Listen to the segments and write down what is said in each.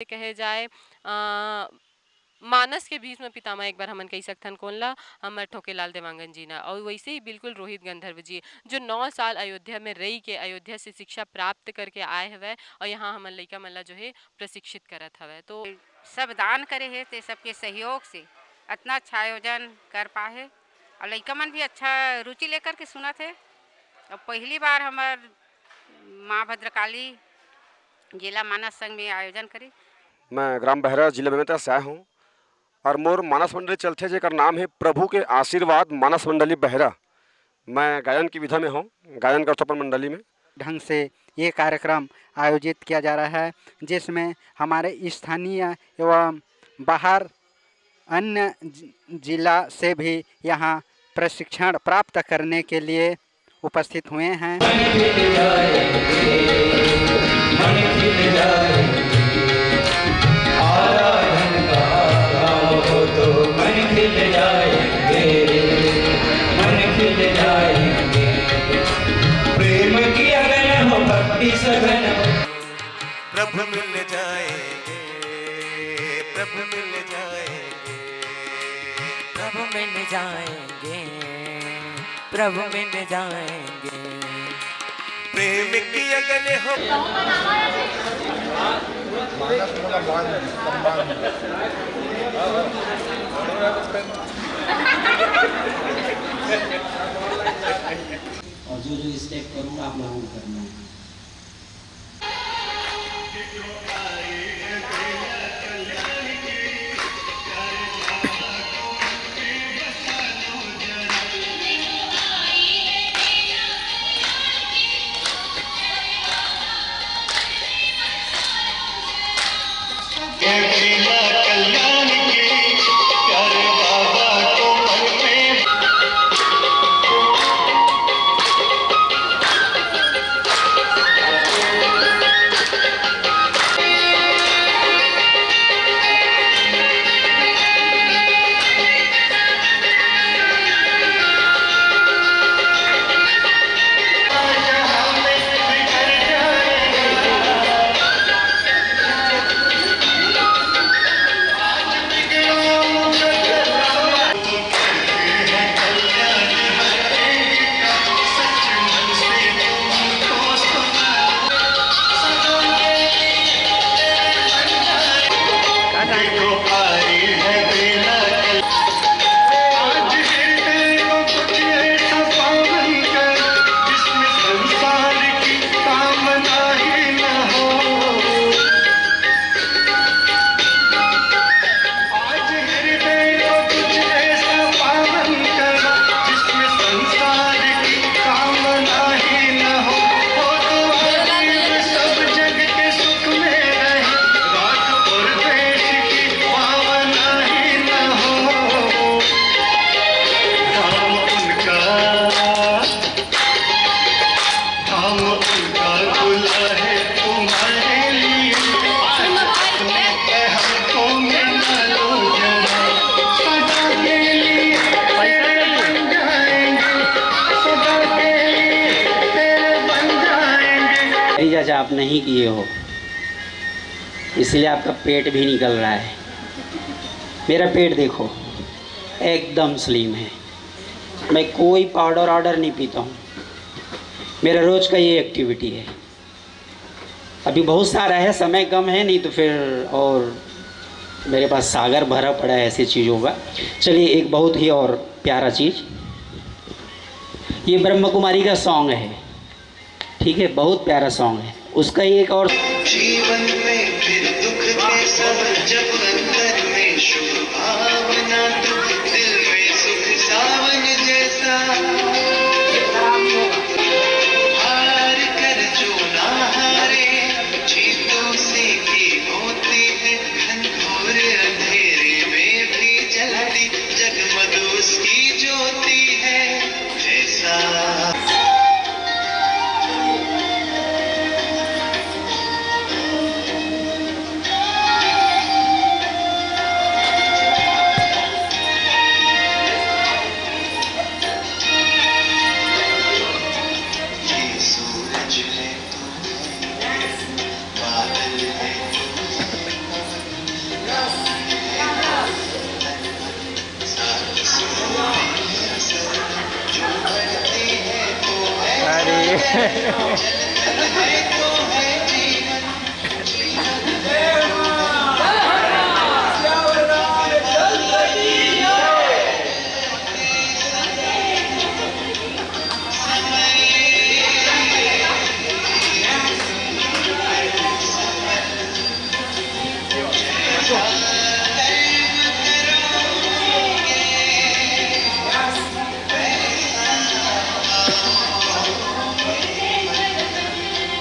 कहे जाए मानस के भीष्म पितामह एक बार हमन कही सकथन कौन ला हमर ठोकेलाल देवांगन जी ना और वैसे ही बिल्कुल रोहित गंधर्व जी जो 9 साल अयोध्या में रही के अयोध्या से शिक्षा प्राप्त करके आए हवे और यहाँ हमन लइका मन ला जो है प्रशिक्षित करत हवे। तो सब दान करे हे ते सबके सहयोग से इतना अच्छा आयोजन कर पाए और लइका मन भी अच्छा रुचि लेकर के सुना थे। और पहली बार हमार माँ भद्रकाली जिला मानस संघ में आयोजन करी। मैं ग्राम बहरा जिला बेमेतरा से आया हूँ और मोर मानस मंडली चलते जेकर नाम है प्रभु के आशीर्वाद मानस मंडली बहरा। मैं गायन की विधा में हूँ, गायन करता हूँ मंडली में। ढंग से ये कार्यक्रम आयोजित किया जा रहा है जिसमें हमारे स्थानीय एवं बाहर अन्य जिला से भी यहाँ प्रशिक्षण प्राप्त करने के लिए उपस्थित हुए हैं। प्रभु मिल जाएंगे, प्रभु मिल जाएंगे, प्रभु मिल जाएंगे, प्रभु मिल जाएंगे। प्रेम की अगले हो और जो स्टेप करूँ आप लोगों को करना है। चाचा आप नहीं किए हो इसलिए आपका पेट भी निकल रहा है। मेरा पेट देखो एकदम स्लिम है। मैं कोई पाउडर ऑर्डर नहीं पीता हूँ। मेरा रोज़ का ये एक्टिविटी है। अभी बहुत सारा है, समय कम है, नहीं तो फिर और मेरे पास सागर भरा पड़ा है ऐसी चीज़ों का। चलिए एक बहुत ही और प्यारा चीज़, ये ब्रह्म कुमारी का सॉन्ग है, ठीक है, बहुत प्यारा सॉन्ग है। उसका एक और जीवन में फिर दुख के सब जब अंदर में शुभ भावना तो दिल में सुख सावन जैसा हार कर जो ना हारे जीतों से की होती है घनघोर अंधेरे में भी जलती जगमग उसकी ज्योति है जैसा।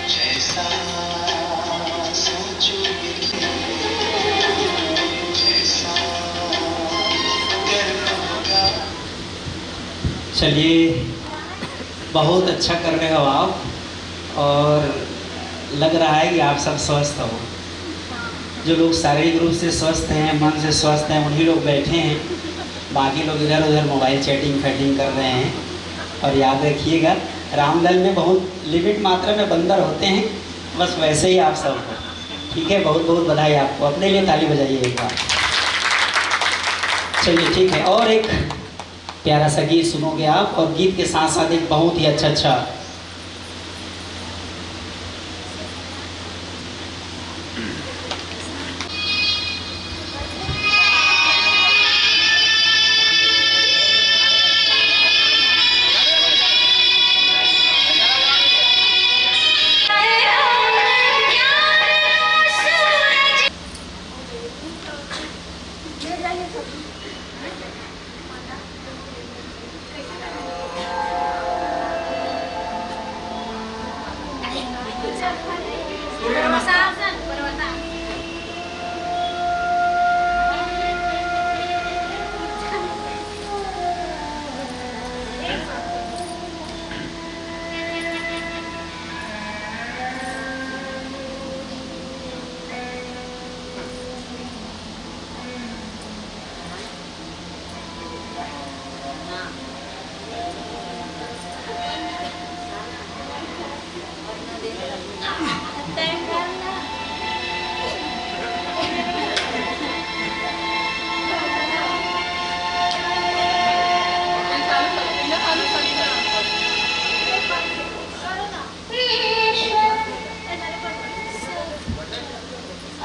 जैसा सोचोगे जैसा कर्म होगा। चलिए, बहुत अच्छा कर रहे हो आप, और लग रहा है कि आप सब स्वस्थ हो। जो लोग शारीरिक रूप से स्वस्थ हैं, मन से स्वस्थ हैं, उन्हीं लोग बैठे हैं, बाकी लोग इधर उधर मोबाइल चैटिंग फैटिंग कर रहे हैं। और याद रखिएगा, रामदल में बहुत लिमिट मात्रा में बंदर होते हैं, बस वैसे ही आप सब हो। ठीक है, बहुत बहुत बधाई आपको, अपने लिए ताली बजाइए एक बार। चलिए ठीक है, और एक प्यारा सा गीत सुनोगे आप, और गीत के साथ साथ एक बहुत ही अच्छा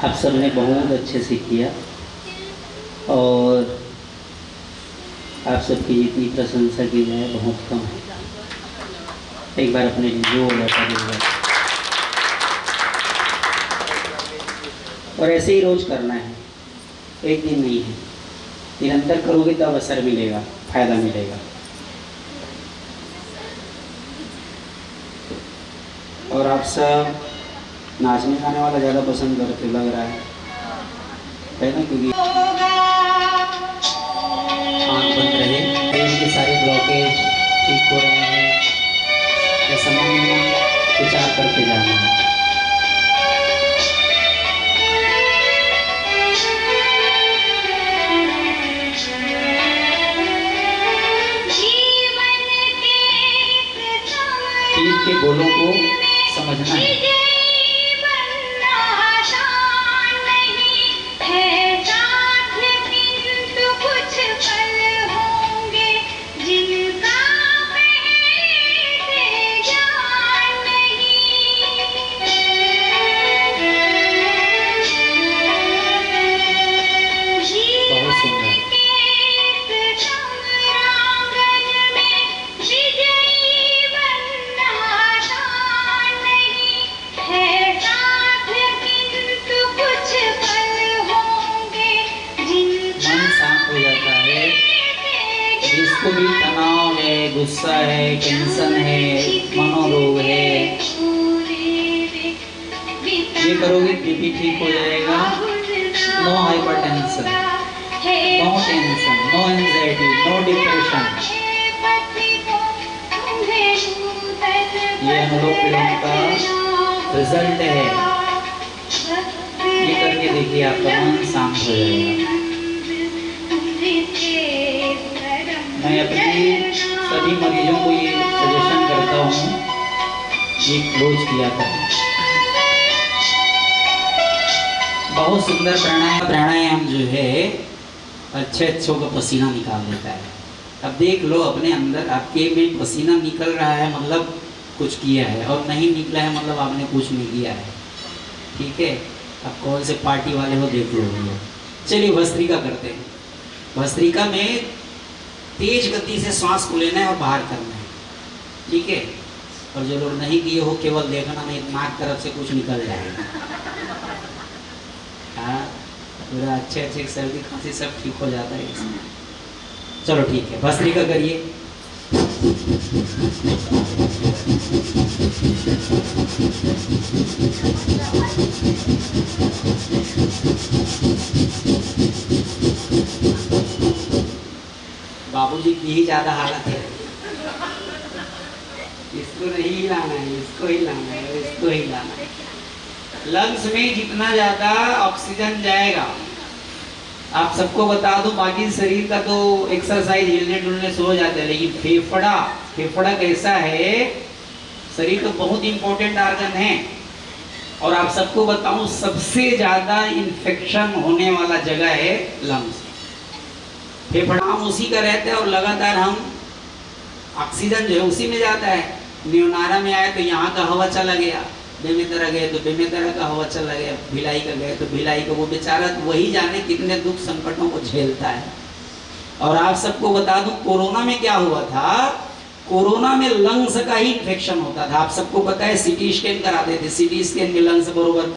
आप सबने बहुत अच्छे से किया, और आप सबकी जितनी प्रशंसा की जाए बहुत कम है। एक बार अपने लिए जोर लगाइएगा, और ऐसे ही रोज करना है, एक दिन नहीं है, निरंतर करोगे तब असर मिलेगा, फायदा मिलेगा। और आप सब नाचने गाने वाला ज़्यादा पसंद करते लग रहा है ना, क्योंकि आँख बंद रहे, ब्रेन के सारे ब्लॉकेज ठीक हो रहे हैं, ऐसा मन में विचार करके जाना है। तीर के गोलों को समझना है। बहुत सुंदर। मन शांत हो जाता है, जिसको भी तनाव है, गुस्सा है, टेंशन है, मनोरोग है, ये करोगे बीपी ठीक हो जाएगा। No hypertension, no tension, no anxiety, no depression. ये अनुलोम विलोम का रिजल्ट है। ये करके देखिए, आपका मन शांत हो जाएगा। मैं अपने सभी मरीजों को ये सजेशन करता हूँ, ये रोज किया करें। बहुत सुंदर प्राणायाम जो है अच्छे अच्छों का पसीना निकाल देता है। अब देख लो अपने अंदर, आपके में पसीना निकल रहा है, मतलब कुछ किया है, और नहीं निकला है मतलब आपने कुछ नहीं किया है। ठीक है, अब कौन से पार्टी वाले हो देख लो भैया। चलिए भस्त्रिका करते हैं। भस्त्रिका में तेज गति से श्वास को लेना है और बाहर करना है। ठीक है, और जो लोग नहीं किए हो केवल देखना, नहीं नाक तरफ से कुछ निकल जाएगा। हाँ, पूरा अच्छे सर्दी खांसी सब ठीक हो जाता है इसमें। चलो ठीक है, भस्त्रिका करिए। बाबूजी की ही ज्यादा हालत है, इसको नहीं हिलाना है, इसको हिलाना है, इसको हिलाना है। लंग्स में जितना ज्यादा ऑक्सीजन जाएगा, आप सबको बता दूं, बाकी शरीर का तो एक्सरसाइज हिलने डुलने से हो जाता है, लेकिन फेफड़ा कैसा है, शरीर तो बहुत इंपॉर्टेंट ऑर्गन है। और आप सबको बताऊं, सबसे ज्यादा इन्फेक्शन होने वाला जगह है लंग्स। फेफड़ा हम उसी का रहता है, और लगातार हम ऑक्सीजन जो है उसी में जाता है। न्यूनारा में आए तो यहाँ का हवा चला गया, बेमेतरा गए तो बेमेतरा का हवा चला गया, भिलाई का गए तो भिलाई का। वो बेचारा वही जाने कितने दुख संकटों को झेलता है। और आप सबको बता दूं, कोरोना में क्या हुआ था, कोरोना में लंग्स का ही इन्फेक्शन होता था। आप सबको पता है, सीटी स्कैन कराते थे, सीटी स्कैन में लंग्स बरोबर।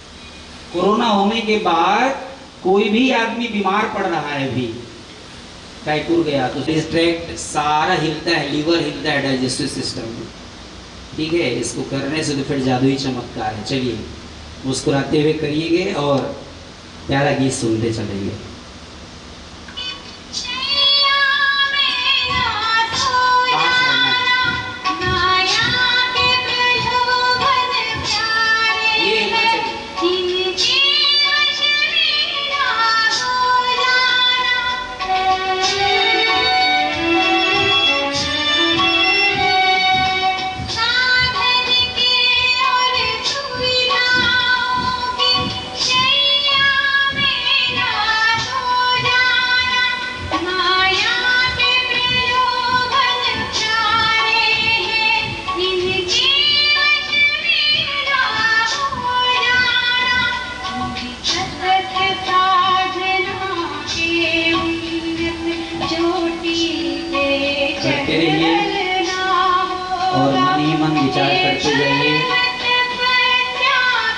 कोरोना होने के बाद कोई भी आदमी बीमार पड़ रहा है, भी टाइटूर गया तो डिस्ट्रैक्ट सारा हिलता है, लीवर हिलता है, डाइजेस्टिव सिस्टम। ठीक है, इसको करने से तो फिर जादुई चमत्कार है। चलिए मुस्कुराते हुए करिएगा और प्यारा गीत सुनते चलेंगे।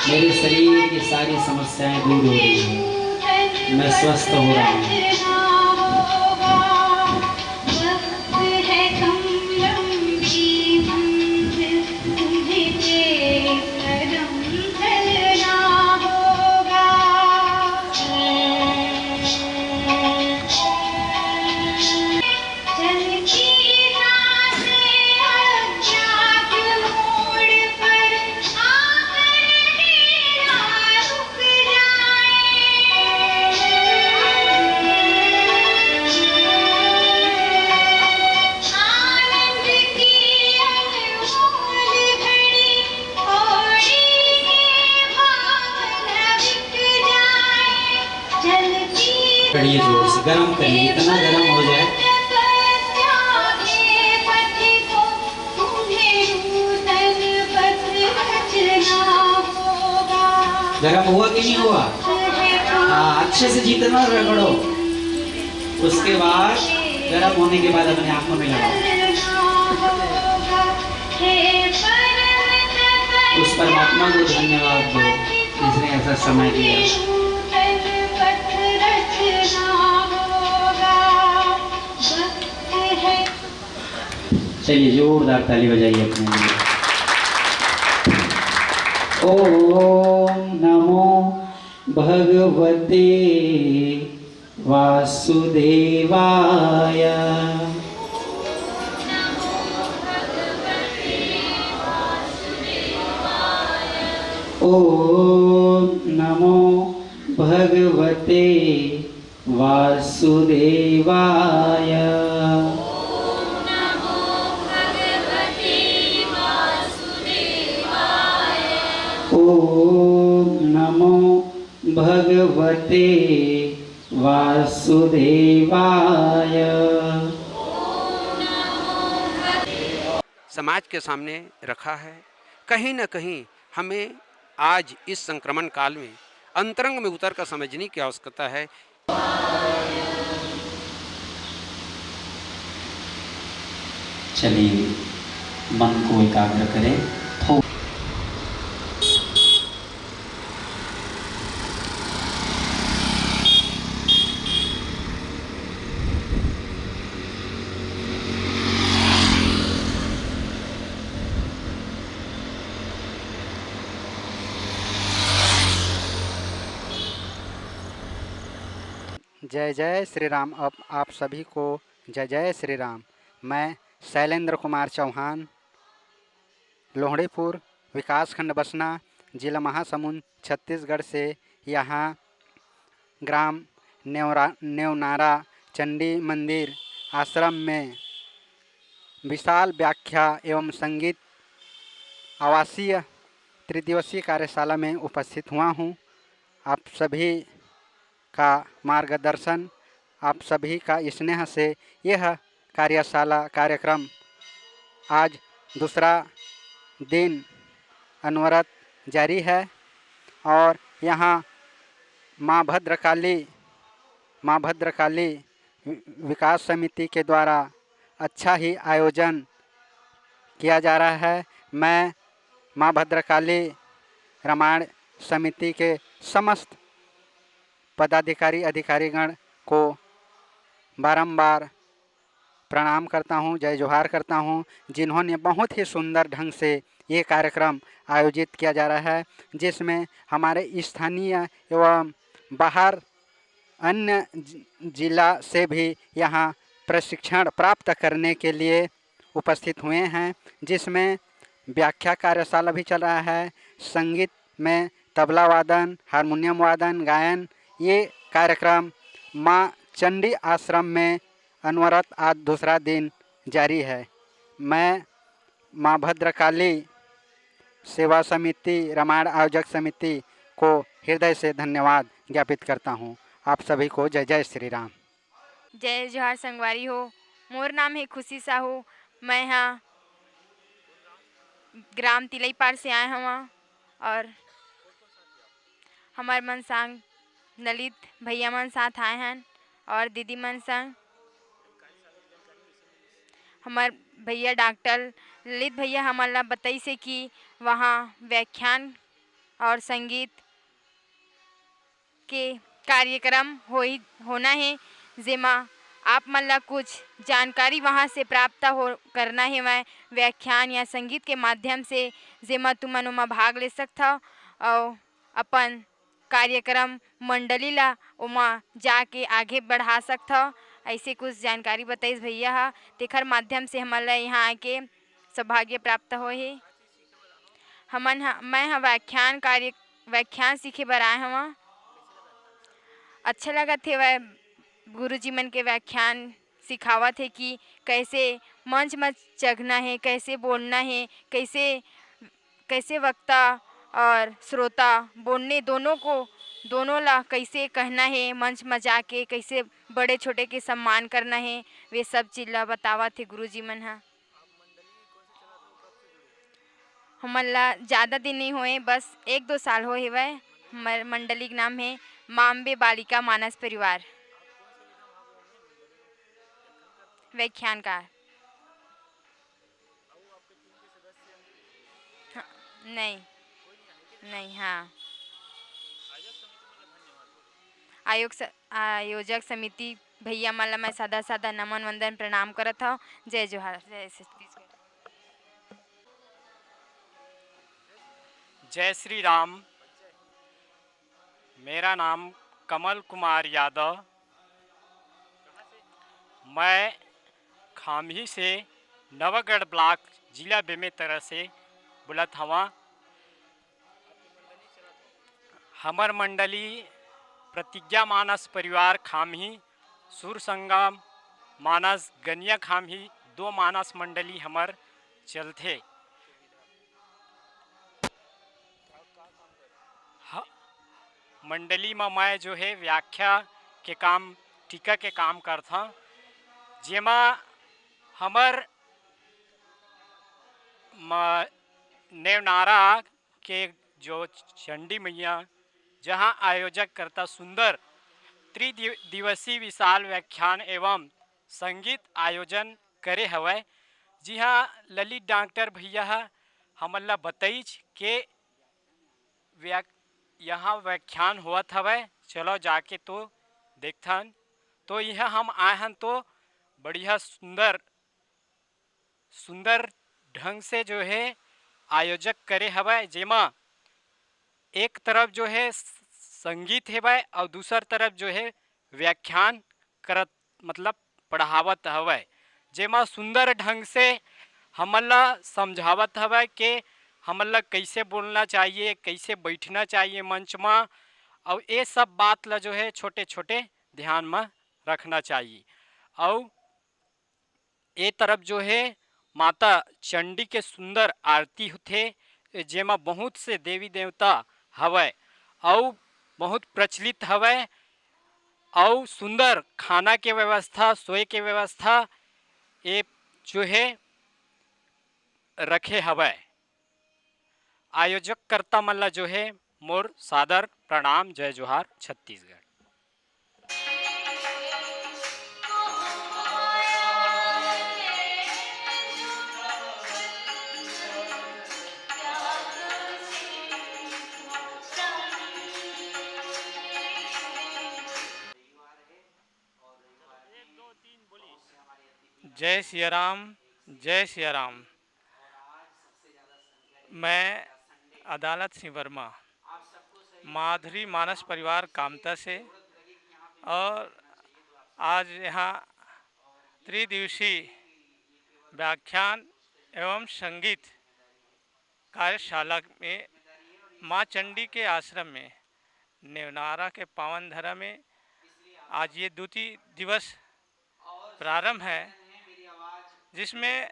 मेरे शरीर की सारी समस्याएं दूर हो रही हैं, मैं स्वस्थ हो रहा हूँ। करिए जोर से, गरम करिए, इतना गरम हो जाए। गरम हुआ कि नहीं हुआ? हाँ, अच्छे से जितना रगड़ो, उसके बाद गरम होने के बाद अपने आंखों में लगाओ। उस परमात्मा को धन्यवाद दो जिसने ऐसा समय दिया। चलिए जोरदार ताली बजाइए अपने लिए। ओम नमो भगवते वासुदेवाय। ओम नमो भगवते वासुदेवाय। ओम नमो भगवते वासुदेवाय। समाज के सामने रखा है। कहीं न कहीं हमें आज इस संक्रमण काल में अंतरंग में उतर कर समझने की आवश्यकता है। चलिए मन को एकाग्र करें। जय जय श्री राम। अब आप सभी को जय जय श्री राम। मैं शैलेंद्र कुमार चौहान, लोहड़ीपुर विकासखंड बसना, जिला महासमुंद, छत्तीसगढ़ से यहाँ ग्राम नेवनारा चंडी मंदिर आश्रम में विशाल व्याख्या एवं संगीत आवासीय त्रिदिवसीय कार्यशाला में उपस्थित हुआ हूँ। आप सभी का मार्गदर्शन, आप सभी का स्नेह से यह कार्यशाला कार्यक्रम आज दूसरा दिन अनवरत जारी है और यहाँ माँ भद्रकाली विकास समिति के द्वारा अच्छा ही आयोजन किया जा रहा है। मैं माँ भद्रकाली रामायण समिति के समस्त पदाधिकारी अधिकारीगण को बारंबार प्रणाम करता हूँ, जय जोहार करता हूँ, जिन्होंने बहुत ही सुंदर ढंग से ये कार्यक्रम आयोजित किया जा रहा है, जिसमें हमारे स्थानीय एवं बाहर अन्य जिला से भी यहाँ प्रशिक्षण प्राप्त करने के लिए उपस्थित हुए हैं, जिसमें व्याख्या कार्यशाला भी चल रहा है। संगीत में तबला वादन, हारमोनियम वादन, गायन, ये कार्यक्रम माँ चंडी आश्रम में अनवरत आज दूसरा दिन जारी है। मैं माँ भद्रकाली सेवा समिति, रामायण आयोजक समिति को हृदय से धन्यवाद ज्ञापित करता हूँ। आप सभी को जय जय श्री राम। जय जोहार संगवारी हो। मोर नाम है खुशी साहू। मैं यहाँ ग्राम तिलई पार से आए हवा और हमार मन संग ललित भैया मन साथ आए हैं और दीदी मन संग हमार भैया डॉक्टर ललित भैया हमारा बताई से कि वहाँ व्याख्यान और संगीत के कार्यक्रम होना है, जेमा आप मन ला कुछ जानकारी वहाँ से प्राप्त करना है। मैं व्याख्यान या संगीत के माध्यम से जेमा तुमन ओमा भाग ले सकथा और अपन कार्यक्रम मंडली ला ओमा जाके आगे बढ़ा सकथा। ऐसे कुछ जानकारी बताइस भैया हा, तेखर माध्यम से हमन ला यहाँ आके सौभाग्य प्राप्त हो है। मैं व्याख्यान सीखे बर आए हवा। अच्छा लगा थे वह गुरुजी मन के व्याख्यान सिखावत है कि कैसे मंच में चढ़ना है, कैसे बोलना है, कैसे वक्ता और श्रोता बोलने दोनों ला कैसे कहना है, मंच में जाके कैसे बड़े छोटे के सम्मान करना है, वे सब चीज़ ला बतावत है गुरुजी मन हा। हमन ला ज़्यादा दिन नहीं होए, बस 1-2 साल हो है। वह हमारे मंडली का नाम है माम्बे बालिका मानस परिवार व्याख्यानकार। हाँ, नहीं हाँ, आयोजक समिति भैया मन ला मैं सादा नमन वंदन प्रणाम करत हूँ। जय जोहार। जय श्री राम। मेरा नाम कमल कुमार यादव, मैं खामही से नवागढ़ ब्लॉक जिला बेमेतरा से बुलत हवा। हमर मंडली प्रतिज्ञा मानस परिवार खामही, सुर संगम मानस गनिया खामही 2 मानस मंडली हमर चलथे। मंडली में मैं जो है व्याख्या के काम, टीका के काम करता, जेमा हमर नेवनारा के जो चंडी मैया जहां आयोजक करता सुंदर त्रिदिवसीय विशाल व्याख्यान एवं संगीत आयोजन करे हवय। जी हाँ, ललित डॉक्टर भैया हमन ला बताइज के यहाँ व्याख्यान होवत हवय, चलो जाके तो देखथन। तो यह हम आए हन तो बढ़िया सुंदर सुंदर ढंग से जो है आयोजक करे हवय, जेमा एक तरफ जो है संगीत हेवय और दूसर तरफ जो है व्याख्यान करत मतलब पढ़ावत हवय, जेमा सुंदर ढंग से हमन ला समझावत हवय कि हमन ला कैसे बोलना चाहिए, कैसे बैठना चाहिए मंच में, और ये सब बात ला जो है छोटे छोटे ध्यान में रखना चाहिए। और ये तरफ जो है माता चंडी के सुंदर आरती होथे, जेमा बहुत से देवी देवता हवय और बहुत प्रचलित हवय, और सुंदर खाना के व्यवस्था, सोए के व्यवस्था ये जो है रखे हवय। आयोजक कर्ता मन ला जो है मोर सादर प्रणाम, जय जोहार छत्तीसगढ़। जय सिया राम, जय सिया राम। मैं अदालत सिंह वर्मा माधुरी मानस परिवार कामता से, और आज यहाँ त्रिदिवसीय व्याख्यान एवं संगीत कार्यशाला में माँ चंडी के आश्रम में नेवनारा के पावन धरा में आज ये द्वितीय दिवस प्रारंभ है, जिसमें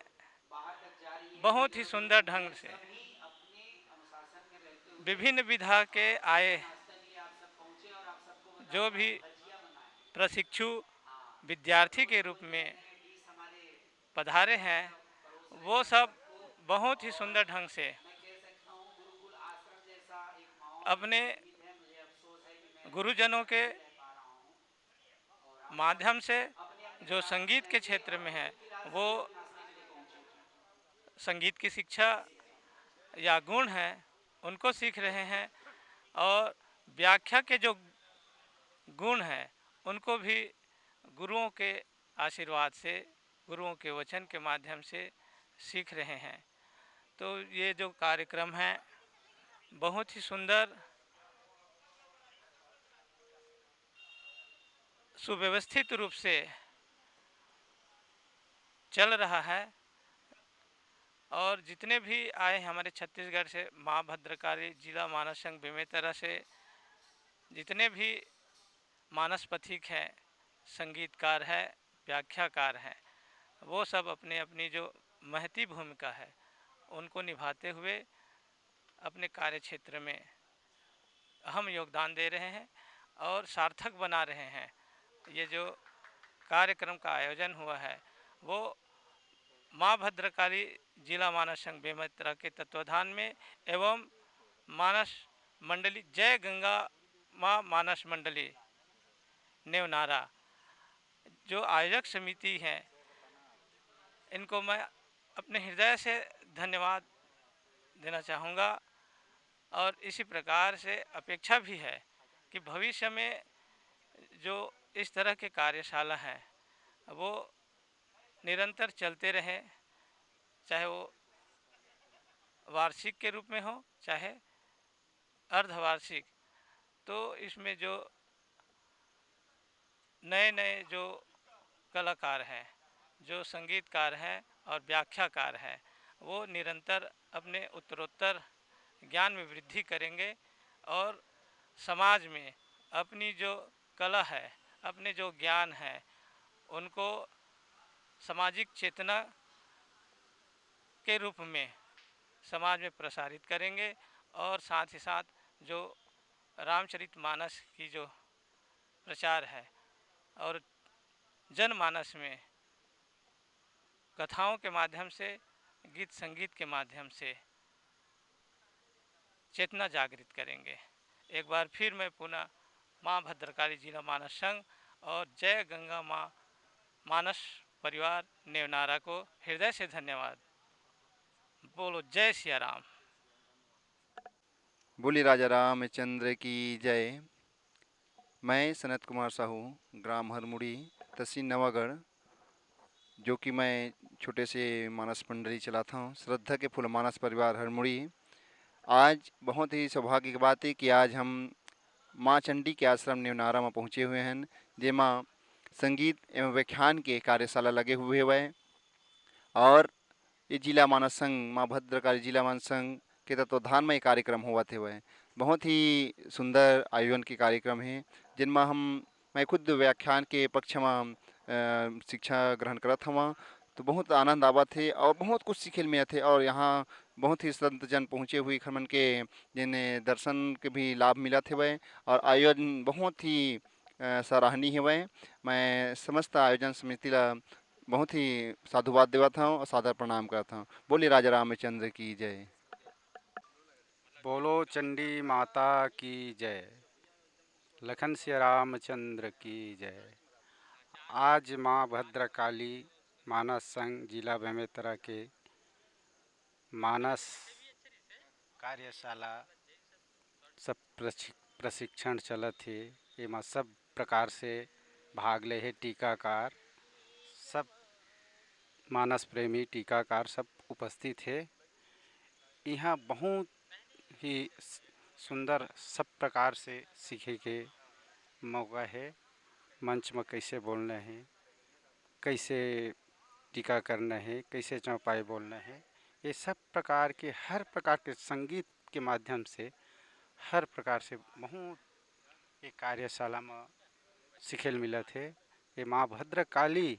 बहुत ही सुंदर ढंग से विभिन्न विधा के आए जो भी प्रशिक्षु विद्यार्थी के रूप में पधारे हैं, वो सब बहुत ही सुंदर ढंग से अपने गुरुजनों के माध्यम से जो संगीत के क्षेत्र में है वो संगीत की शिक्षा या गुण है उनको सीख रहे हैं, और व्याख्या के जो गुण हैं उनको भी गुरुओं के आशीर्वाद से, गुरुओं के वचन के माध्यम से सीख रहे हैं। तो ये जो कार्यक्रम है बहुत ही सुंदर सुव्यवस्थित रूप से चल रहा है, और जितने भी आए हमारे छत्तीसगढ़ से, माँ भद्रकाली जिला मानस संघ बेमेतरा से जितने भी मानस पथिक हैं, संगीतकार है, व्याख्याकार हैं, वो सब अपने अपनी जो महती भूमिका है उनको निभाते हुए अपने कार्य क्षेत्र में अहम योगदान दे रहे हैं और सार्थक बना रहे हैं। ये जो कार्यक्रम का आयोजन हुआ है वो माँ भद्रकाली जिला मानस संघ बेमेतरा के तत्वाधान में एवं मानस मंडली जय गंगा माँ मानस मंडली नेवनारा जो आयोजक समिति है, इनको मैं अपने हृदय से धन्यवाद देना चाहूँगा। और इसी प्रकार से अपेक्षा भी है कि भविष्य में जो इस तरह के कार्यशाला हैं वो निरंतर चलते रहे, चाहे वो वार्षिक के रूप में हो चाहे अर्धवार्षिक। तो इसमें जो नए नए जो कलाकार हैं, जो संगीतकार हैं और व्याख्याकार हैं, वो निरंतर अपने उत्तरोत्तर ज्ञान में वृद्धि करेंगे और समाज में अपनी जो कला है, अपने जो ज्ञान है, उनको सामाजिक चेतना के रूप में समाज में प्रसारित करेंगे। और साथ ही साथ जो रामचरितमानस की जो प्रचार है और जनमानस में कथाओं के माध्यम से गीत संगीत के माध्यम से चेतना जागृत करेंगे। एक बार फिर मैं पुनः माँ भद्रकाली जिला मानस संघ और जय गंगा माँ मानस परिवार नेवनारा को हृदय से धन्यवाद। बोलो जय सिया राम। बोली राजा रामचंद्र की जय। मैं सनत कुमार साहू, ग्राम हरमुड़ी, तहसील नवागढ़, जो कि मैं छोटे से मानस मंडली चलाता हूँ, श्रद्धा के फूल मानस परिवार हरमुड़ी। आज बहुत ही सौभाग्य की बात है कि आज हम माँ चंडी के आश्रम नेवनारा में पहुँचे हुए हैं, जेमा संगीत एवं व्याख्यान के कार्यशाला लगे हुए हुए और ये जिला मानस संघ माँ भद्रकाली जिला मानस संघ के तत्वाधान में ये कार्यक्रम हुआ थे। वह बहुत ही सुंदर आयोजन के कार्यक्रम है, जिनमें मैं खुद व्याख्यान के पक्ष में शिक्षा ग्रहण करत हूँ, तो बहुत आनंद आवत थे और बहुत कुछ सीखे मिले थे। और यहाँ बहुत ही संत जन पहुँचे हुए खमन के जिन्हें दर्शन के भी लाभ मिला थे वह, और आयोजन बहुत ही सराहनीय है वह। मैं समस्त आयोजन समिति ला बहुत ही साधुवाद देवत हूँ और सादर प्रणाम करता हूँ। बोलिए राजा रामचंद्र की जय। बोलो चंडी माता की जय, लखन सिया रामचंद्र की जय। आज माँ भद्रकाली मानस संघ जिला बेमेतरा के मानस कार्यशाला सब प्रशिक्षण चलत है। एमा सब प्रकार से भाग ले है टीकाकार, सब मानस प्रेमी टीकाकार सब उपस्थित है। यहाँ बहुत ही सुंदर सब प्रकार से सीखे के मौका है। मंच में कैसे बोलना है, कैसे टीका करना है, कैसे चौपाई बोलना है, ये सब प्रकार के हर प्रकार के संगीत के माध्यम से हर प्रकार से बहुत एक कार्यशाला में सीखेल मिला थे। ये माँ भद्रकाली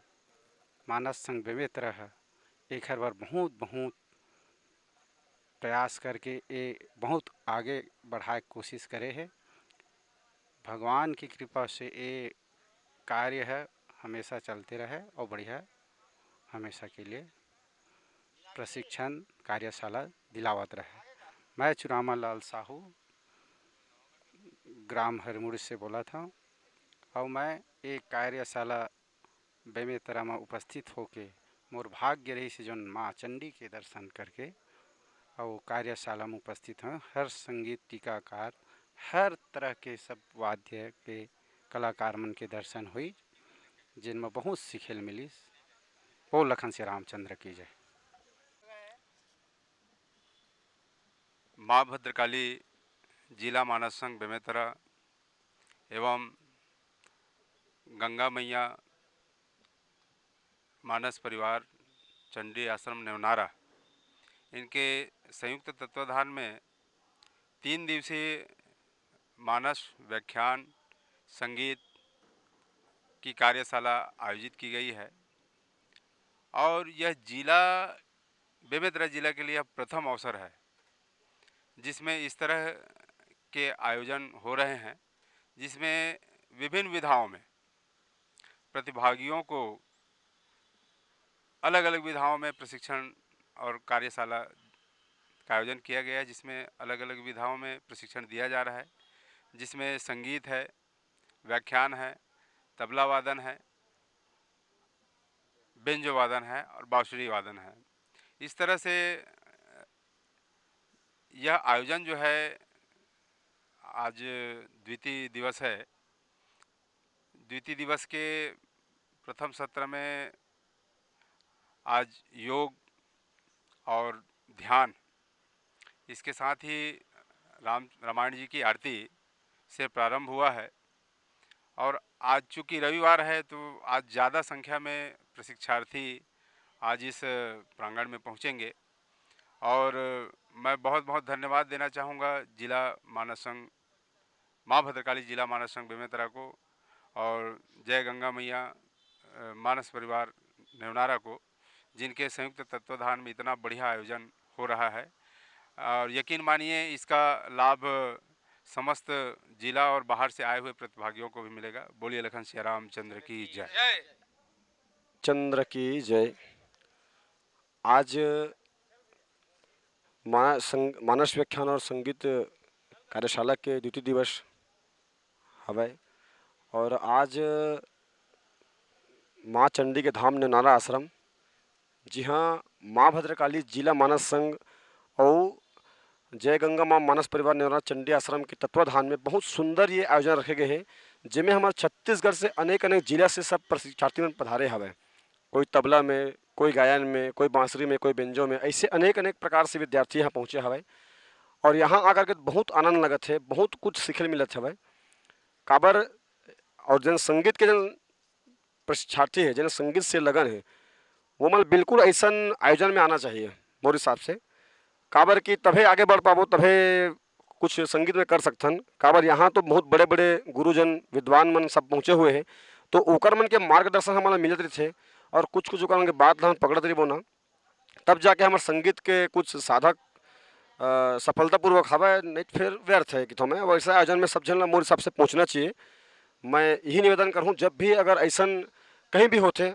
मानस संघ बेमेतरा एक हर बार बहुत प्रयास करके ये बहुत आगे बढ़ाए कोशिश करे है। भगवान की कृपा से ये कार्य है हमेशा चलते रहे और बढ़िया हमेशा के लिए प्रशिक्षण कार्यशाला दिलावत रहे। मैं चुरामा लाल साहू ग्राम हरमुड़ी से बोला था और मैं एक कार्यशाला बेमेतरा में उपस्थित होके मोर भाग्य रही से जोन माँ चंडी के दर्शन करके और कार्यशाला में उपस्थित हैं। हर संगीत टीकाकार हर तरह के सब वाद्य के कलाकार मन के दर्शन हुई, जिनमें बहुत सीखेल मिली। ओ लखन से रामचंद्र की जय। माँ भद्रकाली जिला मानस संघ बेमेतरा एवं गंगा मैया मानस परिवार चंडी आश्रम नेवनारा, इनके संयुक्त तत्वाधान में 3 दिवसीय मानस व्याख्यान संगीत की कार्यशाला आयोजित की गई है और यह जिला बेमेतरा जिला के लिए प्रथम अवसर है जिसमें इस तरह के आयोजन हो रहे हैं, जिसमें विभिन्न विधाओं में प्रतिभागियों को अलग अलग विधाओं में प्रशिक्षण और कार्यशाला का आयोजन किया गया है, जिसमें अलग अलग विधाओं में प्रशिक्षण दिया जा रहा है, जिसमें संगीत है, व्याख्यान है, तबला वादन है, बेंजो वादन है और बांसुरी वादन है। इस तरह से यह आयोजन जो है आज द्वितीय दिवस है। द्वितीय दिवस के प्रथम सत्र में आज योग और ध्यान, इसके साथ ही रामायण जी की आरती से प्रारंभ हुआ है और आज चूँकि रविवार है तो आज ज़्यादा संख्या में प्रशिक्षार्थी आज इस प्रांगण में पहुँचेंगे और मैं बहुत बहुत धन्यवाद देना चाहूँगा जिला मानस संघ माँ भद्रकाली जिला मानस संघ बेमेतरा को और जय गंगा मैया मानस परिवार नेवनारा को, जिनके संयुक्त तत्वाधान में इतना बढ़िया आयोजन हो रहा है और यकीन मानिए इसका लाभ समस्त जिला और बाहर से आए हुए प्रतिभागियों को भी मिलेगा। बोलिए लखन सिया रामचंद्र की जय। चंद्र की जय। आज मानस व्याख्यान और संगीत कार्यशाला के द्वितीय दिवस हवय और आज माँ चंडी के धाम नेनारा आश्रम, जी हाँ, माँ भद्रकाली जिला मानस संघ और जय गंगा माँ मानस परिवार नेनारा चंडी आश्रम के तत्वाधान में बहुत सुंदर ये आयोजन रखे गए हैं, जिनमें हमारे छत्तीसगढ़ से अनेक अनेक जिला से सब प्रशिक्षार्थी मन पधारे हवे। कोई तबला में, कोई गायन में, कोई बांसुरी में, कोई बेंजो में, ऐसे अनेक अनेक प्रकार से विद्यार्थी यहाँ पहुँचे हवे और यहाँ आकर के बहुत आनंद लगत है, बहुत कुछ सीखे मिलत हवे। काबर और जन संगीत के जन प्रशिक्षार्थी है, जन संगीत से लगन है, वो मतलब बिल्कुल ऐसा आयोजन में आना चाहिए मोर हिसाब से। काबर की तभे आगे बढ़ पाबो, तभे कुछ संगीत में कर सकथन। काबर यहाँ तो बहुत बड़े बड़े गुरुजन विद्वान मन सब पहुँचे हुए हैं, तो ओकर मन के मार्गदर्शन हमारा मिलत रही और कुछ कुछ ओकर मन के बात हम पकड़त रही बोना, तब जाके हमारे संगीत के कुछ साधक सफलतापूर्वक हवा, नहीं फिर व्यर्थ है कि तो मैं वैसा आयोजन में सब जन मोर हिसाब से पहुँचना चाहिए। मैं यही निवेदन करूँ, जब भी अगर ऐसा कहीं भी होते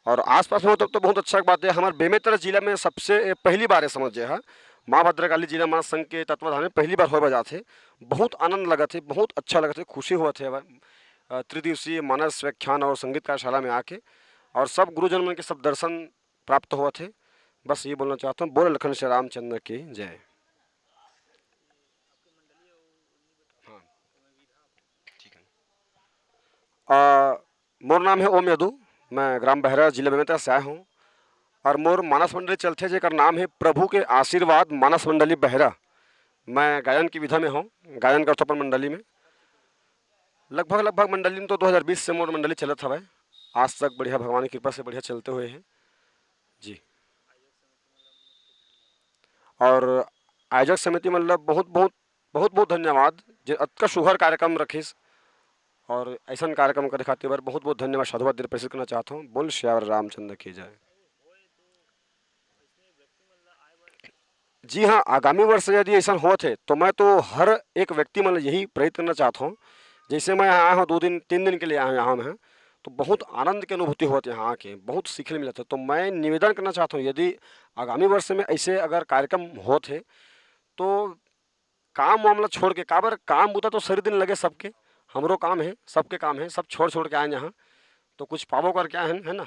और आसपास में हो तो बहुत अच्छा बात है। हमारे बेमेतरा जिला में सबसे पहली बार है, समझिए हाँ, माँ भद्रकाली जिला मानस संघ के तत्वाधान में पहली बार हो बजा थे। बहुत आनंद लगा थे, बहुत अच्छा लगा थे, खुशी हुआ थे त्रिदिवसीय मानस व्याख्यान और संगीत कार्यशाला में आके, और सब गुरुजन मन के सब दर्शन प्राप्त हुआ थे। बस ये बोलना चाहता हूँ, बोल लखन श्री रामचंद्र की जय। हाँ ठीक है। मोर नाम है ओम यदु, मैं ग्राम बहरा जिला बेमेतरा से आया हूँ और मोर मानस मंडली चलते जेकर नाम है प्रभु के आशीर्वाद मानस मंडली बहरा। मैं गायन की विधा में हूँ, गायन करता हूँ मंडली में। लगभग मंडली में तो 2020 से मोर मंडली चलत हवे, आज तक बढ़िया भगवान की कृपा से बढ़िया चलते हुए हैं जी। और आयोजक समिति मतलब बहुत धन्यवाद, जो अतका सुघर कार्यक्रम रखिस और ऐसा कार्यक्रम करे खातिर बार बहुत धन्यवाद, साधुवाद दिल प्रेषित करना चाहता हूँ। बोल श्यावर रामचंद्र की जय। जी हाँ, आगामी वर्ष यदि ऐसा होते तो मैं तो हर एक व्यक्ति मतलब यही प्रेरित करना चाहता हूँ। जैसे मैं यहाँ आया हूँ 2 दिन के लिए आया हूँ यहाँ में, तो बहुत आनंद की अनुभूति होती है, यहाँ आके बहुत सीखने मिलता है। तो मैं निवेदन करना चाहता हूँ, यदि आगामी वर्ष में ऐसे अगर कार्यक्रम होते तो काम मामला छोड़ के, काबर काम बूता तो सारे दिन लगे सबके, हमरो काम है, सबके काम है, सब छोड़ के आए यहाँ, तो कुछ पावो कर क्या है ना।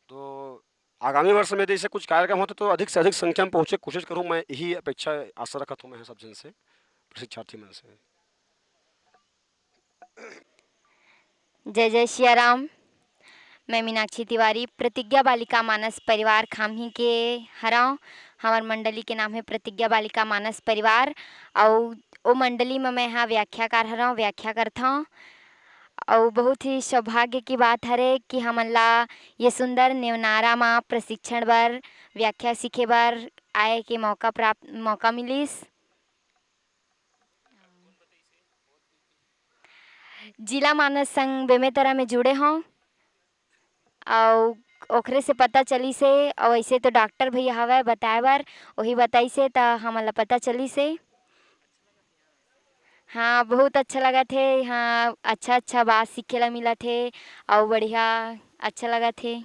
तो आगामी वर्ष में यदि ऐसे कुछ कार्यक्रम होते तो अधिक से अधिक संख्या में पहुँचे कोशिश करूँ, मैं यही अपेक्षा आशा रखता हूँ मैं सब जन से, प्रशिक्षार्थी मन से। जय जय सिया राम। मैं मीनाक्षी तिवारी प्रतिज्ञा बालिका मानस परिवार खामही के हराव। हमार मंडली के नाम है प्रतिज्ञा बालिका मानस परिवार और ओ मंडली में मैं यहाँ व्याख्याकार हराव, व्याख्या करता हूँ। और बहुत ही सौभाग्य की बात हरे कि हमन ला ये सुंदर नेवनारा माँ प्रशिक्षण बर, व्याख्या सीखे बर आए के मौका मिलिस। जिला मानस संघ बेमेतरा में जुड़े हों और ओखरे से पता चली से, और ऐसे तो डॉक्टर भैया हवे बताए बर, वही बताई से तो हमला पता चली से। हाँ बहुत अच्छा लगा थे, हाँ अच्छा बात सीखे ला मिला थे और बढ़िया अच्छा लगा थे।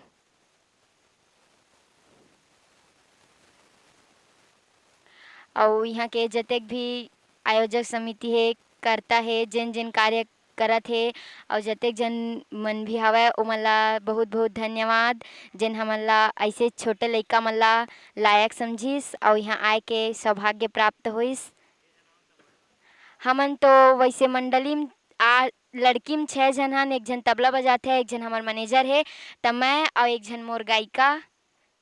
और यहाँ के जतेक भी आयोजक समिति है करता है, जिन कार्य करत है और जतेक जन मन भी हवय ओमन ला बहुत धन्यवाद, जिन हमन ला ऐसे छोटे लइका मन ला लायक समझिस और यहाँ आए के सौभाग्य प्राप्त होइस। हमन तो वैसे मंडली में लड़की में 6 जन हन, एक जन तबला बजाते है, एक जन हमार मैनेजर है, तब मैं और एक जन मोर गायिका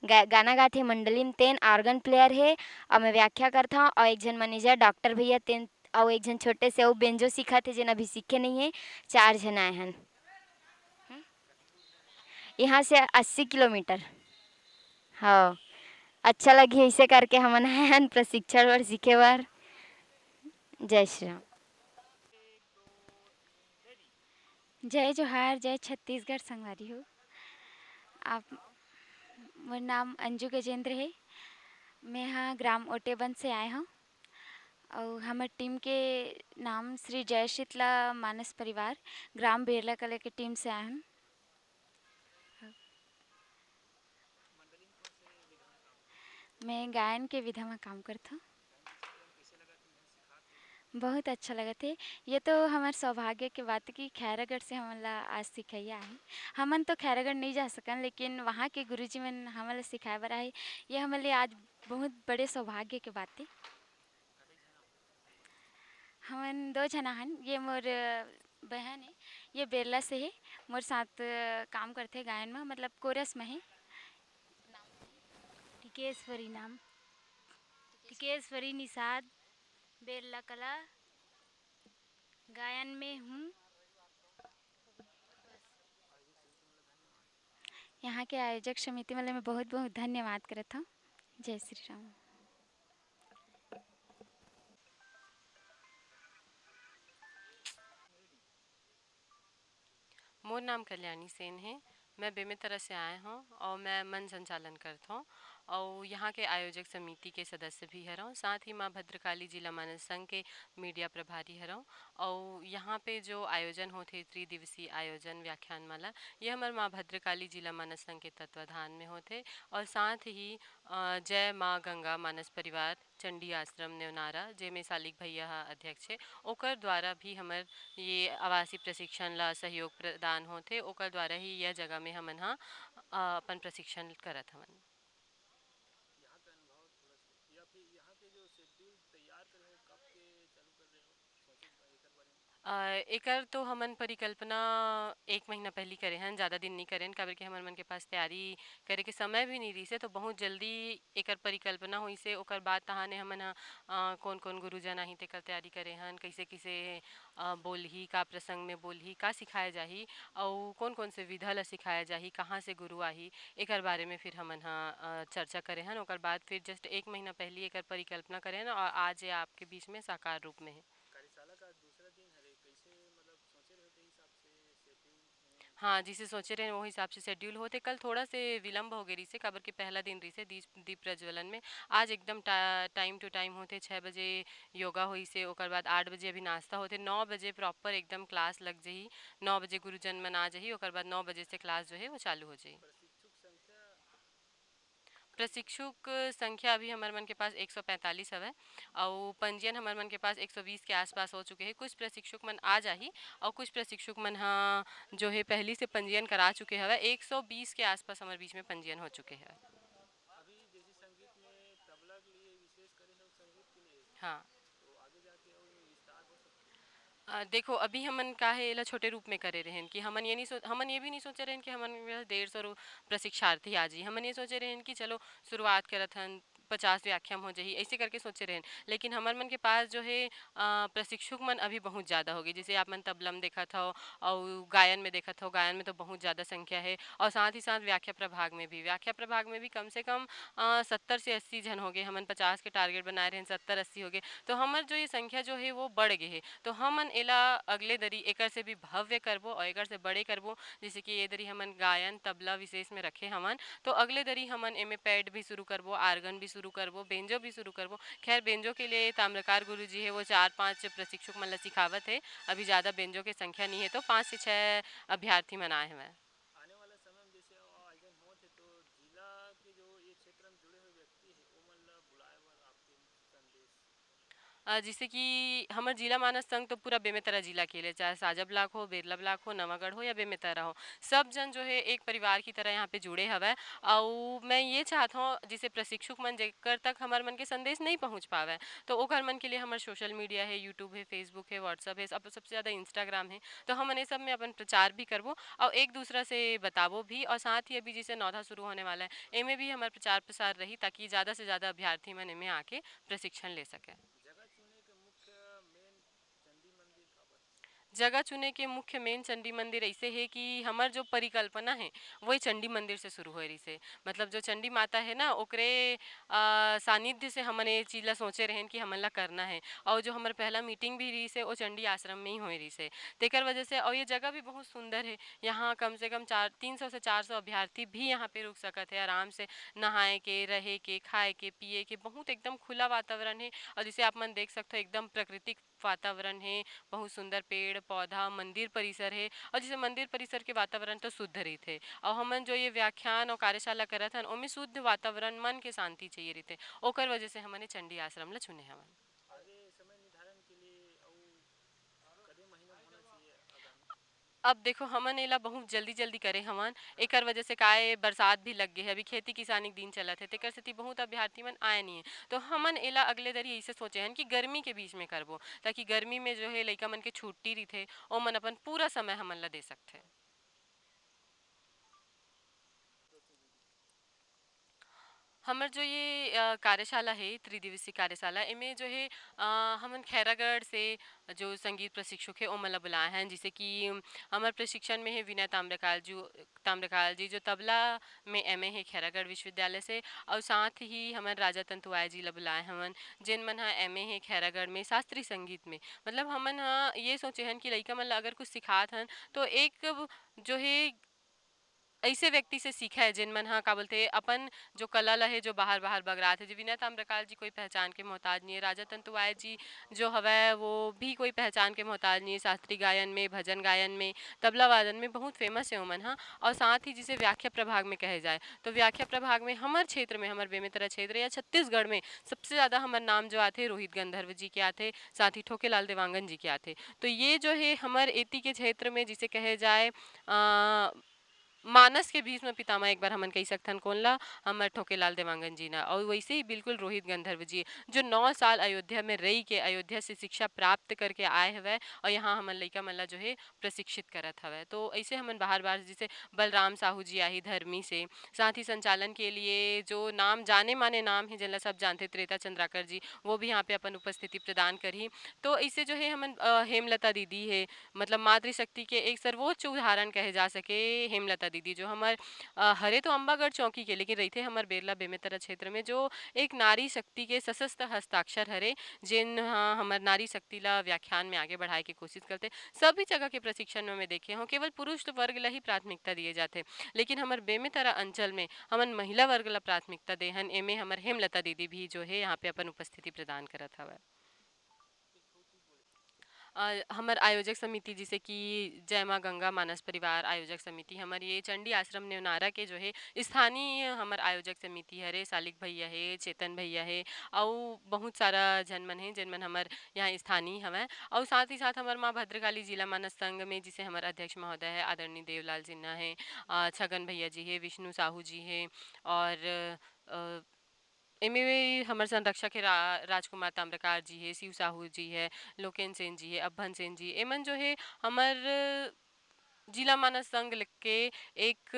गाना गाते मंडली में, तेन ऑर्गन प्लेयर है और मैं व्याख्या करता हूँ, और एक जन मैनेजर डॉक्टर भैया तेन, और एक जन छोटे से वो बेंजो सीखा थे जिन अभी सीखे नहीं है। 4 जन आए हैं यहाँ से 80 किलोमीटर। हाँ अच्छा लगी ऐसे करके हमन आए हैं प्रशिक्षण वर सीखे बर। जय श्री राम। जय जोहार, जय छत्तीसगढ़ संगवारी हो। आप मेरा नाम अंजू गजेंद्र है, मैं यहाँ ग्राम ओटेबंद से आए हूँ और हमारे टीम के नाम श्री जय शीतला मानस परिवार ग्राम बेरला कला के टीम से आए हैं। मैं गायन के विधा में काम करता हूँ। बहुत अच्छा लगा थे। ये तो हमार सौभाग्य के बात कि खैरागढ़ से हमला आज सिखैया है। हमन तो खैरागढ़ नहीं जा सकन लेकिन वहाँ के गुरुजी मन हमला सिखाए बर आए। ये हमन लिए आज बहुत बड़े सौभाग्य के बात है। हमन 2 जना हन। ये मोर बहन है। ये बेरला से है। मोर साथ काम करथे गायन में मतलब कोरस में है। टिकेश्वरी नाम टिकेश्वरी निषाद बेरला कला गायन में हूँ। यहाँ के आयोजक समिति वाले मैं बहुत बहुत धन्यवाद करत हूँ। जय श्री राम। मोर नाम कल्याणी सेन है। मैं बेमेतरा से आया हूँ और मैं मन संचालन करता हूँ और यहाँ के आयोजक समिति के सदस्य भी हरऊँ। साथ ही माँ भद्रकाली जिला मानस संघ के मीडिया प्रभारी हरऊँ और यहाँ पे जो आयोजन होते त्रिदिवसीय आयोजन व्याख्यान माला ये हमारे माँ भद्रकाली जिला मानस संघ के तत्वाधान में होते और साथ ही जय माँ गंगा मानस परिवार चंडी आश्रम नेवनारा जेमे सालिक भैया अध्यक्ष है ओकर द्वारा भी हमर ये आवासीय प्रशिक्षण ला सहयोग प्रदान होते ओकर द्वारा ही यह जगह में हमन हा अपन प्रशिक्षण करत हवन। एकर तो हमन परिकल्पना 1 महीना पहले करे हन। ज़्यादा दिन नहीं करेन काबर कि हमन मन के पास तैयारी करे के समय भी नहीं रही से तो बहुत जल्दी एकर परिकल्पना हुई से ओकर बाद तहाने हमन कौन कौन गुरुजन आही तेकर तैयारी करे हन कैसे कैसे बोलही का प्रसंग में बोलही का सिखाया जाही और कौन कौन से विधा ला सिखाया जाही कहाँ से गुरु आही एकर बारे में फिर हमन चर्चा करे हन। ओकर बाद फिर जस्ट 1 महीना पहले एकर परिकल्पना करे हन और आज ये आपके बीच में साकार रूप में है। हाँ जिसे सोचे रहे वो हिसाब से शेड्यूल होते कल थोड़ा से विलम्ब हो गई से काबर के पहला दिन रही से दीप प्रज्वलन में आज एकदम टाइम टू टाइम होते 6 बजे योगा हुई से ओकर बाद 8 बजे अभी नाश्ता होते 9 बजे प्रॉपर एकदम क्लास लग जाही 9 बजे गुरुजन मन आ जाही ओकर बाद 9 बजे से क्लास जो है वो चालू हो जाही। प्रशिक्षुक संख्या अभी हमारे मन के पास 145 हवे और पंजीयन हमारे मन के पास 120 के आसपास हो चुके हैं। कुछ प्रशिक्षुक मन आ जाही और कुछ प्रशिक्षुक मन जो है पहली से पंजीयन करा चुके हवे 120 के आसपास हमारे बीच में पंजीयन हो चुके हैं। हाँ देखो अभी हमन का है एला छोटे रूप में करे रहेन कि हमन ये भी नहीं सोचे रहेन कि हमन 150 प्रशिक्षार्थी आ जी हमन ये सोचे रहेन कि चलो शुरुआत करत हन 50 व्याख्यान हो जाही ऐसे करके सोचे रहेन लेकिन हमार मन के पास जो है प्रशिक्षुक मन अभी बहुत ज़्यादा हो गई। जैसे आप मन तबलम देखा था और गायन में देखा था गायन में तो बहुत ज़्यादा संख्या है और साथ ही साथ व्याख्या प्रभाग में भी कम से कम 70 से 80 जन हो गए। हमन 50 के टारगेट बनाए रहे 70-80 हो गए तो हमार जो ये संख्या जो है वो बढ़ गई है। तो हमन एला अगले दरी एकर से भी भव्य करबो और एकर से बड़े करबो जैसे कि ये दरी हमन गायन तबला विशेष में रखे हमन तो अगले दरी हमन एमे पैड भी शुरू करबो आर्गन भी शुरू करबो बेंजो भी शुरू करबो। खैर बेंजो के लिए ताम्रकार गुरु जी है वो 4-5 प्रशिक्षुक मन ला सिखावत है अभी ज़्यादा बेंजो के संख्या नहीं है तो 5 से 6 अभ्यर्थी मन आए हैं। जैसे कि हमार जिला मानस संघ तो पूरा बेमेतरा जिला के लिए चाहे साजा ब्लॉक हो बेरला ब्लॉक हो नवागढ़ हो या बेमेतरा हो सब जन जो है एक परिवार की तरह यहाँ पे जुड़े हवे और मैं ये चाहता हूँ जिसे प्रशिक्षुक मन जेकर तक हमार मन के संदेश नहीं पहुँच पावे तो ओकर मन के लिए हमार सोशल मीडिया है यूट्यूब है फेसबुक है व्हाट्सअप है अब सबसे ज़्यादा इंस्टाग्राम है तो हमन ये सब में अपन प्रचार भी करबो और एक दूसरा से बताबो भी और साथ ही अभी जैसे नौधा शुरू होने वाला है एमे भी हमार प्रचार प्रसार रही ताकि ज़्यादा से ज़्यादा अभ्यर्थी मन एमे आके प्रशिक्षण ले सके। जगह चुने के मुख्य मेन चंडी मंदिर ऐसे है कि हमार जो परिकल्पना है वही चंडी मंदिर से शुरू हो रही से मतलब जो चंडी माता है ना ओकरे सानिध्य से हमन ये चीज़ ला सोचे रहें कि हमन ला करना है और जो हमार पहला मीटिंग भी रही से वो चंडी आश्रम में ही हो रही से तेकर वजह से और ये जगह भी बहुत सुंदर है। यहाँ कम से कम 300 से 400 अभ्यर्थी भी यहाँ पे रुक सकते हैं आराम से नहाए के रहे के खाए के पिए के बहुत एकदम खुला वातावरण है और जिसे आप मन देख सकते हो एकदम प्राकृतिक वातावरण है बहुत सुंदर पेड़ पौधा मंदिर परिसर है और जैसे मंदिर परिसर के वातावरण तो शुद्ध रही थे और हमन जो ये व्याख्यान और कार्यशाला करत हन ओमे शुद्ध वातावरण मन के शांति चाहिए रही थे ओकर वजह से हमने चंडी आश्रम ला चुने हवन। अब देखो हमन एला बहुत जल्दी-जल्दी करे हवन, एकर वजह से काहे बरसात भी लग गे हे, अभी खेती किसानी के दिन चलत हे, तेकर सेती बहुत अभ्यर्थी मन आए नहीं है। तो हमन एला अगले दरी अइसे सोचे हन कि गर्मी के बीच में करबो, ताकि गर्मी में जो है लइका मन के छुट्टी रहिथे, ओमन अपन पूरा समय हमन ला दे सकथे। हमर जो ये कार्यशाला है त्रिदिवसीय कार्यशाला एमे जो है हमन खैरागढ़ से जो संगीत प्रशिक्षक है ओमन ला बुलाए हैं, जिसे कि हमर प्रशिक्षण में है विनय ताम्रकाल जी जो तबला में एमए है खैरागढ़ विश्वविद्यालय से, और साथ ही हमन राजा तंतुआय जी ला बुलाए हवन जेन मन ह एमए है खैरागढ़ में शास्त्रीय संगीत में। मतलब हमन ये सोचे हन कि लइका मन ला अगर कुछ सिखात हन तो एक जो है ऐसे व्यक्ति से सीखा है जिन मन हाँ का बोलते अपन जो कला ला है जो बाहर बगरात है। जी विनय ताम्रकाल जी कोई पहचान के मोहताज नहीं है, राजा तंतुवाय जी जो हवै वो भी कोई पहचान के मोहताज नहीं है। शास्त्रीय गायन में, भजन गायन में, तबला वादन में बहुत फेमस है ओमन हाँ। और साथ ही जिसे व्याख्या प्रभाग में कहे जाए तो व्याख्या प्रभाग में हमार क्षेत्र में, हमार बेमेतरा क्षेत्र या छत्तीसगढ़ में सबसे ज़्यादा हमार नाम जो आते रोहित गंधर्व जी के आते, साथ ही ठोकेलाल देवांगन जी के आते। तो ये जो है हमार एती के क्षेत्र में जिसे कहे जाए मानस के भीष्म पितामह एक बार हमन कही सकथन कौन ला, हमर ठोकेलाल देवांगन जी ना। और वैसे ही बिल्कुल रोहित गंधर्व जी जो 9 साल अयोध्या में रही के अयोध्या से शिक्षा प्राप्त करके आए हवै और यहाँ हमन लइका मन ला जो है प्रशिक्षित करत हवै। तो ऐसे हमन बाहर जैसे बलराम साहू जी आही धर्मी से, साथ ही संचालन के लिए जो नाम जाने माने नाम है जिनला सब जानते त्रेता चंद्राकर जी वो भी यहाँ पे अपन उपस्थिति प्रदान करही। तो ऐसे जो है हमन हेमलता दीदी है, मतलब मातृशक्ति के एक सर्वोच्च उदाहरण कहे जा सके हेमलता दीदी जो हमार हरे तो अम्बागढ़ चौकी के लेकिन रहिथे हमर बेरला बेमेतरा क्षेत्र में, जो एक नारी शक्ति के सशक्त हस्ताक्षर हरे जिन हमर नारी शक्ति ला व्याख्यान में आगे बढ़ाए के कोशिश करते। सभी जगह के प्रशिक्षण में मैं देखे हूँ केवल पुरुष वर्ग ला ही प्राथमिकता दिए जाते, लेकिन हमर बेमेतरा अंचल में हमन महिला वर्ग ला प्राथमिकता देहन। एमे हमर हेमलता दीदी भी जो है यहाँ पे अपन उपस्थिति प्रदान करत हवै। हमर आयोजक समिति जिसे कि जय माँ गंगा मानस परिवार आयोजक समिति हमर ये चंडी आश्रम नेवनारा के जो है स्थानीय हमर आयोजक समिति हरे, सालिक भैया है, चेतन भैया है और बहुत सारा जन मन है जिन मन हमर यहाँ स्थानीय हवै। और साथ ही साथ हमर माँ भद्रकाली जिला मानस संघ में जिसे हमर अध्यक्ष महोदय है आदरणीय देवलाल सिन्हा है, छगन भैया जी है, विष्णु साहू जी है और एमे हमर संरक्षक है राजकुमार ताम्रकार जी है, शिव साहू जी है, लोकेन सेन जी है, अभन सेन जी एमन जो है हमर जिला मानस संघ लिख के एक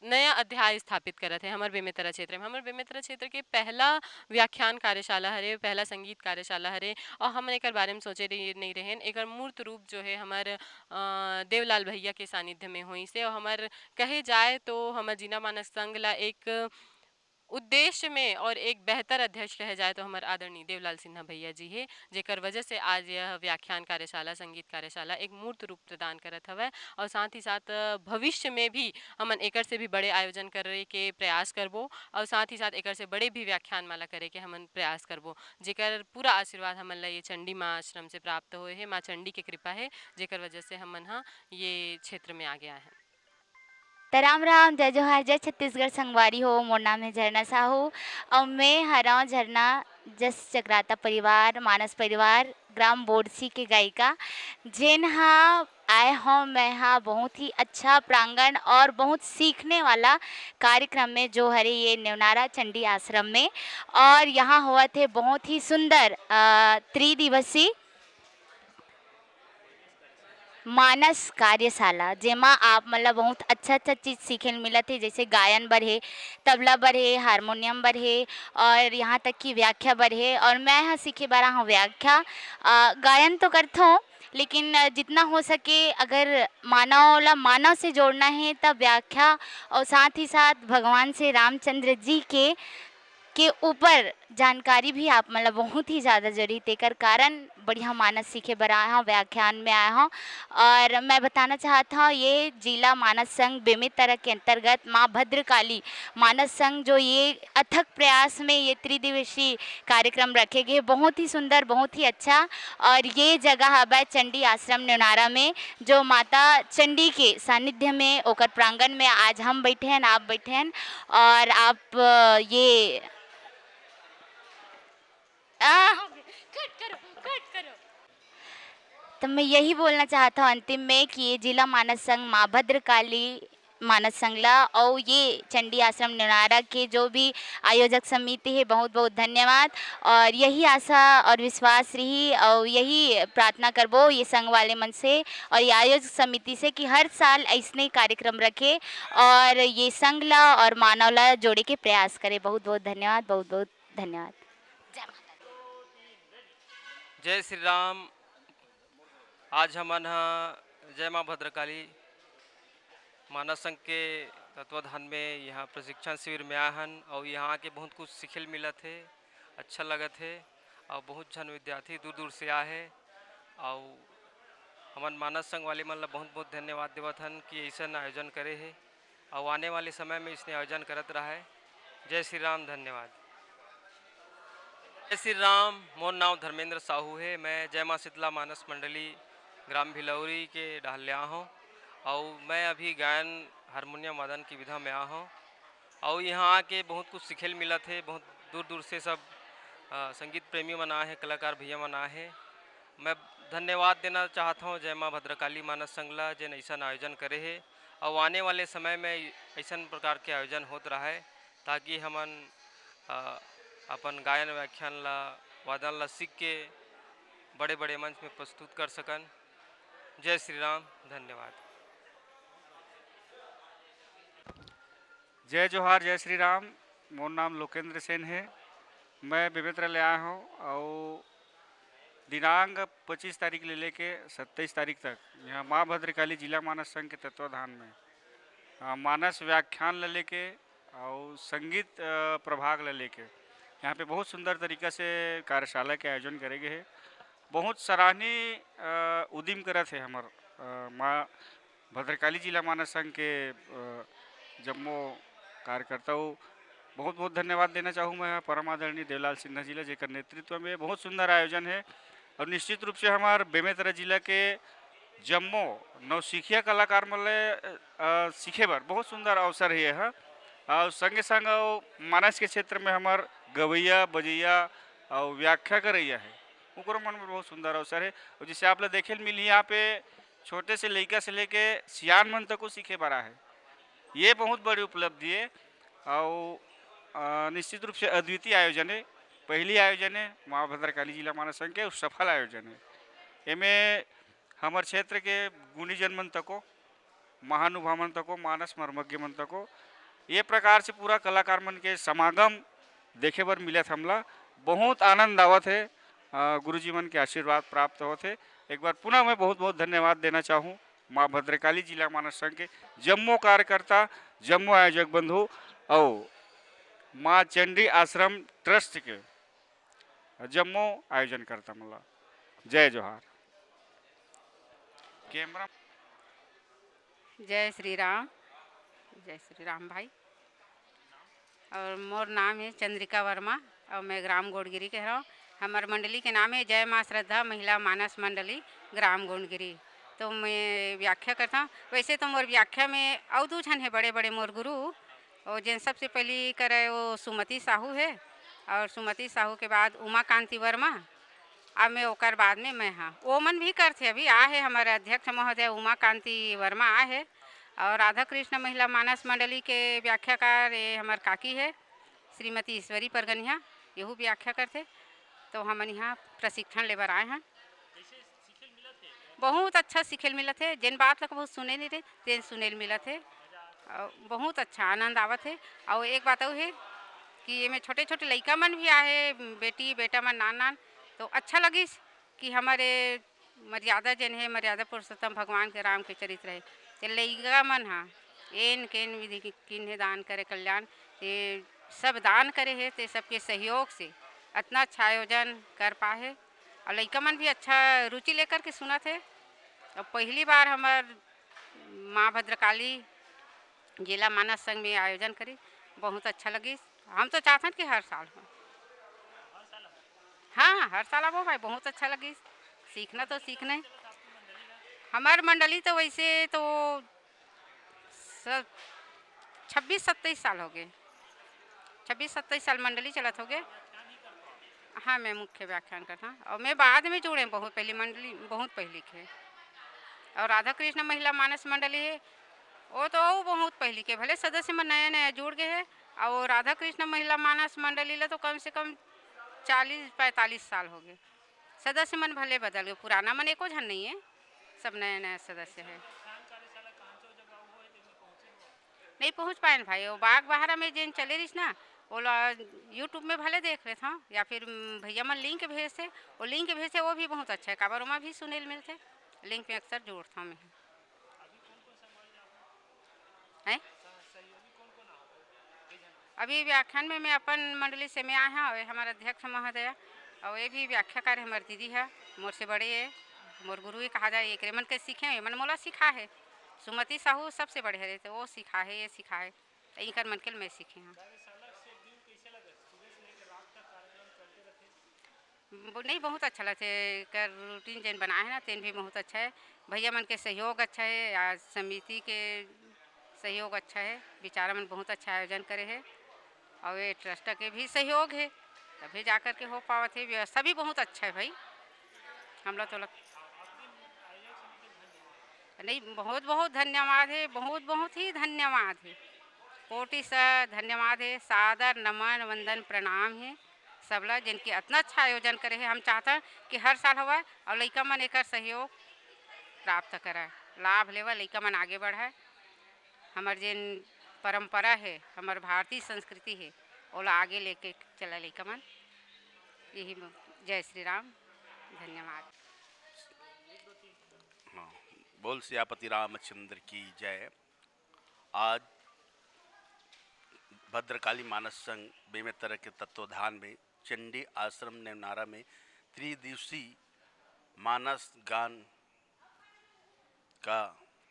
नया अध्याय स्थापित करत है हमर बेमेतरा क्षेत्र में। हमर बेमेतरा क्षेत्र के पहला व्याख्यान कार्यशाला हरे, पहला संगीत कार्यशाला हरे और हम एकर बारे में सोचे नहीं रहेन। एकर मूर्त रूप जो है हमर देवलाल भैया के सानिध्य में होई से और हमर कहे जाए तो हमर जिला मानस संघ ला एक उद्देश्य में और एक बेहतर अध्यक्ष कहे जाए तो हमारे आदरणीय देवलाल सिन्हा भैया जी है, जेकर वजह से आज यह व्याख्यान कार्यशाला संगीत कार्यशाला एक मूर्त रूप प्रदान करत हवै। और साथ ही साथ भविष्य में भी हमन एकर से भी बड़े आयोजन करे के प्रयास करबो और साथ ही साथ एकर से बड़े भी व्याख्यान माला करे के हमन प्रयास करबो, जेकर पूरा आशीर्वाद हमन ला ये चंडी माँ आश्रम से प्राप्त होए है। माँ चंडी के कृपा है जेकर वजह से हमन हाँ ये क्षेत्र में आ गया है। तो राम राम, जय जोहार, जय छत्तीसगढ़ संगवारी हो। मोर नाम है झरना साहू और मैं हरा झरना जस चक्राता परिवार मानस परिवार ग्राम बोडसी के गायिका जेन हाँ आए हों। मैं हाँ बहुत ही अच्छा प्रांगण और बहुत सीखने वाला कार्यक्रम में जो हरे ये नेवनारा चंडी आश्रम में, और यहाँ हुआ थे बहुत ही सुंदर त्रिदिवसीय मानस कार्यशाला जेमा आप मतलब बहुत अच्छा चीज़ सीखे मिलत है, जैसे गायन बर है, तबला बर है, हारमोनियम बर है और यहाँ तक कि व्याख्या बर है। और मैं यहाँ सीखे बारा हूँ व्याख्या। गायन तो करता हूँ लेकिन जितना हो सके अगर मानव से जोड़ना है तब व्याख्या, और साथ ही साथ भगवान से रामचंद्र जी के ऊपर जानकारी भी आप मतलब बहुत ही ज़्यादा जरूरी तेकर कारण बढ़िया मानस सीखे बर आया हूँ, व्याख्यान में आया हूँ। और मैं बताना चाहता हूँ ये जिला मानस संघ बेमेतरा के अंतर्गत माँ भद्रकाली मानस संघ जो ये अथक प्रयास में ये त्रिदिवसीय कार्यक्रम रखे गए, बहुत ही सुंदर, बहुत ही अच्छा। और ये जगह है चंडी आश्रम नेवनारा में जो माता चंडी के सानिध्य में ओकर प्रांगण में आज हम बैठे हैं, आप बैठे हैं और आप ये कट करो। तो मैं यही बोलना चाहता हूँ अंतिम में कि ये जिला मानस संघ माँ भद्रकाली मानस संगला और ये चंडी आश्रम निरारा के जो भी आयोजक समिति है, बहुत बहुत धन्यवाद। और यही आशा और विश्वास रही और यही प्रार्थना करबो ये संघ वाले मन से और ये आयोजक समिति से कि हर साल ऐसने कार्यक्रम रखे और ये संघ ला और मानव ला जोड़े के प्रयास करे। बहुत बहुत धन्यवाद, बहुत बहुत धन्यवाद। जय श्री राम। आज हमन जय माँ भद्रकाली मानस संघ के तत्वाधान में यहाँ प्रशिक्षण शिविर में आए हन और यहाँ के बहुत कुछ सीखे मिलत है, अच्छा लगत है और बहुत जन विद्यार्थी दूर दूर से आए है और हमन मानस संघ वाले मन ला बहुत बहुत धन्यवाद देवत हन कि ऐसा आयोजन करे है और आने वाले समय में इसने आयोजन करत रहा है। जय श्री राम, धन्यवाद। जय श्री राम। मोर नाम धर्मेंद्र साहू है। मैं जय माँ शीतला मानस मंडली ग्राम भिलौरी के डाहल्या हूँ और मैं अभी गायन हारमोनियम वादन की विधा में आया हूँ और यहाँ आके बहुत कुछ सीखे मिला थे। बहुत दूर दूर से सब संगीत प्रेमी मन आए हैं, कलाकार भैया मन आए हैं। मैं धन्यवाद देना चाहता हूँ जय माँ भद्रकाली मानस संगला जिन ऐसा आयोजन करे है और आने वाले समय में ऐसा प्रकार के आयोजन होत रहा है ताकि हमन अपन गायन व्याख्यान ला वादन ला सीख के बड़े बड़े मंच में प्रस्तुत कर सकन। जय श्री राम, धन्यवाद। जय जोहार, जय श्री राम। मोर नाम लोकेंद्र सेन है। मैं बेमेतरा ले आया हूँ और दिनांक 25 तारीख ले लेके 27 तारीख तक यहाँ माँ भद्रकाली जिला मानस संघ के तत्वाधान में मानस व्याख्यान ले लेके और संगीत प्रभाग ले लेके यहाँ पे बहुत सुंदर तरीका से कार्यशाला के आयोजन करेंगे है। बहुत सराहनीय उद्यम करत है हमार माँ भद्रकाली जिला मानस संघ के जम्मो कार्यकर्ताओं। बहुत बहुत धन्यवाद देना चाहूँ मैं परम आदरणीय देवलाल सिन्हा जिला जेकर नेतृत्व में बहुत सुंदर आयोजन है और निश्चित रूप से हमार बेमेतरा जिला के जम्मो नौसिखिया कलाकार मतलब सीखे बर बहुत सुंदर अवसर है और संगे संग मानस के क्षेत्र में हमार गवैया बजैया और व्याख्या करैया है उनको मन में बहुत सुंदर अवसर है। और जिसे आप लोग देखे मिली यहाँ पे छोटे से लड़का से लेके सियान मन तक को सीखे बड़ा है, ये बहुत बड़ी उपलब्धि है और निश्चित रूप से अद्वितीय आयोजन है। पहली आयोजन है माँ भद्रकाली जिला मानस संघ के सफल आयोजन है। इनमें हमारे क्षेत्र के गुणीजन मन तको महानुभाव मन तको मानस मर्मज्ञ मन तको ये प्रकार से पूरा कलाकार मन के समागम देखे बर मिलत हमला बहुत आनंद आवत है। गुरुजी मन के आशीर्वाद प्राप्त होते। एक बार पुनः मैं बहुत बहुत धन्यवाद देना चाहूँ माँ भद्रकाली जिला मानस संघ के जम्मू कार्यकर्ता जम्मू आयोजक बंधु और माँ चंडी आश्रम ट्रस्ट के जम्मू आयोजन करता मला। जय जोहार। कैमरा। जय श्री राम, जय श्री राम भाई। और मोर नाम है चंद्रिका वर्मा और मैं ग्राम गोड़गिरी कह रहा हूँ। हमारे मंडली के नाम है जय माँ श्रद्धा महिला मानस मंडली ग्राम गोड़गिरी। तो मैं व्याख्या करता हूँ। वैसे तो मोर व्याख्या में और दो जन है बड़े बड़े मोर गुरु और जिन सबसे पहली करे वो सुमति साहू है और सुमति साहू के बाद उमा कांति वर्मा अब मैं ओकर बाद में मैं हाँ वो मन भी करते अभी आ है हमारे अध्यक्ष महोदय उमा कांति वर्मा आ है और राधा कृष्ण महिला मानस मंडली के व्याख्याकार ये हमार काकी है श्रीमती ईश्वरी परगनिया यहू व्याख्या करते। तो हम यहाँ प्रशिक्षण लेबर आए हैं। बहुत अच्छा सीखे मिलत है। जिन बात लग बहुत सुने नहीं रहे तेन सुने मिलत है और बहुत अच्छा आनंद आवत है। और एक बात और है कि ये में छोटे छोटे लड़का मन भी आए बेटी बेटा मन नान नान तो अच्छा लगिस कि हमारे मर्यादा जन है मर्यादा पुरुषोत्तम भगवान के राम के चरित्र है तो लड़का मन हाँ एन केन विधि किन्हें दान करे कल्याण ये सब दान करे है तो सबके सहयोग से इतना अच्छा आयोजन कर पाए और लड़का मन भी अच्छा रुचि लेकर के सुना थे। और पहली बार हमार माँ भद्रकाली जिला मानस संघ में आयोजन करी बहुत अच्छा लगी। हम तो चाहते हैं कि हर साल हो। हाँ हर साल आओ भाई बहुत अच्छा लगी। सीखना तो सीखना है। हमार मंडली तो वैसे तो 26-27 साल हो गए। 26-27 साल मंडली चलत हो गए। हाँ, मैं मुख्य व्याख्यान करता हूँ और मैं बाद में जुड़े बहुत पहली मंडली बहुत पहले के और राधा कृष्ण महिला मानस मंडली है वो तो वो बहुत पहले के भले सदस्य में नया नया जुड़ गए हैं और राधा कृष्ण महिला मानस मंडली ला तो कम से कम 40-45 साल हो गए। सदस्य मन भले बदल गए, पुराना मन एको झन नहीं है, सब नया नया सदस्य है। नहीं पहुँच पाए न भाई, वो बाग बहारा में जिन चले रही ना वो यूट्यूब में भले देख रहे थे या फिर भैया मन लिंक भेजते, वो लिंक भेजते वो भी बहुत अच्छा है, काबरों भी सुने मिलते लिंक में अक्सर जोड़ता हूँ मैं है। अभी व्याख्यान में मैं अपन मंडली से मैं आया और हमारे अध्यक्ष महोदय और ये भी व्याख्याकार हमारी दीदी है, मोर से बड़े है, मोर गुरु ही कहा जाए। एक मन के सीखे हैं, मन मोला सिखा है, सुमति साहू सबसे बड़े है तो वो सिखा है, ये सिखा है तो कर मन के मैं सीखे हैं। नहीं बहुत अच्छा लगता है, कर रूटीन जैन बनाए है ना तेन भी बहुत अच्छा है। भैया मन के सहयोग अच्छा है, आज समिति के सहयोग अच्छा है, विचारा मन बहुत अच्छा आयोजन करे है और ये ट्रस्ट के भी सहयोग है तभी जा कर के हो पावत है। व्यवस्था भी बहुत अच्छा है भाई, हम लोग तो नहीं बहुत बहुत धन्यवाद है, बहुत बहुत ही धन्यवाद है, कोटि सा धन्यवाद है, सादर नमन वंदन प्रणाम है सबला जिनकी इतना अच्छा आयोजन करे है। हम चाहते हैं कि हर साल हुआ और लड़का मन एक सहयोग प्राप्त कराए, लाभ लेवा लड़का मन आगे बढ़ाए। हमार जिन परंपरा है, हमार भारतीय संस्कृति है ओला आगे लेके चला लड़का मन। यही जय श्री राम, धन्यवाद। हाँ, बोल सियापति रामचंद्र की जय। आज भद्रकाली मानस संघ बेमेतरा के तत्वाधान में चंडी आश्रम नेवनारा में त्रिदिवसीय मानस गान का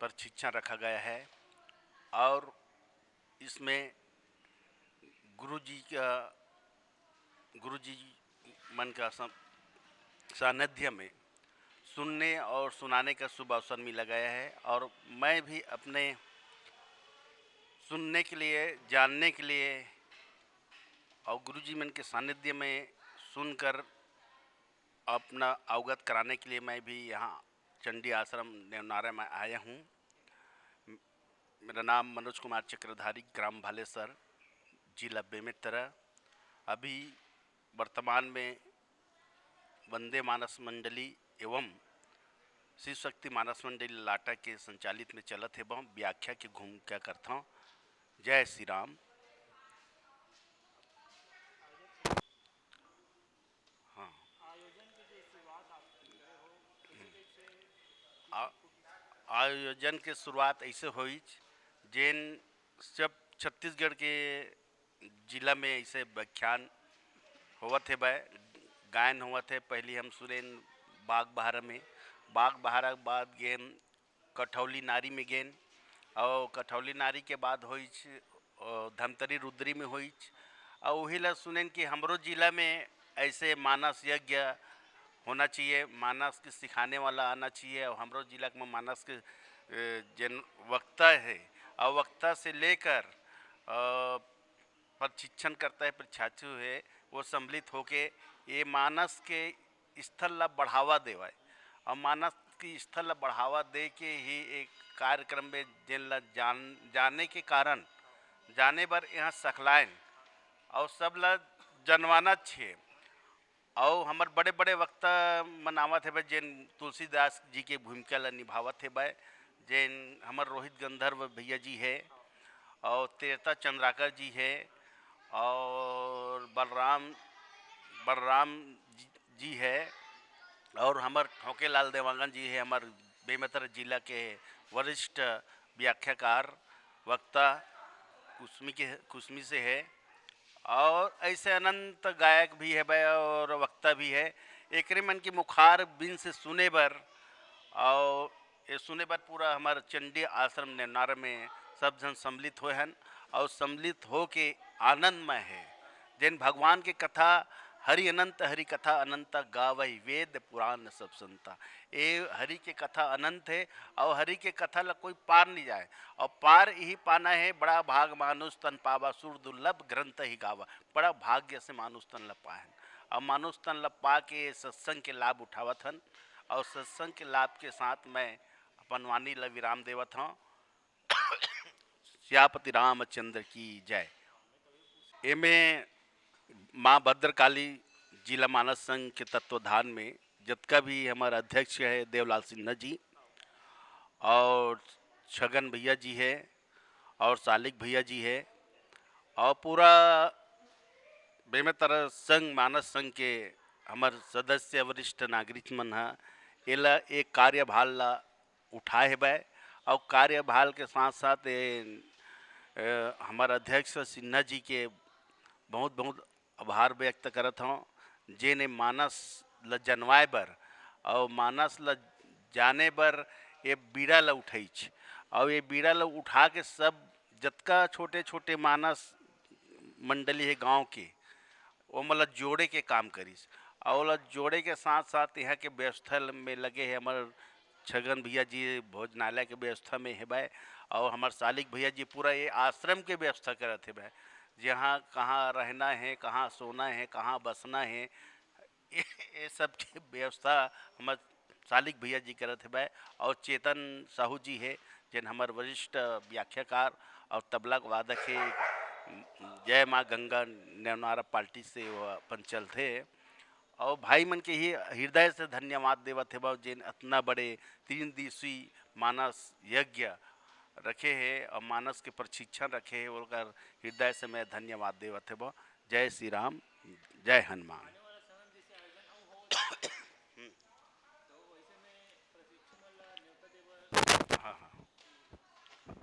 प्रशिक्षण रखा गया है और इसमें गुरुजी मन का सानिध्य में सुनने और सुनाने का शुभ अवसर मिला गया है और मैं भी अपने सुनने के लिए, जानने के लिए और गुरुजी मन के सानिध्य में सुनकर अपना अवगत कराने के लिए मैं भी यहाँ चंडी आश्रम नेवनारा में आया हूँ। मेरा नाम मनोज कुमार चक्रधारी, ग्राम भालेसर, जिला बेमेतरा। अभी वर्तमान में वंदे मानस मंडली एवं शिव शक्ति मानस मंडली लाटा के संचालित में चलत है वह व्याख्या की भूमिका करता हूँ। जय श्री राम। हाँ, आयोजन के शुरुआत ऐसे हुई जैन जब छत्तीसगढ़ के जिला में ऐसे व्याख्यान हुआ थे, गायन हुआ थे। पहले हम सुरेन बाग बहारा में, बाग बहारा के बाद गेन कठौली नारी में गेन और कठौली नारी के बाद हुई धमतरी रुद्री में हुई और वही ला सुनेन कि हमरो जिला में ऐसे मानस यज्ञ होना चाहिए, मानस के सिखाने वाला आना चाहिए और हमरो जिला में मानस के जन वक्ता है और वक्ता से लेकर प्रशिक्षण करता है, प्रशिक्षु है, वो सम्मिलित होके ये मानस के स्थल ला बढ़ावा देवाए और मानस की स्थल ला बढ़ावा दे के ही एक कार्यक्रम में जिन ला जाने के कारण जाने बर यहाँ सखलाइन और सब ला जनवाना छे और हमार बड़े बड़े वक्ता मनावत है जिन तुलसीदास जी के भूमिका ला निभावत है जिन हमार रोहित गंधर्व भैया जी है और तेरता चंद्राकर जी है और बलराम जी है और हमार ठोकेलाल देवांगन जी है, हमार बेमेतरा जिला के वरिष्ठ व्याख्याकार वक्ता कुसमी से है और ऐसे अनंत गायक भी है और वक्ता भी है। एक मन की मुखार बिन से सुने बर और ये सुने बर पूरा हमारे चंडी आश्रम नेवनारा में सब जन सम्मिलित हुए हैं और सम्मिलित हो के आनंदमय है। जिन भगवान के कथा हरि अनंत हरि कथा अनंत गावई वेद पुराण सब संता, ये हरि के कथा अनंत है और हरि के कथा ला कोई पार नहीं जाए और पार यही पाना है। बड़ा भाग मानुष तन पावा सुर दुर्लभ ग्रंथ ही गावा, बड़ा भाग्य से मानुष तन ला पाए और मानुष तन ला पा के सत्संग के लाभ उठावत हन और सत्संग के लाभ के साथ मैं अपन वाणी ला विराम देवत हूँ। सियापति रामचंद्र की जय। एमे माँ भद्रकाली जिला मानस संघ के तत्वधान में जितना भी हमारा अध्यक्ष है देवलाल सिन्हा जी और छगन भैया जी है और सालिक भैया जी है और पूरा बेमेतर संघ मानस संघ के हमार सदस्य वरिष्ठ नागरिक मन है एला एक कार्यभार ला उठाए है बे और कार्यभार के साथ साथ हमारे अध्यक्ष सिन्हा जी के बहुत बहुत आभार व्यक्त करत हूँ जेने मानस ल जनवाए बर और मानस ल जाने बर ये बीड़ा ल उठैछ और ये बीड़ा ल उठा के सब जतका छोटे छोटे मानस मंडली है गांव के वो मतलब जोड़े के काम करीस और जोड़े के साथ साथ यहाँ के व्यवस्था में लगे है हमारे छगन भैया जी भोजनालय के व्यवस्था में है भाई और हमारे सालिक भैया जी पूरा ये आश्रम के व्यवस्था करते भाई जहाँ कहाँ रहना है कहाँ सोना है कहाँ बसना है ये सब की व्यवस्था हमारे सालिक भैया जी करते भाई और चेतन साहू जी है जिन हमारे वरिष्ठ व्याख्याकार और तबला वादक है जय माँ गंगा नेवनारा पार्टी से वो अपन चलते और भाई मन के ही हृदय से धन्यवाद देवत है भाव जिन इतना बड़े 3 दिवसीय मानस यज्ञ रखे हैं और मानस के प्रशिक्षण रखे हैं उनका हृदय से मैं धन्यवाद देवत है भाव। जय श्री राम जय हनुमान।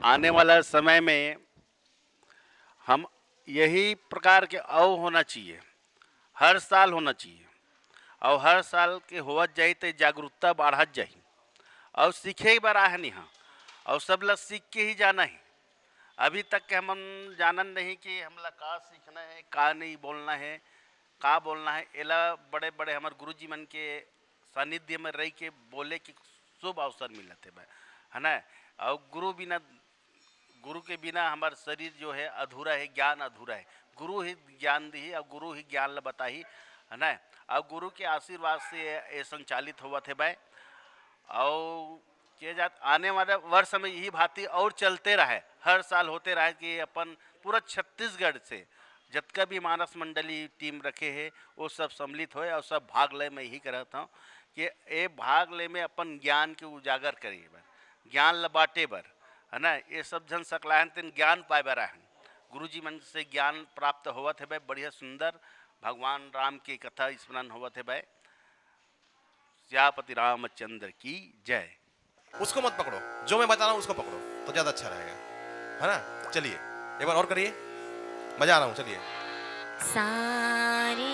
आने वाला समय में हम यही प्रकार के अव होना चाहिए हर साल होना चाहिए और हर साल के होवत जाए तो जागरूकता बढ़त जाए और सीखे बार है नहीं और सब लोग सीख के ही जाना है। अभी तक के हम जानन नहीं कि हमला का सीखना है का नहीं बोलना है का बोलना है एला बड़े बड़े हमारे गुरुजी मन के सानिध्य में रह के बोले कि शुभ अवसर मिलते है ना। और गुरु के बिना हमारा शरीर जो है अधूरा है ज्ञान अधूरा है। गुरु ही ज्ञान दी और गुरु ही ज्ञान ल बताही है ना। और गुरु के आशीर्वाद से ये संचालित हुआ थे भाई और किए जात आने वाले वर्ष में यही भांति और चलते रहे हर साल होते रहे कि अपन पूरा छत्तीसगढ़ से जितना भी मानस मंडली टीम रखे है वो सब सम्मिलित होए और सब भाग ले। मैं यही करता हूँ कि ये भाग ले में अपन ज्ञान के उजागर करिए बर ज्ञान ल बाटे बर है ना। ये सब जन सकलायन तीन ज्ञान पाए बर रहन गुरुजी मन से ज्ञान प्राप्त हुआ थे भाई बढ़िया सुंदर भगवान राम की कथा स्मरण हुआ थे भाई। सियापति रामचंद्र की जय। उसको मत पकड़ो जो मैं बता रहा हूँ उसको पकड़ो तो ज़्यादा अच्छा रहेगा है ना। चलिए एक बार और करिए मजा आ रहा हूँ। चलिए सारे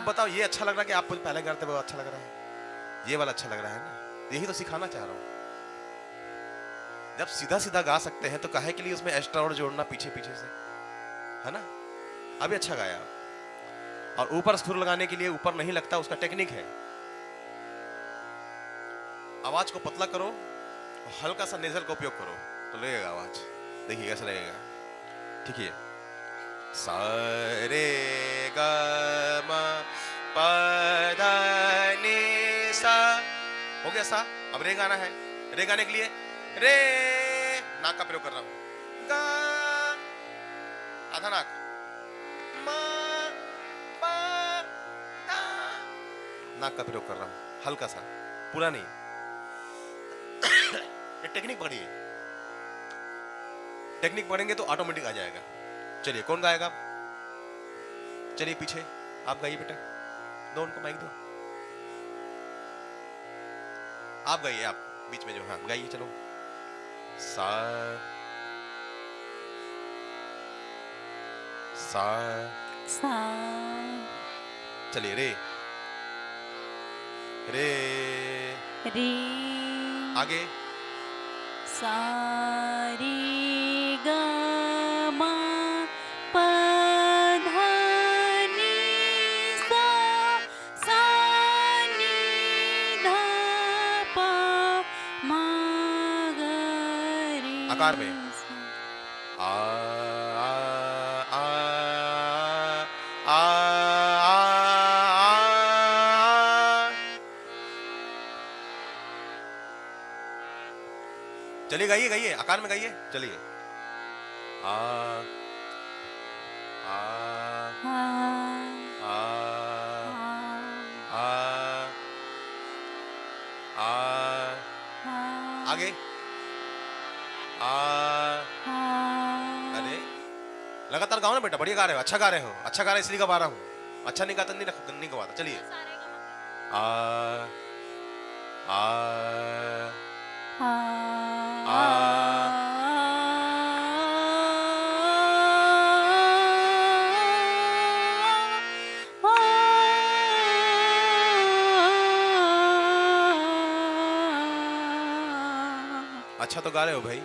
बताओ ये अच्छा लग रहा है कि आपको पहले करते वो अच्छा लग रहा है ये वाला अच्छा लग रहा है ना। यही तो सिखाना चाह रहा हूँ। जब सीधा सीधा गा सकते हैं तो काहे के लिए उसमें एक्स्ट्रा और जोड़ना पीछे पीछे से है ना। अभी अच्छा गाया और ऊपर सुर लगाने के लिए ऊपर नहीं लगता उसका टेक्निक है। आवाज को पतला करो हल्का सा नेजल का उपयोग करो तो लगेगा आवाज। देखिए कैसे लगेगा। ठीक है सा रे गा मा पा धा नि सा हो गया सा। अब रे गाना है। रे गाने के लिए रे नाक का प्रयोग कर रहा हूं गा आधा नाक मा पा धा नाक का प्रयोग कर रहा हूं हल्का सा पूरा नहीं। ये टेक्निक पढ़िए। टेक्निक पढ़ेंगे तो ऑटोमेटिक आ जाएगा। चलिए कौन गाएगा। चलिए पीछे आप गाइए बेटा दो उनको माइक दो। आप गाइए आप बीच में जो हाँ गाइए चलो। सा सा सा चलिए रे रे रे आगे सा रे गा मा पा धा नि सा सा आकार में आ आ आ आ चलिए गाइए गाइए आकार में गाइए चलिए आ आ आ आ आगे अरे लगातार गाओ ना बेटा, बढ़िया गा रहे हो, अच्छा गा रहे हो, अच्छा गा रहे हो इसलिए गा रहा हूँ, अच्छा नहीं गाता नहीं गवाता। चलिए आ आ अच्छा तो गा रहे हो भाई,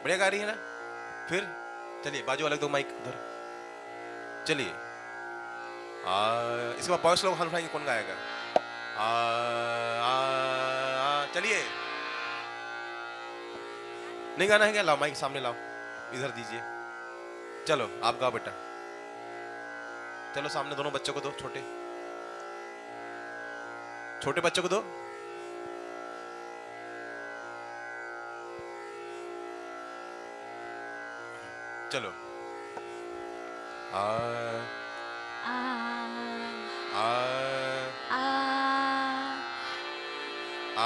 बढ़िया गा रही है ना। फिर चलिए बाजू अलग दो माइक उधर, चलिए इसके बाद बॉयस लोग हाथ उठाएंगे, कौन गाएगा? चलिए नहीं गाना है क्या? लाओ माइक सामने लाओ, इधर दीजिए, चलो आप गाओ बेटा, चलो सामने दोनों बच्चों को दो, छोटे छोटे बच्चों को दो। चलो आ आ आ आ आ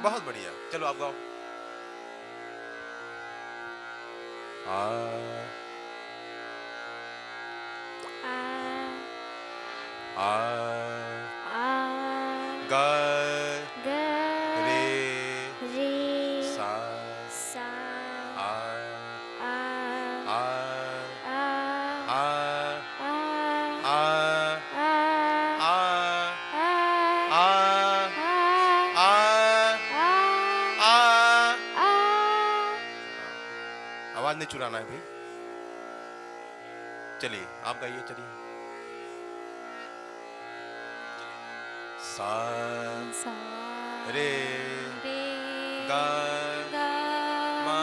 बहुत बढ़िया, चलो आप गाओ। आ आ ग रे सा आ आ आ आवाज नहीं चुराना है भाई। चलिए आप गाइए, चलिए सा रे गा मा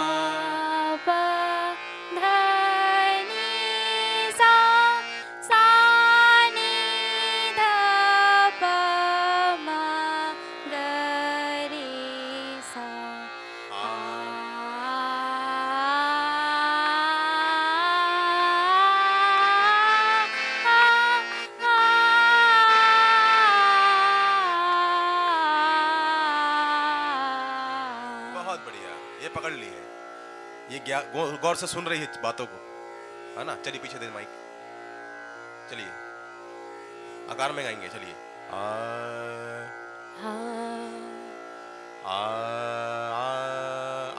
बहुत बढ़िया, ये पकड़ ली है, ये गौर से सुन रही है बातों को, है ना। चलिए पीछे दे माइक, चलिए आकार में गाएंगे, चलिए आ आ आ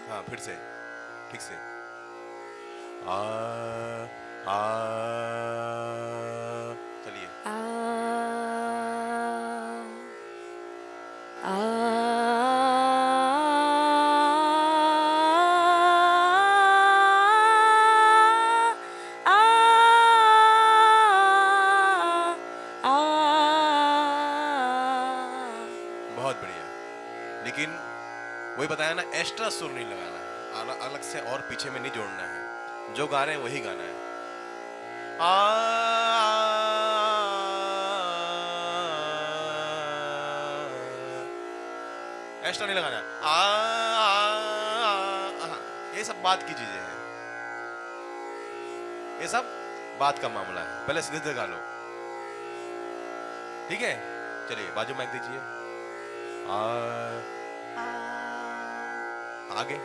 हाँ फिर से ठीक से आ आ चलिए बहुत बढ़िया, लेकिन वही बताया ना, एक्स्ट्रा सुर नहीं लगाना है, अलग से और पीछे में नहीं जोड़ना है, जो गा रहे हैं वही गाना है। एक्स्ट्रा नहीं लगाना ये सब बात की चीजें हैं, ये सब बात का मामला है, पहले सीधे सीधे गा लो, ठीक है। चलिए बाजू माइक दीजिए, आगे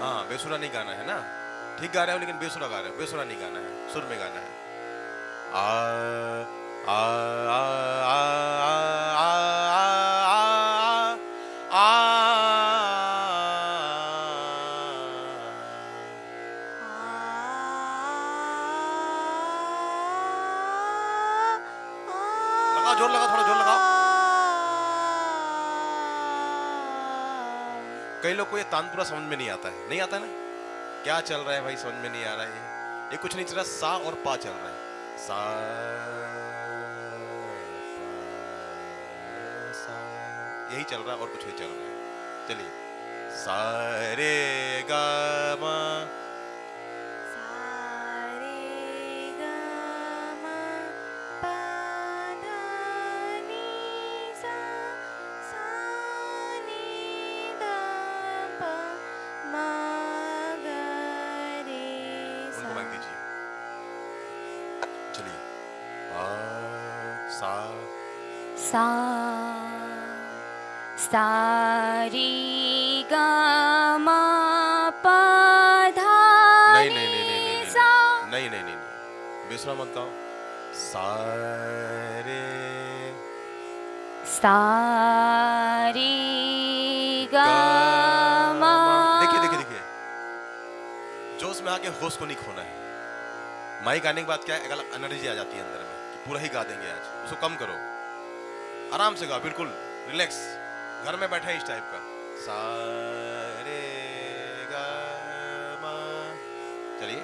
हाँ बेसुरा नहीं गाना है ना, ठीक गा रहे हो लेकिन बेसुरा गा रहे हो, बेसुरा नहीं गाना है, सुर में गाना है। आ आ आ आ आ आ लगाओ, जोर लगाओ, थोड़ा जोर लगाओ। कई लोग को ये तानपुरा समझ में नहीं आता है, नहीं आता ना, क्या चल रहा है भाई समझ में नहीं आ रहा है, ये कुछ नहीं चल रहा, सा और पा चल रहा है, सा सा, यही चल रहा है और कुछ नहीं चल रहा है। चलिए, सा रे गा मा, उनको माइक दीजिए। चलिए, आ सा सा सा रे गा मा पा धा नहीं नहीं नहीं नहीं नहीं सा नहीं नहीं नहीं नहीं, बेसुरा मत गाओ। सा रे सा रे गा मा। देखिए देखिए देखिए, जोश में आके होश को नहीं खोना है। माइक आने के बाद क्या है, एक अलग एनर्जी आ जाती है अंदर में कि पूरा ही गा देंगे आज, उसको कम करो, आराम से गाओ, बिल्कुल रिलैक्स, घर में बैठे इस टाइप का। सा रे गा मा, चलिए,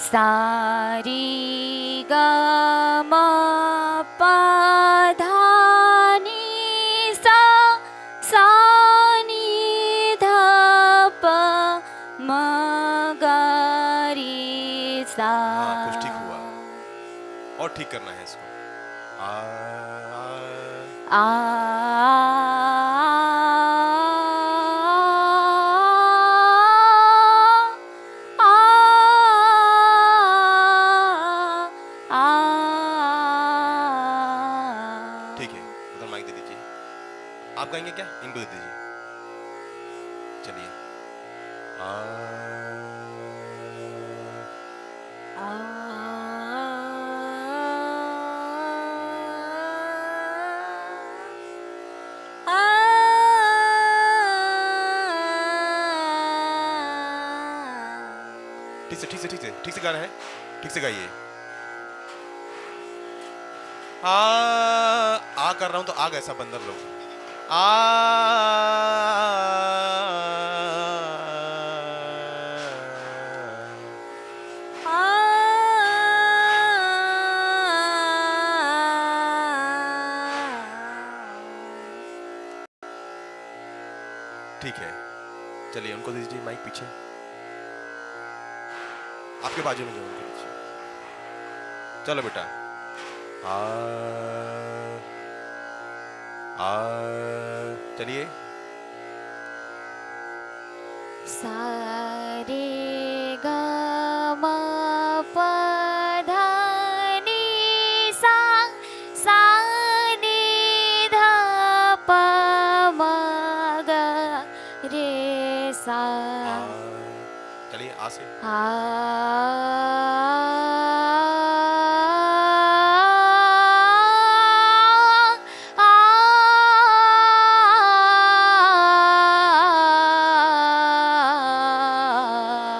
सा रे गा मा पा धा नी सा सा नी धा पा मा गा रे सा। हाँ कुछ ठीक हुआ, और ठीक करना है इसको। आ आ ठीक है, उधर माइक दे दीजिए। आप गाएंगे क्या, इनको दे दीजिए। चलिए, आ ठीक से ठीक से ठीक से ठीक से गाना है, ठीक से गाइए। आ कर रहा हूं तो आग ऐसा बंदर लोग, आ ठीक है, चलिए उनको दे दीजिए माइक पीछे, आपके बाजू में जो उनके पीछे। चलो बेटा, चलिए, सा रे गा मा पा धा नी सा सा नी धा पा मा गा रे सा। चलिए आ से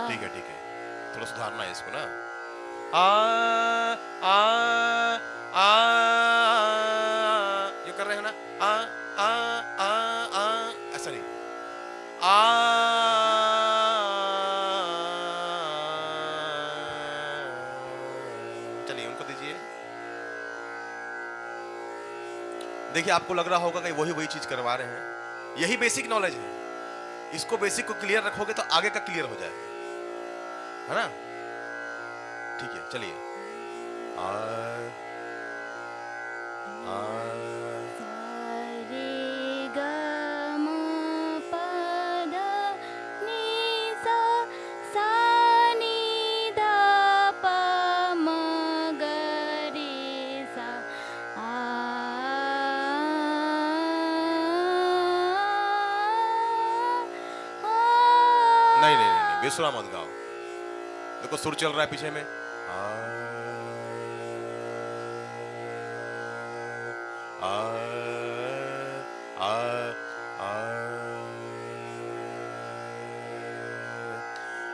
ठीक है, थोड़ा सुधारना है इसको ना। आ ये कर रहे हैं ना, ऐसा नहीं, चलिए उनको दीजिए। देखिए आपको लग रहा होगा कि वही चीज करवा रहे हैं, यही बेसिक नॉलेज है, इसको बेसिक को क्लियर रखोगे तो आगे का क्लियर हो जाएगा, है ना। ठीक है, चलिए, रे गा मा पा धा नी सा सा नी धा पा मा गा रे सा। नहीं बेसुरा मत गाओ। देखो सुर चल रहा है पीछे में। आ, आ, आ,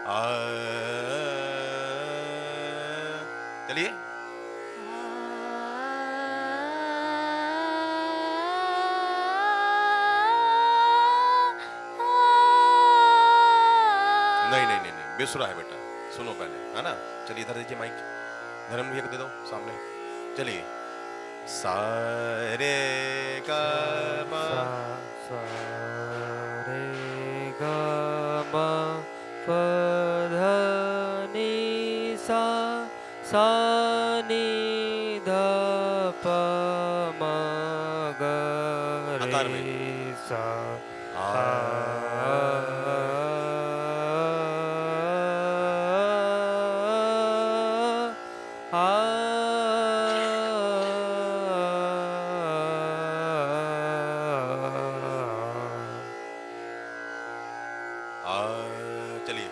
आ, चलिए। नहीं नहीं नहीं नहीं, बेसुरा है बेटा, सुनो पहले, है ना। चलिए इधर दीजिए माइक, धर्म भैया को दे दो सामने। चलिए सा रे गा मा रे गा मा प ध नि सा नि ध प म ग रे सा चलिए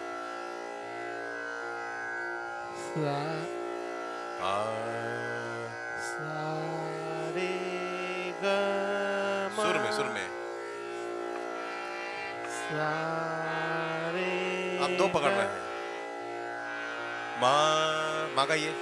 सुर में आप दो पकड़ रहे हैं। माँ गाइए।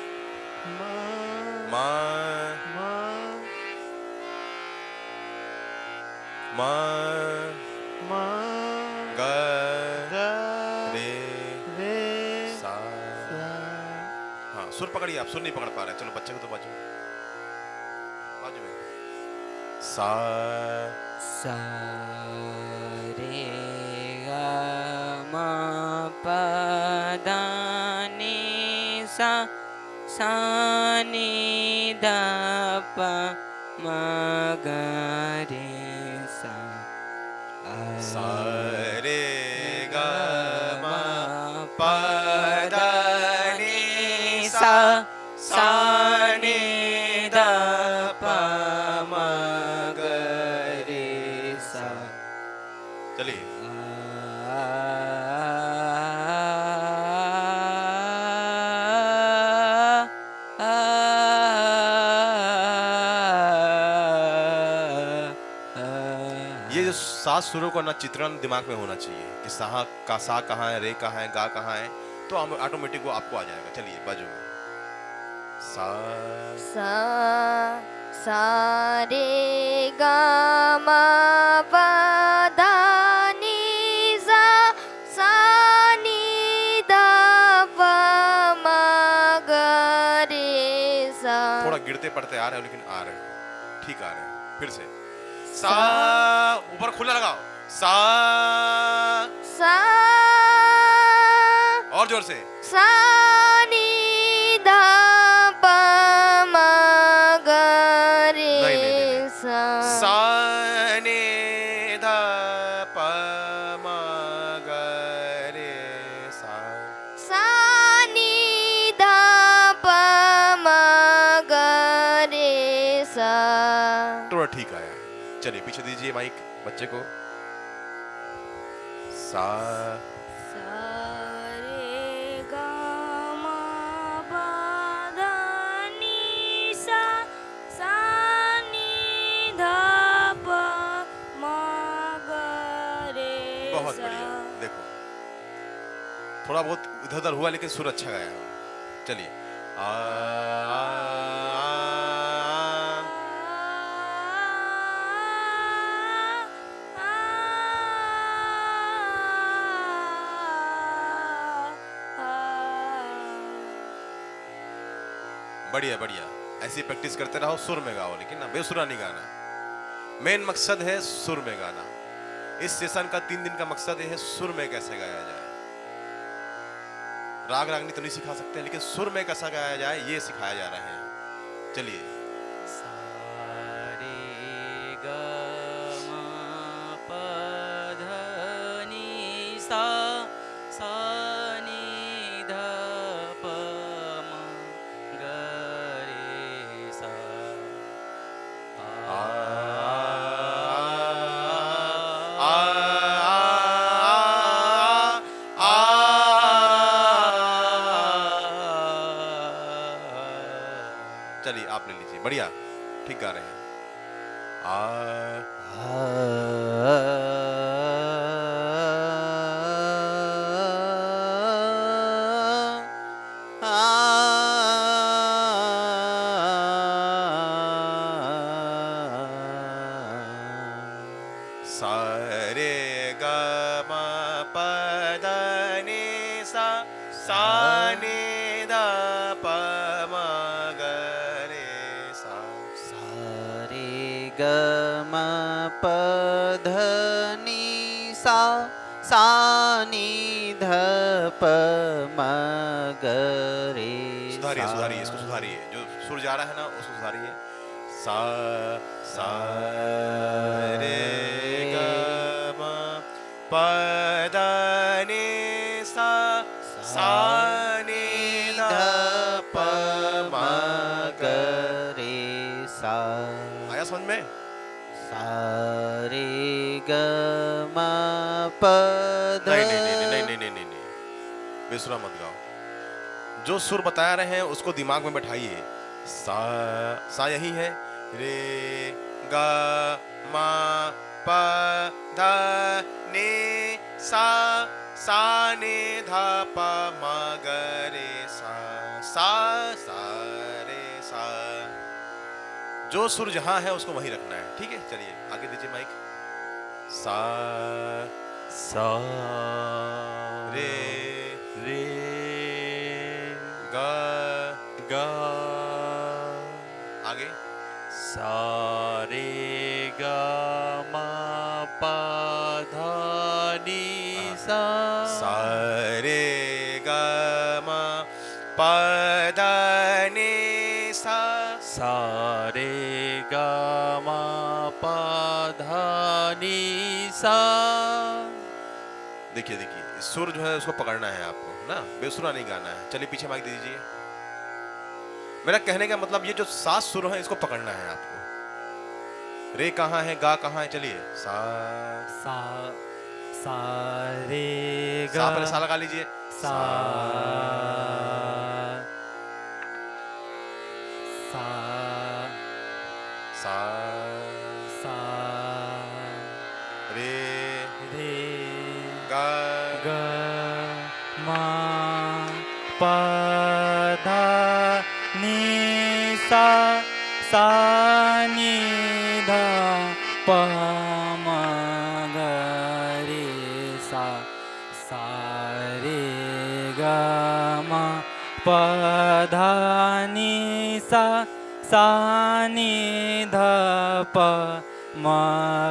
हाँ सुर पकड़िए, आप सुर नहीं पकड़ पा रहे। चलो बच्चे को तो बाजू में सा रे गा मा प ध नि सा नि ध प म ग रे सा रे गा मा प ध नि सा नि ध प म ग रे सा। चलिए ये जो सात सुरों का ना चित्रण दिमाग में होना चाहिए कि सा का सा कहाँ है, रे कहाँ है, गा कहाँ है, तो ऑटोमेटिक वो आपको आ जाएगा। चलिए बाजू में सा रे गा मा पा धा नि सा नि ध प म ग रे सा। थोड़ा गिरते पड़ते आ रहे हो लेकिन आ रहे हो, ठीक आ रहे हो। फिर से सा, ऊपर खुला लगाओ, सा और जोर से सा नि ध प म ग रे सा। सा नि ध प म ग रे सा। सा नि ध प म ग रे सा। थोड़ा ठीक आया। चलिए पीछे दीजिए माइक बच्चे को। सा रे गा मा पा धा नि सा नि ध प म ग रे सा। बहुत बढ़िया। देखो थोड़ा बहुत इधर उधर हुआ लेकिन सुर अच्छा गाया। चलिए बढ़िया बढ़िया, ऐसी प्रैक्टिस करते रहो। सुर में गाओ लेकिन ना बेसुरा नहीं गाना। मेन मकसद है सुर में गाना। इस सेशन का 3 दिन का मकसद है सुर में कैसे गाया जाए। राग रागनी तो नहीं सिखा सकते लेकिन सुर में कैसा गाया जाए ये सिखाया जा रहा है। चलिए रे गा मा प ध नि सा नि ध प म ग रे सा। चलिए आप ले लीजिए, बढ़िया, ठीक गा रहे हैं। सा रे ग म प ध नि सा सा नि ध प म ग रे सा सा रे ग म प ध नि सा सा नि ध प म ग रे सुधारिए सुधारिए, इसको सुधारिए, जो सुर जा रहा है ना उसको सुधारिए। सा सा रे ग म प ध नि सा सा नि ध प म ग रे सा। आया समझ में? सा रे ग म प ध। नहीं नहीं नहीं नहीं नहीं नहीं नहीं, बेसुरा मत गाओ। जो सुर बता रहे हैं उसको दिमाग में बैठाइए। सा यही है, रे ग म प ध नि सा सा नि ध प म ग रे सा सा सा रे सा। जो सुर जहां है उसको वहीं रखना है, ठीक है? चलिए आगे दीजिए माइक। सा सा रे रे ग ग आगे सा रे ग म प ध नि सा सा रे ग म प ध नि सा सा रे ग म प ध नि सा। देखिए देखिए, सुर जो है उसको पकड़ना है आपको ना, बेसुरा नहीं गाना है। चलिए पीछे माइक दे दीजिए। मेरा कहने का मतलब ये जो 7 सुर है इसको पकड़ना है आपको। रे कहाँ है, गा कहाँ है? चलिए सा सा सा रे ग सा पर सा लगा लीजिए। सा सा सा सा रे रे ग ग म प ध नि सा सा नि ध प म ग रे सा सा रे ग म प ध नि सा सा नि ध प म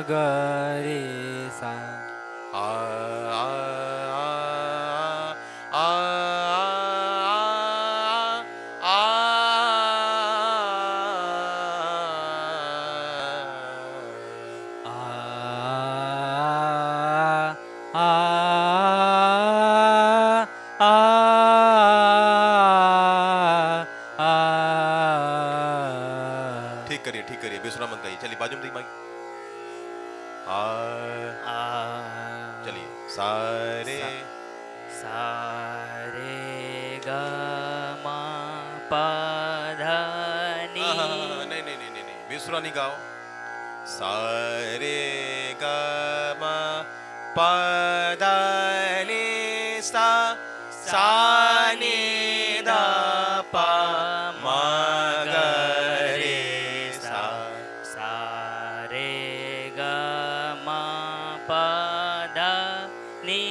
ग रे सा। आ आ आ आ ठीक करिए, बेसुरा मत गाइए। चलिए बाजू में दी माइक। चलिए सा रे सा रे ग म प ध नि। नहीं नहीं नहीं नहीं, बेसुरा नहीं गाओ। सा रे ग म प ध नि सा सा नि ध प म ग रे सा सा रे ग म प ध नि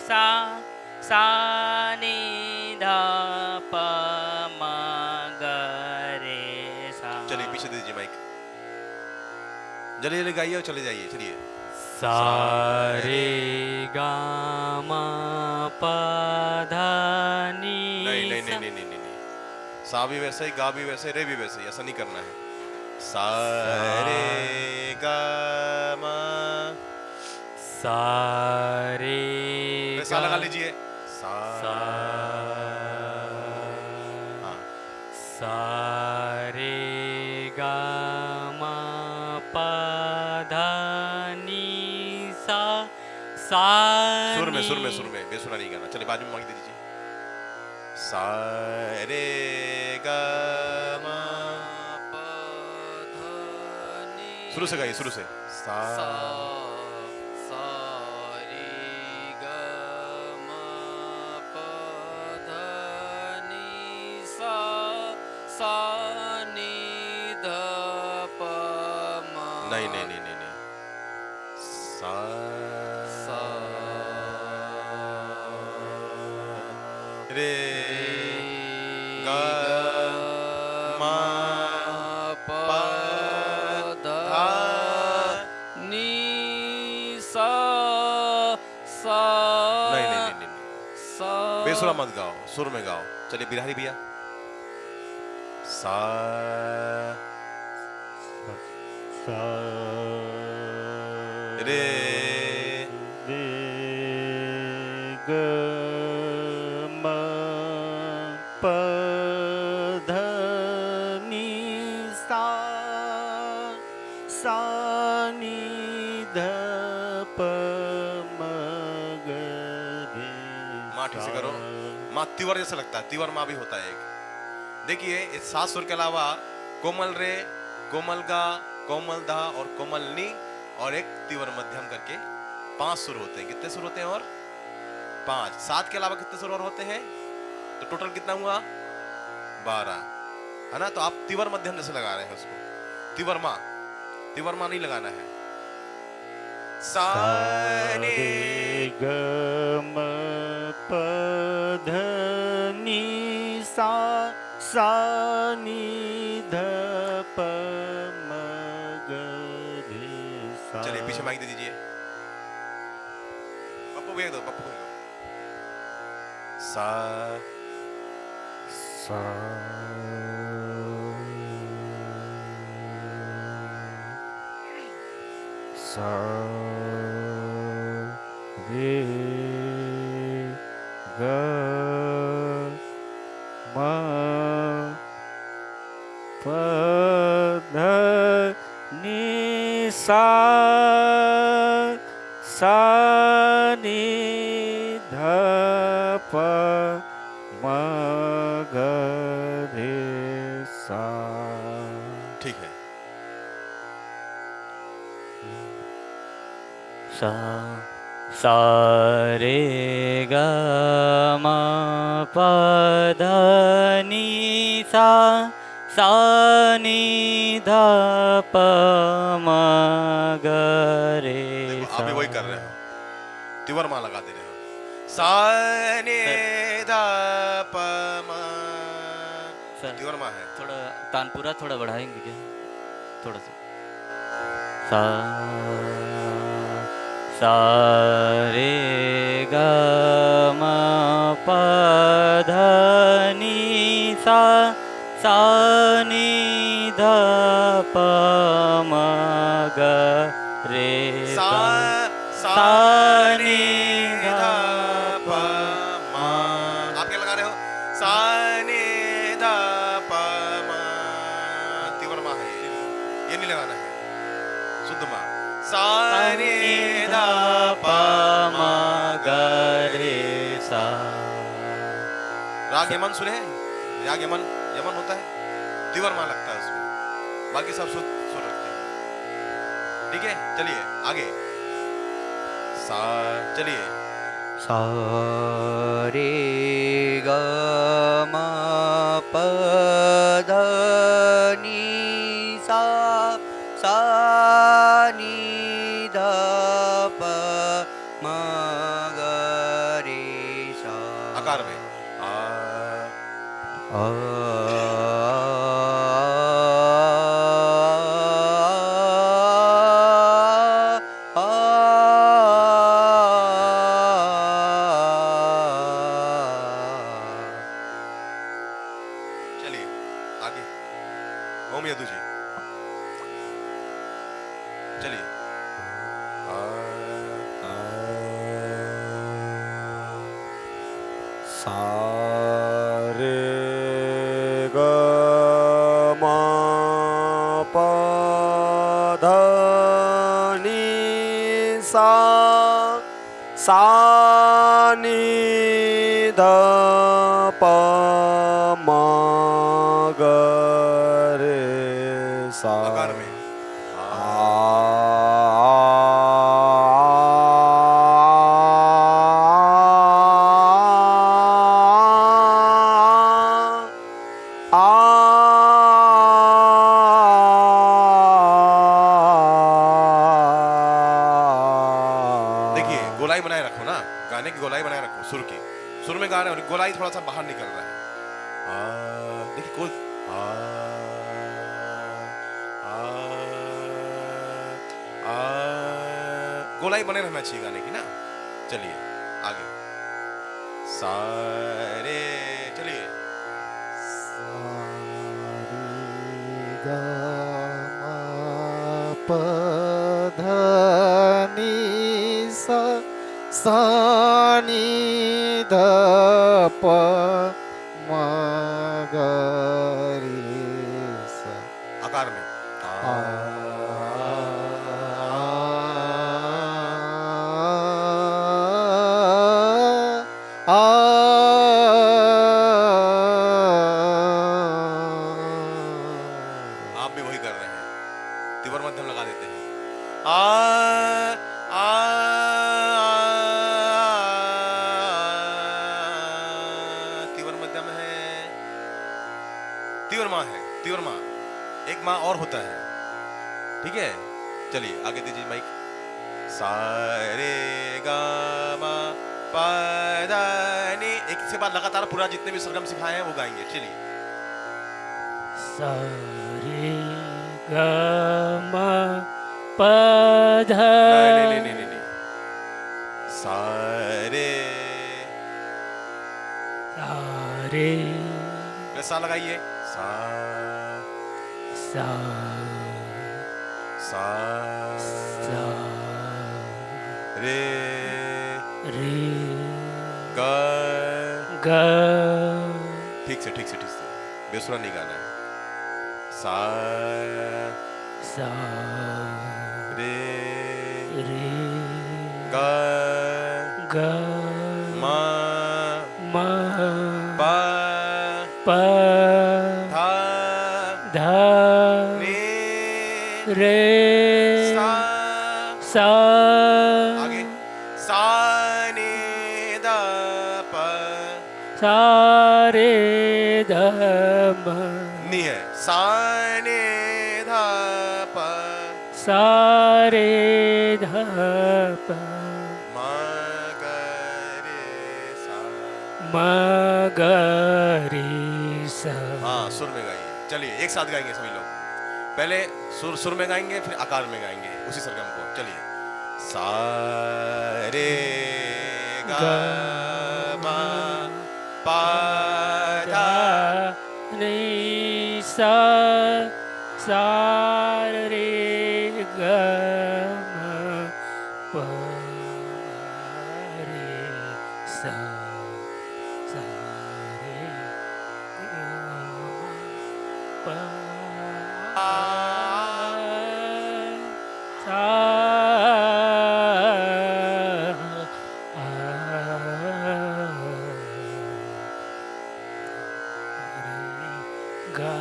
सा सा नि ध प म ग रे सा। चलिए पीछे दे दीजिए माइक। जल्दी जल्दी गाइए और चले जाइए। चलिए सा रे ग म प ध नि नहीं नहीं नहीं नहीं नहीं नहीं, सा भी वैसे ही, गा भी वैसे, रे भी वैसे ही, ऐसा नहीं करना है। सा रे ग म सा रे सा लगा लीजिए। सा सा रे ग म प ध नि सा सा सुर में बेसुरा नहीं गाना। चलिए बाजू में मांग दे दीजिए। सा रे ग म शुरू से गाइए, शुरू से। सा सा रे ग म प ध नि सा नि ध प म। नहीं नहीं नहीं नहीं नहीं, सा रे ग म प ध नि सा नहीं नहीं नहीं नहीं, बेसुरा मत गाओ, सुर में गाओ। चलिए बिहारी भैया। सा रे ग म प ध नि सा नि ध प म ग रे। माँ ठीक से करो। माँ तिवर जैसा लगता है, तिवर माँ भी होता है एक। देखिए इस 7 सुर के अलावा कोमल रे, कोमल गा, कोमल धा और कोमल नी और एक तिवर मध्यम करके 5 सुर होते हैं। कितने सुर होते हैं? और 5। 7 के अलावा कितने सुर और होते हैं? तो टोटल कितना हुआ? 12, है ना। तो आप तिवर मध्यम जैसे लगा रहे हैं उसको। तिवर माँ नहीं लगाना है। सा रे ग म प ध नि सा नि ध प म ग रे सा। चलिए पीछे माइक दे दीजिए। पप्पू भैया दो, पप्पू भैया। सा रे ग म प ध नि सा नि ध प म ग रे सा। ठीक है। सा रे ग म प ध नि सा नि ध प म ग रे देखो सा। आप भी वही कर रहे हो, तिवर माँ लगा दे रहे हो। सा नि ध प म। तिवर माँ है। थोड़ा तानपुरा थोड़ा बढ़ाएंगे क्या? थोड़ा सा। सा रे ग म प ध नि सा नि ध प म ग रे सा नि ध प म। आप क्या लगा रहे हो? सा नि ध प म। तिवर माँ है ये नहीं लगाना है। शुद्ध माँ। सा नि ध प म ग रे सा। राग यमन सुने हैं? राग यमन होता है, तिवर माँ लगता है उसमें, बाकी सब सुर रखते हैं। ठीक है चलिए आगे। सा चलिए। सा रे ग म प ध नि सा नि ध प म ग रे सा। आकार में चलिए आगे। ओम यदु जी चलिए। सा रे ग म प ध नि सा नि ध प म ग रे सा। आकार में आ गाने की गोलाई बनाए रखो, सुर की। सुर में गा रहे हो, गोलाई थोड़ा सा बाहर निकल रहा है। देखिए कोई गोलाई बने रहना चाहिए गाने की ना। चलिए आगे, सारे चलिए। प ध नि सा सा नि ध प म ग रे सा। आकार में आप भी वही कर रहे हैं, तीव्र मध्यम लगा देते हैं। तीव्र मध्यम है, तीव्र माँ है, तीव्र माँ। एक माँ और होता है, ठीक है। चलिए आगे दीजिए माइक। सारे गा मा पा धा नि। एक के बाद लगातार पूरा जितने भी सरगम सिखाए हैं वो गाएंगे। चलिए। सारे ग म प ध। नहीं। सारे सारे सा लगाइए। सा सा सा सा रे रे ग ग। ठीक से बेसुरा नहीं गाना है। सा सा रे रे ग ग म म प प धा ध नि रे सा सा। आगे सा नि ध प सा रे ध म। नी है। सा नि ध प सा रे ध प म ग रे सा। म ग रे सा। हाँ सुर में गाइए। चलिए एक साथ गाएंगे सभी लोग। पहले सुर में गाएंगे, फिर आकार में गाएंगे उसी सरगम को। चलिए। सा रे गा मा पा धा नि सा सा रे ग म प रे सा सा रे ग म प सा गा।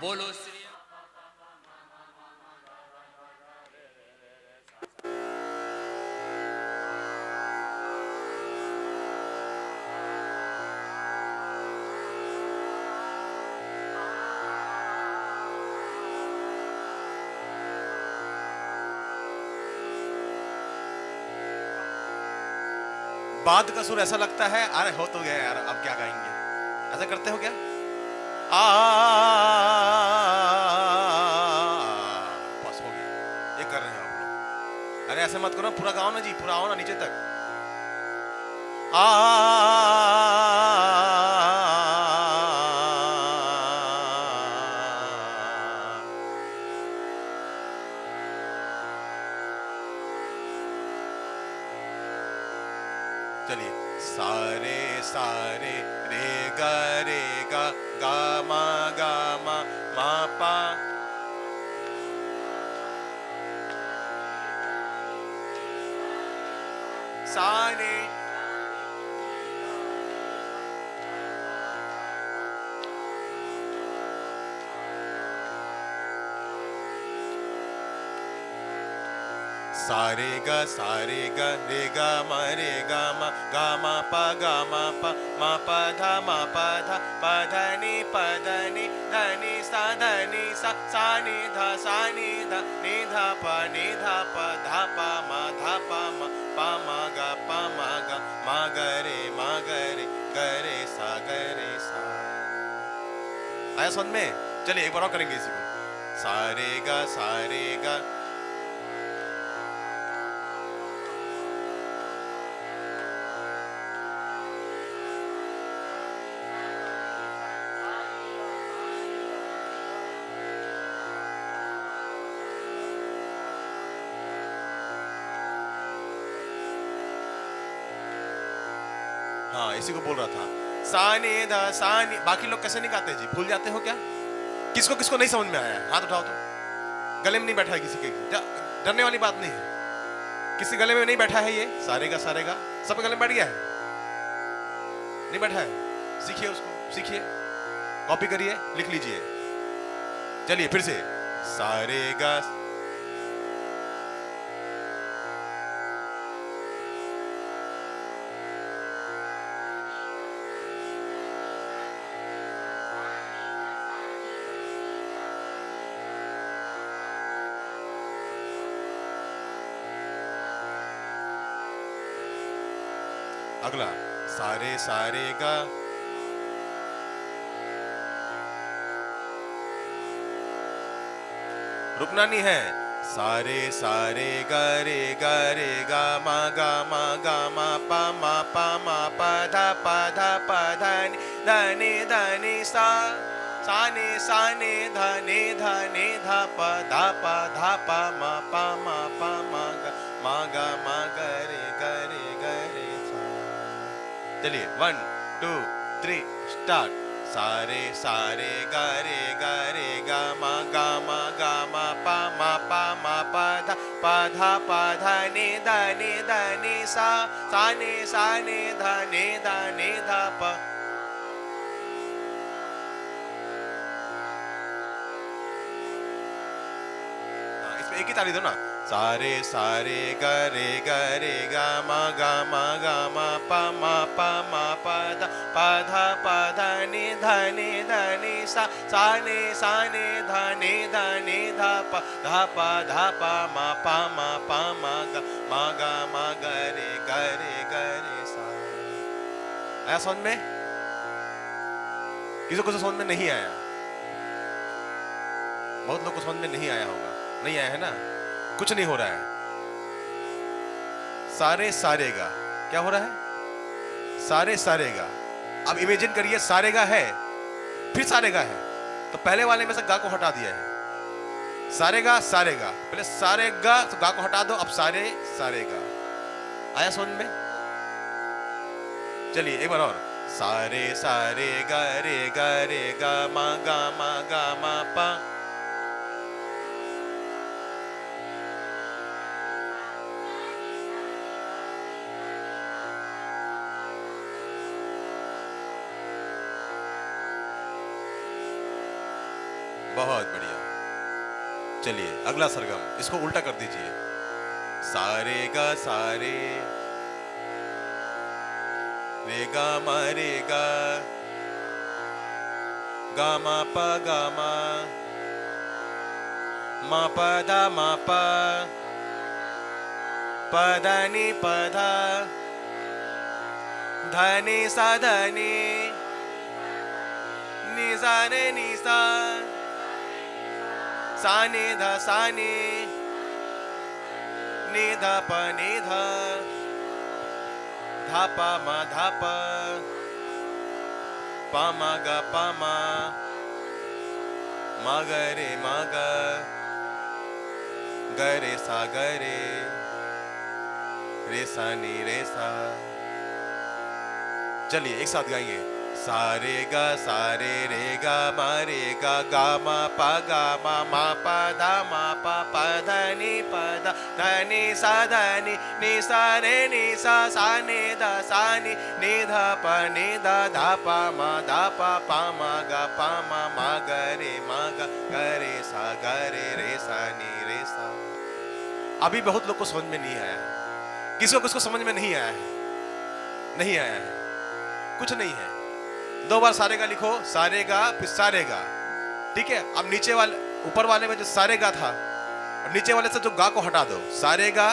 बोलो श्री बाद का सुर ऐसा लगता है अरे हो तो गया यार, अब क्या गाएंगे, ऐसा करते हो क्या? आ बस हो गया, ये कर रहे हैं आप लोग। अरे ऐसे मत करो, पूरा गाओ ना जी, पूरा आओ ना नीचे तक। चलिए, सारे सारे रे गा गा मा मा पा। सारे सारे ग रे गा मा पा धा पा ध नि सा सा नि धा पा मा ग रे सा आया समझ में? चलिए एक बार और करेंगे इसी को। सारे गा हाँ इसी को बोल रहा था। सानी दा सानी। बाकी लोग कैसे नहीं गाते जी, भूल जाते हो क्या? किसको किसको नहीं समझ में आया है? हाथ उठाओ तो। गले में नहीं बैठा है किसी के, डरने वाली बात नहीं है। किसी गले में नहीं बैठा है ये सारे गा सब गले में बैठ गया है? नहीं बैठा है? सीखिए उसको, सीखिए, कॉपी करिए, लिख लीजिए। चलिए फिर से सारे गा। अगला सारे गा। रुकना नहीं है। सारे गा रे गा मा पा पा धा नि सा ने धा पा मा ग रे सा। चलिए 1 2 3 स्टार्ट। सारे गा रे गा मा पा धा नि सा ने धा पा। इसमें एक ही ताली दो ना। सारे गा रे गा मा पा धा नि सा ने धा पा मा ग रे सा। आया समझ में? किसी को समझ में नहीं आया? बहुत लोग को समझ में नहीं आया होगा। नहीं आया है ना? कुछ नहीं हो रहा है। सारे गा क्या हो रहा है? सारे गा। अब इमेजिन करिए सारे गा है, फिर सारे गा है, तो पहले वाले में से गा को हटा दिया है। सारे गा पहले सारे गा, तो गा को हटा दो, अब सारे गा। आया समझ में? चलिए एक बार और। सारे गा रे गा मा पा। बहुत बढ़िया। चलिए अगला सरगम, इसको उल्टा कर दीजिए। सारे गा रे गा मा पा मा पा धा नि सा नि सा रे नि सा सा नि धा सा नि धा प नि धा धा प म धा प म ग प म ग रे म ग ग रे सा ग रे सा नी रे सा। चलिए एक साथ गाएंगे। सा रे गा मा रे गा मा पा धा मा पा धा नी सा नी सा रे नी सा नी धा धा पा मा गा मा ग रे सा रे सा नी रे सा। अभी बहुत लोग को समझ में नहीं आया, किसको समझ में नहीं आया है, नहीं आया है, कुछ नहीं है। 2 बार सारे गा लिखो, सारे गा फिर सारे गा, ठीक है। अब नीचे वाले ऊपर वाले में जो सारे गा था और नीचे वाले से जो गा को हटा दो, सारे गा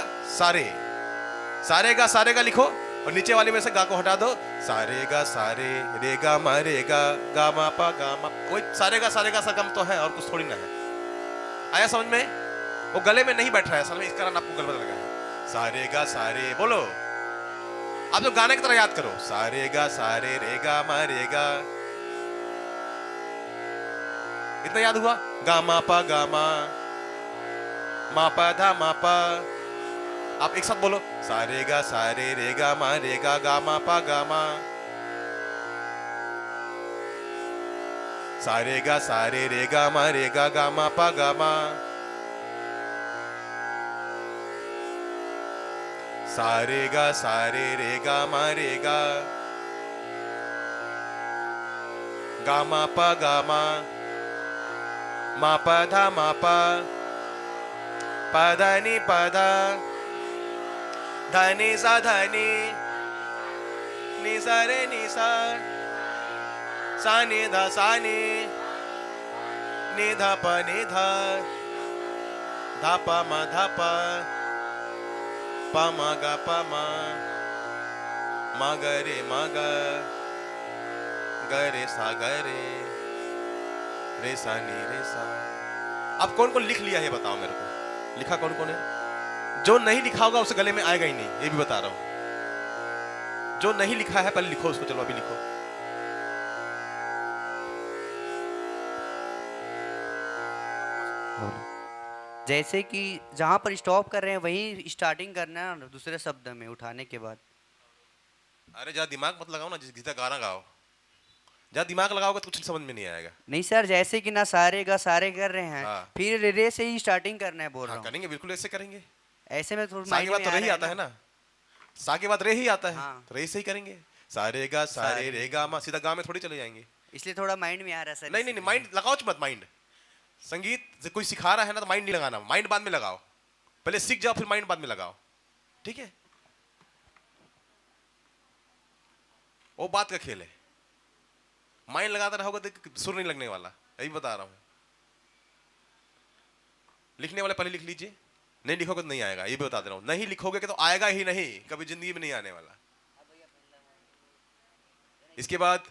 सारे गा लिखो और नीचे वाले में से गा को हटा दो, सारे रे गा मा पा गा मा। कोई सारे गा सा गम तो है और कुछ थोड़ी ना है। आया समझ में? वो गले में नहीं बैठ रहा है असल में, इस कारण आपको गलत लगा है। सारे गा बोलो, आप जो गाने की तरह याद करो, सारे गा रे गा मा रे गा, इतना याद हुआ। गा मा पा धा मा पा। आप एक साथ बोलो, सारे गा रे गा मा रे गा मा पा गा मा। सारे गा रे गा मा रे गा मा पा गा मा। सारे गा रे गा मा रे गा मा पा गा मा पा धा मा पा धा नी पा धा धा नी सा रे नी सा नी धा प नी धा प म धा प म ग प म ग रे म ग रे सा रे सा नी रे सा। अब कौन कौन लिख लिया है बताओ मेरे को, लिखा कौन कौन है? जो नहीं लिखा होगा उसे गले में आएगा ही नहीं, ये भी बता रहा हूं। जो नहीं लिखा है पहले लिखो उसको, चलो अभी लिखो। जैसे कि जहाँ पर स्टॉप कर रहे हैं वहीं स्टार्टिंग करना है दूसरे शब्द में उठाने के बाद। अरे ज्यादा दिमाग मत लगाओ ना, जिस गीता गाना गाओ, ज्यादा दिमाग लगाओगे तो कुछ समझ में नहीं आएगा। नहीं सर, जैसे कि ना सारे कर रहे हैं, हाँ। फिर रे से ही स्टार्टिंग करना है, बोल रहा हूँ। करेंगे, बिल्कुल ऐसे करेंगे। ऐसे में थोड़ा सा के बाद तो रे ही आता है ना, सा के बाद रे ही आता है, तो रे से ही करेंगे। सारे रे गा मा, सीधा गा में थोड़ी चले जाएंगे। इसलिए थोड़ा माइंड में आ रहा है सर। नहीं माइंड लगाओ मत। माइंड संगीत से कोई सिखा रहा है ना तो माइंड नहीं लगाना, माइंड बाद में लगाओ। पहले सीख जाओ फिर माइंड बाद में लगाओ, ठीक है। वो बात का खेल है, माइंड लगाता रहोगे तो सुर नहीं लगने वाला, यही बता रहा हूं। लिखने वाले पहले लिख लीजिए, नहीं लिखोगे तो नहीं आएगा, ये भी बता दे रहा हूं। नहीं लिखोगे तो आएगा ही नहीं, कभी जिंदगी में नहीं आने वाला। इसके बाद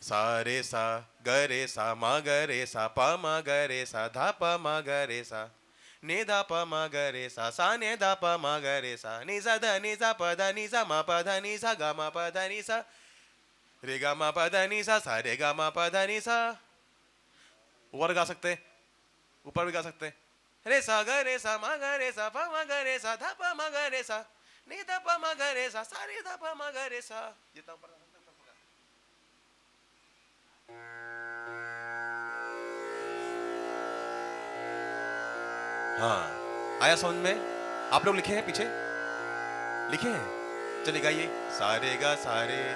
सारे सा ग रे सा मा ग रे सा पा मा ग रे सा धा पा मा ग रे सा ने धा पा मा ग रे सा ने धा पा मा ग रे सा नि सा ध नि सा प ध नि सा मा प ध नि सा गा मा प ध नि सा रे गा मा प ध नि सा रे गा मा प ध नि सा। ऊपर गा सकते, ऊपर भी गा सकते, रे सा ग रे सा मा ग रे सा पा मा ग रे सा धा पा मा ग रे सा ने धा पा मा ग रे सा रे धा पा मा ग रे सा। जितना ऊपर हाँ आया समझ में? आप लोग लिखे हैं पीछे, लिखे हैं? चलिए गाइए, सारे गा सारे,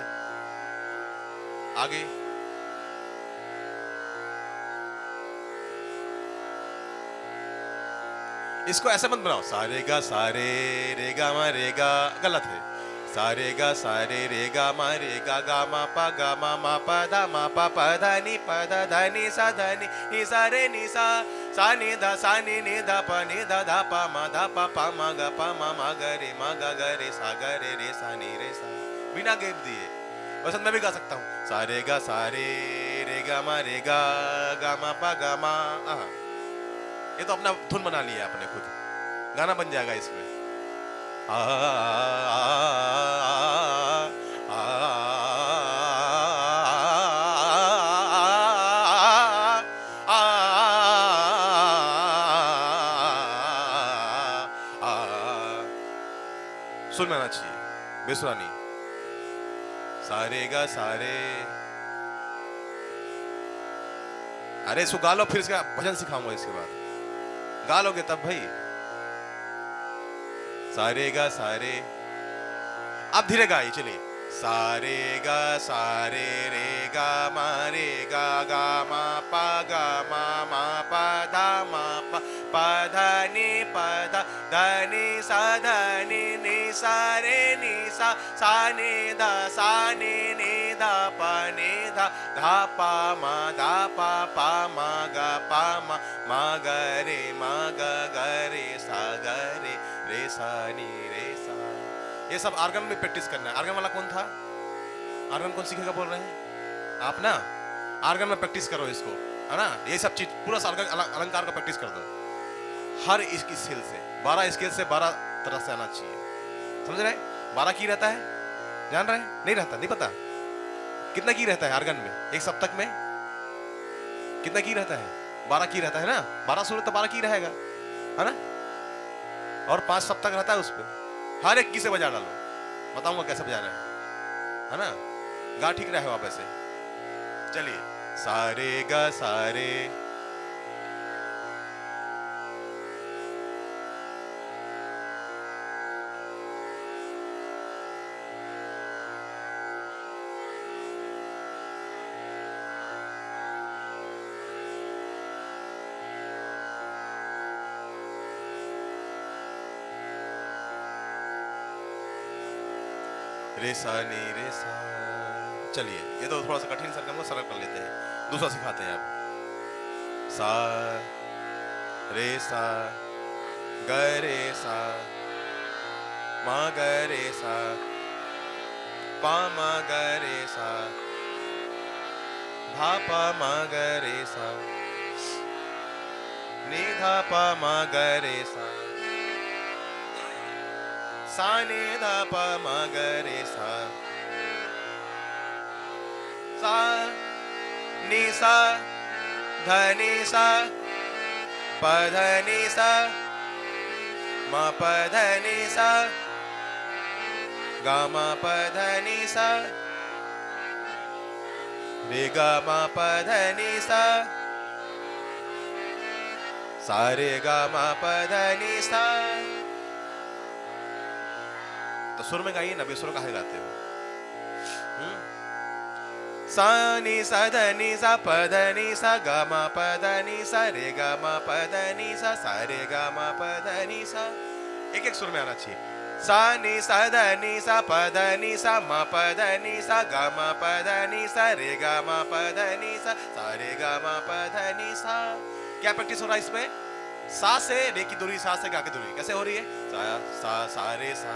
आगे इसको ऐसे मत बनाओ, सारे गा सारे रे गा मा रे गा, गलत है। सारे गा सारे रे गा मा पा धा मा पा पा धा नी सा नी सा रे नी सा नी धा नी धा पा मा गा मा ग रे सा रे सा नी रे सा। बिना गेप दिए बस मैं भी गा सकता हूँ। सारे गा सारे रे गा मा रे गा गा मा पा गा मा। ये तो अपना धुन बना लिया आपने खुद, गाना बन जाएगा इसमें। आ, आ, आ, सुन में आना चाहिए, बेसुरानी। सारे गा सारे, अरे इसको गा लो, फिर इसका भजन सिखाऊंगा इसके बाद। गा लोगे तब भाई। सारे गा सारे, अब धीरे गाइए, चलिए। सारे गा सारे रे गा मा रे गा गा मा पा धा मा पा धा नी सा धा नी सा रे नी सा नी धा नी धा धा पा मा गा मा गा रे सा रे सा नी रे सा। ये सब आर्गन में प्रैक्टिस करना है। आर्गन वाला कौन था? आर्गन कौन सीखेगा बोल रहे हैं आप ना? आर्गन में प्रैक्टिस करो इसको, है ना? ये सब चीज पूरा अलंकार का प्रैक्टिस कर दो, हर इसकी स्केल से 12 स्केल से 12 तरह से आना चाहिए, समझ रहे? 12 की रहता है, जान रहे? नहीं रहता, नहीं पता कितना की रहता है आर्गन में? एक सप्तक में कितना की रहता है? 12 की रहता है ना? 12 सुर तो 12 की रहेगा, है ना? और 5 सप्तक रहता है उस पर, हर एक की से बजा डालो, बताऊंगा कैसे बजाना है ना? गा ठीक रहे हो आप ऐसे। चलिए, सारे गा सारे, रे सा नी रे सा। चलिए, ये तो थोड़ा सा कठिन सरगम को सरल कर लेते हैं, दूसरा सिखाते हैं अब। सा रे सा ग रे सा मा ग रे सा पा मा ग रे सा धा पा मा ग रे सा नी धा पा मा ग रे सा सा नी धा पा मा ग रे सा सा नी सा ध नी सा प ध नी सा म प ध नी सा ग म प ध नी सा रे ग म प ध नी सा सा रे ग म प ध नी सा। तो सुर में गाइए ना, बेसुर काहे गाते हो? सा नी सा ध नी सा प ध नी सा ग म प ध नी सा रे ग म प ध नी सा सा रे ग म प ध नी सा। एक एक सुर में आना चाहिए। सा नी सा ध नी सा प ध नी सा म प ध नी सा ग म प ध नी सा रे ग म प ध नी सा सा रे ग म प ध नी सा। क्या प्रैक्टिस हो रहा है इसमें? सा से रे की दूरी, सा से गा की दूरी कैसे हो रही है? सा सा सा रे सा,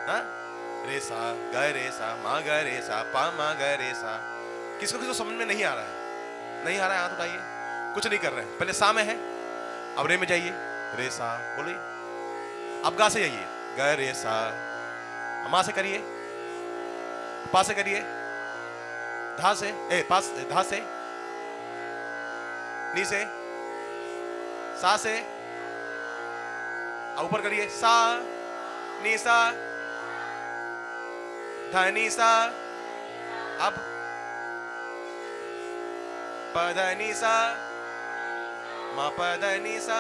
ना रे सा ग रे सा मा ग रे सा पा मा ग रे सा। किसको किसको समझ में नहीं आ रहा है? नहीं आ रहा है, हाथ उठाइए। कुछ नहीं कर रहे हैं, पहले सा में है, अब रे में जाइए, रे सा बोलिए। अब गा से जाइए, ग रे सा, मा से करिए, पा से करिए, धा से पास धा से, नी से, सा से, ऊपर करिए, सा नी सा ध नी सा, अब प ध नी सा म प ध नी सा।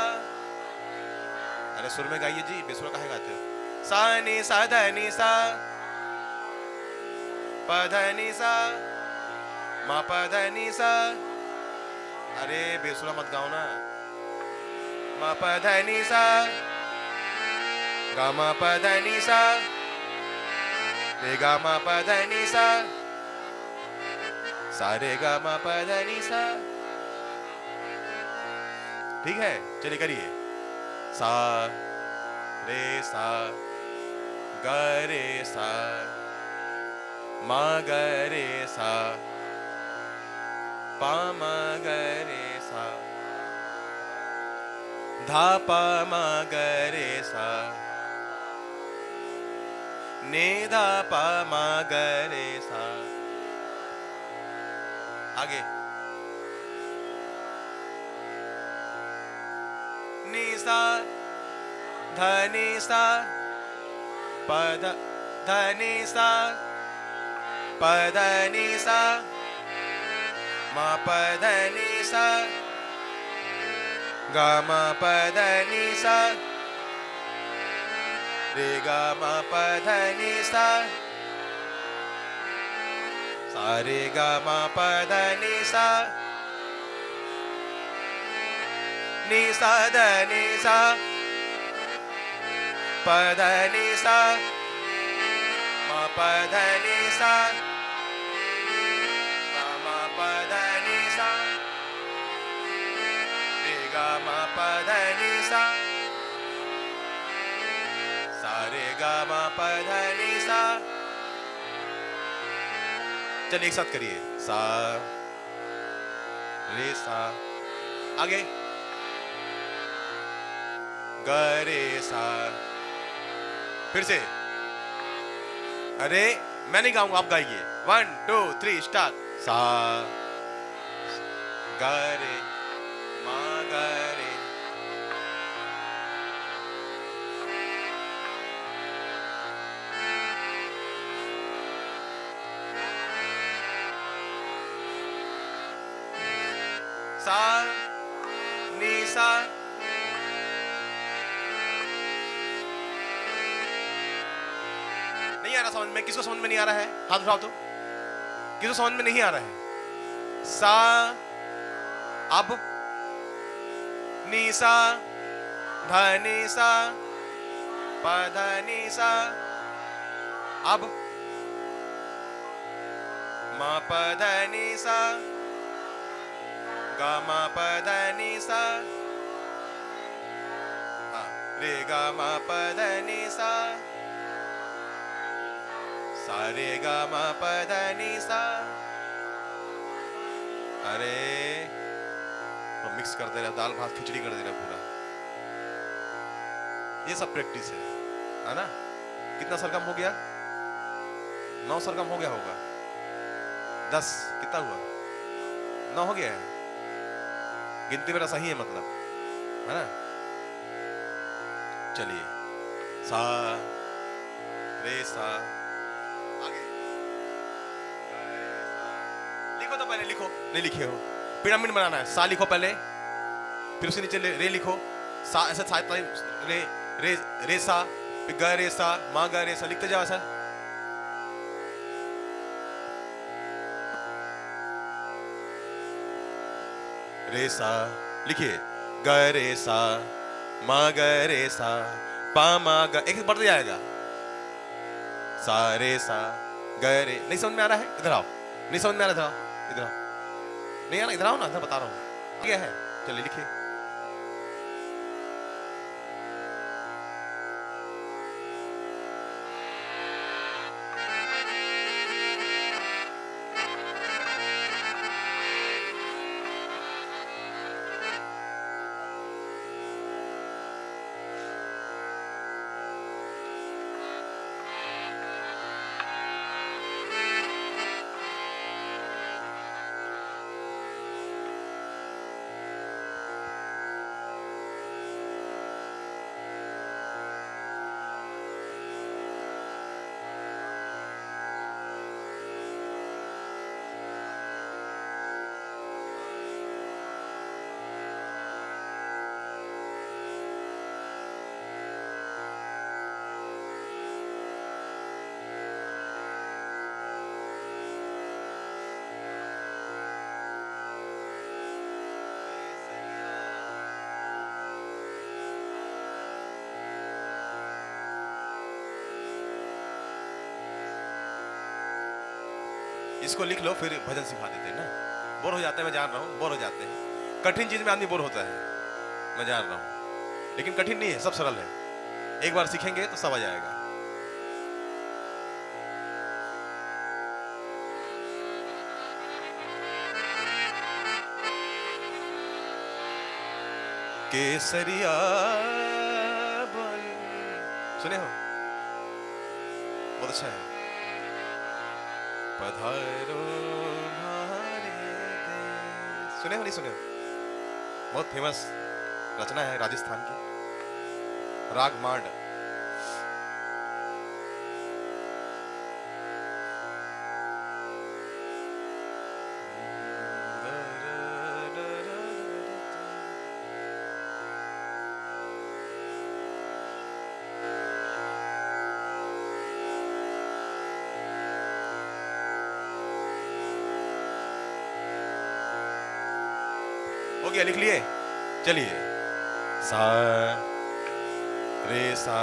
अरे सुर में गाइए जी, बेसुरा काहे गाते हो? सा नी सा ध नी सा प ध नी सा म प ध नी सा। अरे बेसुरा मत गाओ ना। म प ध नी सा ग म प ध नी सा रे ग म प ध नी सा सा रे ग म प ध नी सा। ठीक है, चलिए करिए। सा रे सा ग रे सा म ग रे सा पा म ग रे सा, धा पा म ग रे सा, ने धा पा म ग रे सा। आगे नी सा, ध नी सा, पद ध नी सा, पद नी सा, म पद नी सा, ग म पद नी सा, रे ग म पद नी सा, सा रे ग म पद नी सा, नी सा द नी सा, पद नी सा, म पद नी सा, ग म पद नी सा, रे ग म पद नी सा, सा रे ग म पद नी सा। चलिए एक साथ करिए, सा रे सा, आगे ग रे सा, फिर से। अरे मैं नहीं गाऊंगा, आप गाइए। 1 2 3 स्टार्ट। सा ग रे मा ग रे, सा नी सा, नहीं आ रहा समझ में? किसको समझ में नहीं आ रहा है? हाथ उठाओ तो। किसको समझ में नहीं आ रहा है? सा, अब नी सा, ध नी सा, प ध नी सा, अब म प ध नी सा, ग म प ध नी सा, हाँ, रे ग म प ध नी सा, सा रे ग म प ध नी सा। अरे तो मिक्स कर दे रहा, दाल भात खिचड़ी कर दे रहा पूरा। ये सब प्रैक्टिस है ना? कितना सरगम हो गया? 9 सरगम हो गया होगा। 10 कितना हुआ? 9 हो गया है। गिनती मेरा सही है मतलब, है ना? चलिए, सा रे सा, आगे लिखो तो पहले लिखो, नहीं लिखे हो। पिरामिड बनाना है। सा लिखो पहले, फिर उसके नीचे रे लिखो। सा ऐसे सात रे रे रे सा, फिर ग रे सा, मा ग रे सा, लिखते जाओ ऐसा। रे सा लिखिए, ग रे सा, मा ग रे सा, पा मा ग, एक बढ़ते जाएगा। सा रे सा, ग रे। नहीं समझ में आ रहा है? इधर आओ। नहीं समझ में आ रहा था? इधर आओ। नहीं आ रहा? इधर आओ ना, इधर बता रहा हूँ क्या है। चलिए लिखिए। इसको लिख लो, फिर भजन सिखा देते हैं ना। बोर हो जाते हैं, मैं जान रहा हूँ, बोर हो जाते हैं। कठिन चीज में आदमी बोर होता है, मैं जान रहा हूँ, लेकिन कठिन नहीं है, सब सरल है। एक बार सीखेंगे तो सब आ जाएगा। केसरिया बोल। सुने हो? बहुत अच्छा है। पधारो हमारे देश। सुने हो नहीं सुने हो? बहुत फेमस रचना है राजस्थान की, राग मांड। हो गया, लिख लिए? चलिए, सा रे सा,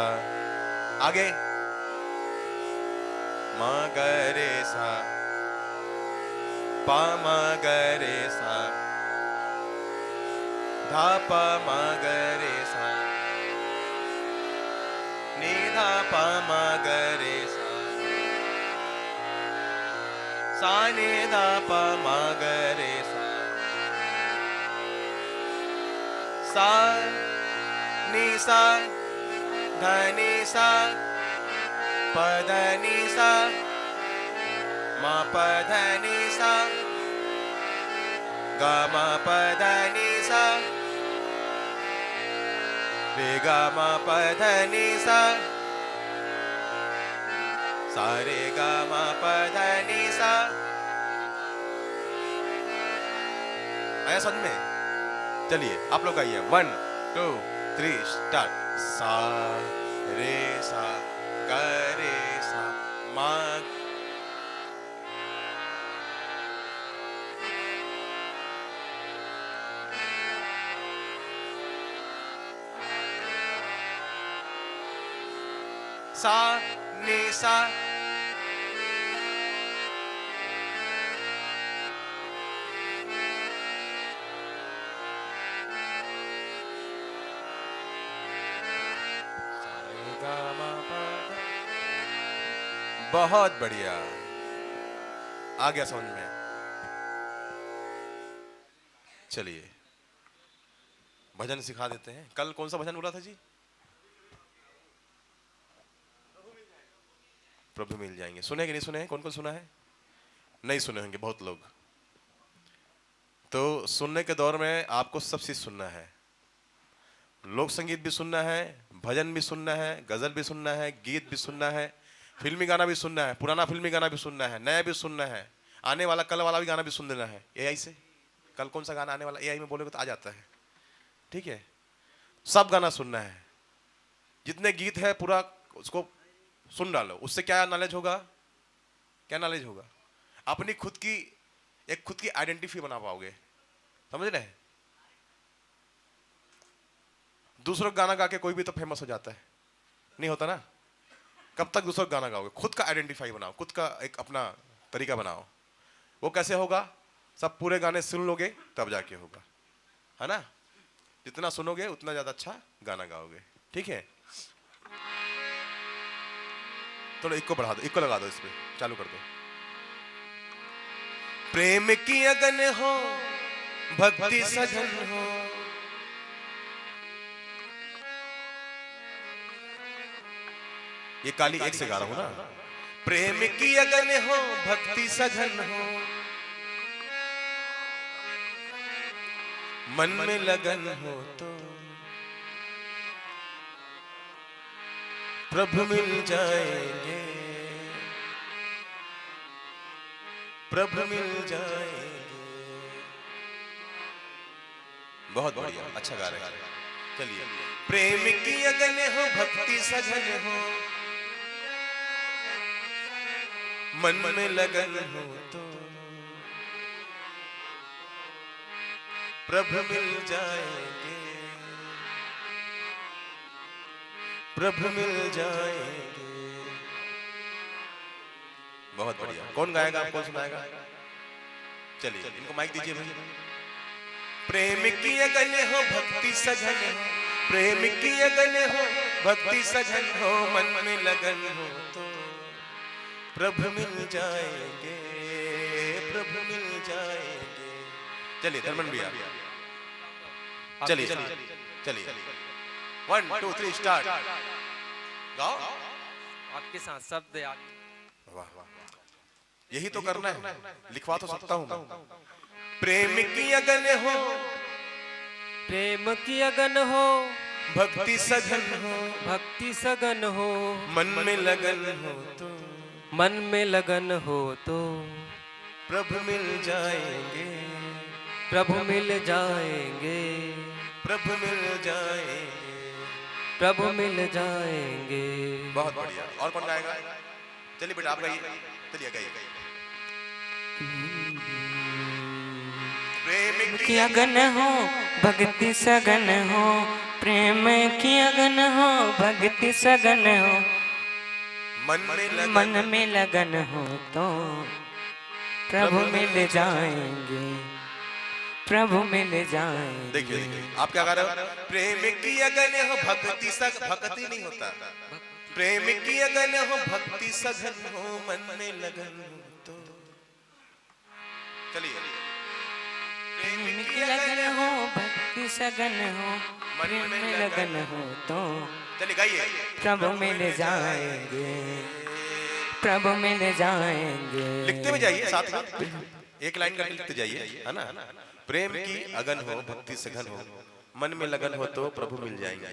आगे मा ग रे सा, पा मा ग रे सा, धा पा मा ग रे सा, नी धा पा मा ग रे सा, सा नी धा पा मा ग रे सा, सा नी सा, ध नी सा, प ध नी सा, म प ध नी सा, ग म प ध नी सा, रे ग म प ध नी सा, सा रे ग म प ध नी सा। आया समझ में? चलिए आप लोग आइए, 1 2 3 स्टार्ट। सा रे सा, ग रे सा, मा, सा नी सा, बहुत बढ़िया, आ गया समझ में? चलिए भजन सिखा देते हैं। कल कौन सा भजन बोला था जी? प्रभु मिल जाएंगे। सुने कि नहीं सुने? कौन कौन सुना है? नहीं सुने होंगे बहुत लोग। तो सुनने के दौर में आपको सब चीज सुनना है। लोक संगीत भी सुनना है, भजन भी सुनना है, गजल भी सुनना है, गीत भी सुनना है, फिल्मी गाना भी सुनना है, पुराना फिल्मी गाना भी सुनना है, नया भी सुनना है, आने वाला कल वाला भी गाना भी सुन लेना है एआई से। कल कौन सा गाना आने वाला एआई में बोलोगे तो आ जाता है, ठीक है? सब गाना सुनना है, जितने गीत है पूरा उसको सुन डालो। उससे क्या नॉलेज होगा? क्या नॉलेज होगा? अपनी खुद की आइडेंटिटी बना पाओगे, समझ रहे हैं? दूसरों गाना गा के कोई भी तो फेमस हो जाता है, नहीं होता ना? कब तक दूसरों गाना गाओगे? खुद का आइडेंटिफाई बनाओ, खुद का एक अपना तरीका बनाओ। वो कैसे होगा? सब पूरे गाने सुन लोगे तब जाके होगा, है ना? जितना सुनोगे उतना ज्यादा अच्छा गाना गाओगे, ठीक है? थोड़ा इको बढ़ा दो, इको लगा दो, इसमें चालू कर दो। प्रेम की अगन हो, भक्ति सजन हो, ये काली एक से गा रहा हूं ना। प्रेम की अगन हो, भक्ति सजन हो, मन में लगन हो तो प्रभु मिल जाएंगे, प्रभु मिल जाएंगे। बहुत बढ़िया, अच्छा गा रहे हैं। चलिए, प्रेम की अगन हो, भक्ति सजन हो, मन में लगन हो तो प्रभु मिल जाएंगे, प्रभु मिल जाएंगे। बहुत बढ़िया। कौन गाएगा? कौन सुनाएगा? चलिए इनको माइक दीजिए भाई। प्रेम की अगन हो, भक्ति सजन हो, प्रेम की अगन हो, भक्ति सजन हो, मन में लगन हो तो प्रभु मिल जाएंगे, प्रभु मिल जाएंगे। चलिए धर्मन भैया, चलिए चलिए 1 2 3 स्टार्ट। गाओ। आपके साथ शब्द याद। वाह वाह, यही तो करना है, लिखवा तो सकता हूँ मैं। प्रेम की अगन हो, प्रेम की अगन हो, भक्ति सघन हो, भक्ति सघन हो, मन में लगन हो तो, मन में लगन हो तो प्रभु मिल जाएंगे, प्रभु मिल जाएंगे, प्रभु मिल जाएंगे, प्रभु मिल जाएंगे। बहुत बढ़िया। और कौन गाएगा? चलिए बेटा आप गाइए, चलिए गाइए। प्रेम की अगन हो, भक्ति सघन हो, प्रेम की अगन हो, भक्ति सघन हो, मन में लगन हो तो प्रभु मिल जाएंगे, प्रभु मिल जाएंगे। देखिए देखिए आप क्या गा रहे हो? प्रेम की अगन हो, भक्ति सघन, भक्ति नहीं होता, प्रेम की अगन हो, भक्ति सघन हो, मन में लगन हो तो। चलिए। प्रेम की लगन हो, भक्ति सघन हो, प्रेम में लगन हो तो चलिए गाइए। प्रभु मिल जाएंगे, प्रभु मिल जाएंगे। लिखते में जाइए साथ में, एक लाइन करके लिखते जाइए, है ना? प्रेम की अगन हो, भक्ति सघन हो, मन में लगन हो तो प्रभु मिल जाएंगे।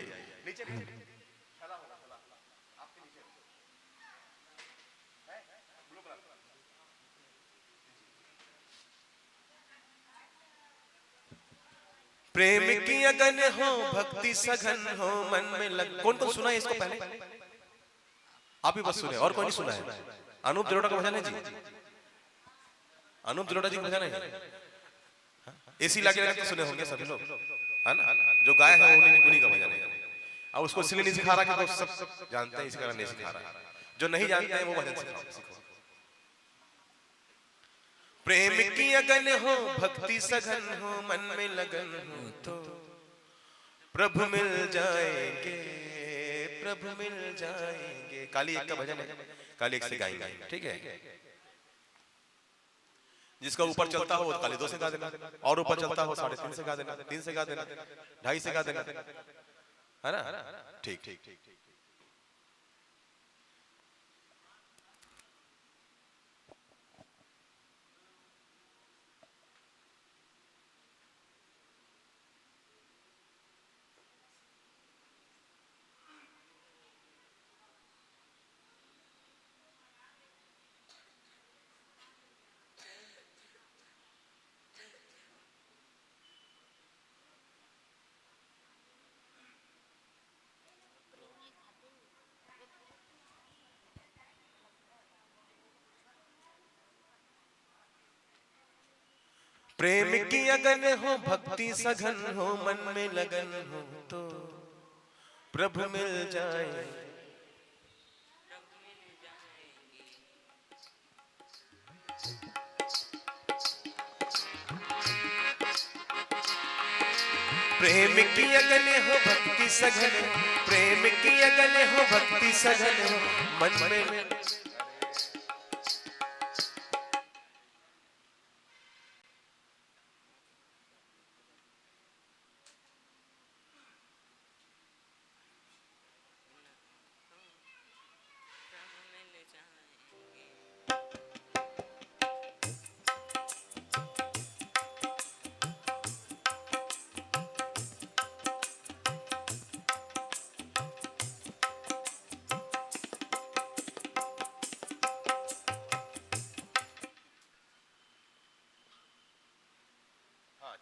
प्रेम की अगन हो, भक्ति सघन हो, मन में लग। कौन कौन सुना है इसको पहले? आप ही बस सुने, और कोई नहीं सुना है? अनूप जलोटा का भजन है जी, अनूप जलोटा जी का भजन है। एसी लगे तो सुने होंगे सभी लोग, है ना? जो गाय है उन्हीं का भजन है। और उसको इसलिए नहीं सिखा रहा कि सब जानते हैं, इसी कारण नहीं सिखा रहा। जो नहीं जानते हैं वो भजन सिखाओ। प्रेम की अगन हो, भक्ति सघन हो, मन में लगन हो तो प्रभु मिल जाएंगे, प्रभु मिल जाएंगे। काली एक का भजन है, काली एक से गाएंगे, ठीक है? जिसका ऊपर चलता हो तो काली 2 से गा देना, और ऊपर चलता हो 3.5 से गा देना, 3 से गा देना, 2.5 से गा देना, है ना? ठीक ठीक ठीक। प्रेम की अगन हो, भक्ति सघन हो, मन में लगन हो तो प्रभु मिल जाए। प्रेम की अगन हो, भक्ति सघन हो, प्रेम की अगन हो, भक्ति सघन हो, मन में।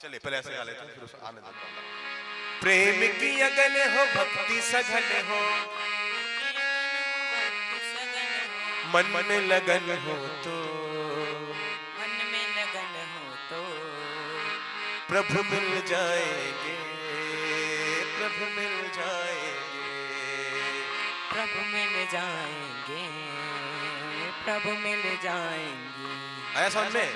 चलिए पहले ऐसे गा लेते हैं, फिर उसे आने देता हूं। प्रेम की अगन हो, भक्ति सघन हो, मन में लगन हो तो, मन में लगन हो तो प्रभु मिल जाएंगे, प्रभु मिल जाएंगे, प्रभु मिल जाएंगे, प्रभु मिल जाएंगे। आया समझ में?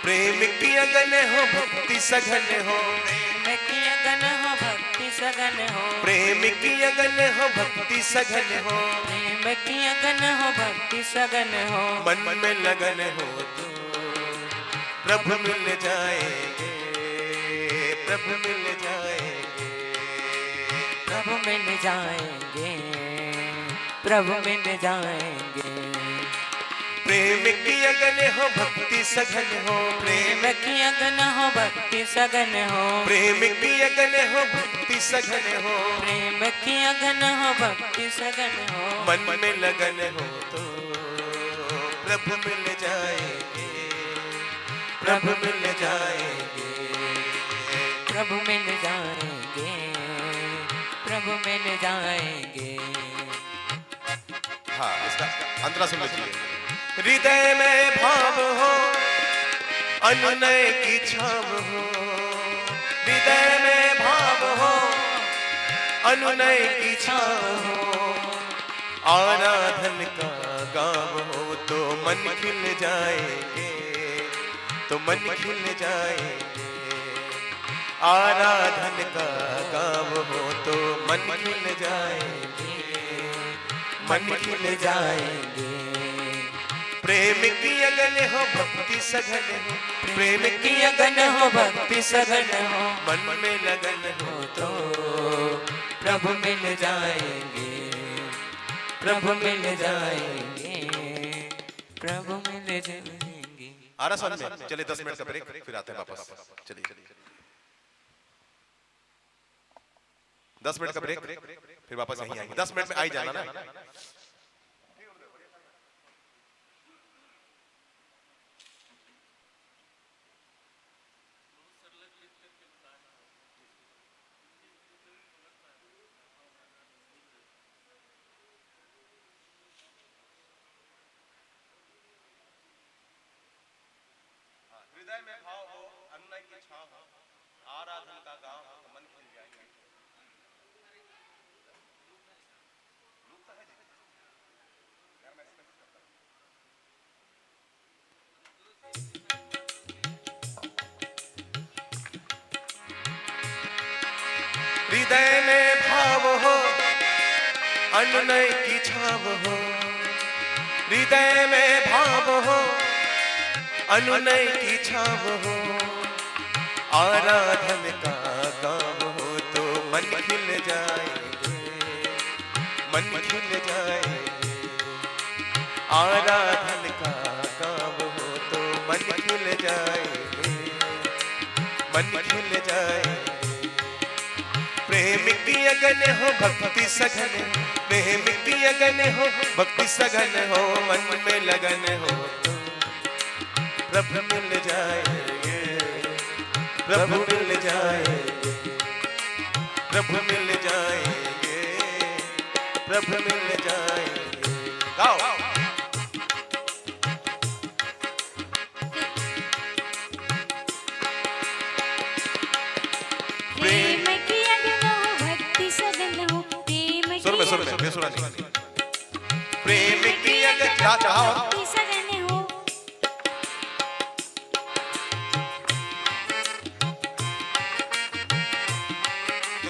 प्रेम की अगन हो, भक्ति सघन हो, प्रेम की अगन हो, भक्ति सघन सघन हो, प्रेम की अगन हो भक्ति सघन हो, प्रेम की अगन हो भक्ति सघन हो, मन में लगन हो तो प्रभु मिल जाएंगे, प्रभु मिल जाएंगे, प्रभु मिल जाएंगे, प्रभु मिल जाएंगे। प्रेम की अगन हो भक्ति सघन हो, प्रेम की अगन हो भक्ति सघन हो, प्रेम की अगन हो भक्ति सघन हो, प्रेम की अगन हो भक्ति सघन हो, मन में लगन हो तो प्रभु मिल जाएंगे, प्रभु मिल जाएंगे, प्रभु मिल जाएंगे, प्रभु मिल जाएंगे। हाँ, इसका अंतरा सुन लीजिए। हृदय में भाव हो अनुनय की छाव हो, हृदय में भाव हो अनुनय की छाव हो, आराधन का गाँव हो तो मन खिल जाएंगे, तो मन खिल जाएंगे, आराधन का गाँव हो तो मन खिल जाएंगे, मन खिल जाएंगे। प्रेम की अगन हो भक्ति सघन हो, प्रेम की अगन हो भक्ति सघन हो, मन में लगन हो तो प्रभु मिल जाएंगे, प्रभु मिल जाएंगे, प्रभु मिल जाएंगे। आ रहा समझ में? चलिए 10 मिनट का ब्रेक, फिर आते हैं वापस। चलिए 10 मिनट का ब्रेक, फिर वापस यहीं आएंगे। 10 मिनट में आ ही जाना ना। हृदय में भाव हो अनुनय की छाव हो, आराधन का गाँव हो तो मन खिल जाएंगे। हृदय में भाव हो अनुनय की छाव हो, हृदय में भाव हो अनुनय की छाव हो, आराधन का काम हो तो मन खिल जाएंगे, मन खिल जाएंगे, आराधन का काम हो तो मन खिल जाएंगे, मन खिल जाएंगे। प्रेम की अगन हो भक्ति सघन हो, प्रेम की अगन हो भक्ति सघन हो, मन में लगन हो तो प्रभु मिल जाएंगे, प्रभु मिल जाएंगे, प्रभु मिल जाएंगे, प्रभु मिल जाएंगे। गाओ। प्रेम की अगन हो भक्ति सघन हो, प्रेम की सुर में बेसुरा नहीं। प्रेम की अगन चढ़ाओ भक्ति सघन हो,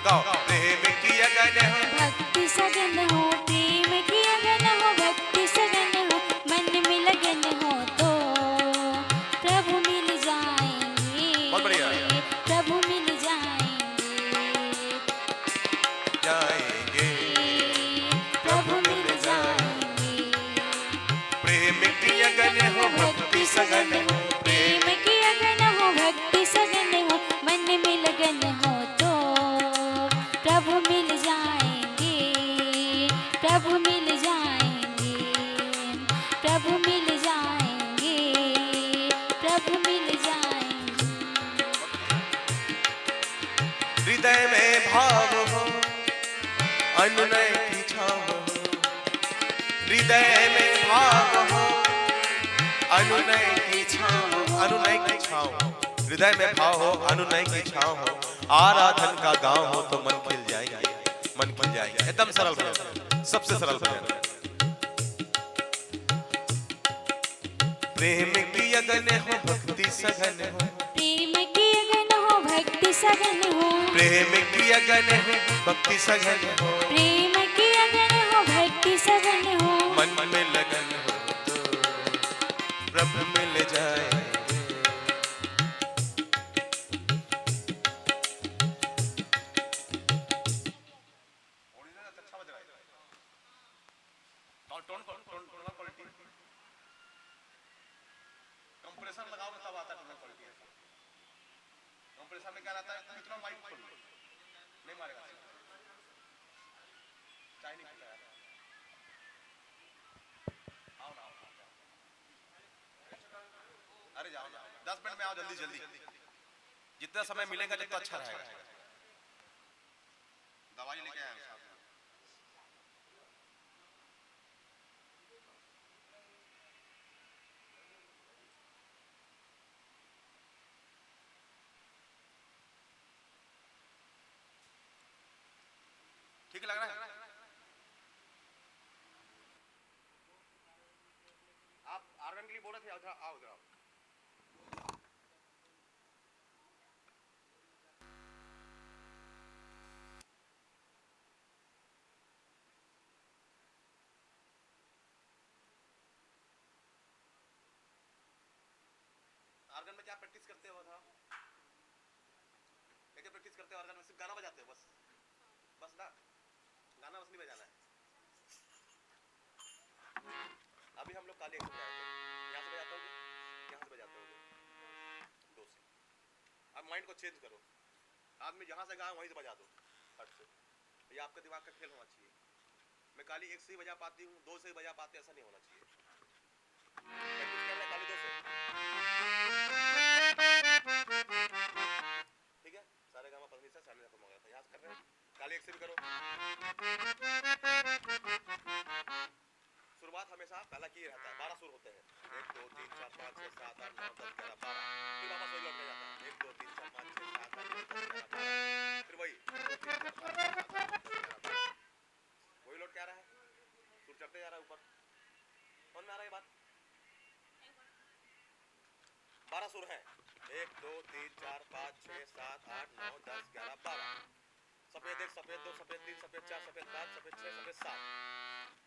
गाओ। प्रेम की अगन हो भक्ति सघन हो, प्रेम की अगन हो भक्ति सघन हो, मन में लगन हो तो प्रभु मिल जाएंगे, बहुत बढ़िया। प्रभु मिल जाएंगे, जाएंगे, प्रभु मिल जाएंगे। प्रेम की अगन हो भक्ति सघन हो, प्रेम की अगन हो भक्ति सघन हो, मन में लगन हो तो प्रभु मिल जाएंगे, प्रभु मिल जाएंगे, प्रभु मिल जाएंगे, प्रभु मिल जाएंगे। हृदय में भाव हो अनुनय की छाव हो, हृदय में भाव हो अनुनय की छाव, अनुनय की छाव, हृदय में भाव हो अनुनय की छाव हो, आराधन का गाँव हो तो मन खिल जाएंगे, मन खिल जाएंगे। एकदम सरल भजन, सबसे सरल भजन। प्रेम की अगन हो भक्ति सघन हो, प्रेम की अगन हो भक्ति सघन हो, प्रेम की अगन हो भक्ति सघन हो, प्रेम की अगन हो भक्ति सघन हो, मन में लगन हो तो प्रभु मिल जाए। कंप्रेसर लगाओगे तब आता है टोन क्वालिटी। कंप्रेसर में क्या रहता है, कितना माइक खोल लो नहीं मारेगा, चाहे नहीं पता यार। आओ ना, अरे जाओ ना, 10 मिनट में आओ, जल्दी जल्दी, जितना समय मिलेगा जितना अच्छा रहेगा। दवाई लेके आए साहब। ठीक लग रहा है? आप आर्गन के लिए बोल रहे थे, उधर आओ, उधर आओ। आर्गन में क्या प्रैक्टिस करते हो? था क्या प्रैक्टिस करते हो? आर्गन में सिर्फ गाना बजाते हो बस, बस ना, गाना बस नहीं बजाना है। अभी हम लोग काली एक बजाते हैं, यहाँ से बजाते होगे, यहाँ से बजाते होगे, दो से। अब माइंड को चेंज करो, आदमी जहाँ से गा वहीं से बजा दो फट से। ये आपका दिमाग का खेल होना चाहिए। मैं काली एक से ही बजा पाती हूँ, दो से ही बजा पाते, ऐसा नहीं होना चाहिए। प्रैक्टिस करना है काली दो से, ठीक है? सारे गामा पत्नी से सामने रखो, मगर यहाँ से कर रहे हैं, काली एक से भी करो। शुरुआत हमेशा पहला की रहता है, 12 सुर होते हैं, 1 2 3 4 5 6 7 8 9 10 11 12, फिर वापस वही लौट जाता है, 1 2 3 4 5 6 7 8 9 10 11 12, फिर वही 1 2 3 4 5 6 7 8 9 10 11 12, वही लौट के आ रहा है, सुर चढ़ते जा रहा है ऊपर। समझ में आ रहा है बात? 12 सुर हैं, 1 2 3 4 5 6 7 8 9 10 11 12, सफेद 1 सफेद 2 सफेद 3 सफेद 4 सफेद 5 सफेद 6 सफेद 7,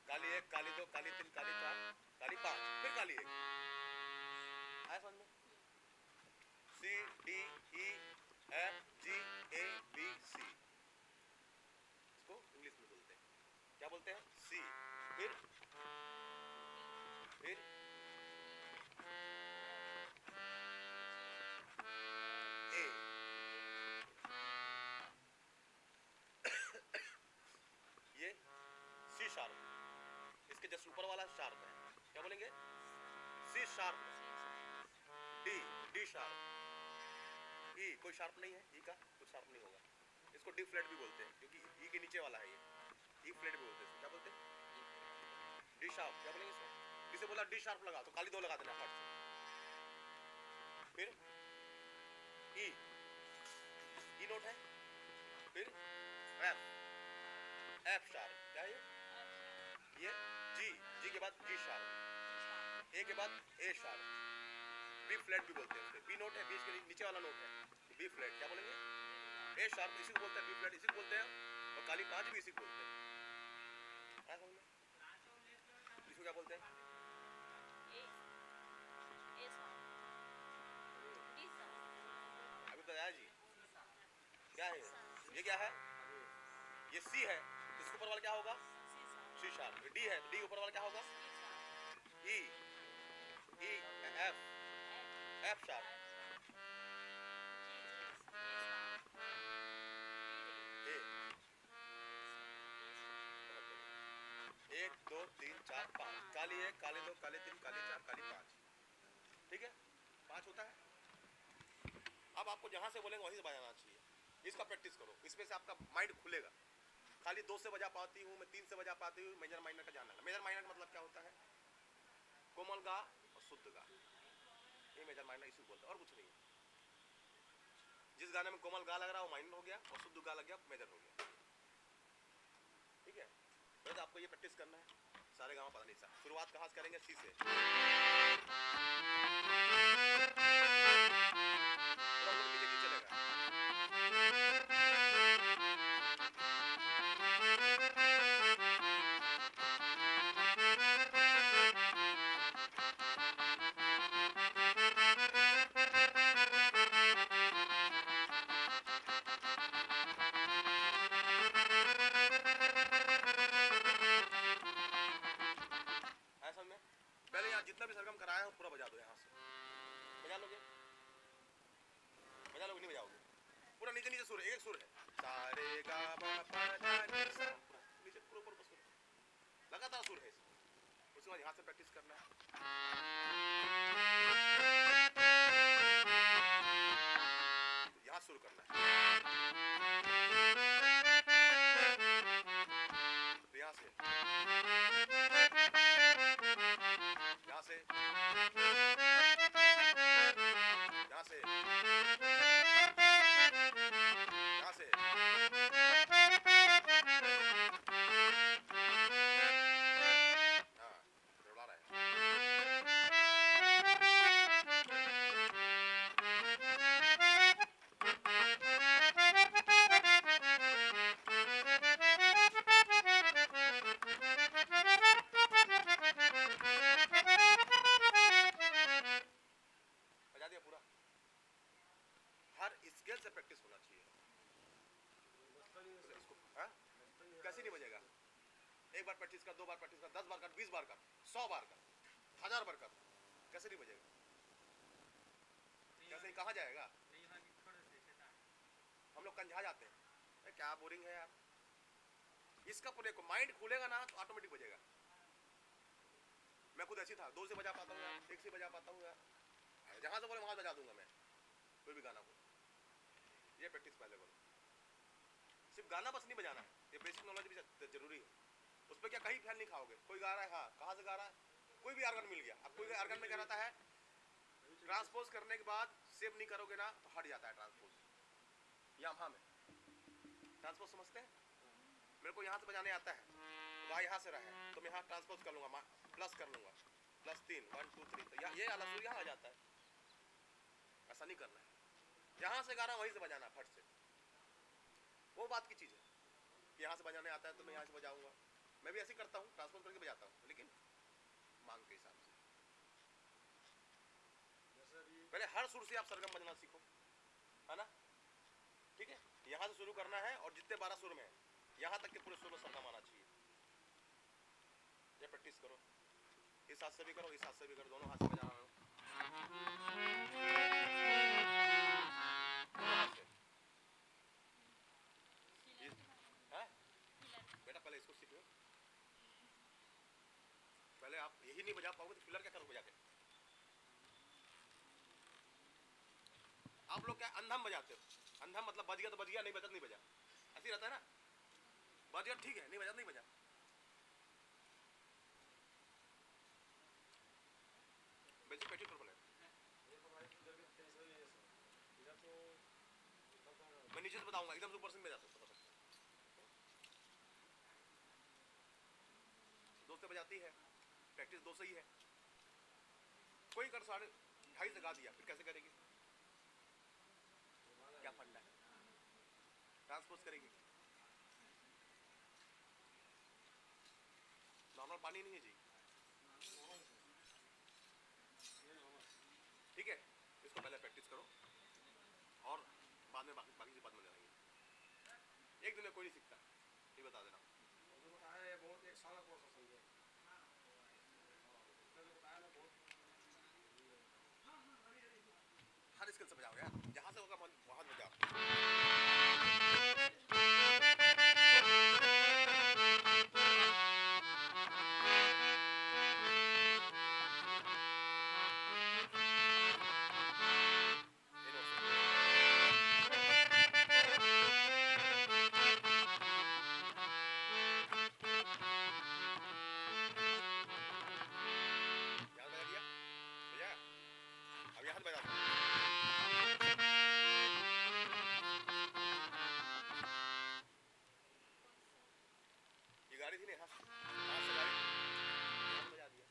काली 1 काली 2 काली 3 काली 4 काली 5, फिर काली 1। आया समझ में? C D E F G A B C, इसको इंग्लिश में बोलते हैं, क्या बोलते हैं? C, फिर A, ये C शार्प, इसके जस्ट ऊपर वाला शार्प है, क्या बोलेंगे? C sharp, D sharp, E कोई शार्प नहीं है, E का कुछ शार्प नहीं होगा, इसको D फ्लैट भी बोलते हैं, क्योंकि E के नीचे वाला है ये, E फ्लैट भी बोलते हैं, क्या बोलते हैं? D शार्प, क्या बोलेंगे इसको? किसे बोला D शार्प लगा तो काली 2 लगा देना फट से। फिर E नोट है, फिर F शार्प, क्या है ये G के बाद G शार्प, A के बाद A शार्प, B फ्लैट भी बोलते हैं उसे, B नोट है, B के नीचे वाला नोट है, B फ्लैट, क्या बोलेंगे? A शार्प इसी को बोलते हैं, B फ्लैट इसी को बोलते हैं, और काली 5 भी इसी को बोलते हैं। इसको क्या बोलते हैं? अभी बताया जी, क्या है ये? क्या है ये? C है, इसके ऊपर वाला क्या होगा? C sharp. D है, D ऊपर वाला क्या होगा? E F शार्प, A, 1 2 3 4 5, काली 1 काली 2 काली 3 काली 4 काली 5, ठीक है? 5 होता है। अब आपको जहां से बोलेंगे वहीं से बजाना चाहिए, इसका प्रैक्टिस करो, इसमें से आपका माइंड खुलेगा। खाली 2 से बजा पाती हूँ मैं, 3 से बजा पाती हूँ, मेजर माइनर का जानना है। मेजर माइनर का मतलब क्या होता है? कोमल गा और शुद्ध गा, ये मेजर माइनर इसी बोलते हैं, और कुछ नहीं है। जिस गाने में कोमल गा लग रहा है वो माइनर हो गया, और शुद्ध गा लग गया मेजर हो गया, ठीक है? तो आपको ये प्रैक्टिस करना है, सारे गाँव पता नहीं सा। शुरुआत कहाँ से करेंगे? सी से, थोड़ा नीचे की चलेगा, बजा दो यहाँ से, बजा लोगे? बजा लोगे नहीं बजाओगे? पूरा नीचे नीचे सुर है, एक एक सुर है, सा रे गा मा पा धा नी सा, नीचे पूरा ऊपर सुर, लगातार सुर है इसमें। उसके बाद यहाँ से प्रैक्टिस करना है, यहाँ शुरू करना है, तो यहाँ से, यहाँ से, यहाँ से, यहाँ से, हाँ, रौला रहा है। बजा दिया पूरा। हर स्केल से प्रैक्टिस होना चाहिए। इसको हाँ? कैसे नहीं बजेगा? एक बार प्रैक्टिस कर, 2 बार प्रैक्टिस कर, 10 बार कर, 20 बार कर, 100 बार कर, 1000 बार कर, कैसे नहीं बजेगा? कैसे नहीं, कहाँ जाएगा? हम लोग कंझा जाते हैं, क्या बोरिंग है यार। इसका पूरे को माइंड खुलेगा ना तो ऑटोमेटिक बजेगा। मैं खुद ऐसी था, 2 से बजा पाता हूँ यार, 1 से बजा पाता हूँ यार, जहाँ से बोले वहाँ बजा दूंगा मैं कोई भी गाना को। ये प्रैक्टिस पहले करो। सिर्फ गाना बस नहीं बजाना है, ये बेसिक नॉलेज भी जरूरी है। उस पर क्या कहीं ख्याल नहीं खाओगे, कोई गा रहा है, हाँ कहाँ से गा रहा है, कोई भी आर्गन मिल गया। अब कोई आर्गन में क्या रहता है, ट्रांसपोज करने के बाद सेव नहीं करोगे ना तो हट जाता है ट्रांसपोज। यामाहा में ट्रांसपोज समझते हैं? मेरे को यहाँ से बजाने आता है, वहाँ यहाँ से रहा है तो मैं यहाँ ट्रांसपोज कर लूँगा, प्लस कर लूँगा, +3 1 2 3, तो ये आला सुर यहाँ आ जाता है। ऐसा नहीं करना है, जहाँ से गाना वहीं से बजाना फट से। वो बात की चीज़ है कि यहाँ से बजाने आता है तो मैं यहाँ से बजाऊंगा। मैं भी ऐसे करता हूँ, ट्रांसपोज करके बजाता हूँ, लेकिन मांग के हिसाब से। पहले हर सुर से आप सरगम बजना सीखो, है ना? ठीक है, यहाँ से शुरू करना है और जितने 12 सुर में है यहाँ तक के पूरे सुर में सरगम आना चाहिए। ये प्रैक्टिस करो, इस हाथ से भी करो, इस हाथ से भी करो, दोनों हाथ से बजाना है। बेटा पहले इसको सीख लो, पहले आप यही नहीं बजा पाओगे तो फिलर क्या करोगे बजा के? आप लोग क्या अंधम बजाते हो? अंधम मतलब बज गया तो बज गया, नहीं बजा तो नहीं बजा, ऐसे ही रहता है ना। बज गया ठीक है, नहीं बजा तो नहीं बजा। बेसिक प्रैक्टिस करो पहले। मैं नीचे से बताऊंगा, एकदम से ऊपर से नहीं बजा सकता। दो से बजाती है, प्रैक्टिस 2 से ही है। कोई कर 2.5 से गा दिया, फिर कैसे करेगी? क्या फंडा है? ट्रांसपोज करेगी। नॉर्मल पानी नहीं है जी, ठीक है। इसको पहले प्रैक्टिस करो और बाद में बाकी की बात में जाएंगे। एक दिन में कोई नहीं सीखता, ये बता देना। बहुत एक साल का कोर्स समझे, हर स्किल से बजाओ यार, जहाँ से होगा वहाँ बजाओ। गाड़ी थी ना, हाथ से गाड़ी बजा दिया।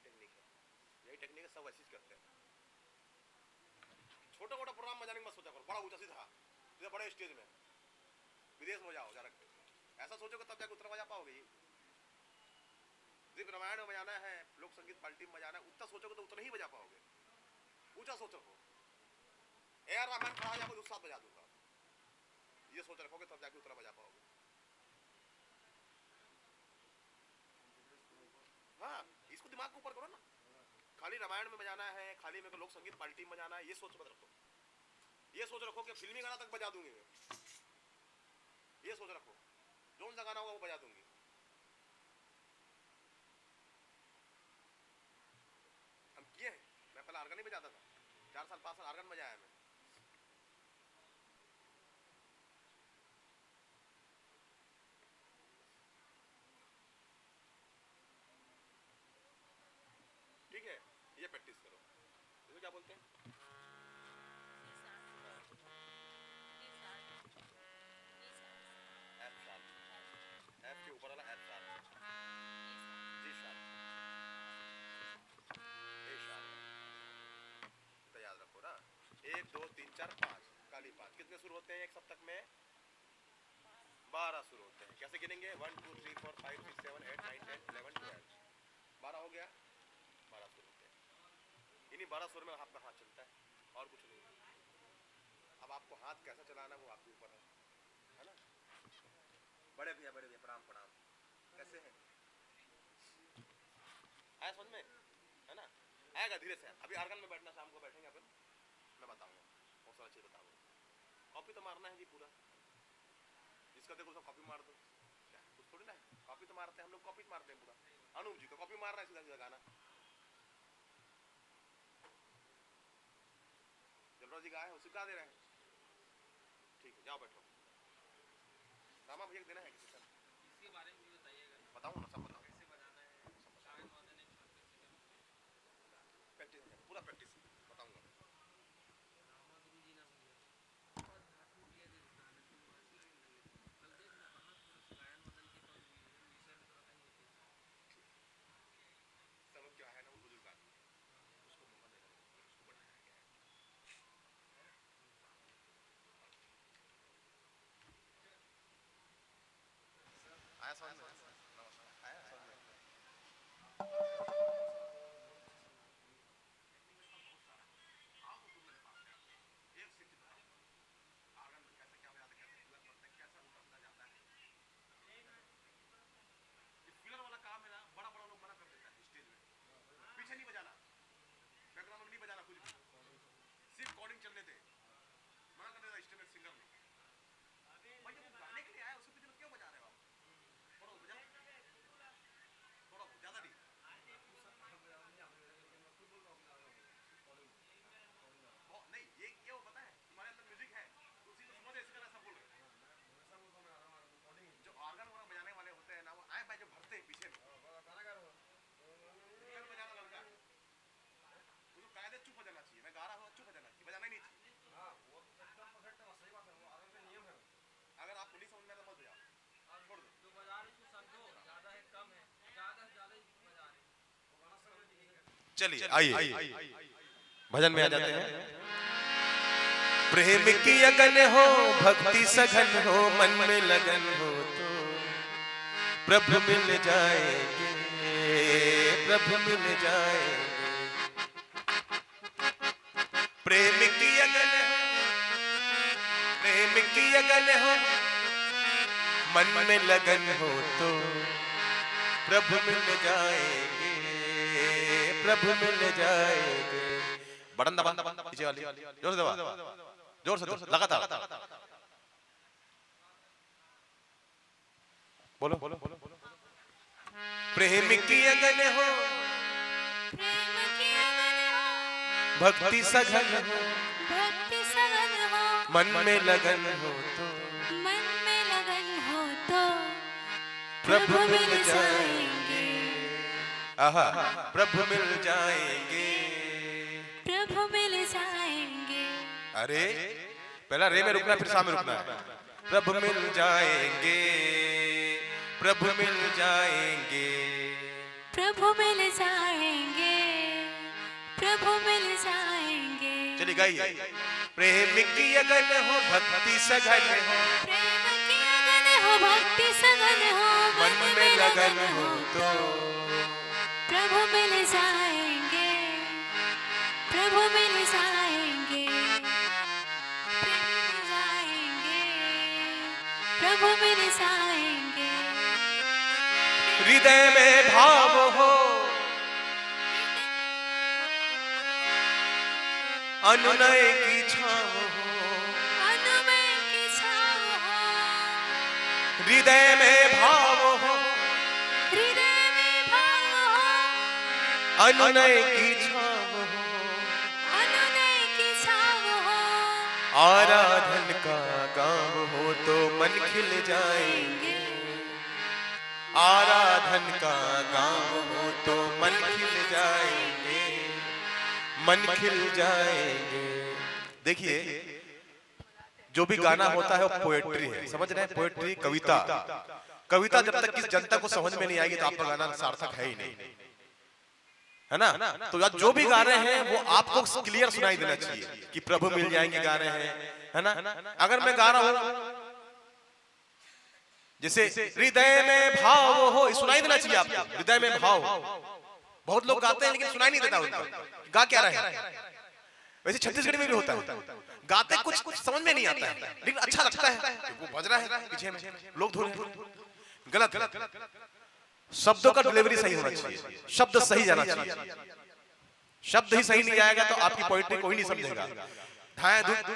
टेक्निक है, यही टेक्निक है, सब ऐसे ही करते हैं। छोटा मोटा प्रोग्राम बजाने की मत सोचा करो, बड़ा ऊंचा सीधा सीधा बड़े स्टेज में विदेश में जाओ जाकर के। ऐसा सोचोगे तब जाकर उतना बजा पाओगे। ये सिर्फ रामायण में बजाना है, लोक संगीत पार्टी में बजाना है, उतना सोचोगे तो उतना ही बजा पाओगे। ऊंचा सोच रखो, AR रहमान खड़ा जाकर उस साथ बजा दूंगा, ये सोच रखोगे तब जाके उतना बजा पाओगे। हाँ, इसको दिमाग के ऊपर खाली रामायण में बजाना है, खाली मेरे को लोक संगीत पार्टी में बजाना है, ये सोच मत रखो। ये सोच रखो कि फिल्मी गाना तक बजा दूंगी मैं, ये सोच रखो, जो सा गाना होगा वो बजा दूंगी। हम किए हैं, मैं पहले आर्गन नहीं बजाता था, 4 साल 5 साल आर्गन बजाया मैं। ठीक है, ये प्रैक्टिस करो। इसको क्या बोलते हैं? एफ शार्प, एफ के ऊपर वाला एफ शार्प, जी शार्प, ए शार्प। तो याद रखो ना, 1 2 3 4 5 काली 5। कितने सुर होते हैं एक सप्तक में? 12 सुर होते हैं। कैसे गिनेंगे? 1 2 3 4 5 6 7 8 9 10 11 12। 12 हो गया, 12 सुर होते हैं। इन्हीं 12 सुर में आपका हाथ चलता है और कुछ नहीं। अब आपको हाथ कैसा चलाना है वो आपके ऊपर है ना? बड़े भैया प्रणाम प्रणाम, कैसे हैं? आया समझ में? है ना? आएगा धीरे से। अभी आर्गन में बैठना, शाम को बैठेंगे अपन, मैं बताऊंगा बहुत सारा चीज बताऊंगा। कॉपी तो मारना है जी पूरा, जिसका देखो उसका कॉपी मार दो, क्या कुछ थोड़ी ना है। कॉपी तो मारते हैं हम लोग, कॉपी मारते हैं पूरा। अनूप जी को कॉपी मार रहा है, सीधा सीधा गाना। जलराज जी गाए हैं, उसी गा दे रहे हैं। ठीक है, जाओ बैठो। रामा भैया देना है किसी से? इसके बारे में भी बताइएगा। बताऊं ना, सब बताऊं। कैसे बजाना है, प्रैक्टिस पूरा प्रैक्टिस बताऊंगा। सब क्या है ना, वो बुजुर्ग आदमी उसको मौका देना, उसको बढ़ाया गया है। आया समझ में? आया समझ में? एक सिटी बताओ, आर्गन में कैसे क्या बजाते, कैसे फिलर पड़ते, कैसा उल्टा सीधा जाता है। ये फिलर वाला काम है ना, बड़ा बड़ा लोग मना कर देता है स्टेज में। पीछे नहीं बजाना, बैकग्राउंड में नहीं बजाना कुछ भी, सिर्फ कोडिंग चलने दे। मना कर देता स्टेज में सिंगर लोग। भाई जब गाने के लिए आया उसके पीछे में क्यों बजा रहे हो आप? थोड़ा बजाओ, थोड़ा ज्यादा नहीं। नहीं ये वो पता है तुम्हारे अंदर म्यूजिक है, तो उसी को समझ ऐसे करना, सब बोल रहे हैं। जो ऑर्गन वाला बजाने वाले होते हैं ना, वो आए जो भरते हैं पीछे में, बजाना लड़का उसको कायदे चुप हो जाना चाहिए। मैं गा रहा हूँ चुप हो जाना चाहिए, बजाना ही नहीं चाहिए। अगर आपको नहीं समझ में आता मत बजाओ, छोड़ दो। जो बजा रहे तू समझो, ज्यादा है कम है, ज्यादा से ज्यादा ही बजा रहे। चलिए आइए भजन में आ जाते हैं। प्रेम की अगन हो, भक्ति सघन हो, मन में लगन हो तो प्रभु मिल जाएंगे, प्रभु मिल जाएंगे। प्रेम की अगन हो, प्रेम की अगन हो, मन में लगन हो तो प्रभु मिल जाएंगे, प्रभु मिल जाएंगे। बटन दबा, पीछे वाली जोर से दबा, जोर से लगातार बोलो। प्रेम की अगन हो, भक्ति सघन हो, मन में लगन हो तो प्रभु मिल जाएंगे। आहा, प्रभु मिल जाएंगे, प्रभु मिल जाएंगे। अरे पहला रे में रुकना, फिर सा में रुकना है। प्रभु मिल जाएंगे, प्रभु मिल जाएंगे, प्रभु मिल जाएंगे, प्रभु मिल जाएंगे। चलिए गाइए। प्रेम की अगन हो, भक्ति सघन हो, प्रेम की अगन हो, भक्ति सघन हो, मन में लगन हो तो प्रभु मिल जाएंगे, प्रभु मिल जाएंगे, प्रभु मिल जाएंगे, प्रभु मिल जाएंगे। हृदय में भाव हो, अनुनय की छाँव हो, अनुनय की छाँव हो, हृदय में भाव हो, हृदय में भाव हो, अनुनय की छाँव हो, अनुनय की छाँव हो, आराधन का गाँव हो तो मन खिल जाएंगे, आराधन का गाँव हो तो मन खिल जाएंगे, मन खिल जाएंगे। देखिए जो भी गाना होता है वो पोएट्री है, समझ रहे हैं? पोएट्री कविता, कविता जब तक किस जनता को समझ में नहीं आएगी तो आपका गाना सार्थक है ही नहीं, है ना? तो आज जो भी गा रहे हैं वो आपको क्लियर सुनाई देना चाहिए कि प्रभु मिल जाएंगे गा रहे हैं, है ना? अगर मैं गा रहा हूँ जैसे हृदय में भाव हो, सुनाई देना चाहिए आपको, हृदय में भाव। बहुत लोग गाते हैं लेकिन सुनाई नहीं देता उनको गा क्या रहे हैं। वैसे छत्तीसगढ़ी में भी होता है, गाते कुछ समझ में नहीं आता है लेकिन अच्छा लगता है, वो बज रहा है पीछे में, लोग धुन गलत। शब्दों का डिलीवरी सही होना चाहिए, शब्द सही जाना चाहिए। शब्द ही सही नहीं जाएगा तो आपकी पोएट्री कोई नहीं समझेगा,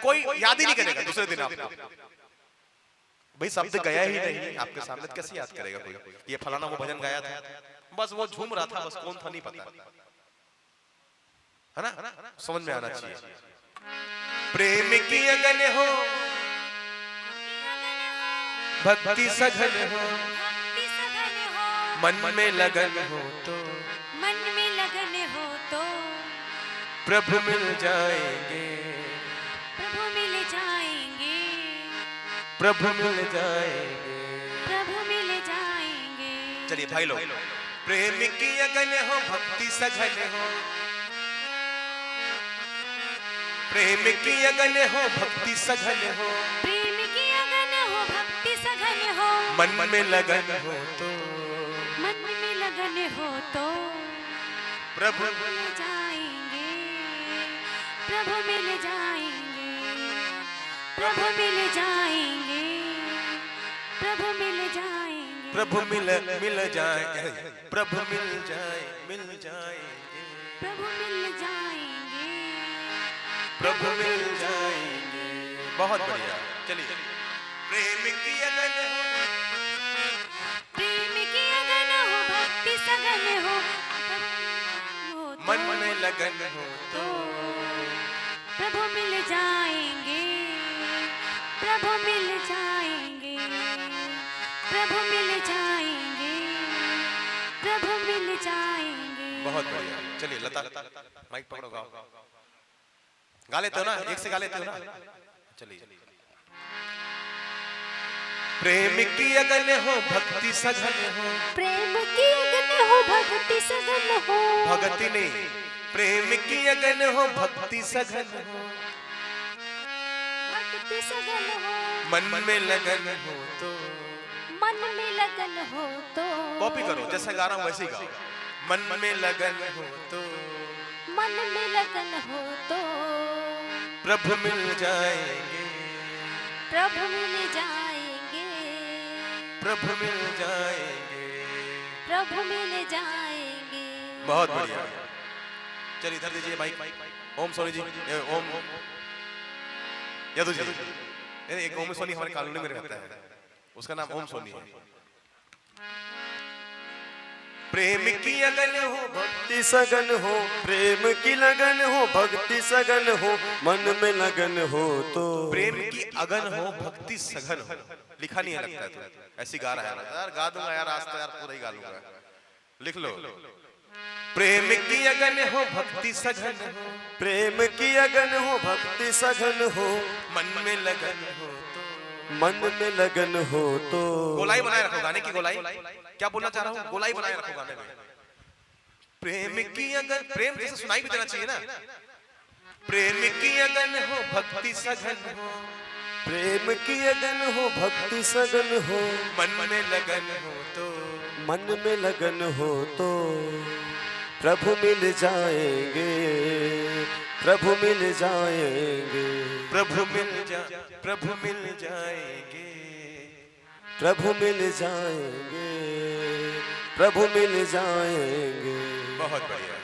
कोई याद ही नहीं करेगा दूसरे दिन आपको। भाई शब्द गया ही नहीं आपके सामने, कैसे याद करेगा कोई? ये फलाना वो भजन गाया था, बस वो झूम रहा था, बस कौन था नहीं पता, है ना? समझ में आना चाहिए। प्रेम की अगन हो, भक्ति सघन हो, मन में लगन हो तो, मन में लगन हो तो, प्रभु मिल जाएंगे, प्रभु मिल जाएंगे, प्रभु मिल जाएंगे, प्रभु मिल जाएंगे। चलिए भाई लोग, प्रेम की अगन हो, भक्ति सघन हो, प्रेम की अगन हो, भक्ति सघन हो, प्रेम की अगन हो, भक्ति सघन हो, मन में लगन हो तो, मन में लगन हो तो, प्रभु मिल जाएंगे, प्रभु मिल जाएंगे, प्रभु मिल जाएंगे, प्रभु मिल जाएंगे, प्रभु मिल जाए, प्रभु मिल जाए, मिल जाएंगे, प्रभु मिल जाएंगे, प्रभु मिल जाएंगे। बहुत बढ़िया, चलिए। प्रेम की अगन हो, प्रेम की अगन हो, भक्ति सघन हो, मन में लगन हो तो, प्रभु मिल जाएंगे, प्रभु मिल जाएंगे, प्रभु मिल जाएंगे, प्रभु मिल जाएंगे। बहुत बढ़िया। चलिए लता, माइक पकड़ो, गाओ। गा लेते हो ना, एक से गा लेते हो ना? चलिए। प्रेम की अगन हो, भक्ति सघन हो, प्रेम की अगन हो, भक्ति सघन हो, भक्ति नहीं, प्रेम की अगन हो, भक्ति सघन हो, भक्ति सघन हो, मन में लगन हो तो, मन में लगन हो तो, कॉपी करो, जैसा गा रहा हूँ वैसे ही गाओ। मन में लगन हो तो, मन में लगन हो तो, प्रभु मिल जाएंगे, प्रभु मिल जाएंगे, प्रभु मिल जाएंगे, प्रभु मिल जाएंगे। बहुत बढ़िया। चलिए इधर दीजिए माइक। ओम सोनी जी, ओम यादव जी, एक ओम सोनी हमारे कॉलोनी में रहता है, उसका नाम ओम सोनी है। प्रेम की अगन हो, भक्ति सघन हो, प्रेम की लगन हो, भक्ति सघन हो, मन में लगन हो तो, प्रेम की अगन हो, भक्ति सघन हो। लिखा नहीं है लगता है, तो ऐसी गा रहा है ना यार, गा दूंगा यार, आज तो यार पूरा ही गा लूंगा, लिख लो। प्रेम की अगन हो, भक्ति सघन हो, प्रेम की अगन हो, भक्ति सघन हो, मन में लगन हो तो, मन में लगन हो तो, गोलाई बनाए रखो गाने की, गोलाई क्या बोलना चाह रहा हूँ, गोलाई बनाए रखो गाने में। प्रेम की अगन, प्रेम जैसे सुनाई भी देना चाहिए ना। प्रेम की अगन हो, भक्ति सघन हो, प्रेम की अगन हो, भक्ति सघन हो, मन में लगन हो तो, मन में लगन हो तो, प्रभु मिल जाएंगे, प्रभु मिल जाएंगे, प्रभु मिल प्रभु मिल जाएंगे, प्रभु मिल जाएंगे, प्रभु मिल जाएंगे। बहुत बढ़िया।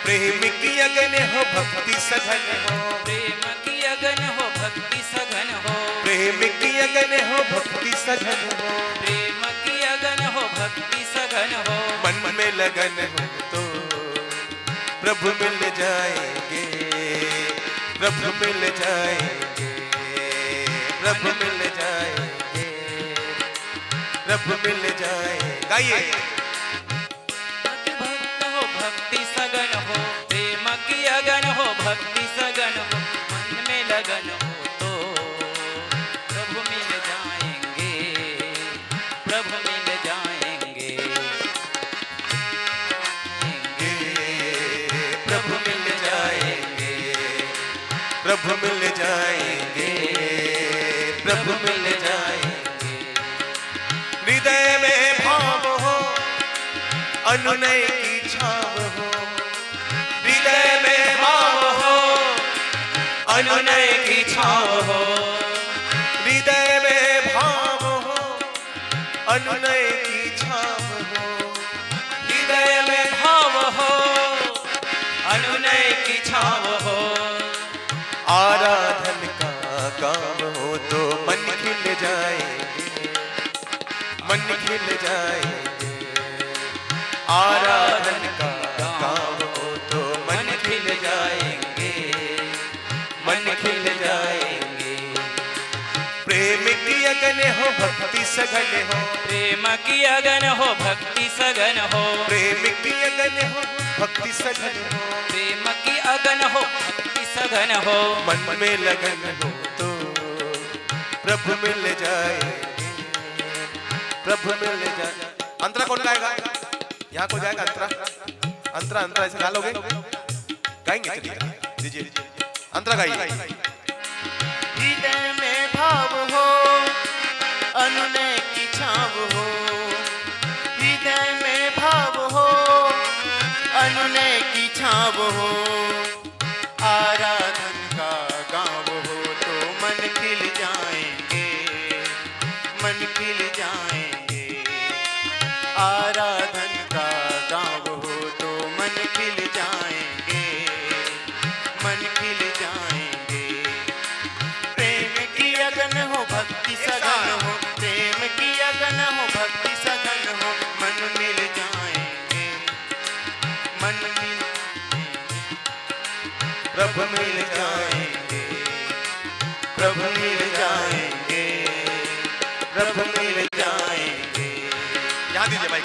प्रेम की अगन हो भक्ति सघन हो, प्रेम की अगन हो भक्ति सघन हो, प्रेम की अगन हो भक्ति सघन हो, प्रेम की अगन हो भक्ति सघन हो, मन में लगन हो तो प्रभु मिल जाएंगे, प्रभु मिल जाएंगे, प्रभु मिल जाएंगे, प्रभु मिल जाएंगे। गाइए। भक्त हो भक्ति सघन हो, प्रेम की अगन हो भक्ति सघन हो, मन में लगन हो तो प्रभु मिल जाएंगे, प्रभु मिल जाएंगे, प्रभु मिल जाएंगे, प्रभु मिल जाएंगे, प्रभु मिल जाएंगे। हृदय में भाव हो, अनुनय की छाव हो, हृदय में भाव हो, अनुनय की छाव हो, हृदय में भाव हो, अनुनय की छाव हो, हृदय में भाव हो, अनुनय की छाव हो, आराधन का काम हो तो मन खिल जाएंगे, मन खिल जाएंगे। आराधन का काम हो तो मन खिल जाएंगे, मन खिल जाएंगे। प्रेम की अगन हो भक्ति सघन हो, प्रेम की अगन हो भक्ति सघन हो, प्रेम की अगन हो भक्ति सघन हो, प्रेम की अगन हो भक्ति सघन हो, मन में लगन हो तो प्रभु मिल जाएंगे, प्रभु मिल जाए। अंतरा कौन गाएगा? यहाँ को जाएगा अंतरा? अंतरा अंतरा ऐसे गा लोगे? गाएंगे? चलिए दीजिए अंतरा गाइए। हृदय में भाव हो, अनुनय की छाव हो, हृदय में भाव हो, अनुनय की छाव हो, आराधन का गाँव हो तो मन खिल जाएंगे, मन खिल जाएंगे। आराधन का गाँव हो तो मन खिल जाएंगे, मन खिल जाएंगे। प्रेम की अगन हो भक्ति सघन हो, प्रेम की अगन हो भक्ति सघन हो, मन मिल जाएंगे, मन मिल, प्रभु मिल जाएंगे, प्रभु मिल जाएंगे, प्रभु मिल जाएंगे। यहाँ दीजिए भाई।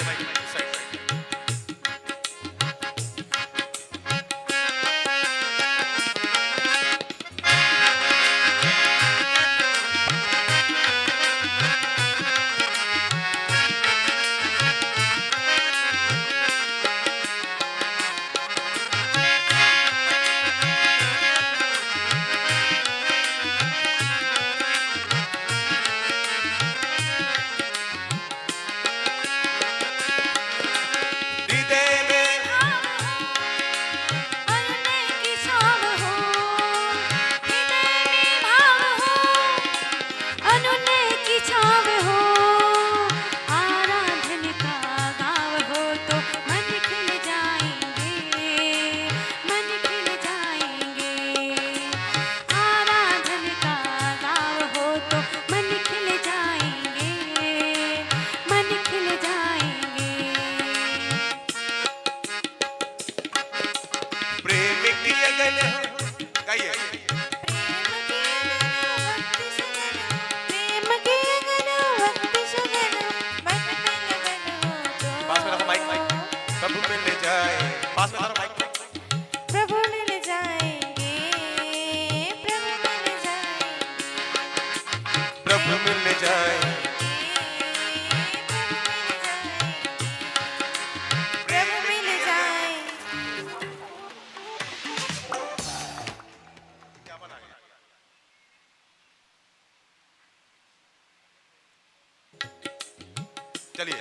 चलिए।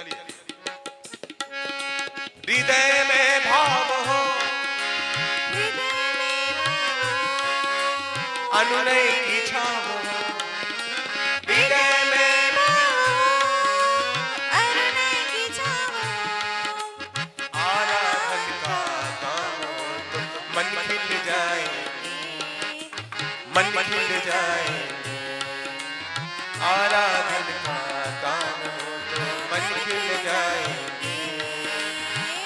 हृदय में भाव हो, अनुनय की छाव हो, हृदय में अनुनय की छाव आराधन का काम हो तो मन खिल जाए, मन खिल जाए। आराधन का काम हो तो मन खिल जाए,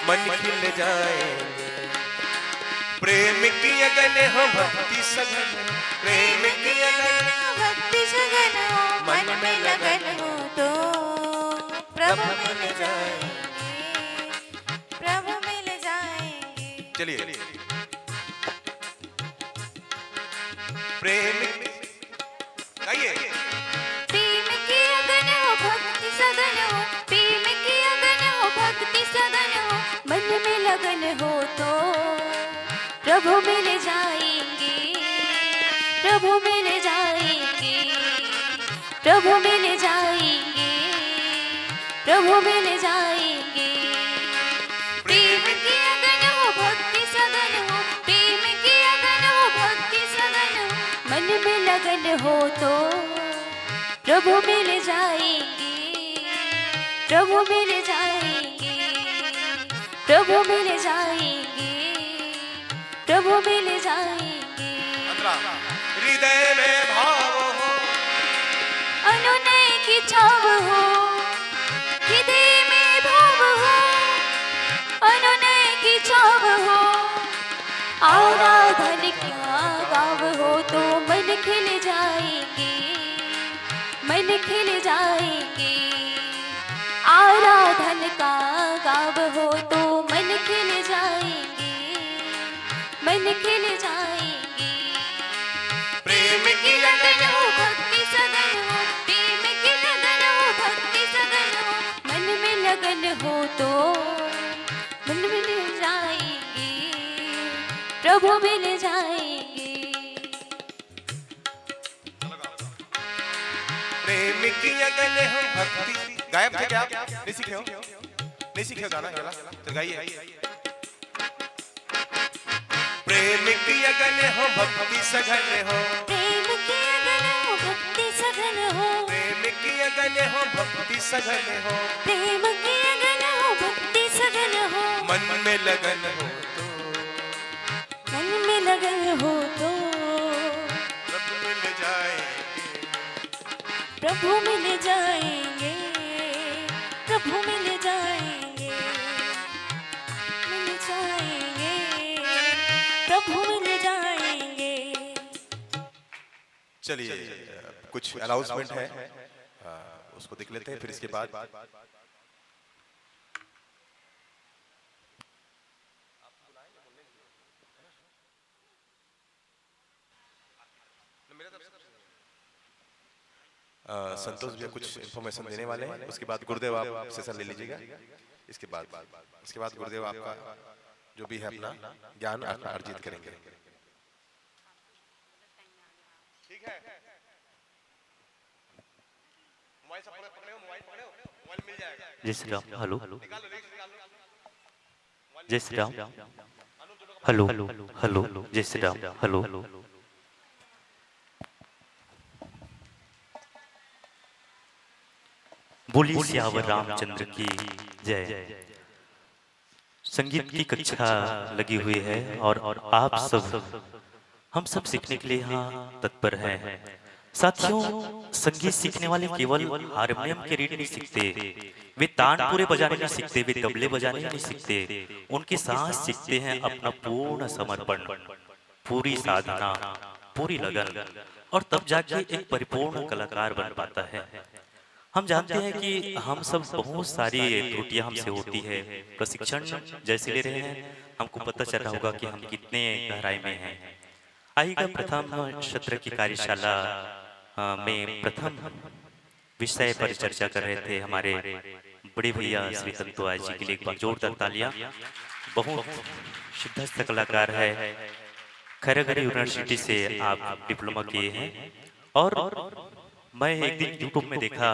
मन खिल जाए। प्रेम की अगन हो भक्ति सघन, प्रेम की अगन भक्ति सघन हो, मन में लगन हो तो प्रभु मिल जाए, प्रभु मिल जाएंगे। चलिए। प्रेम गाइए। प्रेम की अगन हो भक्ति सघन हो, प्रेम की अगन हो भक्ति सघन हो, मन में लगन हो तो प्रभु मिल जाएंगे, प्रभु मिल जाएंगे, प्रभु मिल जाएंगे, प्रभु मिल जाएंगे। प्रेम की अगन हो भक्ति सघन हो, प्रेम की अगन हो भक्ति सघन हो, मन में लगन हो तो प्रभु मिल जाएंगे, प्रभु मिल जाएंगे, प्रभु मिल जाएंगे, प्रभु मिल जाएंगे। हृदय में भाव हो, अनुनय की छाव हो, हृदय में भाव हो, अनुनय की छाव हो, आराधन का गाव हो तो मन खिल जाएंगे, मन खिल जाएंगे। आराधन का गाव हो तो मन खिल जाएंगे, मन खिल जाएंगे। प्रेम की लगन हो भक्ति सघन हो, प्रेम की लगन हो भक्ति सघन हो, मन में लगन हो तो मन मिल जाएंगे, प्रभु मिल जाएंगे। प्रेम की अगन हो भक्ति। गायब थे क्या आप? नहीं सीखे हो? नहीं सीखे हो गाना ये वाला? तो गाइए। प्रेम की अगन हो भक्ति सघन हो, प्रेम की अगन हो भक्ति सघन हो, प्रेम की अगन हो भक्ति सघन हो, प्रेम की अगन हो भक्ति सघन हो, मन में लगन हो तो मन में लगन हो तो प्रभु मिल जाएंगे, प्रभु मिल जाएंगे, प्रभु मिल जाएंगे, मिल जाएंगे, प्रभु मिल जाएंगे। चलिए कुछ अनाउंसमेंट है, उसको देख लेते हैं, फिर इसके बाद संतोष भैया कुछ इन्फॉर्मेशन देने वाले हैं, उसके बाद गुरुदेव आप सेशन ले लीजिएगा। इसके बाद गुरुदेव आपका जो भी है अपना ज्ञान अर्जित करेंगे। ठीक है, मोबाइल मिल जाएगा। जय श्री राम। हेलो, जय श्री राम। हेलो हेलो, जय श्री राम। हेलो, बोलिए सियावर रामचंद्र की जय। संगीत की कक्षा लगी हुई है और आप सब हम सब सीखने के लिए यहाँ तत्पर हैं। साथियों, संगीत सीखने वाले केवल हारमोनियम के रीड नहीं सीखते, वे तानपुरे बजाने नहीं सीखते, वे तबले बजाने नहीं सीखते, उनके साथ सीखते हैं अपना पूर्ण समर्पण, पूरी साधना, पूरी लगन, और तब जाके एक परिपूर्ण कलाकार बन पाता है। हम जानते हैं कि हम सब बहुत सारी त्रुटियां हमसे होती है, प्रशिक्षण जैसे ले रहे हैं हमको पता चल रहा होगा कि हम कितने गहराई में हैं। आइएगा, प्रथम सत्र की कार्यशाला में प्रथम विषय पर चर्चा कर रहे थे हमारे बड़े भैया श्री तंतुआ जी के लिए एक बार जोरदार तालियां। बहुत सिद्धस्थ कलाकार है, खैरगढ़ यूनिवर्सिटी से आप डिप्लोमा किए हैं, और मैं एक दिन यूट्यूब में देखा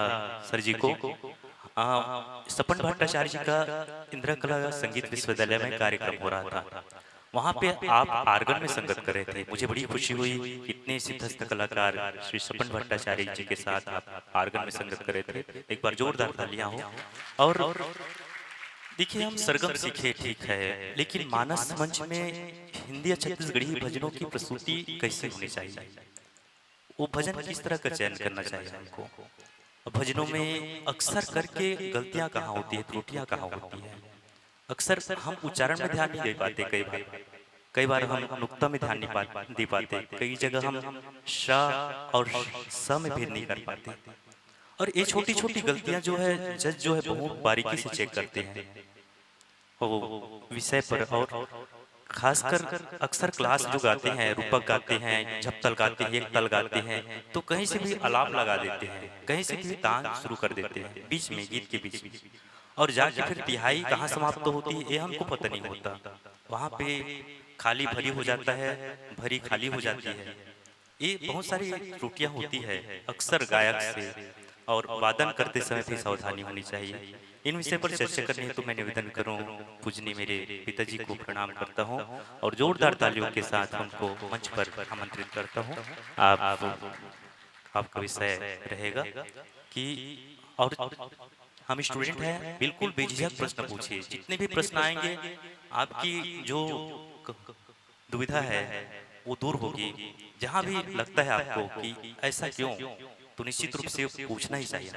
सर जी को, सपन भट्टाचार्य जी का इंदिरा कला संगीत विश्वविद्यालय में कार्यक्रम हो रहा था। वहाँ पे आप आर्गन में संगत कर रहे थे। मुझे बड़ी खुशी हुई, इतने सिद्धस्थ कलाकार श्री सपन भट्टाचार्य जी के साथ आप आर्गन में संगत कर रहे थे। एक बार जोरदार तालियां हो। और देखिए, हम सरगम सीखे ठीक है, लेकिन मानस मंच में हिंदी या छत्तीसगढ़ी भजनों की प्रस्तुति कैसे होनी चाहिए, वो भजन किस तरह का चयन करना चाहिए हमको। भजनों में अक्सर करके गलतियां कहाँ होती है, त्रुटियां कहाँ होती है। अक्सर हम उच्चारण में ध्यान नहीं दे पाते, कई बार हम नुक्ता में ध्यान नहीं दे पाते, कई जगह हम श और स में भेद नहीं कर पाते। और ये छोटी छोटी गलतियां जो है जज जो है बहुत बारीकी से चेक करते हैं वो विषय पर। और खासकर अक्सर क्लास जो गाते हैं, रूपक गाते हैं, झपतल गाते हैं, एक तल गाते हैं, तो कहीं से भी अलाप लगा देते हैं, कहीं से भी तान शुरू कर देते हैं बीच में, गीत के बीच में। और जाके फिर तिहाई कहाँ समाप्त होती है ये हमको पता नहीं होता। वहाँ पे खाली भरी हो जाता है, भरी खाली हो जाती है। ये बहुत सारी त्रुटियां होती है अक्सर गायक से, और वादन करते समय भी सावधानी होनी चाहिए। इन विषय पर चर्चा करनी है तो मैं निवेदन करूं, पूजनीय मेरे पिताजी को प्रणाम करता हूं और जोरदार तालियों के साथ उनको मंच पर आमंत्रित करता हूं। आपका विषय रहेगा कि और हम स्टूडेंट हैं, बिल्कुल बेझिझक प्रश्न पूछिए। जितने भी प्रश्न आएंगे आपकी जो दुविधा है वो दूर होगी। जहां भी लगता है आपको कि ऐसा क्यों, तो निश्चित रूप से पूछना ही चाहिए।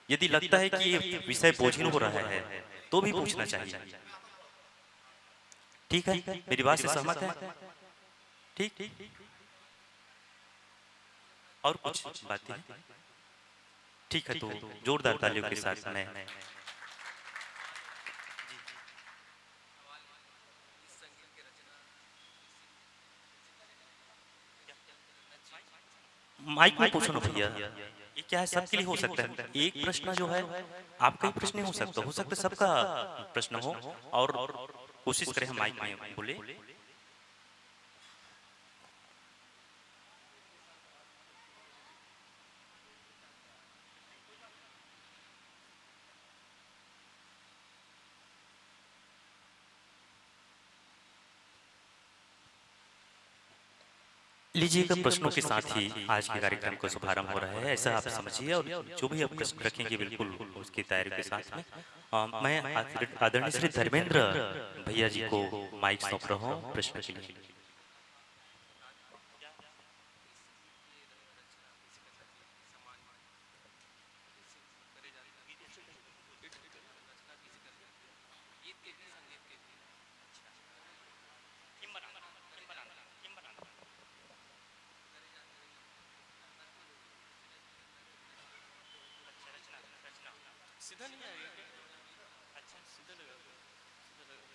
यदि लगता है कि ये विषय बोझिल हो रहा है तो भी पूछना चाहिए। ठीक है, मेरी बात से सहमत है? ठीक। और कुछ बातें? ठीक है, तो जोरदार तालियों के साथ मैं माइक में पूछो ना भैया, ये क्या है, सबके लिए हो सकता है। एक प्रश्न जो है आपका ही प्रश्न नहीं हो सकता सबका प्रश्न हो। और कोशिश करें हम माइक में बोले। लीजिएगा, प्रश्नों के साथ ही आज के कार्यक्रम का शुभारंभ हो रहा है, ऐसा आप समझिए। और जो भी आप प्रश्न रखेंगे बिल्कुल उसकी तैयारी के साथ में मैं आदरणीय श्री धर्मेंद्र भैया जी को माइक सौंप रहा हूँ प्रश्न के लिए। सीधा नहीं आएगा क्या? अच्छा, सीधा लगा दो, सीधा लगा दो।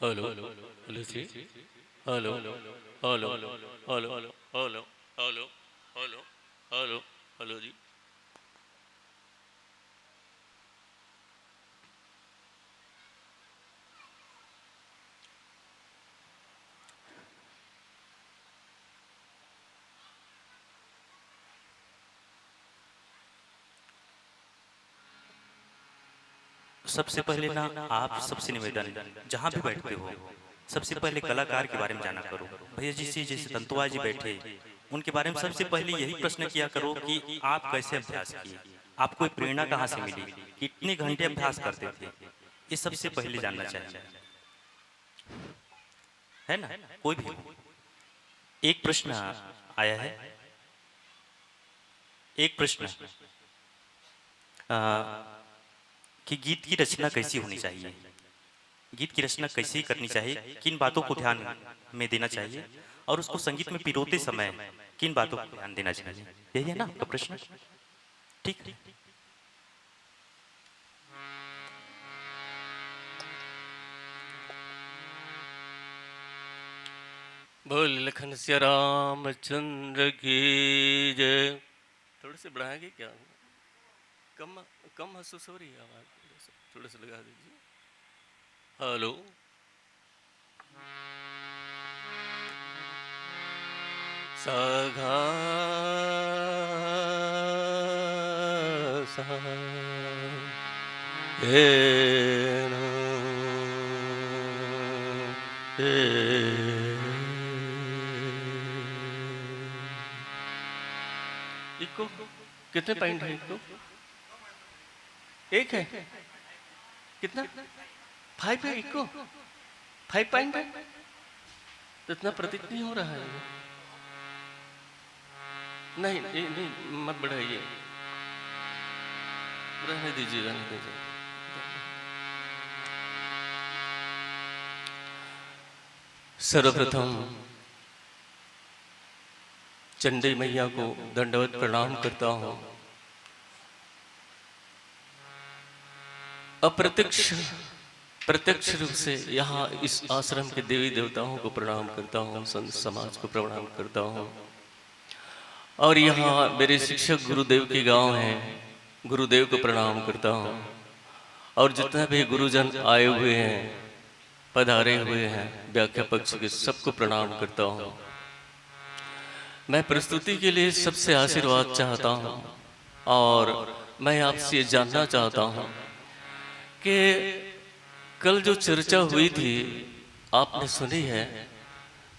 हेलो हेलो जी, hello hello hello hello hello hello hello hello hello hello जी। सबसे पहले ना आप सबसे निवेदन, जहाँ भी बैठते हो सबसे पहले कलाकार के बारे में जाना करो। भैया जी से जैसे तंतुआ जी बैठे, उनके बारे में सबसे पहले यही प्रश्न किया करो कि आप कैसे अभ्यास किए, आपको प्रेरणा कहाँ से मिली, कितने घंटे अभ्यास करते थे, ये सबसे पहले जानना चाहिए, है ना। कोई भी एक प्रश्न आया है, एक प्रश्न कि गीत की रचना कैसी होनी चाहिए, गीत की रचना कैसी करनी चाहिए, किन बातों को ध्यान में देना चाहिए और उसको संगीत में पिरोते समय किन बातों पर ध्यान देना चाहिए? यही है ना आपका प्रश्न? ठीक है। बोल लखन सिया रामचंद्र की जय। थोड़े से बढ़ाएंगे क्या? कम कम महसूस हो रही है आवाज? थोड़ा सा लगा दीजिए। हेलो। सागा सा हे ना हे। इको कितने पॉइंट है? इको एक है। कितना? 5 है इको? 5 पॉइंट है तो इतना प्रतीत नहीं हो रहा है। नहीं नहीं, नहीं मत बढ़ाइए, रहने दीजिए, रहने दीजिए। सर्वप्रथम चंडी मैया को दंडवत प्रणाम करता हूँ। अप्रत्यक्ष प्रत्यक्ष रूप से यहाँ इस आश्रम के देवी देवताओं को प्रणाम करता हूँ, संत समाज को प्रणाम करता हूँ। और यहाँ मेरे शिक्षक गुरुदेव के गांव हैं, गुरुदेव को प्रणाम करता हूँ। और जितने भी गुरुजन आए हुए हैं, पधारे हुए हैं व्याख्या पक्ष के, सबको प्रणाम करता हूँ। मैं प्रस्तुति के लिए सबसे आशीर्वाद चाहता हूँ और मैं आपसे ये जानना चाहता हूँ कि कल जो चर्चा हुई थी आपने सुनी है,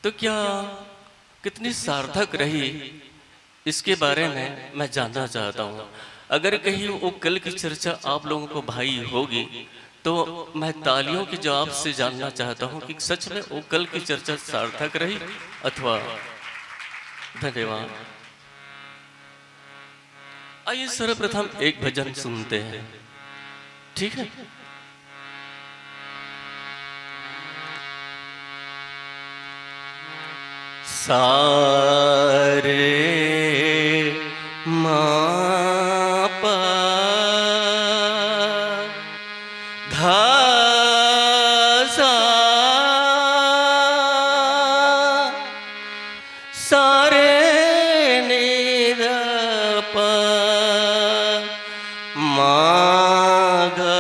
तो क्या कितनी सार्थक रही इसके बारे में मैं जानना चाहता हूँ। अगर कहीं वो कल की चर्चा आप लोगों को भाई होगी तो मैं तालियों के जवाब से जानना चाहता हूँ कि सच में वो कल की चर्चा सार्थक रही अथवा। धन्यवाद। आइए सर्वप्रथम एक भजन सुनते हैं, ठीक है? सारे मापा धासा सारे निरप मागर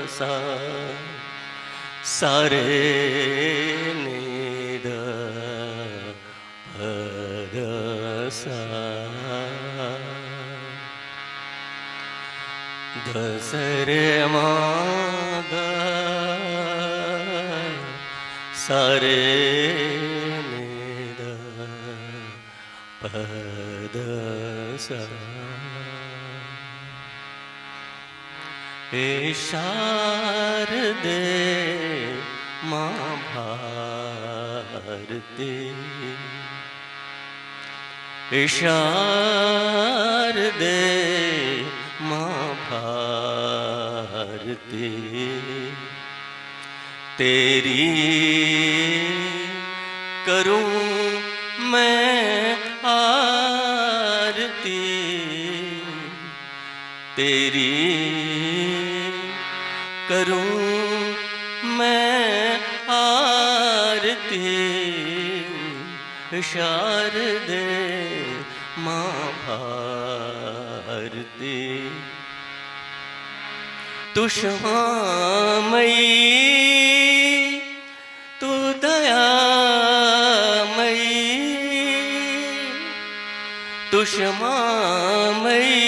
सा सारे दसरे माग सारे निद पद सा। शारदे माँ भारती, शारदे माँ भारती, तेरी करूं मैं आरती, तेरी करूं मैं आरती, शारदे माँ भारती। तू क्षमामयी, तू दयामयी, तू क्षमामयी,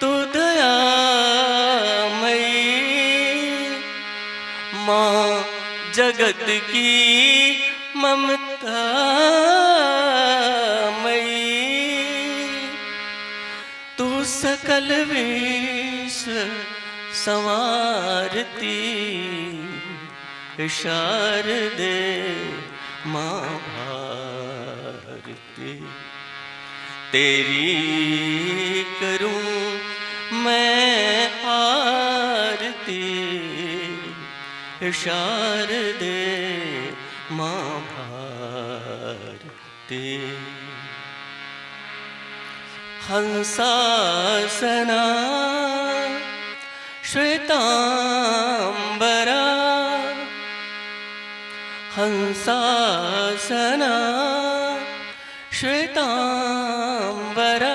तू दयामयी, माँ जगत की ममता तू सकल विष संवारती, शारदे माँ भारती, तेरी करूं मैं आरती, शारदे माँ भारती। हंसासना श्वेतांबरा, हंसासना श्वेतांबरा।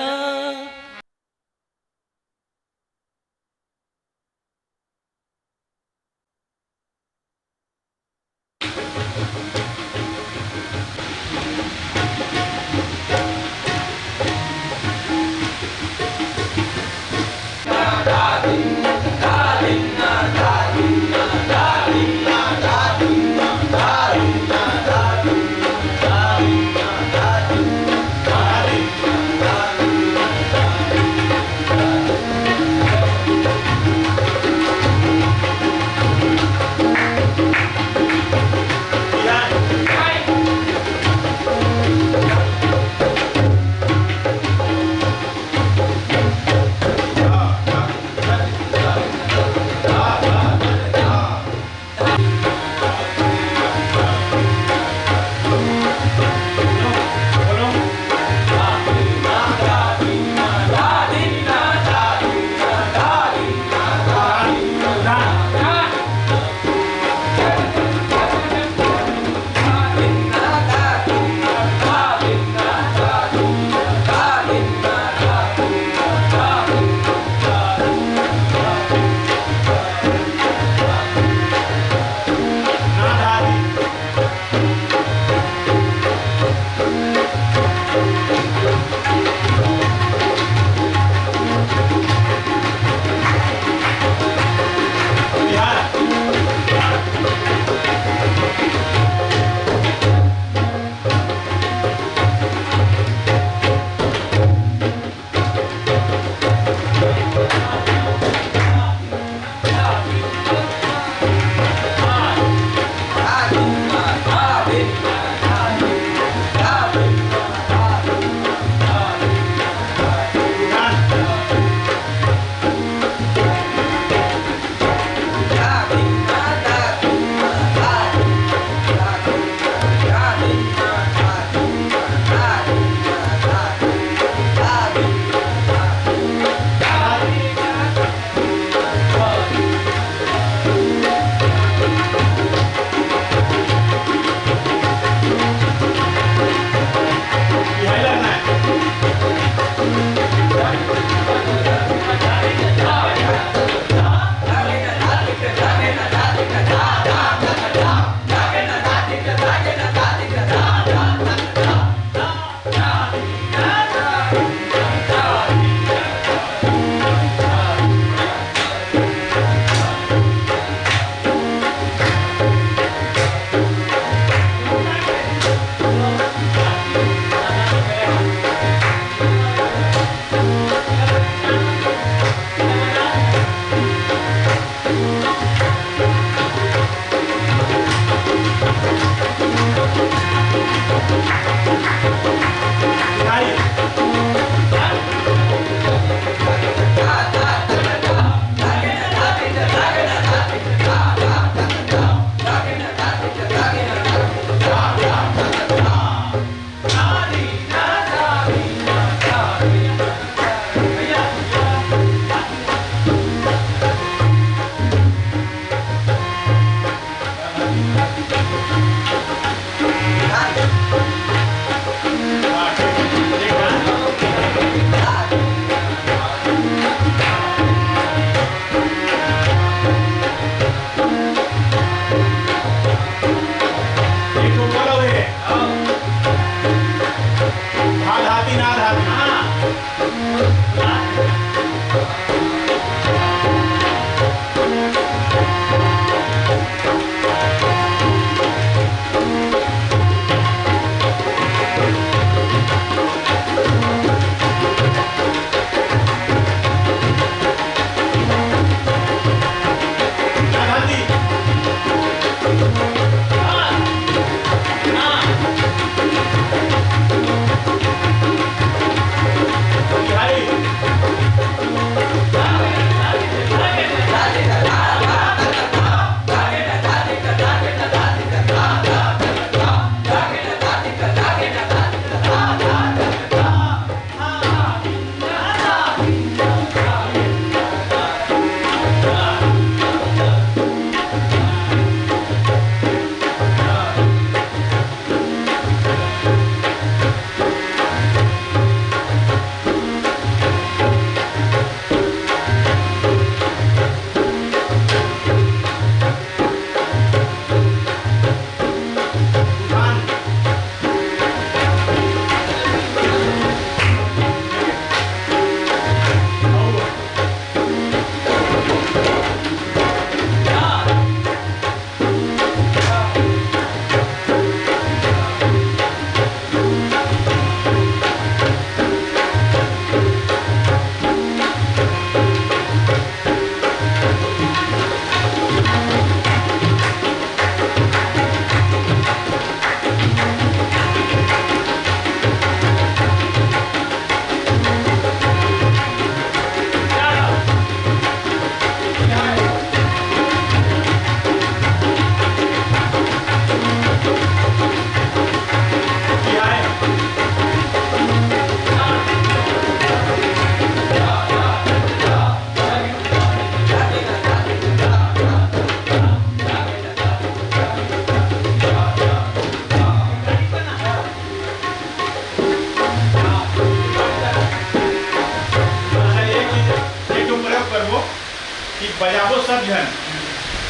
बजाबो सब जन,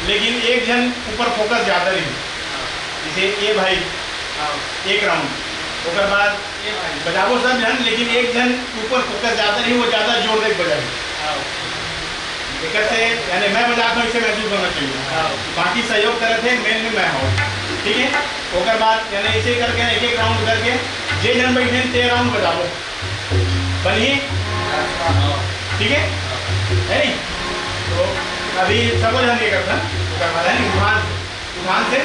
लेकिन एक जन ऊपर फोकस ज़्यादा रही। जैसे ए भाई एक राउंड, उसके बाद बजाबो सब जन, लेकिन एक जन ऊपर फोकस ज़्यादा रही, वो ज़्यादा जोर दे बजाई। कैसे यानी मैं बजाता हूँ, इसे महसूस होना चाहिए। बाकी सहयोग करे थे, मेन में मैं हूँ, ठीक है। उसके बाद यानी ऐसे करके एक एक राउंड करके जे जन बैठे ते राउंड बजाबो, बनिए, ठीक है नहीं? तो अभी सब जन ये करता है उठान से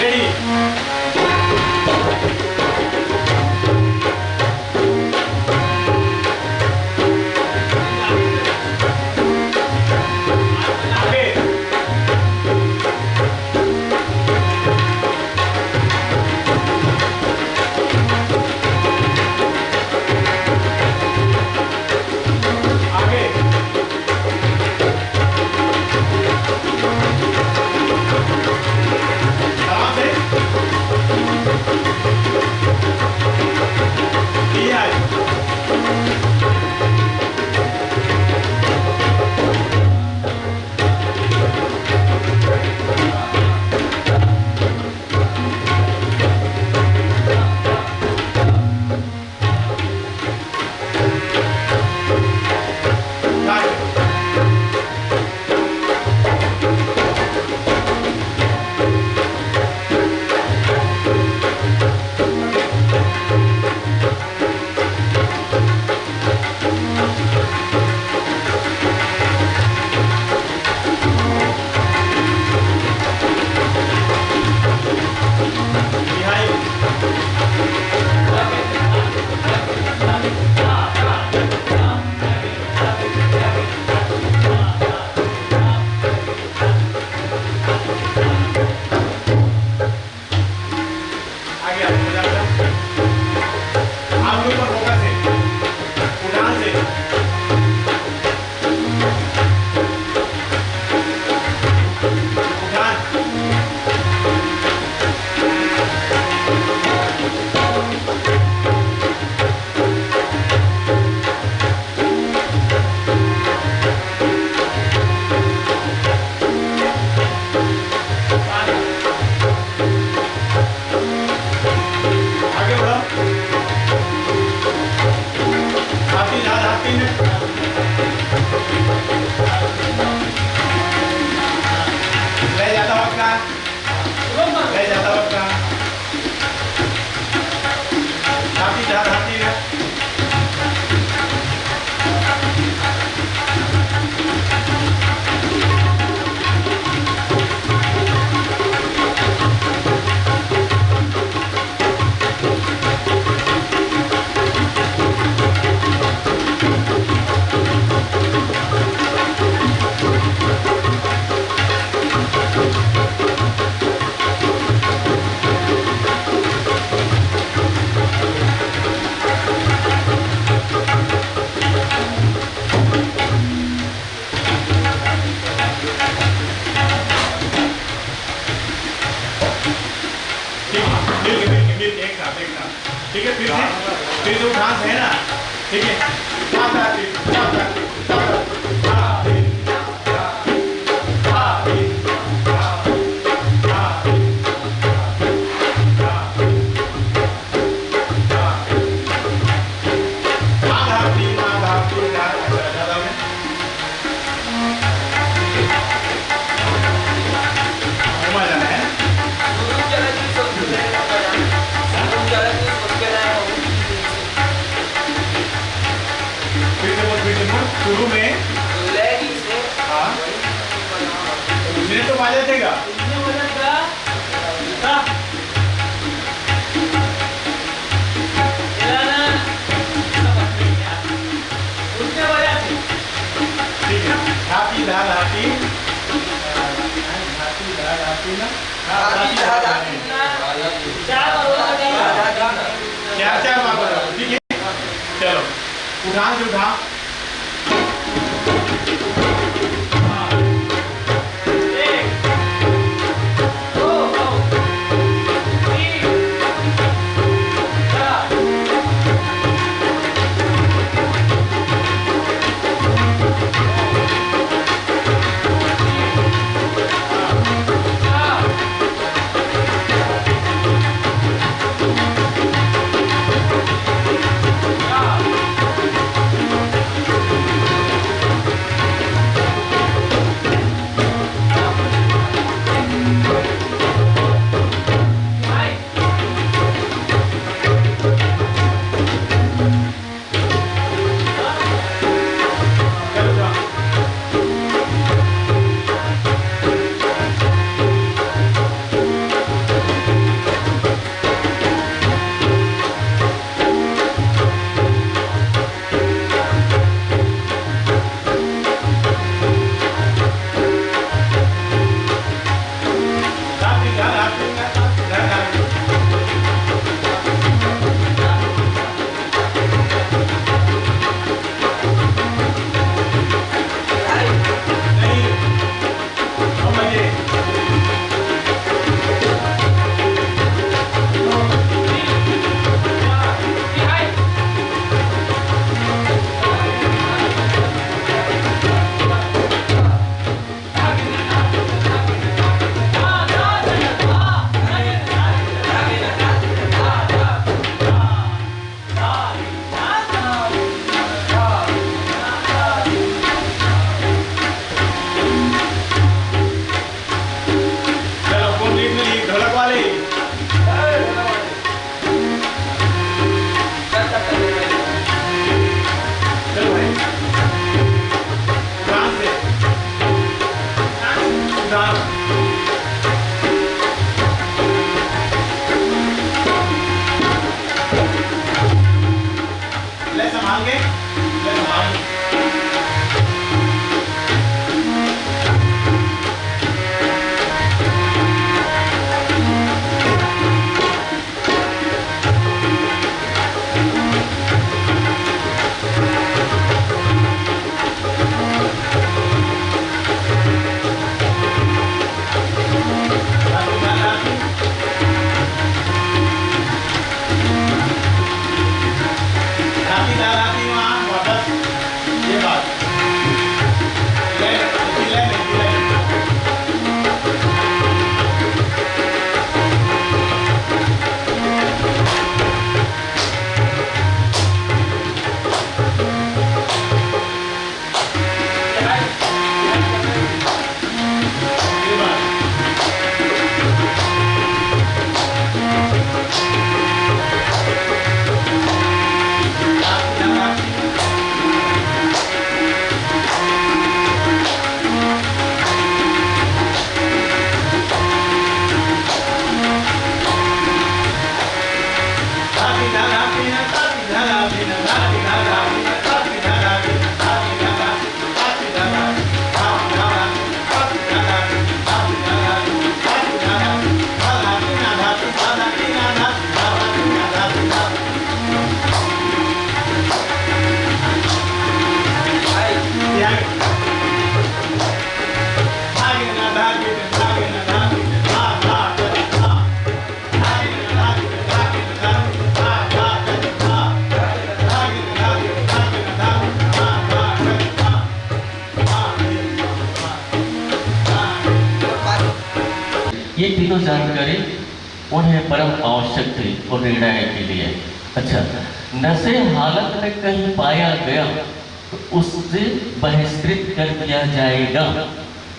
रेडी। ठीक है, फिर से उठान से है ना, ठीक है। शुरू में हाँ उसने तो बाजा देगा ठीक है। हाथी धार हाथी चार बार बजाओ, ठीक है। चलो उठान से उठा तीनों जानकारी उन्हें परम आवश्यक थी वो निर्णय के लिए। अच्छा, नशे हालत में कहीं पाया गया तो उससे बहिष्कृत कर दिया जाएगा।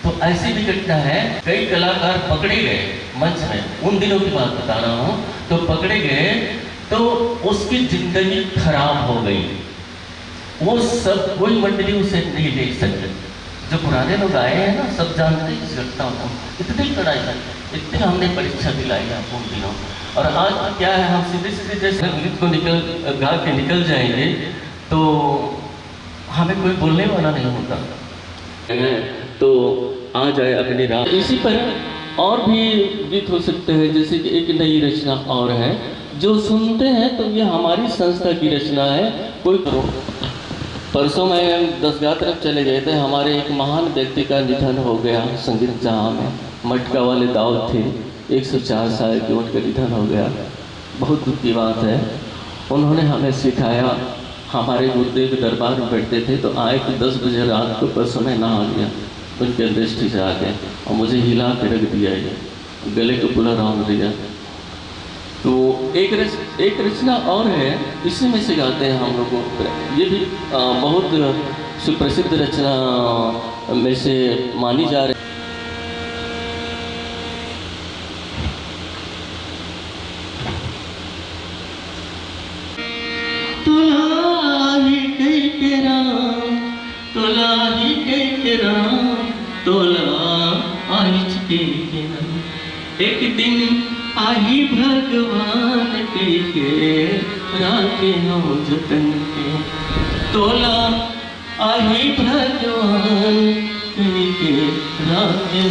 तो ऐसी भी घटना है, कई कलाकार पकड़े गए मंच में, उन दिनों की बात बता रहा हूँ, तो पकड़े गए तो उसकी जिंदगी खराब हो गई। वो सब कोई मंडली उसे नहीं ले सकते। जो पुराने लोग आए हैं ना, सब जानते हैं इस घटना को। इतनी लड़ाई, इतनी हमने परीक्षा दिलाई आपको उन दिनों। और आज क्या है, हम सीधे सीधे जैसे गीत को गा के निकल जाएंगे तो हमें कोई बोलने वाला नहीं होता तो आ जाए अग्नि रात। इसी पर और भी गीत हो सकते हैं, जैसे कि एक नई रचना और है जो सुनते हैं तो ये हमारी संस्था की रचना है। कोई परसों में 10 गांव तरफ चले गए थे, हमारे एक महान व्यक्ति का निधन हो गया संगीत जहाँ में। मटका वाले दाऊद थे, 104 साल की उनका निधन हो गया। बहुत दुख की बात है। उन्होंने हमें सिखाया, हमारे गुरुदेव के दरबार में बैठते थे तो आए कि 10 बजे रात को परसों में नहा लिया उनके अंत्येष्टि से आके, और मुझे हिला के रख दिया, ये गले को पूरा राउंड दिया। तो एक रचना और है, इसी में से गाते हैं हम लोगों को। ये भी बहुत सुप्रसिद्ध रचना में से मानी जा रही। एक दिन आही भगवान के राखे हो जतन के, तोला आही भगवान के राखे।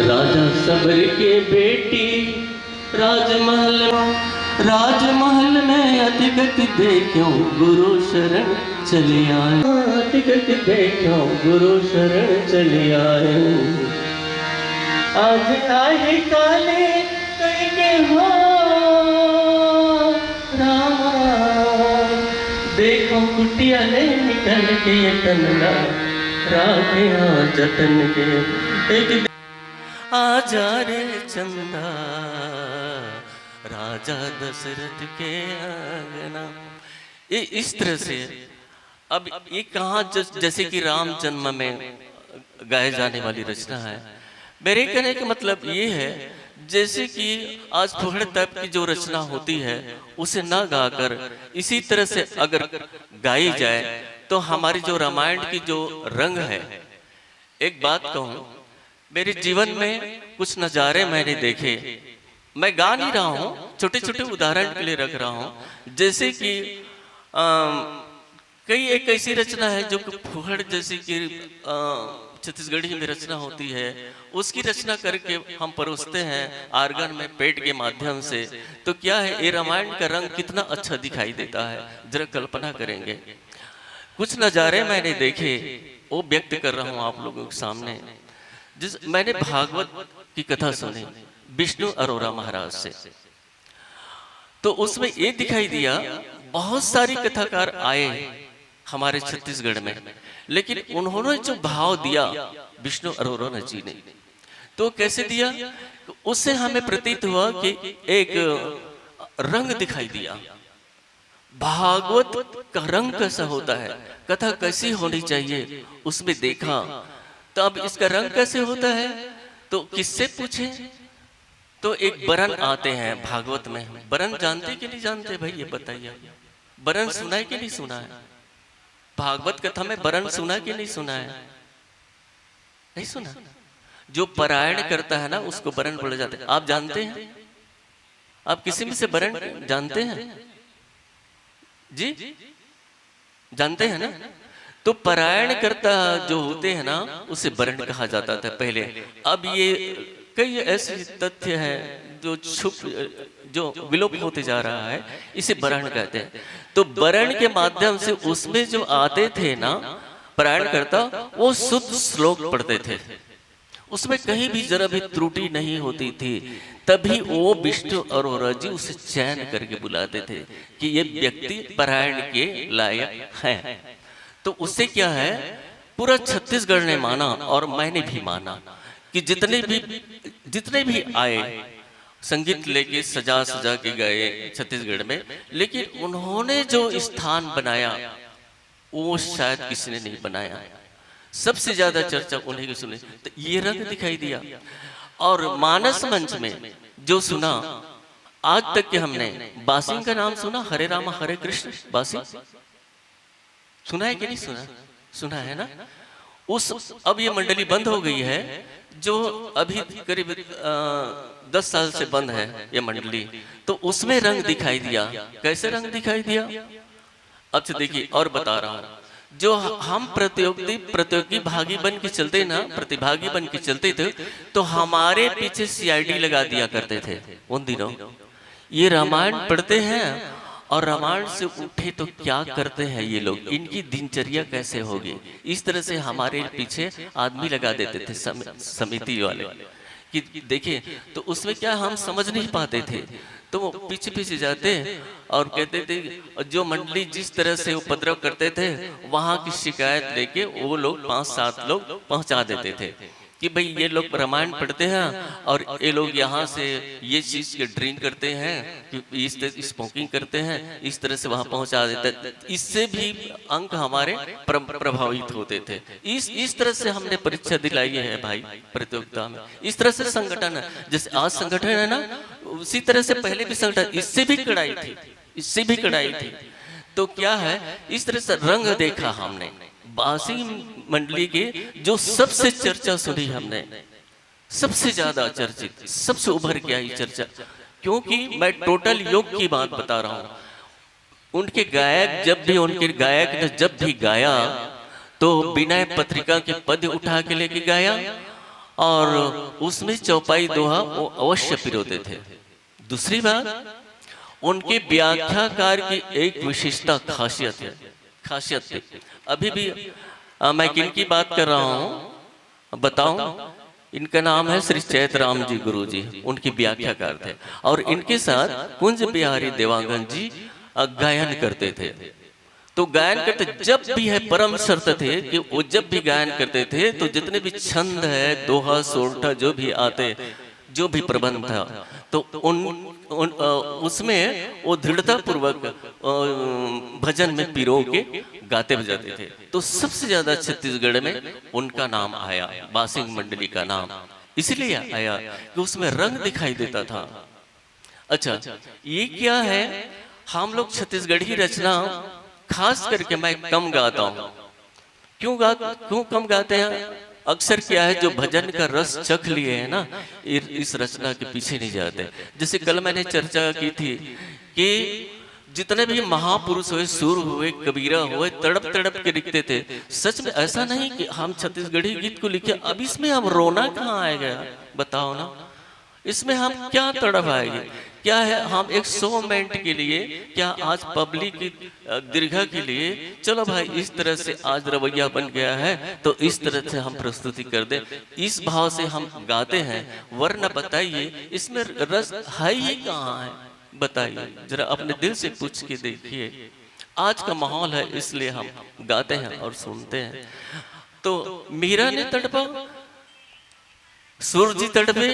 राजा सबर के बेटी राजमहल में अतिगत देखो गुरु शरण चले आए, अतिगत देखो गुरु शरण चले आए। आज आए काले कई के हो रामा, देखो कुटिया ले निकल के तनला राखे जतन के। एक आजा रे चंदा राजा दशरथ के आंगना। ये इस तरह से अब ये कहाँ जैसे कि राम जन्म में गाए जाने वाली रचना है। मेरे कहने का मतलब ये है, जैसे कि आज फुहड़ तप की जो रचना होती है उसे ना गाकर इसी तरह से अगर गाई जाए तो हमारी जो रामायण की जो रंग है। एक बात कहूँ, मेरे जीवन में कुछ नज़ारे मैंने देखे, मैं गा नहीं रहा हूँ, छोटे छोटे उदाहरण के लिए रख रहा हूँ। जैसे कि कई एक ऐसी रचना है जो फुहड़ जैसे कि छत्तीसगढ़ी में रचना होती है, उसकी रचना करके हम परोसते हैं आर्गन में पेट के माध्यम से। तो क्या है, ये रामायण का रंग कितना अच्छा दिखाई देता है, जरा कल्पना करेंगे। कुछ नज़ारे मैंने देखे, वो व्यक्त कर रहा हूँ आप लोगों के सामने। मैंने भागवत की कथा सुनी विष्णु अरोरा महाराज से, तो उसमें ये दिखाई दिया बहुत सारी कथाकार आए हमारे छत्तीसगढ़ में, लेकिन उन्होंने जो भाव दिया विष्णु अरोरा जी ने, तो कैसे दिया, उससे हमें प्रतीत हुआ कि एक रंग दिखाई दिया। भागवत का रंग कैसा होता है, कथा कैसी होनी चाहिए, उसमें देखा। तो अब इसका रंग कैसे होता है, तो किससे पूछे, तो एक बरन आते हैं भागवत में। बरन जानते कि नहीं जानते भाई, ये बताइए। बरन सुना है कि नहीं सुना है? भागवत कथा में बरन सुना कि नहीं सुना है? नहीं सुना। जो पारायण करता है ना उसको बरन बोला जाता है। आप जानते हैं? आप किसी में से बरन जानते हैं जी? जानते हैं ना? तो पारायण करता जो होते हैं ना उसे बरन कहा जाता था पहले। अब ये कई ऐसे तथ्य हैं जो जो विलोप होते जा रहा है, इसे बरन कहते हैं। तो बरन के माध्यम से उसमें जो आते थे ना पारायण करता, वो शुद्ध श्लोक पढ़ते थे, उसमें कहीं भी जरा भी त्रुटि नहीं होती थी। तभी वो विष्णु अरोरा जी उसे चयन करके बुलाते थे कि ये व्यक्ति पारायण के लायक है। तो उससे क्या है पूरा छत्तीसगढ़ ने माना और मैंने भी माना कि जितने भी आए संगीत लेके सजा सजा के गए छत्तीसगढ़ में, लेकिन उन्होंने जो स्थान बनाया वो शायद किसी ने नहीं बनाया। सबसे ज्यादा चर्चा उन्हीं की सुनी। तो ये रंग दिखाई दिया। और मानस मंच में जो सुना, आज तक के हमने बासिंग का नाम सुना, हरे रामा हरे कृष्ण बासिंग सुना है कि नहीं सुना? सुना है ना। अब ये मंडली बंद हो गई है, जो अभी करीब 10 साल से बंद है ये मंडली। तो उसमें रंग दिखाई दिया। कैसे रंग दिखाई दिया? अच्छा देखिए और बता रहा हूँ। जो हम प्रतियोगी भागी बन के चलते ना, प्रतिभागी बन के चलते थे, तो हमारे पीछे सीआईडी लगा दिया करते थे उन दिनों। ये रामायण पढ़ते हैं और रामायण से उठे तो क्या करते हैं ये लोग, इनकी दिनचर्या कैसे होगी, इस तरह से हमारे पीछे आदमी लगा देते थे समिति वाले कि देखिए। तो उसमें क्या हम समझ नहीं पाते थे, तो वो पीछे पीछे जाते और कहते थे, जो मंडली जिस तरह से उपद्रव करते थे वहां की शिकायत लेके वो लोग 5-7 लोग पहुंचा देते थे कि भाई ये लोग रामायण पढ़ते हैं और ये लोग यहाँ से ये चीज के ड्रिंक करते हैं, इस तरह स्मोकिंग करते हैं, इस तरह से वहां पहुंचा देते। इससे भी अंक हमारे प्रभावित होते थे। इस तरह से हमने परीक्षा दिलाई है भाई प्रतियोगिता में। इस तरह से संगठन है, जैसे आज संगठन है ना, उसी तरह से पहले भी संगठन, इससे भी कड़ाई थी। तो क्या है, इस तरह से रंग देखा हमने बासिंग मंडली के। जो सबसे चर्चा सुनी हमने, सबसे ज्यादा चर्चित, सबसे उभर के आई चर्चा, क्योंकि मैं टोटल योग की बात बता रहा हूं। उनके गायक ने जब भी गाया तो विनय पत्रिका के पद उठा के लेके गाया और उसमें चौपाई दोहा वो अवश्य पिरोते थे। दूसरी बात, उनके व्याख्याकार की एक विशिष्टता खासियत थी। अभी भी मैं किनकी बात कर रहा हूँ बताऊं? इनका नाम है श्री चैतराम जी गुरु जी, उनकी व्याख्याकार थे। और इनके साथ कुंज बिहारी देवांगन जी गायन करते थे। तो गायन करते जब भी है, परम शर्त थे कि वो जब भी गायन करते थे तो जितने भी छंद है, दोहा सोरठा जो भी आते, जो भी प्रबंध था, तो उसमें वो दृढ़ता पूर्वक भजन में पिरो के गाते बजाते थे। तो सबसे ज्यादा छत्तीसगढ़ में उनका नाम आया, बासिंग मंडली का नाम इसलिए आया कि उसमें रंग दिखाई देता था। अच्छा, ये क्या है, हम लोग छत्तीसगढ़ी रचना खास करके मैं कम गाता हूँ। क्यों कम गाते हैं? अक्सर क्या है, जो भजन का रस चख लिए है ना, इस रचना के पीछे नहीं जाते। जैसे कल मैंने चर्चा की थी कि जितने भी महापुरुष हुए, सूर हुए, कबीरा हुए, तड़प तड़प के लिखते थे। सच में ऐसा नहीं कि हम छत्तीसगढ़ी गीत को लिखे, अब इसमें हम रोना कहाँ आएगा बताओ ना। इसमें हम क्या तड़प आएगी? क्या है, हम एक 100 मिनट के लिए, क्या आज पब्लिक की दीर्घा के लिए, चलो भाई इस तरह से आज रवैया बन गया है तो इस तरह से हम प्रस्तुति कर दें, इस भाव से हम गाते हैं। वरना बताइए इसमें रस है ही कहाँ है? बताइए जरा, अपने दिल से पूछ के देखिए। आज का माहौल है इसलिए हम गाते हैं और सुनते हैं। तो मीरा ने तड़पा, सूरज जी तड़पे,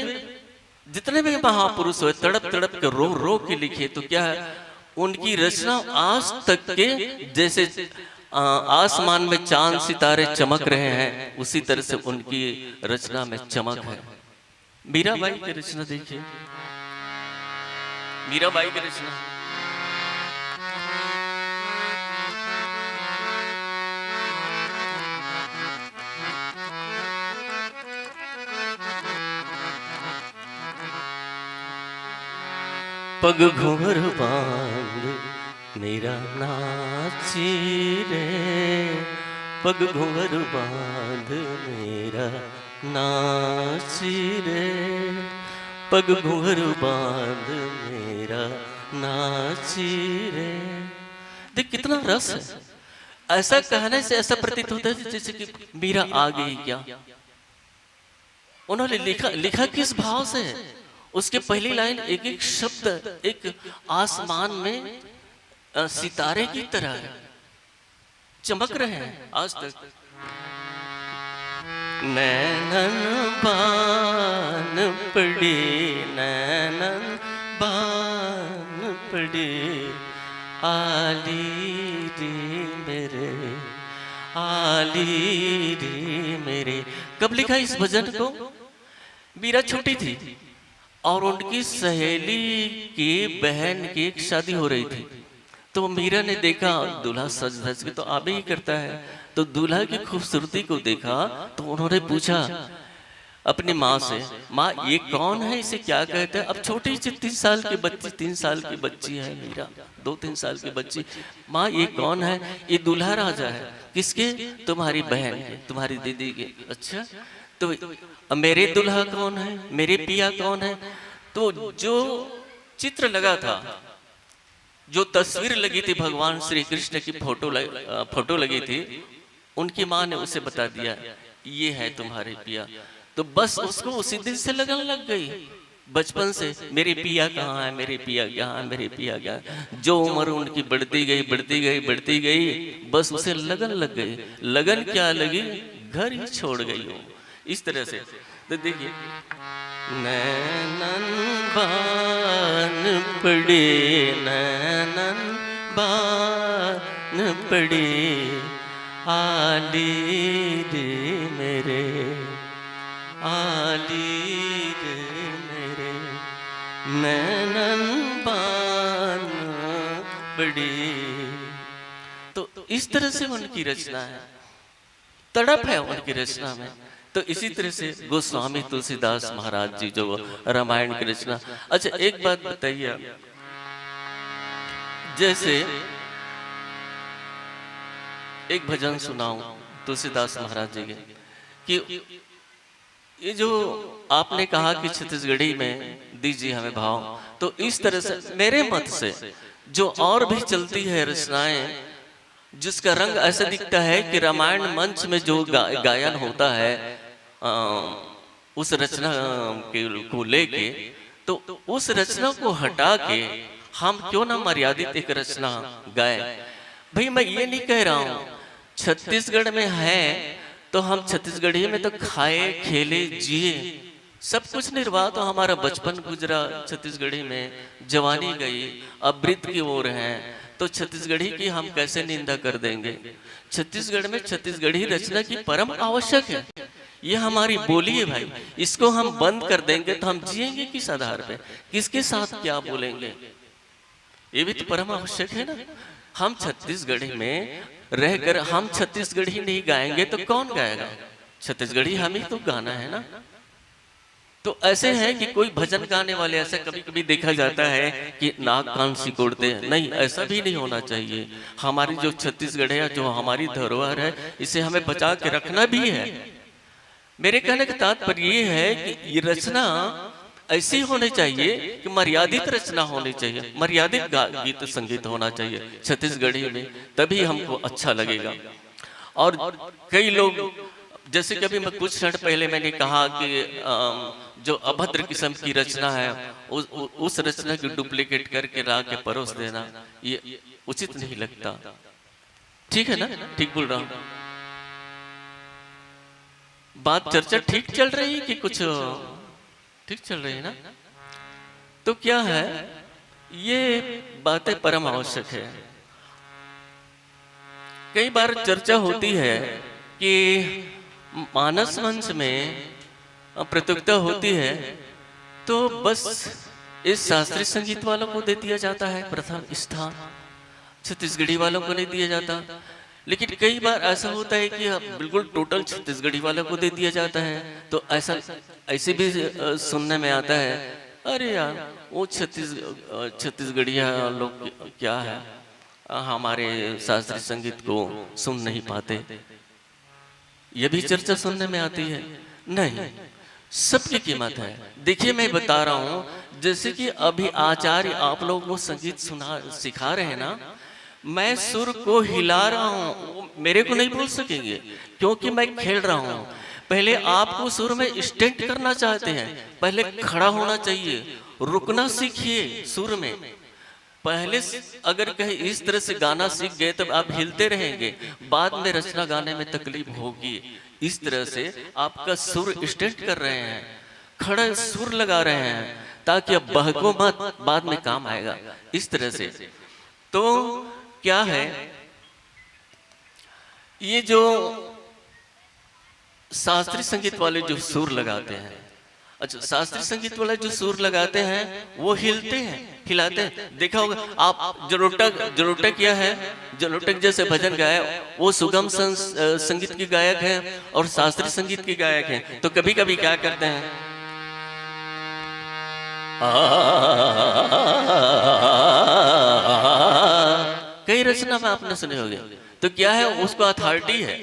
जितने भी महापुरुष हुए तड़प तड़प के रो रो के लिखे। तो क्या है, उनकी रचना आज तक के जैसे आसमान में चांद सितारे चमक रहे हैं, उसी तरह से उनकी रचना में चमक है। मीराबाई की रचना देखिए, मीराबाई की रचना पग घूंघर बांध मेरा नाची रे, पग घूंघर बांध मेरा नाची रे, पग घूंघर बांध मेरा नाची रे। देख कितना रस है। ऐसा कहने से ऐसा प्रतीत होता है जैसे कि मीरा आ गई क्या। उन्होंने लिखा किस भाव से है? उसके पहली लाइन एक एक शब्द एक आसमान में सितारे की तरह है, चमक रहे हैं आज तक। नैनन बान पड़े, नैनन बान पड़े, आली रे मेरे, आली रे मेरे। कब लिखा इस भजन को? मीरा छोटी थी और उनकी सहेली की बहन की एक शादी हो रही थी। तो मीरा ने देखा दूल्हा सज धज के तो आबे ही करता है, तो दूल्हा की खूबसूरती को देखा तो उन्होंने पूछा अपनी माँ से, माँ ये कौन है, इसे क्या कहते हैं? अब छोटी सी 3 साल की बच्ची, 3 साल की बच्ची है मीरा, 2-3 साल की बच्ची। माँ ये कौन है? ये दूल्हा राजा है। किसके? तुम्हारी बहन के, तुम्हारी दीदी के। अच्छा, तो मेरे दूल्हा कौन है, मेरे पिया कौन है? तो जो चित्र लगा था, जो तस्वीर लगी थी भगवान श्री कृष्ण की फोटो लगी थी, उनकी माँ ने उसे बता दिया ये है तुम्हारे पिया। तो बस उसको उसी दिन से लगन लग गई, बचपन से, मेरे पिया कहाँ है, मेरे पिया कहाँ है, मेरे पिया कहाँ है। जो उम्र उनकी बढ़ती गई बढ़ती गई बढ़ती गई, बस उसे लगन लग गई। लगन क्या लगी, घर ही छोड़ गई हो। इस तरह से तो देखिए, नैनन बान पड़े, नैनन बान पड़े, आली रे मेरे, आली रे मेरे, नैनन बान पड़े। तो इस तरह से उनकी रचना है, तड़प है उनकी रचना में। तो इसी तरह से गोस्वामी तुलसीदास महाराज जी जो रामायण की रचना। अच्छा एक बात बताइए, जैसे एक भजन सुनाऊं तुलसीदास महाराज जी के, कि ये जो आपने कहा कि छत्तीसगढ़ी में दीजिए हमें भाव, तो इस तरह से मेरे मत से जो और भी चलती है रचनाएं, जिसका रंग ऐसा दिखता है कि रामायण मंच में जो गायन होता है उस रचना को लेके, तो उस रचना को हटा के हम क्यों ना मर्यादित एक रचना गाए। भाई मैं ये नहीं कह रहा हूँ छत्तीसगढ़ में है तो हम छत्तीसगढ़ी में तो खाए खेले जिए, सब कुछ निर्वाह, तो हमारा बचपन गुजरा छत्तीसगढ़ी में, जवानी गई, अब वृद्ध की ओर हैं, तो छत्तीसगढ़ी की हम कैसे निंदा कर देंगे। छत्तीसगढ़ में छत्तीसगढ़ी रचना की परम आवश्यक है, ये हमारी बोली है भाई। इसको हम बंद कर देंगे तो हम जिएंगे किस आधार पे, किसके साथ क्या बोलेंगे, ये भी तो परम आवश्यक है ना। हम छत्तीसगढ़ी में रहकर हम छत्तीसगढ़ी नहीं गाएंगे तो कौन गाएगा? छत्तीसगढ़ी हम ही तो गाना है ना। तो ऐसे है कि कोई भजन गाने वाले ऐसे कभी कभी देखा जाता है कि नाक कान सिकोड़ते हैं, नहीं, ऐसा भी नहीं होना चाहिए। हमारी जो छत्तीसगढ़ है, जो हमारी धरोहर है, इसे हमें बचा के रखना भी है। मेरे कहने का तात्पर्य ये है कि ये रचना ऐसी होनी चाहिए कि मर्यादित रचना होनी चाहिए, मर्यादित गीत संगीत होना चाहिए छत्तीसगढ़ी में, तभी हमको अच्छा लगेगा। और कई लोग, जैसे कि अभी मैं कुछ क्षण पहले मैंने कहा कि जो अभद्र किस्म की रचना है उस रचना की डुप्लीकेट करके ला के परोस देना, ये उचित नहीं लगता। ठीक है ना, ठीक बोल रहा हूँ? बात चर्चा ठीक चल रही है कि कुछ ठीक चल रही है ना? तो क्या है, ये बातें परम आवश्यक है। कई बार चर्चा होती है कि मानस मंच में प्रतियोगिता होती है तो बस इस शास्त्रीय संगीत वालों को दे दिया जाता है प्रथम स्थान, छत्तीसगढ़ी वालों को नहीं दिया जाता। लेकिन कई बार ऐसा होता है कि बिल्कुल टोटल छत्तीसगढ़ी वालों को दे दिया जाता है। तो ऐसे भी सुनने में आता है, अरे यार वो छत्तीसगढ़िया लोग क्या है, हमारे शास्त्रीय संगीत को सुन नहीं पाते। ये भी चर्चा सुनने में आती है। नहीं, सबकी कीमत है। देखिए मैं बता रहा हूँ, जैसे कि अभी आचार्य आप लोगों को संगीत सिखा रहे हैं ना, मैं सुर को हिला रहा हूँ, मेरे को नहीं बोल सकेंगे क्योंकि मैं खेल रहा हूँ। पहले आपको सुर में स्टेंट करना चाहते हैं, पहले खड़ा होना चाहिए, रुकना सीखिए सुर में। पहले अगर कहीं इस तरह से गाना सीख गए तब आप हिलते रहेंगे, बाद में रचना गाने में तकलीफ होगी। इस तरह से आपका सुर स्टेट कर रहे हैं, खड़ा सुर लगा रहे हैं, ताकि अब बहको मत, बाद में काम आएगा। इस तरह से तो क्या है, ये जो शास्त्रीय संगीत वाले जो सुर लगाते हैं, अच्छा शास्त्रीय संगीत वाले जो सुर लगाते हैं वो हिलते हैं, हिलाते हैं। देखा होगा आप, जलोटक किया है, जलोटक जैसे भजन गाया, वो सुगम संगीत के गायक हैं और शास्त्रीय संगीत के गायक हैं। तो कभी कभी क्या करते हैं, कई रचना में आपने सुने होंगे। तो क्या है, उसको अथॉरिटी है,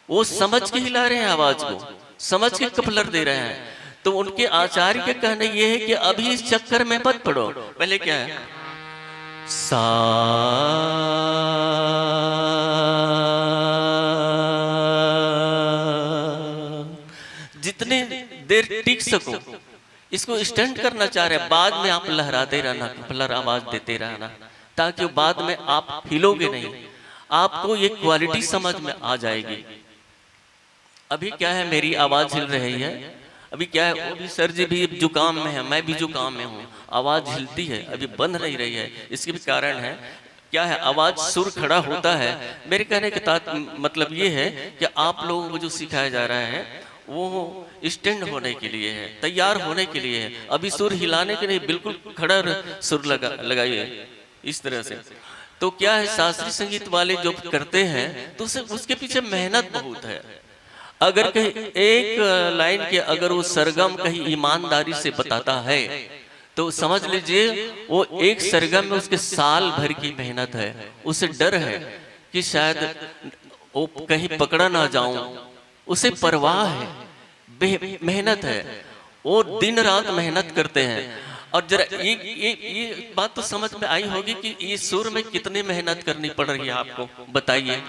वो समझ के हिला रहे हैं, आवाज को समझ के कपलर दे रहे हैं। तो उनके आचार्य के कहना ये है कि अभी इस चक्कर में मत पड़ो। पहले क्या है, सा जितने देर टिक सको इसको स्टैंड करना चाह रहे हैं, बाद में आप लहराते रहना, कपलर आवाज देते रहना, ताकि बाद में आप हिलोगे नहीं, आपको ये क्वालिटी समझ में आ जाएगी। अभी क्या है, मेरी आवाज हिल रही है, अभी क्या है, वो भी सर जी भी जुकाम में है, मैं भी जुकाम में हूँ, आवाज हिलती है, अभी बंद नहीं रही है। इसके भी कारण है, क्या है, आवाज सुर खड़ा होता है। मेरे कहने का मतलब ये है कि आप लोगों को जो सिखाया जा रहा है वो स्टैंड होने के लिए है, तैयार होने के लिए है, अभी सुर हिलाने के नहीं, बिल्कुल खड़ा सुर लगाइए इस तरह से। तो क्या है, शास्त्रीय संगीत वाले जो करते हैं तो उसके पीछे मेहनत बहुत है। अगर कहीं एक लाइन के अगर वो सरगम कहीं ईमानदारी से बताता है तो समझ लीजिए वो एक सरगम में उसके साल भर की मेहनत है। उसे डर है कि शायद वो कहीं पकड़ा ना जाऊं, उसे परवाह है, मेहनत है, वो दिन रात मेहनत करते हैं। और जरा ये बात तो समझ में आई होगी कि ये सुर में कितनी मेहनत करनी पड़ रही है आपको, बताइए।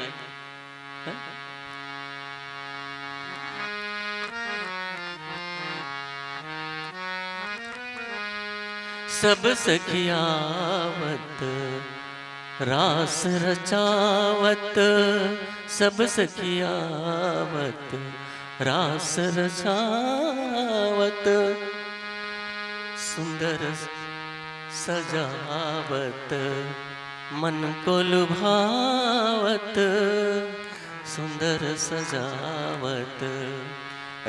सब सखियावत रास रचावत, सब सखियावत रास रचावत, सुंदर सजावत मन को लुभावत, सुंदर सजावत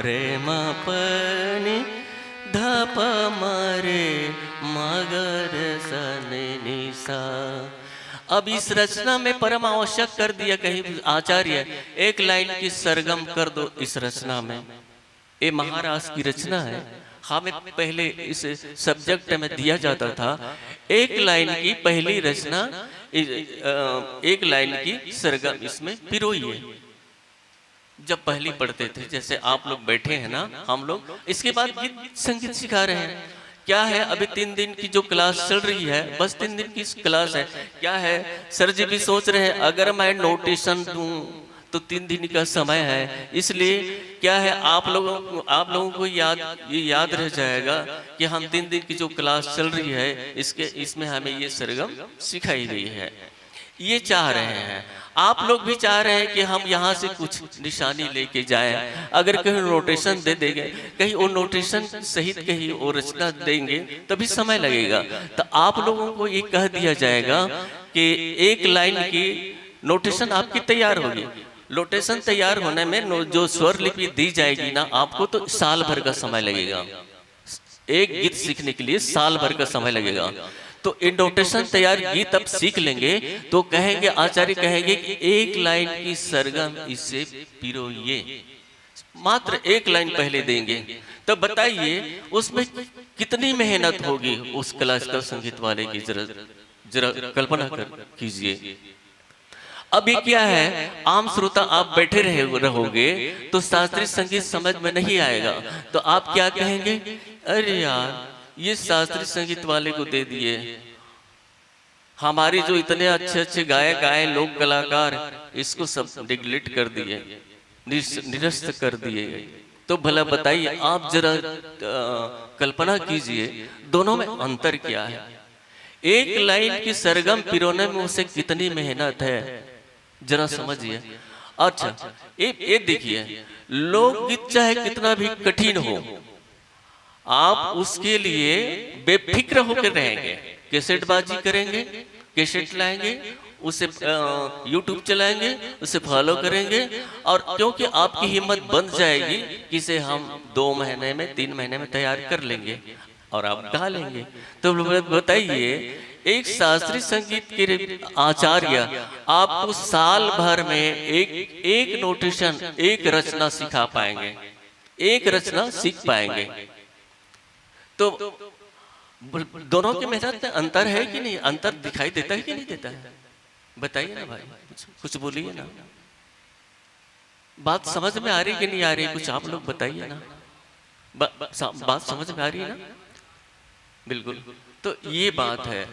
रे मापनी धप मारे मगर सने निसा। अब इस रचना में परम आवश्यक कर दिया कहीं आचार्य, एक लाइन की सरगम कर दो इस रचना में। ये महाराज की रचना है, हमें पहले इस सब्जेक्ट में दिया जाता था, एक लाइन की पहली रचना, एक लाइन की सरगम इसमें पिरोइए। जब पहली पढ़ते थे, जैसे आप लोग बैठे हैं ना, हम लोग इसके बाद गीत संगीत सिखा रहे हैं। क्या है, अभी 3 दिन की जो क्लास चल रही है, बस 3 दिन की क्लास है। क्या है, सर जी भी सोच रहे हैं अगर मैं नोटेशन दूं तो 3 दिन का समय है, इसलिए क्या है, आप लोगों को ये याद रह जाएगा कि हम 3 दिन की जो क्लास चल रही है इसमें हमें ये सरगम सिखाई गई है। ये चाह रहे हैं, आप लोग भी चाह रहे हैं कि हम यहाँ से कुछ निशानी लेके जाएं। अगर कहीं नोटेशन दे देंगे, कहीं वो नोटेशन सहित कहीं वो रचना देंगे तभी समय लगेगा। तो आप लोगों को ये कह दिया जाएगा कि एक लाइन की नोटेशन आपकी तैयार होगी। नोटेशन तैयार होने में जो स्वर लिपि दी जाएगी ना, आपको तो साल भर का समय लगेगा। एक गीत सीखने के लिए साल भर का समय लगेगा। तो ये नोटेशन तैयार गीत अब सीख लेंगे तो कहेंगे, आचार्य कहेंगे कि एक लाइन की सरगम इसे पिरोइए, मात्र एक लाइन पहले देंगे। तो बताइए उसमें कितनी मेहनत होगी उस क्लासिकल संगीत वाले की, जरा कल्पना कीजिए। अब ये क्या है, आम श्रोता आप बैठे रहोगे तो शास्त्रीय संगीत समझ में नहीं आएगा, तो आप क्या कहेंगे, अरे यार ये शास्त्रीय संगीत वाले को दे दिए, हमारी जो इतने अच्छे अच्छे गायक आए, लोक कलाकार, इसको सब निगलेक्ट कर दिए, निरस्त कर दिए। तो भला बताइए, आप जरा कल्पना कीजिए दोनों में अंतर क्या है। एक लाइन की सरगम पिरोने में उसे कितनी मेहनत है, जरा समझिए। अच्छा, ये देखिए, लोकगीत चाहे कितना भी कठिन हो, आप उसके लिए बेफिक्र होकर रहेंगे। कैसेटबाजी करेंगे, कैसेट लाएंगे, उसे यूट्यूब चलाएंगे, उसे फॉलो करेंगे, और क्योंकि आपकी हिम्मत बन जाएगी कि इसे हम 2 महीने में 3 महीने में तैयार कर लेंगे और आप गा लेंगे। तो बताइए, एक शास्त्रीय संगीत के आचार्य आपको साल भर में एक नोटेशन, एक रचना सिखा पाएंगे, एक रचना सीख पाएंगे। तो दोनों के मेहनत में अंतर है कि नहीं? अंतर दिखाई देता है कि नहीं देता है? बताइए ना भाई, कुछ बोलिए ना। बात समझ में आ रही कि नहीं आ रही? कुछ आप लोग बताइए ना। बात समझ में आ रही है ना? बिल्कुल। तो ये बात है।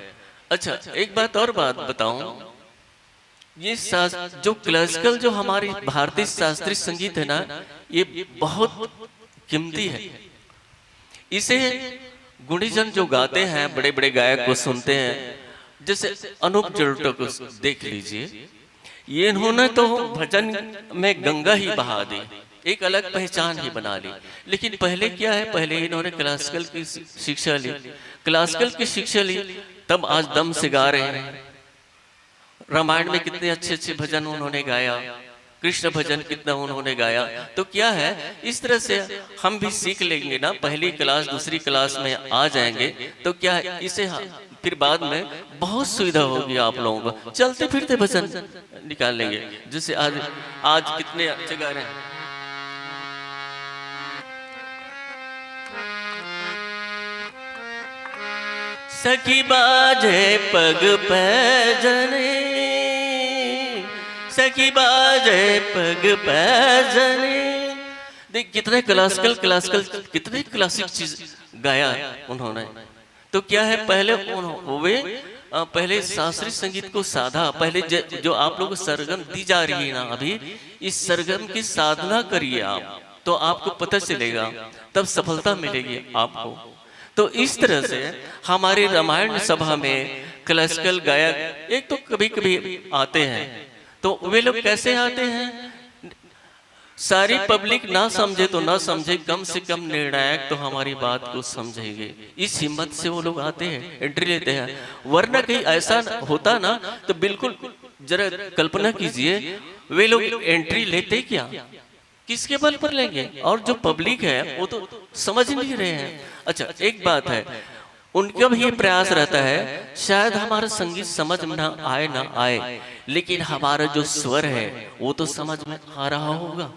अच्छा, एक बात और बात बताऊं, ये जो क्लासिकल, जो हमारी भारतीय शास्त्रीय संगीत है ना, ये बहुत कीमती है। इसे गुणीजन जो गाते हैं, बड़े बड़े गायक को सुनते हैं, जैसे अनूप जलोटा को देख लीजिए, ये इन्होंने तो भजन में गंगा ही बहा दी, एक अलग पहचान ही बना ली। लेकिन पहले क्या है, पहले इन्होंने क्लासिकल की शिक्षा ली, क्लासिकल की शिक्षा ली, तब आज दम से गा रहे हैं। रामायण में कितने अच्छे अच्छे भजन उन्होंने गाया, कृष्ण भजन कितना उन्होंने गाया। तो क्या है, इस तरह से हम भी सीख लेंगे ना, पहली क्लास दूसरी क्लास में आ जाएंगे, तो क्या इसे फिर बाद में बहुत सुविधा होगी आप लोगों को, चलते फिरते भजन निकाल लेंगे। जैसे आज कितने अच्छे गा रहे हैं। सखी बाजे पग पैजने, सखी बाजे पग पैजने। देख कितने क्लासिकल कितने क्लासिक चीज गाया उन्होंने। तो क्या है, पहले शास्त्रीय संगीत को साधा, पहले जो आप लोगों को सरगम दी जा रही है ना, अभी इस सरगम की साधना करिए आप, तो आपको पता चलेगा, तब सफलता मिलेगी आपको। तो इस तरह से हमारे रामायण सभा में क्लासिकल गायक एक तो कभी कभी आते हैं, तो वे लोग कैसे आते हैं, सारी पब्लिक ना समझे तो ना समझे, कम से कम निर्णायक तो हमारी बात को समझेंगे, इस हिम्मत से वो लोग आते हैं, एंट्री लेते हैं। वरना कहीं ऐसा होता ना, तो बिल्कुल जरा कल्पना कीजिए, वे लोग एंट्री लेते क्या, किसके बल पर लेंगे? और जो पब्लिक है वो तो समझ नहीं रहे हैं। अच्छा, एक बात है, उनका भी ये प्रयास रहता है, शायद हमारा संगीत समझ में ना आए, लेकिन हमारा जो स्वर है वो तो समझ में आ रहा होगा,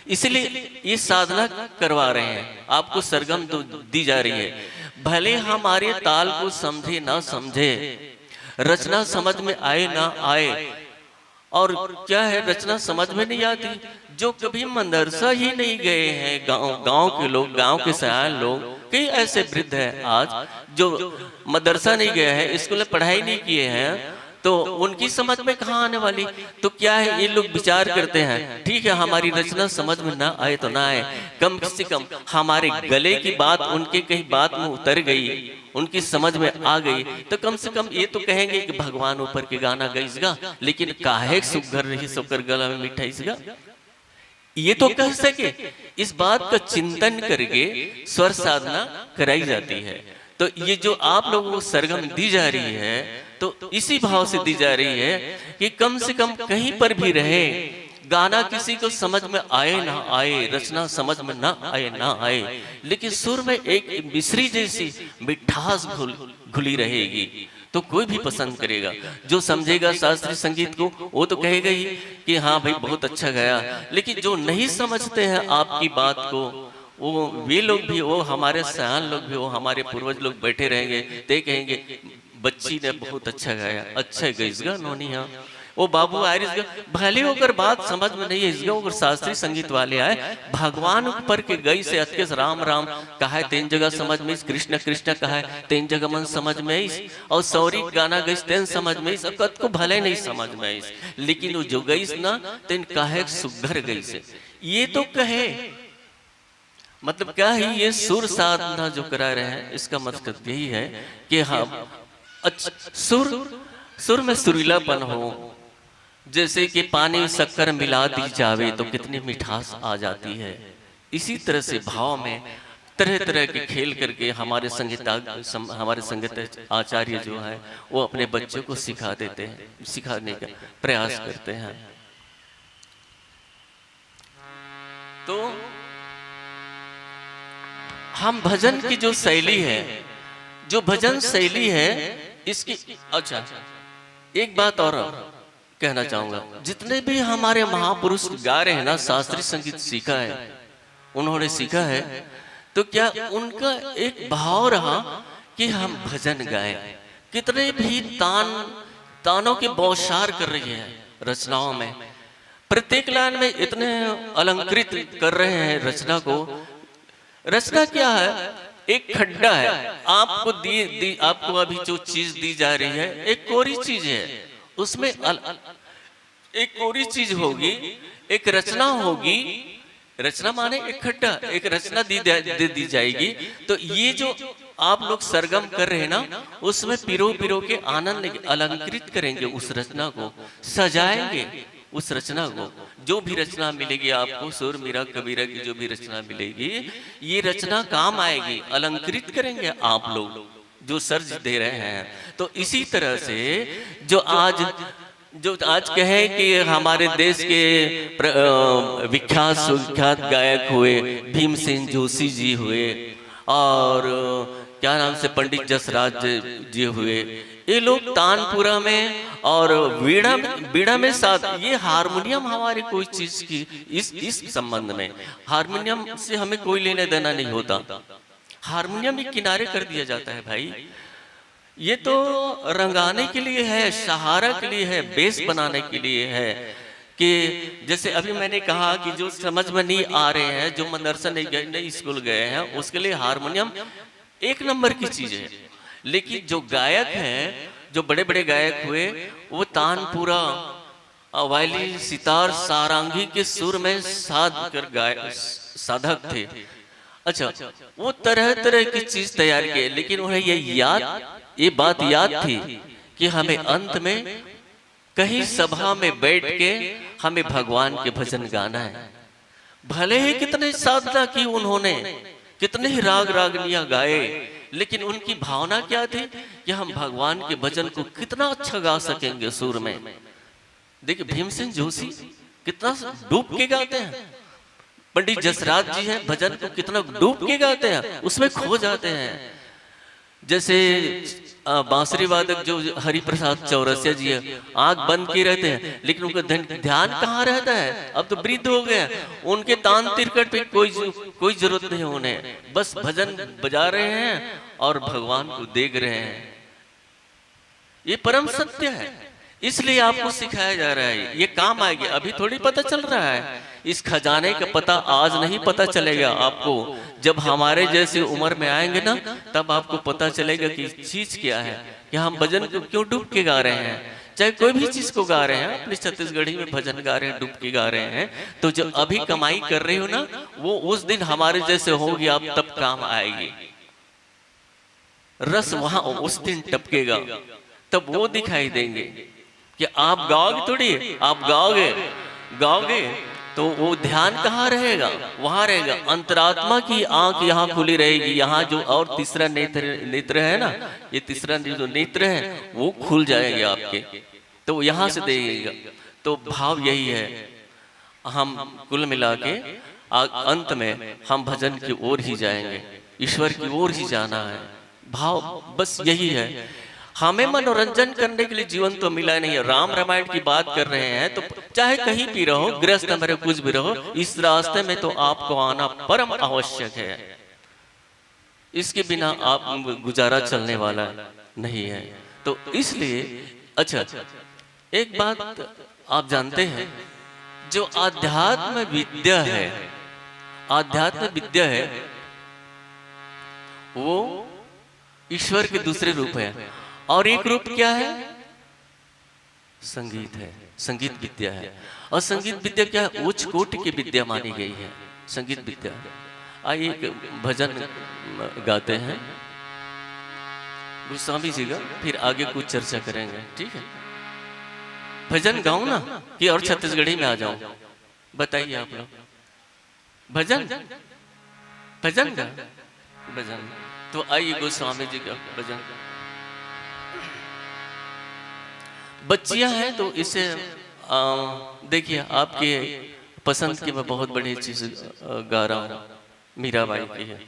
इसलिए ये साधना करवा रहे हैं, आपको सरगम तो दी जा रही है। भले हमारे ताल को समझे ना समझे, रचना समझ में आए ना आए, और क्या है, रचना समझ में नहीं आती, जो कभी मदरसा ही नहीं गए हैं, गांव के लोग, गांव के सयान लोग, कई ऐसे वृद्ध हैं आज जो मदरसा नहीं गए हैं, स्कूल में पढ़ाई नहीं किए हैं, तो उनकी समझ में कहाँ आने वाली। तो क्या है, ये लोग विचार करते हैं, ठीक है हमारी रचना समझ में ना आए तो ना आए, कम से कम हमारे गले की बात उनके कहीं बात में उतर गई, उनकी समझ में आ गई, तो कम से कम ये तो कहेंगे कि भगवान ऊपर के गाना गईसगा, लेकिन काहे सुगर रही सोकर गला में मिठाईसगा, ये तो कह सके। इस बात का चिंतन करके स्वर साधना कराई जाती है। तो ये जो आप लोगों को सरगम दी जा रही है, तो इसी भाव से दी जा रही है कि कम से कम कहीं पर भी रहे, गाना किसी को समझ में आए ना आए, रचना समझ में ना आए, लेकिन सुर में एक मिश्री जैसी मिठास घुली रहेगी, तो कोई भी पसंद करेगा। जो समझेगा शास्त्रीय संगीत को, वो तो कहेगा ही कि हाँ भाई बहुत अच्छा गाया, लेकिन जो नहीं समझते हैं आपकी बात को, वो वे लोग भी, वो हमारे सयान लोग भी, वो हमारे पूर्वज लोग बैठे रहेंगे, ते कहेंगे बच्ची ने बहुत अच्छा गाया, अच्छा गईसगा नोनी, हाँ वो बाबू आयरिस भले होकर बात समझ में नहीं है, इसका अगर शास्त्रीय संगीत वाले आए, भगवान ऊपर के गई से अतकेस राम राम कहा है, 3 जगह समझ में, कृष्ण कृष्ण कहा है, 3 जगह मन समझ में, और सौरी गाना गई 3 समझ में, कत को भले नहीं समझ में, लेकिन वो जो गई ना, तीन कहे सुघर गई से, ये तो कहे, मतलब क्या है, ये सुर साधना जो करा रहे हैं, इसका मतलब यही है कि हाँ सुर में सुरीलापन हो, जैसे कि पानी में शक्कर मिला दी जावे तो कितनी मिठास आ जाती है, इसी तरह से भाव में तरह तरह के खेल करके हमारे संगीत आचार्य जो है वो अपने बच्चों को सिखा देते हैं, सिखाने का प्रयास करते हैं। तो हम भजन की जो शैली है, जो भजन शैली है इसकी, अच्छा एक बात और कहना चाहूंगा, जितने भी हमारे महापुरुष गा रहे हैं ना, शास्त्रीय संगीत सीखा है, उन्होंने सीखा है, तो क्या उनका एक भाव रहा कि हम भजन गाएं। कितने भी तानों के बौछार कर रही है रचनाओं में, प्रत्येक लाइन में इतने अलंकृत कर रहे हैं रचना को। रचना क्या है? एक खड्डा है, आपको आपको अभी जो चीज दी जा रही है एक कोरी चीज है, उसमें एक कोरी चीज होगी, एक रचना होगी। रचना माने एक खड्डा, एक रचना दे दी जाएगी। तो ये जो आप लोग सरगम कर रहे हैं ना, उसमें पिरो पिरो के आनंद लेंगे, अलंकृत करेंगे उस रचना को, सजाएंगे उस रचना को। जो भी रचना मिलेगी आपको, सुर मीरा कबीरा की जो भी रचना मिलेगी, ये रचना काम आएगी, अलंकृत करेंगे आप लोग जो सर्ज दे रहे हैं। तो इसी तरह से जो आज कहे कि हमारे देश के विख्यात सुविख्यात गायक हुए, भीमसेन जोशी जी हुए, और क्या नाम से पंडित जसराज जी हुए, ये लोग तानपुरा में और बीड़ा में साथ, ये हारमोनियम हमारी कोई चीज की इस संबंध में हारमोनियम से हमें कोई लेना देना नहीं होता। हारमोनियम एक किनारे कर दिया जाता है भाई, ये तो रंगाने के लिए है, सहारा के लिए है, बेस बनाने के लिए है। कि जैसे अभी मैंने कहा कि जो समझ में नहीं आ रहे हैं, जो मदरसा नहीं स्कूल गए हैं, उसके लिए हारमोनियम एक नंबर की चीज है। लेकिन जो गायक हैं, जो बड़े बड़े गायक हुए, वो तानपुरा, वायलिन, सितार, सारंगी के सुर में साधक थे। अच्छा, वो तरह तरह की चीज तैयार किए, लेकिन उन्हें ये बात याद थी कि हमें अंत में कहीं सभा में बैठ के हमें भगवान के भजन गाना है। भले ही कितने साधना की उन्होंने, कितने ही राग रागनियां गाए, लेकिन उनकी भावना क्या थी कि हम भगवान के भजन को कितना अच्छा गा सकेंगे सुर में। देखिए भीमसेन जोशी कितना डूब के गाते हैं, पंडित जसराज जी हैं, भजन को कितना डूब के गाते हैं, उसमें खो जाते हैं। जैसे बांसुरी वादक जो हरिप्रसाद चौरसिया जी है, आंख बंद किए रहते हैं, लेकिन उनका ध्यान कहाँ रहता है? अब तो वृद्ध हो गए, उनके तान तिरकट पे कोई जरूरत नहीं उन्हें, बस भजन बजा रहे हैं और भगवान को देख रहे हैं। ये परम सत्य है, इसलिए आपको सिखाया जा रहा है, ये काम आएगी। अभी थोड़ी पता चल रहा है, इस खजाने का पता आज नहीं पता चलेगा आपको, जब हमारे जैसे उम्र में आएंगे ना, तब आपको पता चलेगा कि चीज क्या है, कि हम भजन को क्यों डूब के गा रहे हैं। चाहे कोई भी चीज को गा रहे हैं, अपनी छत्तीसगढ़ी में भजन गा रहे हैं, डूब के गा रहे हैं, तो जो अभी कमाई कर रहे हो ना, वो उस दिन हमारे जैसे होगी, आप तब काम आएगी। रस वहां उस दिन टपकेगा, तब वो दिखाई देंगे कि आप गाओगे थोड़ी, आप गाओगे तो वो ध्यान कहाँ रहेगा? वहां रहेगा। अंतरात्मा की आंख यहाँ खुली रहेगी, यहाँ जो और तीसरा नेत्र है ना, ये तीसरा जो नेत्र है वो खुल जाएंगे आपके, तो यहाँ से देगा। तो भाव यही है, हम कुल मिला के अंत में हम भजन की ओर ही जाएंगे, ईश्वर की ओर ही जाना है। भाव बस यही है। हमें मनोरंजन करने के लिए जीवन तो मिला नहीं है। राम रामायण की बात कर रहे हैं, तो चाहे कहीं भी रहो, गृहस्थ में कुछ भी रहो, इस रास्ते में तो आपको आना परम आवश्यक है। इसके बिना आप गुजारा चलने वाला नहीं है। तो इसलिए अच्छा, एक बात आप जानते हैं, जो आध्यात्म विद्या है, आध्यात्म विद्या है, वो ईश्वर के दूसरे रूप है। और एक रूप क्या है? संगीत है, संगीत विद्या है। और संगीत विद्या क्या है? उच्च कोटि की विद्या मानी गई है संगीत विद्या। आइए एक भजन गाते हैं गोस्वामी जी का, फिर आगे कुछ चर्चा करेंगे, ठीक है? भजन गाऊं ना कि और छत्तीसगढ़ी में आ जाऊं? बताइए आप लोग। भजन भजन का भजन तो आइए गोस्वामी जी का भजन। बच्चियां हैं तो इसे देखिए आपके पसंद की मैं बहुत बड़ी चीज गा रहा हूँ, मीराबाई की है।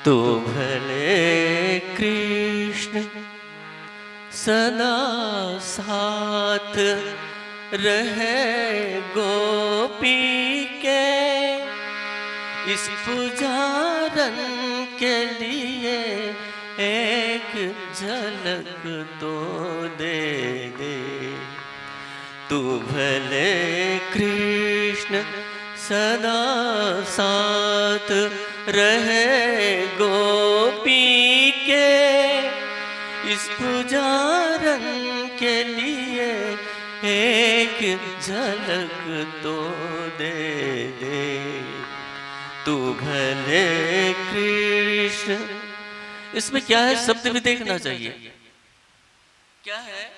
तो भले कृष्ण सदा साथ रहे गोपी के, इस पुजारन के लिए एक झलक तो दे दे। तू भले कृष्ण सदा साथ रहे गोपी के, इस पुजारन के लिए एक झलक तो दे दे। तू भले कृष्ण। इसमें क्या है, शब्द भी देखना चाहिए क्या है।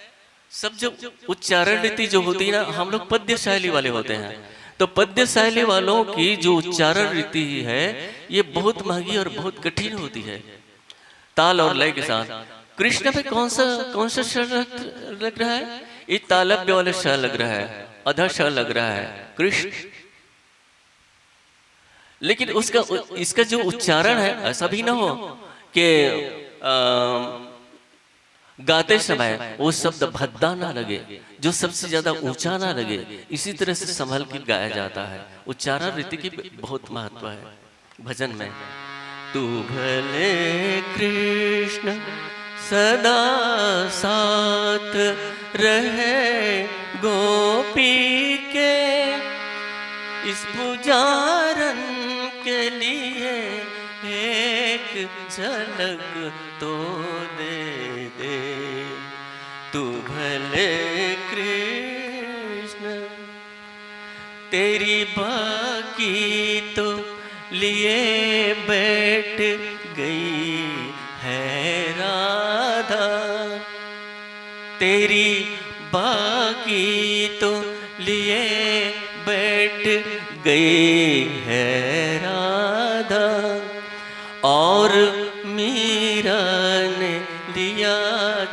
सब जो उच्चारण रीति जो होती है ना, हम लोग पद्य शैली वाले होते हैं, तो पद्य शैली वालों की जो उच्चारण रीति है ये बहुत महंगी और बहुत कठिन होती है, ताल और लय के साथ। कृष्ण पे कौन सा स्वर लग रहा है? ये तालव्य वाले स्वर लग रहा है, अधा स्वर लग रहा है कृष्ण। लेकिन उसका इसका जो उच्चारण है ऐसा भी ना हो कि गाते समय वो शब्द भद्दा ना लगे, जो सबसे ज्यादा ऊंचा ना लगे, इसी तरह से संभल के गाया जाता है। उच्चारण रीति की बहुत महत्व है भजन में। तू भले कृष्ण सदा साथ रहे गोपी के, इस पुजारन के लिए एक झलक तो दे दे। तू भले कृष्ण। तेरी बाकी तो लिए बैठ गई है राधा, तेरी बाकी तो लिए बैठ गई है राधा, और मीरा ने लिया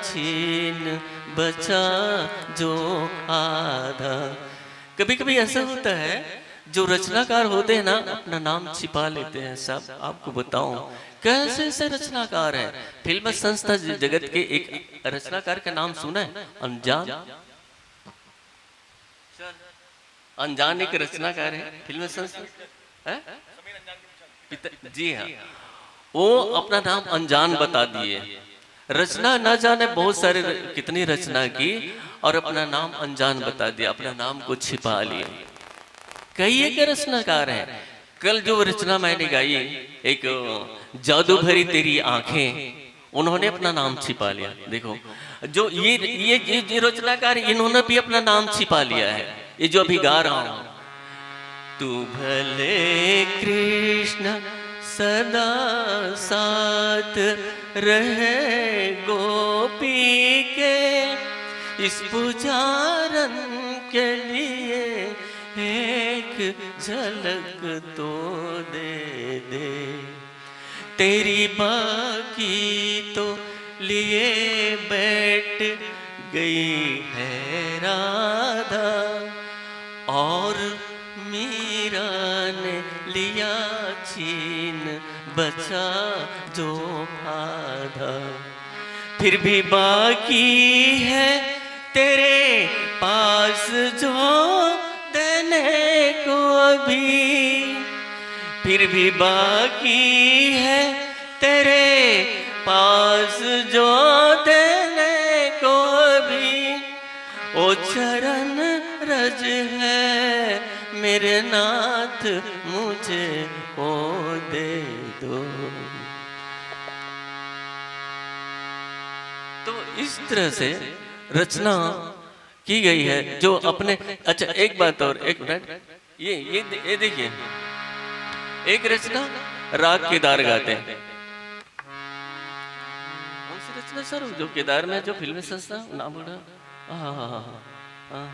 छीन बचा जो आधा। कभी कभी ऐसा होता है जो रचनाकार होते हैं ना, अपना नाम छिपा लेते हैं। सब आपको बताऊं कैसे ऐसे रचनाकार है। फिल्म संस्था जगत के एक रचनाकार का नाम सुना है? अनजान। अनजान एक रचनाकार है फिल्म संस्था है? जी हाँ, वो अपना नाम अनजान बता दिए। रचना ना जाने बहुत सारे कितनी रचना की और अपना नाम अनजान बता दिया, अपना नाम को छिपा लिया। कई एक रचनाकार है। कल जो रचना मैंने गाई, एक जादू भरी तेरी आंखें, उन्होंने अपना नाम छिपा लिया। देखो जो ये रचनाकार, इन्होंने भी अपना नाम छिपा लिया है। ये जो अभी गा रहा हूं, तू भले कृष्ण सदा साथ रहे गोपी के, इस पुजारन के लिए एक झलक तो दे दे। तेरी बाकी तो लिए बैठ गई है राधा, और मीरा ने लिया छीन बचा जो आधा। फिर भी बाकी है तेरे पास जो देने को अभी, फिर भी बाकी है तेरे पास जो देने को अभी। ओ चरण रज है मेरे नाथ, मुझे ओ दे दो। तो इस तरह से रचना की गई है जो अपने। अच्छा एक बात और, एक मिनट, ये देखिए, एक रचना राग केदार गाते हैं। कौन सी रचना सर, जो केदार में जो फिल्मी संस्था नाम बोल रहा, हाँ,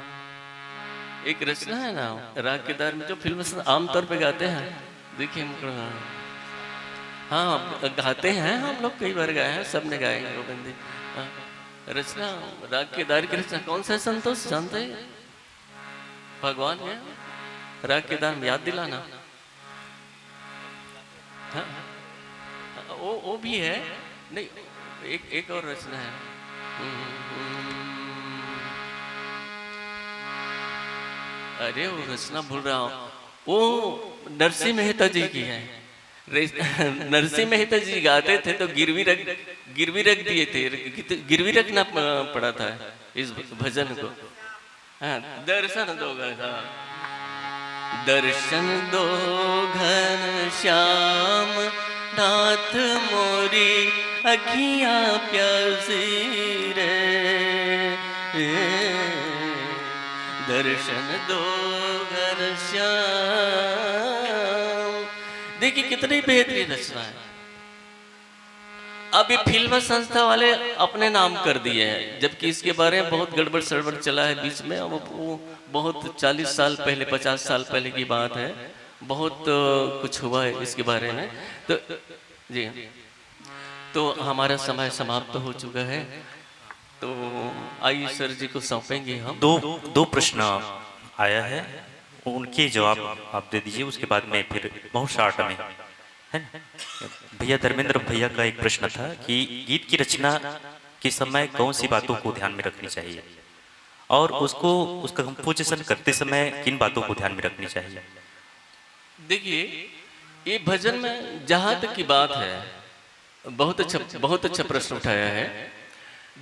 एक रचना है ना राग केदार में जो फिल्म आमतौर पे गाते हैं, देखिए हाँ गाते हैं, हम लोग कई बार गाए हैं, सबने गाए हैं वो बंदे। हाँ, रचना राग केदार की रचना कौन सा है संतोष, जानते हैं? भगवान है राग केदार में, याद दिलाना। हाँ, वो भी है, नहीं एक और रचना है। अरे वो रचना भूल रहा हूँ, वो नरसिंह मेहता जी की है। नरसिंह मेहता जी गाते थे तो गिरवी रख दिए थे, गिरवी रखना पड़ा था इस भजन को। हाँ, दर्शन दो दर्शन दो घन श्याम नाथ मोरी अखियां प्यासी रे, दर्शन दो घन श्याम। देखिए कितनी बेहतरीन रचना है। अब ये फिल्म संस्था वाले अपने नाम कर दिए हैं, जबकि इसके बारे में बहुत गड़बड़ सड़बड़ चला है बीच में। वो बहुत 40 साल पहले 50 साल पहले की बात है, बहुत कुछ हुआ है इसके बारे में। तो जी, तो हमारा समय समाप्त हो चुका है, तो आइए सर जी को सौंपेंगे हम। दो प्रश्न आया है, उनके जवाब आप दे दीजिए, उसके बाद में फिर बहुत शार्ट में है ना। भैया धर्मेंद्र भैया का एक प्रश्न था कि गीत की रचना के समय कौन सी बातों को ध्यान में रखनी चाहिए, और उसका कंपोजिशन करते समय किन बातों को ध्यान में रखनी चाहिए। देखिए ये भजन में जहाँ तक की बात है, बहुत अच्छा प्रश्न उठाया है।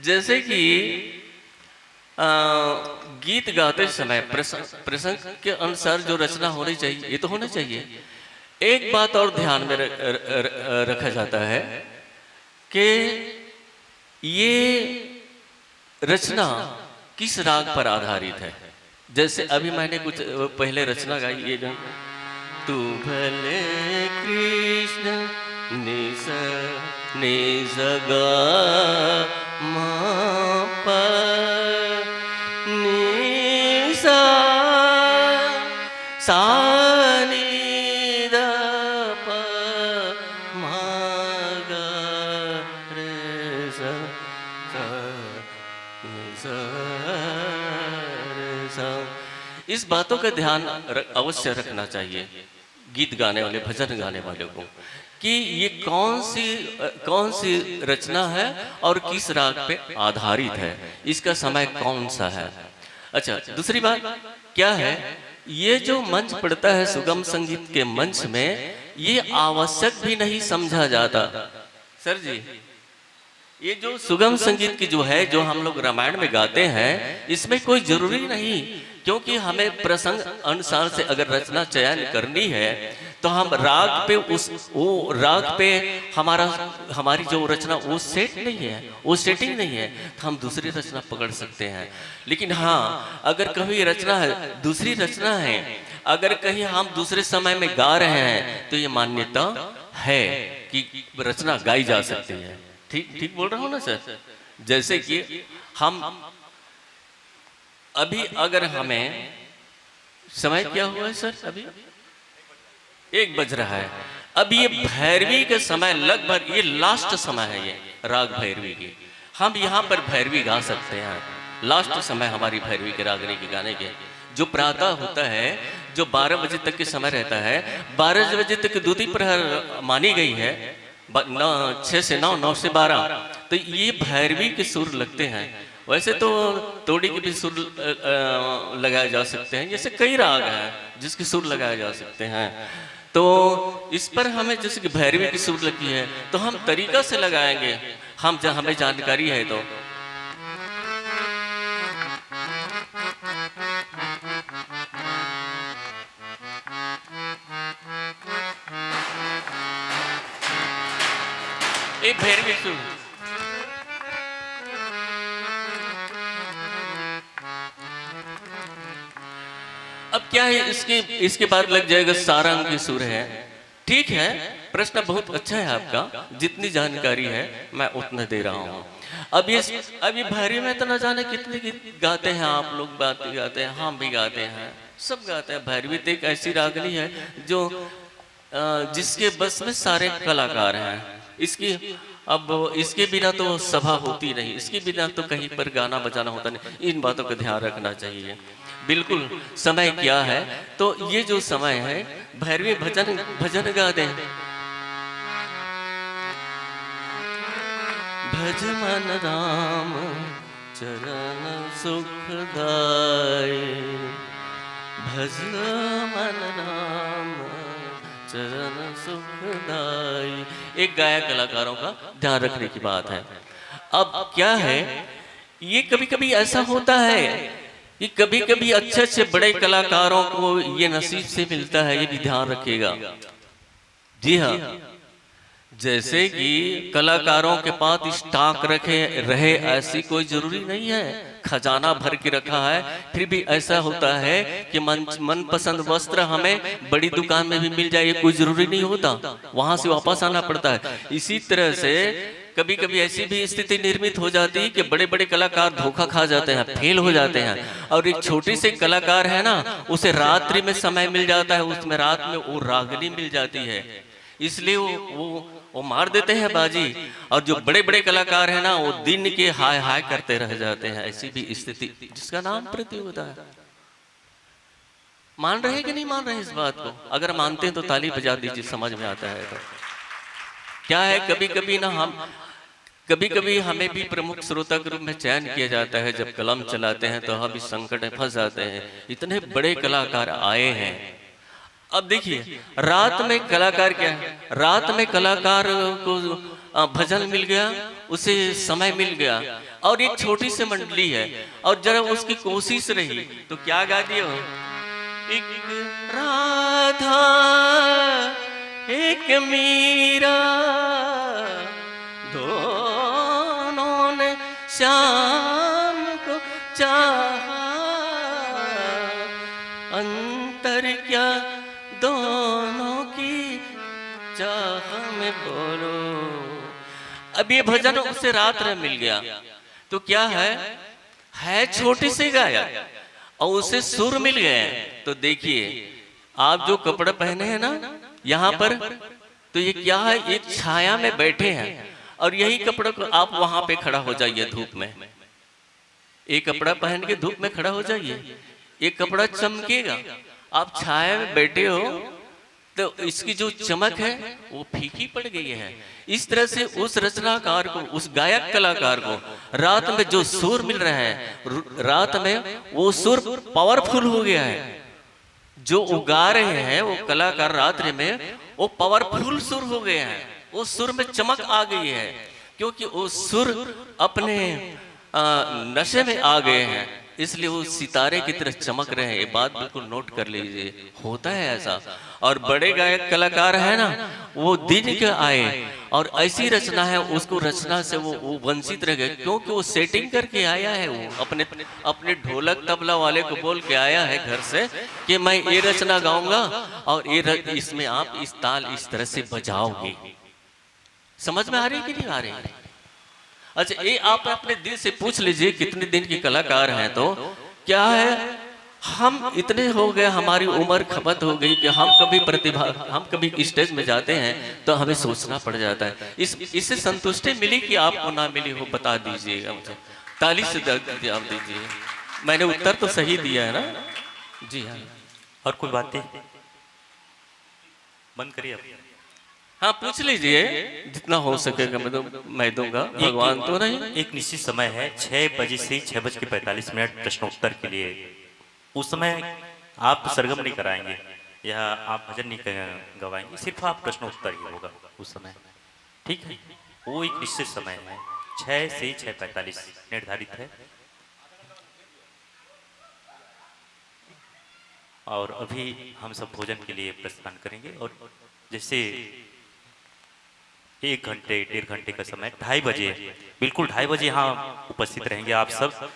जैसे कि गीत गाते समय प्रसंग के अनुसार जो रचना होनी चाहिए, ये तो होना चाहिए। एक बात और ध्यान में रखा जाता है कि ये रचना किस राग पर आधारित है। जैसे अभी मैंने कुछ पहले रचना गाई, ये तू भले कृष्ण निस निस गा मा पा नि सा सा नि द प मा गा रे सा सा नि सा रे सा। इस बातों का ध्यान अवश्य रखना चाहिए गीत गाने वाले, भजन गाने वाले को, कि ये कौन सी रचना है और किस राग पे आधारित है, इसका समय कौन सा है। अच्छा, दूसरी बात क्या है, ये जो मंच पड़ता है सुगम संगीत के मंच में, ये आवश्यक भी नहीं समझा जाता। सर जी, ये जो सुगम संगीत की जो है, जो हम लोग रामायण में गाते हैं, इसमें कोई जरूरी नहीं, क्योंकि हमें प्रसंग अनुसार से अगर रचना चयन करनी है तो हम राग पे वो राग पे हमारी जो रचना वो सेट नहीं है, वो सेटिंग नहीं है, तो हम दूसरी रचना पकड़ सकते हैं। लेकिन हाँ, अगर कभी रचना है, दूसरी रचना है, अगर कहीं हम दूसरे समय में गा रहे हैं तो ये मान्यता है कि रचना गाई जा सकती है। ठीक बोल रहा हूँ ना सर। जैसे कि हम अभी अगर हमें समय क्या हुआ है सर, अभी 1 बज रहा है, अब ये भैरवी के समय लगभग ये लास्ट समय है, ये राग भैरवी की, हम यहाँ पर भैरवी गा सकते हैं। लास्ट समय हमारी भैरवी के रागनी के गाने के, जो प्रातः होता है, जो 12 बजे तक के समय रहता है, 12 बजे तक द्वितीय प्रहर मानी गई है, 6 से 9, 9 से 12, तो ये भैरवी के सुर लगते हैं। वैसे तो तोड़ी के भी सुर लगाए जा सकते हैं, जैसे कई राग हैं जिसके सुर लगाए जा सकते हैं। तो इस पर हमें जैसे कि भैरवी की सुर लगी है तो हम तरीका से लगाएंगे, हमें जानकारी है तो। एक भैरवी सुर अब क्या है, इसके बाद लग जाएगा सारंग की सुर है। ठीक है, प्रश्न बहुत अच्छा है आपका, जितनी जानकारी है मैं उतना दे रहा हूँ। अब ये भैरवी में तो न जाने कितने गीत गाते हैं आप लोग, बात गाते हैं, हम भी गाते हैं, सब गाते हैं। भैरवी तो एक ऐसी रागनी है जो जिसके बस में सारे कलाकार हैं। इसके बिना तो सभा होती नहीं, इसके बिना तो कहीं पर गाना बजाना होता नहीं। इन बातों का ध्यान रखना चाहिए। बिल्कुल समय क्या है, तो ये जो समय है भैरवी भजन गाते हैं। भज मन राम चरण सुखदाय, भज मन राम चरण सुखदाय। एक गायक कलाकारों का ध्यान रखने की बात है। अब क्या है, ये कभी कभी ऐसा होता है कि कभी कभी अच्छे अच्छे बड़े कलाकारों को ये नसीब से मिलता है, ये भी ध्यान रखिएगा। जी हाँ, जैसे कि कलाकारों के पास स्टॉक रहे ऐसी कोई जरूरी नहीं है, खजाना भर के रखा है। फिर भी ऐसा होता है कि मनपसंद वस्त्र हमें बड़ी दुकान में भी मिल जाए, ये कोई जरूरी नहीं होता, वहां से वापस आना पड़ता है। इसी तरह से कभी कभी ऐसी भी स्थिति निर्मित हो जाती है कि बड़े बड़े कलाकार धोखा खा जाते हैं, फेल हो जाते हैं। और एक छोटी से कलाकार है ना, उसे रात्रि में समय मिल जाता है, उसमें रात में वो रागनी मिल जाती है, इसलिए वो मार देते हैं बाजी। और जो बड़े बड़े कलाकार हैं ना, वो दिन के हाय हाय करते रह जाते हैं। ऐसी भी स्थिति, जिसका नाम प्रतियोगिता है। मान रहे कि नहीं मान रहे इस बात को? अगर मानते हैं तो ताली बजा दीजिए, समझ में आता है तो। क्या है, कभी कभी हमें भी प्रमुख श्रोता के रूप में चयन किया जाता है। जब कलम चलाते हैं तो हम इस संकट में फंस जाते हैं। इतने बड़े कलाकार आए हैं। अब देखिए, रात में कलाकार क्या है, रात में कलाकार को भजन मिल गया, उसे समय मिल गया, और एक छोटी सी मंडली है, और जरा उसकी कोशिश रही तो क्या गा दिया, एक राधा एक मीरा दोनों ने श्याम को चाहा, अंतर क्या दोनों की चाह में बोलो। अब ये भजन उसे रात में मिल गया तो क्या है छोटे से गाया और उसे सुर मिल गए। तो देखिए, आप जो कपड़े पहने हैं ना यहाँ पर, तो ये क्या है, एक छाया में बैठे हैं, और यही कपड़ा को आप वहां पे खड़ा हो जाइए धूप में। एक कपड़ा पहन के धूप में खड़ा हो जाइए, एक कपड़ा चमकेगा, आप छाया में बैठे हो तो इसकी जो चमक है वो फीकी पड़ गई है। इस तरह से उस रचनाकार को, उस गायक कलाकार को रात में जो सुर मिल रहा है, रात में वो सुर पावरफुल हो गया है। जो उगा रहे हैं वो कलाकार रात्रि में वो पावरफुल सुर हो गए हैं, वो सुर में चमक आ गई है, क्योंकि वो सुर अपने नशे में आ गए हैं, इसलिए वो सितारे की तरह चमक रहे हैं। ये बात बिल्कुल नोट कर लीजिए, होता है ऐसा। और बड़े गायक कलाकार है ना, वो दिन के आए और ऐसी रचना है, उसको रचना से वो वंचित रह गए, क्योंकि वो सेटिंग करके आया है। वो अपने ढोलक तबला वाले को बोल के आया है घर से कि मैं ये रचना गाऊंगा और इसमें आप इस ताल इस तरह से बजाओगे। समझ में आ रही है कि नहीं आ रही है? अच्छा, ये आप अपने दिल से पूछ लीजिए, कितने दिन के कलाकार हैं। तो क्या है, हम इतने हो गए, हमारी उम्र खपत हो गई कि हम कभी स्टेज में जाते हैं तो हमें सोचना पड़ जाता है। इससे संतुष्टि मिली कि आपको ना मिली हो, बता दीजिएगा मुझे, ताली से जवाब दीजिए। मैंने उत्तर तो सही दिया है ना? जी हाँ। और कोई बातें बंद करिए आप। हाँ, पूछ लीजिए, जितना हो सकेगा मैं दूंगा, भगवान तो नहीं। एक निश्चित समय है, 6 बजे से 6:45 प्रश्नोत्तर के लिए। उस समय आप सरगम नहीं कराएंगे या आप भजन नहीं गवाएंगे, सिर्फ आप प्रश्नोत्तर ही होगा उस समय, ठीक है? वो एक निश्चित समय है, 6 से 6:45 निर्धारित है। और अभी हम सब भोजन के लिए प्रस्थान करेंगे। और जैसे 1 घंटे 1.5 घंटे का समय, 2:30 बजे, बिल्कुल 2:30 बजे यहाँ उपस्थित रहेंगे आप सब।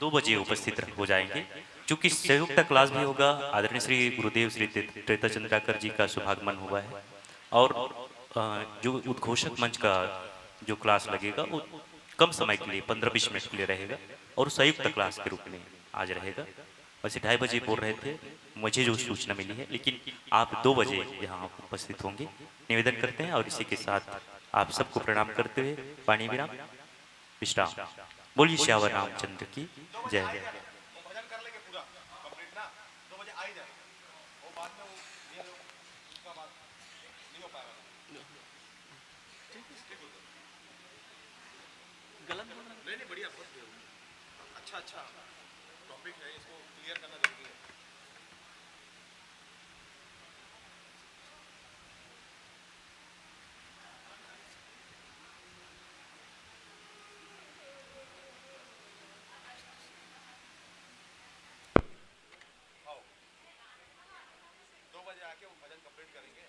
2 बजे उपस्थित हो जाएंगे। चूंकि संयुक्त क्लास भी होगा, आदरणीय श्री गुरुदेव श्री त्रेता चंद्राकर जी का शुभागमन हुआ है और जो उद्घोषक मंच का जो क्लास लगेगा वो कम समय के लिए 15-20 मिनट के लिए रहेगा और संयुक्त क्लास के रूप में आज रहेगा। वैसे 2:30 बजे बोल रहे थे, मुझे जो सूचना मिली है, लेकिन आप 2 बजे यहाँ उपस्थित होंगे निवेदन करते हैं और इसी के साथ आप सबको प्रणाम करते हुए पानी विराम विश्राम। बोलिए श्यावर रामचंद्र की जय। गलत बोल रहा नहीं नहीं बढ़िया बहुत अच्छा अच्छा टॉपिक है, इसको क्लियर करना जरूरी है। आओ 2 बजे आके वो भजन कंप्लीट करेंगे।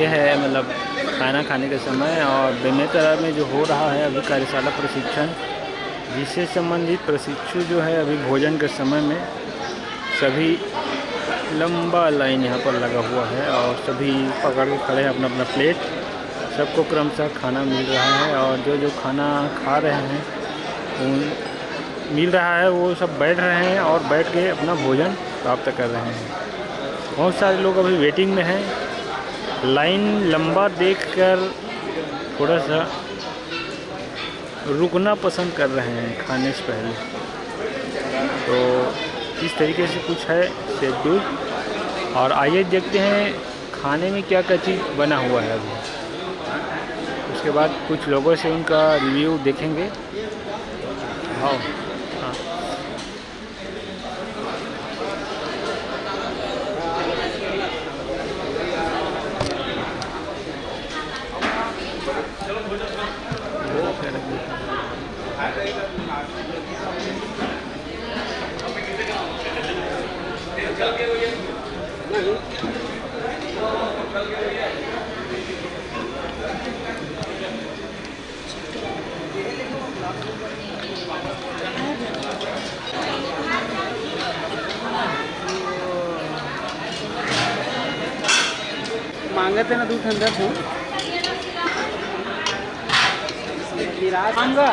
ये है मतलब खाना खाने के समय और बेमेतरा में जो हो रहा है अभी कार्यशाला प्रशिक्षण, जिससे संबंधित प्रशिक्षु जो है अभी भोजन के समय में सभी लंबा लाइन यहाँ पर लगा हुआ है और सभी पकड़ के खड़े हैं अपना अपना प्लेट। सबको क्रमशः खाना मिल रहा है और जो जो खाना खा रहे हैं उन मिल रहा है वो सब बैठ रहे हैं और बैठ के अपना भोजन प्राप्त कर रहे हैं। बहुत सारे लोग अभी वेटिंग में हैं। लाइन लंबा देखकर थोड़ा सा रुकना पसंद कर रहे हैं खाने से पहले। तो इस तरीके से कुछ है शेड्यूल। और आइए देखते हैं खाने में क्या क्या चीज़ बना हुआ है अभी। उसके बाद कुछ लोगों से उनका रिव्यू देखेंगे। हाँ हाँ मांगत है ना दूध ठंडा तू मांगा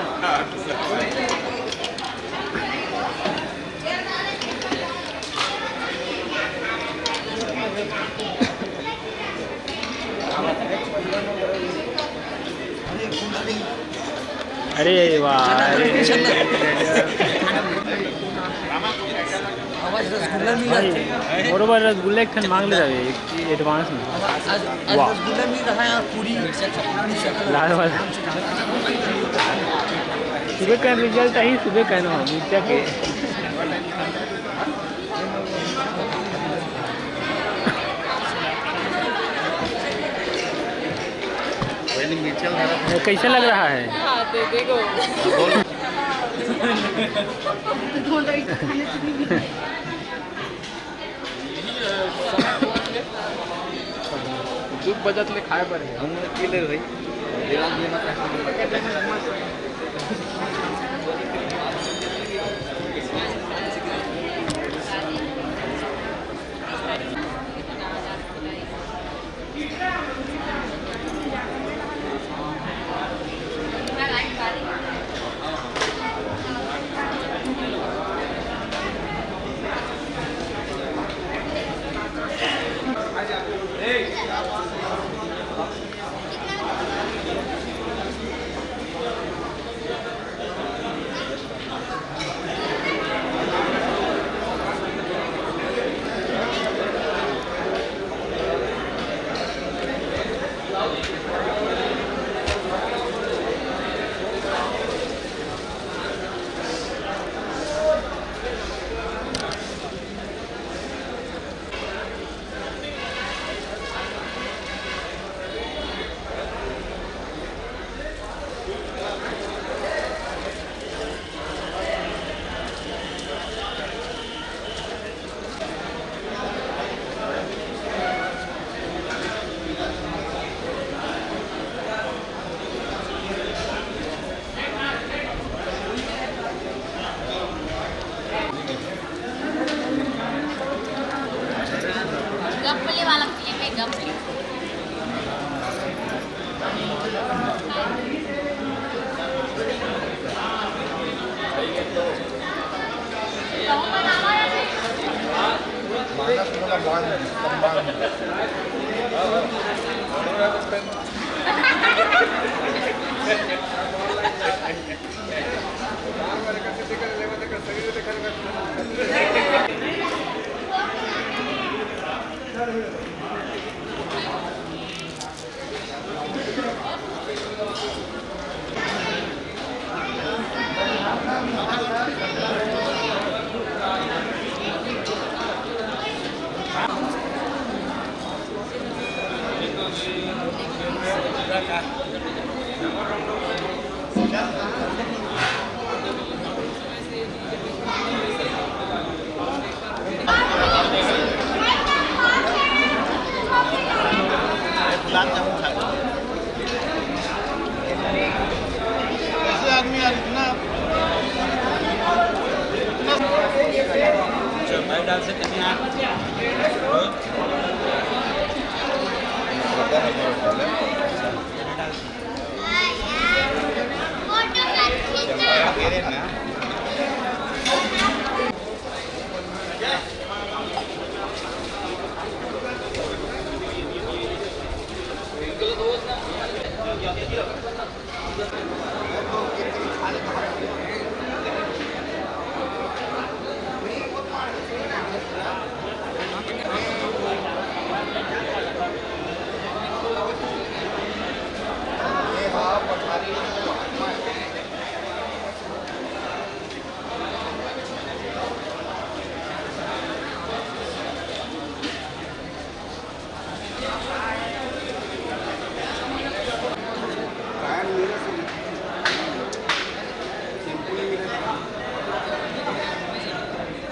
अरे वाह बरोबर रसगुल्ला एक मांग ले रहे एडवांस में। वाह रसगुल्ला मिल रहा है और पूरी लाल वाला सुबह का रिजल्ट ही सुबह का ना मिर्चा के कैसा लग रहा है? दूध बजत ले खाए पर हम ले भाई गप्पले वाला फिल्म है गप्पले। गुलाब जामुन खा लो। ऐसे आदमी यार इतना मैं डाल सकते हैं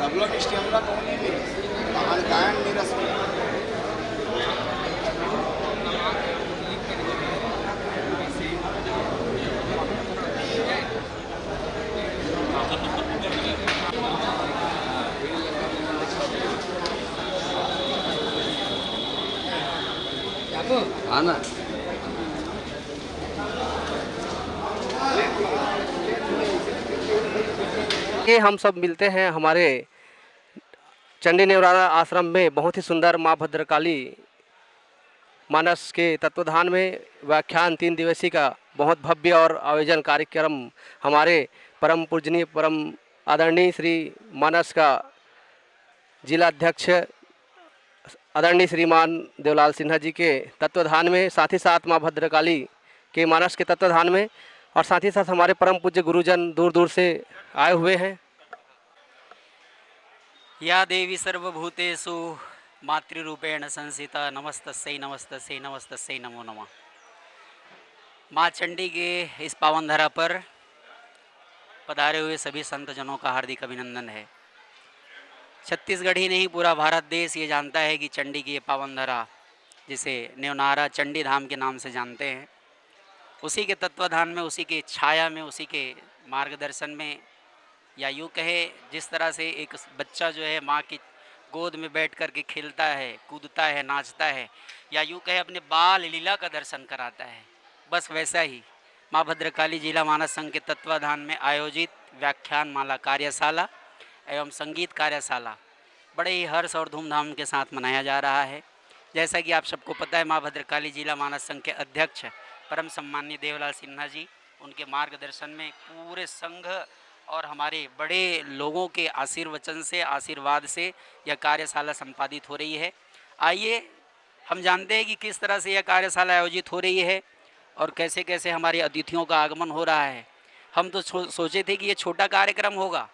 तबला स्टेमला कौन नहीं आज गायन मेरा आना ये हम सब मिलते हैं हमारे चंडी नेवरारा आश्रम में बहुत ही सुंदर माँ भद्रकाली मानस के तत्वधान में व्याख्यान 3 दिवसीय का बहुत भव्य और आयोजन कार्यक्रम हमारे परम पूजनीय परम आदरणीय श्री मानस का जिला अध्यक्ष आदरणीय श्रीमान देवलाल सिन्हा जी के तत्वधान में, साथ ही साथ माँ भद्रकाली के मानस के तत्वधान में, और साथ ही साथ हमारे परम पूज्य गुरुजन दूर दूर से आए हुए हैं। या देवी सर्वभूतेषु मातृरूपेण संस्थिता नमस्तस्यै नमस्तस्यै नमस्तस्यै नमो नमः। माँ चंडी के इस पावन धरा पर पधारे हुए सभी संत जनों का हार्दिक अभिनंदन है। छत्तीसगढ़ ही नहीं पूरा भारत देश ये जानता है कि चंडी की ये पावन धरा, जिसे नेवनारा चंडी धाम के नाम से जानते हैं, उसी के तत्वाधान में, उसी के छाया में, उसी के मार्गदर्शन में, या यूँ कहे जिस तरह से एक बच्चा जो है माँ की गोद में बैठ कर के खेलता है, कूदता है, नाचता है, या यूँ कहे अपने बाल लीला का दर्शन कराता है, बस वैसा ही माँ भद्रकाली जिला मानस संघ के तत्वाधान में आयोजित व्याख्यान माला कार्यशाला एवं संगीत कार्यशाला बड़े ही हर्ष और धूमधाम के साथ मनाया जा रहा है। जैसा कि आप सबको पता है, माँ भद्रकाली जिला मानस संघ के अध्यक्ष परम सम्माननीय देवलाल सिन्हा जी, उनके मार्गदर्शन में पूरे संघ और हमारे बड़े लोगों के आशीर्वचन से, आशीर्वाद से यह कार्यशाला संपादित हो रही है। आइए हम जानते हैं कि किस तरह से यह कार्यशाला आयोजित हो रही है और कैसे कैसे हमारे अतिथियों का आगमन हो रहा है। हम तो सोचे थे कि ये छोटा कार्यक्रम होगा,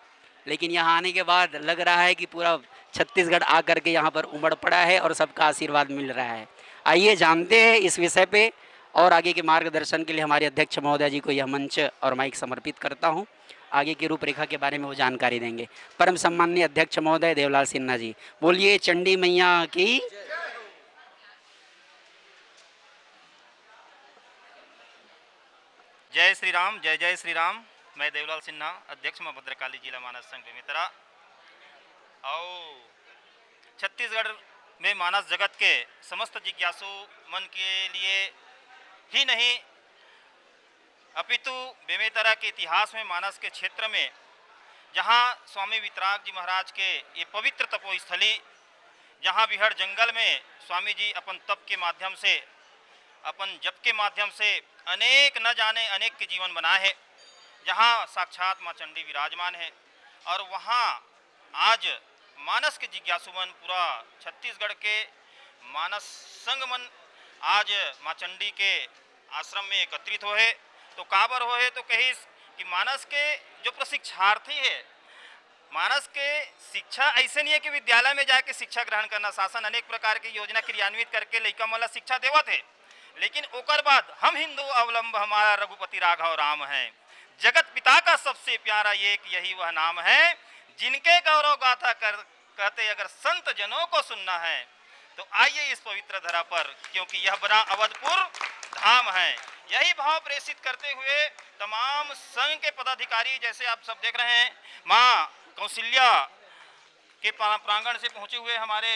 लेकिन यहाँ आने के बाद लग रहा है कि पूरा छत्तीसगढ़ आकर के यहाँ पर उमड़ पड़ा है और सबका आशीर्वाद मिल रहा है। आइए जानते हैं इस विषय पे, और आगे के मार्गदर्शन के लिए हमारे अध्यक्ष महोदय जी को यह मंच और माइक समर्पित करता हूँ। आगे की रूपरेखा के बारे में वो जानकारी देंगे। परम सम्माननीय अध्यक्ष महोदय देवलाल सिन्हा जी, बोलिए चंडी मैया की। जय श्री राम, जय जय श्री राम। मैं देवलाल सिन्हा, अध्यक्ष माँ भद्रकाली जिला मानस संघ बेमेतरा। और छत्तीसगढ़ में मानस जगत के समस्त जिज्ञासु मन के लिए ही नहीं, अपितु बेमेतरा के इतिहास में मानस के क्षेत्र में, जहाँ स्वामी वितराग जी महाराज के ये पवित्र तपोस्थली, जहाँ बिहड़ जंगल में स्वामी जी अपन तप के माध्यम से, अपन जप के माध्यम से अनेक न जाने अनेक के जीवन बनाए है, जहाँ साक्षात माँ चंडी विराजमान है। और वहाँ आज मानस के जिज्ञासु मन, पूरा छत्तीसगढ़ के मानस संघ मन आज माँ चंडी के आश्रम में एकत्रित हो है। तो काबर हो है तो कहीं कि मानस के जो प्रशिक्षार्थी है, मानस के शिक्षा ऐसे नहीं है कि विद्यालय में जाके शिक्षा ग्रहण करना, शासन अनेक प्रकार की योजना क्रियान्वित करके लइका मन ला शिक्षा देवत है, लेकिन ओकर बाद हम हिंदू अवलंब हमारा रघुपति राघव राम है, जगत पिता का सबसे प्यारा एक यही वह नाम है, जिनके गौरव गाथा कहते अगर संत जनों को सुनना है तो आइए इस पवित्र धरा पर, क्योंकि यह बना अवधपुर धाम है। यही भाव प्रेषित करते हुए तमाम संघ के पदाधिकारी, जैसे आप सब देख रहे हैं, माँ कौशल्या के प्रांगण से पहुंचे हुए हमारे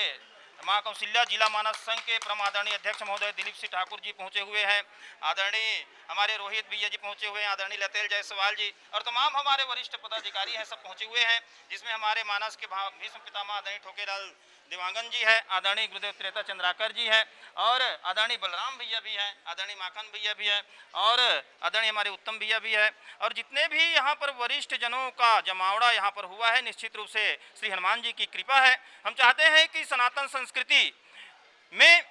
माँ कौशल्या जिला मानस संघ के परम आदरणीय अध्यक्ष महोदय दिलीप सिंह ठाकुर जी पहुंचे हुए हैं, आदरणीय हमारे रोहित भैया जी पहुंचे हुए हैं, आदरणीय लतेल जायसवाल जी और तमाम हमारे वरिष्ठ पदाधिकारी हैं, सब पहुंचे हुए हैं, जिसमें हमारे मानस के भीष्म पितामह आदरणीय ठोकेलाल देवांगन जी है, आदरणीय गुरुदेव त्रेता चंद्राकर जी है और आदरणीय बलराम भैया भी हैं, आदरणीय माखन भैया भी हैं और आदरणीय हमारे उत्तम भैया भी है और जितने भी यहाँ पर वरिष्ठ जनों का जमावड़ा यहाँ पर हुआ है, निश्चित रूप से श्री हनुमान जी की कृपा है। हम चाहते हैं कि सनातन संस्कृति में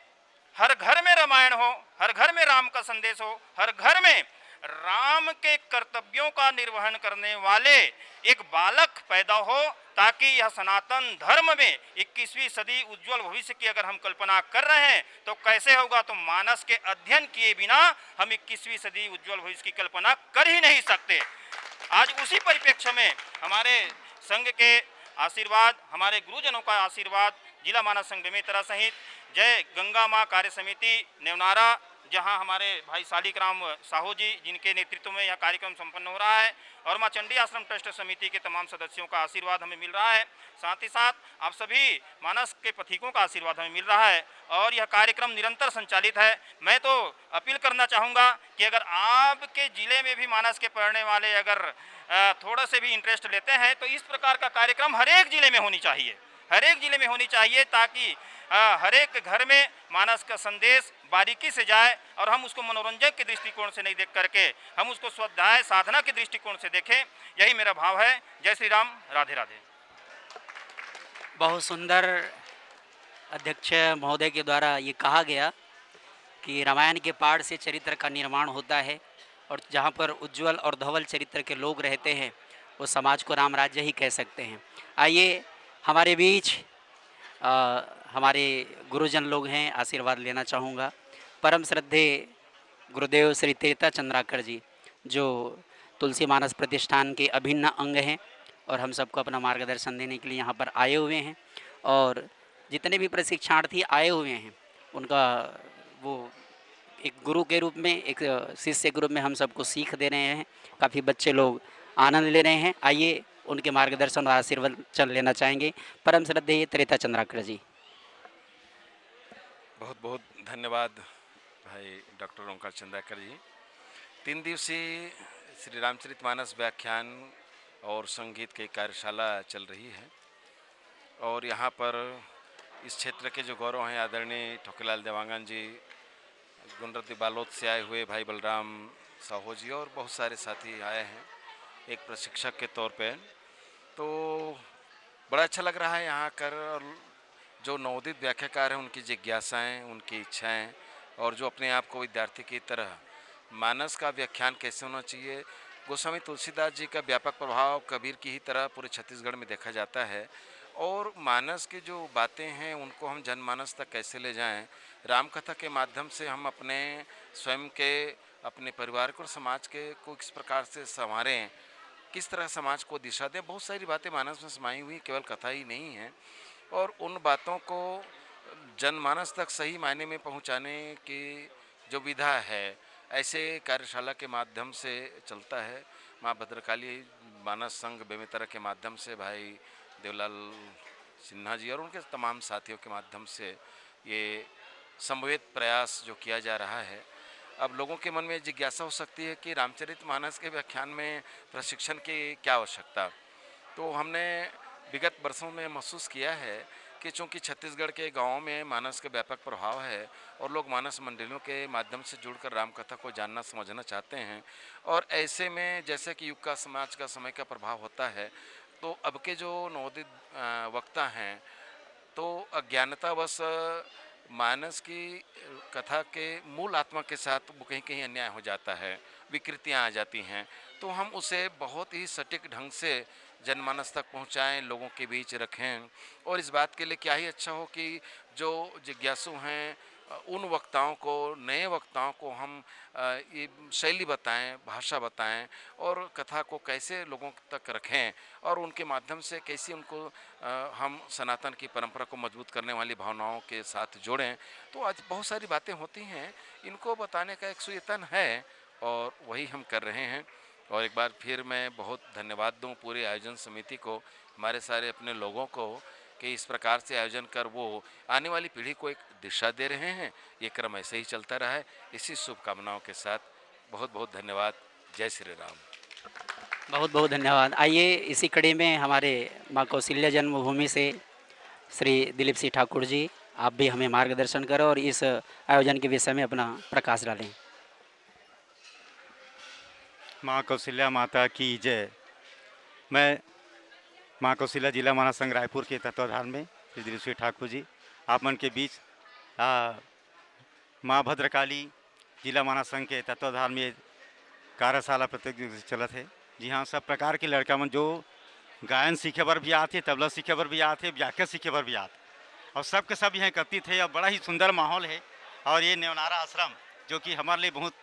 हर घर में रामायण हो, हर घर में राम का संदेश हो, हर घर में राम के कर्तव्यों का निर्वहन करने वाले एक बालक पैदा हो, ताकि यह सनातन धर्म में 21वीं सदी उज्जवल भविष्य की अगर हम कल्पना कर रहे हैं तो कैसे होगा, तो मानस के अध्ययन किए बिना हम 21वीं सदी उज्जवल भविष्य की कल्पना कर ही नहीं सकते। आज उसी परिप्रेक्ष्य में हमारे संघ के आशीर्वाद, हमारे गुरुजनों का आशीर्वाद, जिला मानस संघ बेमेतरा सहित जय गंगा माँ कार्य समिति नेवनारा, जहां हमारे भाई शालिग्राम साहू जी जिनके नेतृत्व में यह कार्यक्रम संपन्न हो रहा है, और माँ चंडी आश्रम ट्रस्ट समिति के तमाम सदस्यों का आशीर्वाद हमें मिल रहा है। साथ ही साथ आप सभी मानस के पथिकों का आशीर्वाद हमें मिल रहा है और यह कार्यक्रम निरंतर संचालित है। मैं तो अपील करना चाहूँगा कि अगर आपके ज़िले में भी मानस के पढ़ने वाले अगर थोड़ा से भी इंटरेस्ट लेते हैं तो इस प्रकार का कार्यक्रम हर एक ज़िले में होनी चाहिए, हर एक ज़िले में होनी चाहिए, ताकि हर एक घर में मानस का संदेश बारीकी से जाए और हम उसको मनोरंजन के दृष्टिकोण से नहीं देख करके हम उसको स्वाध्याय साधना के दृष्टिकोण से देखें। यही मेरा भाव है। जय श्री राम, राधे राधे। बहुत सुंदर अध्यक्ष महोदय के द्वारा ये कहा गया कि रामायण के पाठ से चरित्र का निर्माण होता है और जहाँ पर उज्जवल और धवल चरित्र के लोग रहते हैं वो समाज को राम राज्य ही कह सकते हैं। आइए हमारे बीच हमारे गुरुजन लोग हैं, आशीर्वाद लेना चाहूँगा। परम श्रद्धे गुरुदेव श्री त्रेता चंद्राकर जी जो तुलसी मानस प्रतिष्ठान के अभिन्न अंग हैं और हम सबको अपना मार्गदर्शन देने के लिए यहाँ पर आए हुए हैं और जितने भी प्रशिक्षणार्थी आए हुए हैं उनका वो एक गुरु के रूप में, एक शिष्य के रूप में हम सबको सीख दे रहे हैं। काफ़ी बच्चे लोग आनंद ले रहे हैं। आइए उनके मार्गदर्शन और आशीर्वचन लेना चाहेंगे। परम श्रद्धेय त्रेता चंद्राकर जी। बहुत बहुत धन्यवाद भाई डॉक्टर ओंकार चंद्राकर जी। 3 दिवसीय श्री रामचरितमानस व्याख्यान और संगीत की कार्यशाला चल रही है और यहाँ पर इस क्षेत्र के जो गौरव हैं आदरणीय ठोकेलाल देवांगन जी, गुंडरती बालोद से आए हुए भाई बलराम साहू जी और बहुत सारे साथी आए हैं एक प्रशिक्षक के तौर पे। तो बड़ा अच्छा लग रहा है यहाँ कर, और जो नवोदित व्याख्याकार हैं उनकी जिज्ञासाएं, उनकी इच्छाएं और जो अपने आप को विद्यार्थी की तरह मानस का व्याख्यान कैसे होना चाहिए। गोस्वामी तुलसीदास जी का व्यापक प्रभाव कबीर की ही तरह पूरे छत्तीसगढ़ में देखा जाता है और मानस की जो बातें हैं उनको हम जनमानस तक कैसे ले जाएं। राम कथा के माध्यम से हम अपने स्वयं के, अपने परिवार को और समाज के को किस प्रकार से संवारें, किस तरह समाज को दिशा दें। बहुत सारी बातें मानस में समाई हुई, केवल कथा ही नहीं है, और उन बातों को जनमानस तक सही मायने में पहुंचाने की जो विधा है ऐसे कार्यशाला के माध्यम से चलता है। माँ भद्रकाली मानस संघ बेमेतरा के माध्यम से भाई देवलाल सिन्हा जी और उनके तमाम साथियों के माध्यम से ये समवेत प्रयास जो किया जा रहा है। अब लोगों के मन में जिज्ञासा हो सकती है कि रामचरितमानस के व्याख्यान में प्रशिक्षण की क्या आवश्यकता। तो हमने विगत वर्षों में महसूस किया है कि चूँकि छत्तीसगढ़ के गाँवों में मानस का व्यापक प्रभाव है और लोग मानस मंडलियों के माध्यम से जुड़कर रामकथा को जानना समझना चाहते हैं, और ऐसे में जैसे कि युग का, समाज का, समय का प्रभाव होता है, तो अब के जो नवोदित वक्ता हैं तो अज्ञानतावश मानस की कथा के मूल आत्मा के साथ वो कहीं कहीं अन्याय हो जाता है, विकृतियाँ आ जाती हैं। तो हम उसे बहुत ही सटीक ढंग से जनमानस तक पहुंचाएं, लोगों के बीच रखें, और इस बात के लिए क्या ही अच्छा हो कि जो जिज्ञासु हैं उन वक्ताओं को, नए वक्ताओं को हम ये शैली बताएं, भाषा बताएं और कथा को कैसे लोगों तक रखें और उनके माध्यम से कैसे उनको हम सनातन की परंपरा को मजबूत करने वाली भावनाओं के साथ जोड़ें। तो आज बहुत सारी बातें होती हैं, इनको बताने का एक सुयत्न है और वही हम कर रहे हैं। और एक बार फिर मैं बहुत धन्यवाद दूं पूरे आयोजन समिति को, हमारे सारे अपने लोगों को, कि इस प्रकार से आयोजन कर वो आने वाली पीढ़ी को एक दिशा दे रहे हैं। ये क्रम ऐसे ही चलता रहा है। इसी शुभकामनाओं के साथ बहुत बहुत धन्यवाद। जय श्री राम। बहुत बहुत धन्यवाद। आइए इसी कड़ी में हमारे माँ कौशल्या जन्मभूमि से श्री दिलीप सिंह ठाकुर जी, आप भी हमें मार्गदर्शन करो और इस आयोजन के विषय में अपना प्रकाश डालें। माँ कौशल्या माता की जय। मैं माँ कौशल्या जिला मानस संघ रायपुर के तत्वाधान में श्री दिलीप सिंह ठाकुर जी आप मन के बीच माँ भद्रकाली जिला मानस संघ के तत्वाधान में कार्यशाला प्रतियोगिता चलत है। जी हाँ, सब प्रकार के लड़का मन जो गायन सीखे बर भी आते, तबला सीखे बर भी आते, व्याख्या सीखे बर भी आते और सब के सब यहाँ एकत्रित है और बड़ा ही सुंदर माहौल है। और ये नेवनारा आश्रम जो कि हमारे लिए बहुत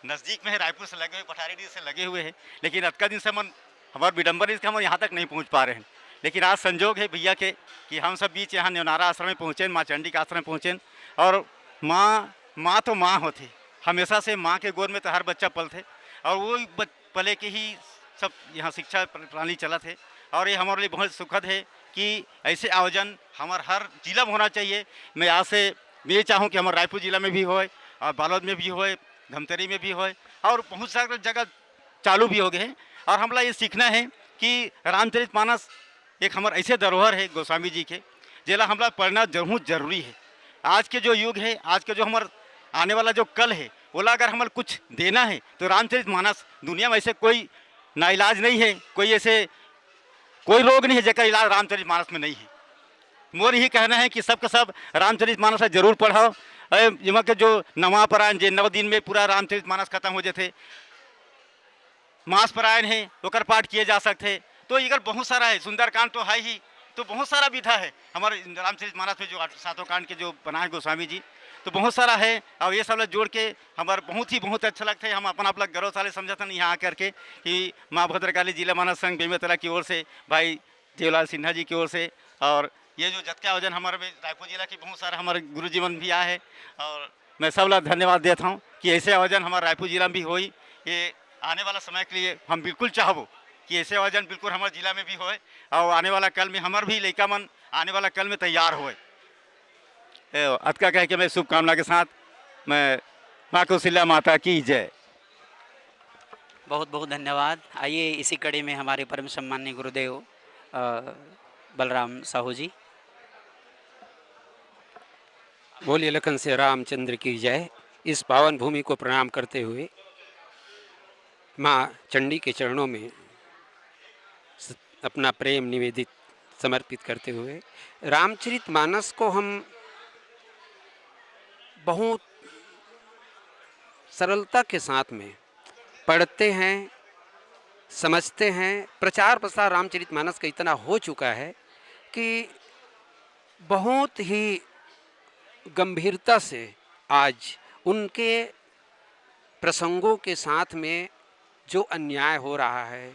नज़दीक में है, रायपुर से लगे हुए, पठारी से लगे हुए हैं, लेकिन अतका दिन से मन हमारे विडम्बर इसके हम यहाँ तक नहीं पहुँच पा रहे हैं। लेकिन आज संजोग है भैया के कि हम सब बीच यहाँ नेवनारा आश्रम में पहुँचे, माँ चंडी के आश्रम में पहुँचे। और माँ तो माँ होती, हमेशा से माँ के गोद में तो हर बच्चा पलते और वो पले के ही सब यहाँ शिक्षा प्रणाली चला थे। और ये हमारे लिए बहुत सुखद है कि ऐसे आयोजन हमारे हर जिला में होना चाहिए। मैं आज से ये चाहूँ कि हमारे रायपुर जिला में भी होए और बालोद में भी होए, धमतरी में भी होए और बहुत सारे जगह चालू भी हो गए हैं। और हमला ये सीखना है कि रामचरितमानस एक हमारे ऐसे धरोहर है गोस्वामी जी के, जेला हमला पढ़ना जरूरी है। आज के जो युग है, आज के जो हमारे आने वाला जो कल है, बोला अगर हमारे कुछ देना है तो रामचरितमानस। दुनिया में ऐसे कोई नाइलाज नहीं है, कोई ऐसे कोई रोग नहीं है जेकर इलाज रामचरितमानस में नहीं है। मोर यही कहना है कि सबके सब रामचरितमानस जरूर पढ़ाओ। जिमा के जो नवा परायण जे 9 दिन में पूरा रामचरितमानस खत्म हो जाते, मास परायण है ओकर पाठ किए जा सकते। तो इधर बहुत सारा है, सुंदरकांड तो है ही, तो बहुत सारा विधा है हमारे रामचरितमानस में जो 7 कांड के जो बनाए गोस्वामी जी, तो बहुत सारा है। और ये सब लोग जोड़ के हमारे बहुत अच्छा लगता है। हम अपना गौरवशाली समझते हैं यहाँ आकर के कि माँ भद्रकाली जिला मानस संघ बेमेतरा की ओर से, भाई देवलाल सिन्हा जी की ओर से, और ये जो जत्का आयोजन हमारे रायपुर जिला के बहुत सारे हमारे गुरु जीवन भी आए हैं। और मैं सब लोग धन्यवाद देता हूँ कि ऐसे आयोजन हमारे रायपुर जिला में भी हो। ये आने वाला समय के लिए हम बिल्कुल चाहबो कि ऐसे आयोजन बिल्कुल हमारे जिला में भी होए और आने वाला कल में हमारे भी लड़का मन आने वाला कल में तैयार होए। अतका कह के मैं शुभकामना के साथ मैं माँ कौशल्या माता की जय। बहुत बहुत धन्यवाद। आइए इसी कड़ी में हमारे परम सम्माननीय गुरुदेव बलराम साहू जी। बोलिए लखन से रामचंद्र की जय। इस पावन भूमि को प्रणाम करते हुए माँ चंडी के चरणों में अपना प्रेम निवेदित समर्पित करते हुए रामचरितमानस को हम बहुत सरलता के साथ में पढ़ते हैं, समझते हैं। प्रचार प्रसार रामचरितमानस का इतना हो चुका है कि बहुत ही गंभीरता से आज उनके प्रसंगों के साथ में जो अन्याय हो रहा है,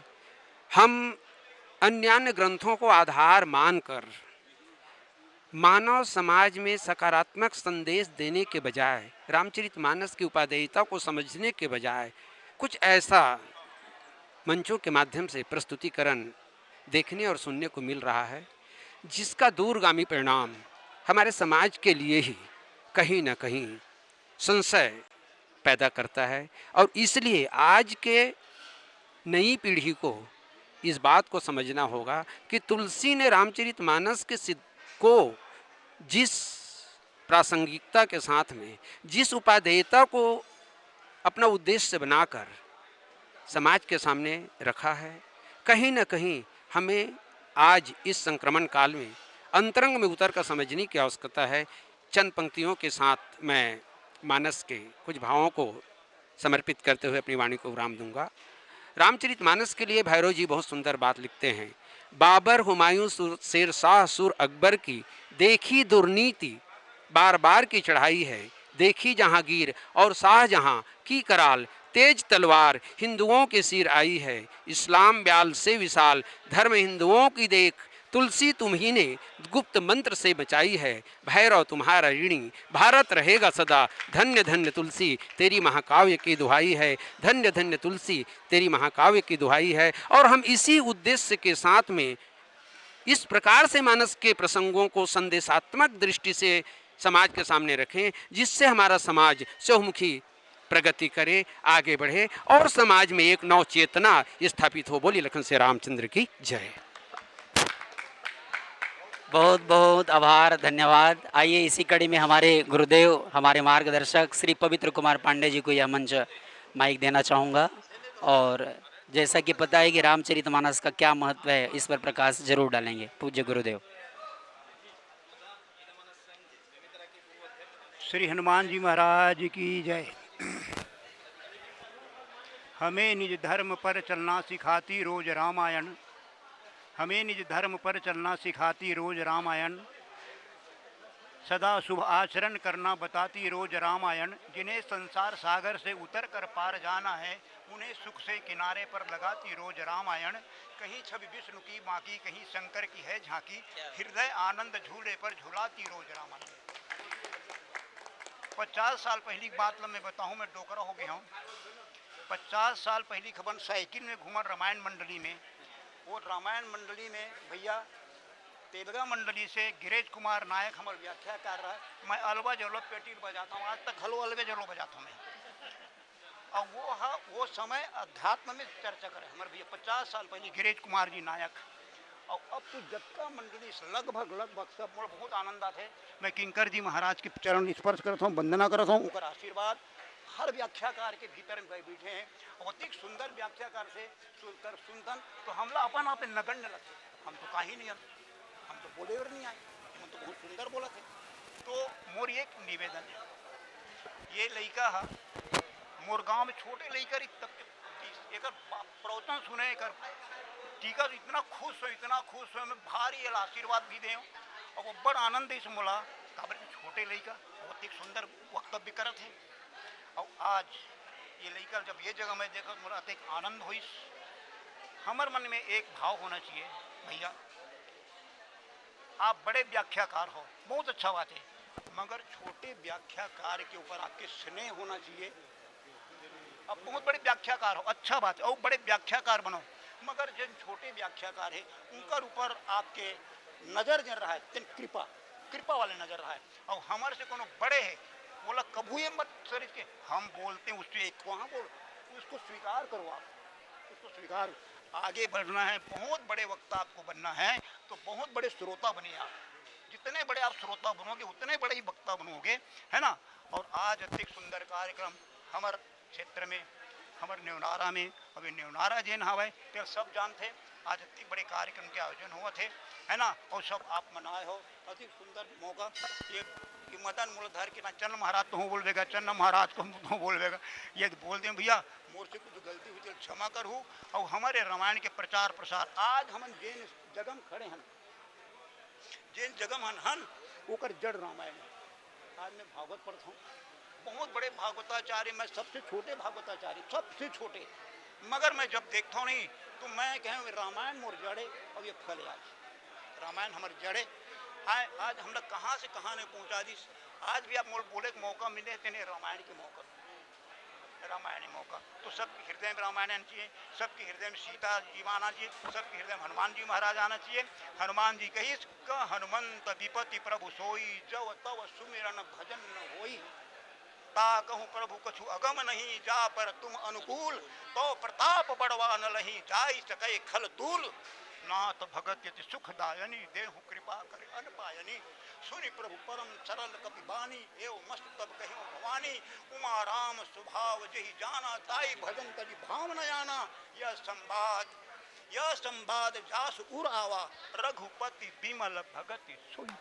हम अन्य ग्रंथों को आधार मानकर मानव समाज में सकारात्मक संदेश देने के बजाय, रामचरितमानस की उपादेयता को समझने के बजाय कुछ ऐसा मंचों के माध्यम से प्रस्तुतिकरण देखने और सुनने को मिल रहा है जिसका दूरगामी परिणाम हमारे समाज के लिए ही कहीं ना कहीं संशय पैदा करता है। और इसलिए आज के नई पीढ़ी को इस बात को समझना होगा कि तुलसी ने रामचरितमानस के सिद्ध को जिस प्रासंगिकता के साथ में, जिस उपादेयता को अपना उद्देश्य बनाकर समाज के सामने रखा है, कहीं न कहीं हमें आज इस संक्रमण काल में अंतरंग में उतर कर समझने की आवश्यकता है। चंद पंक्तियों के साथ मैं मानस के कुछ भावों को समर्पित करते हुए अपनी वाणी को विराम दूंगा। रामचरितमानस के लिए भैरव जी बहुत सुंदर बात लिखते हैं। बाबर, हुमायूं, शेरशाह, सुर अकबर की देखी दुर्नीति, बार बार की चढ़ाई है, देखी जहांगीर और शाहजहां की कराल, तेज तलवार हिंदुओं के सिर आई है, इस्लाम ब्याल से विशाल धर्म हिंदुओं की देख, तुलसी तुम्ही ने गुप्त मंत्र से बचाई है, भैरव तुम्हारा ऋणी भारत रहेगा सदा, धन्य धन्य तुलसी तेरी महाकाव्य की दुहाई है, धन्य धन्य तुलसी तेरी महाकाव्य की दुहाई है। और हम इसी उद्देश्य के साथ में इस प्रकार से मानस के प्रसंगों को संदेशात्मक दृष्टि से समाज के सामने रखें, जिससे हमारा समाज चहुमुखी प्रगति करे, आगे बढ़े और समाज में एक नव चेतना स्थापित हो। बोली लखन से रामचंद्र की जय। बहुत बहुत आभार, धन्यवाद। आइए इसी कड़ी में हमारे गुरुदेव, हमारे मार्गदर्शक श्री पवित्र कुमार पांडे जी को यह मंच माइक देना चाहूँगा। और जैसा कि पता है कि रामचरितमानस का क्या महत्व है, इस पर प्रकाश जरूर डालेंगे पूज्य गुरुदेव। श्री हनुमान जी महाराज की जय। हमें निज धर्म पर चलना सिखाती रोज रामायण, हमें निज धर्म पर चलना सिखाती रोज रामायण, सदा शुभ आचरण करना बताती रोज रामायण, जिन्हें संसार सागर से उतर कर पार जाना है, उन्हें सुख से किनारे पर लगाती रोज रामायण। कहीं छवि विष्णु की बाकी, कहीं शंकर की है झांकी, हृदय आनंद झूले पर झुलाती रोज रामायण। 50 साल पहली बात मैं बताऊं, मैं डोकरा हो गया हूँ। 50 साल पहली खबर साइकिल में घूमा रामायण मंडली में। वो रामायण मंडली में भैया तेलगा मंडली से गिरीश कुमार नायक हमारे व्याख्या कर रहा है। मैं अलवा जलो पेटी बजाता हूँ, आज तक हलो अलवे जलो बजाता हूँ मैं। और वो समय अध्यात्म में चर्चा करे हमारे भैया 50 साल पहले गिरीश कुमार जी नायक। और अब तो जत्ता मंडली लगभग सब मोड़ बहुत आनंद आते। मैं किंकर जी महाराज के चरण स्पर्श करता हूँ, वंदना करता हूँ, उनका आशीर्वाद हर व्याख्याकार के भीतर में बैठे हैं। बहुत सुंदर व्याख्याकार से सुनतन तो हमला अपन आप नगण्य लगते, हम तो कहीं नहीं, हम तो बोले और नहीं आए, हम तो बहुत सुंदर बोला थे। तो मोर एक निवेदन है, ये लड़का है मोर गांव में छोटे लड़का एक प्रवचन सुने कर टीका इतना खुश हो मैं भारी आशीर्वाद भी दे और वो बड़ा आनंद इस मोला काबर छोटे लड़का बहुत एक सुंदर वक्तव्य करत है। और आज ये लड़का जब ये जगह मैं देखा मोला एक आनंद हुई। हमारे मन में एक भाव होना चाहिए, भैया आप बड़े व्याख्याकार हो, बहुत अच्छा बात है, मगर छोटे व्याख्याकार के ऊपर आपके स्नेह होना चाहिए। आप बहुत बड़े व्याख्याकार हो, अच्छा बात है, और बड़े व्याख्याकार बनो, मगर जिन छोटे व्याख्याकार है उनका ऊपर आपके नजर जल रहा है, कृपा वाले नजर रहा है। और हमारे से कोनो बड़े है बोला कबू ये मत सर इसके हम बोलते हैं उससे एक वहाँ बोल, उसको स्वीकार करो, आप उसको स्वीकार। आगे बढ़ना है, बहुत बड़े वक्ता आपको बनना है, तो बहुत बड़े श्रोता बनिए आप। जितने बड़े आप श्रोता बनोगे उतने बड़े ही वक्ता बनोगे, है ना। और आज अधिक सुंदर कार्यक्रम हमारे क्षेत्र में, हमारे नेवनारा में, अभी नेवनारा जैन हवाए तो सब जानते आज इतने बड़े कार्यक्रम के आयोजन हुए थे, है ना। और सब आप मनाए हो, अधिक सुंदर मौका। ये मदन मूलधार के ना चन्न महाराज तो हूँ बोलवेगा, चन्न महाराज को तो बोलवेगा, ये बोल दें भैया मोर से कुछ गलती हुई तो क्षमा कर हूँ। और हमारे रामायण के प्रचार प्रसार आज हम जैन जगम खड़े हैं, जैन जगम हन ओकर जड़ रामायण। आज मैं भागवत पढ़ता हूँ, बहुत बड़े भागवताचार्य, मैं सबसे छोटे भागवताचार्य, सबसे छोटे, मगर मैं जब देखता हूँ नहीं तो मैं कहूँ रामायण मोर जड़े और ये फल। आज रामायण हमारे जड़े आए, आज हम लोग कहाँ से कहाँ ने पहुँचा दी। आज भी आप मोल बोले के मौका मिले तेने रामायण के मौका, रामायण मौका, तो सबके हृदय में रामायण आना चाहिए, सबके हृदय में सीता जी आना चाहिए, सबके हृदय में हनुमान जी महाराज आना चाहिए। हनुमान जी कही हनुमंत विपति प्रभु सोई, जव तव सुमिरन भजन न होई, ता कहूँ प्रभु कछु अगम नहीं, जा पर तुम अनुकूल, तो प्रताप बड़वा न लही, जाई सके खल तूल, नाथ भगत यति सुखदायनी, देहु कृपा करे अनपायनी, सुनि प्रभु परम सरल कपि बानी, एवं मस्त तब कहियो भवानी, उमा राम स्वभाव जहि जाना, ताई भजन तजी भाव न जाना, यह संवाद जास उर आवा, रघुपति बिमल भगति सुन।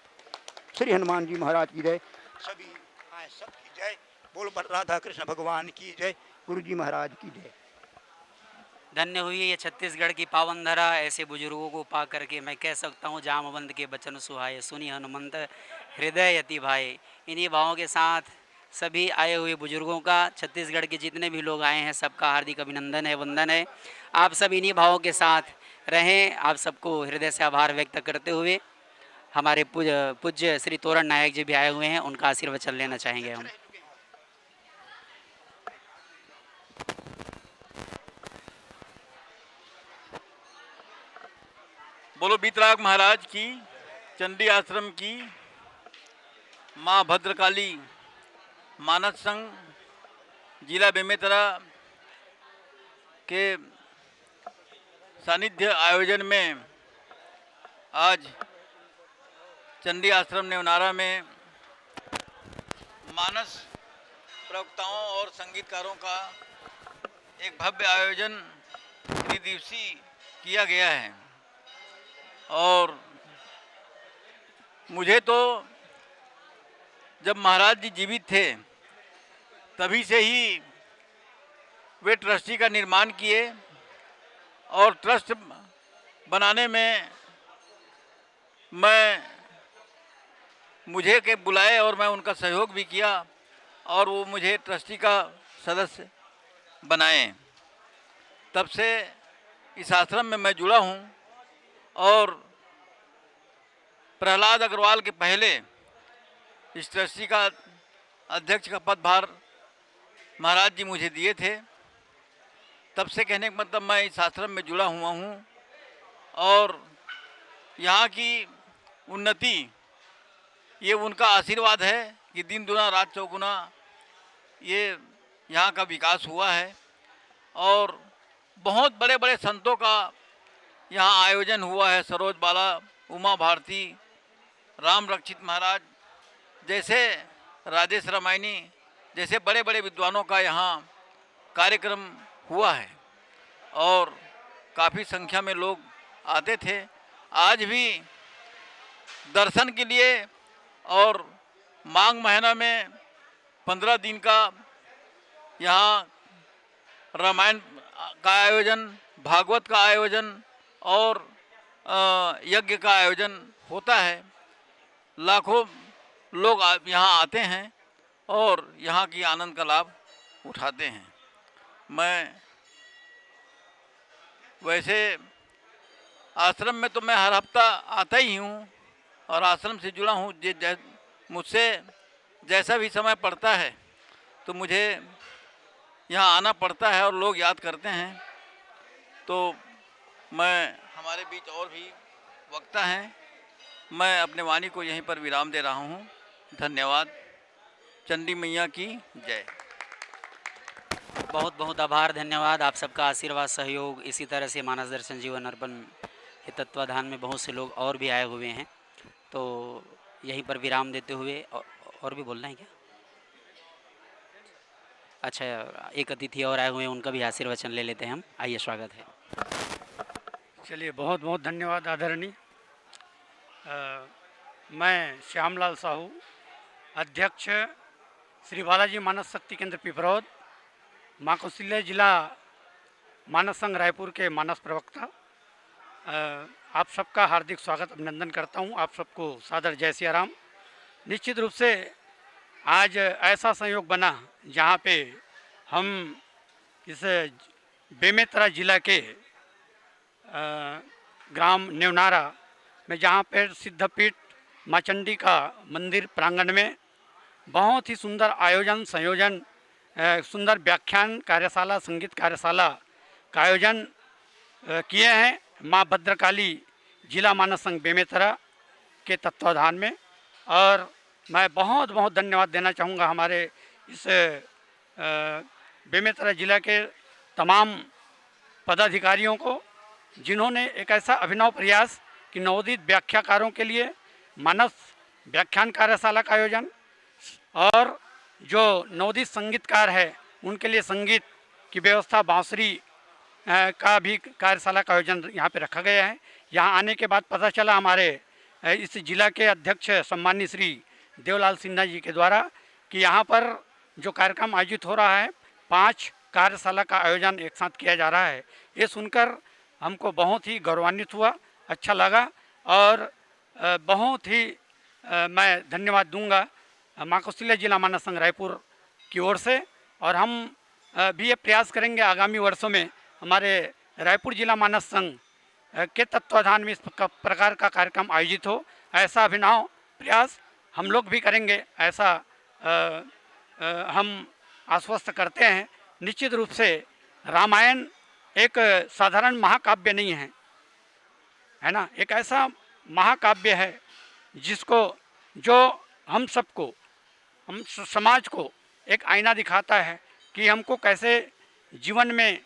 श्री हनुमान जी महाराज की जय, सभी आए सबकी जय, बोल राधा कृष्ण भगवान की जय, गुरु जी महाराज की जय। धन्य हुई ये छत्तीसगढ़ की पावन धरा, ऐसे बुजुर्गों को पा करके मैं कह सकता हूँ जामवंत के बचन सुहाए, सुनी हनुमंत हृदय यति भाई। इन्हीं भावों के साथ सभी आए हुए बुजुर्गों का, छत्तीसगढ़ के जितने भी लोग आए हैं सबका हार्दिक अभिनंदन है, वंदन है। आप सब इन्हीं भावों के साथ रहें। आप सबको हृदय से आभार व्यक्त करते हुए हमारे पूज्य श्री तोरण नायक जी भी आए हुए हैं, उनका आशीर्वचन लेना चाहेंगे हम। बोलो बीतराग महाराज की, चंडी आश्रम की, माँ भद्रकाली मानस संघ जिला बेमेतरा के सानिध्य आयोजन में आज चंडी आश्रम नेवनारा में मानस प्रवक्ताओं और संगीतकारों का एक भव्य आयोजन त्रिदिवसीय किया गया है। और मुझे तो जब महाराज जी जीवित थे तभी से ही वे ट्रस्टी का निर्माण किए और ट्रस्ट बनाने में मुझे के बुलाए और मैं उनका सहयोग भी किया और वो मुझे ट्रस्टी का सदस्य बनाए। तब से इस आश्रम में मैं जुड़ा हूँ और प्रहलाद अग्रवाल के पहले इस ट्रस्टी का अध्यक्ष का पदभार महाराज जी मुझे दिए थे। तब से कहने का मतलब मैं इस आश्रम में जुड़ा हुआ हूँ और यहाँ की उन्नति ये उनका आशीर्वाद है कि दिन दुना रात चौगुना ये यहाँ का विकास हुआ है। और बहुत बड़े बड़े संतों का यहाँ आयोजन हुआ है। सरोज बाला, उमा भारती, राम रक्षित महाराज जैसे, राजेश रामायणी जैसे बड़े बड़े विद्वानों का यहाँ कार्यक्रम हुआ है और काफ़ी संख्या में लोग आते थे। आज भी दर्शन के लिए और माघ महीना में 15 दिन का यहाँ रामायण का आयोजन, भागवत का आयोजन और यज्ञ का आयोजन होता है। लाखों लोग यहाँ आते हैं और यहाँ की आनंद का लाभ उठाते हैं। मैं वैसे आश्रम में तो मैं हर हफ्ता आता ही हूँ और आश्रम से जुड़ा हूँ। मुझसे जैसा भी समय पड़ता है तो मुझे यहाँ आना पड़ता है और लोग याद करते हैं। तो मैं, हमारे बीच और भी वक्ता हैं, मैं अपने वाणी को यहीं पर विराम दे रहा हूँ। धन्यवाद। चंडी मैया की जय। बहुत बहुत आभार, धन्यवाद। आप सबका आशीर्वाद, सहयोग इसी तरह से मानस दर्शन जीवन अर्पण के तत्वाधान में बहुत से लोग और भी आए हुए हैं। तो यहीं पर विराम देते हुए और भी बोलना है क्या? अच्छा, एक अतिथि और आए हुए हैं, उनका भी आशीर्वचन ले लेते हैं हम। आइए, स्वागत है। चलिए, बहुत बहुत धन्यवाद आदरणीय। मैं श्यामलाल साहू, अध्यक्ष श्री बालाजी मानस शक्ति केंद्र पिपरौद, माँ कौशल्या जिला मानस संघ रायपुर के मानस प्रवक्ता, आप सबका हार्दिक स्वागत अभिनंदन करता हूँ। आप सबको सादर जय सिया राम। निश्चित रूप से आज ऐसा संयोग बना जहाँ पे हम इस बेमेतरा जिला के ग्राम नेवनारा में, जहाँ पर सिद्धपीठ माँ चंडी का मंदिर प्रांगण में बहुत ही सुंदर आयोजन संयोजन, सुंदर व्याख्यान कार्यशाला, संगीत कार्यशाला का आयोजन किए हैं माँ भद्रकाली जिला मानस संघ बेमेतरा के तत्वाधान में। और मैं बहुत बहुत धन्यवाद देना चाहूँगा हमारे इस बेमेतरा जिला के तमाम पदाधिकारियों को, जिन्होंने एक ऐसा अभिनव प्रयास कि नवोदित व्याख्याकारों के लिए मानस व्याख्यान कार्यशाला का आयोजन और जो नवोदित संगीतकार है उनके लिए संगीत की व्यवस्था, बांसुरी का भी कार्यशाला का आयोजन यहाँ पे रखा गया है। यहाँ आने के बाद पता चला हमारे इस जिला के अध्यक्ष सम्माननीय श्री देवलाल सिन्हा जी के द्वारा कि यहाँ पर जो कार्यक्रम आयोजित हो रहा है, 5 कार्यशाला का आयोजन एक साथ किया जा रहा है। ये सुनकर हमको बहुत ही गौरवान्वित हुआ, अच्छा लगा और बहुत ही मैं धन्यवाद दूंगा माँ कौशल्या जिला मानस संघ रायपुर की ओर से। और हम भी ये प्रयास करेंगे आगामी वर्षों में हमारे रायपुर जिला मानस संघ के तत्वाधान में इस प्रकार का कार्यक्रम आयोजित हो। ऐसा अभिनव प्रयास हम लोग भी करेंगे, ऐसा हम आश्वस्त करते हैं। निश्चित रूप से रामायण एक साधारण महाकाव्य नहीं है, है ना, एक ऐसा महाकाव्य है जिसको जो हम सबको, हम समाज को एक आईना दिखाता है कि हमको कैसे जीवन में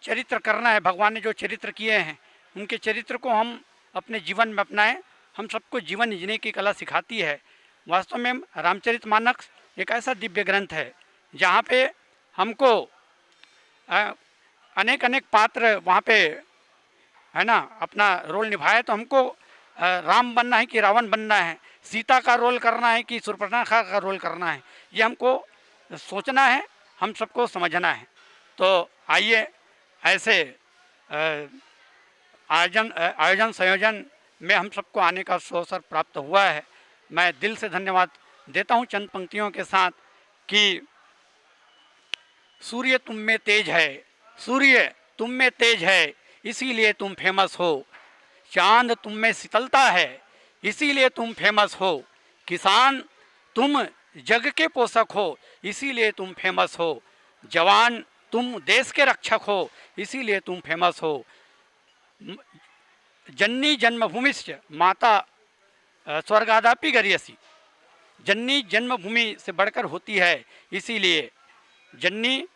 चरित्र करना है। भगवान ने जो चरित्र किए हैं उनके चरित्र को हम अपने जीवन में अपनाएं। हम सबको जीवन जीने की कला सिखाती है। वास्तव में रामचरितमानस एक ऐसा दिव्य ग्रंथ है जहाँ पे हमको अनेक अनेक पात्र वहाँ पे, है ना, अपना रोल निभाया। तो हमको राम बनना है कि रावण बनना है, सीता का रोल करना है कि शूर्पणखा का रोल करना है, ये हमको सोचना है, हम सबको समझना है। तो आइए ऐसे आयोजन संयोजन में हम सबको आने का अवसर प्राप्त हुआ है। मैं दिल से धन्यवाद देता हूँ चंद पंक्तियों के साथ कि सूर्य तुम में तेज है, सूर्य तुम में तेज है, इसीलिए तुम फेमस हो। चांद तुम में शीतलता है, इसीलिए तुम फेमस हो। किसान तुम जग के पोषक हो, इसीलिए तुम फेमस हो। जवान तुम देश के रक्षक हो, इसीलिए तुम फेमस हो। जननी जन्मभूमिश्च माता स्वर्गादापि गरियसी, जननी जन्मभूमि से बढ़कर होती है, इसीलिए जननी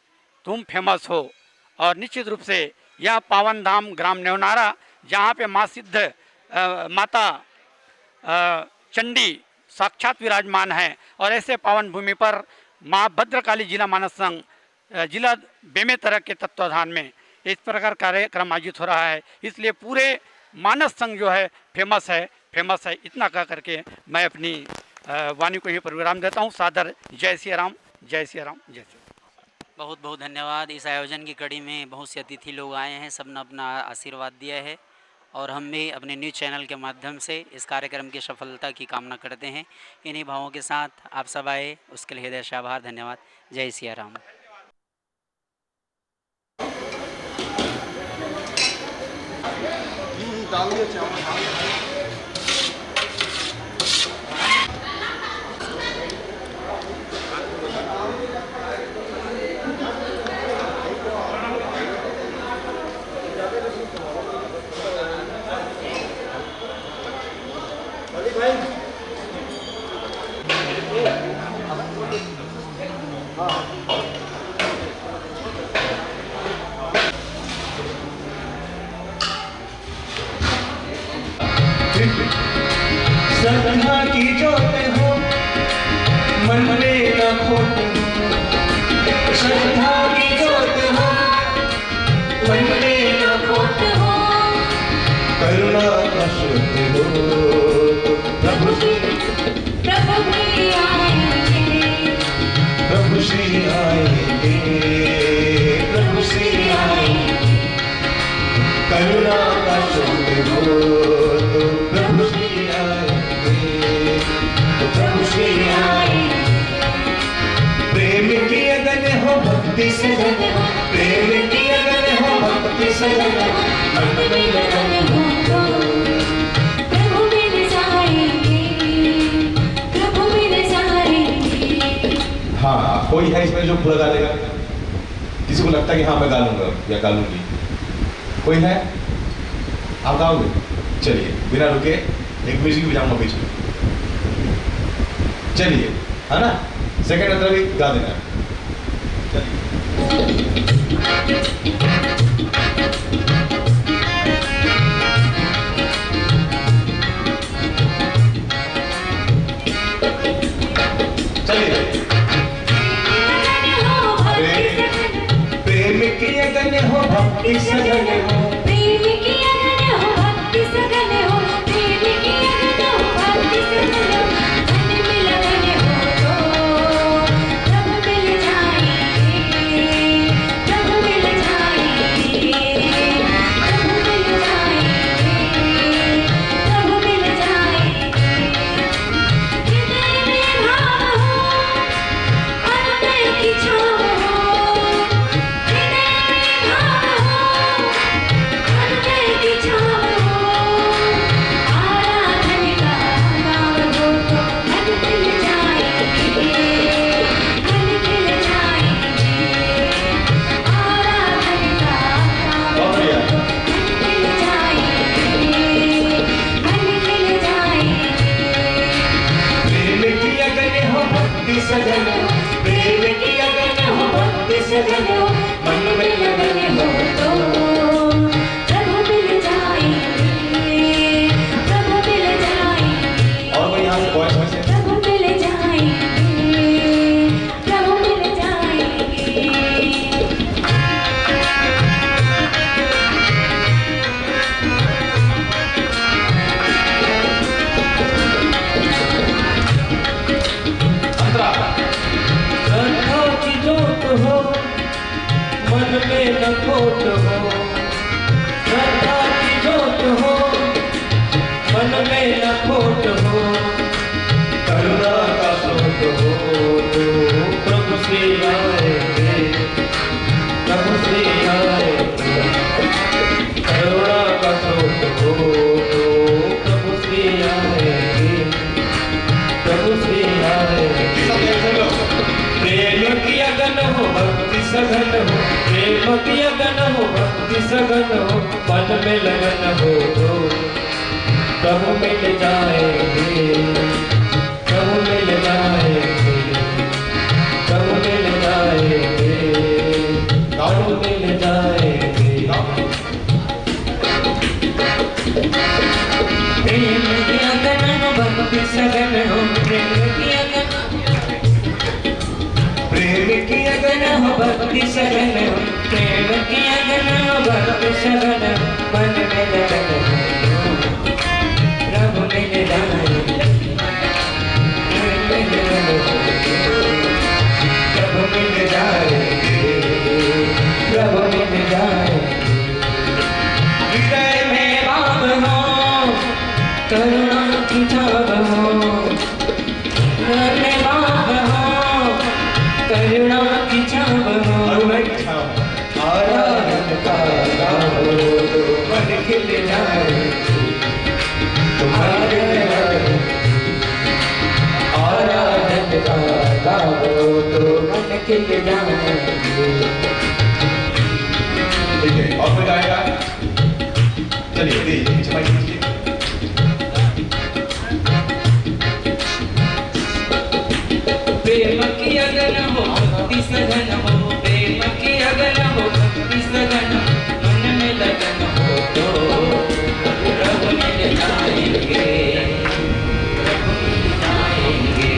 तुम फेमस हो। और निश्चित रूप से यह पावन धाम ग्राम नेवनारा, जहाँ पे माँ सिद्ध माता चंडी साक्षात विराजमान है, और ऐसे पावन भूमि पर माँ भद्रकाली जिला मानस संघ जिला बेमेतरा के तत्वाधान में इस प्रकार कार्यक्रम आयोजित हो रहा है। इसलिए पूरे मानस संघ जो है फेमस है। इतना कह करके मैं अपनी वाणी को ही परिविराम देता हूँ। सादर जय सिया राम, जय सिया राम, जय सिया राम। बहुत बहुत धन्यवाद। इस आयोजन की कड़ी में बहुत से अतिथि लोग आए हैं, सबने अपना आशीर्वाद दिया है और हम भी अपने न्यूज़ चैनल के माध्यम से इस कार्यक्रम की सफलता की कामना करते हैं। इन्हीं भावों के साथ आप सब आए, उसके लिए हृदय से आभार, धन्यवाद। जय सिया राम। श्रद्धा की जोत हो मन में न खोट, श्रद्धा की जोत हो मन में न खोट हो, करुणा का स्रोत हो प्रभु भी आएंगे, प्रभु श्री आएंगे, प्रभु श्री आएंगे, करुणा का स्रोत हो प्रभु श्री आएंगे, प्रभु श्री आएंगे। प्रेम की अगन हो भक्ति सजन हो, प्रेम की अगन हो भक्ति सजन हो, मन में लगन हो तो प्रभु मिल जाएंगे, प्रभु मिल जाएंगे। हाँ, कोई है इसमें जो पूरा गा लेगा? किसी को लगता है कि हाँ मैं गा लूंगा या गा लूंगी? कोई है? आप गाओगे? चलिए बिना रुके एक म्यूजिक भी जाऊंगा बीच में, चलिए, है ना? सेकंड अंदर भी गा देना। चलिए। प्रेम की अगन हो भक्ति सजन हो, प्रेम की अगन हो भक्ति सजन हो, प्रेम की अगन हो भक्ति सजन हो, मन में लगन हो तो प्रभु मिल जाएंगे, प्रभु मिल जाएंगे, प्रभु मिल जाएंगे, प्रभु मिल जाएंगे। हृदय में हो मन में लगन हो तो प्रभु मिल जाएंगे, प्रभु मिल जाएंगे, और कोई यहाँ से वॉइस में से प्रभु मिल जाएंगे, प्रभु मिल जाएंगे। श्रद्धा की जोत हो मन में न खोट हो, श्रद्धा की जोत हो मन में न खोट हो, करुणा का स्रोत हो तो प्रभु श्री आएंगे, प्रभु श्री आएंगे, करुणा का स्रोत हो तो प्रभु श्री आएंगे, प्रभु श्री आएंगे। प्रेम की अगन हो भक्ति सघन हो, प्रेम की अगन हो भक्ति सघन हो, मन में लगन हो तो प्रभु मिल जाएंगे, प्रभु मिल जाएंगे, प्रभु मिल जाएंगे, प्रभु मिल जाएंगे। प्रेम की अगन हो भक्ति सघन हो, प्रेम की अगन, प्रेम की अगन हो भक्ति सघन हो, प्रेम की अगन हो भक्ति सघन हो, मन में लगन हो प्रभु मिल जाएंगे, प्रभु मिल जाएंगे, प्रभु मिल जाएंगे। हृदय में भाव हो करुणा की छाव हो, हृदय में भाव हो करुणा की छाव हो, आराधन का गाओ तो मन खिल जाए, तुम्हारे आराधन का गाओ तो मन खिल जाए। ठीक है, और कोई गाएगा? चलिए दीजिए छपाई कीजिए। प्रेम की अगन हो भक्ति सघन हो, प्रेम की अगन हो भक्ति सघन हो, मन में लगन हो तो प्रभु मिल जाएंगे, प्रभु मिल जाएंगे,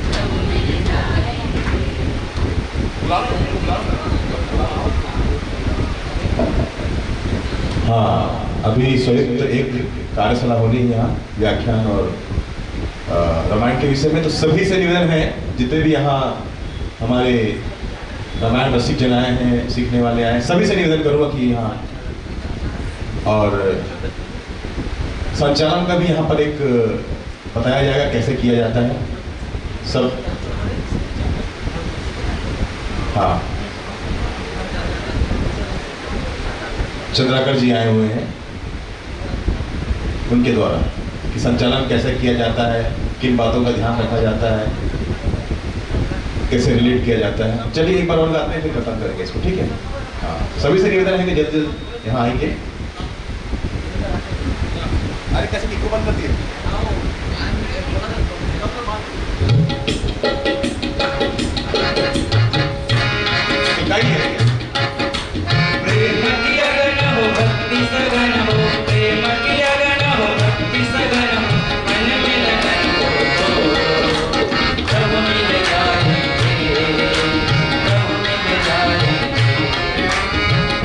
प्रभु मिल जाएंगे। हाँ, अभी संयुक्त एक कार्यशाला हो रही है यहाँ व्याख्यान और रामायण के विषय में। तो सभी से निवेदन है, जितने भी यहाँ हमारे रामायण रसिक जन आए हैं, सीखने वाले आए हैं, सभी से निवेदन करूँगा कि यहाँ और संचालन का भी यहाँ पर एक बताया जाएगा कैसे किया जाता है सब। हाँ, चंद्राकर जी आए हुए हैं, उनके द्वारा कि संचालन कैसे किया जाता है, किन बातों का ध्यान रखा जाता है, कैसे रिलेट किया जाता है। चलिए एक बार और गाते हैं, फिर खत्म करेंगे इसको, ठीक है? हाँ, सभी से निवेदन है कि जल्द जल्द यहाँ आएंगे। अरे कैसे किसको बंद कर दिए? प्रेम की अगन हो भक्ति सघन हो, प्रेम की अगन हो भक्ति सघन हो, मन में लगन हो तो प्रभु मिल जाएंगे, प्रभु मिल जाएंगे,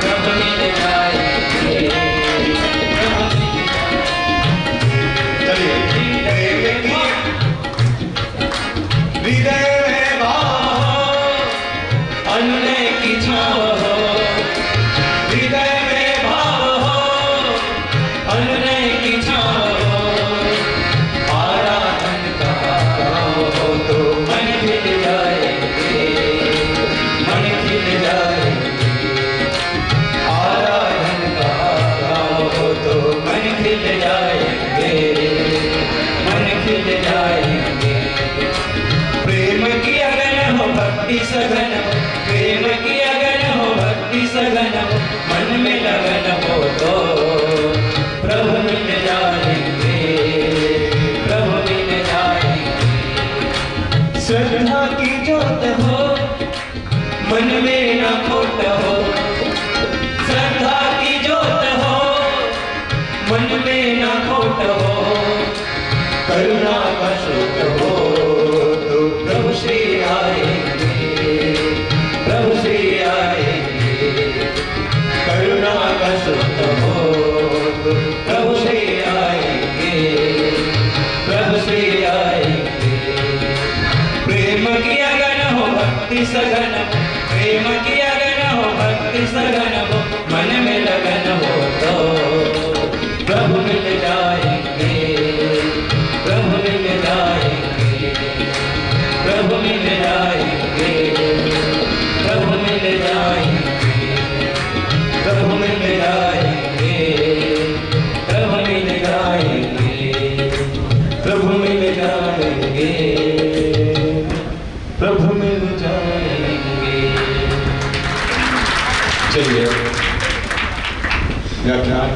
प्रभु मिल जाएंगे, प्रभु मिल जाएंगे। चलिए हृदय में भाव हो, अनुनय की छाव हो, हृदय में भाव हो, अनुनय की छाव हो, आराधन का गाओ तो मन खिल जाएंगे, मन खिल जाएंगे, आराधन का गाओ तो मन खिल जाएंगे, मन खिल जाएंगे। प्रेम की अगन हो भक्ति सघन हो, प्रेम की अगन हो भक्ति सघन हो, मन में लगन हो तो प्रभु मिल जाएंगे, प्रभु मिल जाएंगे। श्रद्धा की जोत हो मन में न खोट हो, श्रद्धा की जोत हो मन में न खोट हो, करुणा का स्रोत हो तो प्रभु श्री आएंगे, प्रभु श्री आएंगे, करुणा का स्रोत हो तो प्रभु श्री आएंगे, प्रभु श्री आएंगे। प्रेम की अगन हो भक्ति सघन, प्रेम की अगन हो भक्ति सघन हो, मन में लगन हो तो प्रभु मिल जाएंगे, प्रभु मिल जाएंगे, प्रभु मिल जाएंगे, प्रभु मिल जाएंगे, प्रभु मिल जाएंगे, प्रभु मिल जाएंगे, प्रभु मिल जाएंगे, प्रभु मिल जाएंगे। चलिए व्याख्यान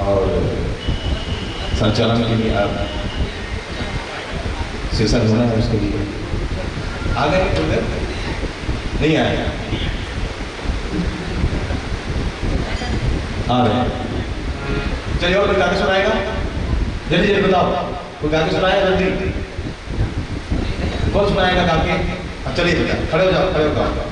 और संचालन के लिए आप सेशन होना है, उसके लिए आ गए उधर नहीं आए, आ रहे हैं। चलिए और कोई गा के सुनाएगा, जल्दी जल्दी बताओ, कोई गा के सुनाएगा जल्दी, कौन सुनाएगा गा के? चलिए बेटा खड़े हो जाओ, खड़े हो जाओ।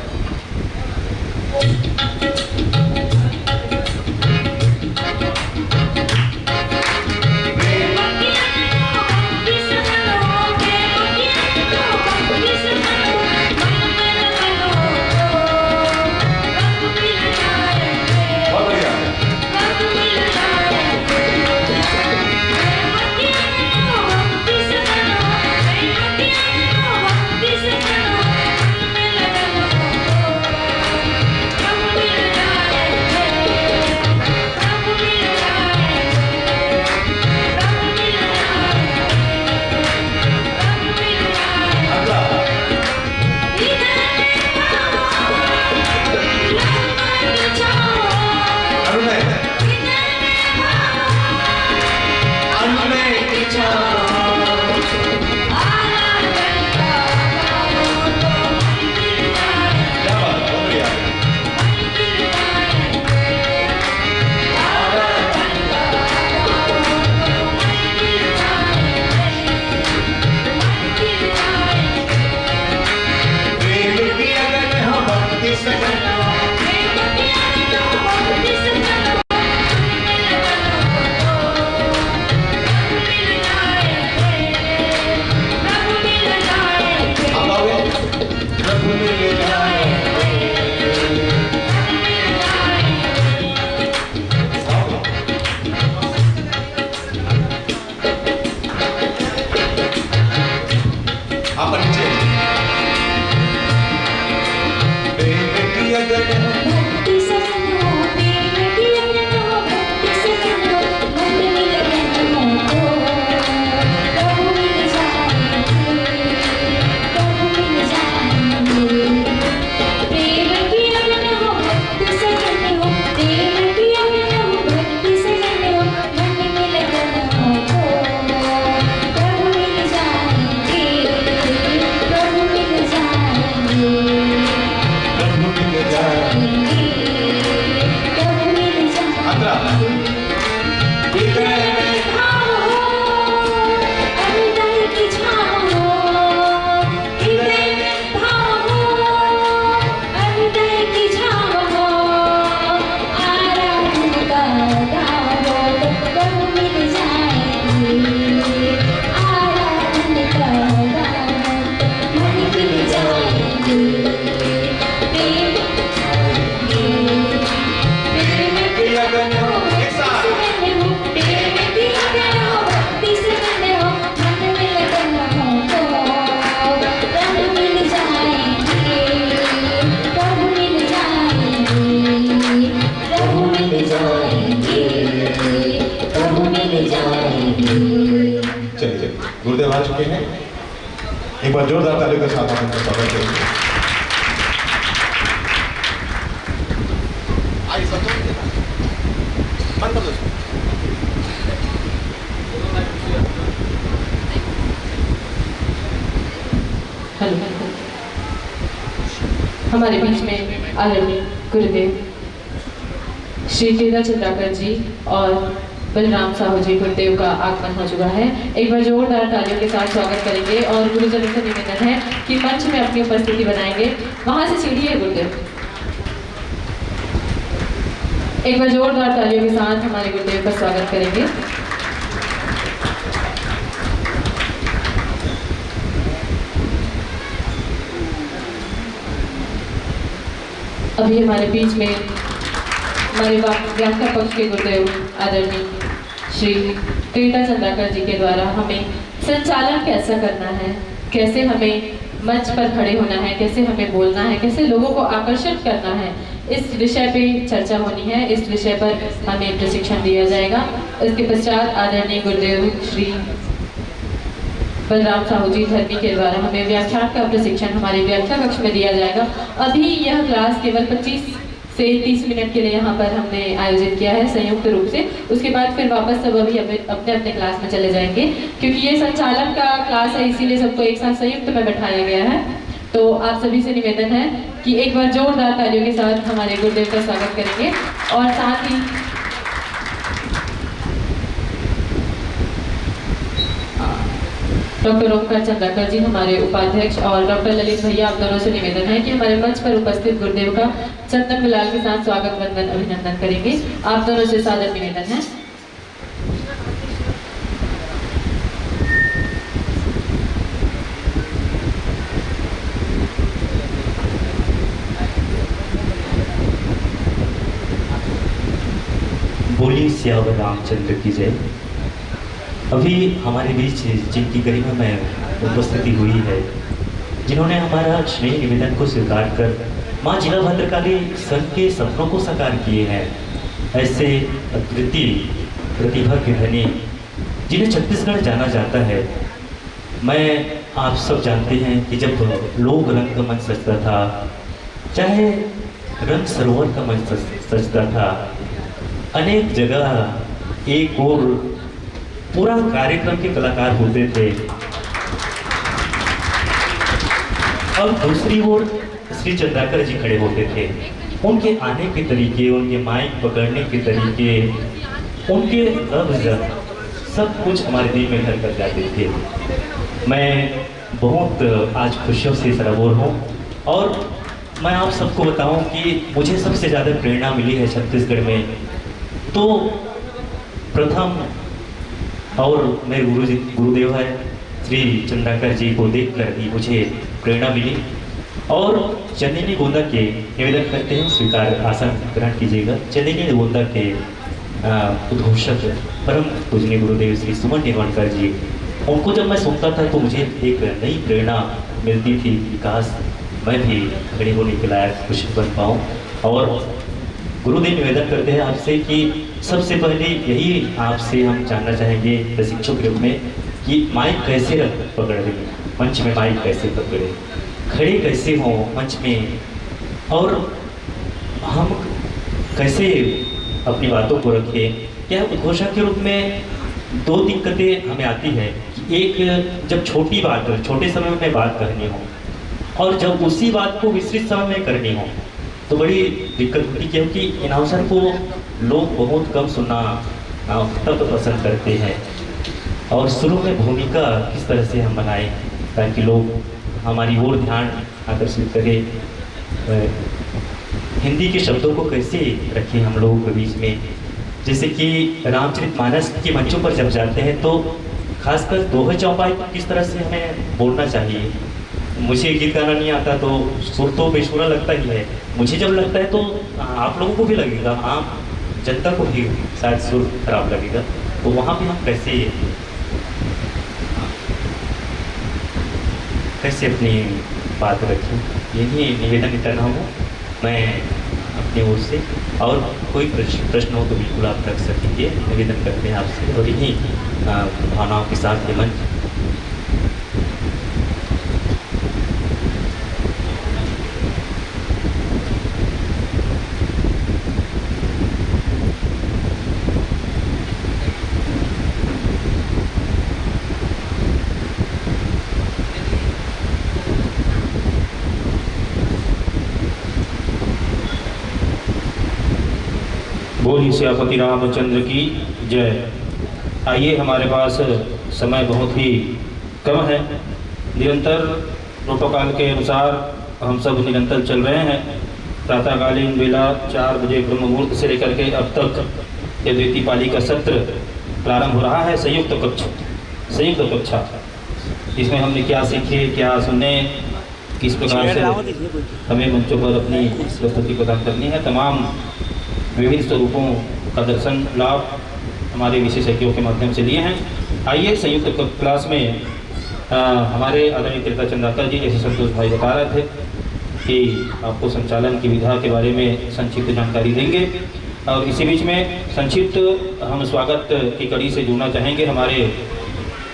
गुरुदेव आ चुके हैं, एक बार जोरदार तालियों के साथ आप उनका स्वागत करेंगे। हमारे बीच में आदरणीय गुरुदेव श्री टीका चंद्राकर जी और बलराम साहू जी गुरुदेव का आगमन हो चुका है। एक बार जोरदार तालियों के साथ स्वागत करेंगे और गुरुजनों से निवेदन है कि मंच में अपनी उपस्थिति बनाएंगे। वहां से सीढ़ी है गुरुदेव। एक बार जोरदार तालियों के साथ हमारे गुरुदेव का स्वागत करेंगे। अभी हमारे बीच में हमारे व्याख्या पक्ष के गुरुदेव आदरणीय श्री टीका चंद्राकर जी के द्वारा हमें संचालन कैसा करना है, कैसे हमें मंच पर खड़े होना है, कैसे हमें बोलना है, कैसे लोगों को आकर्षित करना है, इस विषय पे चर्चा होनी है। इस विषय पर हमें प्रशिक्षण दिया जाएगा। इसके पश्चात आदरणीय गुरुदेव श्री बलराम साहू जी धर्मी के द्वारा हमें व्याख्यान का प्रशिक्षण हमारे व्याख्या कक्ष में दिया जाएगा। अभी यह क्लास केवल 25 से 30 मिनट के लिए यहाँ पर हमने आयोजित किया है संयुक्त रूप से। उसके बाद फिर वापस सब अभी अपने अपने क्लास में चले जाएंगे, क्योंकि ये संचालन का क्लास है, इसीलिए सबको एक साथ संयुक्त में बैठाया गया है। तो आप सभी से निवेदन है कि एक बार जोरदार तालियों के साथ हमारे गुरुदेव का स्वागत करेंगे। और साथ ही डॉक्टर ओंकार चंद्राकर जी हमारे उपाध्यक्ष और डॉक्टर ललित भैया, आप दोनों से निवेदन है कि हमारे मंच पर उपस्थित गुरुदेव का चंदन गुलाल के साथ स्वागत वंदन अभिनंदन करेंगे। आप दोनों से सादर निवेदन है। बोली सियावर रामचंद्र की जय। अभी हमारे बीच जिनकी गरिमा में उपस्थिति हुई है, जिन्होंने हमारा स्नेह निवेदन को स्वीकार कर माँ जिला भद्रकाली संघ के सपनों को साकार किए हैं, ऐसे अद्वितीय प्रतिभा के धनी जिन्हें छत्तीसगढ़ जाना जाता है। मैं आप सब जानते हैं कि जब लोग रंगमंच सजता था, चाहे रंग सरोवर का मंच सजता था, अनेक जगह एक और पूरा कार्यक्रम के कलाकार होते थे और दूसरी ओर श्री चंद्राकर जी खड़े होते थे। उनके आने के तरीके, उनके माइक पकड़ने के तरीके, उनके लफ्ज़ सब कुछ हमारे दिल में घर कर जाते थे। मैं बहुत आज खुशियों से सराबोर हूँ और मैं आप सबको बताऊं कि मुझे सबसे ज़्यादा प्रेरणा मिली है छत्तीसगढ़ में तो प्रथम और मेरे गुरुदेव है श्री चंद्राकर जी को देखकर ही मुझे प्रेरणा मिली। और चंदेनी गोंदा के निवेदन करते हैं, स्वीकार आसन ग्रहण कीजिएगा। चंदेनी गोंदा के उद्घोषक परम पूजनीय गुरुदेव श्री सुमन निर्वाणकर जी, उनको जब मैं सुनता था तो मुझे एक नई प्रेरणा मिलती थी कि काश मैं भी खड़े होने के लायक कुछ बन पाऊँ। और गुरुदेव निवेदन करते हैं आपसे कि सबसे पहले यही आपसे हम जानना चाहेंगे प्रशिक्षक के रूप में कि माइक कैसे पकड़े, मंच में माइक कैसे पकड़े, खड़े कैसे हों मंच में, और हम कैसे अपनी बातों को रखें। क्या उद्घोषक के रूप में दो दिक्कतें हमें आती है कि एक, जब छोटी बात छोटे समय में बात करनी हो और जब उसी बात को विस्तृत समय में करनी हो तो बड़ी दिक्कत होती, क्योंकि अनाउंसर को लोग बहुत कम सुनना तब पसंद करते हैं। और शुरू में भूमिका किस तरह से हम बनाएं ताकि लोग हमारी ओर ध्यान आकर्षित करें। हिंदी के शब्दों को कैसे रखें हम लोगों के बीच में, जैसे कि रामचरितमानस के मंचों पर जब जाते हैं तो खासकर दोहे चौपाई को किस तरह से हमें बोलना चाहिए। मुझे गीत गाना नहीं आता तो सुर तो बेसुरा लगता ही है, मुझे जब लगता है तो आप लोगों को भी लगेगा, आम जनता को भी शायद सुर खराब लगेगा। तो वहाँ पे हम कैसे अपनी बात रखें, यही निवेदन करना हो मैं अपनी ओर से। और कोई प्रश्न हो तो बिल्कुल आप रख सकेंगे, निवेदन करते हैं आपसे। और इन्हीं भावनाओं के साथ ये मंच बोली सियापति रामचंद्र की जय। आइए, हमारे पास समय बहुत ही कम है। निरंतर प्रोटोकॉल के अनुसार हम सब निरंतर चल रहे हैं। प्रातःकालीन बेला 4 बजे ब्रह्म मुहूर्त से लेकर के अब तक ये द्वितीय पाली का सत्र प्रारंभ हो रहा है। संयुक्त कक्षा, इसमें हमने क्या सीखे, क्या सुने, किस प्रकार से हमें मंचों पर अपनी प्रस्तुति प्रदान करनी है, तमाम विभिन्न स्वरूपों का दर्शन लाभ हमारे विशेषज्ञों के माध्यम से लिए हैं। आइए, संयुक्त क्लास में हमारे आदरणीय त्रिता चंद्राकर जी जैसे संतोष भाई बता रहे थे कि आपको संचालन की विधा के बारे में संक्षिप्त जानकारी देंगे। और इसी बीच में संक्षिप्त हम स्वागत की कड़ी से जुड़ना चाहेंगे। हमारे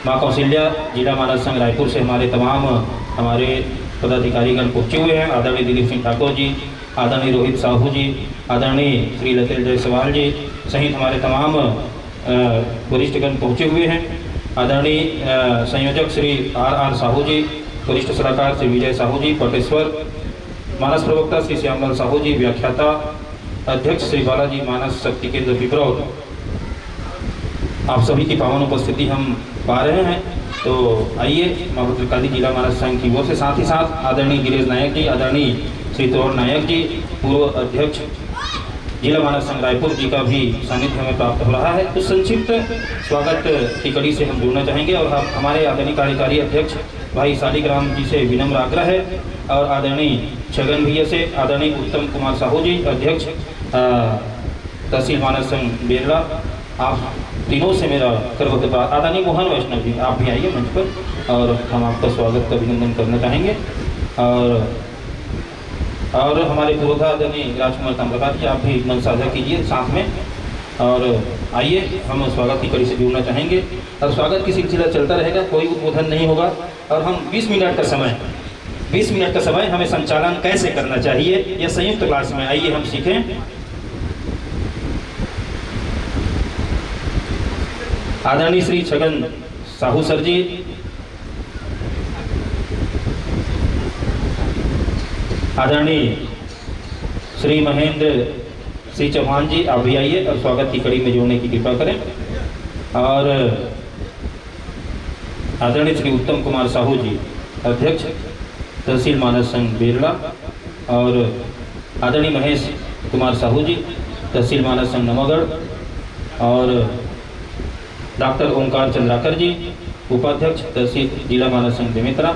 माँ कौशल्या जिला मानस संघ रायपुर से हमारे पदाधिकारीगण पहुँचे हुए हैं। आदरणीय दिलीप सिंह ठाकुर जी, आदरणीय रोहित साहू जी, आदरणीय श्री लतेश जायसवाल जी सहित हमारे तमाम वरिष्ठगण पहुँचे हुए हैं। आदरणीय संयोजक श्री आर साहू जी, वरिष्ठ सलाहकार श्री विजय साहू जी पटेश्वर, मानस प्रवक्ता श्री श्यामलाल साहू जी, व्याख्याता अध्यक्ष श्री बालाजी मानस शक्ति केंद्र पिपरौर, आप सभी की पावन उपस्थिति हम पा रहे हैं। तो आइए, माँ भद्रकाली जिला मानस संघ की ओर से, साथ ही साथ आदरणीय गिरीश नायक जी, आदरणीय श्री तोहर नायक जी, पूर्व अध्यक्ष जिला मानस संघ रायपुर जी का भी सानिध्य हमें प्राप्त हो रहा है। तो संक्षिप्त स्वागत की कड़ी से हम जुड़ना चाहेंगे और हमारे आदरणीय कार्यकारी अध्यक्ष भाई शालिग्राम जी से विनम्र आग्रह है और आदरणीय छगन भैया से, आदरणीय उत्तम कुमार साहू जी अध्यक्ष तहसील मानस संघ बेरला, आप तीनों से मेरा करवत बात। आदरणीय मोहन वैष्णव जी, आप भी आइए मंच पर और हम आपका स्वागत का अभिनंदन करना चाहेंगे। और हमारे पूर्वधा आदरणीय राजकुमार ताम्रपाल जी, आप भी मन साझा कीजिए साथ में। और आइए, हम स्वागत की कड़ी से जुड़ना चाहेंगे और स्वागत की सिलसिला चलता रहेगा, कोई उद्बोधन नहीं होगा। और हम 20 मिनट का समय हमें संचालन कैसे करना चाहिए यह संयुक्त क्लास में आइए हम सीखें। आदरणीय श्री छगन साहू सर जी, आदरणीय श्री महेंद्र श्री चौहान जी, आप भी आइए और स्वागत की कड़ी में जोड़ने की कृपा करें। और आदरणीय श्री उत्तम कुमार साहू जी अध्यक्ष तहसील मानस संघ बेरला और आदरणीय महेश कुमार साहू जी तहसील मानस संघ नवागढ़ और डॉक्टर ओंकार चंद्राकर जी उपाध्यक्ष तहसील जिला मानस संघ बेमेतरा,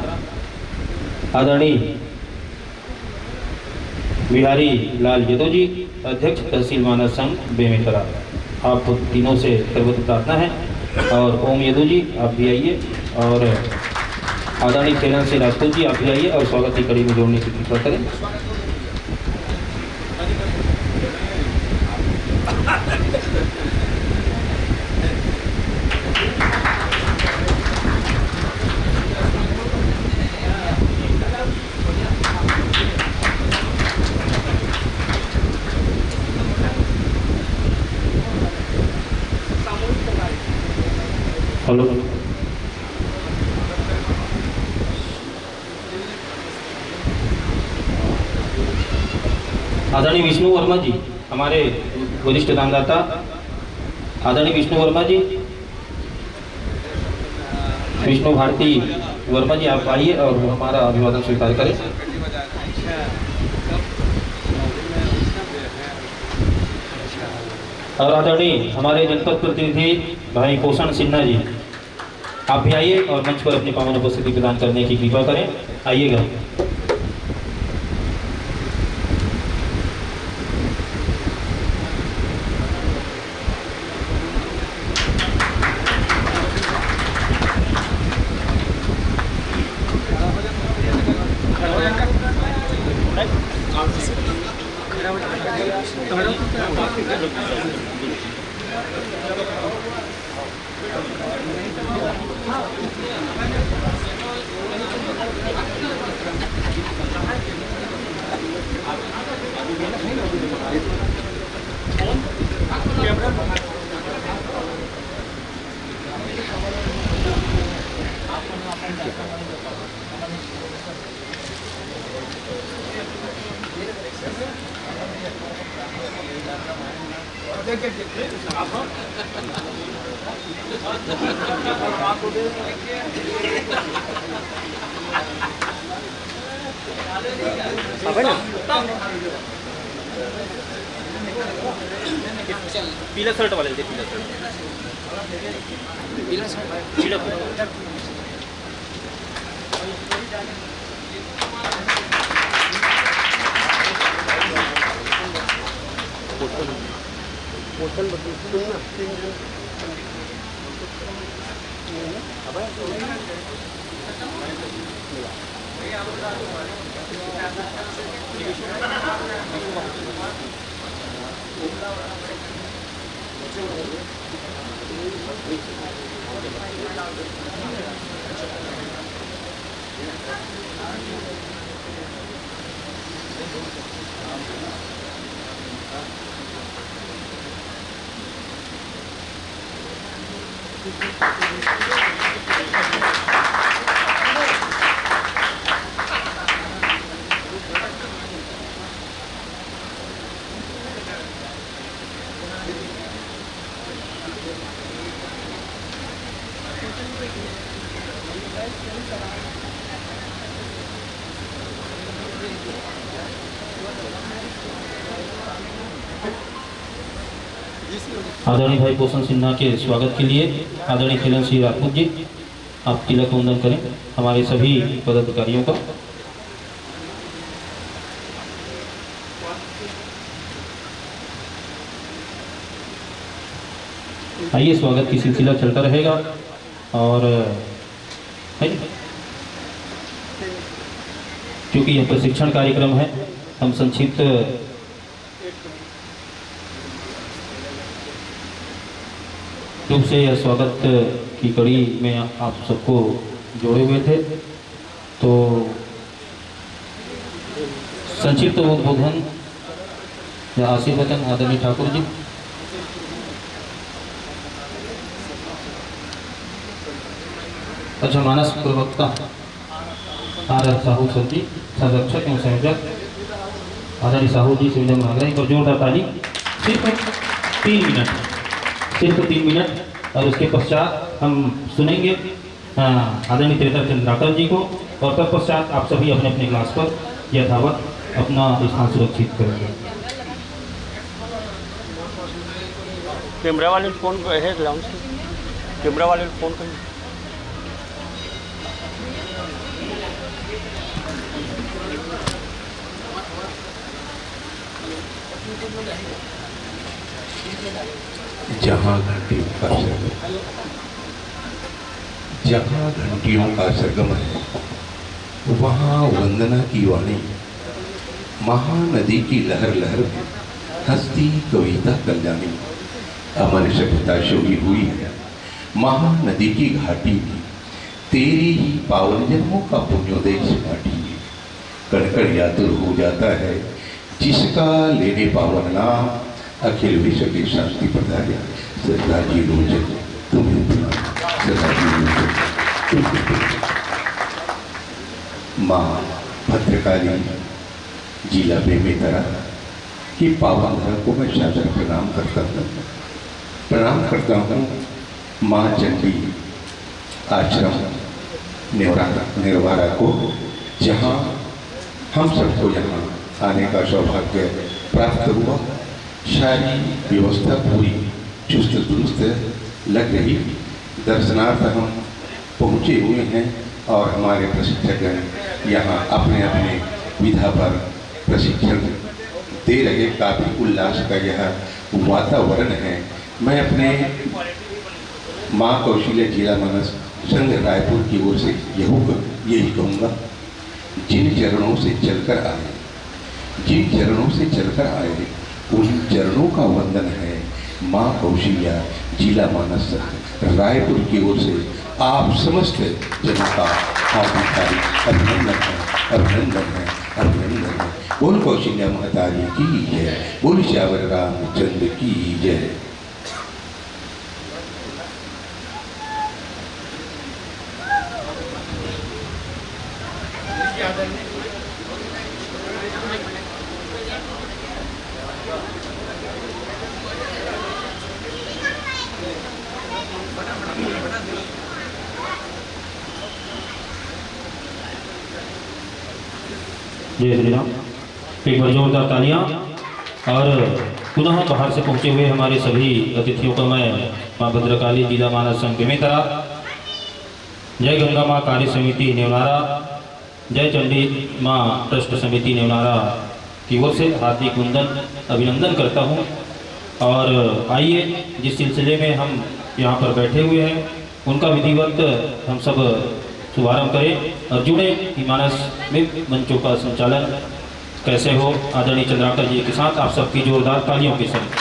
आदरणीय बिहारी लाल यदव जी अध्यक्ष तहसील मानस संघ बेमेतरा, आप तीनों से सर्वत्र प्रार्थना है। और ओम यदु जी, आप भी आइए और आदरणीय खेलन से राजपूत जी, आप भी आइए और स्वागत की कड़ी में जोड़ने की कृपा करें। हेलो, आदरणीय विष्णु वर्मा जी, हमारे वरिष्ठ दानदाता आदरणीय विष्णु वर्मा जी, विष्णु भारती वर्मा जी, आप आइए और हमारा अभिवादन स्वीकार करें। और आदरणीय हमारे जनपद प्रतिनिधि भाई पोषण सिन्हा जी, आप भी आइए और मंच पर अपनी पावन उपस्थिति प्रदान करने की कृपा करें। आइएगा। पीला शर्ट वाले थे, पीला शर्ट, पीला शर्ट, पीला शर्ट। आदरणीय भाई पोषण सिन्हा के स्वागत के लिए आदरणीय खिलन सिंह राजपूत जी, आप तिलक वंदन करें हमारे सभी पदाधिकारियों का। आइए, स्वागत की सिलसिला चलता रहेगा और क्योंकि यह प्रशिक्षण कार्यक्रम है, हम संक्षिप्त रूप से यह स्वागत की कड़ी में आप सबको जोड़े हुए थे। तो संक्षिप्त उद्बोधन या आशीर्वचन आदरणीय ठाकुर जी। अच्छा, मानस प्रवक्ता आर साहू सर जी, संरक्षक एवं संयोजक आदरणीय साहू जी से विनम्र आग्रह पर जोरदार ताली। सिर्फ 3 मिनट, सिर्फ 3 मिनट, और उसके पश्चात हम सुनेंगे आदरणीय त्रिनेत्र चंद्राकर जी को, और तत्पश्चात आप सभी अपने अपने क्लास पर यथावत अपना स्थान सुरक्षित करेंगे। कैमरा वाले फोन है, ग्राउंड से कैमरा वाले फोन कर। जहाँ घंटियों का सरगम है, वहाँ वंदना की वाणी, महानदी की लहर लहर में हंसती कविता कल्याणी, अमर सभ्यता शोभी हुई है महानदी की घाटी में, तेरी ही पावन जन्मों का पुण्योदय माटी में, कड़कड़ यातुर हो जाता है जिसका लेने पावन नाम, अखिल विश्व की शांति प्रदाय सरदाजी रोजन तुम्हें प्रणाम, सरदाजी रोजन तुम्हें प्रणाम। माँ भद्रकाली जिला बेमेतरा की पावन धरा को मैं सादर प्रणाम करता हूँ। माँ चंडी आश्रम निर्वारा को, जहाँ हम सबको यहाँ आने का सौभाग्य प्राप्त हुआ। सारी व्यवस्था पूरी चुस्त दुरुस्त लग रही, दर्शनार्थ हम पहुँचे हुए हैं और हमारे प्रशिक्षक यहाँ अपने अपने विधा पर प्रशिक्षण दे रहे। काफ़ी उल्लास का यह वातावरण है। मैं अपने माँ कौशल्या जिला मानस संघ रायपुर की ओर से यही कहूँगा, जिन चरणों से चलकर आए उन चरणों का वंदन है। माँ कौशल्या जिला मानस रायपुर की ओर से आप समस्त जनों का हार्दिक अभिनंदन है। बोल कौशल्या महतारी की जय, बोल श्यावर रामचंद्र की जय। जय श्री राम। एक बार जोरदार तालियां। और पुनः बाहर से पहुंचे हुए हमारे सभी अतिथियों को मैं माँ भद्रकाली जिला मानस संघ बेमेतरा, जय गंगा माँ कार्य समिति नेवनारा, जय चंडी माँ ट्रस्ट समिति नेवनारा की ओर से हार्दिक अभिनंदन करता हूँ। और आइए जिस सिलसिले में हम यहाँ पर बैठे हुए हैं उनका विधिवत हम सब शुभारंभ करें और जुड़े कि मानस में मंचों का संचालन कैसे हो। आदरणीय चंद्राकर जी के साथ आप सबकी जोरदार तालियों के साथ।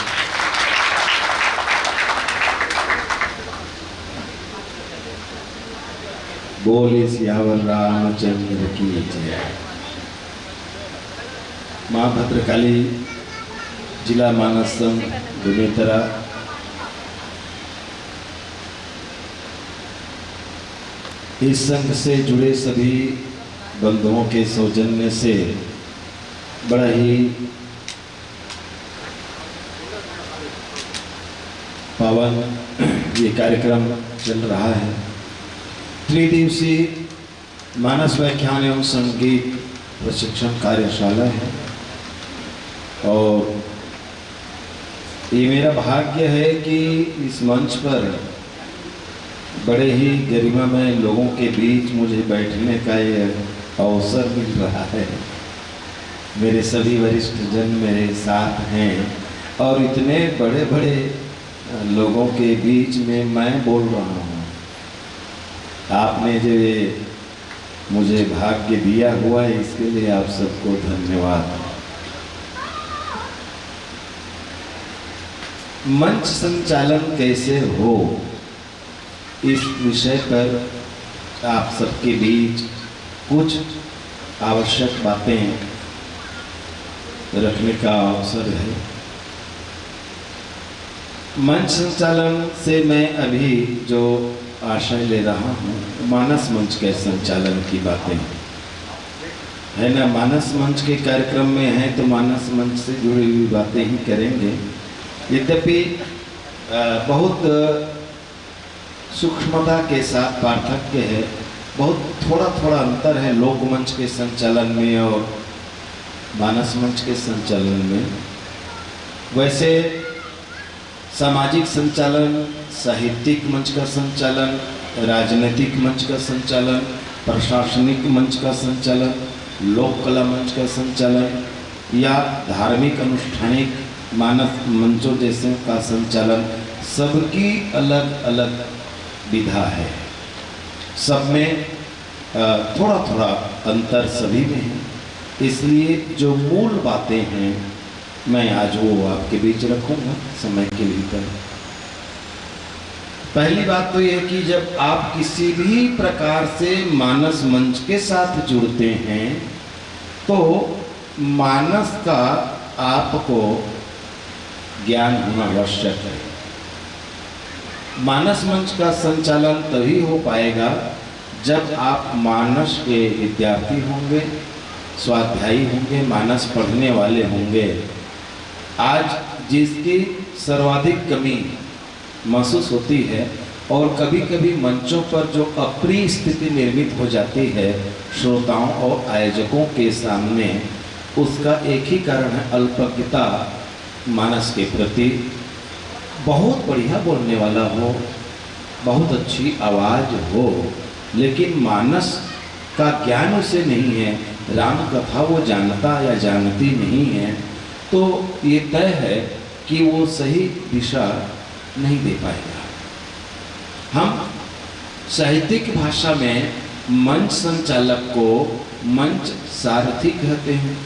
बोले सियावर रामचंद्र की जय। माँ भद्रकाली जिला मानस संघ बेमेतरा इस संघ से जुड़े सभी बंधुओं के सौजन्य से बड़ा ही पावन ये कार्यक्रम चल रहा है। त्रिदिवसीय मानस व्याख्यान एवं संगीत प्रशिक्षण कार्यशाला है और ये मेरा भाग्य है कि इस मंच पर बड़े ही गरिमामय लोगों के बीच मुझे बैठने का ये अवसर मिल रहा है। मेरे सभी वरिष्ठ जन मेरे साथ हैं और इतने बड़े बड़े लोगों के बीच में मैं बोल रहा हूँ। आपने जो ये मुझे भाग्य दिया हुआ है इसके लिए आप सबको धन्यवाद। मंच संचालन कैसे हो इस विषय पर आप सबके बीच कुछ आवश्यक बातें रखने का अवसर है। मंच संचालन से मैं अभी जो आशय ले रहा हूँ मानस मंच के संचालन की बातें है ना। मानस मंच के कार्यक्रम में है तो मानस मंच से जुड़ी हुई बातें ही करेंगे। यद्यपि बहुत सूक्ष्मता के साथ पार्थक्य है, बहुत थोड़ा अंतर है लोकमंच के संचालन में और मानस मंच के संचालन में। वैसे सामाजिक संचालन, साहित्यिक मंच का संचालन, राजनीतिक मंच का संचालन, प्रशासनिक मंच का संचालन, लोक कला मंच का संचालन या धार्मिक अनुष्ठानिक मानस मंचों जैसे का संचालन, सबकी अलग अलग विधा है। सब में थोड़ा अंतर सभी में है। इसलिए जो मूल बातें हैं मैं आज वो आपके बीच रखूंगा समय के भीतर। पहली बात तो ये कि जब आप किसी भी प्रकार से मानस मंच के साथ जुड़ते हैं तो मानस का आपको ज्ञान होना आवश्यक है। मानस मंच का संचालन तभी हो पाएगा जब आप मानस के विद्यार्थी होंगे, स्वाध्यायी होंगे, मानस पढ़ने वाले होंगे। आज जिसकी सर्वाधिक कमी महसूस होती है और कभी कभी मंचों पर जो अप्रिय स्थिति निर्मित हो जाती है श्रोताओं और आयोजकों के सामने, उसका एक ही कारण है अल्पज्ञता मानस के प्रति। बहुत बढ़िया बोलने वाला हो, बहुत अच्छी आवाज़ हो, लेकिन मानस का ज्ञान उसे नहीं है, राम कथा वो जानता या जानती नहीं है, तो ये तय है कि वो सही दिशा नहीं दे पाएगा। हम साहित्यिक भाषा में मंच संचालक को मंच सारथी कहते हैं।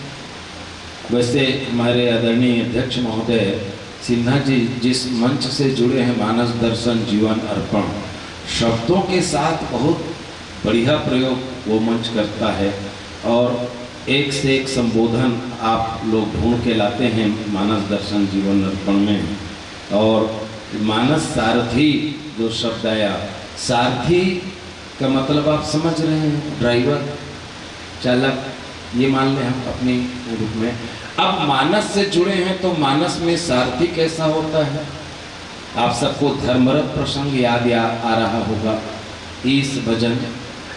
वैसे हमारे आदरणीय अध्यक्ष महोदय सिन्हा जी जिस मंच से जुड़े हैं मानस दर्शन जीवन अर्पण, शब्दों के साथ बहुत बढ़िया प्रयोग वो मंच करता है और एक से एक संबोधन आप लोग ढूंढ के लाते हैं मानस दर्शन जीवन अर्पण में। और मानस सारथी जो शब्द आया, सारथी का मतलब आप समझ रहे हैं, ड्राइवर, चालक, ये मान लें हम अपनी रूप में। अब मानस से जुड़े हैं तो मानस में सारथी कैसा होता है? आप सबको धर्मरत प्रसंग याद आ रहा होगा, ईस भजन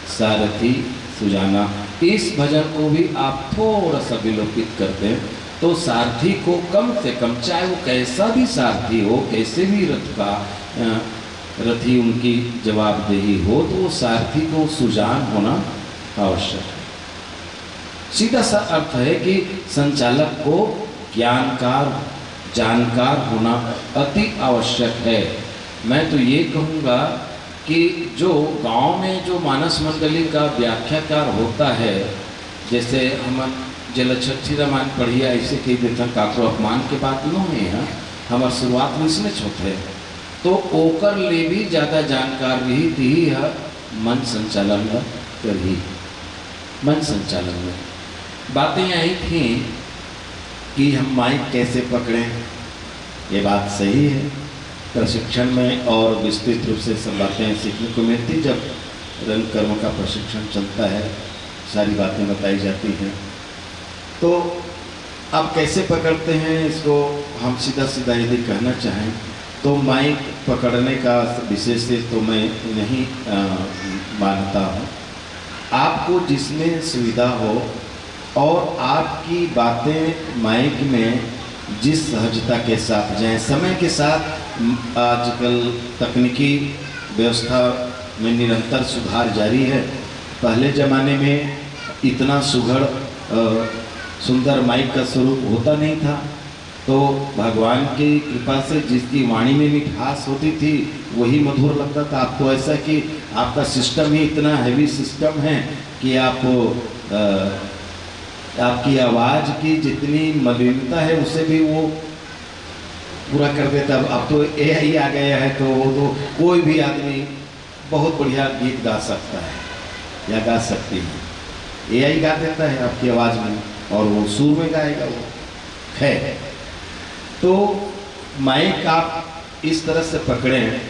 सारथी सुजाना। इस भजन को भी आप थोड़ा सा विलोपित करते हैं तो सारथी को कम से कम, चाहे वो कैसा भी सारथी हो, कैसे भी रथ का रथी उनकी जवाबदेही हो, तो वो सारथी को सुजान होना आवश्यक है। सीधा सा अर्थ है कि संचालक को ज्ञानकार, जानकार होना अति आवश्यक है। मैं तो ये कहूँगा कि जो गांव में जो मानस मंडली का व्याख्याकार होता है, जैसे हम जलछठी रामायण पढ़िए ऐसे कई देता काकरो अपमान के बात न है, हमार शुरुआत में इसमें छोटे तो ओकर ले भी ज़्यादा जानकार भी थी है मन संचालन करी। मन संचालन में बातें आई थी कि हम माइक कैसे पकड़ें, ये बात सही है। प्रशिक्षण में और विस्तृत रूप से सब बातें सीखने को मिलती, जब रंग कर्म का प्रशिक्षण चलता है सारी बातें बताई जाती हैं। तो अब कैसे पकड़ते हैं इसको हम सीधा सीधा यदि कहना चाहें तो माइक पकड़ने का विशेष से तो मैं नहीं मानता हूँ। आपको जिसमें सुविधा हो और आपकी बातें माइक में जिस सहजता के साथ जाएं, समय के साथ आजकल तकनीकी व्यवस्था में निरंतर सुधार जारी है। पहले ज़माने में इतना सुंदर माइक का स्वरूप होता नहीं था, तो भगवान की कृपा से जिसकी वाणी में मिठास होती थी वही मधुर लगता था। आपको ऐसा कि आपका सिस्टम ही इतना हैवी सिस्टम है कि आपकी आवाज़ की जितनी मलिनता है उसे भी वो पूरा कर देता। अब तो AI आ गया है तो वो तो कोई भी आदमी बहुत बढ़िया गीत गा सकता है या गा सकती है। AI गा देता है आपकी आवाज़ में और वो सुर में गाएगा वो है। तो माइक आप इस तरह से पकड़ें,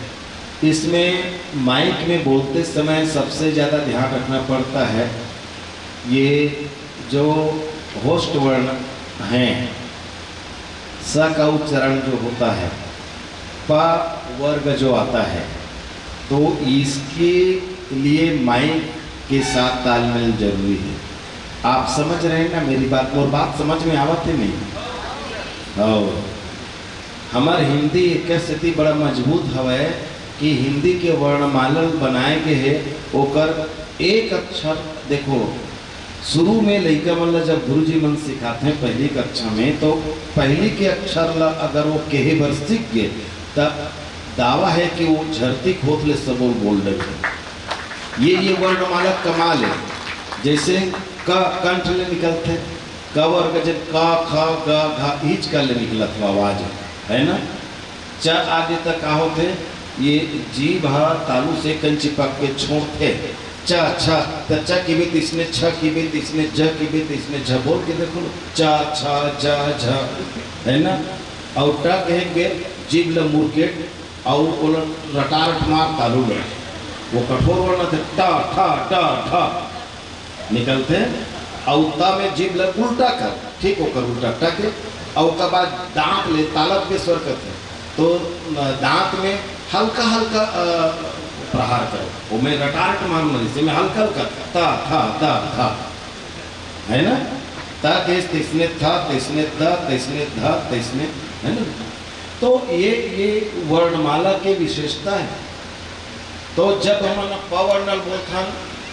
इसमें माइक में बोलते समय सबसे ज़्यादा ध्यान रखना पड़ता है ये जो होस्ट वर्ण हैं, स का उच्चारण जो होता है, प वर्ग जो आता है, तो इसके लिए माइक के साथ तालमेल जरूरी है। आप समझ रहे हैं ना मेरी बात? और बात समझ में आवत है नहीं? और हमार हिंदी एक स्थिति बड़ा मजबूत हवे कि हिंदी के वर्णमाला बनाए के है ओकर एक अक्षर। देखो शुरू में लड़का मन जब गुरुजी मन सिखाते हैं पहली कक्षा में, तो पहली के अक्षर ला अगर वो केहे बर सीख गए तब दावा है कि वो झरती खोतले सब बोल रहे। ये वर्णमाला कमाल है। जैसे क कंठ ले निकलते, क वर्ग जब क ख ग घ ईच का ले निकलत आवाज है ना। च आगे तक का होते ये जीभ तालू से कंची पक के छोड़ते च छ त च की भी इसने छ की भी इसने ज की भी इसने झ बोल के देखो च छ ज झ है ना। और ट कहे के जीभ ल मुर्केट और वो रटारट मार तालू ले वो कठोर वर्ण थे ट ठ ट ठ निकलते। और ता में जीभ ल उल्टा कर, ठीक होकर उल्टा टके और उसके बाद दांत ले तालब के स्वर करते तो दांत में हल्का हल्का प्रहार करो, वो मैं रटारट मारूंगा जिससे मैं हल्का हल्का ता था ता था है ना। ता केस तिसने था तिसने द तिसने ध तिसने है ना। तो ये वर्णमाला की विशेषता है। तो जब हम प वर्णल बोलते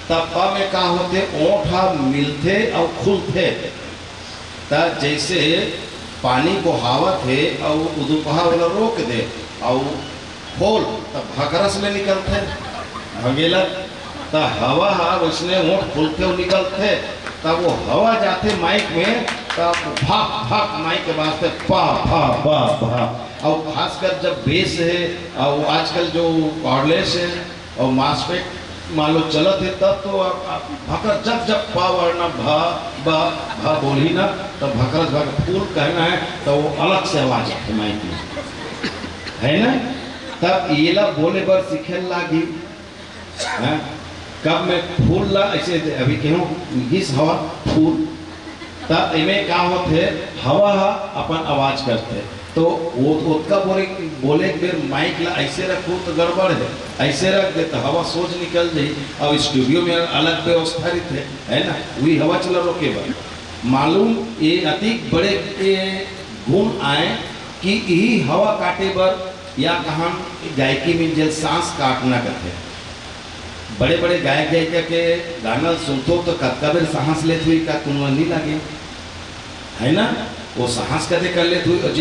तब प में का होते ओठा मिलते और खुलते। तब जैसे पानी को बहावत है और उदुपहा वाला रोक दे और खोल तब भकरस में निकलते भगेला तब हवा उसने ओठ खुलते और निकलते। तब वो हवा जाते माइक में तब भाप भाप माइक के वास्ते पा पा पा पा। और खासकर जब बेस है और आजकल जो वायरलेस है और मास्फेट मान लो चलत है तब तो भकर जब जब पा वरना भा बा भा बोली ना तो भकरस भक फूल कहना है तो वो अलग से आवाज है माइक में है ना। तब येला बोले बर सीखे लागी कब मैं फूल ला ऐसे अभी कहूँ घिस हवा फूल तब इमें का होते हवा अपन आवाज करते तो वो उसका बोले एक बेर माइक ला ऐसे रखो तो गड़बड़ है, ऐसे रख दे तो हवा सोच निकल जाई। अब स्टूडियो में अलग व्यवस्था रहते है ना, वही हवा चला रोके बा मालूम ये अति बड़े गुण आए कि यही हवा काटे बर या कहाँ गायकी में जल सांस काटना करते बड़े बड़े गायक गायिका के गाना सुनते तो कभी सांस लेते हुई का तुम नहीं लगे है ना, वो सांस कदे कर लेते हुए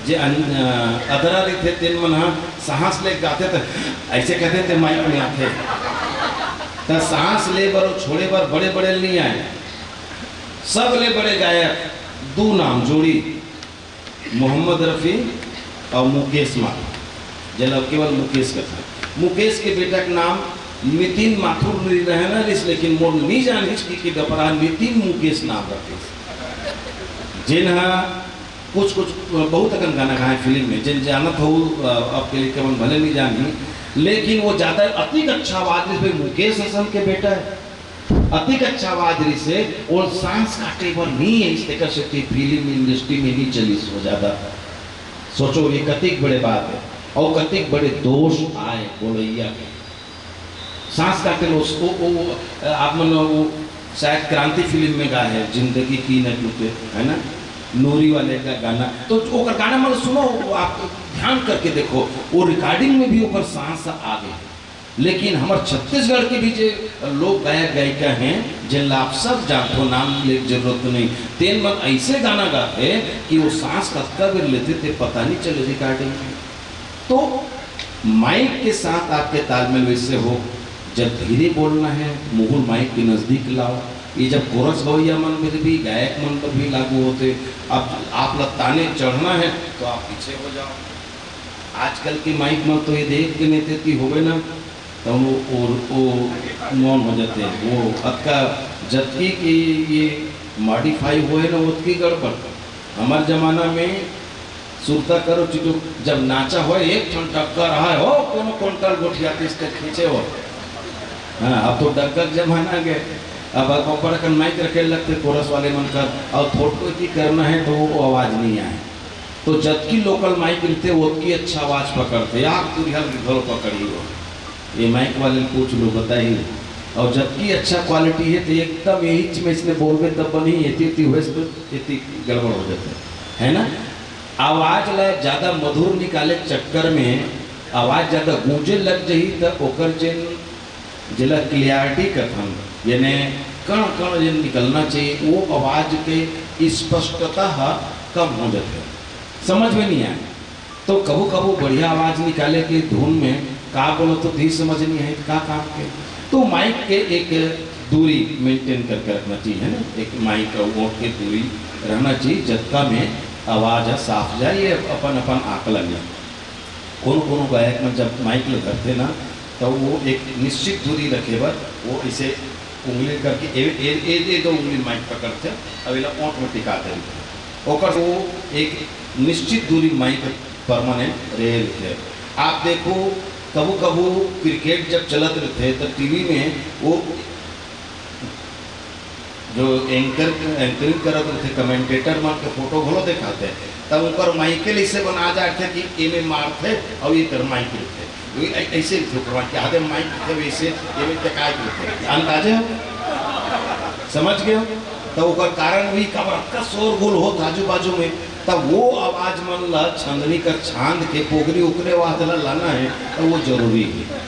जे अदरा रहते तेन मन सांस ले गाते तो ऐसे कहते थे माइक में आते तो सांस ले बर छोड़े बर बड़े बड़े नहीं आए, सब ले बड़े गायक दो नाम जोड़ी मोहम्मद रफ़ी और मुकेश माथुर जल केवल मुकेश का था। मुकेश के बेटा का नाम नितिन माथुर नहीं रहे ना रिस, लेकिन मोर नहीं जान कि डपरा नितिन मुकेश नाम रखे जिन्हा कुछ कुछ बहुत अकन गाना गाए फिल्म में जिन जानत हो आपके लिए केवल भले नहीं जानी, लेकिन वो ज़्यादा अति अच्छा आवाज में मुकेश हसन के बेटा है अति अच्छा आवाज से और सांस काटे पर नहीं है इस तरह से फिल्म इंडस्ट्री में नहीं चली सो ज़्यादा। सोचो ये कतिक बड़े बात है और कतिक बड़े दोष आए बोलैया के सांस काटे उसको आप मन वो शायद क्रांति फिल्म में गाए है जिंदगी की न टूटे है ना, नूरी वाले का गाना तो वो गाना मतलब सुनो आप ध्यान करके देखो वो रिकॉर्डिंग में भी ऊपर सांस आ गई। लेकिन हमारे छत्तीसगढ़ के भी जो लोग गायक गायिका हैं जिनला आप सब जानते हो नाम ले जरूरत नहीं, तेन मन ऐसे गाना गाते कि वो सांस कत्का भी लेते थे पता नहीं चले रिकॉर्डिंग में। तो माइक के साथ आपके तालमेल वैसे हो, जब धीरे बोलना है मुहुल माइक के नज़दीक लाओ, ये जब कोरस गवैया मन पर भी गायक मन पर भी लागू होते। अब आप ताने चढ़ना है तो आप पीछे हो जाओ। आजकल की माइक में तो ये देख के नहीं कि हो गए ना तो वो मौन हो जाते हैं, वो अक्का जबकि कि ये मॉडिफाई हुए ना उसकी गड़बड़। हमारे ज़माना में सुरता करो चिटो जब नाचा हो एक क्षण टक्कर रहा है हो कोनो क्विंटल गोठिया इसके खींचे हो। हाँ अब तो डक्कर जमाना गए, अब ऊपर का माइक रखे लगते कोरस वाले मन कर और फोटो की करना है तो वो आवाज़ नहीं आए। तो जबकि लोकल माइक रहते वो की अच्छा आवाज़ पकड़ते आप तुरहर ढोल पकड़ी हो, ये माइक वाले पूछ लो बताइए। और जबकि अच्छा क्वालिटी है तो एकदम यही में इसने बोल गए तब बनी इतनी हुए इतनी गड़बड़ हो जाते है ना। आवाज़ ला ज़्यादा मधुर निकाले चक्कर में आवाज़ ज़्यादा गूंजे लग जाई तो ओकर जिन जिला क्लियरिटी कथन यानी कण कण जिन निकलना चाहिए वो आवाज़ के स्पष्टता कम हो जाते समझ में नहीं आए। तो कबू कबू बढ़िया आवाज़ निकाले के धुन में का बोलो तो धी समझ नहीं है का काम के। तो माइक के एक दूरी मेंटेन करके रखना चाहिए है ना, एक माइक का वोट के दूरी रहना चाहिए जत्ता में आवाज़ साफ जाए ये अपन अपन आकलन है। कोनो गायक में जब माइक ले करते ना तो वो एक निश्चित दूरी रखे बर वो इसे उंगली करके ए दो उंगली माइक पकड़ते अवेला ओंठ में टिकाते ओकर वो एक निश्चित दूरी माइक परमानेंट रहे। आप देखो कबू कबू क्रिकेट जब चलत रहते तो टीवी में वो जो एंकरिंग करते रहते कमेंटेटर मान के फोटो घलो दिखाते तब ऊपर माइकल ऐसे बना जाते कि ये में मारते और ये कर माइक रहते ऐसे के आधे माइक थे वैसे ये में टकाए रहते अंदाजे हो समझ गए हो। तो कारण भी कब शोर गुल हो आजू बाजू में तब वो आवाज़ मन ला छंदनी कर छांद के पोगरी उकरे वादला लाना है तो वो जरूरी है।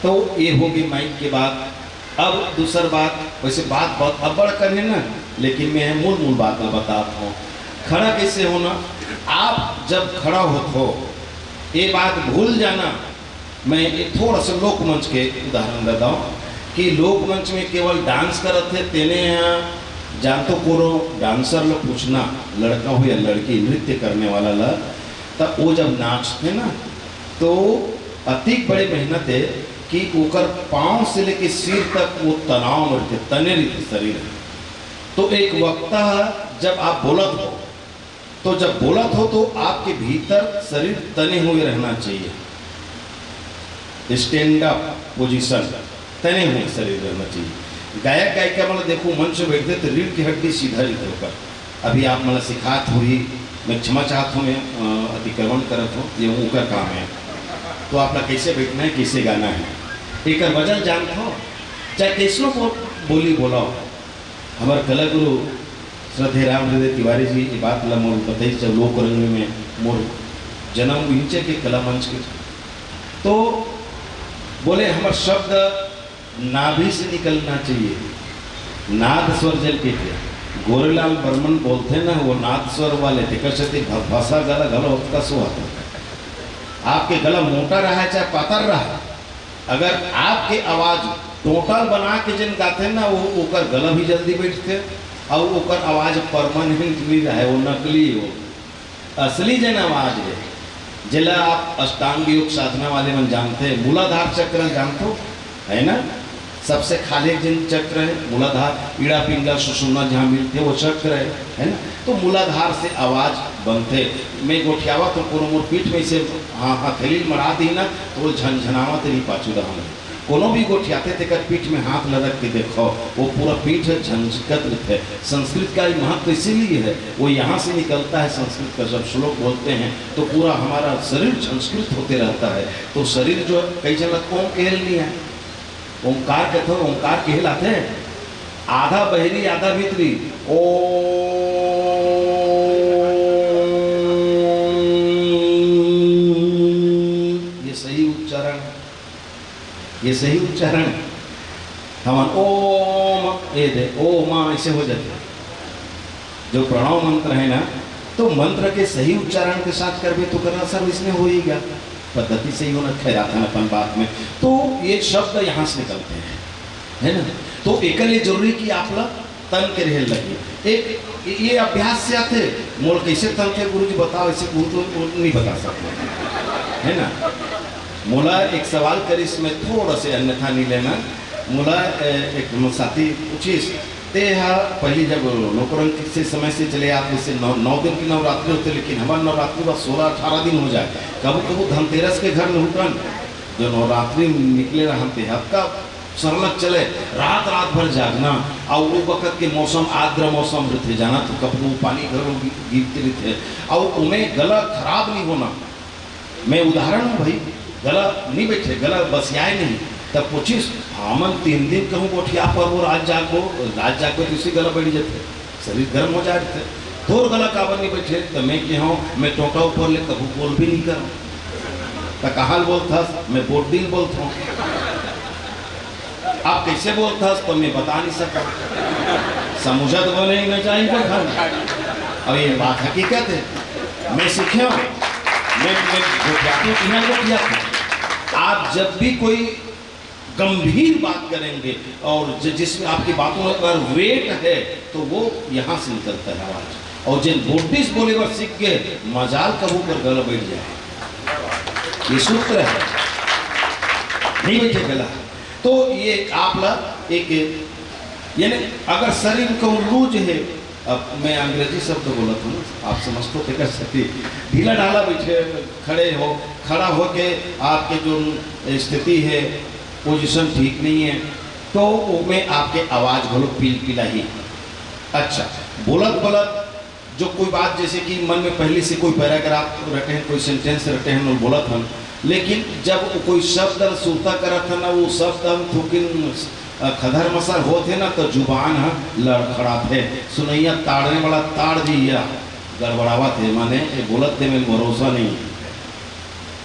तो ये होगी माइक के बाद। अब दूसर बात वैसे बात बहुत अबड़ करे ना, लेकिन मैं मूल बात बताता हूँ। खड़ा कैसे होना, आप जब खड़ा हो ये बात भूल जाना। मैं थोड़ा सा लोक मंच के उदाहरण देता हूँ कि लोक मंच में केवल डांस करते तेने यहाँ जानतो कोरो डांसर लोग पूछना लड़का हो या लड़की नृत्य करने वाला ला तब वो जब नाचते ना तो अति बड़ी मेहनत है कि ओकर पाँव से लेके सिर तक वो तनाव में रहते तने रहते शरीर। तो एक वक्ता जब आप बोलत हो तो जब बोलत हो तो आपके भीतर शरीर तने हुए रहना चाहिए, स्टैंड अप पोजीशन तने हुए शरीर रहना चाहिए। गायक गायिका मतलब देखो मंच में बैठते तो रीढ़ की हड्डी सीधा रहते होकर अभी आप मतलब सिखात हुई, मैं क्षमा चाहता हूँ, मैं अतिक्रमण करत हूँ, ये ऊकर काम है। तो आपका कैसे बैठना है, कैसे गाना है, एक वजन जानते हो, चाहे कैसनो को बोली बोलाओ। हमारे कला गुरु श्रद्धे राम हृदय तिवारी जी ये बात ला मोर बताई, जब लोक रंग में मोर जन्म नीचे के कला मंच के, तो बोले हमारे शब्द नाभि से निकलना चाहिए, नाद स्वर जल के थे। गोरेलाल बर्मन बोलते ना, वो नाद स्वर वाले थे, कहते भाषा गला गला उसका सुहाता। आपके गला मोटा रहा है चाहे पातर रहा, अगर आपके आवाज टोटल बना के जिन गाते ना, वो ओकर गला भी जल्दी बैठते और ओकर आवाज परमानेंट नहीं रहे, वो नकली हो। असली जन आवाज है जिला आप अष्टांग योग साधना वाले मन जानते हैं, मूलाधार चक्र जानते हो है ना, सबसे खाली जिन चक्र है मूलाधार, ईड़ा पिंगला सुषुम्ना जहाँ मिलते वो चक्र है ना। तो मूलाधार से आवाज बनते। मैं गोठियावा तो पूरा मोर पीठ में से हाँ हथेली मरा दी ना, तो वो झनझनावा तेरी पाछू रहा। कोनो भी गोठियाते थे कर पीठ में हाथ लदक के देखो, वो पूरा पीठ झंझकत है। संस्कृत का महत्व इसीलिए है, वो यहाँ से निकलता है। संस्कृत का जब श्लोक बोलते हैं तो पूरा हमारा शरीर संस्कृत होते रहता है। तो शरीर जो कई जगह ओम कहल नहीं है, ओंकार कहते हो, ओंकार कहलाते हैं, आधा बहरी आधा भीतरी। ओ ये सही उच्चारण, ये सही उच्चारण। हम ओम ये दे ओम ऐसे हो जाते। जो प्रणव मंत्र है ना, तो मंत्र के सही उच्चारण के साथ करबे तो करना सब इसमें हो ही गया, पद्धति से ही होना खैरात है अपन बात में। तो ये शब्द यहाँ से निकलते हैं, है ना। तो एक लिए जरूरी कि आप लोग तन के रहे लगे। एक ये अभ्यास से आते मोल कैसे तन के गुरु जी बताओ, ऐसे गुरु तो नहीं बता सकते, है ना। मोला एक सवाल कर, इसमें थोड़ा से अन्यथा नहीं लेना। मोला एक साथी पूछिस ते पहले जब लोकरंग से समय से चले आते से 9 दिन की नवरात्रि होते, लेकिन हमारे नवरात्रि बस 16-18 दिन हो जाए। कभी कभी धनतेरस के घर में उठन जो नवरात्रि निकले रहा का सरलग चले, रात रात भर जागना, और वो वक्त के मौसम आर्द्र मौसम रहते, जाना तो कपड़ों पानी घर गिरते रहते, और उन्हें गला खराब नहीं होना। मैं उदाहरण हूँ भाई, गला नहीं बैठे, गला बसियाए नहीं, तब पूछिस हमन 3 दिन कहूँ गोठिया पर वो रात जागो तो इसी गला बैठ जाते, शरीर गर्म हो जाते। थोर गला काबर नहीं बैठे, तो मैं क्या हूँ, मैं टोटा ऊपर ले कभी बोल भी नहीं करूँ, तो कहाल बोलता मैं बोर्डिंग बोलता हूँ, आप कैसे बोलता तो मैं बता नहीं सका, समझत बोले ही न जाएंगे घर। और ये बात हकीकत है, मैं सीखे हूँ, मैं गोठिया था। आप जब भी कोई गंभीर बात करेंगे और जिसमें आपकी बातों में अगर वेट है, तो वो यहाँ से निकलता है आवाज। और जिन बोटिस बोले वर सीख के मजाल कबू कर गला बैठ जाए, ये सूत्र है, नहीं बैठे गला। तो ये आप ला एक यानी अगर शरीर को लूज है, अब मैं अंग्रेजी शब्द बोला था, आप समझते थे कर सकते, ढीला ढाला बैठे खड़े हो, खड़ा हो के आपके जो स्थिति है पोजीशन ठीक नहीं है, तो उसमें आपके आवाज़ भलो पिला ही। अच्छा बोलत बोलत जो कोई बात, जैसे कि मन में पहले से कोई पैराग्राफ रखे हैं, कोई सेंटेंस रखे हैं, वो बोलत हम, लेकिन जब कोई शब्द सूता करत है ना, वो शब्द हम थोकिन खदर मसर होते ना, तो जुबान लड़खड़ा थे, सुनैया ताड़ने वाला ताड़ दिया गड़बड़ावा थे, माने ये बोलत थे में भरोसा नहीं है।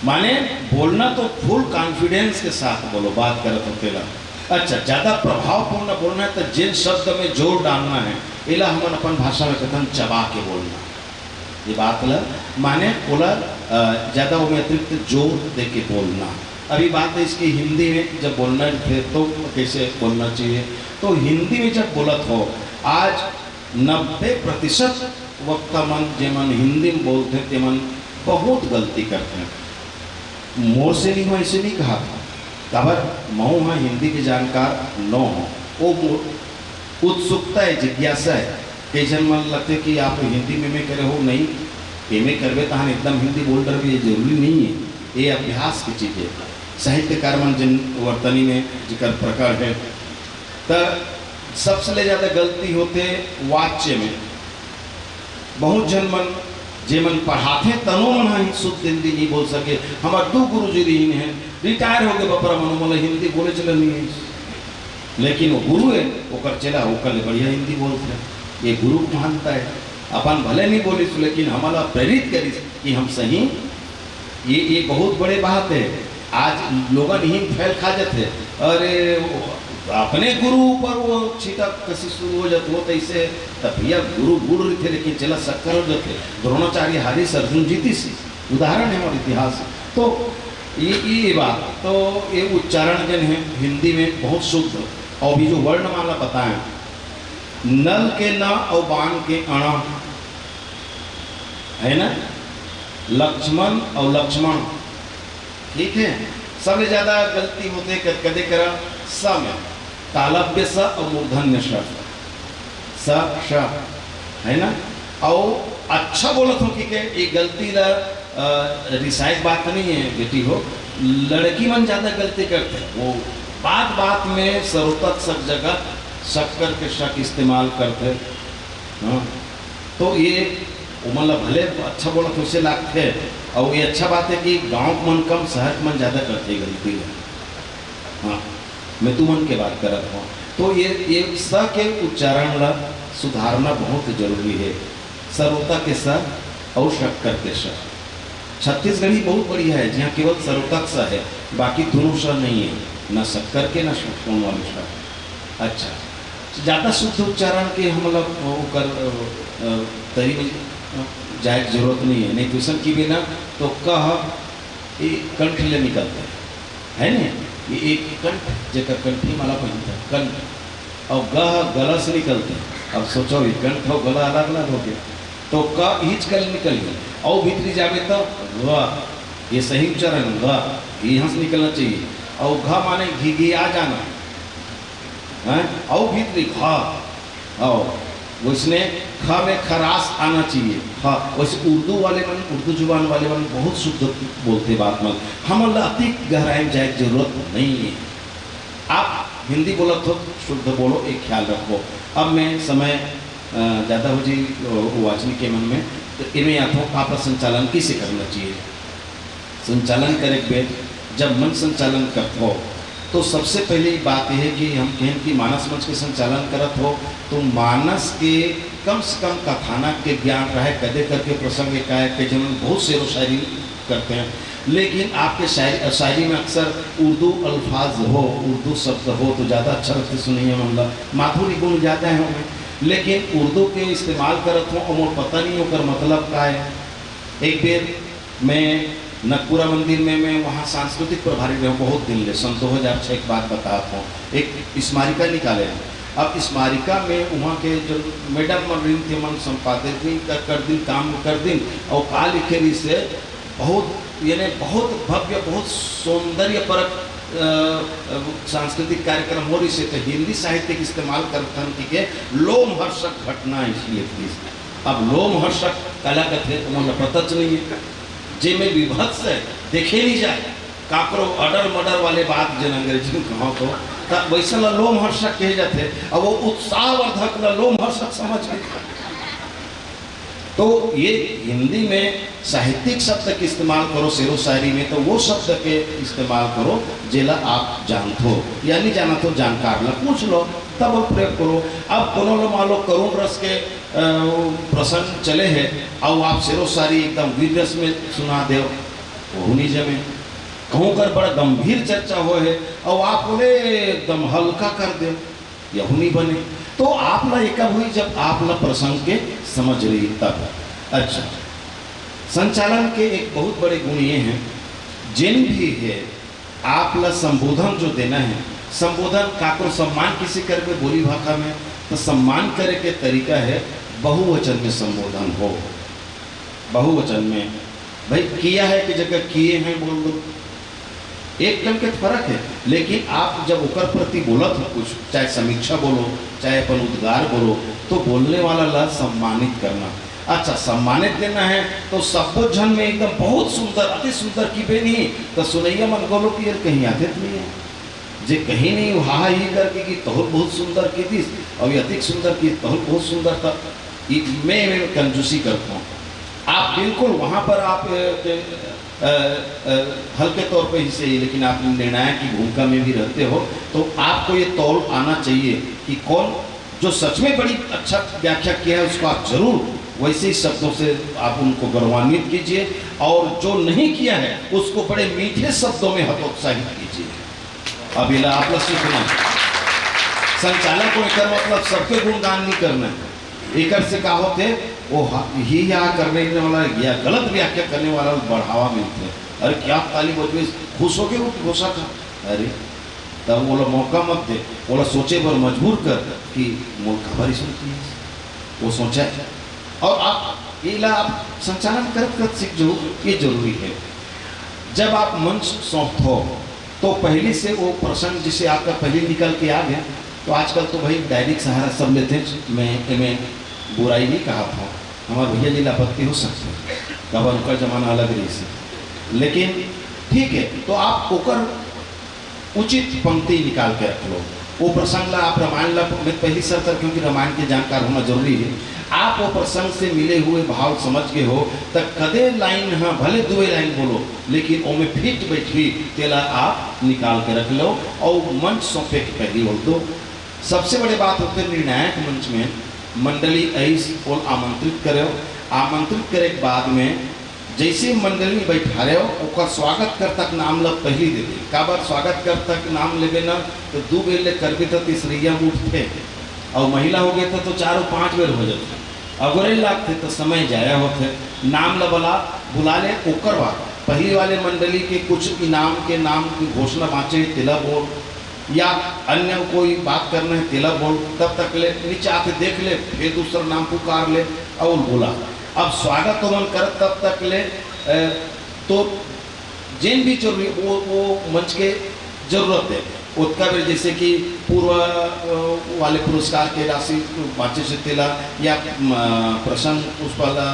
माने बोलना तो फुल कॉन्फिडेंस के साथ बोलो, बात करत होते ला। अच्छा ज़्यादा प्रभावपूर्ण बोलना है तो जिन शब्द में जोर डालना है, इला हम अपन भाषा में कथन चबा के बोलना, ये बात ला माने बोला ज़्यादा वो अतिरिक्त जोर दे के बोलना। अभी बात है इसकी हिंदी में जब बोलना थे तो कैसे बोलना चाहिए, तो हिंदी में जब बोलत हो, आज 90% वक्ता मन जेमन हिंदी में बोलते हैं तेमन बहुत गलती करते हैं। मोर से नहीं हो ऐसे नहीं कहा था, खबर मऊ हाँ हिंदी के जानकार न हो, वो उत्सुकता है, जिज्ञासा है। कई जन मन लगते कि आप हिंदी में करे हो, नहीं एम करवे तो हम एकदम हिंदी बोल रहे भी, ये जरूरी नहीं है, ये अभ्यास की चीज़ है। साहित्यकार मन जिन वर्तनी में जिक्र प्रकट है, तो सबसे ज़्यादा गलती होते वाच्य में। बहुत जन मन जे मन पढ़ाते तनो मन ही शुद्ध हिंदी नहीं बोल सके। हमार 2 गुरुजी रही हैं, रिटायर हो गए बपरा मनो मतलब हिंदी बोले चले नहीं है, लेकिन वो गुरु है वो चला वो कल बढ़िया हिंदी बोलते हैं। ये गुरु मानता है अपन भले नहीं बोली लेकिन हमारा प्रेरित करी कि हम सही। ये बहुत बड़े बात है। आज लोग नहीं फैल खा जाते, अरे अपने गुरु पर वो छीटा कसी शुरू हो जाते हो, तो इसे तब भैया गुरु गुरु थे लेकिन चला शक्कर हो जाते। द्रोणाचार्य हरीश अर्जुन जीती सी उदाहरण है हमारे इतिहास। तो ये बात तो ये उच्चारण जन है हिंदी में बहुत शुद्ध। और भी जो वर्णमाला बताएं, नल के न और बाण के अण है ना, लक्ष्मण और लक्ष्मण, ठीक है। सबसे ज्यादा गलती होते कदे करा स में, तालव्य स और मूर्धन्य स है ना। और अच्छा बोलत हो कि ये गलती ला रिसाइज बात नहीं है बेटी हो, लड़की मन ज्यादा गलती करते हैं। वो बात बात में सरोतक सब जगह शक्कर के शक इस्तेमाल करते। हाँ, तो ये मतलब भले अच्छा बोला तो उसे लागते है। और ये अच्छा बात है कि गांव मन कम शहर मन ज़्यादा करते गलती है। हाँ, मैं तू मन के बात कर रहा हूँ। तो ये स के उच्चारण ला सुधारना बहुत जरूरी है। सरोता के स और शक्कर के स। छत्तीसगढ़ी बहुत बढ़िया है जहाँ केवल सरोतक स है, बाकी दोनों स नहीं है, न शक्कर के न शक्कर वाले स। अच्छा, ज़्यादा शुद्ध उच्चारण के हम लोग कर तरी में जाए जरूरत नहीं है। नहीं ट्यूशन की बिना तो कह ये कंठ ले निकलते है ना, ये एक कंठ जगह कंठी माला पहनता है कंठ, और गह गला से निकलते हैं। अब सोचो ये कंठ और गला अलग अलग हो गया, तो क हिच कल निकल गया। और भीतरी जावे तो ग, ये सही उच्चारण ग यहाँ से निकलना चाहिए। और घ माने घी आ जाना है, और भीतरी घ, और उसने ख में खरास आना चाहिए। हाँ, वैसे उर्दू वाले मन, उर्दू जुबान वाले मन बहुत शुद्ध बोलते बात मन, हम अति गहराई में जाए जरूरत नहीं है। आप हिंदी बोलो तो शुद्ध बोलो, एक ख्याल रखो। अब मैं समय ज़्यादा हो जी वाचनी के मन में, तो इन्हें याथों आपका संचालन कैसे करना चाहिए। संचालन करे के जब मन संचालन करते हो तो सबसे पहले बात यह है कि हम कहें कि मानस मंच के संचालन करत हो तो मानस के कम से कम कथानक के ज्ञान रहे, कदे करके प्रसंग एकाएक के जन बहुत शेरो शायरी करते हैं, लेकिन आपके शायरी में अक्सर उर्दू अल्फाज हो, उर्दू शब्द हो तो ज़्यादा अच्छा लगते सुनिए, मतलब माधुरी गुण ज़्यादा है हमें, लेकिन उर्दू के इस्तेमाल करत हो और पता नहीं होकर मतलब क्या है। एक बेर मैं नगपुरा मंदिर में मैं वहाँ सांस्कृतिक प्रभारी रहा बहुत दिन ले, सन 2006 एक बात बताता हूँ। एक स्मारिका निकाले हैं। अब स्मारिका में वहाँ के जो मैडम मन थे मन संपादित कर दिन काम कर दिन, और का लिखे रही से बहुत यानी बहुत भव्य बहुत सौंदर्य परक सांस्कृतिक कार्यक्रम हो रही से, तो हिंदी साहित्य के इस्तेमाल करते हैं कि लोमहर्षक घटना इसलिए थी। अब लोमहर्षक कला कथे तो मन पता नहीं है, जे में विभत्स है देखे नहीं जाए, काकरो अडर मडर वाले बात जन अंग्रेजी में कहो तो वैसा लोमहर्षक कहे जाते, अब वो उत्साहवर्धक लोमहर्षक समझ गए। तो ये हिंदी में साहित्यिक शब्द के इस्तेमाल करो शेरो शायरी में, तो वो शब्द के इस्तेमाल करो जेला आप जानते हो या नहीं जाना तो जानकार ला पूछ लो तब प्रयोग करो। अब कोनो लो मान लो करुण रस के प्रसंग चले हैं और आप शेरो शायरी एकदम वीर रस में सुना दो, वो नहीं जमे। कहूँ कर बड़ा गंभीर चर्चा हो है और आप बोले एकदम हल्का कर दे, यह नहीं बने। तो आप ला एक हुई जब आप ला प्रसंग के समझ रही तब। अच्छा, संचालन के एक बहुत बड़े गुण ये हैं, जिन भी है आप ला संबोधन जो देना है, संबोधन काको सम्मान किसी करके बोली भाषा में, तो सम्मान करे के तरीका है बहुवचन में संबोधन हो। बहुवचन में भाई किया है कि जगह किए हैं बोल दो, एक दम के फर्क है। लेकिन आप जब उकर प्रति बोलत हो कुछ, चाहे समीक्षा बोलो चाहे अपन उद्गार बोलो, तो बोलने वाला ला सम्मानित करना। अच्छा, सम्मानित देना है तो सब जन में एकदम बहुत सुंदर अति सुंदर की बे नहीं तो सुनैया मन बोलो कि यार कहीं आते नहीं है, जे कहीं नहीं हा ही करके कि तोहर बहुत सुंदर की थी और अधिक सुंदर की तोहर बहुत सुंदर था, मैं कंजूसी करता हूँ। आप बिल्कुल वहाँ पर आप हल्के तौर पे ही सही, लेकिन आप निर्णायक की भूमिका में भी रहते हो, तो आपको ये तौल आना चाहिए कि कौन जो सच में बड़ी अच्छा व्याख्या किया है उसको आप जरूर वैसे ही शब्दों से आप उनको गौरवान्वित कीजिए, और जो नहीं किया है उसको बड़े मीठे शब्दों में हतोत्साहित कीजिए। अब इला आप लोग सीखना, संचालक को एक मतलब सबके गुणगान नहीं करना है। एक से कहा होते वो ही यहाँ करने वाला या गलत व्याख्या करने वाला बढ़ावा मिलते हैं। अरे क्या ताली बजवे, खुश हो गए वो घोषा था। अरे तब बोला मौका मत दे, बोला सोचे पर मजबूर कर कि मोल खबर सुनती है, वो सोचा है। और आप ये आप संचालन करत सीख जो ये जरूरी है। जब आप मंच सौंपते हो तो पहले से वो प्रसंग जिसे आपका पहले निकल के आ गया, तो आजकल तो भाई डायरेक्ट सहारा सब लेते हैं। मैं बुराई नहीं कहा था, हमारे भैया जी आपत्ति हो सकती है, कब उनका जमाना अलग रही से, लेकिन ठीक है। तो आप ओकर उचित पंक्ति निकाल के रख लो। वो प्रसंग ला आप रामायण ला मैं पहली सर कर, क्योंकि रामायण के जानकार होना जरूरी है। आप वो प्रसंग से मिले हुए भाव समझ के हो तब कदे लाइन, हाँ भले दुए लाइन बोलो, लेकिन वो में फिट बैठी तेला आप निकाल के रख लो और मंच सौंपे के पहली बोल दो। सबसे बड़ी बात होती है निर्णायक मंच में मंडली ऐस और आमंत्रित करो। आमंत्रित करे के बाद में जैसे मंडली बैठा रहे हो ओकर स्वागत कर तक नाम लब पहली दे दी। का बार स्वागत कर तक नाम लेबे ना तो 2 बेर ले करबे तो तीसरिया उठते, और महिला हो गए तो 4-5 बेर हो जाते। अगर लागते तो समय जाया होते। नाम लबला बुला ले, ओकर बाद पहली वाले मंडली के कुछ इनाम के नाम की घोषणा बाँचे तिला बोल, या अन्य कोई बात करना है तिला बोल, तब तक ले नीचे आके देख ले, फिर दूसरा नाम पुकार ले और बोला। अब स्वागत मन कर तब तक ले तो जिन भी जरूरी वो मंच के जरूरत है उसका भी, जैसे कि पूर्व वाले पुरस्कार के राशि बाँचे से तिला या प्रसंग उस वाला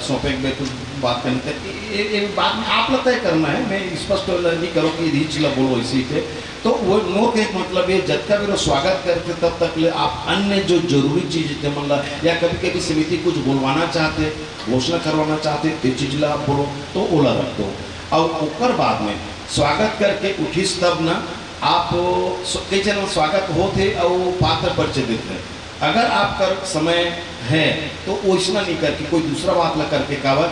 सौंपे में कुछ बात करनी तक बात में आप तय करना है। मैं स्पष्ट नहीं करो कि यही चिला बोलो इसी पे। तो वो नो के मतलब ये जब का भी स्वागत करते तब तक ले आप अन्य जो जरूरी चीज़ थे मतलब, या कभी कभी समिति कुछ बोलवाना चाहते, घोषणा करवाना चाहते तो चीज ला आप बोलो तो ओला रख दो। और ऊपर बाद में स्वागत करके उठिस तब ना आप कई जन स्वागत होते और पात्र परिचय देते हैं। अगर आपका समय है तो वैसा नहीं करके कोई दूसरा बात ला करके कावर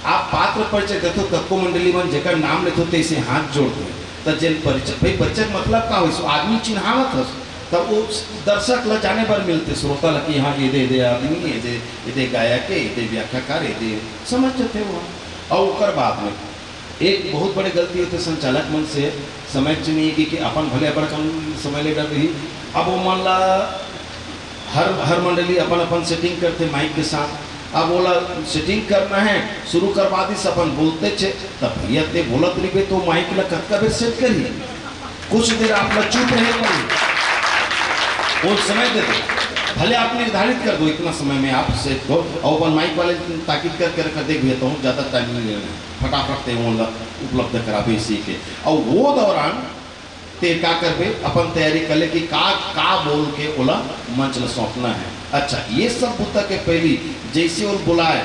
आप पात्र परिचय देते हो। कक्को मंडली में जेकर नाम लेते हो तैसे हाथ जोड़ते तो जिन परिचय भाई परिचय मतलब का हो आदमी चिन्हावत हो, तब वो दर्शक ला जाने पर मिलते श्रोता ला कि हाँ ये दे आदमी, ये दे गायक, ये दे व्याख्याकार, ये दे समझ जाते वो। और उकर बाद में एक बहुत बड़ी गलती होती है संचालक मन से समय नहीं कि अपन भले बड़ा कम समय ले रही। अब वो मान ला हर मंडली अपन अपन सेटिंग करते माइक के साथ। अब बोला सेटिंग करना है शुरू करवा दी अपन बोलते चे, तब भैया ते बोलत रही तो माइक ला कत्का बेर सेट करिए, कुछ देर आप लोग चुप रहे पड़ी वो समय दे दो, भले आप निर्धारित कर दो इतना समय में आप सेट हो। और अपन माइक वाले ताकीद करके रखा देख भैया हूँ ज़्यादा टाइम नहीं लेना, फटाफट ते उपलब्ध कराबे इसी के। और वो दौरान ते का करबे अपन तैयारी कर ले कि का बोल के ओला मंच ला सौंपना है। अच्छा ये सब बुता के पहली जैसे वो बुलाए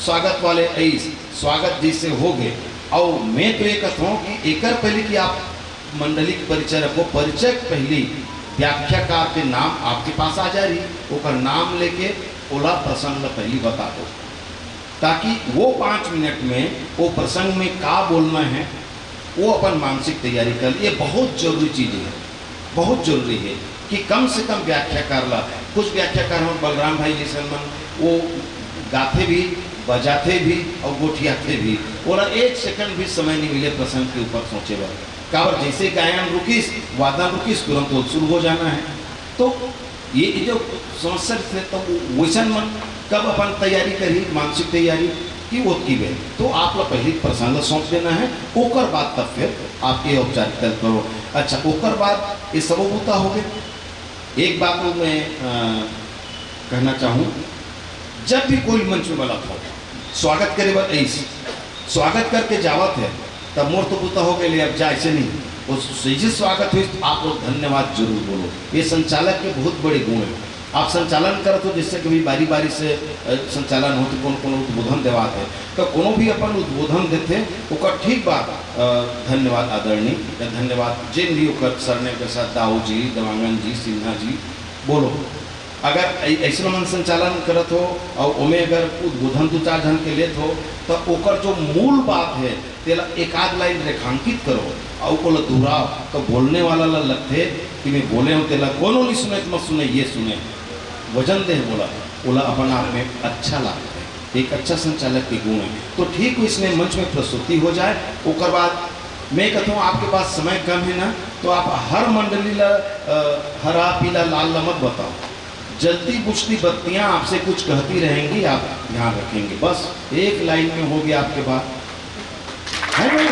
स्वागत वाले ऐस स्वागत जैसे हो गए। और मैं तो ये कहता हूँ कि एक पहले कि आप मंडली के परिचय रखो, परिचय पहली व्याख्याकार के नाम आपके पास आ जा रही, वो नाम लेके ओला प्रसंग पहली बता दो, ताकि वो 5 मिनट में वो प्रसंग में का बोलना है वो अपन मानसिक तैयारी कर। ये बहुत जरूरी चीज़ है, बहुत जरूरी है कि कम से कम व्याख्याकार ला। कुछ व्याख्याकार हम बलराम भाई जैसे मन वो गाते भी बजाते भी और गोठियाते भी, और 1 सेकंड भी समय नहीं मिले प्रसंग के ऊपर सोचे बार काबर जैसे गायन रुकिस वादन रुकिस तुरंत तो शुरू हो जाना है। तो ये जो समस्या थे तो वैसा मन कब अपन तैयारी करी मानसिक तैयारी कि वो की वे तो आप लोग पहले प्रसंग सौंप देना है, ओकर बाद तब फिर आपके औपचारिकता करो। अच्छा ओकर बाद ये सब होता हो गए। एक बात को मैं कहना चाहूँ, जब भी कोई मंच में गलत हो स्वागत करे बार ऐसे स्वागत करके जावत है तब मोर तो बुता हो गए, अब जा ऐसे नहीं, उस सही स्वागत हुई तो आप लोग धन्यवाद जरूर बोलो। ये संचालक के बहुत बड़े गुण है। आप संचालन करत हो, जिससे कभी बारी बारी से संचालन होते कोनो उद्बोधन देवात है तो कोनो भी अपन उद्बोधन देते ओकर ठीक बात धन्यवाद आदरणीय या धन्यवाद जिन भी ओकर सरने के साथ दाऊ जी, देवांगन जी, सिन्हा जी बोलो। अगर ऐसा मन संचालन करत हो और ओमे अगर उद्बोधन 2-4 जन के लेत हो तो ओकर जो मूल बात है तेला एक आध लाइन रेखांकित करो और को दोहराओ तो बोलने वाला ला लगते कि मैं बोले हूँ तेला कोनो नहीं सुने तो मत सुने, ये सुने वजन दे बोला अपन आप में अच्छा लगता है, एक अच्छा संचालक के गुण है। तो ठीक इसमें मंच में प्रस्तुति हो जाए ओकर बाद मैं कहता हूँ आपके पास समय कम है ना तो आप हर मंडली ला हरा पीला लाल ला मत बताओ, जलती बुझती बत्तियां आपसे कुछ कहती रहेंगी, आप ध्यान रखेंगे। बस एक लाइन में होगी आपके बात है भाई,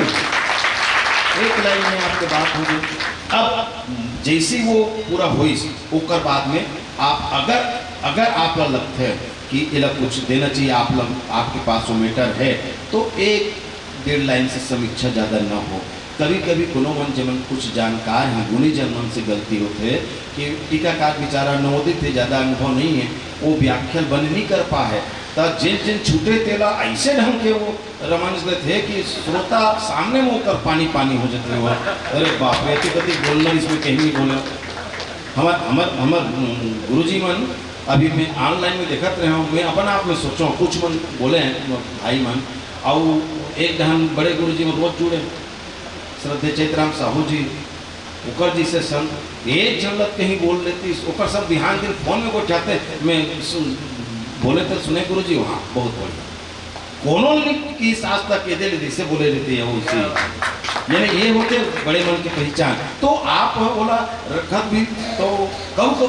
एक लाइन में आपके बात होगी। अब जैसी वो पूरा हुई ओकर बाद में आप अगर आप लगता है कि ये कुछ देना चाहिए आपके पास वो मीटर है तो 1-1.5 लाइन से समीक्षा ज़्यादा ना हो। कभी कभी कोनो मन जमन कुछ जानकार हैं गुणी जन मन से गलती होते है कि टीकाकार बेचारा नवोदित है, ज़्यादा अनुभव नहीं है, वो व्याख्या बन नहीं कर पा है तो जिन छूटे तेला ऐसे ढंग के वो रमन थे कि श्रोता सामने में होकर पानी हो जाते हुआ अरे बाप रे कभी बोलना इसमें कहीं नहीं बोले। हमार गुरुजी मन अभी मैं ऑनलाइन में देखते रहे हूँ, मैं अपन आप में सोचो कुछ मन बोले हैं भाई मन और एक ढंग बड़े गुरुजी में रोज जुड़े श्रद्धे चैतराम साहू जी ओकर जी से संत एक जलत कहीं बोल लेती ओकर सब बिहान दिन फोन में को चाहते मैं बोले तो सुने गुरु जी वहाँ बहुत बढ़िया कोनो की सास तक के दे से बोले रहती है वो उसी यानी ये होते बड़े मन की पहचान। तो आप बोला रखत भी तो कब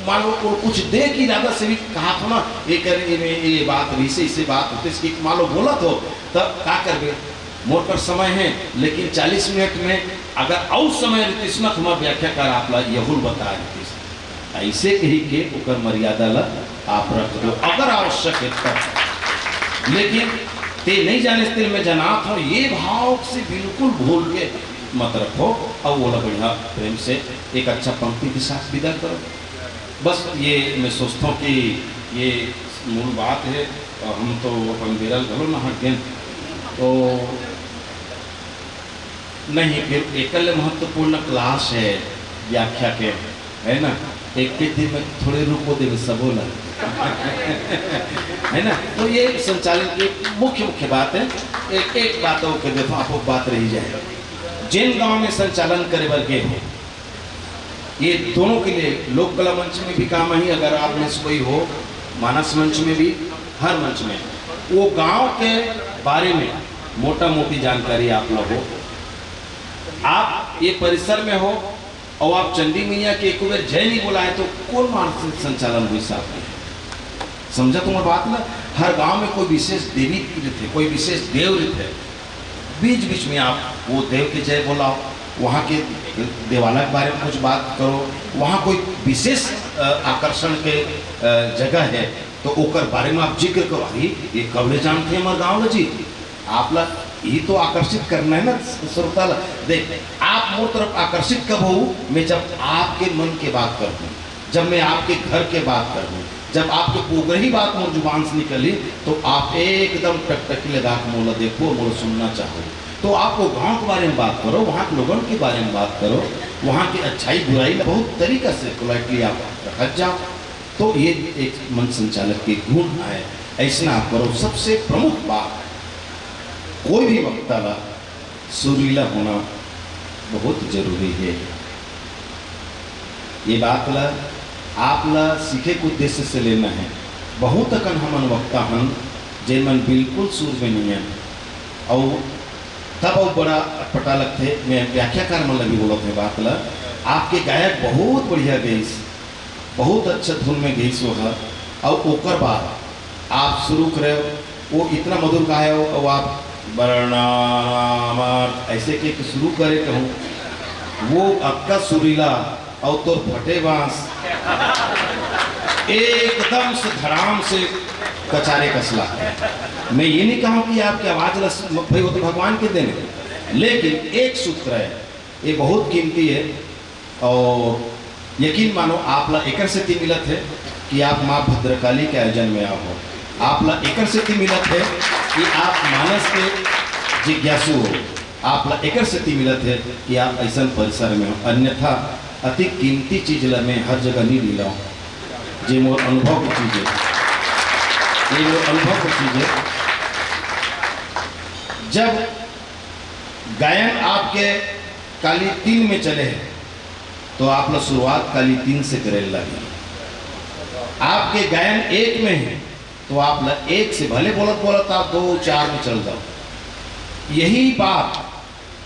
मान लो कुछ दे की इरादा से भी कहा था ना ये बात इससे बात होते इसकी मान लो बोला तो तब क्या कर मोर पर समय है लेकिन 40 मिनट में अगर और समय रहती ना तुम्हारा व्याख्या कर आप यहुल बता देती ऐसे कही के ओकर मर्यादा ला आप रख दो अगर आवश्यक है तब, लेकिन ते नहीं जाने से मैं जनात हूँ ये भाव से बिल्कुल भूल के मत रखो और वो बढ़िया प्रेम से एक अच्छा पंक्ति के साथ विदा करो। बस ये मैं सोचता हूँ कि ये मूल बात है। हम तो अपन बिरल घलो ना हट गए तो नहीं फिर एकल महत्वपूर्ण क्लास है व्याख्या के है ना, एक दिन में थोड़े रुको देवे सबो ना है ना। तो ये संचालन की मुख्य बात है। एक बात के देखो आपको बात रही जाए जिन गांव में संचालन करे वर्गे हो ये दोनों के लिए लोक कला मंच में भी काम ही अगर आप में से कोई हो मानस मंच में भी हर मंच में वो गांव के बारे में मोटा मोटी जानकारी आप लोग हो। आप ये परिसर में हो और आप चंडी मैया के एक बार जय नहीं बोला है तो कौन मानसिक संचालन हुई साहब समझा तुम्हारी बात ना। हर गांव में कोई विशेष देवी थे कोई विशेष देव थे, बीच बीच में आप वो देव के जय बोलाओ, वहाँ के देवालय के बारे में कुछ बात करो, वहाँ कोई विशेष आकर्षण के जगह है तो ओकर बारे में आप जिक्र करो। ये कब जानते हैं हमारे गाँव जी आप ला यही तो आकर्षित करना है ना श्रोता। देख आप मोर तरफ आकर्षित कब हो मैं जब आपके मन के बात कर दूँ, जब मैं आपके घर के बात कर दूँ, जब आपके पोगरही बात मोर जुबान से निकली तो आप एकदम टकटकी लगा के मोला देखो मोला सुनना चाहो। तो आप वो गाँव के बारे में बात करो, वहाँ के लोगों के बारे में बात करो, वहाँ की अच्छाई बुराई बहुत तरीका से पोलाइटली आप रख जाओ। तो ये एक मन संचालक के गुण है, ऐसा आप करो। सबसे प्रमुख बात कोई भी वक्ता ला सुरीला होना बहुत जरूरी है। ये बात ला आप ला सीखे के उद्देश्य से लेना है। बहुत अकन हमन वक्ता हन जिन मन बिल्कुल सुर में नहीं है और तब वो बड़ा अटपटा लगते। मैं व्याख्याकार मन लगी बोलत है बात ला आपके गायक बहुत बढ़िया गई, बहुत अच्छा धुन में गई सो है और ओकर बाद आप शुरू करे वो इतना मधुर गाए हो और आप वर्णामार ऐसे के शुरू करे कहूँ वो आपका सुरीला और तो फटे बांस एकदम से धड़ाम से कचारे कसला। मैं ये नहीं कहूँ कि आपकी आवाज़ भाई वो तो भगवान के देने, लेकिन एक सूत्र है ये बहुत कीमती है और यकीन मानो आपला एकर से ती मिलत है कि आप माँ भद्रकाली के आयोजन में आओ। आपला एकर से ती मिलत है कि आप मानस के जिज्ञासु हो। आपला एकर से ती मिलत है कि आप ऐसा परिसर में हो। अन्यथा अति कीमती चीज ला मैं हर जगह नहीं मिला हूँ। जे मोर अनुभव की चीज़ है, ये मोर अनुभव की चीज़ है। जब गायन आपके काली 3 में चले हैं तो आप लोग शुरुआत काली 3 से करे लगे। आपके गायन 1 में है तो आप लोग 1 से भले बोलत बोलत आप 2-4 में चल जाओ। यही बात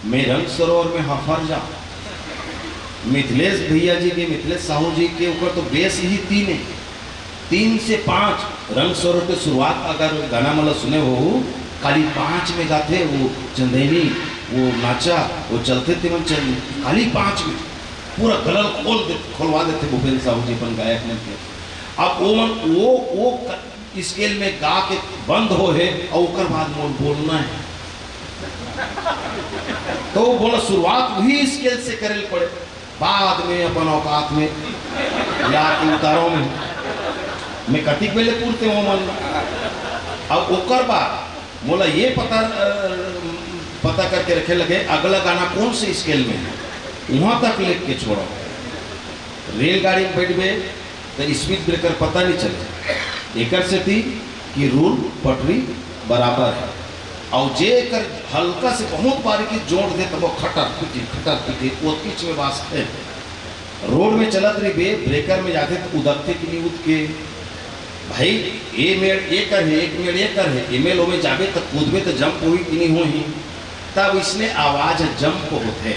मैं रंग सरोवर में हफर जाऊँ। मिथिलेश भैया जी के, मिथिलेश साहू जी के ऊपर तो बेस ही 3 है। 3 से 5 रंग सरोवर की शुरुआत अगर गाना मतलब सुने हो काली 5 में गाते। वो चंदेनी वो नाचा वो चलते थे मन काली 5 में पूरा गलर खोलवा देते भूपेंद्र साहू जी अपन गायक ने के। अब वो स्केल में गा के बंद हो है और ओकर बाद मोल बोलना है तो बोला शुरुआत वही स्केल से करे पड़े। बाद में अपन औकात में या उतारों में मैं कतिक बेले पूरते हो मन। अब ओकर बाद बोला ये पता करके रखे लगे अगला गाना कौन से स्केल में है, वहाँ तक लिख के छोड़ो। रेलगाड़ी में बैठ गए तो स्पीड ब्रेकर पता नहीं चले। एक से थी कि रूल पटरी बराबर है और जे कर हल्का से बहुत बारीकी जोड़ दे तो वो खटर पिटी वो बीच में वास्ते है। रोड में चलत रही बे ब्रेकर में जाते तो उदकते कि नहीं उद के भाई ए मेड़ ये कर है, एक मेड़ ये कर है। एमएलओ में जाबे तो कूदबे तो जंप हुई कि नहीं हुई। तब इसने आवाज जंप होते,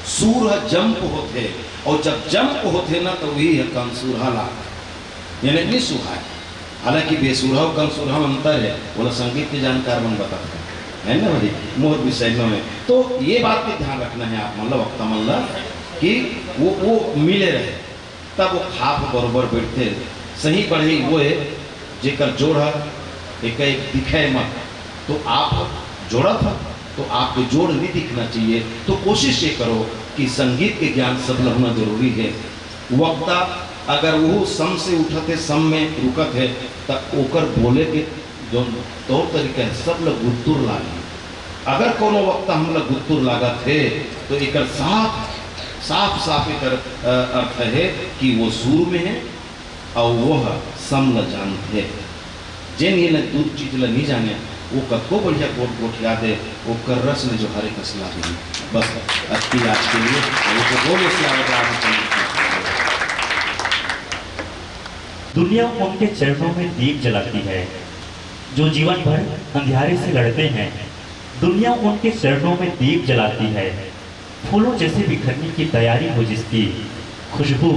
सूर जंप होते और जब जंप होते ना तो वही है कंसूरहा लाग यानी नहीं सुहा है। हालांकि बेसुरहा और कंसूरहा में अंतर है। बोला संगीत के जानकार मन बताते है ना भाई मोर विषय में। तो ये बात पे ध्यान रखना है आप मतलब वक्ता मतलब कि वो मिले रहे तब वो खाप बरोबर बैठते सही बढ़े। वो है जेकर जोड़ा एक दिखे मत तो आप जोड़ा था तो आपको जोड़ नहीं दिखना चाहिए। तो कोशिश ये करो कि संगीत के ज्ञान सब लगना जरूरी है। वक्ता अगर वो सम से उठते सम में रुकत है तब ओकर बोले के जो तौर तरीका है सब लोग गुत्तुर लागे। अगर कोनो वक्ता हम लोग गुत्तुर लागत है तो एक साफ एक अर्थ है कि वो सुर में है और वह सम ल जानते जिन ये न दूर चीज ल नहीं जाने वो कतो बढ़िया कोट याद है वो कर रस ने जो हरे कसला दी। बस अच्छी आज के लिए वो तो बोले से दुनिया उनके चरणों में दीप जलाती है जो जीवन भर अंधियारे से लड़ते हैं। दुनिया उनके चरणों में दीप जलाती है फूलों जैसे बिखरने की तैयारी हो जिसकी खुशबू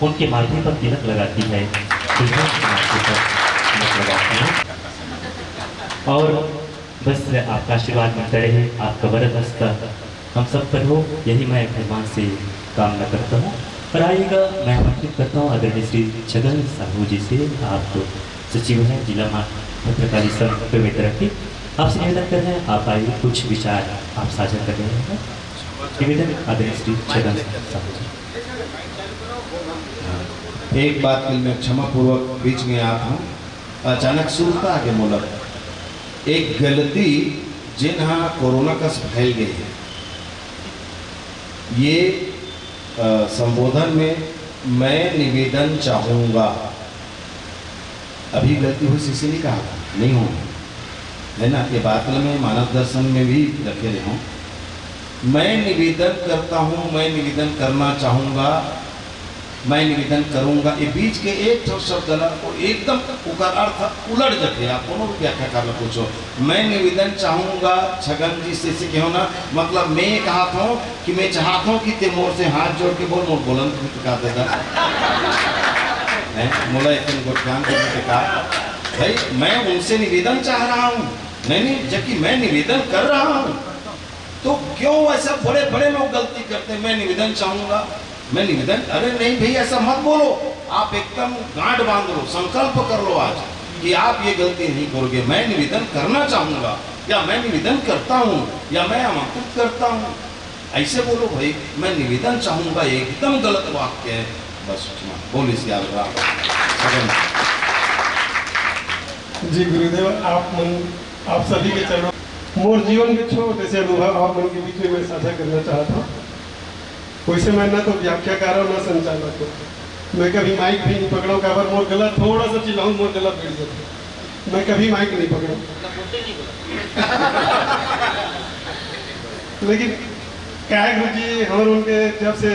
उनके माथे पर तिलक लगाती है। खुशबू माथे पर तिलक लगाती है और बस आपका आशीर्वाद मिलता रहे, आपका वरद हस्ता हम सब पर हो, यही मैं भगवान से कामना करता हूँ। और आइएगा मैं आमंत्रित करता हूँ आदरणीय श्री छगन साहू जी से, आप सचिव हैं जिला पत्रकारिता संघ बेमेतरा की, आपसे निवेदन कर रहे हैं आप आइए कुछ विचार आप साझा कर रहे हैं। निवेदन आदरणीय श्री छगन साहू जी। एक बात के मैं क्षमा पूर्वक बीच में आता हूँ। अचानक सुनता आगे मोला एक गलती जिन कोरोना का फैल गई है ये संबोधन में मैं निवेदन चाहूँगा। अभी गलती हुई इसी नहीं कहा नहीं हो है ना। ये बात मैं मानव दर्शन में भी रखे रहे हूँ। मैं निवेदन करता हूँ, मैं निवेदन करना चाहूँगा, मैं निवेदन करूँगा। ये बीच के एक शब्द ना एकदम उकर अर्थ उलट जाते। आप कोनो भी व्याख्या कर लो पूछो। मैं निवेदन चाहूँगा छगन जी से क्यों ना मतलब मैं कहा था कि मैं चाहता हूँ कि ते मोर से हाथ जोड़ के बोल मोर बोलन कहा देगा मोला एक गोठान कहा भाई मैं उनसे निवेदन चाह रहा हूँ। नहीं जबकि मैं निवेदन कर रहा हूँ तो क्यों ऐसा बड़े बड़े लोग गलती करते हैं। मैं निवेदन चाहूँगा, मैं निवेदन, अरे नहीं भाई ऐसा मत बोलो। आप एकदम गांठ बांध लो, संकल्प कर लो आज कि आप ये गलती नहीं करोगे। मैं निवेदन करना चाहूँगा या मैं निवेदन करता हूँ या मैं आमंत्रित करता हूँ, ऐसे बोलो भाई। मैं निवेदन चाहूँगा एकदम गलत वाक्य है। बस बोल इस याद जी गुरुदेव, आप सभी के चरणों मोर जीवन के छोटे से अनुभव आप मन के बीच में मैं साझा करना चाहता हूँ। वैसे मैं ना तो व्याख्याकार हूँ ना संचालक हूँ, मैं कभी माइक भी नहीं पकड़ा हूँ। काबर मोर गला थोड़ा सा चिल्लाऊँ मोर गला बैठ जाता, मैं कभी माइक नहीं पकड़ा। लेकिन क्या है गुरु जी, हमारे उनके जब से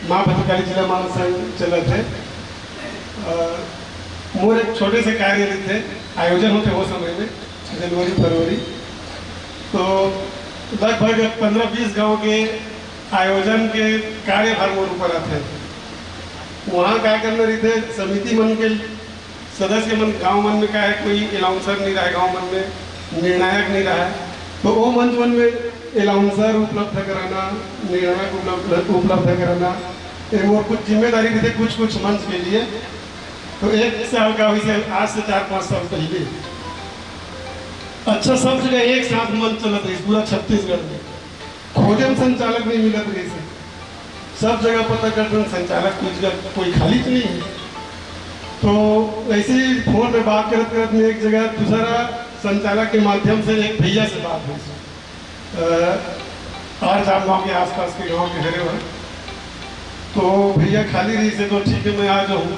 माँ भद्रकाली जिला मानस संघ चला थे, मोर एक छोटे से कार्य थे, आयोजन होते वो समय में जनवरी फरवरी, तो लगभग 15-20 गांव के आयोजन के कार्यभार मोर ऊपर आते हैं। वहाँ क्या करना रही थे, समिति मन के सदस्य मन गांव मन में क्या है, कोई अलाउंसर नहीं रहा है, गांव मन में निर्णायक नहीं रहा है, तो वो मंच मन में अलाउंसर उपलब्ध कराना, निर्णायक उपलब्ध कराना, और कुछ जिम्मेदारी भी थे कुछ मंच के लिए। तो 1 साल का वैसे आज से 4-5 साल पहले अच्छा सब जगह एक साथ मंच चलत रही पूरा छत्तीसगढ़ में, खोजन संचालक नहीं मिलत रही से, सब जगह पता करते संचालक कुछ जगह कोई खाली तो नहीं है। तो ऐसे ही फोन में बात करते में एक जगह दूसरा संचालक के माध्यम से एक भैया से बात हुई, और जामगांव के आसपास के गांव के हरे हुए, तो भैया खाली रही से तो ठीक है मैं आ जाऊँ।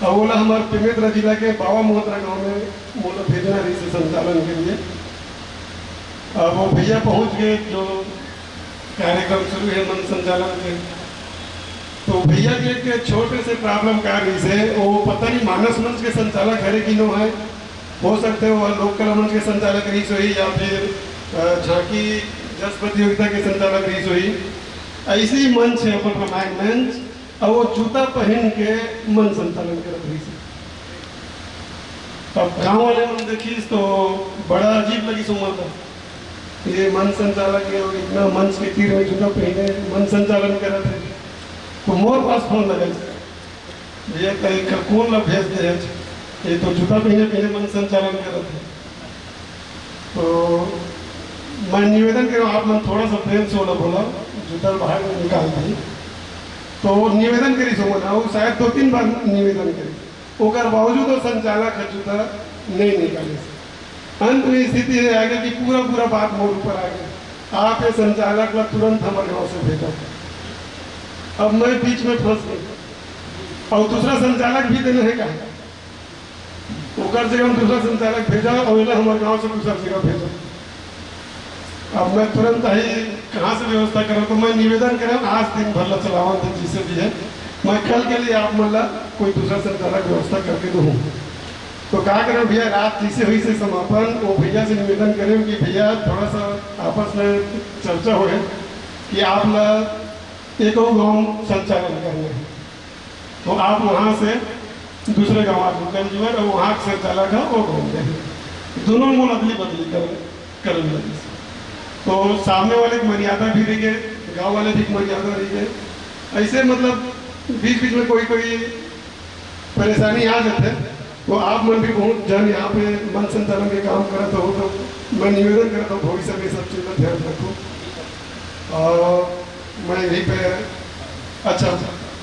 और बोला हमारे पेमेंद्रा जिला के बाबा मोहतरा गाँव में बोला भेजना रही से संचालन के लिए। अब वो भैया पहुंच गए, जो कार्यक्रम शुरू है मन संचालन के, तो भैया के एक छोटे से प्रॉब्लम क्या रही से, वो पता नहीं मानस मंच के संचालक हरे कि नो है, हो सकते हो लोक कला मंच के संचालक रही सोई, या फिर झांकी जस प्रतियोगिता के संचालक रही सोई। ऐसी मंच है अपन रामायण मंच, और वो जूता पहन के मन संचालन कर रही थी। अब गाँव वाले मन देखी तो बड़ा अजीब लगी सुमा था, ये मन संचालक है और इतना मंच के तीर में जूता पहने मन संचालन कर रहे थे। तो मोर पास फोन लगे, भैया कहीं कौन ला भेज दे, ये तो जूता पहने मन संचालन कर रहे थे। तो मैं निवेदन करूँ आप मन थोड़ा सा प्रेम से बोला जूता बाहर निकाल दी, तो निवेदन करी सो मना, वो शायद 2-3 बार निवेदन करी, ओकर बावजूद वो संचालक जूता नहीं निकाले। अंत में स्थिति है आगे कि पूरा बात मोर ऊपर आ गया, आप ये संचालक ला तुरंत हमारे गाँव से भेजा। अब मैं बीच में फंस गई, और दूसरा संचालक भी देने है कहा, ओकर जगह हम दूसरा संचालक भेजा और हमारे गाँव से दूसरा जगह भेजा। अब मैं तुरंत ही कहाँ से व्यवस्था करूँ, तो मैं निवेदन करूँ आज दिन भर ला चलावा तो जिसे भी है, मैं कल के लिए आप मतलब कोई दूसरा संचालक व्यवस्था करके दूँ। तो क्या करें भैया, रात जिसे हुई से समापन, वो भैया से निवेदन करें कि भैया थोड़ा सा आपस में चर्चा हो कि आप लोग एक और गाँव संचालन करने हैं, तो आप वहाँ से दूसरे गाँव आ जुटल जीवन, और वहाँ के संचालक है वो घूम देंगे, दोनों मूल अदली बदली कर लगी। तो सामने वाले की मर्यादा भी रही गए, गाँव वाले भी मर्यादा रही गए। ऐसे मतलब बीच में कोई परेशानी आ जाते, तो आप मन भी बहुत जन यहाँ पे मन संचालन के काम करते हो, तो मैं निवेदन करता हूँ भविष्य में सब चीज़ का ध्यान रखो। और मैं यहीं पे अच्छा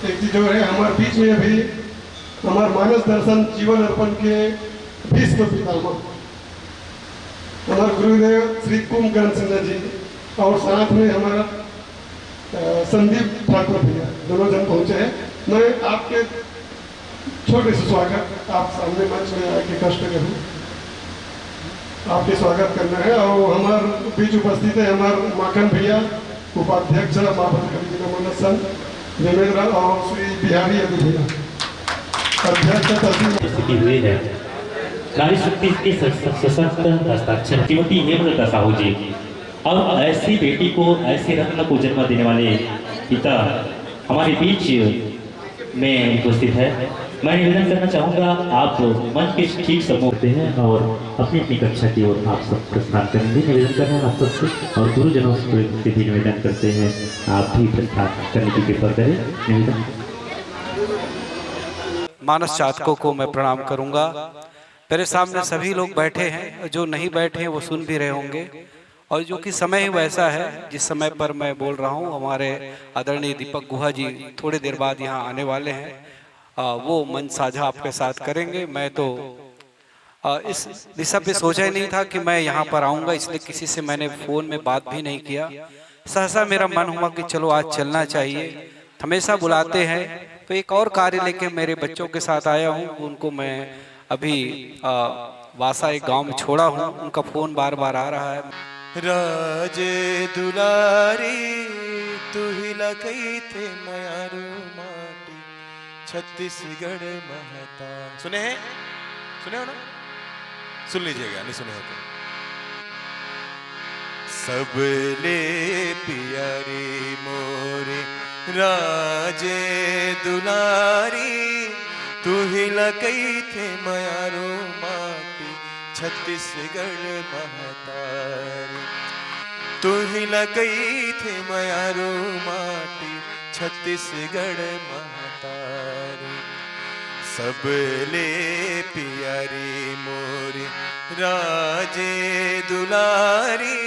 एक चीज़ जो है हमारे बीच में अभी हमारे मानस दर्शन जीवन अर्पण के विश्व पितामह हमारे गुरुदेव श्री कुंभकर्ण सिन्हा जी, और साथ में हमारा संदीप ठाकुर भैया, दोनों जन पहुँचे हैं। मैं आपके छोटे से स्वागत आप सामने मंच में आके कष्ट करूँ, आपके स्वागत करना है। और हमारे बीच उपस्थित है हमारे माखन भैया, उपाध्यक्ष माँ भद्रकाली जिला मानस संघ देवेंद्र, और श्री बिहारी अभी भैया अध्यक्ष स्थिति हुई है। नारी शक्ति के सशक्त हस्ताक्षर श्रीमती हेमलता साहू जी, और ऐसी बेटी को, ऐसे रत्न को जन्म देने वाले पिता हमारे बीच में उपस्थित है। मैं निवेदन करना चाहूँगा आप मंच के ठीक सम्मुख हैं और अपनी अपनी कक्षा की ओर आप सब प्रस्थान करेंगे। निवेदन कर रहे हैं आप सबसे, और गुरुजनों से भी निवेदन करते हैं आप भी प्रस्थान करने की कृपा करें। निवेदन। मानस चातकों को मैं प्रणाम करूंगा। मेरे सामने सभी लोग बैठे हैं, जो नहीं बैठे हैं वो सुन भी रहे होंगे, और जो कि समय ही वैसा है जिस समय पर मैं बोल रहा हूँ, हमारे आदरणीय दीपक गुहा जी थोड़ी देर बाद यहाँ आने वाले हैं। वो मंच साझा आपके साथ करेंगे। मैं तो इस दिशा पे सोचा ही नहीं था कि मैं यहाँ पर आऊँगा, इसलिए किसी से मैंने फ़ोन में बात भी नहीं किया। सहसा मेरा मन हुआ कि चलो आज चलना चाहिए, हमेशा बुलाते हैं। तो एक और कार्य लेके मेरे बच्चों के साथ आया हूँ। उनको मैं अभी वासा एक गांव में छोड़ा हूँ, उनका फ़ोन बार बार आ रहा है। राजे दुलारी तू ही लगई थे मयारू माटी छत्तीसगढ़ महता। सुने हैं? सुने हो ना? सुन लीजिएगा, नहीं सुने हो तो। सबले प्यारी मोरे राजे दुलारी तू ही लगई थे मयारू माटी छत्तीसगढ़ महतारी। तू ही लगई थे मयारू माटी छत्तीसगढ़ महतारी। सबले प्यारी मोरी राजे दुलारी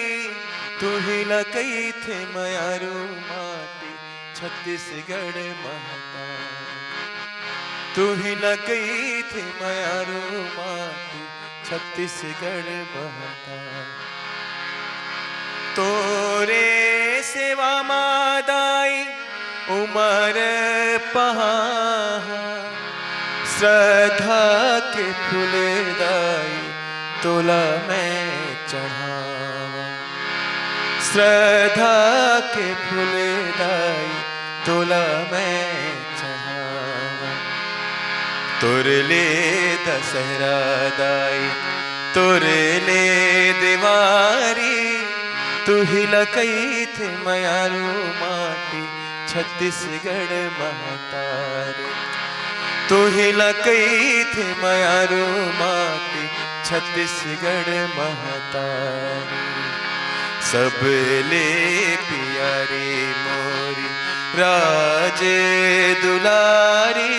तू ही लगई थे मयारू माटी छत्तीसगढ़ महतारी। तू ही लगई थे मयारू माटी छत्तीसगढ़ महतारी। तोरे सेवा मादाई उमर पहाड़ श्रद्धा के फूल दाई तोला मैं चढ़ावा। श्रद्धा के फूल दाई तोला मैं चढ़ावा। तोरले दशहरा दाई तोरले दिवारी तू ही लगई थे मयारू माटी छत्तीसगढ़ महतारी। तू ही लगई थे मयारू माटी छत्तीसगढ़ महतारी। सबले प्यारी मोरी राजे दुलारी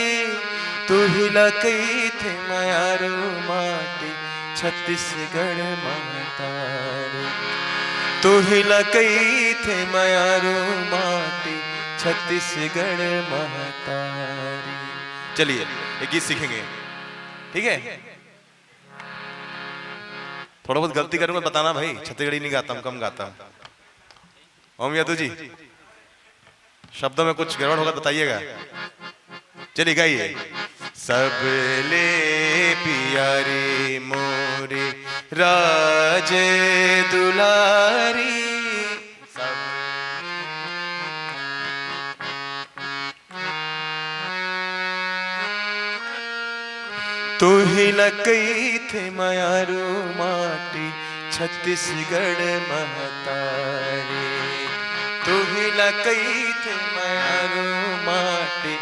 तू ही लगई थे मयारू माटी छत्तीसगढ़ महतारी। तू ही लगई थे मयारू माटी छत्तीसगढ़ महतारी। चलिए एक गीत सीखेंगे, ठीक है? थोड़ा बहुत गलती करूंगा बताना भाई, छत्तीसगढ़ी नहीं गाता हूं, कम गाता हूं। ओम यादव जी शब्दों में कुछ गड़बड़ होगा बताइएगा। चलिए गाइए। सबले प्यारी मोरी राजे दुलारी तू ही लगई थे मयारू माटी छत्तीसगढ़ महतारी। तू ही लगई थे मयारू माटी।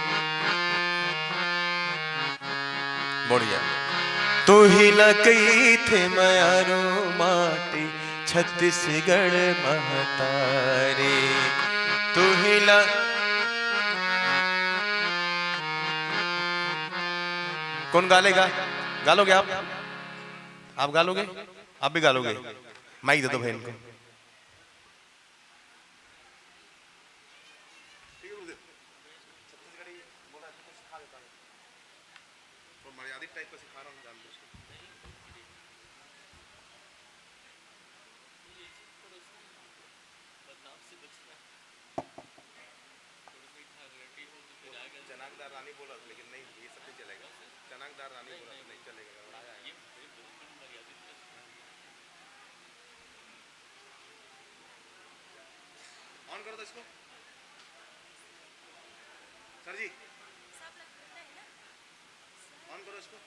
बढ़िया। तू ही लगई थे मयारू माटी छत्तीसगढ़ महतारी। तू ही कौन गा लेगा? गालोगे आप? आप गालोगे? आप भी गालोगे? माइक दे दो भाई इनको। चनाकदार रानी बोला था लेकिन नहीं, ये सब नहीं चलेगा। चनाकदार रानी बोला था, नहीं चलेगा। ऑन करो तो इसको सर जी, ऑन करो इसको।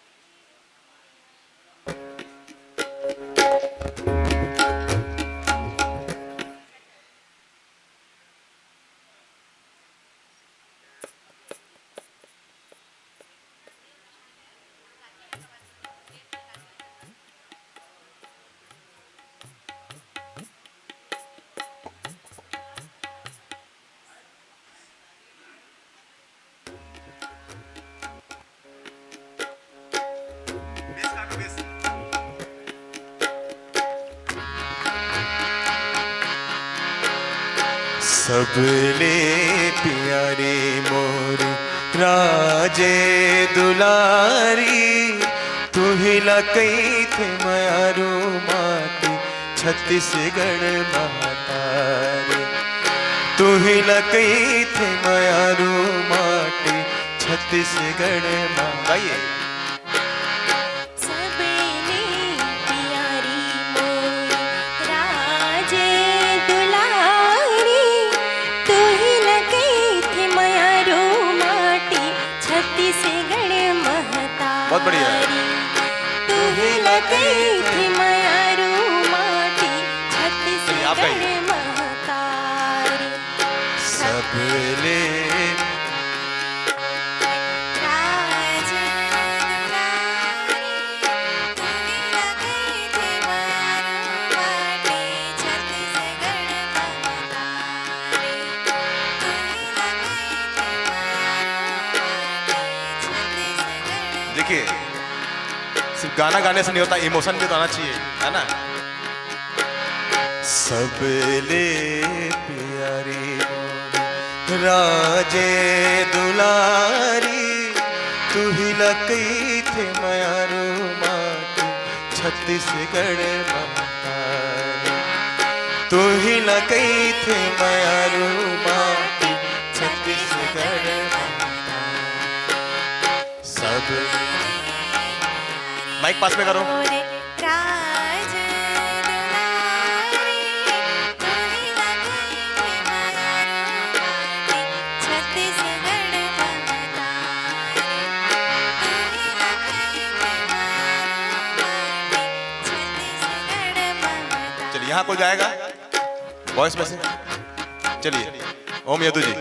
सबले प्यारी मोरी राजे दुलारी तू ही लकई थे मारू माटी छत्तीसगढ़ महातारी तू ही लकई थे मारू माटी छत्तीसगढ़ गाइए बहुत बढ़िया तू ही लकई थी मारू माटी छत्तीसगढ़ महतारी सबले देखिए सिर्फ गाना गाने से नहीं होता, इमोशन भी तो आना चाहिए, है ना। सबले प्यारी राजे दुलारी तू ही लकई थे मारू माटी छत्तीसगढ़ महातारी तू ही लकई थे मारू माटी छत्तीसगढ़ सब माइक पास में करो। चलिए यहाँ कोई गाएगा वॉइस में से, चलिए ओम यदु जी।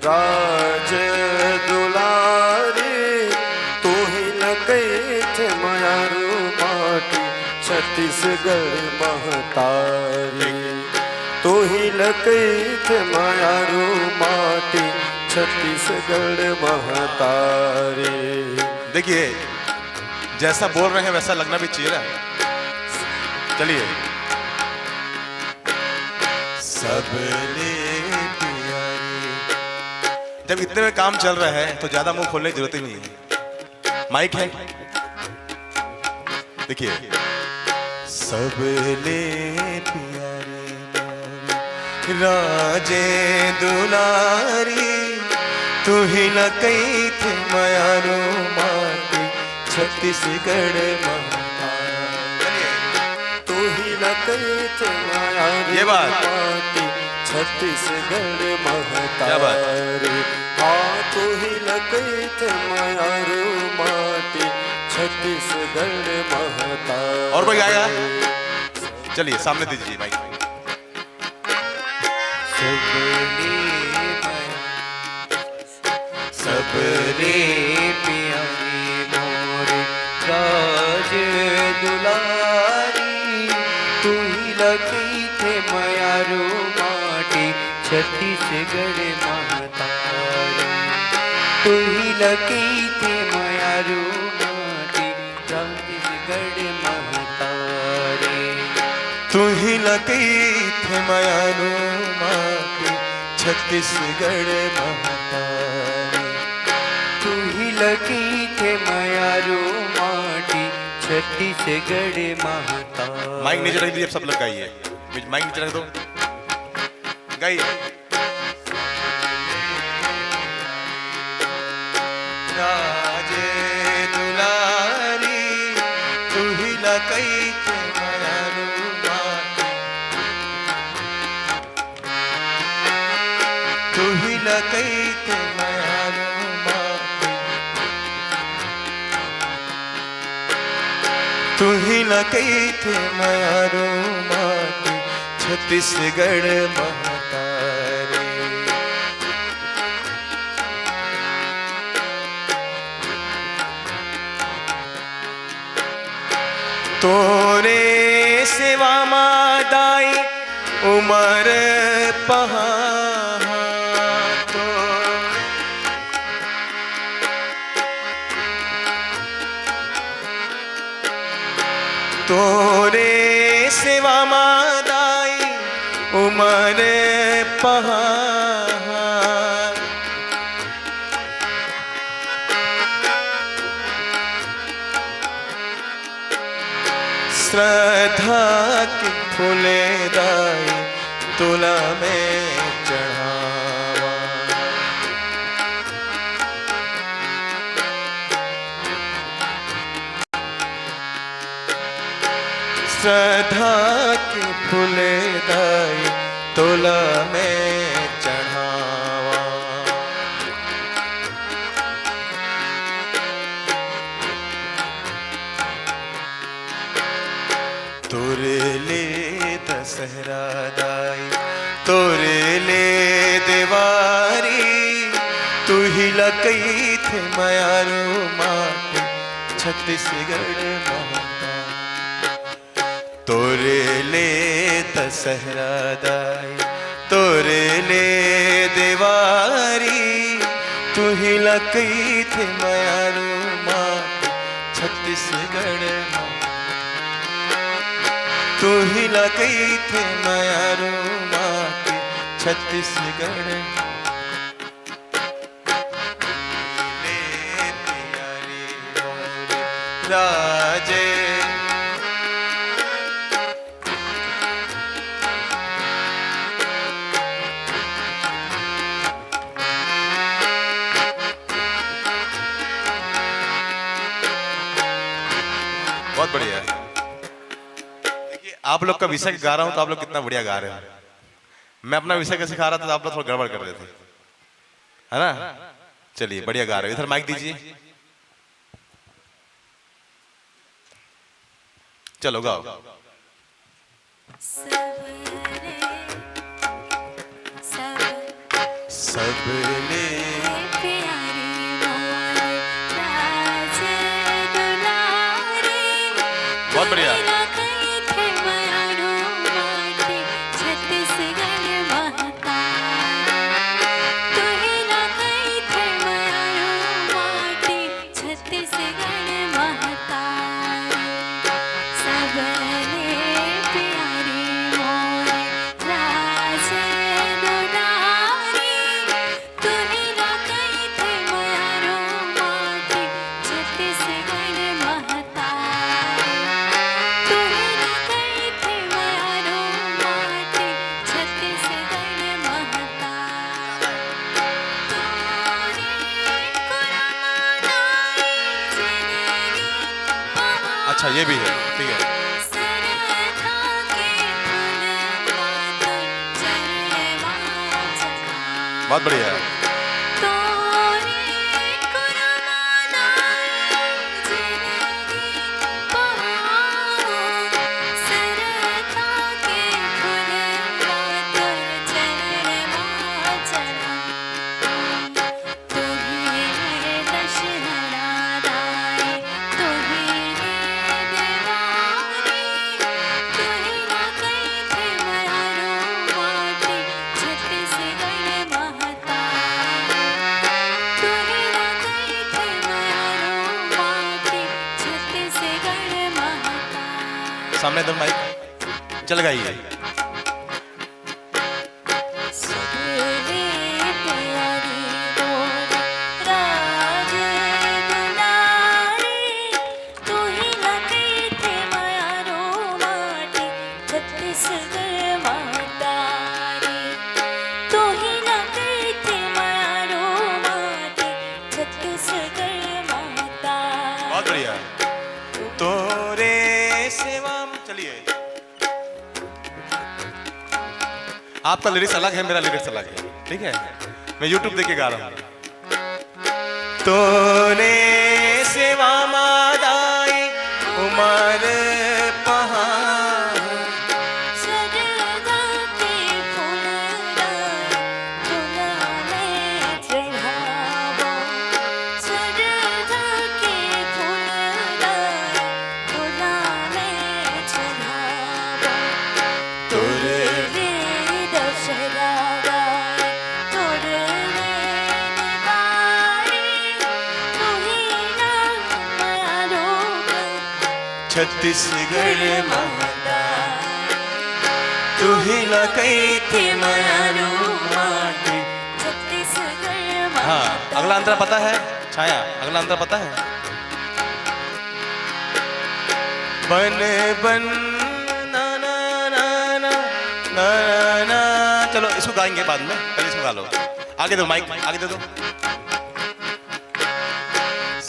राज दुलारी तू ही लकई थे मारू माटी छत्तीसगढ़ महतारी तू ही लकई थे मारू माटी छत्तीसगढ़ महतारी। देखिए जैसा बोल रहे हैं वैसा लगना भी चाहिए ना। चलिए सबले जब इतने में काम चल रहा है तो ज्यादा मुंह खोलने की जरूरत ही नहीं है, माइक है। देखिए सबले प्यारी राजे दुलारी तू ही लकई थे मारू माटी छत्तीसगढ़ महातारी तू ही लकई थे मारू माटी छत्तीसगढ़ महतारी हाँ तू ही लकई थे मारू माटी छत्तीसगढ़ महतारी। और कोई गाएगा? चलिए सामने दीजिए माइक। सबले प्यारी मोरे राज दुलारी तू ही लकई थे मारू माटी छत्तीसगढ़ महतारी तू ही लकई थे मारू माटी छत्तीसगढ़ महतारी तू ही लकई थे मारू माटी छत्तीसगढ़ महतारी तू ही लकई थे मारू माटी छत्तीसगढ़ महतारी। माइक नीचे रख दीजिए, सब लोग गाइए। माइक नीचे रख दो, गाइए। राजे दुलारी तू ही लकई थे मारू माटी तू ही लकई थे मारू माटी तू ही लकई थे मारू माटी छत्तीसगढ़ महतारी। तोरे सेवा मादाई उमर पहातो तोरे सेवा मादाई उमर पहाड़ श्रद्धा के फूले दाई तुला में चढ़ावा श्रद्धा के फूले दाई तुला में चढ़ावा तोरे ले दशहरा दाई तोरे ले देवारी तू ही लकई थे मायारो माटे छत्तीसगढ़ माता तोरे ले दशहरा दाई तोरे ले देवारी तू ही लकई थे मायारो माटे छत्तीसगढ़ तू ही लकई थे मायारो माटी छत्तीसगढ़ ले प्यारे राजे बहुत बढ़िया है। आप लोग का विषय गा रहा हूं तो आप लोग कितना बढ़िया गा रहे हो। मैं अपना विषय का सिखा रहा था तो आप लोग थोड़ा गड़बड़ कर रहे थे, है ना? चलिए बढ़िया गा रहे हो। इधर माइक दीजिए, चलो गाओ। सबले बहुत बढ़िया। अच्छा ये भी है, ठीक है। बहुत बढ़िया है। सामने दो माइक चल गई है। बहुत बढ़िया। तोरे सेवा चलिए, आपका लिरिक्स अलग है, मेरा लिरिक्स अलग है, ठीक है। मैं YouTube देख के गा रहा हूँ। तोरे सेवा मादाई उमर पहाड़ छत्तीसगढ़ महता तू ही लकई थी मारू माटी। हाँ, अगला अंतरा पता है छाया? अगला अंतरा पता है? बन बन ना ना ना ना ना ना। चलो इसको गाएंगे बाद में, पहले इसको गा लो। आगे दो माइक, आगे दे दो।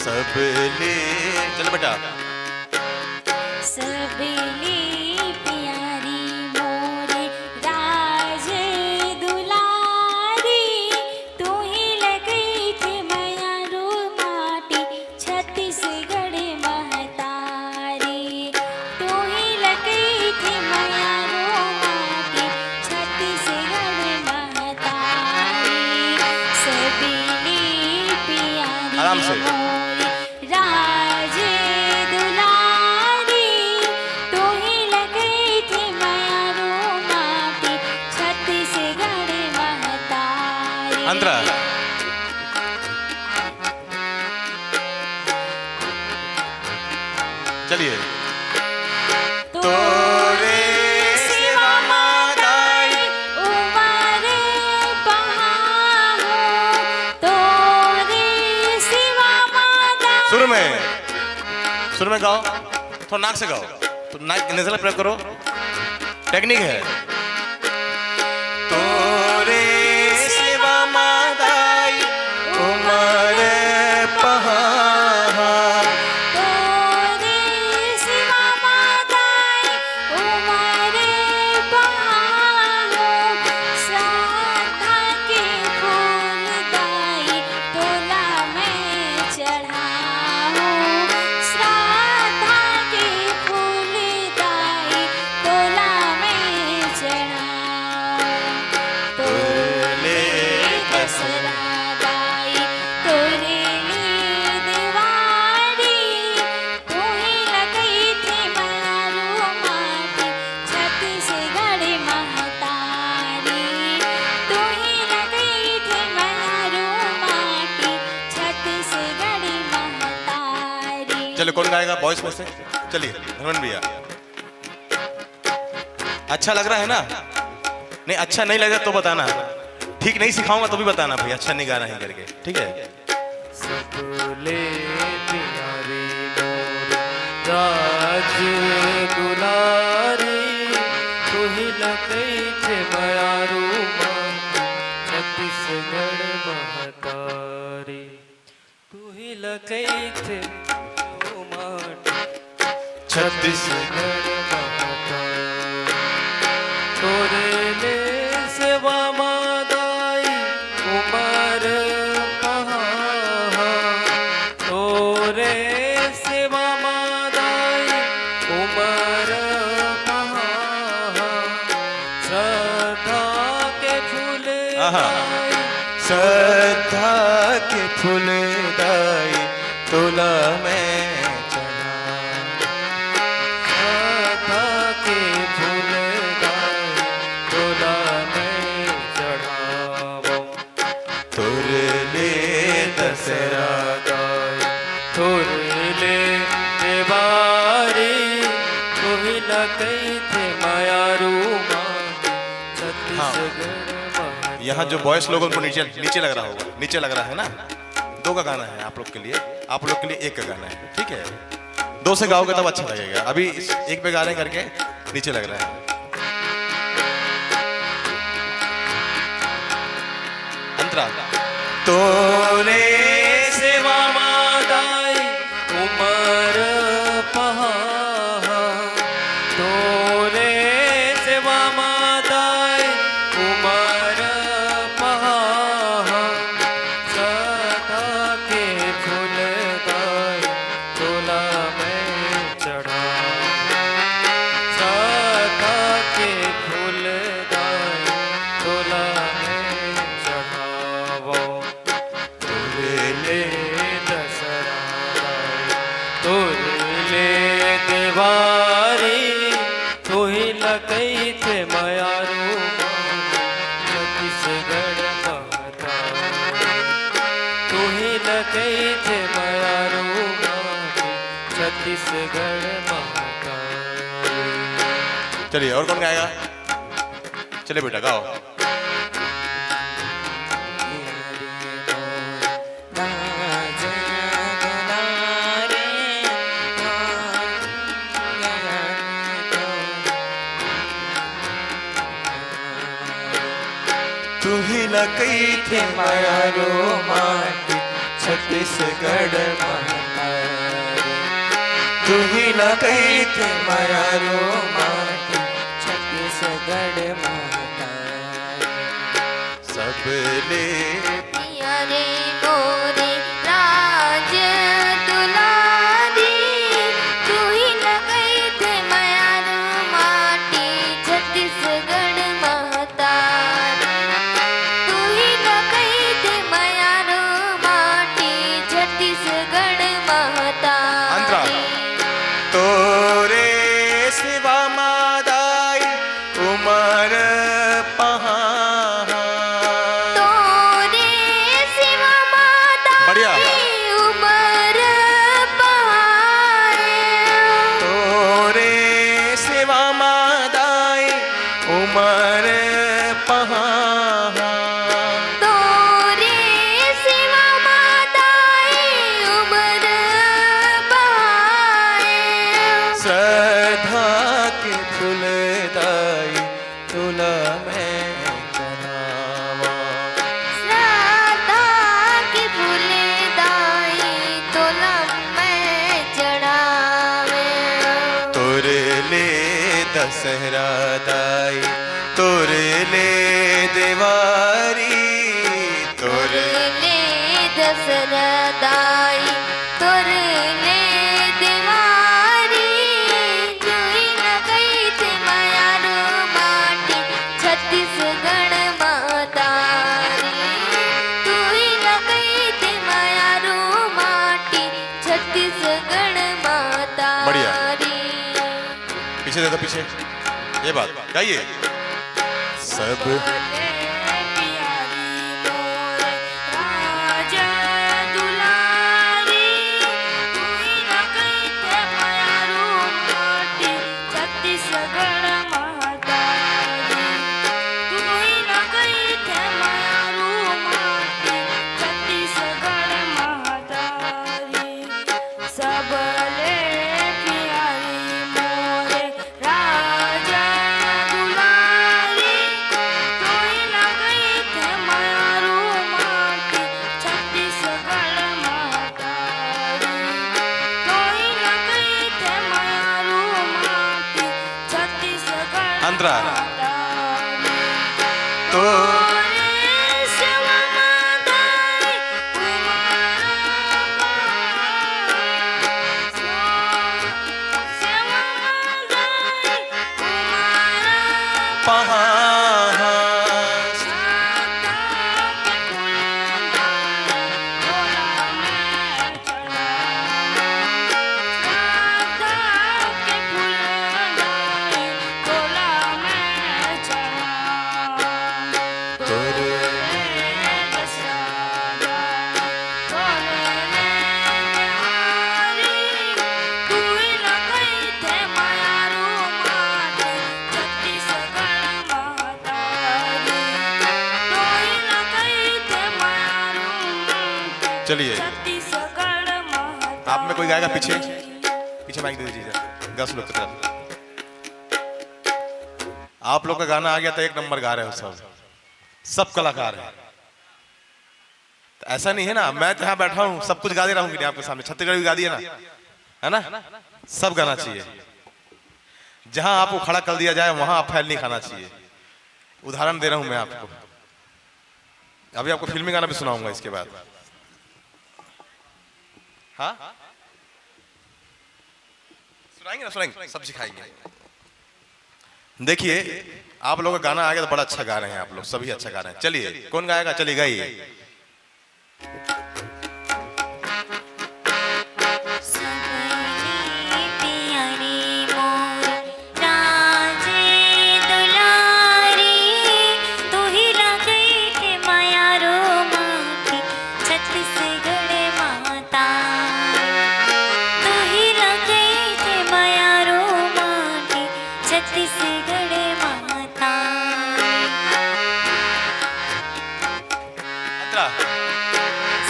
सब ले, चलो बेटा। सबले प्यारी मोरे राज दुलारी, तू ही लगई थी मारू माटी छत्तीसगढ़ महतारी। तू ही लगई थी मारू माटी छत्तीसगढ़ महतारी। सबले प्यारी आराम से। राज दुलारी, तू ही लगई थी मारू माटी छत्तीसगढ़ महतारी। अंतरा चलिए। तोरे सिवा मादाई उमर बहाओ, तोरे सिवा मादाई। शुरू में गाओ, थोड़ा नाक से गाओ, तो नाक नेज़ल प्रयोग करो, टेक्निक है। तोरे सिवा मादाई उमर पहाड़, तोरे सिवा मादाई उमर बहाओ, श्रद्धा के फूल दाई तोला में चढ़ाओ। श्रद्धा के फूल दाई तोला में चढ़ाओ। तोरे दसरा दाई तोरे दिवारी, तू ही लगई थी मारू माटी छत्तीसगढ़ महतारी। तू ही लगई थी मारू माटी छत्तीसगढ़ महतारी। चलो कौन गाएगा बॉयज में से? चलिए धर्मन भैया। अच्छा लग रहा है ना? नहीं अच्छा नहीं लगा तो बताना, ठीक नहीं सिखाऊंगा तो भी बताना भाई अच्छा नहीं गा रहे हैं करके, ठीक है? सबले प्यारी मोर राज दुलारी, तू ही लगई थे मारू माटी छत्तीसगढ़ महतारी। तू ही लगई थे मारू माटी छत्तीसगढ़ महतारी। तोरे ले सेवा मादाई उमर पहाड़, तोरे सेवा मादाई उमर पहाड़। श्रद्धा के फूल दाई श्रद्धा के फूल दाई तोला में श्रद्धा के फूल दाई तोला में चढ़ावो। तोरे ले दसरा दाई तोरे ले देवारी, तू ही लगई थे मारू माटी छत्तीसगढ़। यहाँ जो बॉयस लोग उनको नीचे नीचे लग रहा होगा, नीचे लग रहा है ना? 2 का गाना है आप लोग के लिए, आप लोग के लिए 1 का गाना है, ठीक है? 2 से गाओगे तब अच्छा लगेगा। अभी 1 पे गा रहे हैं करके नीचे लग रहा है। अंतरा तोरे सेवा मादाई उमर पहाड़, तोरे सेवा मादाई उमर पहाड़। श्रद्धा के फूल दाई तोला में चढ़ाओ। श्रद्धा के फूल दाई तोला में चढ़ावो। तोरे ले दसरा दाई तोरे ले देवारी, तू ही लगई थे मारू माटी छत्तीसगढ़ महतारी। तू ही लगई थे मारू माटी छत्तीसगढ़ महतारी। चलिए और कौन गाएगा? चलिए बेटा गाओ। तू ही न कही थे मायारो माटी छत्तीसगढ़ महातारी, तू ही न कही थे मायारो माटी छत्तीसगढ़ महातारी। सब ले प्यारे मोरे राज दुलारी, तू ही न कही थे मायारो माटी छत्तीसगढ़ महातारी, तू ही न कही थे मायारो माटी छत्तीसगढ़ महातारी। तोरे सिवा मादाई उमर पहाड़, तोरे सिवा मादाई उमर पहाड़, तोरे सिवा मादाई उमर पहाड़, तोरे सिवा मादाई उमर पहाड़। श्रद्धा के फुलदाई तुला मैं चढ़ावा, श्रद्धा की फुलदाई तोला मैं चढ़ावे। तोरे ले दशहरा दाई, तोरे ले देवारी, तोरे ले दशहरा दाई, तोरे ले देवारी, तू ही न कही थे मायारो माटी छत्तीसगढ़ महातारी, तू ही न कही थे मायारो माटी छत्तीसगढ़ महातारी। पीछे दे दो पीछे, ये बात गाइए। सब राजा दुलारी, तू ही न कही थे मायारो माटी छत्तीसगढ़ महातारी, तू ही न कही थे मायारो माटी छत्तीसगढ़ महातारी। सबले प्यारी मोरे राजा दुलारी, तू ही न कही थे मायारो माटी छत्तीसगढ़ महातारी, तू ही न कही थे मायारो माटी छत्तीसगढ़ अंतरा तो चलिए आप में कोई गाएगा पीछे, पीछे माइक दे दीजिए 10 लोग की तरफ। आप लोग का गाना आ गया तो एक नंबर गा रहे हो सब कलाकार हैं। तो ऐसा नहीं है ना, मैं जहाँ बैठा हूँ सब कुछ गा दे रहा हूँ आपके सामने। छत्तीसगढ़ भी गा दिया ना, है ना? सब गाना चाहिए। जहां आपको खड़ा कर दिया जाए वहां आप फैल नहीं खाना चाहिए। उदाहरण दे रहा हूं मैं आपको, अभी आपको फिल्मी गाना भी सुनाऊंगा इसके बाद। हाँ सुनाएंगे ना, सुनाएंगे, सब सिखाएंगे। देखिए आप लोग का गाना आ गया तो बड़ा अच्छा गा रहे हैं आप लोग, सभी अच्छा गा रहे हैं। चलिए कौन गाएगा? चलिए गाइए। छत्तीसगढ़ छत्तीसगढ़ माता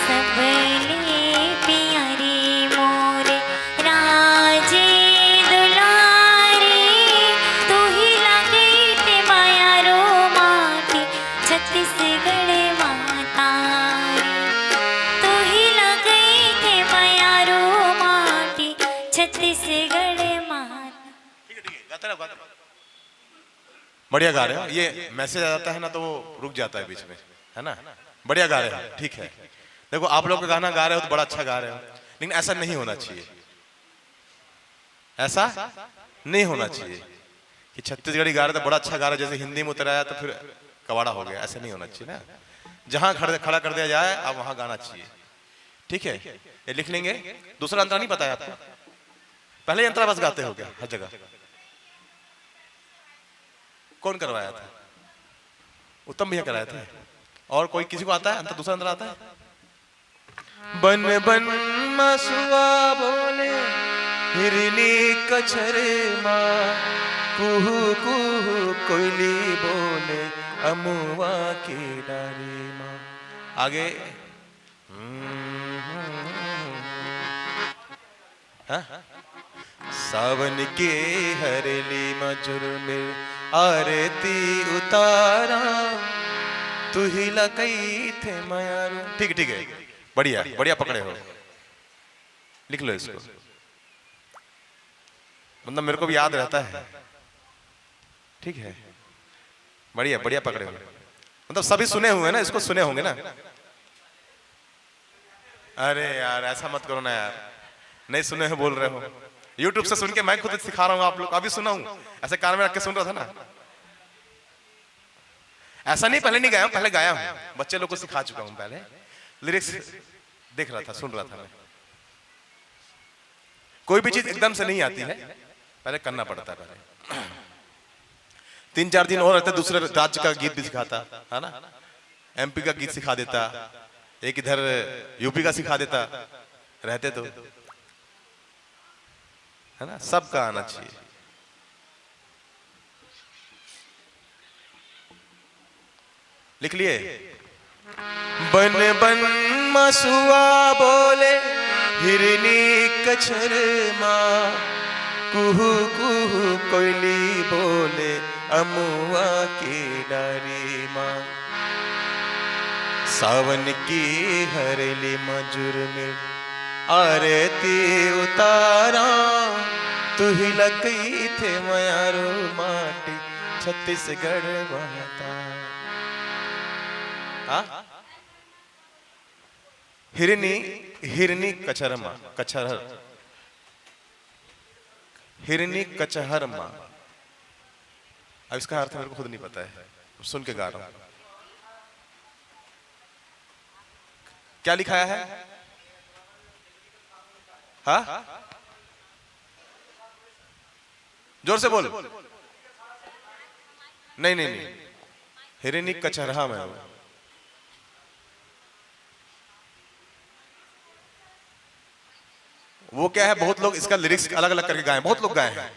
सबले प्यारी मोरे राजे दुलारी तू ही लगी थे माया रो माटी छत्तीसगढ़ माता तू ही लगी थे माया रो माटी छत्तीसगढ़ माता। बढ़िया गा रहे हो। ये मैसेज आ जाता है ना तो वो रुक जाता है बीच में, है ना। बढ़िया गा रहे हो, ठीक है। देखो आप लोग गाना गा रहे हो तो बड़ा अच्छा गा रहे हो, लेकिन ऐसा नहीं होना चाहिए। ऐसा नहीं होना चाहिए कि छत्तीसगढ़ी गा रहे तो बड़ा अच्छा गा रहे, जैसे हिंदी में उतर आया तो फिर कवाड़ा हो गया। ऐसा नहीं होना चाहिए ना। जहां खड़ा कर दिया जाए आप वहां गाना चाहिए, ठीक है। ये लिख लेंगे। दूसरा अंतरा नहीं पता है आपको? पहले अंतरा बस गाते हो क्या हर जगह? कौन करवाया था? उत्तम भैया कराए थे। और कोई किसी को आता है अंतर? दूसरा अंतर आता है? बन बन मसुआ बोले हिरनी कछरे माँ कुहू कुहू कोयली बोले अमुआ की डारी माँ। आगे सावन के हरेली मजुर में आरती उतारा तू ही लकई थे मायारू। ठीक है, ठीक है, बढ़िया बढ़िया पकड़े हो। लिख लो इसको, मतलब मेरे को भी याद रहता है। ठीक है, बढ़िया बढ़िया पकड़े हो। मतलब सभी सुने हुए ना, इसको सुने होंगे ना। अरे यार ऐसा मत करो ना यार, नहीं सुने हो बोल रहे हो। YouTube से सुन के मैं खुद सिखा रहा हूँ आप लोग। अभी सुना हूँ, ऐसे कान में रख के सुन रहा था ना। ऐसा नहीं पहले नहीं गाया हूँ, पहले गाया हूँ, बच्चे लोग को सिखा चुका हूँ। पहले लिरिक्स देख रहा था, सुन रहा था मैं। कोई भी चीज एकदम से नहीं आती है, पहले करना पड़ता है। पहले 3-4 दिन और रहते, दूसरे राज्य का गीत भी सिखाता है ना। MP का गीत सिखा देता, एक इधर UP का सिखा देता, रहते तो, है ना। सबका आना चाहिए। लिख लिए। बन बन मसुआ बोले हिरनी कछर माँ कुहू कुहू कोयली बोले अमुआ की डारी माँ। सावन की हरेली मजुर में आरती उतारा तू ही लग गई थे मयारो माटी छत्तीसगढ़ माता। हिरनी हिरनी कचहर कचहर हिरनी कचहर माँ। अब इसका अर्थ मेरे को खुद नहीं पता है, सुन के गा रहा हूं। क्या लिखाया है? हाँ, जोर से बोल। नहीं नहीं नहीं, हिरनी कचहरा में। वो क्या है, बहुत लोग इसका लिरिक्स अलग अलग करके गाए, बहुत लोग गाए हैं।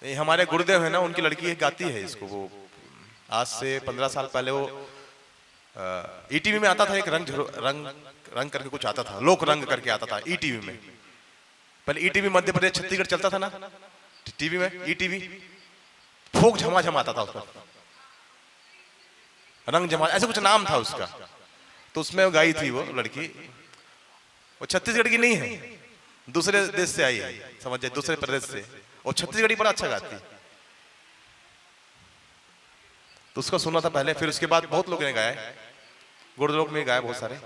ये हमारे गुरुदेव है ना, उनकी लड़की गाती है इसको। वो आज से 15 साल पहले वो ETV में आता था, एक रंग रंग रंग करके कुछ आता था, लोक रंग करके आता था ETV में। पहले ETV मध्य प्रदेश छत्तीसगढ़ चलता था ना टीवी में, ETV फोक झमाझम आता था उसका, रंग जमा ऐसे कुछ नाम था उसका। तो उसमें वो गाई थी वो लड़की। वो छत्तीसगढ़ की नहीं है, दूसरे देश से आई है, समझ जाए, दूसरे प्रदेश से। और छत्तीसगढ़ी बड़ा अच्छा गाती। तो उसका सुना था पहले, फिर उसके बाद बहुत लोगों ने गाया, गुरुलोक में गाया बहुत सारे।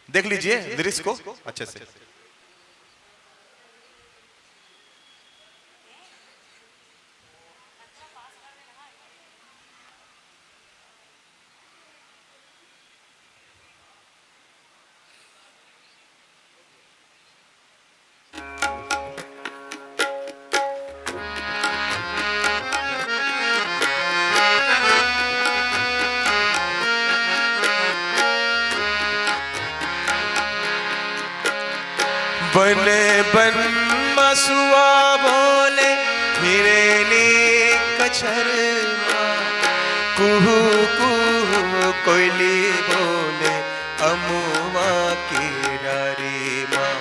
देख लीजिए लिरिक्स को अच्छे से। बन बन सुआ बोले हिरनी कछर कुहू कुहू कोयली बोले अमुआ की डारी माँ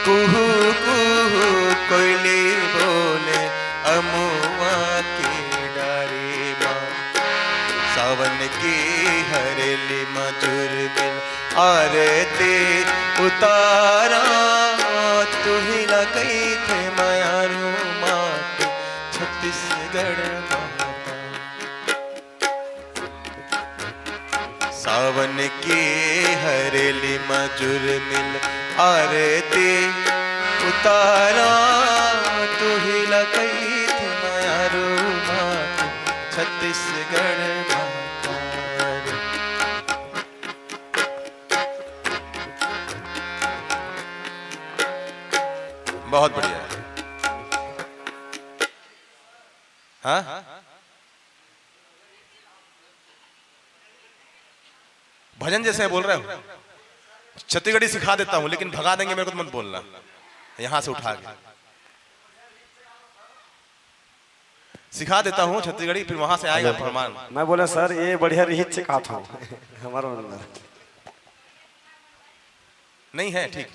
कुहू कुहू कोयली बोले अमुआ की डारी माँ सावन की हरेली मधुर मिल आरती उतारा तू ही लगई थे मायारू माटी छत्तीसगढ़ सावन की हरेली मधुर मिल आरती उतारा तू ही लगई थे मायारू माटी छत्तीसगढ़ बहुत बढ़िया। हाँ भजन जैसे बोल रहे हो छत्तीसगढ़ी सिखा देता हूं लेकिन भगा देंगे मेरे को तो मत बोलना यहां से उठा के सिखा देता हूं छत्तीसगढ़ी फिर वहां से आएगा फरमान। मैं बोला सर ये बढ़िया रिहित से कहा था हमारा नहीं है ठीक।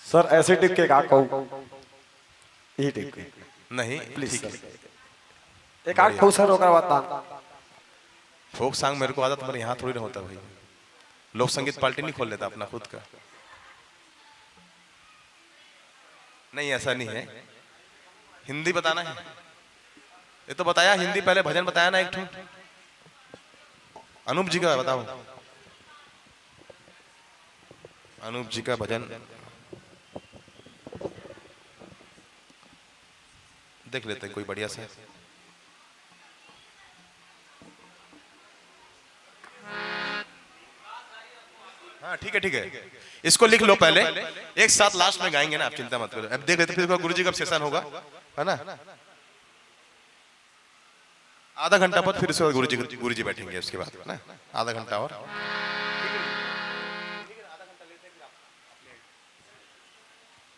सर ऐसे टिक के का कहूं यही टिक के नहीं प्लीज ठीक सर एक आठ कहूं सर ओकर बता फोक सॉन्ग मेरे को आदत पर यहाँ थोड़ी ना होता भाई लोक संगीत पार्टी नहीं खोल लेता अपना खुद का नहीं ऐसा नहीं है हिंदी बताना है ये तो बताया हिंदी पहले भजन बताया ना एक ठो अनूप जी का बताओ अनूप जी का भजन देख लेते हैं कोई बढ़िया से। हाँ ठीक है इसको लिख लो पहले एक साथ लास्ट में गाएंगे ना आप चिंता मत करो। अब देख लेते फिर गुरुजी का सेशन होगा है ना आधा घंटा बाद फिर उसके बाद गुरुजी बैठेंगे उसके बाद ना आधा घंटा और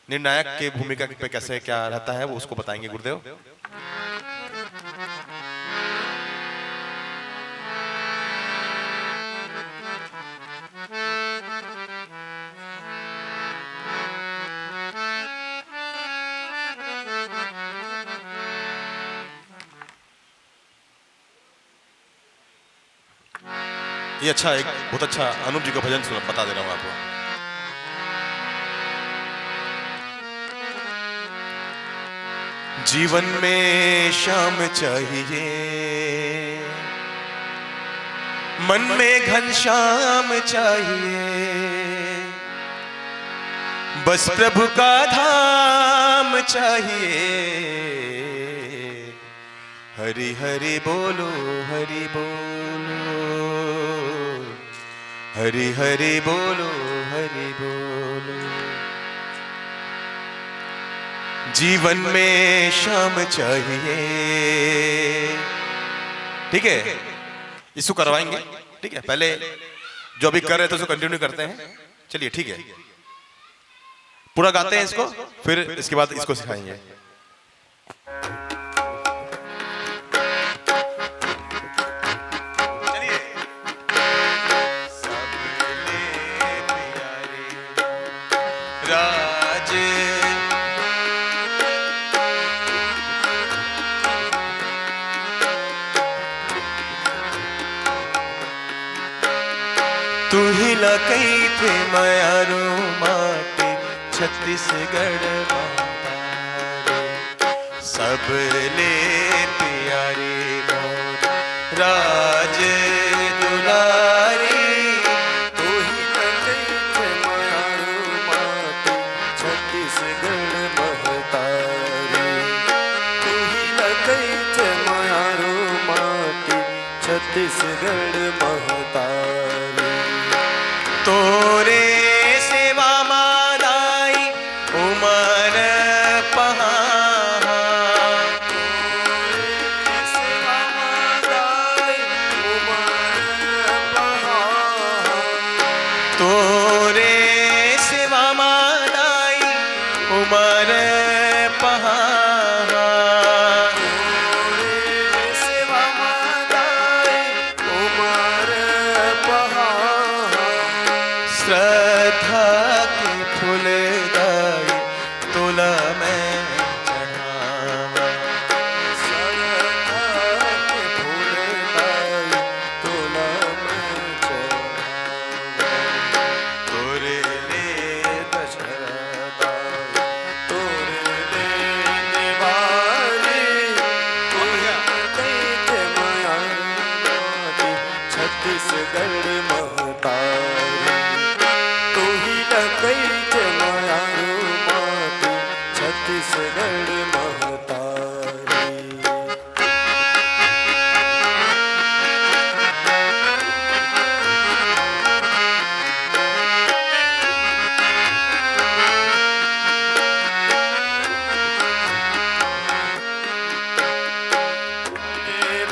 निर्णायक के भूमिका पे कैसे क्या रहता है वो उसको बताएंगे गुरुदेव। ये अच्छा एक बहुत अच्छा अनूप जी का भजन सुना बता दे रहा हूँ आपको। जीवन में शाम चाहिए मन में घनश्याम चाहिए बस प्रभु का धाम चाहिए हरि हरि बोलो हरि बोलो हरि हरि बोलो हरि बोलो जीवन में शाम चाहिए। ठीक है इसको करवाएंगे ठीक है पहले जो अभी कर रहे थे उसको कंटिन्यू करते हैं चलिए ठीक है पूरा गाते हैं इसको फिर इसके बाद इसको सिखाएंगे। तू ही लकई थे मायारू माटी छत्तीसगढ़ सब ले प्यारी मोर राज दुलारी तू ही लकई थे मायारू माटी छत्तीसगढ़ महतारी तू ही लकई थे मायारू माटी छत्तीसगढ़ महतारी तोरे सेवा मादाई उमर पहा तोरे श्रद्धा के फूल दाई तोला मैं चढ़ावा श्रद्धा के फूल दाई तोला मैं चढ़ावा तोरे ले दशरदा तोरे ले दिवाली तोरे दैत माया छत्तीसगढ़ महतारी तू ही लगैत मायारू माती छत्तीसगढ़ महतारी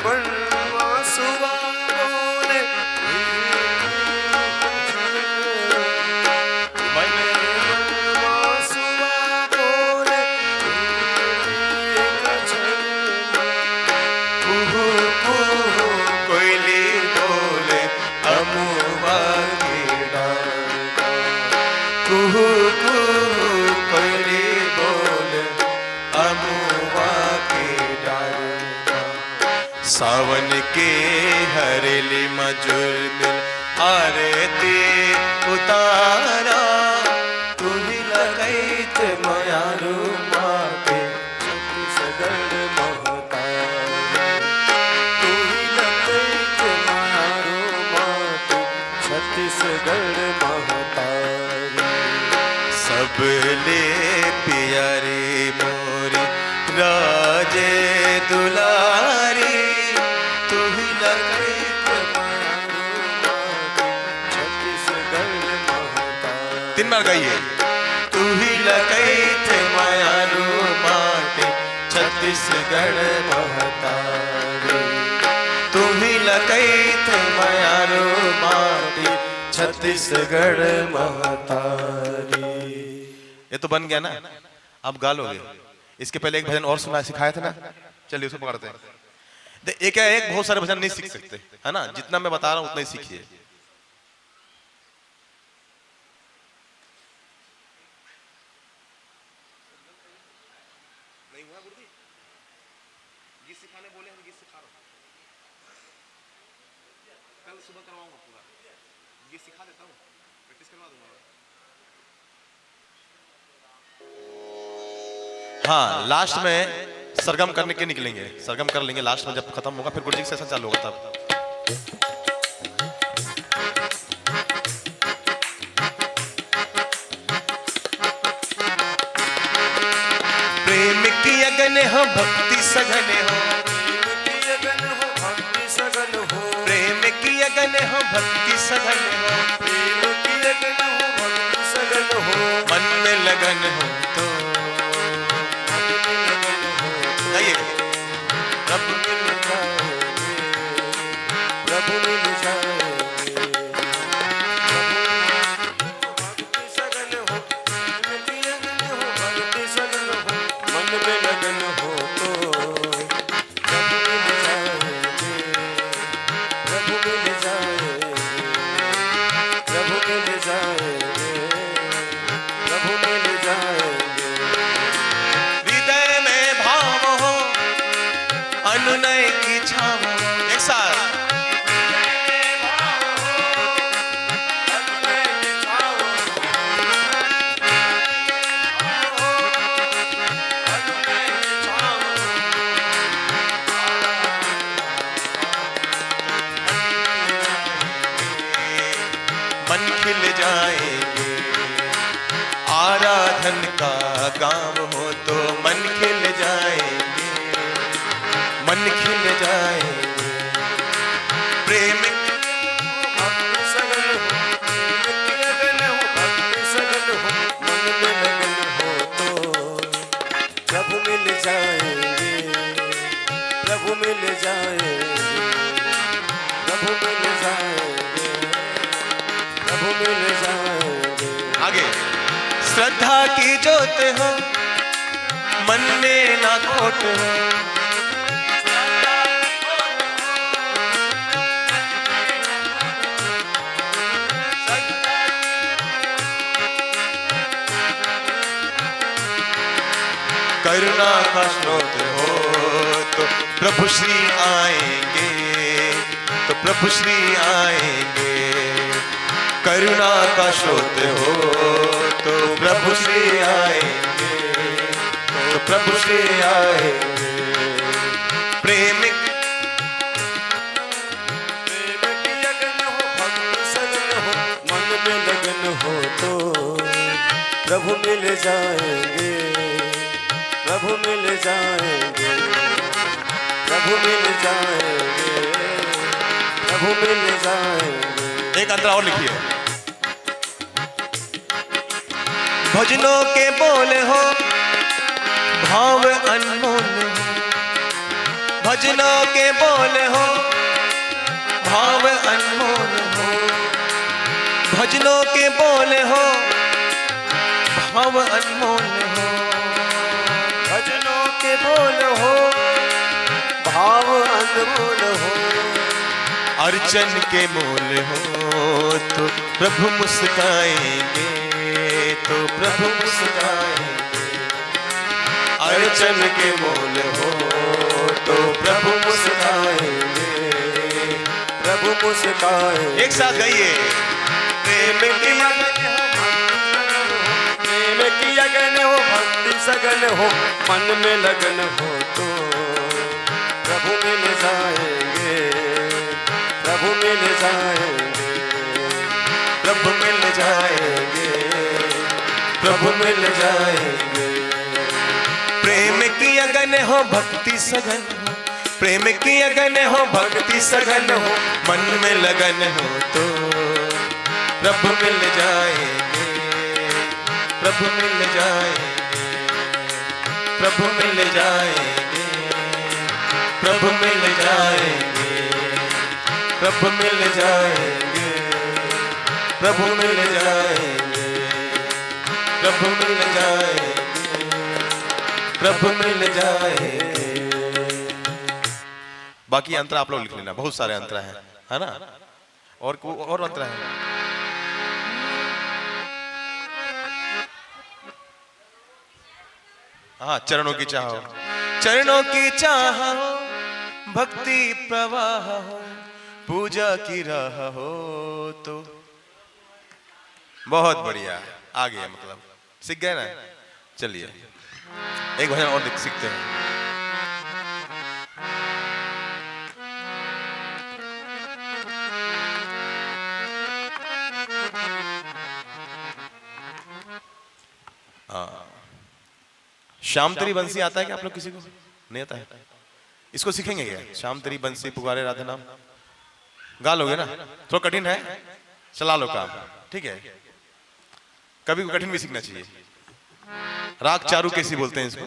बनवासुआ बोले बनवासुआ बोले कुहू कुहू कोयली बोले अमुआ की डाला कुहू कुहू कोयली बोले अमुआ की डाला सावन के हरेली मजुर मिल आरती उतारा तू ही लगैत मायारू माते छत्तीसगढ़ महतारी तू ही लगैत मायारू माते छत्तीसगढ़ महतारी सबले प्यारी मोरी राजे दुलारी तू ही लगैत मायारू माते छत्तीसगढ़ महतारी तीन बार गाइए तू ही लगैत मायारू माते छत्तीसगढ़ महतारी तू ही लगैत मायारू माते छत्तीसगढ़ महतारी। ये तो बन गया ना, अब गा लोगे। इसके पहले एक भजन और सुना सिखाया था ना, चलिए उसको पकड़ते हैं। एक है एक बहुत सारे भजन नहीं सीख सकते है ना, जितना मैं बता रहा हूं उतना ही सीखिए। नहीं हुआ गुरुजी, गीत सिखाने बोले हम गीत सिखा रहा हूं, कल सुबह करवाऊंगा पूरा गीत सिखा देता हूं, प्रैक्टिस करवा दूंगा। हाँ, लास्ट में सरगम करने के निकलेंगे, सरगम कर लेंगे लास्ट में, जब खत्म होगा फिर गुरुजी का सेशन चालू होगा तब। प्रेम की अगन हो भक्ति सघन हो, प्रेम की अगन हो भक्ति सघन हो, प्रेम की अगन हो भक्ति सघन हो, मन में लगन हो तो प्रभु मिल जाएंगे, प्रभु मिल जाएंगे, भक्ति सघन हो, भक्ति लगन हो, भक्ति सघन हो, मन में लगन हो तो प्रभु मिल जाएंगे, प्रभु मिल जाएंगे, प्रभु मिल जाएंगे, प्रभु मिल जाएंगे। हृदय में भाव हो अनुनय की छाव, एक साथ मन खिल जाएंगे, आराधन का गाँव हो तो मन खिल जाएंगे, मन खिल जाएंगे। प्रेम भक्ति सघन हो, भक्ति लगन हो, भक्ति सघन हो, मन में लगन हो तो प्रभु मिल जाएंगे, प्रभु मिल जाएंगे, प्रभु मिल जाएंगे, प्रभु मिल जाएंगे। आगे श्रद्धा की ज्योत हो, मन में ना खोट हो, करुणा का स्रोत हो तो प्रभु श्री आएंगे, तो प्रभु श्री आएंगे। करुणा का स्रोत हो तो प्रभु श्री आएंगे, तो प्रभु श्री आएंगे। प्रेम की अगन हो, भक्ति सगन हो, मन में लगन हो तो प्रभु मिल जाएंगे, प्रभु मिल जाएंगे, प्रभु मिल जाएंगे, प्रभु मिल जाएंगे। एक अंतरा और लिखिए। भजनों के बोल हो, भाव अनमोल हो, भजनों के बोल हो, भाव अनमोल हो, भजनों के बोल हो, भाव अनमोल हो, भजनों के बोल हो, भाव अनमोल हो। अर्चन के मोल हो तो प्रभु मुस्काएंगे, तो प्रभु मुस्काएंगे। अर्चन के मोल हो तो प्रभु मुस्काएंगे, प्रभु मुस्काएंगे। एक साथ गाइए। प्रेम की अगन हो, प्रेम की अगन हो, भक्ति सगन हो, मन में लगन हो तो प्रभु मिल जाएंगे, प्रभु मिल जाएंगे, प्रभु मिल जाएंगे, प्रभु मिल जाएंगे। प्रेम की अगन हो, भक्ति सघन हो, प्रेम की अगन हो, भक्ति सघन हो, मन में लगन हो तो प्रभु मिल जाएंगे, प्रभु मिल जाएंगे, प्रभु मिल जाएंगे, प्रभु मिल जाएंगे, प्रभु मिल जाएंगे, प्रभु मिल जाएंगे, प्रभु मिल जाएंगे, प्रभु मिल जाएंगे। बाकी अंतर आप लोग लिख लेना, बहुत सारे अंतर हैं, है ना? और अंतर है। हाँ, चरणों की चाह हो, चरणों की चाह हो, भक्ति प्रवाह हो, पूजा की राह हो तो बहुत बढ़िया। आ गया, मतलब सीख गए ना? चलिए एक भजन और सीखते हैं। श्याम तेरी बंसी आता है क्या आप लोग? किसी को नहीं आता है? इसको सीखेंगे क्या? श्याम तेरी बंसी पुकारे राधा नाम गा लोगे ना? थोड़ा कठिन है, चला लो काम, ठीक है? कभी को कठिन भी सीखना चाहिए। राग चारू कैसी बोलते हैं इसको?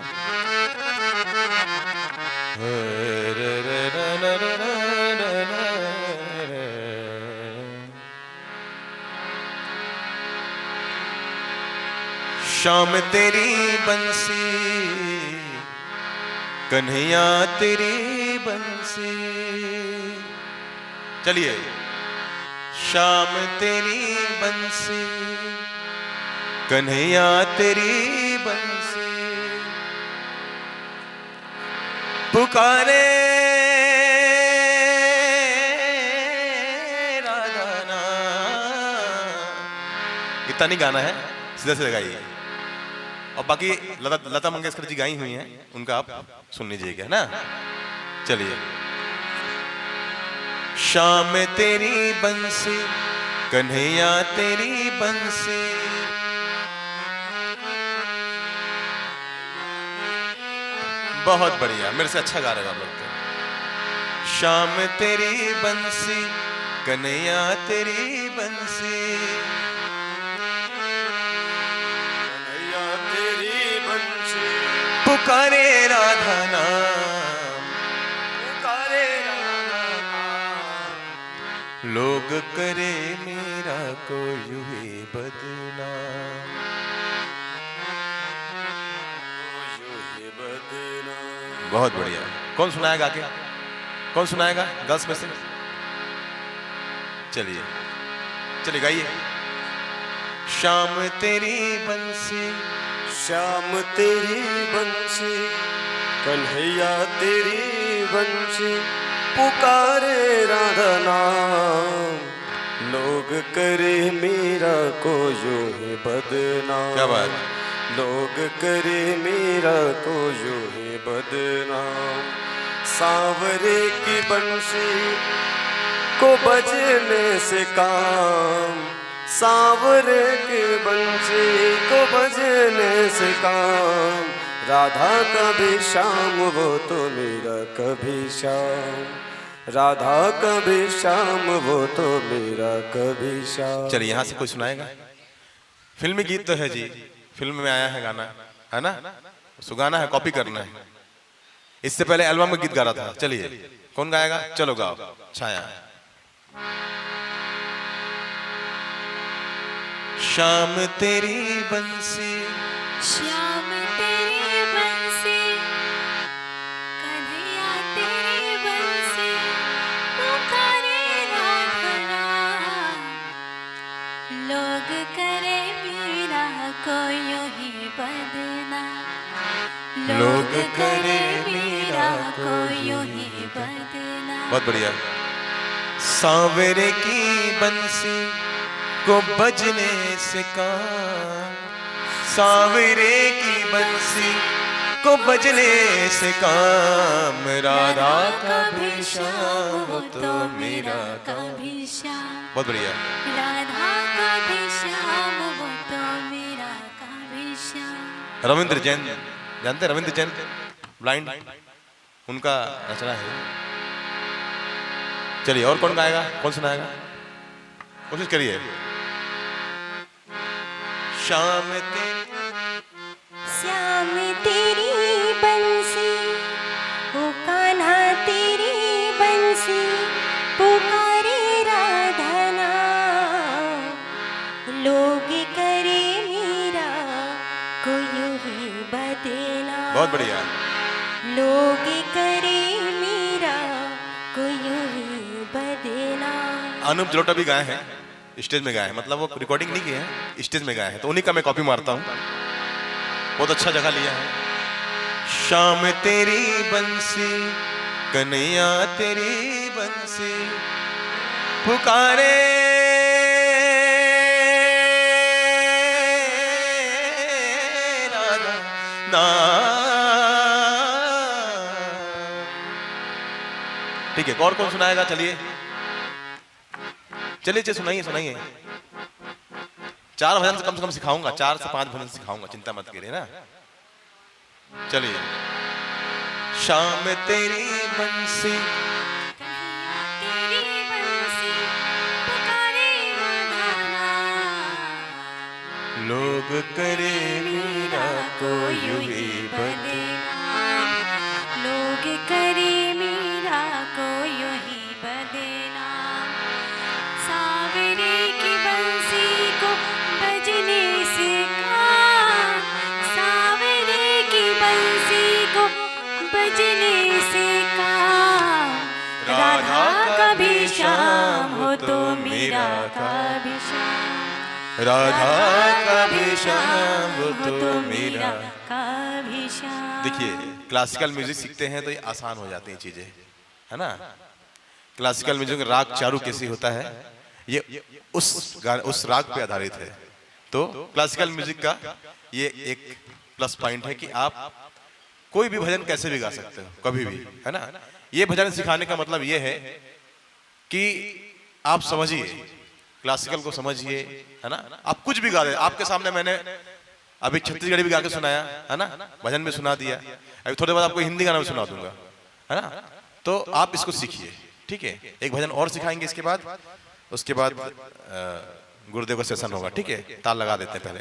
श्याम तेरी बंसी, कन्हैया तेरी बंसी। चलिए। श्याम तेरी बंसी, कन्हैया तेरी बंसी, पुकारे राधा नाम। इतना नहीं गाना है, सीधा सीधा गाइए। और बाकी लता मंगेशकर जी गाई हुई हैं, उनका आप सुन लीजिएगा ना। चलिए। श्याम तेरी बंसी, कन्हैया तेरी बंसी, बहुत बढ़िया, मेरे से अच्छा गा रहे हो आप लोग तो। श्याम तेरी बंसी, कन्हैया तेरी बंसी, कन्हैया तेरी बंसी, पुकारे राधा नाम, पुकारे राधा नाम, लोग करे मेरा को यूं ही बदनाम, बहुत बढ़िया। कौन सुनाएगा आगे? कौन सुनाएगा गर्ल्स में से? चलिए चलिए गाइए। श्याम तेरी बंसी, श्याम तेरी बंसी कन्हैया तेरी बंसी पुकारे राधा नाम, लोग करे मीरा को यूं ही बदनाम। क्या बात, लोग करे मीरा को यूं ही बदनाम। सांवरे की बंसी को बजने से काम, सांवरे की बंसी को बजने से काम। राधा कभी शाम वो तो मेरा कभी शाम, राधा कभी शाम वो तो मेरा कभी शाम। चलिए यहाँ से कोई सुनाएगा? फिल्मी गीत तो है जी, फिल्म में आया है गाना, है ना? सुगाना है, कॉपी करना है। इससे पहले एल्बम में गीत गा रहा था। चलिए कौन गाएगा? चलो गाओ। छाया। शाम तेरी बंसी, श्याम तेरी बंसी कन्हैया तेरी बंसी पुकारे राधा नाम, लोग करे मीरा को यूं ही बदनाम, लोग करे मीरा को यूं ही बदनाम। बहुत बढ़िया। सांवरे की बंसी को बजने से काम, सांवरे की बंसी को बजने से काम। राधा का भी शाम तो मेरा कभी शाम, बहुत बढ़िया। राधा का भी शाम वो तो मेरा कभी शाम। रविंद्र जैन, जानते हैं रविंद्र जैन? ब्लाइंड, उनका रचना है। चलिए और कौन गाएगा? कौन सुनाएगा? कोशिश करिए। श्याम तेरी बंसी ओ कान्हा तेरी बंसी पुकारे राधा नाम, लोग करे मीरा को यूं ही बदनाम। बहुत बढ़िया। लोग करे मीरा को यूं ही बदनाम। अनूप जलोटा भी गाए हैं, स्टेज में गाए हैं, मतलब वो रिकॉर्डिंग नहीं की है, स्टेज में गाए हैं, तो उन्हीं का मैं कॉपी मारता हूँ। बहुत अच्छा जगह लिया है। शाम तेरी बंसी कन्हैया तेरी बंसी पुकारे राधा नाम। ठीक है, और कौन सुनाएगा? चलिए चलिए सुनाइए सुनाइए। 4 भजन से कम सिखाऊंगा, 4 से 5 भजन सिखाऊंगा, चिंता मत करिए ना। चलिए। शाम तेरी बंसी तेरी बंसी पुकारे राधा नाम, लोग करे मीरा को यूं ही बदनाम, लोग करे मीरा को यूं ही बदनाम। सांवरे की बंसी को बजने से काम, सांवरे की बंसी को बजने से काम। राधा का भी शाम हो तो मेरा का भी शाम, राधा का भी शाम हो तो मेरा का भी शाम। देखिए, क्लासिकल म्यूजिक सीखते हैं तो ये आसान हो जाती हैं चीजें, है ना? क्लासिकल म्यूजिक राग चारू कैसी होता है, ये उस राग पे आधारित है। तो क्लासिकल म्यूजिक का ये एक प्लस पॉइंट है कि आप कोई भी भजन कैसे भी गा सकते हो, कभी भी, है ना? ये भजन सिखाने का मतलब ये है कि आप समझिए, क्लासिकल को समझिए, है ना? आप कुछ भी गा दे। आपके सामने मैंने अभी छत्तीसगढ़ी भी गा के सुनाया, है ना? भजन भी सुना दिया। अभी थोड़ी बाद आपको हिंदी गाना भी सुना दूंगा, है ना? तो आप इसको सीखिए, ठीक है? एक भजन और सिखाएंगे इसके बाद, उसके बाद गुरुदेव का सेशन होगा, ठीक है? ताल लगा देते हैं पहले।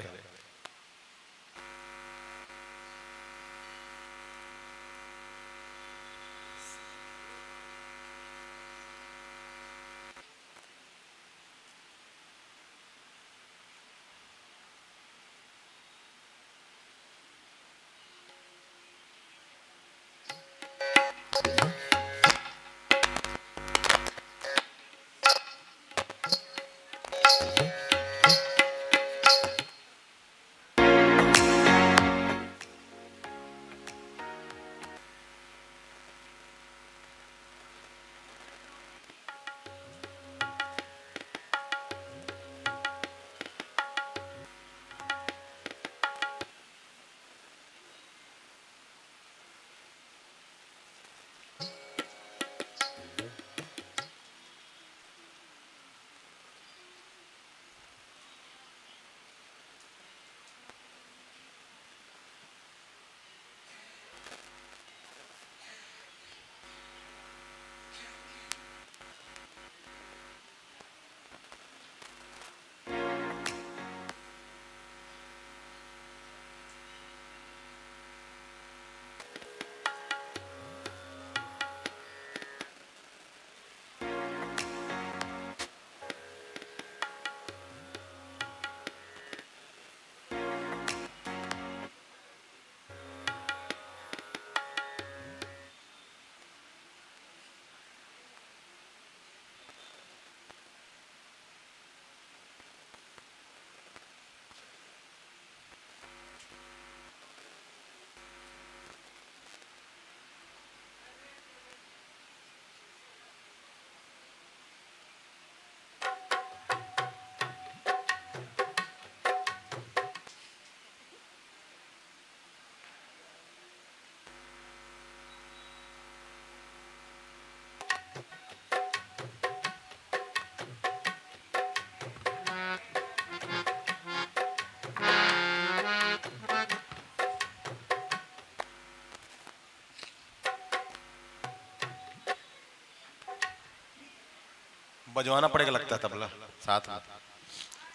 बजवाना पड़ेगा लगता है तबला साथ में।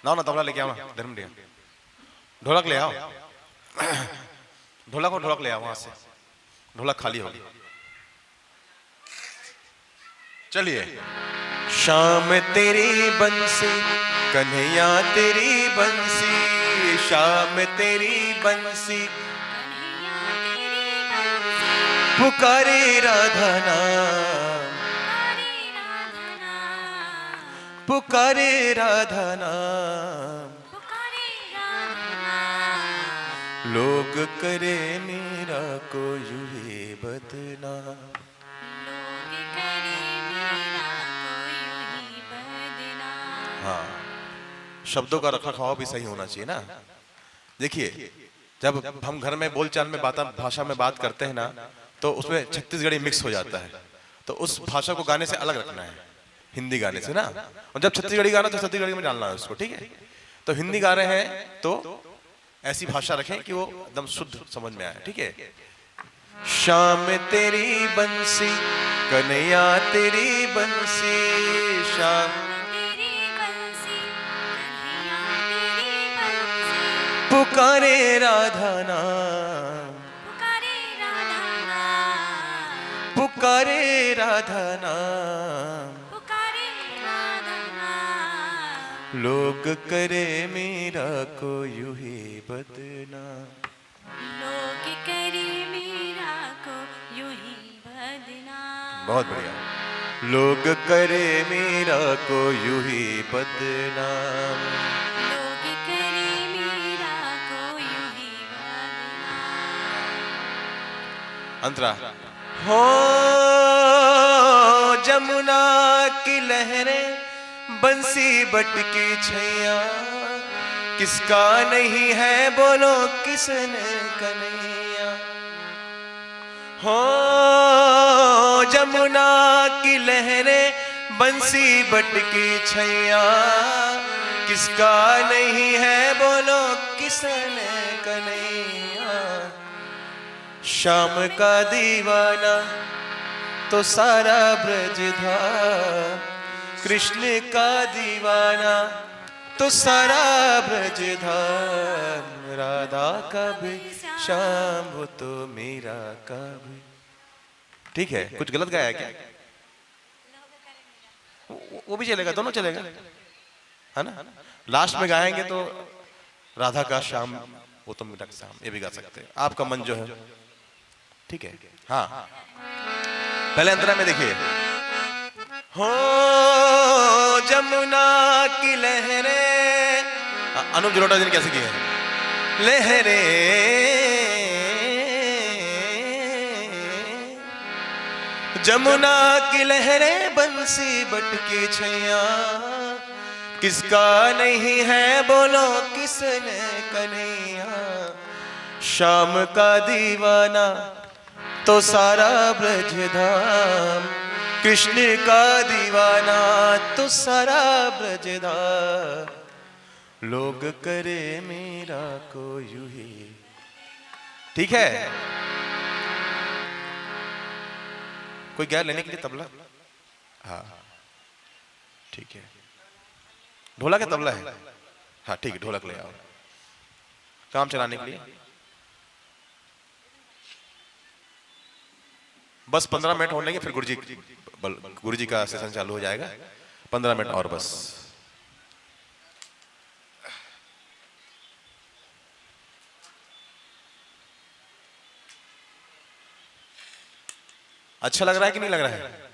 ना ना तबला लेके आओ ना, धर्म दिया ढोलक ले आओ, ढोलक ले आओ वहां से, ढोलक खाली होगी। चलिए। शाम तेरी बंसी कन्हैया तेरी बंसी, शाम तेरी बंसी पुकारे राधा नाम, पुकारे राधा नाम, लोग करे मेरा को यूं ही बदनाम। हाँ, शब्दों का रखरखाव भी सही होना चाहिए ना। देखिए, जब हम घर में बोलचाल में भाषा में बात करते हैं ना, तो उसमें छत्तीसगढ़ी मिक्स हो जाता है, तो उस भाषा को गाने से अलग रखना है हिंदी गाने से ना। और जब छत्तीसगढ़ी गाना तो छत्तीसगढ़ी में डालना है उसको, ठीक है। तो हिंदी गा रहे हैं तो ऐसी भाषा रखें कि वो एकदम शुद्ध समझ में आए, ठीक है। शाम तेरी बंसी कन्हैया तेरी बंसी, शाम पुकारे राधा नाम, पुकारे राधा नाम, लोग करे मेरा को यूं ही बदनाम, लोग करे मेरा को यूं ही बदनाम। बहुत बढ़िया। लोग करे मेरा को यूं ही बदनाम, लोग करे मेरा को यूं ही बदनाम। अंतरा। हो जमुना की लहरें बंसी बटकी छैया, किसका नहीं है बोलो किसने कन्हैया। हो जमुना की लहरें बंसी बटकी छैया, किसका नहीं है बोलो किसने कन्हैया। शाम का दीवाना तो सारा ब्रज धाम, कृष्ण का दीवाना तो सारा ब्रज धाम, राधा का भी शाम वो तो मेरा का भी। ठीक है, कुछ गलत गाया क्या? वो भी चलेगा, दोनों चलेगा, है ना। लास्ट में गाएंगे तो राधा का श्याम वो तो मेरा श्याम, ये भी गा सकते हैं, आपका मन जो है। ठीक है, हाँ। पहले अंतरा में देखिए। हो जमुना की लहरें, अनूप जलोटा जी ने कैसे की है? लहरें जमुना की लहरें बंसी बटकी छैया, किसका नहीं है बोलो किसने कन्हैया। शाम का दीवाना तो सारा ब्रज धाम, कृष्ण का दीवाना तो सारा ब्रज धाम, लोग करे मेरा को यूं ही। ठीक है, कोई गया लेने के लिए तबला? हाँ ठीक है, ढोलक है तबला है? हाँ ठीक है, ढोलक ले आओ काम चलाने के लिए। बस 15 मिनट होने के फिर गुरुजी का सेशन चालू हो जाएगा। 15 मिनट और बस। अच्छा लग रहा है कि नहीं लग रहा है?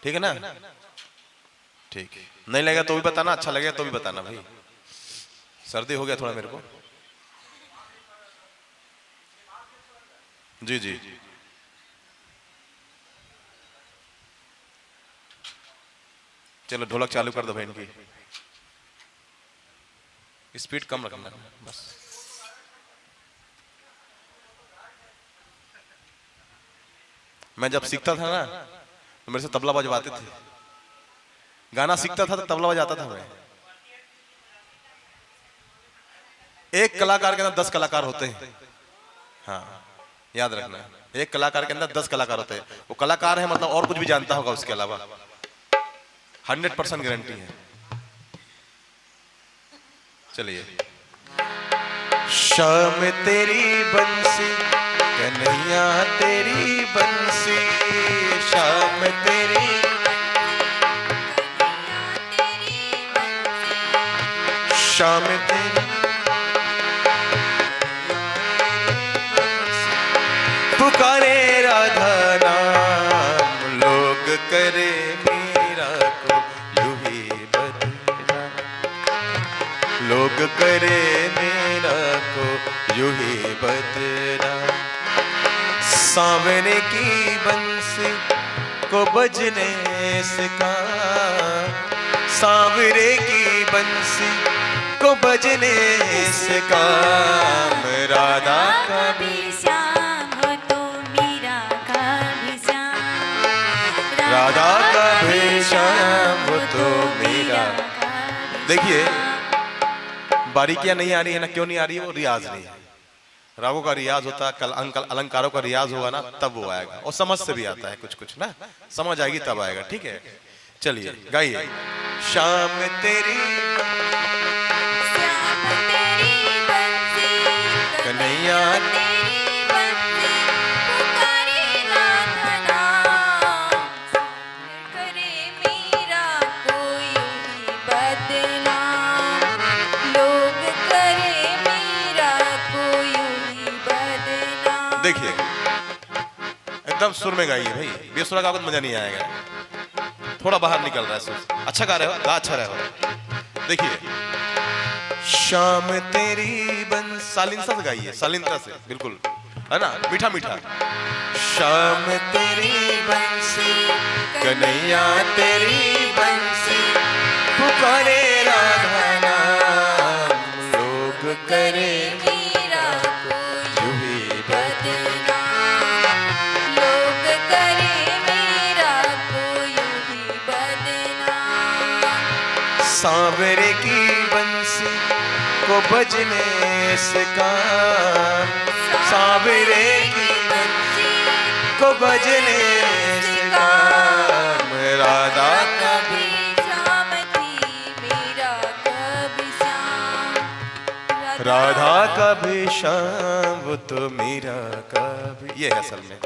ठीक है ना? ठीक है, नहीं लगेगा तो भी बताना, अच्छा लगेगा तो भी बताना भाई। सर्दी हो गया थोड़ा मेरे को। जी जी, चलो ढोलक चालू कर दो भाई इनकी। स्पीड कम रखना बस। मैं जब सीखता था ना तो मेरे से तबला बजवाते थे। गाना सीखता था तो तबला बजाता था मैं। एक कलाकार के अंदर 10 कलाकार होते हैं। हाँ याद रखना, एक कलाकार के अंदर 10 कलाकार होते हैं। वो कलाकार है मतलब और कुछ भी जानता होगा उसके अलावा। 100% गारंटी है। चलिए। शाम तेरी बंसी कन्हैया तेरी बंसी, शाम तेरी शाम तेरी पुकारे राधा नाम, लोग करे मीरा को यूं ही बदनाम, लोग करे मीरा को यूं ही बदनाम। सांवरे की बंसी को बजने से काम, सांवरे की बंसी को बजने से काम, राधा का भी श्याम हो तो मीरा का भी श्याम, राधा का भी श्याम हो तो मीरा। देखिए बारीकियां नहीं आ रही है ना, क्यों नहीं आ रही है? वो रियाज नहीं है। रागों का रियाज होता है, कल अलंकारों का रियाज होगा ना तब वो आएगा, और समझ से भी आता है कुछ कुछ ना, समझ आएगी तब आएगा। ठीक है, चलिए गाइए। शाम तेरी कन्हैया देखिए एकदम सुर में गाइए भाई, बेसुरा का कुछ मजा नहीं आएगा, थोड़ा बाहर निकल रहा है सुर। अच्छा गा रहे हो, गा अच्छा रहे हो। देखिए शाम तेरी बंस, शालीनता से गाइए, शालीनता से बिल्कुल, है ना, मीठा मीठा। शाम तेरी बंसी कन्हैया तेरी बंसी, पुकारे राधा नाम, लोग करे मीरा को यूं ही बदनाम, लोग करे मीरा को यूं ही बदनाम। सांवरे की बंसी को बजने से काम, सांवरे की बंसी को बजने से काम, राधा का भी श्याम थी मीरा का भी श्याम, राधा का भी श्याम वो तो मीरा का भी। ये है असल में,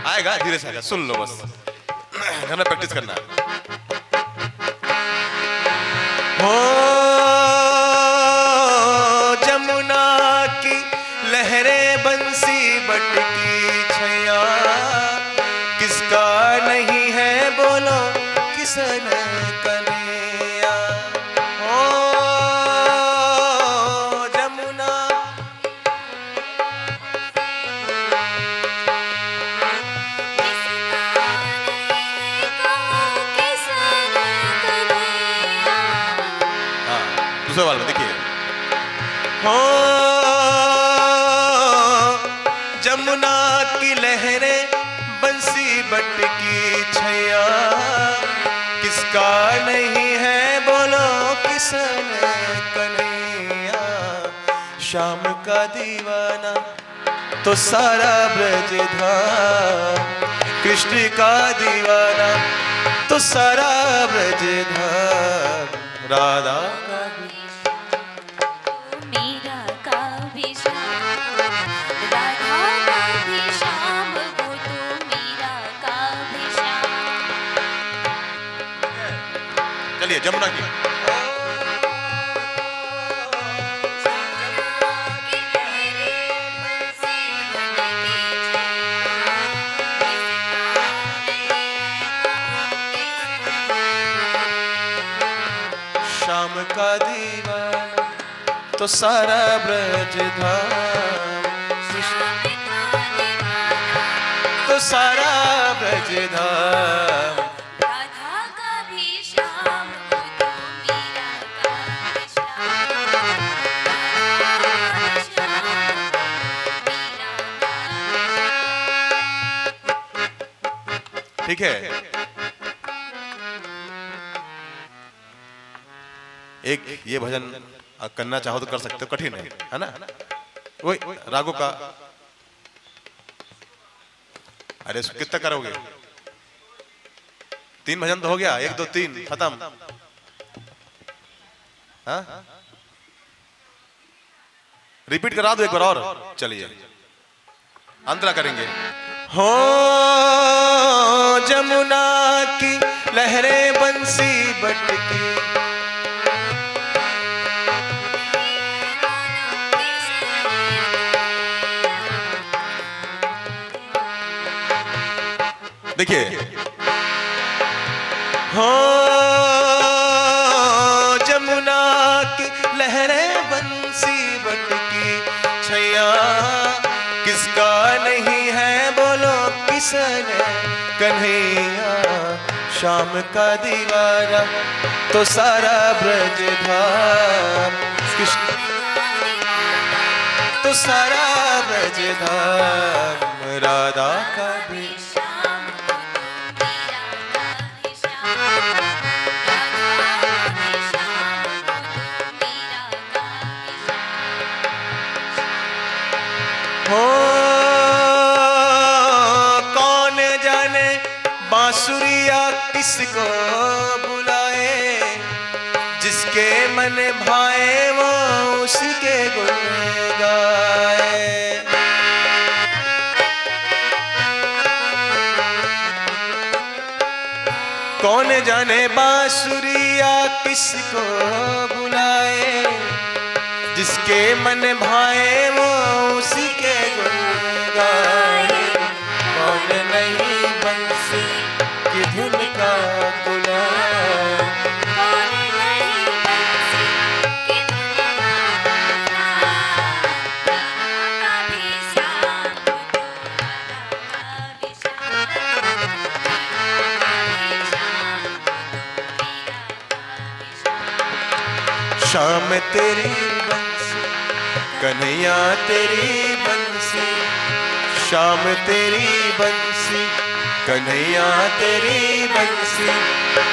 आएगा धीरे से आएगा, सुन लो बस, घर में प्रैक्टिस करना है। हो जमुना की लहरें बंसी बटकी छैया, किसका नहीं है बोलो किसने कन्हैया। हो जमुना दूसरे वाले में देखिए। हो जमुना की लहरें बंसी बटकी छैया, किसका नहीं है बोलो किसने कन्हैया। शाम का दीवाना तो सारा ब्रज धाम, कृष्ण का दीवाना तो सारा ब्रज धाम, राधा का मीरा का भी श्याम, राधा का भी श्याम वो तो मीरा का भी श्याम। चलिए जमुना की। शाम का दीवाना तो सारा ब्रज धाम, तो सारा ब्रज धाम, राधा का भी श्याम वो तो मीरा का भी श्याम, ठीक है। एक ये भजन करना चाहो तो कर सकते हो, कठिन है ना? वही रागों का। अरे इसको कितना करोगे? 3 भजन तो हो गया, 1 2 3 खत्म। हाँ रिपीट करा दो एक बार और, चलिए अंतरा करेंगे। हो जमुना की लहरें बंसी बटकी, देखिए हो जमुना की लहरें बंसी बटकी, छैया किसका नहीं है बोलो किसने, कन्हैया शाम का दीवारा तो सारा ब्रज धाम, कृष्ण तो सारा ब्रज धाम, राधा का भी हो कौन जाने बांसुरिया किसको बुलाए, जिसके मन भाए वो उसके गुण गाए। कौन जाने बांसुरिया किसको बुलाए, जिसके मन भाए वो उसी के गुण गाए। कौन नहीं बंसी की धुन का गुलाम, कौन नहीं बंसी की धुन का गुलाम, राधा का भी श्याम तो राधा का भी श्याम, राधा का भी श्याम तो श्याम तेरी बंसी कन्हैया तेरी बंसी, शाम तेरी बंसी कन्हैया तेरी बंसी,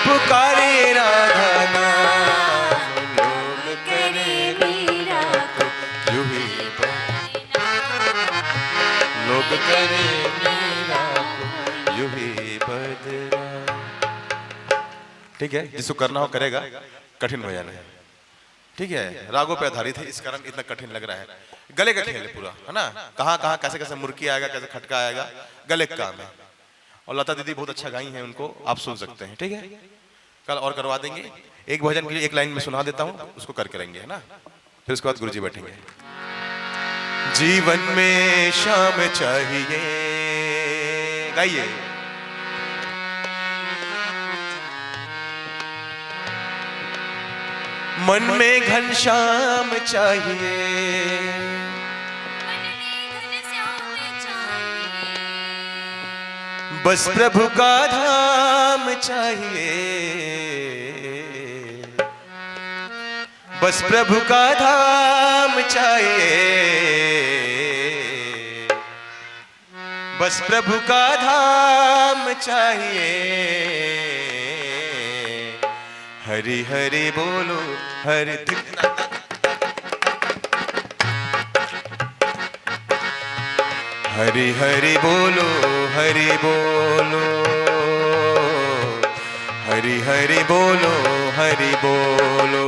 पुकारे राधा नाम लोग करे मीरा को यूं ही लोग करे मीरा को यूं ही बदनाम। ठीक है, जिसको करना हो करेगा, कठिन भजन है। ठीक है, रागों पे आधारित है, इस कारण इतना कठिन लग रहा है। गले का खेल है पूरा, है ना, कहाँ कहाँ कैसे कैसे मुर्की आएगा, कैसे खटका आएगा, गले का काम है। और लता दीदी बहुत अच्छा गाई हैं, उनको आप सुन सकते हैं। ठीक है, कल और करवा देंगे। एक भजन के लिए एक लाइन में सुना देता हूँ, उसको कर करेंगे, है ना, फिर उसके बाद गुरुजी बैठेंगे। जीवन में शाम चाहिए, गाइए। मन में घनश्याम चाहिए, बस प्रभु का धाम चाहिए, बस प्रभु का धाम चाहिए, बस प्रभु का धाम चाहिए। हरि हरि बोलो हरि, हरि हरि बोलो हरि बोलो, हरि हरि बोलो हरि बोलो,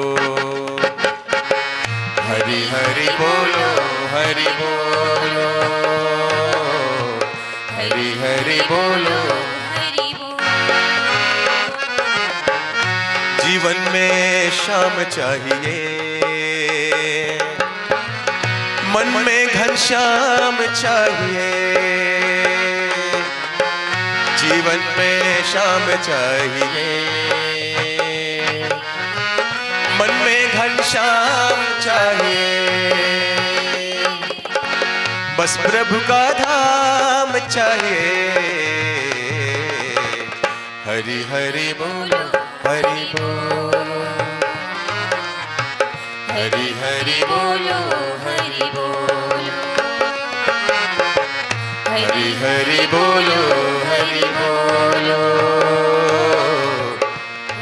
हरि हरि बोलो हरि बोलो, हरि हरि बोलो। जीवन में शाम चाहिए, मन में घनश्याम चाहिए, जीवन में शाम चाहिए, मन में घनश्याम चाहिए, बस प्रभु का धाम चाहिए। हरि हरि बोलो हरि बोलो, हरि हरि बोलो हरि बोलो, हरि हरि बोलो हरि बोलो,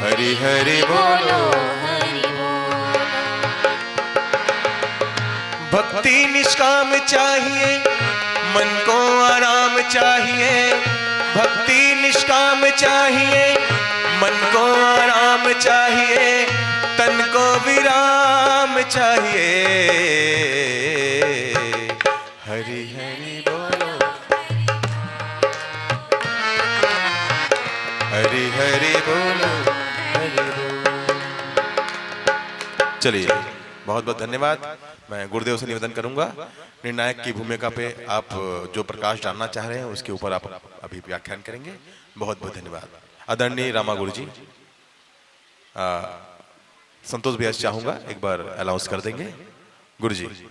हरि हरि बोलो हरि बोलो। भक्ति निष्काम चाहिए, मन को आराम चाहिए, भक्ति निष्काम चाहिए, को आराम चाहिए, तन को विराम चाहिए। हरि हरि बोलो, हरि हरि बोलो, हरि बोलो। चलिए, बहुत बहुत धन्यवाद। मैं गुरुदेव से निवेदन करूंगा, निर्णायक की भूमिका पे आप जो प्रकाश डालना चाह रहे हैं उसके ऊपर आप अभी व्याख्यान करेंगे। बहुत बहुत धन्यवाद। आदरणीय रामा गुरु जी, संतोष भैया चाहूंगा एक बार अनाउंस कर देंगे। गुरु जी यही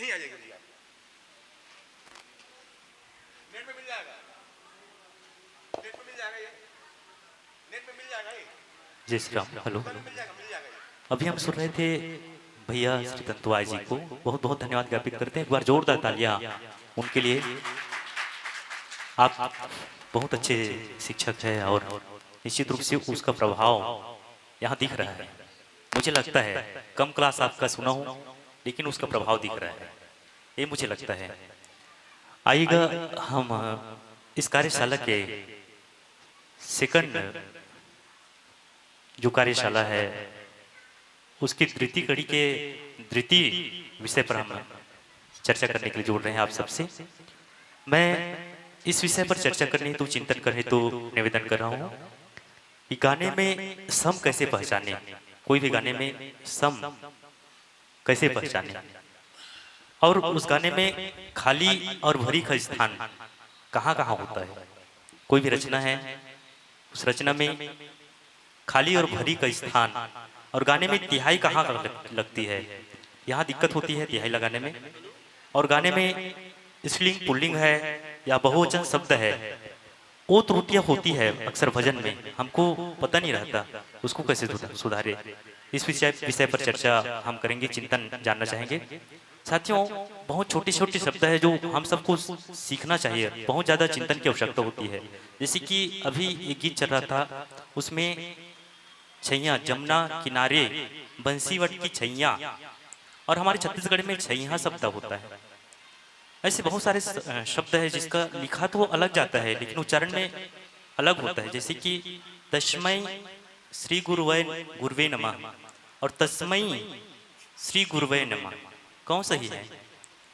आ जाएगा। नेट पे मिल जाएगा, नेट पे मिल जाएगा, ये नेट पे मिल जाएगा। जय श्री राम। हेलो, अभी हम सुन रहे थे भैया श्री तंतुआई जी को बहुत बहुत धन्यवाद ज्ञापित करते हैं। एक बार जोरदार तालियां उनके लिए। आप बहुत अच्छे शिक्षक हैं और निश्चित रूप से उसका प्रभाव यहाँ दिख रहा है। मुझे लगता है कम क्लास आपका सुना हूँ, लेकिन उसका प्रभाव दिख रहा है, ये मुझे लगता है। आइएगा, हम इस कार्यशाला के सेकंड जो कार्यशाला है उसकी द्वितीय कड़ी के द्वितीय विषय पर हम चर्चा करने के लिए जोड़ रहे हैं आप सबसे। मैं इस विषय पर चर्चा करने हेतु, चिंतन करने हेतु निवेदन कर रहा हूँ कि गाने में सम कैसे पहचाने, कोई भी गाने में सम कैसे पहचाने, और उस गाने में खाली और भरी का स्थान कहाँ कहाँ होता है। कोई भी रचना है, उस रचना में खाली और भरी का स्थान और गाने में तिहाई कहाँ लगती है, यहाँ दिक्कत होती है तिहाई लगाने में। और गाने में स्त्रीलिंग पुल्लिंग है या बहुवचन शब्द है, वो त्रुटियाँ होती है अक्सर भजन में, हमको पता नहीं रहता, उसको कैसे सुधारे। इस विषय पर चर्चा हम करेंगे, चिंतन जानना चाहेंगे। साथियों, बहुत छोटे छोटे शब्द है जो हम सबको सीखना चाहिए, बहुत ज़्यादा चिंतन की आवश्यकता होती है। जैसे कि अभी एक गीत चल रहा था, उसमें छैया जमुना किनारे बंसीवट की छैया, और हमारे छत्तीसगढ़ में छैया शब्द होता है। ऐसे बहुत सारे शब्द है जिसका लिखा तो अलग जाता है लेकिन उच्चारण में अलग होता है। जैसे कि तस्मै श्री गुरुवे नमः और तस्मै श्री गुरुवे नमः, कौन सही है?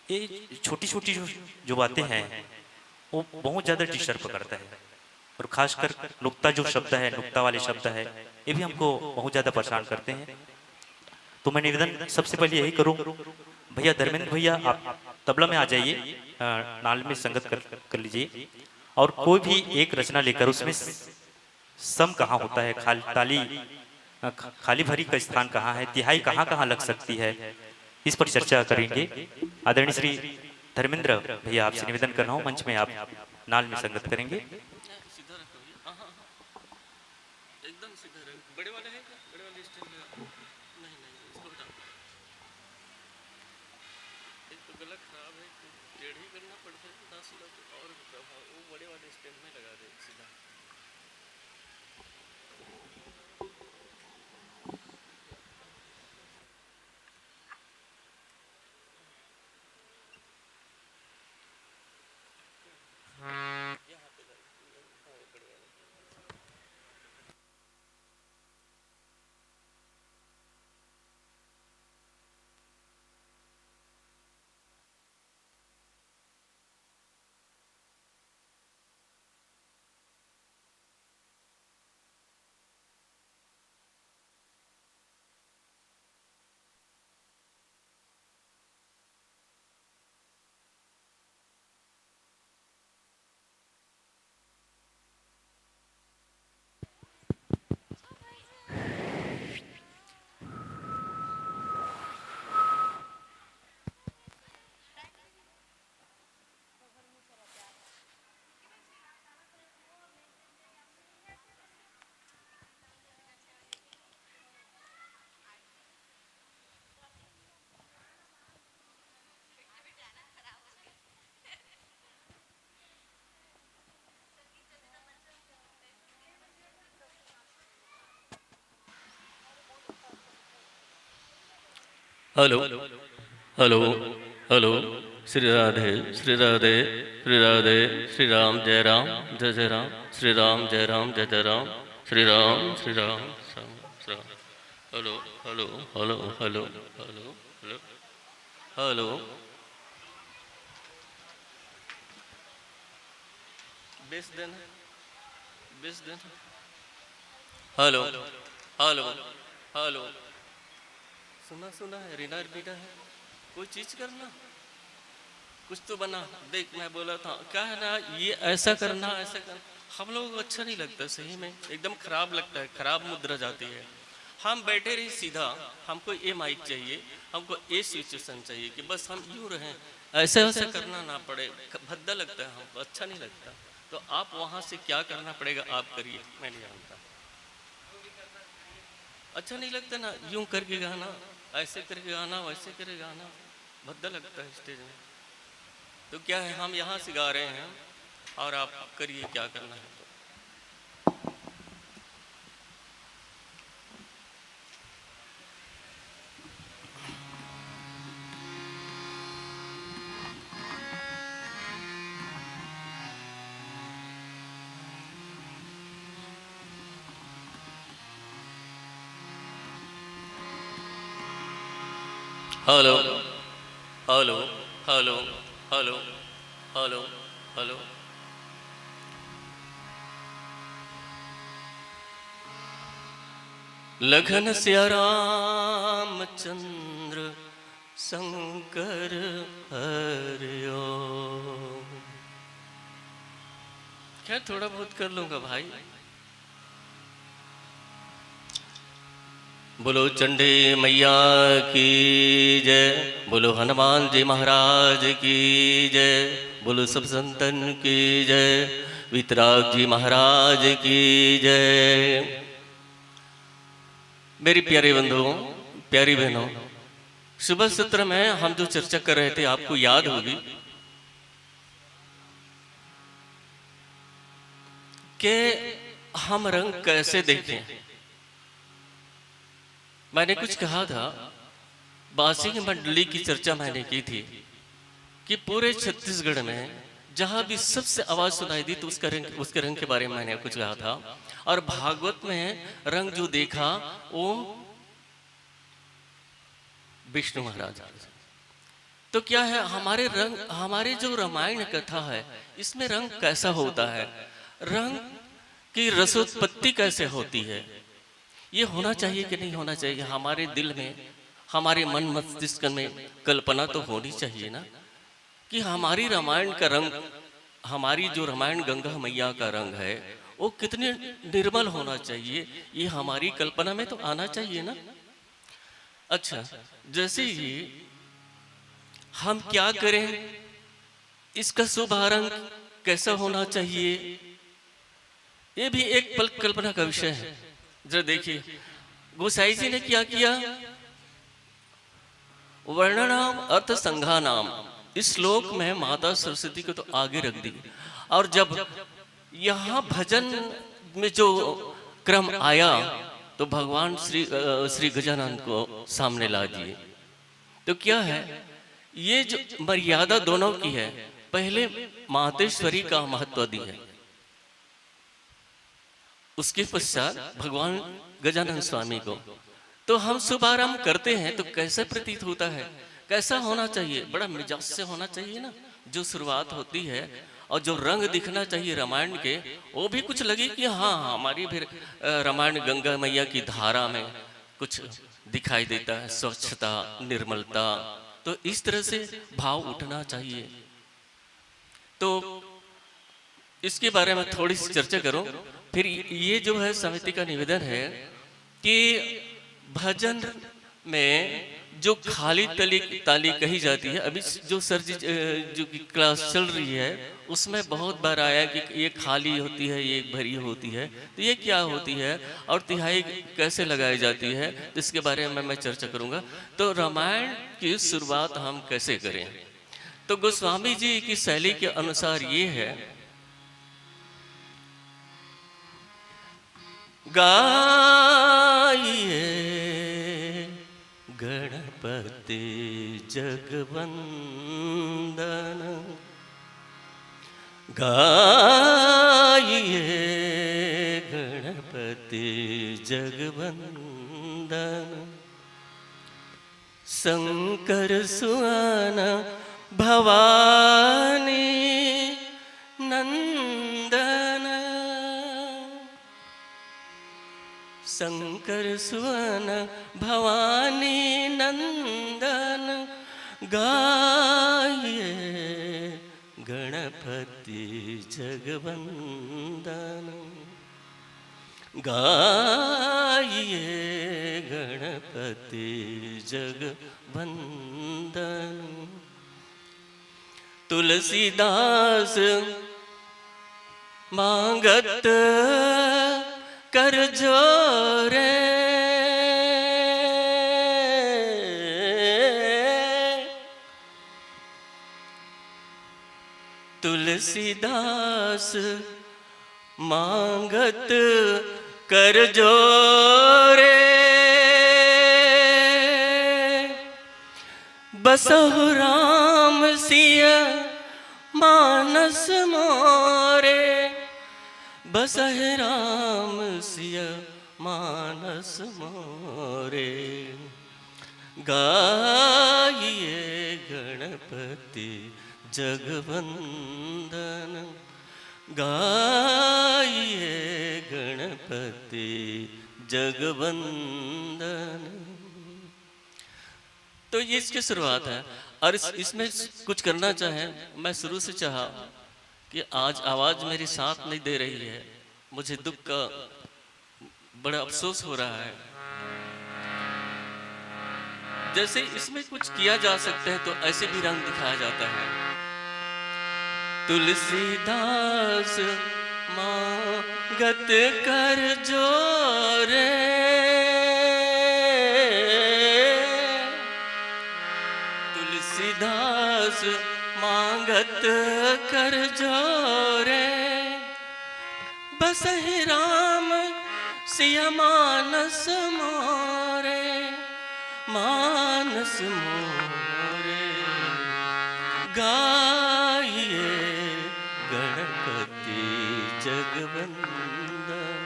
ये छोटी छोटी जो बातें हैं वो बहुत ज़्यादा डिस्टर्ब करता है, और खासकर नुक्ता जो शब्द है, नुक्ता वाले शब्द है, ये भी हमको बहुत ज़्यादा परेशान करते हैं। तो मैं निवेदन सबसे पहले यही करूँ, भैया धर्मेंद्र भैया आप तबला में आ जाइए, नाल में संगत कर लीजिए, और कोई भी एक रचना लेकर उसमें सम कहाँ होता है, खाली भरी का स्थान कहाँ है, तिहाई कहाँ कहाँ लग सकती है, इस पर चर्चा करेंगे। आदरणीय श्री धर्मेंद्र भैया, आपसे निवेदन कर रहा हूँ, मंच में आप नाल में संगत करेंगे। Hello hello hello Shri Radhe Shri Radhe Shri Radhe Shri Ram जय राम जय जय राम श्री राम जय राम जय जय Ram Shri Ram Shri Ram Shri Ram. Hello hello hello hello hello hello hello बेच देना बेच देना। हेलो हेलो हेलो सुना सुना है रीना बीना है कोई चीज करना कुछ तो बना देख मैं बोला था क्या है ना ये ऐसा करना ऐसा करना हम लोगों को अच्छा नहीं लगता सही में एकदम खराब लगता है खराब मुद्रा जाती है। हम बैठे रही सीधा हमको ये माइक चाहिए हमको ये सिचुएशन चाहिए कि बस हम यूँ रहें ऐसे वैसे करना ना पड़े भद्दा लगता है हमको अच्छा नहीं लगता। तो आप वहाँ से क्या करना पड़ेगा आप करिए मैं नहीं जानता अच्छा नहीं लगता ना यूं करके गाना ऐसे करके गाना वैसे करके गाना भद्दा लगता है स्टेज में। तो क्या है हम यहाँ से गा रहे हैं और आप करिए क्या करना है। Hello hello hello hello hello hello Lakhan Siya Ramchandra Shankar हरिओ। क्या थोड़ा बहुत कर लूंगा भाई। बोलो चंडी मैया की जय बोलो हनुमान जी महाराज की जय बोलो सब संतन की जय वितराग जी महाराज की जय। मेरी प्यारे बंधुओं प्यारी बहनों सुबह सत्र में हम जो चर्चा कर रहे थे आपको याद होगी कि हम रंग कैसे देखें। मैंने कुछ कहा था बासी की मंडली की चर्चा मैंने की थी कि पूरे छत्तीसगढ़ में जहां भी सबसे आवाज सुनाई दी तो उसके रंग के बारे में मैंने कुछ कहा था। और भागवत में रंग जो देखा वो विष्णु महाराज। तो क्या है हमारे रंग हमारे जो रामायण कथा है इसमें रंग कैसा होता है रंग की रसोत्पत्ति कैसे होती है ये होना चाहिए कि नहीं होना चाहिए। हमारे दिल में हमारे मन मस्तिष्क में कल्पना तो होनी चाहिए ना कि हमारी रामायण का रंग हमारी जो रामायण गंगा मैया का रंग है वो कितने निर्मल होना चाहिए ये हमारी कल्पना में तो आना चाहिए ना। अच्छा जैसे ही हम क्या करें इसका शुभ रंग कैसा होना चाहिए ये भी एक पल कल्पना का विषय है। जरा देखिए गोसाई जी ने क्या किया वर्णनाम अर्थ संघानाम इस श्लोक में माता सरस्वती को तो आगे रख दी और जब यहाँ भजन में जो क्रम आया तो भगवान श्री गजानन को सामने ला दिए। तो क्या है ये जो मर्यादा दोनों की है पहले मातेश्वरी का महत्व दी है उसके पश्चात भगवान गजानन स्वामी को। तो हम शुभारंभ करते हैं तो कैसे प्रतीत होता है कैसा होना चाहिए बड़ा मिजाज से होना चाहिए ना जो शुरुआत होती है और जो रंग दिखना चाहिए रामायण के वो भी कुछ लगे कि हाँ हमारी भी रामायण गंगा मैया की धारा में कुछ दिखाई देता है स्वच्छता निर्मलता। तो इस तरह से भाव उठना चाहिए। तो इसके बारे में थोड़ी सी चर्चा करूं फिर ये जो है समिति का निवेदन है कि भजन में जो खाली ताली कही जाती है अभी जो सर जी जो क्लास चल रही है उसमें बहुत बार आया कि ये खाली होती है ये भरी होती है तो ये क्या होती है और तिहाई कैसे लगाई जाती है तो इसके बारे में मैं चर्चा करूंगा। तो रामायण की शुरुआत हम कैसे करें तो गोस्वामी जी की शैली के अनुसार ये है गाइए गणपति गणपति जगवंदन गाइए गणपति जगवंदन शंकर सुवन भवानी नंदन शंकर सुवन भवानी नंदन गाइए गणपति जगवंदन गाइए गणपति जगवंदन तुलसीदास मांगत कर जोरे तुलसीदास मांगत कर जोरे बसहु राम सिया मानस मोरे बसह राम सिया मानस मोरे गाइए गणपति जगवंदन गाइए गणपति जगवंदन। तो ये इसकी शुरुआत है और इसमें कुछ करना चाहे। मैं शुरू से चाहा कि आज आवाज मेरी साथ नहीं दे रही है, मुझे दुख का बड़ा अफसोस हो रहा है। जैसे इसमें कुछ किया जा सकता है तो ऐसे भी रंग दिखाया जाता है। तुलसीदास मांगत कर जोरे तुलसीदास मांगत कर जोरे बसहि राम सिया मानस मोरे मानस मोरे गाइए गणपति जगवंदन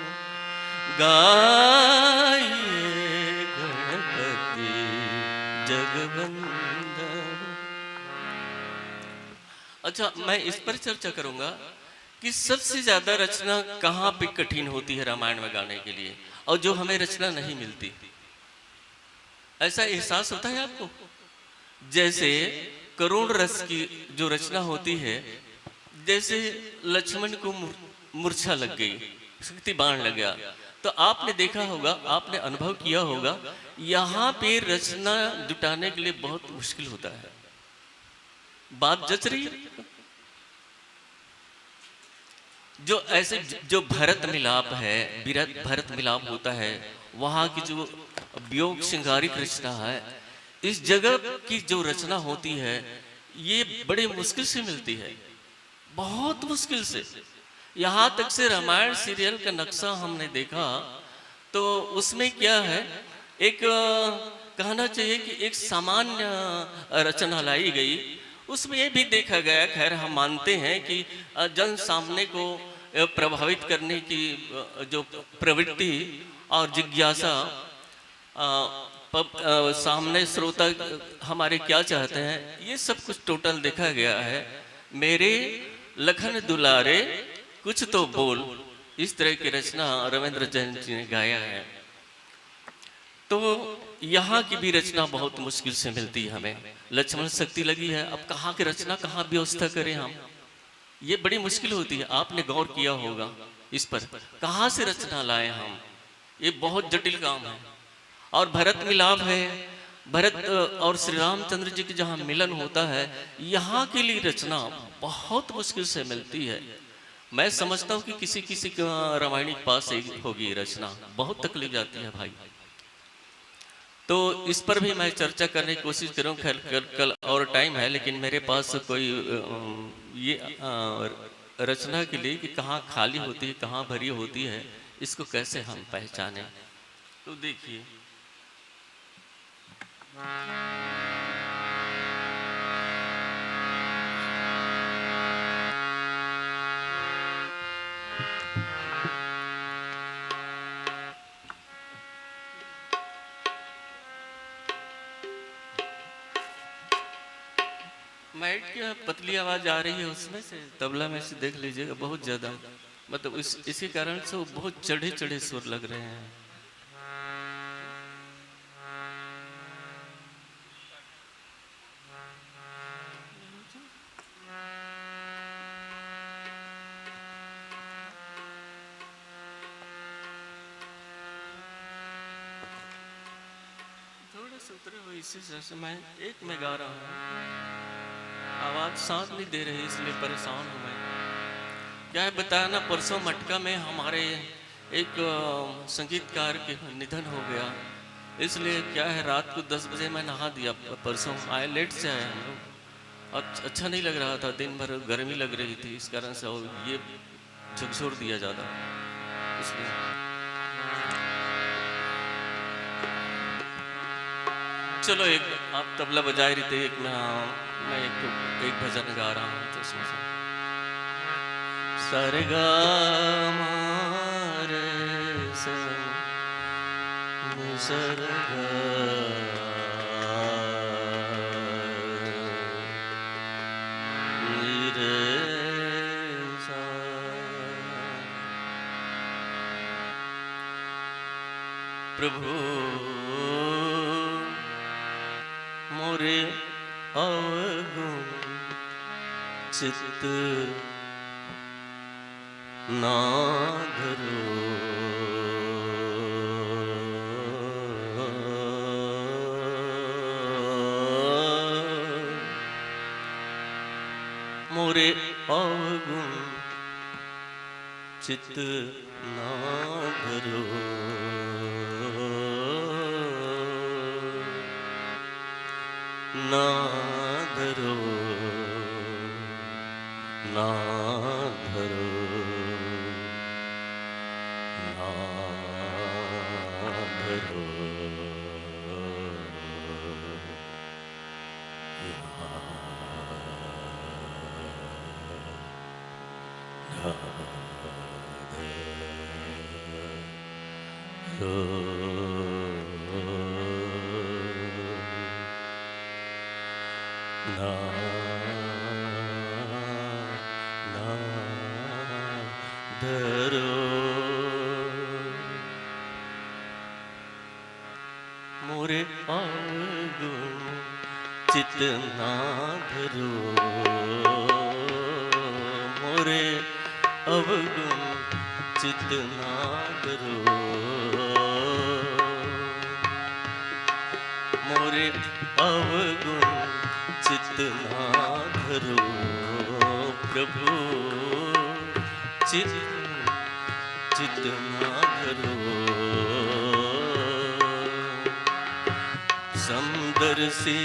गाइए गणपति जगवंदन। अच्छा, मैं इस पर चर्चा करूंगा कि सबसे ज्यादा रचना कहाँ पे कठिन होती है रामायण में गाने के लिए और जो हमें रचना नहीं मिलती। ऐसा एहसास होता है आपको? जैसे करुण रस की जो रचना होती है, जैसे लक्ष्मण को मूर्छा लग गई, शक्ति बाण लग गया, तो आपने देखा होगा, आपने अनुभव किया होगा, यहाँ पे रचना जुटाने के लिए बहुत मुश्किल होता है। बात जच रही है? जो ऐसे जो भरत मिलाप है, भरत मिलाप होता है, वहाँ की जो वियोग श्रृंगारिक रचना है, इस जगह की जो रचना होती है, ये बड़े मुश्किल से मिलती है, बहुत मुश्किल से। यहाँ तक से रामायण सीरियल का नक्शा हमने देखा तो उसमें क्या है, एक कहना चाहिए कि एक सामान्य रचना लाई गई। उसमें ये भी देखा गया, खैर हम मानते हैं कि जन सामने को प्रभावित करने की जो प्रवृत्ति और जिज्ञासा, सामने श्रोता हमारे क्या चाहते हैं, ये सब कुछ टोटल देखा गया है। मेरे लखन दुलारे कुछ तो बोल, इस तरह की रचना रविंद्र जैन जी ने गाया है। तो यहाँ की भी रचना बहुत मुश्किल से मिलती है हमें। लक्ष्मण शक्ति लगी है, अब कहाँ की रचना, कहाँ व्यवस्था करें हम, ये बड़ी मुश्किल होती है। आपने गौर किया होगा इस पर, कहाँ से रचना लाए हम, ये बहुत जटिल काम है। और भरत मिलाप है, भरत और श्री रामचंद्र जी की जहाँ मिलन होता है, यहाँ के लिए रचना बहुत मुश्किल से मिलती है। मैं समझता हूँ कि किसी किसी रामायणी के पास होगी रचना, बहुत तकलीफ जाती है भाई। तो इस पर भी मैं चर्चा करने की कोशिश करूँ। कल और टाइम है, लेकिन मेरे पास कोई ये रचना के लिए कि कहाँ खाली होती है, कहाँ भरी होती है, इसको कैसे हम पहचानें। तो देखिए, माइक की पतली आवाज आ रही है उसमें से, तबला में से देख लीजिएगा बहुत ज्यादा, मतलब इसी कारण से वो बहुत चढ़े चढ़े सुर लग रहे हैं। थोड़ा सा उतरे हो, इसी से मैं एक में गा रहा हूँ, आवाज साथ नहीं दे रही इसलिए परेशान हूँ मैं। क्या है बताया ना, परसों मटका में हमारे एक संगीतकार के निधन हो गया, इसलिए क्या है रात को 10 बजे मैं नहा दिया। परसों आए, लेट से आए हम लोग और अच्छा नहीं लग रहा था, दिन भर गर्मी लग रही थी, इस कारण से और ये झकझोर दिया ज़्यादा, इसलिए। चलो एक आप तबला बजाए रही थे, एक मैं एक भजन गा रहा हूँ तो उसमें से सारे गा मारे सा प्रभु मोरे अवगुण चित्त ना धरो, मोरे अवगुण चित्त ना धरो, ना धरो, ना धरो, ना धरो, ना ना ना धरो, मोरे अवगुण चित्त ना धरो, मोरे अवगुण चित्त ना धरो, मोरे अवगुण चित्त ना धरो, प्रभु चित्त ना धरो, समदर्शी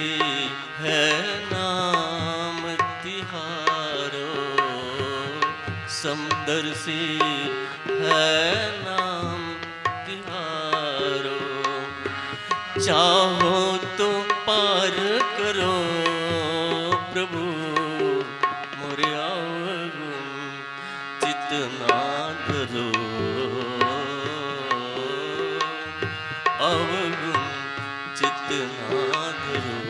है नाम तिहारो, समदर्शी है नाम तिहारो, चाहो तो पार करो प्रभु, मोरे अवगुण चित्त ना धरो, अवगुण चित्त ना धरो।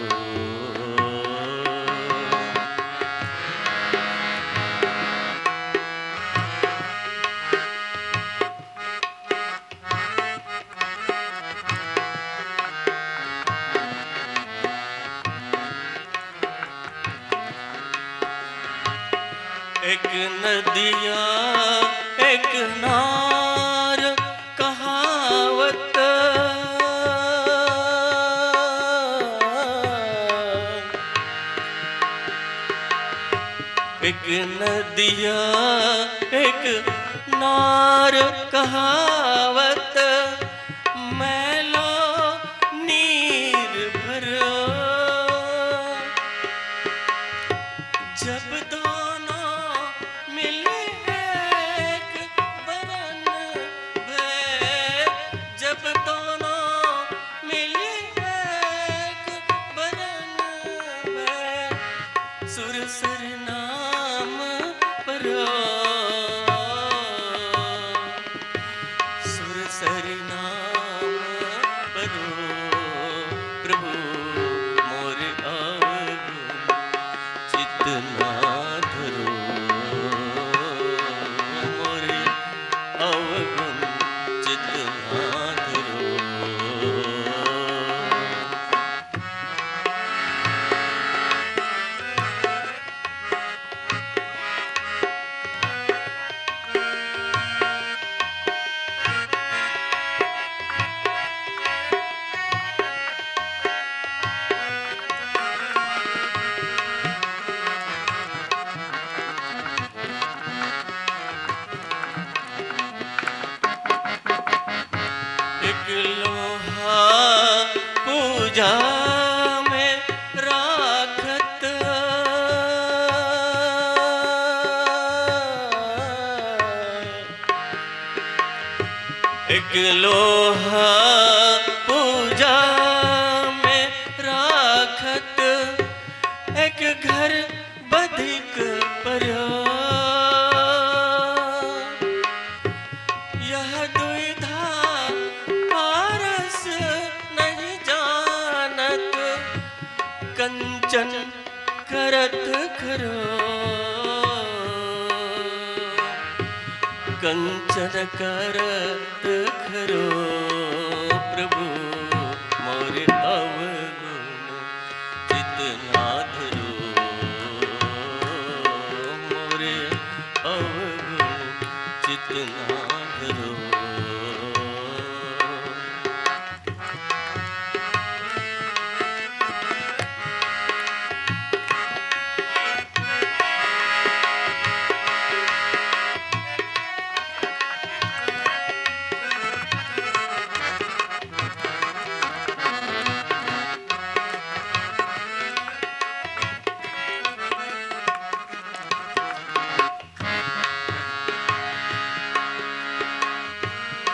एक नदिया एक नार कहावत, एक नदिया एक नार कहावत, मैलो नीर भरो, जब दोनों मिले एक बरन भय, जब दोनों मिले एक एक लोहा पूजा में राखत, एक घर बधिक पर्या। यह दुविधा पारस नहीं जानत, कंचन करत खरो। कंचन करत खरो प्रभु मोर अवगुण चित ना धरो। मोर अवगुण चित ना धरो।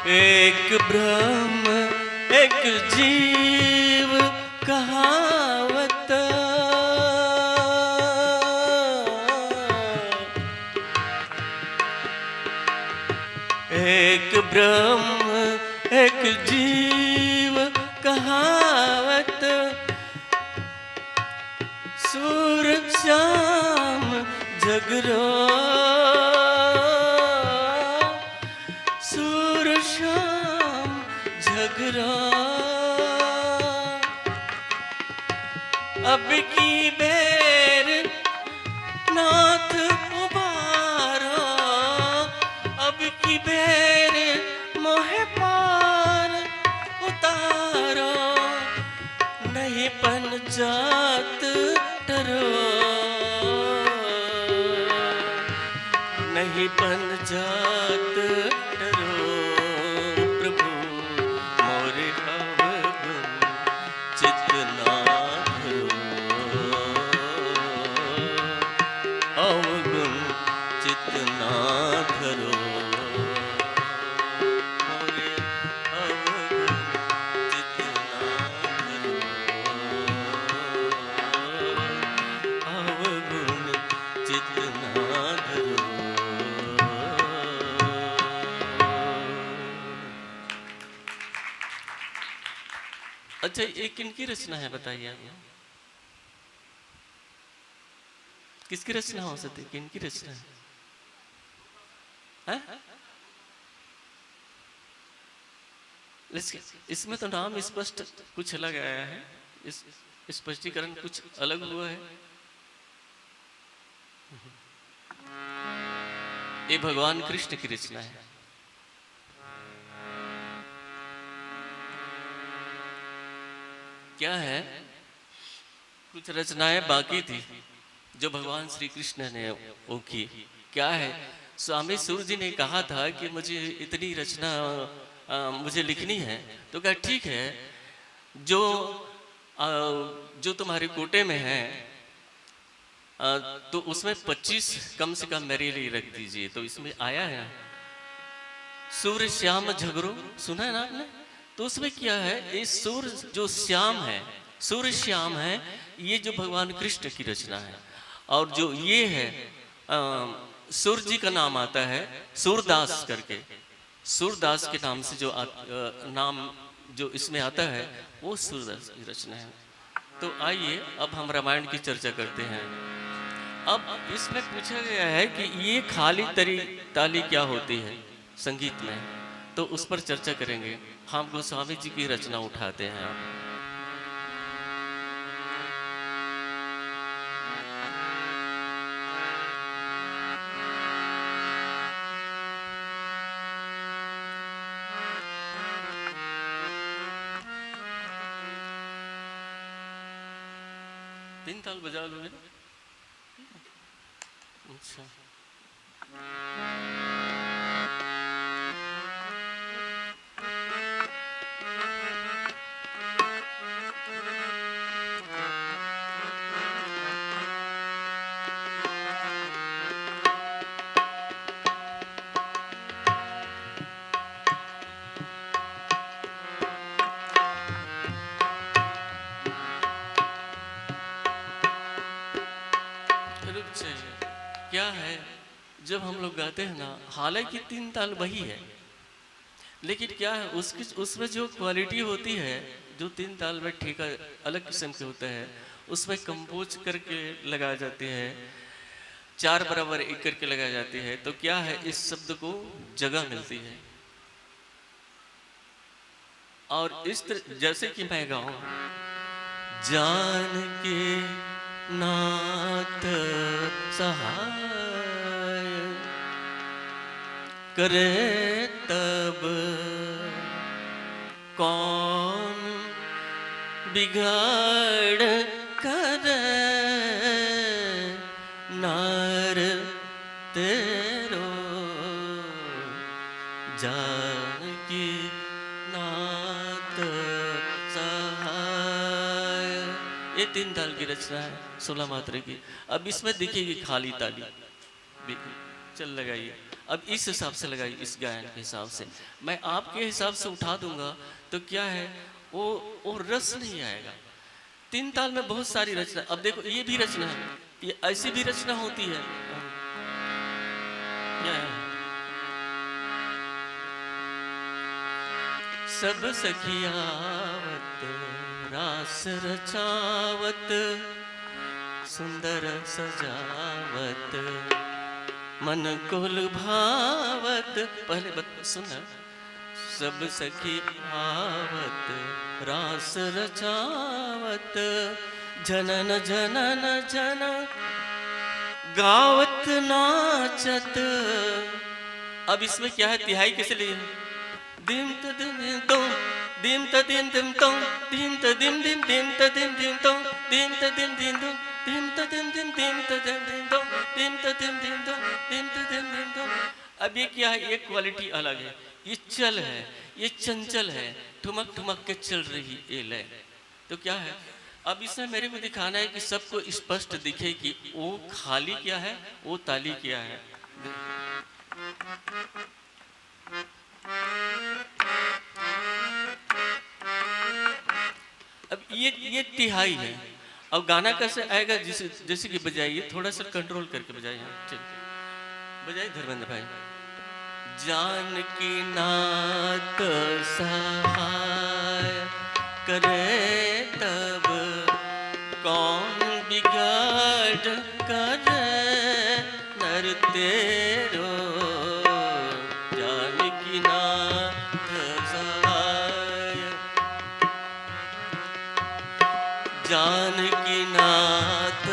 एक ब्रह्म एक जीव कहावत, एक ब्रह्म एक जीव कहावत। सूर श्याम झगरो, श्याम झगड़ा। अब की बेर नाथ उबारो, अब की बेर मोहे पार उतारो। नहीं पंचात डरो, नहीं पंचात डरो प्रभु मोर अवगुण चित ना धरो। अवगुण चित ना धरो। मोर अवगुण चित ना धरो। अवगुण चित ना धरो। अच्छा, ये किनकी रचना है बताइए आप? किसकी रचना हो सकती है? किनकी रचना है? इसमें तो नाम स्पष्ट कुछ अलग आया है, इस स्पष्टीकरण कुछ अलग हुआ है। ये भगवान कृष्ण की रचना है। क्या है, कुछ रचनाएं बाकी थी जो भगवान श्री कृष्ण ने वो की। क्या है, स्वामी सूर्य जी ने कहा था कि मुझे इतनी रचना मुझे लिखनी है। तो कहा ठीक है, जो तुम्हारे कोटे में है तो उसमें 25 कम से कम मेरे लिए रख दीजिए। तो इसमें आया है सूर्य श्याम झगड़ो, सुना है ना आपने? तो उसमें क्या है, ये सूर्य जो श्याम है, सूर्य श्याम है, ये जो भगवान कृष्ण की रचना है। और जो ये है सूर्य जी का नाम आता है सूरदास करके, सूरदास के नाम से जो नाम जो इसमें आता है वो सूरदास की रचना है। तो आइए अब हम रामायण की चर्चा करते हैं। अब इसमें पूछा गया है कि ये खाली ताली क्या होती है संगीत में, तो उस पर चर्चा करेंगे। हम गोस्वामी जी की रचना उठाते हैं। तीन ताल बजा लोगे? अच्छा, चाहिए। क्या है, जब हम लोग गाते हैं ना, हालांकि 3 ताल वही है, लेकिन क्या है उसमें जो क्वालिटी होती है, जो 3 ताल में ठेका अलग किस्म के होता है, उसमें कंपोज करके लगाए जाते हैं, 4 बराबर 1 करके लगाए जाते हैं, तो क्या है इस शब्द को जगह मिलती है। और इस तरह जैसे कि मैं गाऊं, जान के नाथ सहाय करे तब कौन बिगाड़ करे नार तेरो जान की नाथ सहाय। ये 3 ताल की रचना है 16 मात्रा की। अब इसमें दिखेगी खाली ताली, चल लगाइए। अब इस हिसाब से लगाइए, इस गायन के हिसाब से। मैं आपके हिसाब से उठा दूंगा तो क्या है, वो रस नहीं आएगा। 3 ताल में बहुत सारी रचना। अब देखो ये भी रचना है, ये ऐसी भी रचना होती है। क्या है? सब सखियावत रास रचावत सुंदर सजावत मन को लुभावत। पहले सुना, सब सखी आवत रास रचावत जनन जनन जन गावत नाचत। अब इसमें क्या है, तिहाई कैसे लिए, दिम त दिम तो दिम त दिम दिम तो दिम त दिम दिम दिम त दिम दिम तो दिम त दिम दिम तो दिम त दिम दिम दिम त दिम दिम तो दिम त दिम दिम तो दिम त दिम दिम तो। अब ये क्या है, ये क्वालिटी अलग है, ये चल है, ये चंचल है, ठुमक ठुमक के चल रही ये लय। तो क्या है, अब इसमें मेरे को दिखाना है कि सबको स्पष्ट दिखे कि वो खाली क्या है, वो ताली क्या है। अब ये तिहाई है। अब गाना कैसे आएगा, जैसे कि बजाइए, थोड़ा सा कंट्रोल करके बजाइए। बजाइए धर्मेंद्र भाई। जान की नाथ सहाय करे तब कौन बिगाड़ करे नर तेरो जान की नाथ सहाय जान की नाथ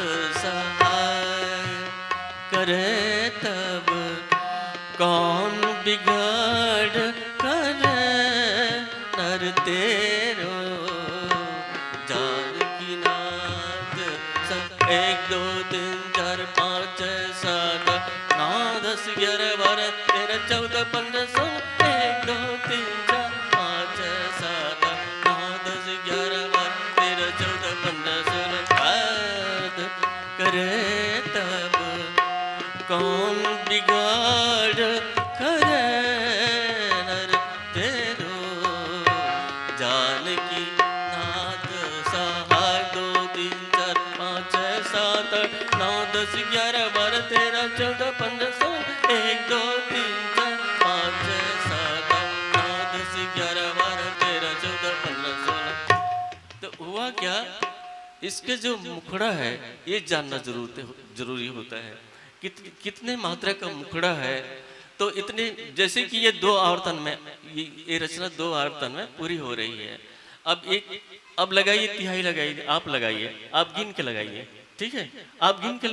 सहाय करे तब कौन बिगाड़ करे नर तेरो जान की नाथ। 1 2 3 4 5 6 7 9 10 11 12 13 14 15 16 1 2 3 4 5 6 7 9 10 11 12 13 14 15 16 करे तब कौन बिगाड़ करे नर तेरो जान की नाथ सहाय। 2 3 4 5 6 7 9 10 11 12 13 14 15 16 1 2 3 4 5 6 7 9 10 11 12 13 14 15 16। तो हुआ क्या, इसके जो मुखड़ा है ये जानना जरूरी होता है। कितने मात्रा का मुखड़ा है, तो इतने, जैसे कि ये 2 आवर्तन में, ये रचना 2 आवर्तन में पूरी हो रही है। अब लगाइए तिहाई, लगाइए, आप लगाइए, आप गिन के लगाइए, ठीक है, आप गिन के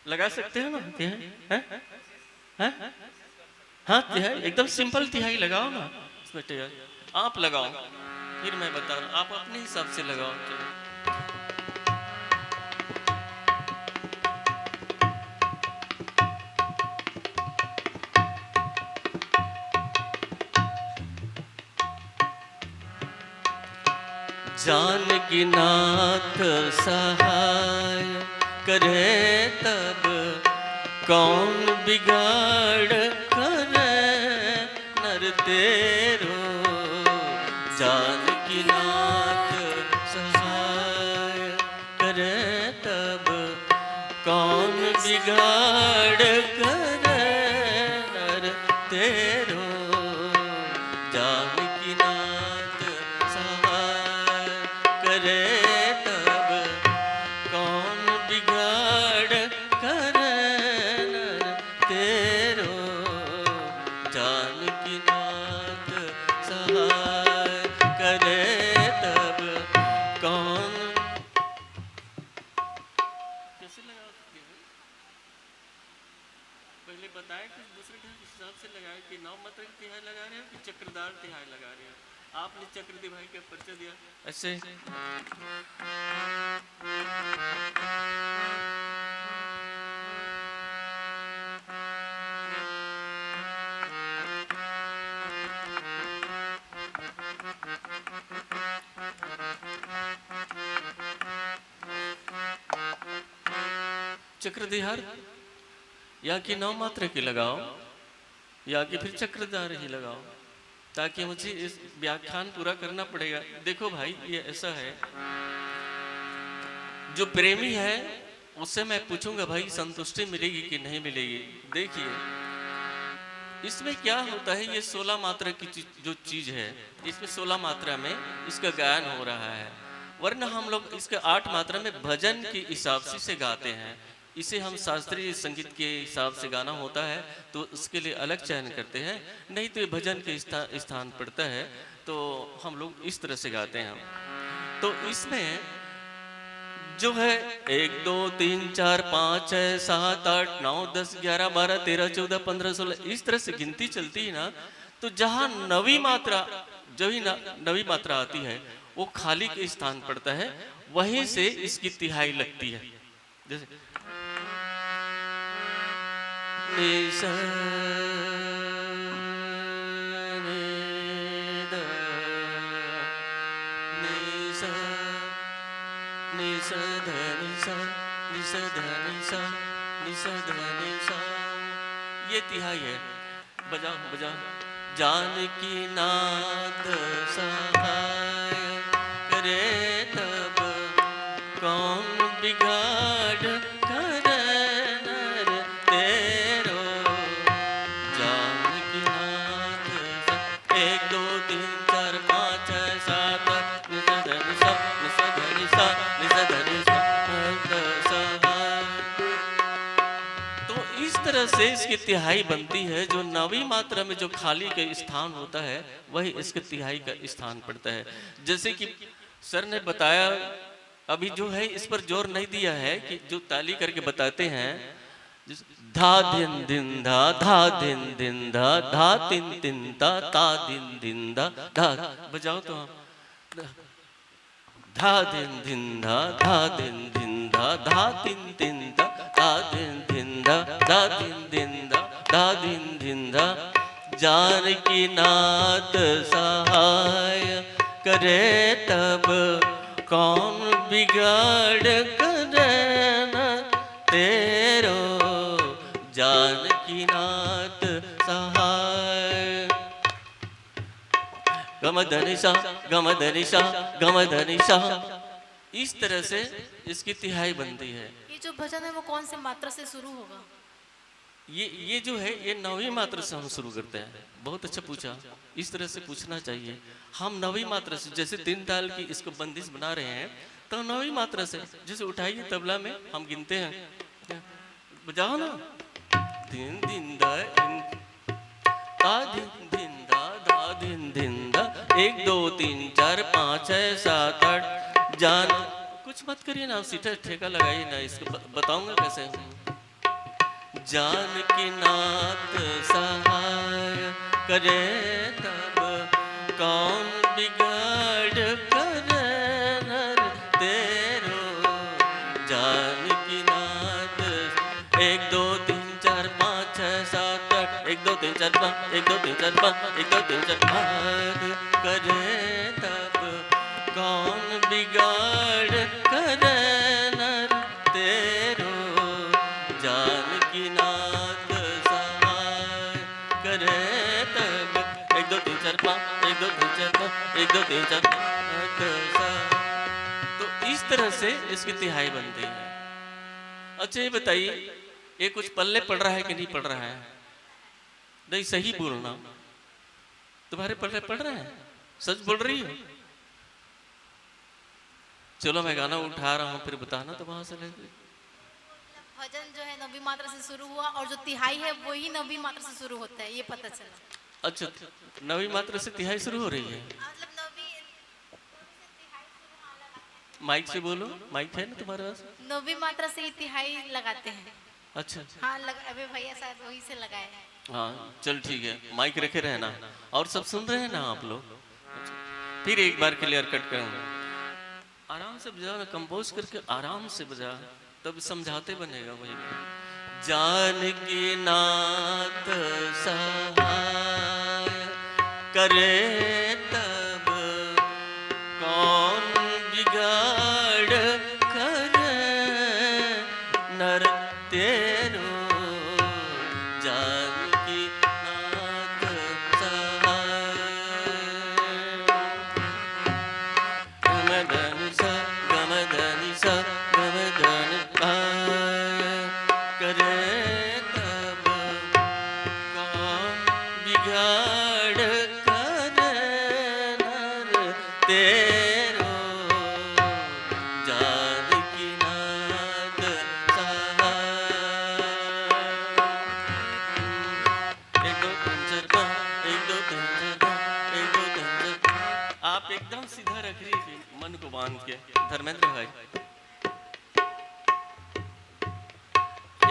लगा सकते हो ना तिहाई, हाँ तिहाई एकदम सिंपल तिहाई लगाओ ना, इसमें तिहाई आप लगाओ, फिर मैं बता रहा हूँ, आप अपने हिसाब से लगाओ। चलो जान की नाथ सहाय करे तब कौन बिगाड़ करे नर तेरो जान की नाथ सहाय करे तब बिगाड़ करे नर तेरो जानकी नाथ सहाय करे तब कौन बिगाड़ करे नर तेरो जानकी नाथ सहाय करे तब कौन। कैसे लगा पहले बताया कि दूसरे ढंग के हिसाब से लगाया कि नौ मात्रा की तिहाई लगा रहे हो कि चक्रदार तिहाई लगा रहे हो। आपने चक्र तिहाई का परिचय दिया ऐसे। चक्र तिहार या कि नौ मात्रा की लगाओ या कि फिर चक्रदार ही लगाओ, ताकि मुझे इस व्याख्यान पूरा करना पड़ेगा। देखो भाई ये ऐसा है, जो प्रेमी है उससे मैं पूछूंगा भाई संतुष्टि मिलेगी कि नहीं मिलेगी। देखिए इसमें क्या होता है, ये 16 मात्रा की जो चीज है, इसमें 16 मात्रा में इसका गायन हो रहा है, वरना हम लोग इसके 8 मात्रा में भजन के हिसाब से गाते हैं। इसे हम शास्त्रीय संगीत के हिसाब से गाना होता है तो उसके लिए अलग चयन करते हैं, नहीं तो ये भजन के स्थान पड़ता है तो हम लोग इस तरह से गाते हैं। तो इसमें जो है 1 2 3 4 5 6 7 8 9 10 11 12 13 14 15 16 इस तरह से गिनती चलती है ना, तो जहाँ नवी मात्रा जो ही नवी मात्रा आती है वो खाली के स्थान पड़ता है, वहीं से इसकी तिहाई लगती है। जैसे निसा ये तिहाई है। बजाओ बजाओ। जानकी नाथ सहाय करे तब कौन बिगाड़ करे नर तेरो जानकी नाथ 1 2 3 4 5 6 7 तो इस तरह से इसकी तिहाई बनती है। जो नवी मात्रा में जो खाली का स्थान होता है वही इसके तिहाई का स्थान पड़ता है। जैसे कि सर ने बताया, अभी जो है इस पर जोर नहीं दिया है कि जो ताली करके बताते हैं, धा दिन दिन धा धा दिन दिन धा धा तिन तिन ता ता दिन दिन धा धा। बजाओ तो हम धा दिन दिन धा धा दिन दिन धा धा तिन तिन ता ता दिन दिन धा धा दिन दिन धा धा दिन दिन धा। जानकी नाथ सहाय करे तब कौन बिगाड़ करे न तेरो जानकी नाथ सहाय। गमधनिशा गमधनिशा गमधनिशा, इस तरह से इसकी तिहाई बनती है। ये जो भजन है वो कौन से मात्रा से शुरू होगा? ये जो है ये नवी मात्रा से हम शुरू करते हैं। बहुत अच्छा पूछा, इस तरह से पूछना चाहिए। हम नवी मात्रा से, जैसे 3 ताल की इसको बंदिश बना रहे हैं तो नवी मात्रा से, जैसे उठाइए तबला में हम गिनते हैं, बजाओ ना, दिन दिन दा ता दिन दिन दा धा दिन दिन दा 1 2 3 4 5 6 7 8। जान कुछ मत करिए ना, सीधा ठेका लगाइए ना, इसको बताऊंगा कैसे। जानकी नाथ सहाय करे तब कौन बिगाड़ करे नर तेरो जानकी नाथ 1 2 3 4 5 6 7 8 1 2 3 4 5 1 2 3 4 5 1 2 3 4 5 करे तब कौन बिगाड़ करे नर तेरो जानकी नाथ सहाय करे तब 1 2 3 4 5 1 2 3 4 5 1 2 3 4 5। तो इस तरह से इसकी तिहाई बनती है। अच्छा ये बताइए ये कुछ पल्ले पड़ रहा है कि नहीं पड़ रहा है? नहीं, सही बोलना। तुम्हारे पल्ले पड़ रहे हैं? सच बोल रही हो? चलो मैं गाना उठा रहा हूँ, फिर बताना तो वहां से लेते। भजन जो है नवी मात्रा से शुरू हुआ और जो तिहाई है वही नवी मात्रा से शुरू होता है, ये पता चला। अच्छा, नवी मात्रा से तिहाई शुरू हो रही है। माइक से बोलो, माइक है ना तुम्हारे पास? नवी मात्रा से ही तिहाई लगाते हैं। अच्छा हाँ, अबे भैया शायद वही से लगाए हैं। हाँ चल ठीक है, माइक रखे रहना। और सब सुन रहे हैं ना आप लोग? अच्छा, फिर एक बार क्लियर कट करूँगा। आराम से बजा ना, कंपोज करके आराम से बजा, तब समझाते बनेगा वही। जानकी नाथ सहाय करे तब कौन बिगाड़ करे नर तेरो। जानकी नाथ सहाय गमदनि सा गमदनि सा गमदनि करे तब कौन बिगाड़ करे नर तेरो। जानकी नाथ सहाय। एक दो तीन चार पाँच, एक दो तीन चार पाँच, एक दो तीन चार पाँच। आप एकदम सीधा रख रही मन को बांध के धर्मेंद्र भाई।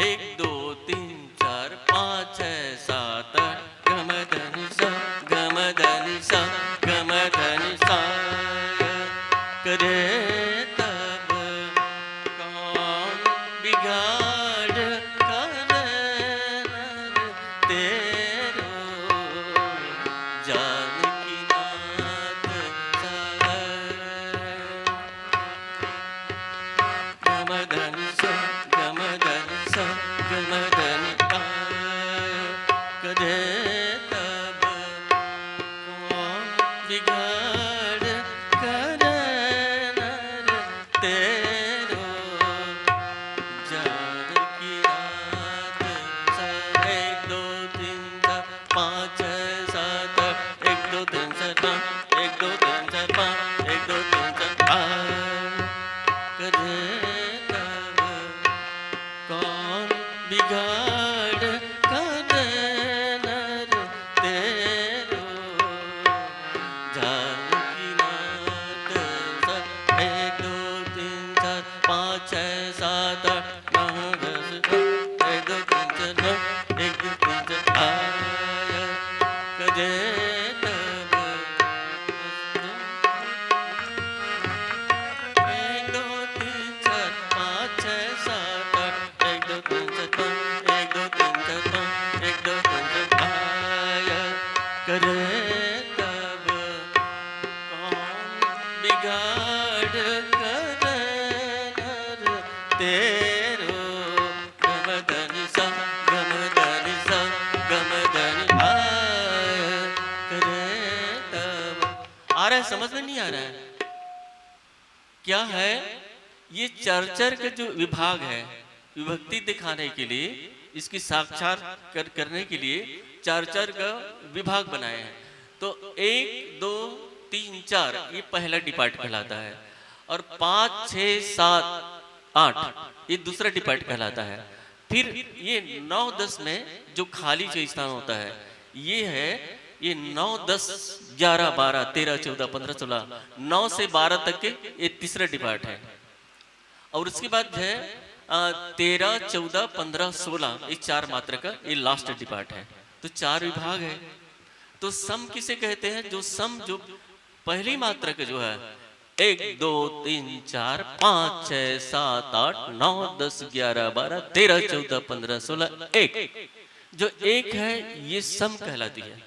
1 2 3 4 5 6 7 गमदनि सा गमदनि सा गमदनि सा करे तब कौन बिगाड़ करे नर तेरो। जानकी नाथ सहाय गमदनि सा गमदनि सा गमदनि करे तब कौन बिगाड़ करे नर तेरो। जानकी नाथ सहाय। 1 2 3 4 5 6 7 1 2 3 4 5 1 2 3 4 5 1 2 3 4 5 करे तब कौन बिगाड़ करे नर तेरो। जानकी नाथ सहाय। 1 2 3 4 5 6 7 8 9 10 1 2 3 4 9 1 2 3 4 आया करे तब 1 2 3 4 5 6 7 8 1 2 3 4 5 1 2 3 4 5 1 2 3 4 आया करे तब कौन बिगाड़ करे नर तेरो। गमदनि सा गमदनि सा गमदनि आया करे तब। आ रहा है? समझ में नहीं आ रहा है क्या है? ये चर्चर का जो विभाग है, विभक्ति दिखाने के लिए, इसकी साक्षात करने के लिए चर्चर का विभाग बनाए हैं। तो 1 2 3 4 ये पहला डिपार्ट कहलाता है, और 5 6 7 8 ये दूसरा डिपार्ट कहलाता है। फिर ये 9 10 में जो खाली जो स्थान होता है ये है, ये 9 10 11 12 13 14 15 16 9 से 12 तक के ये तीसरा डिपार्ट है। और उसके बाद है 13 14 15 16 ये 4 मात्रा का ये लास्ट डिपार्ट है। तो 4 विभाग है। तो सम किसे कहते हैं? जो सम जो पहली मात्रा का जो है 1 2 3 4 5 6 7 8 9 10 11 12 13 14 15 16 1 जो 1 है ये सम कहलाती है।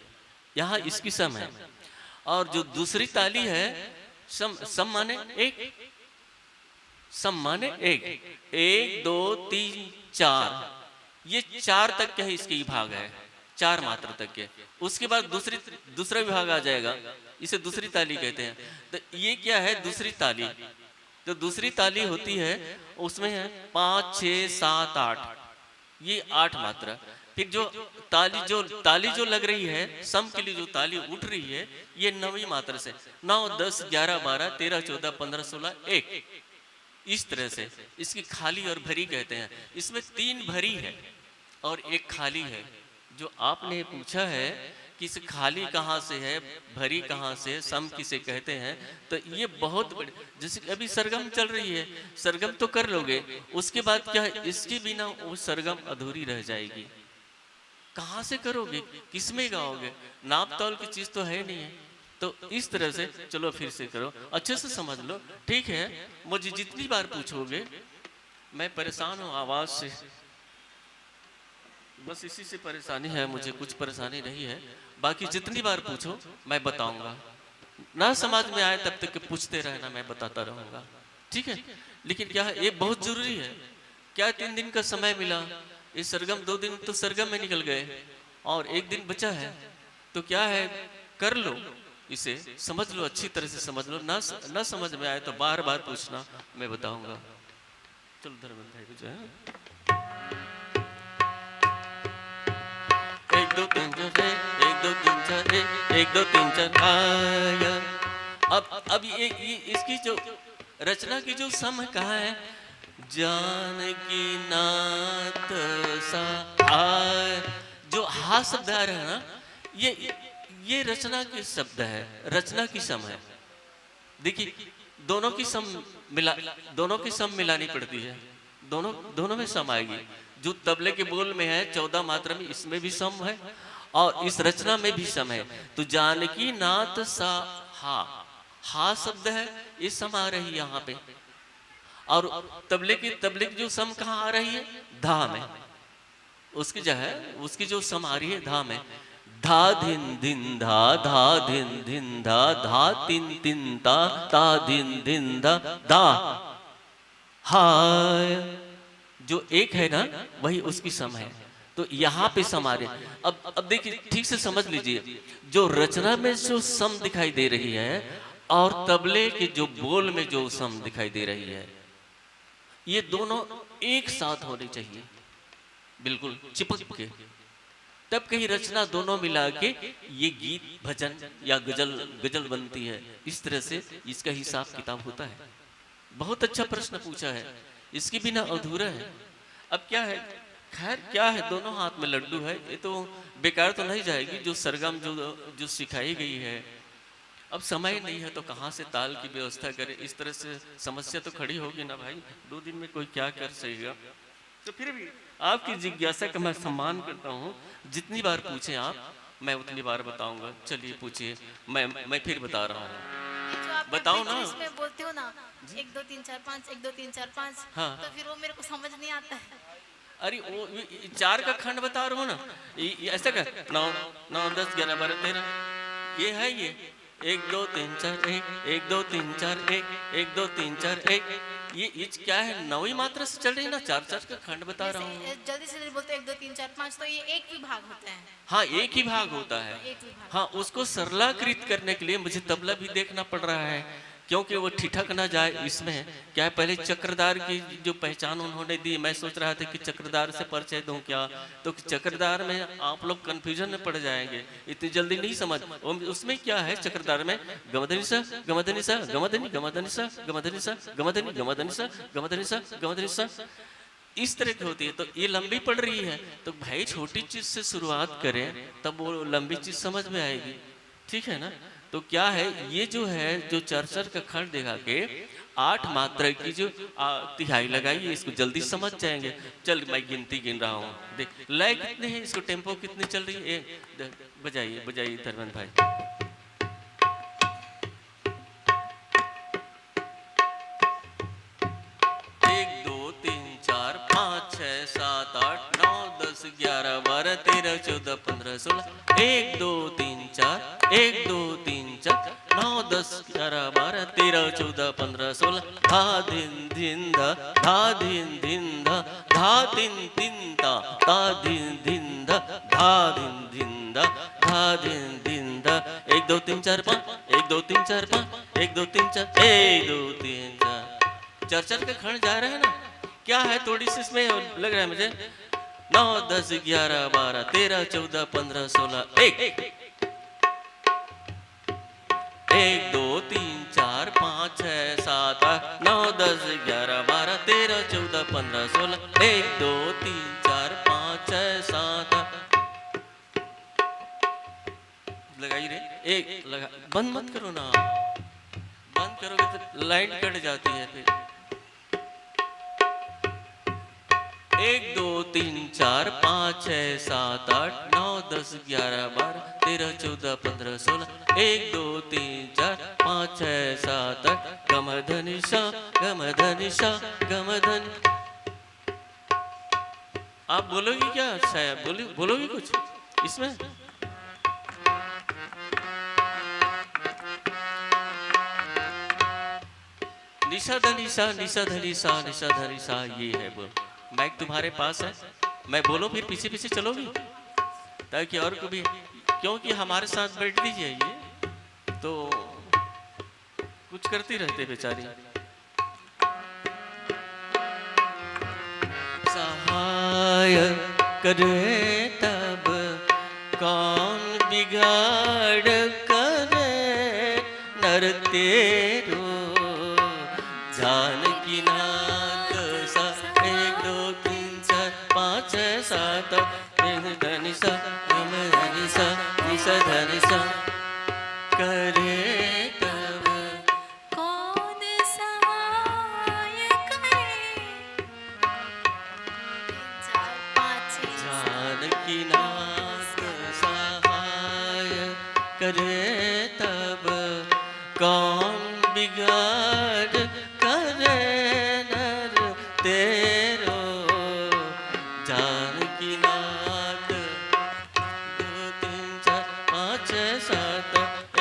यहाँ इसकी सम है। और जो दूसरी ताली है सम माने 1, सम माने 1 1 2 3 4 ये 4 तक के है इसके विभाग है, 4 मात्रा तक के। उसके बाद दूसरा विभाग आ जाएगा, इसे दूसरी ताली कहते हैं। तो ये क्या है? दूसरी ताली। तो दूसरी ताली होती है उसमें है 5 6 7 8 ये 8 मात्रा। फिर जो ताली जो लग रही है सम के लिए, जो ताली उठ रही है, ये 9वीं मात्रा से 9 10 11 12 13 14 15 16 1, इस तरह से। इसकी खाली और भरी कहते हैं। इसमें 3 भरी है और 1 खाली है। जो आपने पूछा है कि इस खाली कहाँ से है, भरी कहाँ से, सम किसे कहते हैं, तो ये बहुत बड़े, जैसे अभी सरगम चल रही है, सरगम तो कर लोगे, उसके बाद क्या है, इसके बिना वो सरगम अधूरी रह जाएगी। कहाँ से करोगे, किसमें गाओगे, नाप तौल की चीज तो है नहीं है। तो इस तरह से चलो फिर से करो, अच्छे से समझ लो, ठीक है। मुझे जितनी बार पूछोगे, मैं परेशान हूँ आवाज से, बस इसी से परेशानी है, मुझे कुछ परेशानी नहीं है। बाकी जितनी बार पूछो मैं बताऊंगा, ना समझ में आए तब तक पूछते रहना, मैं बताता रहूंगा, ठीक है। लेकिन क्या है, ये बहुत जरूरी है। क्या 3 दिन का समय मिला, ये सरगम 2 दिन तो सरगम में निकल गए और 1 दिन बचा है, तो क्या है, कर लो इसे, समझ लो, अच्छी तरह से समझ लो। ना समझ में आए तो बार बार पूछना, मैं बताऊंगा। चलो धर्मेंद्र भाई जो है, 1 2 3 4 1 2 3 4 1 2 3 4 आया। अब ये इसकी जो रचना की जो सम कहाँ है, जानकी नाथ सा आय, जो हा शब्द आ रहा है ना, ये रचना की शब्द है, रचना की सम है। देखिए दोनों की सम मिलानी पड़ती है, दोनों में सम आएगी। जो तबले के बोल में है 14 मात्रा में, इसमें भी सम है और इस रचना में भी सम है। तो जानकी नाथ सा हा शब्द है, ये सम आ रही है यहाँ पे। और तबले की जो सम कहाँ आ रही है, धा में। उसकी जो है, उसकी जो सम आ रही है धा में, धा धिन धिन धा, धा धिन धिन धा, धा तिन तिन ता, ता धिन धिन धा, धा हाय। जो 1 है ना, वही उसकी सम है। तो यहाँ पे सम आ रहे। अब देखिए ठीक से समझ लीजिए, जो रचना में जो सम दिखाई दे रही है और तबले के जो बोल में जो सम दिखाई दे रही है, ये दोनों एक साथ होनी चाहिए, बिल्कुल चिपक के, तब कहीं रचना दोनों मिला के ये गीत भजन या गजल बनती है। इस तरह से इसका हिसाब किताब होता है। बहुत अच्छा प्रश्न पूछा है, इसके बिना अधूरा है। अब क्या है, खैर क्या है, दोनों हाथ में लड्डू है, ये तो बेकार तो नहीं जाएगी। जो सरगम जो सिखाई गई है, अब समय नहीं है तो कहाँ से ताल की व्यवस्था करे, इस तरह से समस्या तो खड़ी होगी ना भाई। 2 दिन में कोई क्या कर सकेगा। तो फिर भी आपकी जिज्ञासा का मैं सम्मान करता हूँ। जितनी बार पूछें आप, मैं उतनी बार बताऊंगा। चलिए पूछिए, मैं फिर बता रहा हूँ। बताओ ना, इसमें बोलते हो ना 1 2 3 4 5 1 2 3 4 5, हाँ। तो फिर वो मेरे को समझ नहीं आता है। अरे वो 4 का खंड बता रहा हूँ ना, ऐसा कर 9 9 10 11 12 13, ये है ये 1 2 3 4 1 2 3 4 1 2 3 4 1। ये क्या है, 9वीं मात्रा से चल रही है ना, 4 का खंड बता रहा हूँ। जल्दी से बोलते 1 2 3 4 5, तो ये एक ही भाग होता है। हाँ, एक ही भाग होता है। हाँ, उसको सरलाकृत करने के लिए मुझे तबला भी देखना पड़ रहा है, क्योंकि वो ठिठक ना जाए। इसमें क्या है, पहले चक्रदार की जो पहचान उन्होंने दी, मैं सोच रहा था कि चक्रदार से परिचय दूं क्या, तो चक्रदार में आप लोग कंफ्यूजन में पड़ जाएंगे, इतनी जल्दी नहीं समझ। उसमें क्या है, चक्रदार में गमधनी सा गमधनी सा गमधनी गमधनी सा गमधनी सा गमधनी गमधनी सा गमधनी सा गमधनी सा, इस तरह की होती है। तो ये लंबी पड़ रही है, तो भाई छोटी चीज से शुरुआत करें, तब वो लंबी चीज समझ में आएगी, ठीक है ना। तो क्या है, ये जो है, जो 4 का खंड दिखा के 8 मात्रा की जो तिहाई लगाई, इसको जल्दी समझ जाएंगे। चल मैं गिनती गिन रहा हूँ, देख लय कितने हैं, इसको टेम्पो कितनी चल रही है। बजाइए धर्मेंद्र भाई। एक 2 3 4 5 6 7 8 9 10 11 12 13 14 15 16 1 2 3 4 1 2 3 4 9 10 11 12 13 14 15 16 धा धिन धिन धा, धा धिन धिन धा, धा तिन तिन ता, ता धिन धिन धा, धा धिन धिन धा, धा धिन धिन धा। 1 2 3 4 5 1 2 3 4 5 1 2 3 4 1 2 3 4 4 का खंड जा रहा है ना। क्या है, थोड़ी सी इसमें लग रहा है मुझे, 9 10 11 12 13 14 15 16 1 1 2 3 4 5 6 7 8 9 10 11 12 13 14 15 16 1 2 3 4 5 6 7 लगाई रे एक लगा। बंद मत करो ना, बंद करोगे तो लाइट कट जाती है फिर। 1 2 3 4 5 6 7 8 9 10 11 12 13 14 15 16 1 2 3 4 5 6 7 8 गम धनि सा गम धनि सा गम धनि। आप बोलोगी क्या? शायद बोलोगी कुछ इसमें? निशा धनि सा निशा धनि सा निशा धनि सा, ये है बोल। माइक तुम्हारे पास है, मैं बोलो फिर पीछे पीछे चलोगी ताकि और को भी, क्योंकि हमारे साथ बैठ दीजिए ये तो कुछ करती रहते बेचारी। सहाय करे तब कौन बिगाड़ करे नर तेरो जानकी नाथ सा 1 2 3 4 5 6 7 धनि सा गम धनि सा निशा धनि सा करे तब कौन सहाय करे। जानकी नाथ सहाय करे तब कौन बिगाड़ करे नर तेरो जानकी नाथ 2 3 4 5 6 7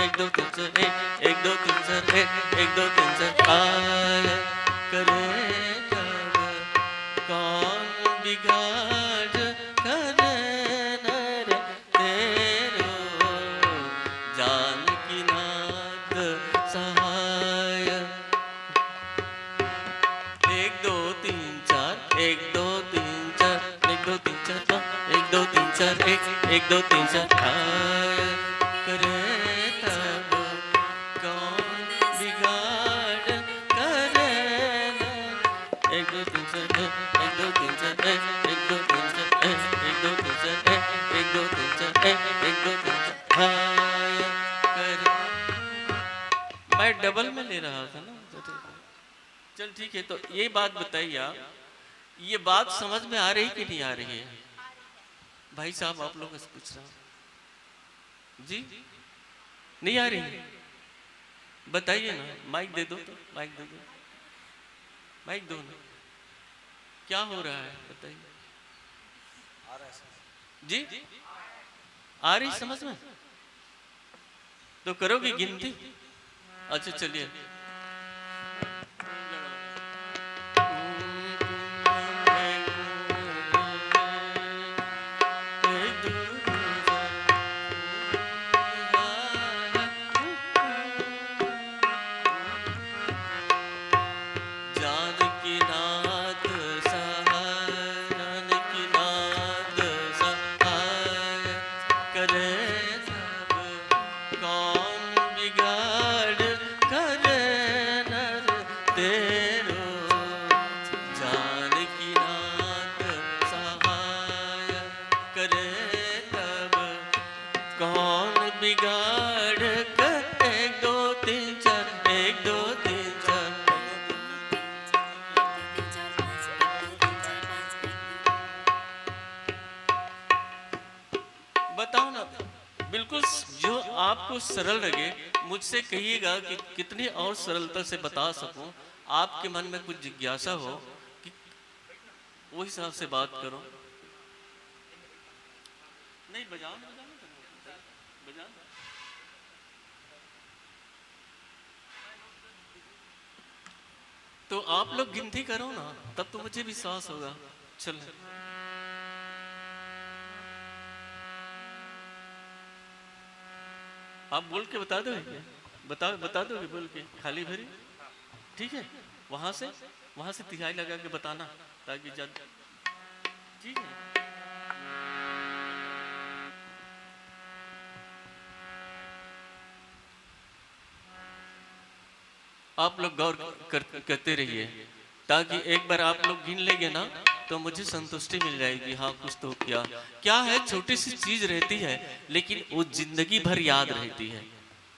1 2 3 4 1 2 3 4 1 2 3 4 आय करे तब कौन बिगाड़ करे नर तेरो जानकी नाथ सहाय। 1 2 3 4 1 2 3 4 1 2 3 4 1 2 3 4 1 2 3 4 आय करे तब कौन बिगाड़ करे नर। 1 2 3 4 1 2 3 4 1 2 3 4 1 2 3 4 1 2 3 4 1 2 3 4 आय करे। मैं डबल में ले रहा था ना, चल ठीक है। तो ये बात बताइए आप, ये बात समझ में आ रही कि नहीं आ रही है? भाई साहब आप लोगों से पूछ रहा हूँ जी, नहीं आ रही है? बताइए ना, माइक दे दो तो, माइक दे दो, माइक दो ना। क्या हो रहा है बताइए जी? आ रही समझ में? तो करोगी गिनती? अच्छा चलिए। जानकी नाथ सहाय जानकी नाथ सहाय करे सब कौन बिगाड़ करे नर तेरो जानकी नाथ सहाय करे तब कौन बिगाड़ कर। 1 2 3 4 1 2 3 4 बताओ ना, बिल्कुल जो आपको सरल लगे मुझसे कहिएगा कि कितनी और सरलता से बता सकूं, आपके मन में कुछ जिज्ञासा हो कि वो हिसाब से बात करो। नहीं बजाओ ना, बजाओ। तो आप लोग गिनती करो ना, तब तो मुझे विश्वास होगा। चलो आप बोल के बता दोगे क्या? बता दोगे बोल के खाली भरी? ठीक है, वहां से तिहाई लगा के बताना ताकि जब ठीक है आप लोग गौर करते रहिए, ताकि एक बार आप लोग गिन लेंगे ना तो मुझे संतुष्टि मिल जाएगी। हाँ, कुछ तो किया। क्या है, छोटी सी चीज रहती है लेकिन वो जिंदगी भर याद रहती है।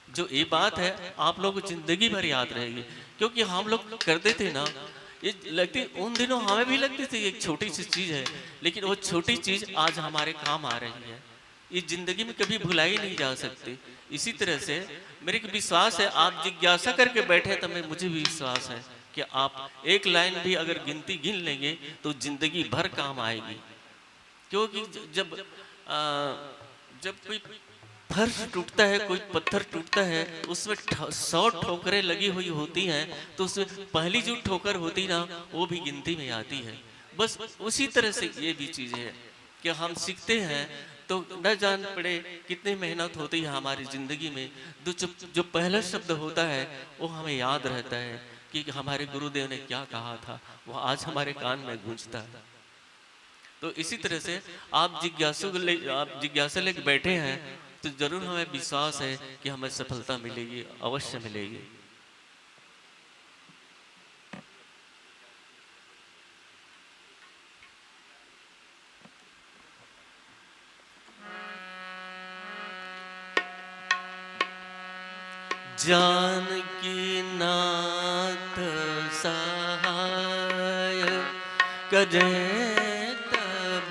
जो ये बात है आप लोग को जिंदगी भर याद रहेगी, क्योंकि हम लोग करते थे ना, ये लगती उन दिनों हमें भी लगती थी एक छोटी सी चीज है, लेकिन वो छोटी चीज आज हमारे काम आ रही है। ये जिंदगी में कभी भुलाई नहीं जा सकती। इसी तरह से मेरे को विश्वास है, आप जिज्ञासा करके बैठे तो मुझे भी विश्वास है कि आप एक लाइन भी अगर गिनती गिन लेंगे तो जिंदगी भर काम आएगी। क्योंकि जब कोई फर्श टूटता है, कोई पत्थर टूटता है, उसमें 100 ठोकरें लगी हुई होती हैं, तो उसमें पहली जो ठोकर होती ना वो भी गिनती में आती है। बस उसी तरह से ये भी चीज है कि हम सीखते हैं तो न जान पड़े कितनी मेहनत होती है हमारी जिंदगी में। जो पहला शब्द होता है वो हमें याद रहता है कि हमारे गुरुदेव ने क्या कहा था, वो आज हमारे कान में गूंजता है। तो इसी तरह से आप जिज्ञासा लेके बैठे हैं तो जरूर हमें विश्वास है कि हमें सफलता मिलेगी, अवश्य मिलेगी। जानकी नाथ सहाय करे तब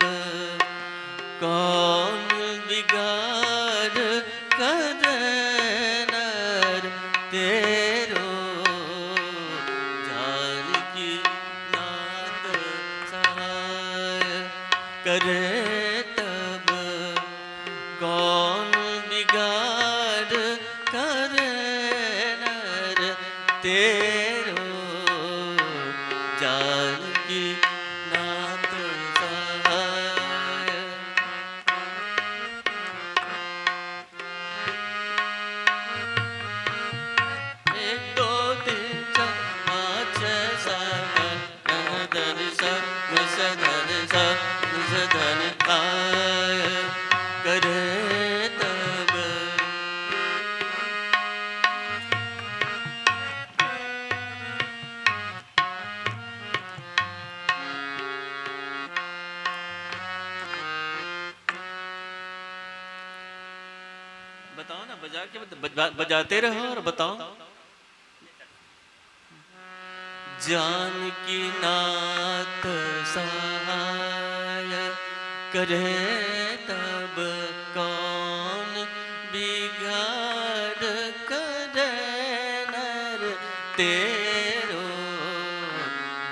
कौन बिगाड़ करे नर तेरो। जानकी नाथ सहाय करे तब कौन बिगाड़ करे तेरो। जानकी नाथ सहाय। एक दो तीन चार पाँच छः सात आठ धन सा धन सा धन आय करे तब। बताओ ना, बजाते रहो और बताओ। जानकी नाथ सहाय करे तब कौन बिगाड़ करे नर तेरो।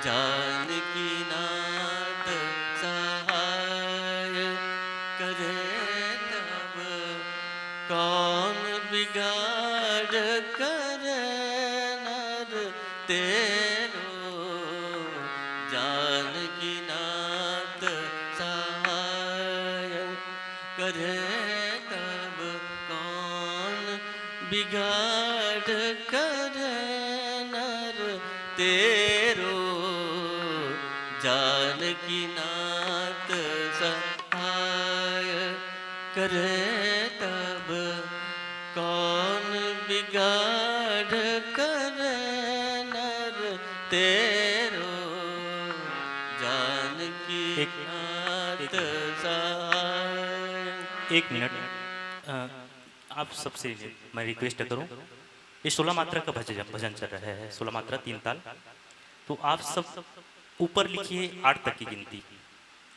जानकी नाथ सहाय करे तब कौन बिगाड़ करे नर तेरो। जानकी नाथ सहाय करे तब कौन बिगाड़ करे नर तेरो। जानकी नाथ सहाय करे तब कौन बिगाड़ करे नर तेरो। जानकी नाथ सहाय। एक मिनट, आप सबसे मैं रिक्वेस्ट करूं, ये 16 मात्रा का भजन चल रहा है, 16 मात्रा 3 ताल। तो आप सब ऊपर लिखिए 8 तक की गिनती,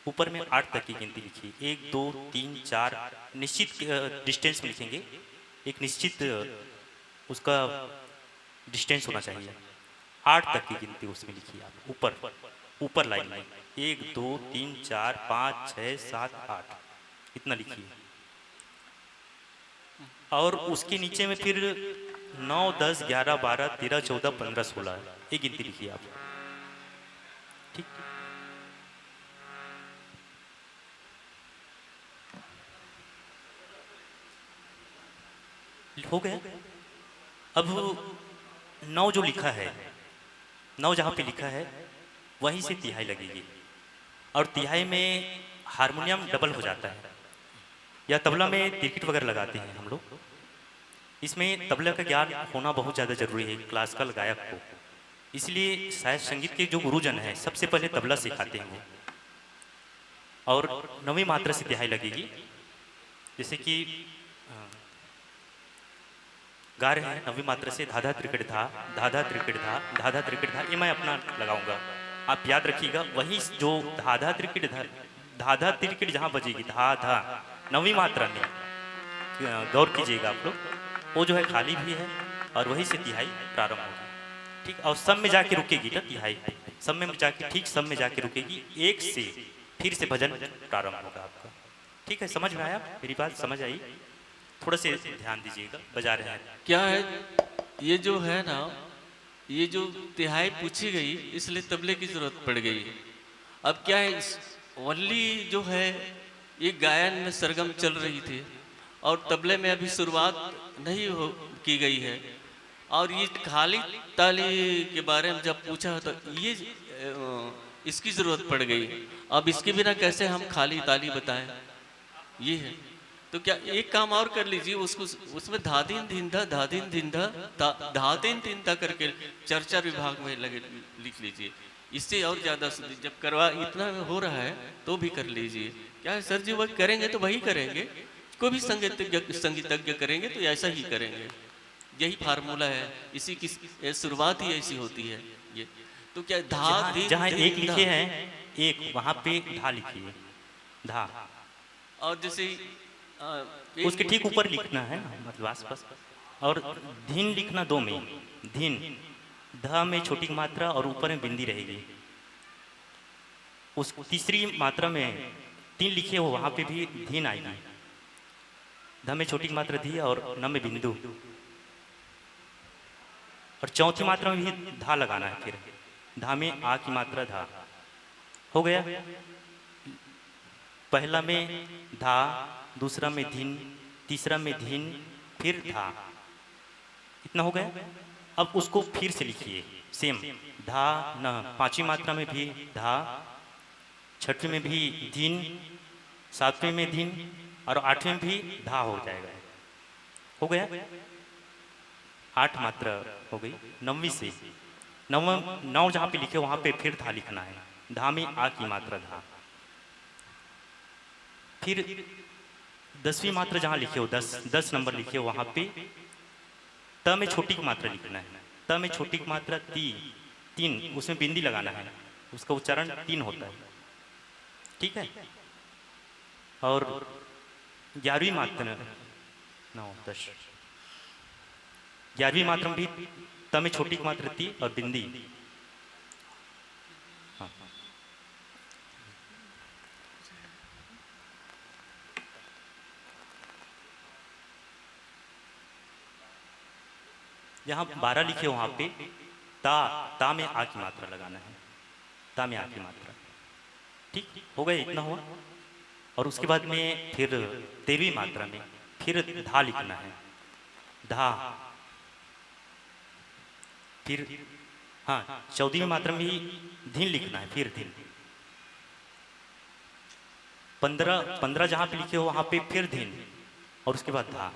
ऊपर में 8 तक की गिनती लिखिए। 1 2 3 4 निश्चित डिस्टेंस में लिखेंगे, एक निश्चित उसका डिस्टेंस होना चाहिए। 8 तक की गिनती उसमें लिखिए आप ऊपर लाइन में। 1 2 3 4 5 6 7 8 इतना लिखिए। और उसके नीचे में फिर 9 10 11 12 13 14 15 16 ये गिनती लिखिए आप। ठीक, हो गया। अब 9 जो लिखा है, 9 जहाँ पे लिखा है वहीं से तिहाई लगेगी, और तिहाई में हारमोनियम डबल हो जाता है, या तबला में तिरकिट वगैरह लगाते हैं हम लोग। इसमें तबला का ज्ञान होना बहुत ज़्यादा जरूरी है क्लासिकल गायक को। इसलिए शायद संगीत के जो गुरुजन हैं सबसे पहले तबला सिखाते हैं वो। और नवी मात्रा से तिहाई लगेगी, जैसे कि गा रहे हैं नवी मात्रा से धाधा त्रिकट धा, धाधा त्रिकट धा, धाधा त्रिकट धा, ये मैं अपना लगाऊंगा, आप याद रखिएगा। वही जो धाधा त्रिकट धा, धाधा त्रिकट जहाँ बजेगी धा धा नवी मात्रा में, गौर कीजिएगा आप लोग, वो जो है खाली भी है और वही से तिहाई प्रारंभ होगी, ठीक। और सब में जाके रुकेगी ना तिहाई, सब में जाके, ठीक, सब में जाके रुकेगी, एक से फिर से भजन प्रारंभ होगा आपका, ठीक है। समझ में आया? मेरी बात समझ आई? थोड़ा से ध्यान दीजिएगा, बजा रहे हैं। क्या है ये जो है ना, ये जो तिहाई पूछी गई इसलिए तबले की जरूरत पड़ गई। अब क्या है, वल्ली जो है ये गायन में सरगम चल रही थी और तबले में अभी शुरुआत नहीं की गई है, और ये खाली ताली के बारे में जब पूछा तो ये इसकी जरूरत पड़ गई। अब इसके बिना कैसे हम खाली ताली बताएं, ये है। तो क्या एक काम और कर लीजिए, उसको उसमें धादिन धिंधा धादिन धिंधा धादिन धिंधा करके चर्चा विभाग में लगे लिख लीजिए, इससे और ज्यादा जब करवा इतना हो रहा है तो भी कर लीजिए। क्या है सर जी, वह करेंगे तो वही करेंगे, कोई भी संगीतज्ञ करेंगे तो ऐसा ही करेंगे, यही फार्मूला है, इसी की शुरुआत ही ऐसी होती है। ये तो क्या धा जहाँ एक लिखे हैं एक वहाँ पे धा लिखिए, धा, और जैसे उसके ठीक ऊपर लिखना है ना, मतलब आसपास, और धीन लिखना दो में, धीन धा में छोटी मात्रा और ऊपर में बिंदी रहेगी। उस तीसरी मात्रा में तीन लिखे हो वहाँ पे भी धीन आएगी, धा में छोटी मात्रा धी और न में बिंदु, और चौथी मात्रा में भी धा लगाना है, फिर धा में आ की मात्रा धा हो गया। पहला में धा, दूसरा में धीन, तीसरा में धीन, फिर धा, इतना हो गया। अब उसको फिर से लिखिए सेम, धा न, पांचवी मात्रा में भी धा, छठवीं में भी धीन, सातवीं में धीन और आठवीं में भी धा हो जाएगा, हो गया। 8 मात्रा हो गई। नौवीं से नौ जहाँ पे लिखे वहाँ पे फिर धा लिखना है, धा में आ की मात्रा धा, फिर 10वीं मात्रा जहाँ लिखे हो 10 नंबर लिखे हो वहाँ पे त में छोटी की मात्रा लिखना है, त में छोटी की मात्रा तीन, उसमें बिंदी लगाना है, उसका उच्चारण 3 होता है, ठीक है। और 11वीं मात्रा 9 10 11वीं मात्रा में भी त में छोटी की मात्रा ती और बिंदी, हाँ। यहाँ 12 लिखे वहाँ पे ता में आ की मात्रा लगाना है, ता में आ की मात्रा, ठीक हो गया, इतना हुआ। और उसके बाद में फिर 13वीं मात्रा में फिर धा लिखना है, धा, फिर हाँ 14वीं मात्रा में ही धीन लिखना है, फिर धीन, 15 जहाँ पे लिखे हो वहाँ पे फिर धीन और उसके बाद धा।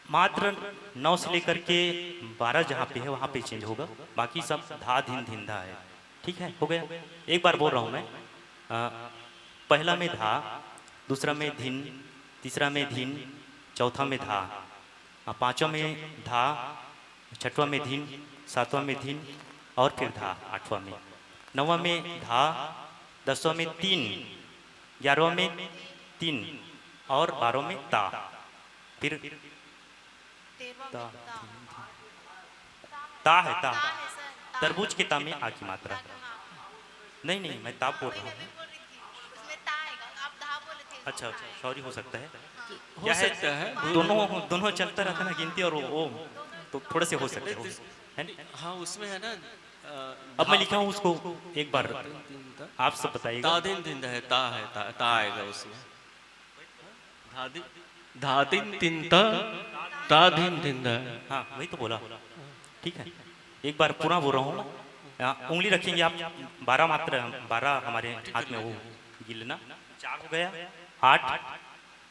मात्र 9 से लेकर के 12 जहाँ पे है वहाँ पे चेंज होगा, बाकी सब धा धीन धीन धा है, ठीक है, हो गया। एक बार बोल रहा हूँ मैं, पहला में धा, दूसरा में धीन, तीसरा में धीन, चौथा में धा, पांचवा में धा, छठवां में धीन, सातवां में धीन और फिर धा, आठवां में, नौवां में धा, 10वां में 3, 11वां में 3 और 12वां में ता, फिर ता है, ता, तरबूज के ता में आ की मात्रा, नहीं मैं ता बोल रहा हूँ, अच्छा सॉरी, हो सकता है, हो सकता है, दोनों चलता रहता है ना गिनती, और वो तो थोड़े से हो सकते है ना। हाँ उसमें है ना, अब मैं लिखा हूँ उसको एक बार आप सब बताइएगा। तादिन दिन है, ता आएगा उसमें, धादिन तिंता तादिन दिन, हाँ वही तो बोला, ठीक है। एक बार पूरा बोल रहा हूँ, उंगली रखेंगे आप, 12 मात्रा, 12 हमारे हाथ में वो गिलना, 4 हो गया, 8,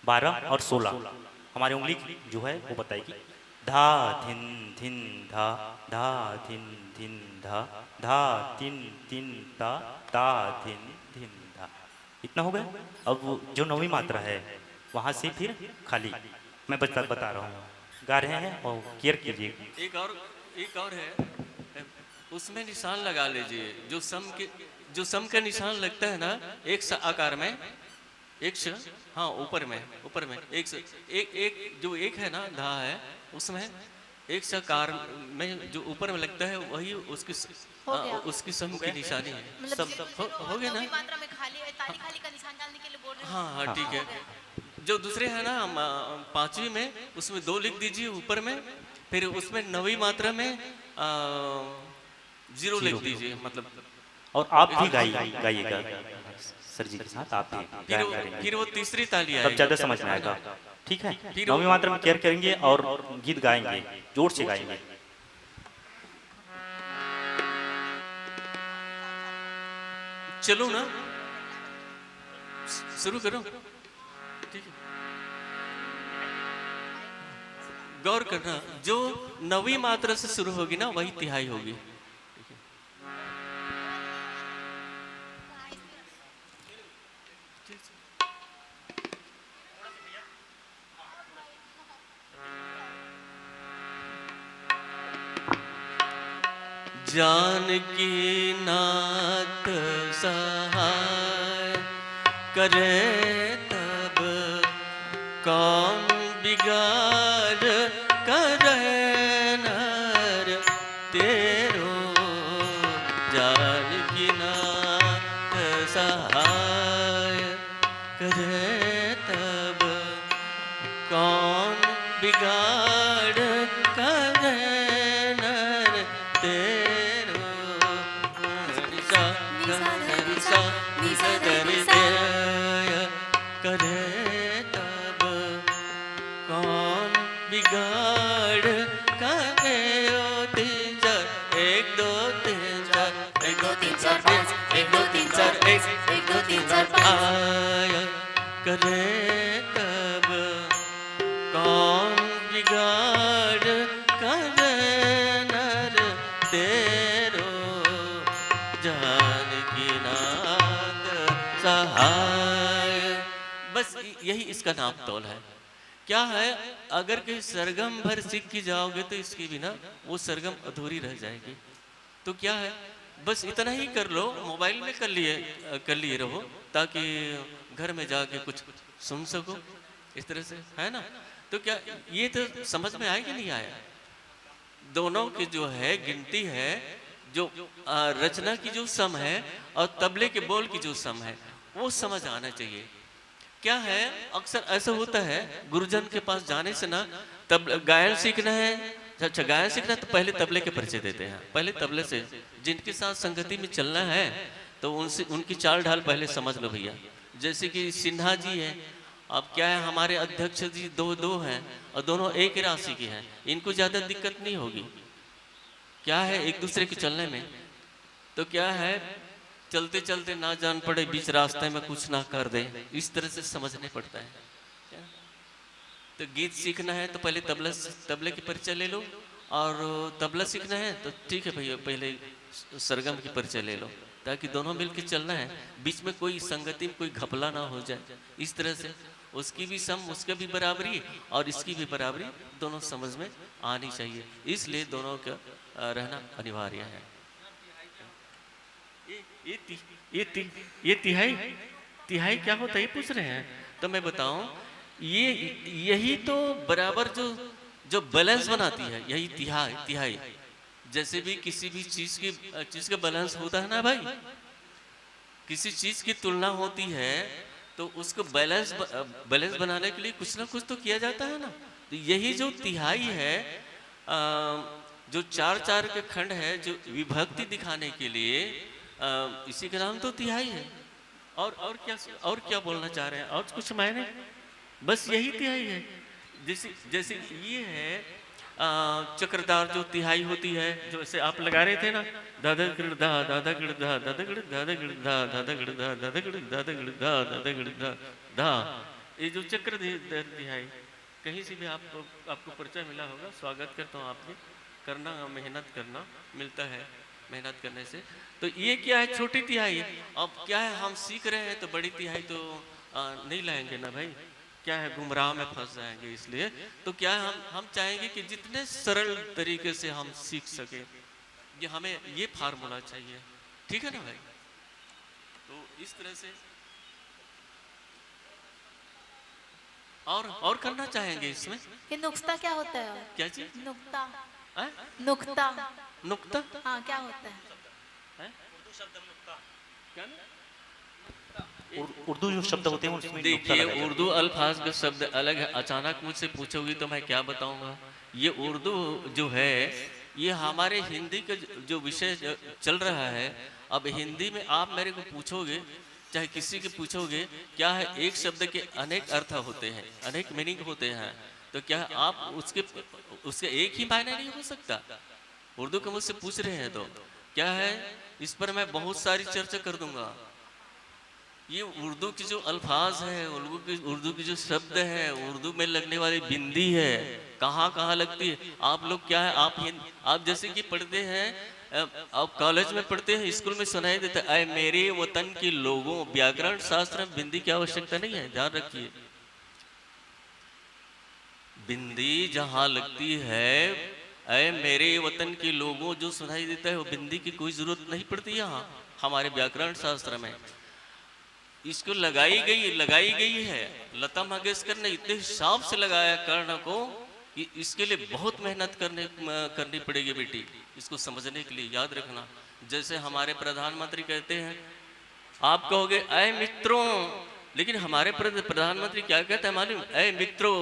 12 और 16 हमारी उंगली जो है वो बताएगी। धा धिन धिन धा धा धिन धिन धा धा तिन तिन ता ता धिन धिन धा। इतना हो गया। अब वो जो नौवीं मात्रा है वहाँ से फिर खाली मैं बता रहा हूँ, गा रहे हैं और केयर कीजिए। एक और है, उसमें निशान लगा लीजिए। जो सम का निशान लगता है ना एक आकार में, एक हाँ ऊपर में एक जो एक है ना धा है उसमें एक आकार में जो ऊपर में लगता है वही उसकी सम की निशानी है। मतलब सब हो गया ना। मात्रा में खाली ताली खाली का निशान डालने के लिए बोल रहे हैं। हाँ ठीक है। जो दूसरे है ना पांचवी में उसमें 2 लिख दीजिए ऊपर में, फिर उसमें नौवीं मात्रा में 0 लिख दीजिए मतलब। और आप भी गाइएगा सर जी के साथ, आप भी गायन करेंगे। फिर वो तीसरी ताली आएगी, तब ज्यादा समझ में आएगा। ठीक है, फिर नौवीं मात्रा में केयर करेंगे और गीत गाएंगे, जोर से गाएंगे। चलो ना शुरू करो। ठीक है, गौर करना जो नौवीं मात्रा से शुरू होगी ना वही तिहाई होगी। जानकी नाथ सहाय करे तब कौन बिगाड़ करे नर तेरो। जानकी नाथ सहाय करे तब कौन बिगाड़ करे नर तेरो। करे तब कौन बिगाड़ करे। 1 2 3 4 1 2 3 4 1 2 3 4 1 2 3 4 आया करे तब कौन बिगाड़ करे नर तेरो। जानकी नाथ सहाय। बस यही इसका नाप तोल है। क्या है, अगर कहीं सरगम भर सीख के जाओगे तो इसकी बिना वो सरगम अधूरी रह जाएगी। तो क्या है, बस इतना ही कर लो, मोबाइल में कर लिए रहो ताकि घर में जाके कुछ सुन सको इस तरह से, है ना। तो क्या ये तो समझ में आया कि नहीं आया। दोनों की जो है गिनती है, जो रचना की जो सम है और तबले के बोल की जो सम है वो समझ आना चाहिए। क्या है, अक्सर ऐसा होता है गुरुजन के पास जाने से ना गायन सीखना है। अच्छा गायन सीखना तो पहले तबले के परिचय देते हैं, पहले तबले से जिनके साथ संगति में चलना है तो उनसे उनकी चाल ढाल पहले समझ लो भैया। जैसे कि सिन्हा जी है, अब क्या है हमारे अध्यक्ष जी दो हैं और दोनों एक राशि के हैं, इनको ज़्यादा दिक्कत नहीं होगी। क्या है एक दूसरे के चलने में, तो क्या है चलते चलते ना जान पड़े बीच रास्ते में कुछ ना कर दे, इस तरह से समझने पड़ता है। तो गीत सीखना है तो पहले तबले की परिचय ले लो, और तबला सीखना है तो ठीक है भैया पहले सरगम की परिचय ले लो, ताकि दोनों मिलकर चलना है, बीच में कोई संगति में कोई घपला ना हो जाए। इस तरह से उसकी भी सम, उसका भी बराबरी और इसकी भी बराबरी दोनों समझ में आनी चाहिए, इसलिए दोनों का रहना अनिवार्य है। ये तिहाई क्या होता है ये पूछ रहे हैं, तो मैं बताऊं यही तो बराबर जो बैलेंस बनाती है, यही तिहाई। जैसे भी किसी भी चीज का बैलेंस होता है ना भाई, किसी चीज की तुलना होती है तो उसको बैलेंस बनाने के लिए कुछ ना कुछ तो किया जाता है ना। तो यही जो तिहाई है, जो चार के खंड है, जो विभक्ति दिखाने के लिए इसी का नाम तो तिहाई है। और क्या बोलना चाह रहे हैं, और कुछ मायने, बस यही तिहाई है। जैसे ये है चक्रदार जो तिहाई होती है, जो ऐसे आप लगा रहे थे ना, दादा गिड़ दा दादा गिड़ दा दादा गिड़ दादा गिड़ दा दादा गिड़ दा दादा गिड़ दादा गिड़ दा दादा गिड़ दा धा, ये जो चक्र तिहाई, कहीं से भी आपको परिचय मिला होगा, स्वागत करता हूँ आपके। करना, मेहनत करना मिलता है मेहनत करने से। तो ये क्या है, छोटी तिहाई। अब क्या है, हम सीख रहे हैं तो बड़ी तिहाई तो नहीं लाएंगे ना भाई, क्या है गुमराह में फंस जाएंगे। इसलिए तो क्या है, हम चाहेंगे कि जितने सरल तरीके से हम सीख सके, ये हमें ये फार्मूला चाहिए, ठीक है ना भाई। तो इस तरह से और करना चाहेंगे इसमें। ये नुक्ता क्या होता है? क्या चीज? नुक्ता। नुक्ता। नुक्ता? हाँ, क्या होता है? उर्दू जो शब्द होते हैं उसमें देखिए, उर्दू अल्फाज के शब्द अलग है। अचानक मुझसे पूछोगी तो मैं क्या बताऊंगा। ये उर्दू जो है, ये हमारे हिंदी का जो विषय चल रहा है। अब हिंदी में आप मेरे को पूछोगे, चाहे किसी के पूछोगे, क्या है, एक शब्द के अनेक अर्थ होते हैं, अनेक मीनिंग होते हैं। तो क्या आप उसके एक ही मायने नहीं हो सकता। उर्दू के मुझसे पूछ रहे हैं तो क्या है, इस पर मैं बहुत सारी चर्चा कर दूंगा। ये उर्दू की जो अल्फाज है, उर्दू की जो शब्द है, उर्दू में लगने वाली बिंदी है, कहाँ कहाँ लगती है। आप लोग क्या है, आप जैसे कि पढ़ते हैं, आप कॉलेज में पढ़ते हैं, स्कूल में सुनाई देता है, मेरे वतन के लोगों। व्याकरण शास्त्र में बिंदी की आवश्यकता नहीं है, ध्यान रखिए। बिंदी जहाँ लगती है, ऐ मेरे वतन के लोगों, जो सुनाई देता है, वो बिंदी की कोई जरूरत नहीं पड़ती यहाँ हमारे व्याकरण शास्त्र में। इसको लगाई गई है। लता मंगेशकर ने इतने हिसाब से लगाया कर्ण को कि इसके लिए बहुत मेहनत करनी पड़ेगी बेटी, इसको समझने के लिए। याद रखना, जैसे हमारे प्रधानमंत्री कहते हैं, आप कहोगे ऐ मित्रों, लेकिन हमारे प्रधानमंत्री क्या कहते हैं मालूम? ऐ मित्रों।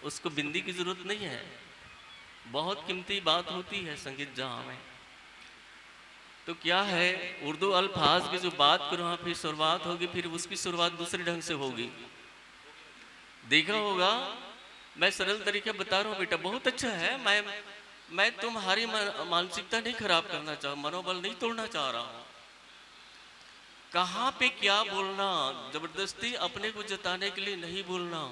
उसको बिंदी की जरूरत नहीं है। बहुत कीमती बात होती है संगीत जहां में। तो क्या है, उर्दू अल्फाज की जो बात करूँ, फिर शुरुआत होगी, फिर उसकी शुरुआत दूसरे ढंग से होगी। देखा होगा, मैं सरल तरीके बता रहा हूँ बेटा, बहुत अच्छा है। मैं तुम्हारी मानसिकता नहीं खराब करना चाह, मनोबल नहीं तोड़ना चाह रहा हूँ। कहाँ पे क्या बोलना, जबरदस्ती अपने को जताने के लिए नहीं बोलना,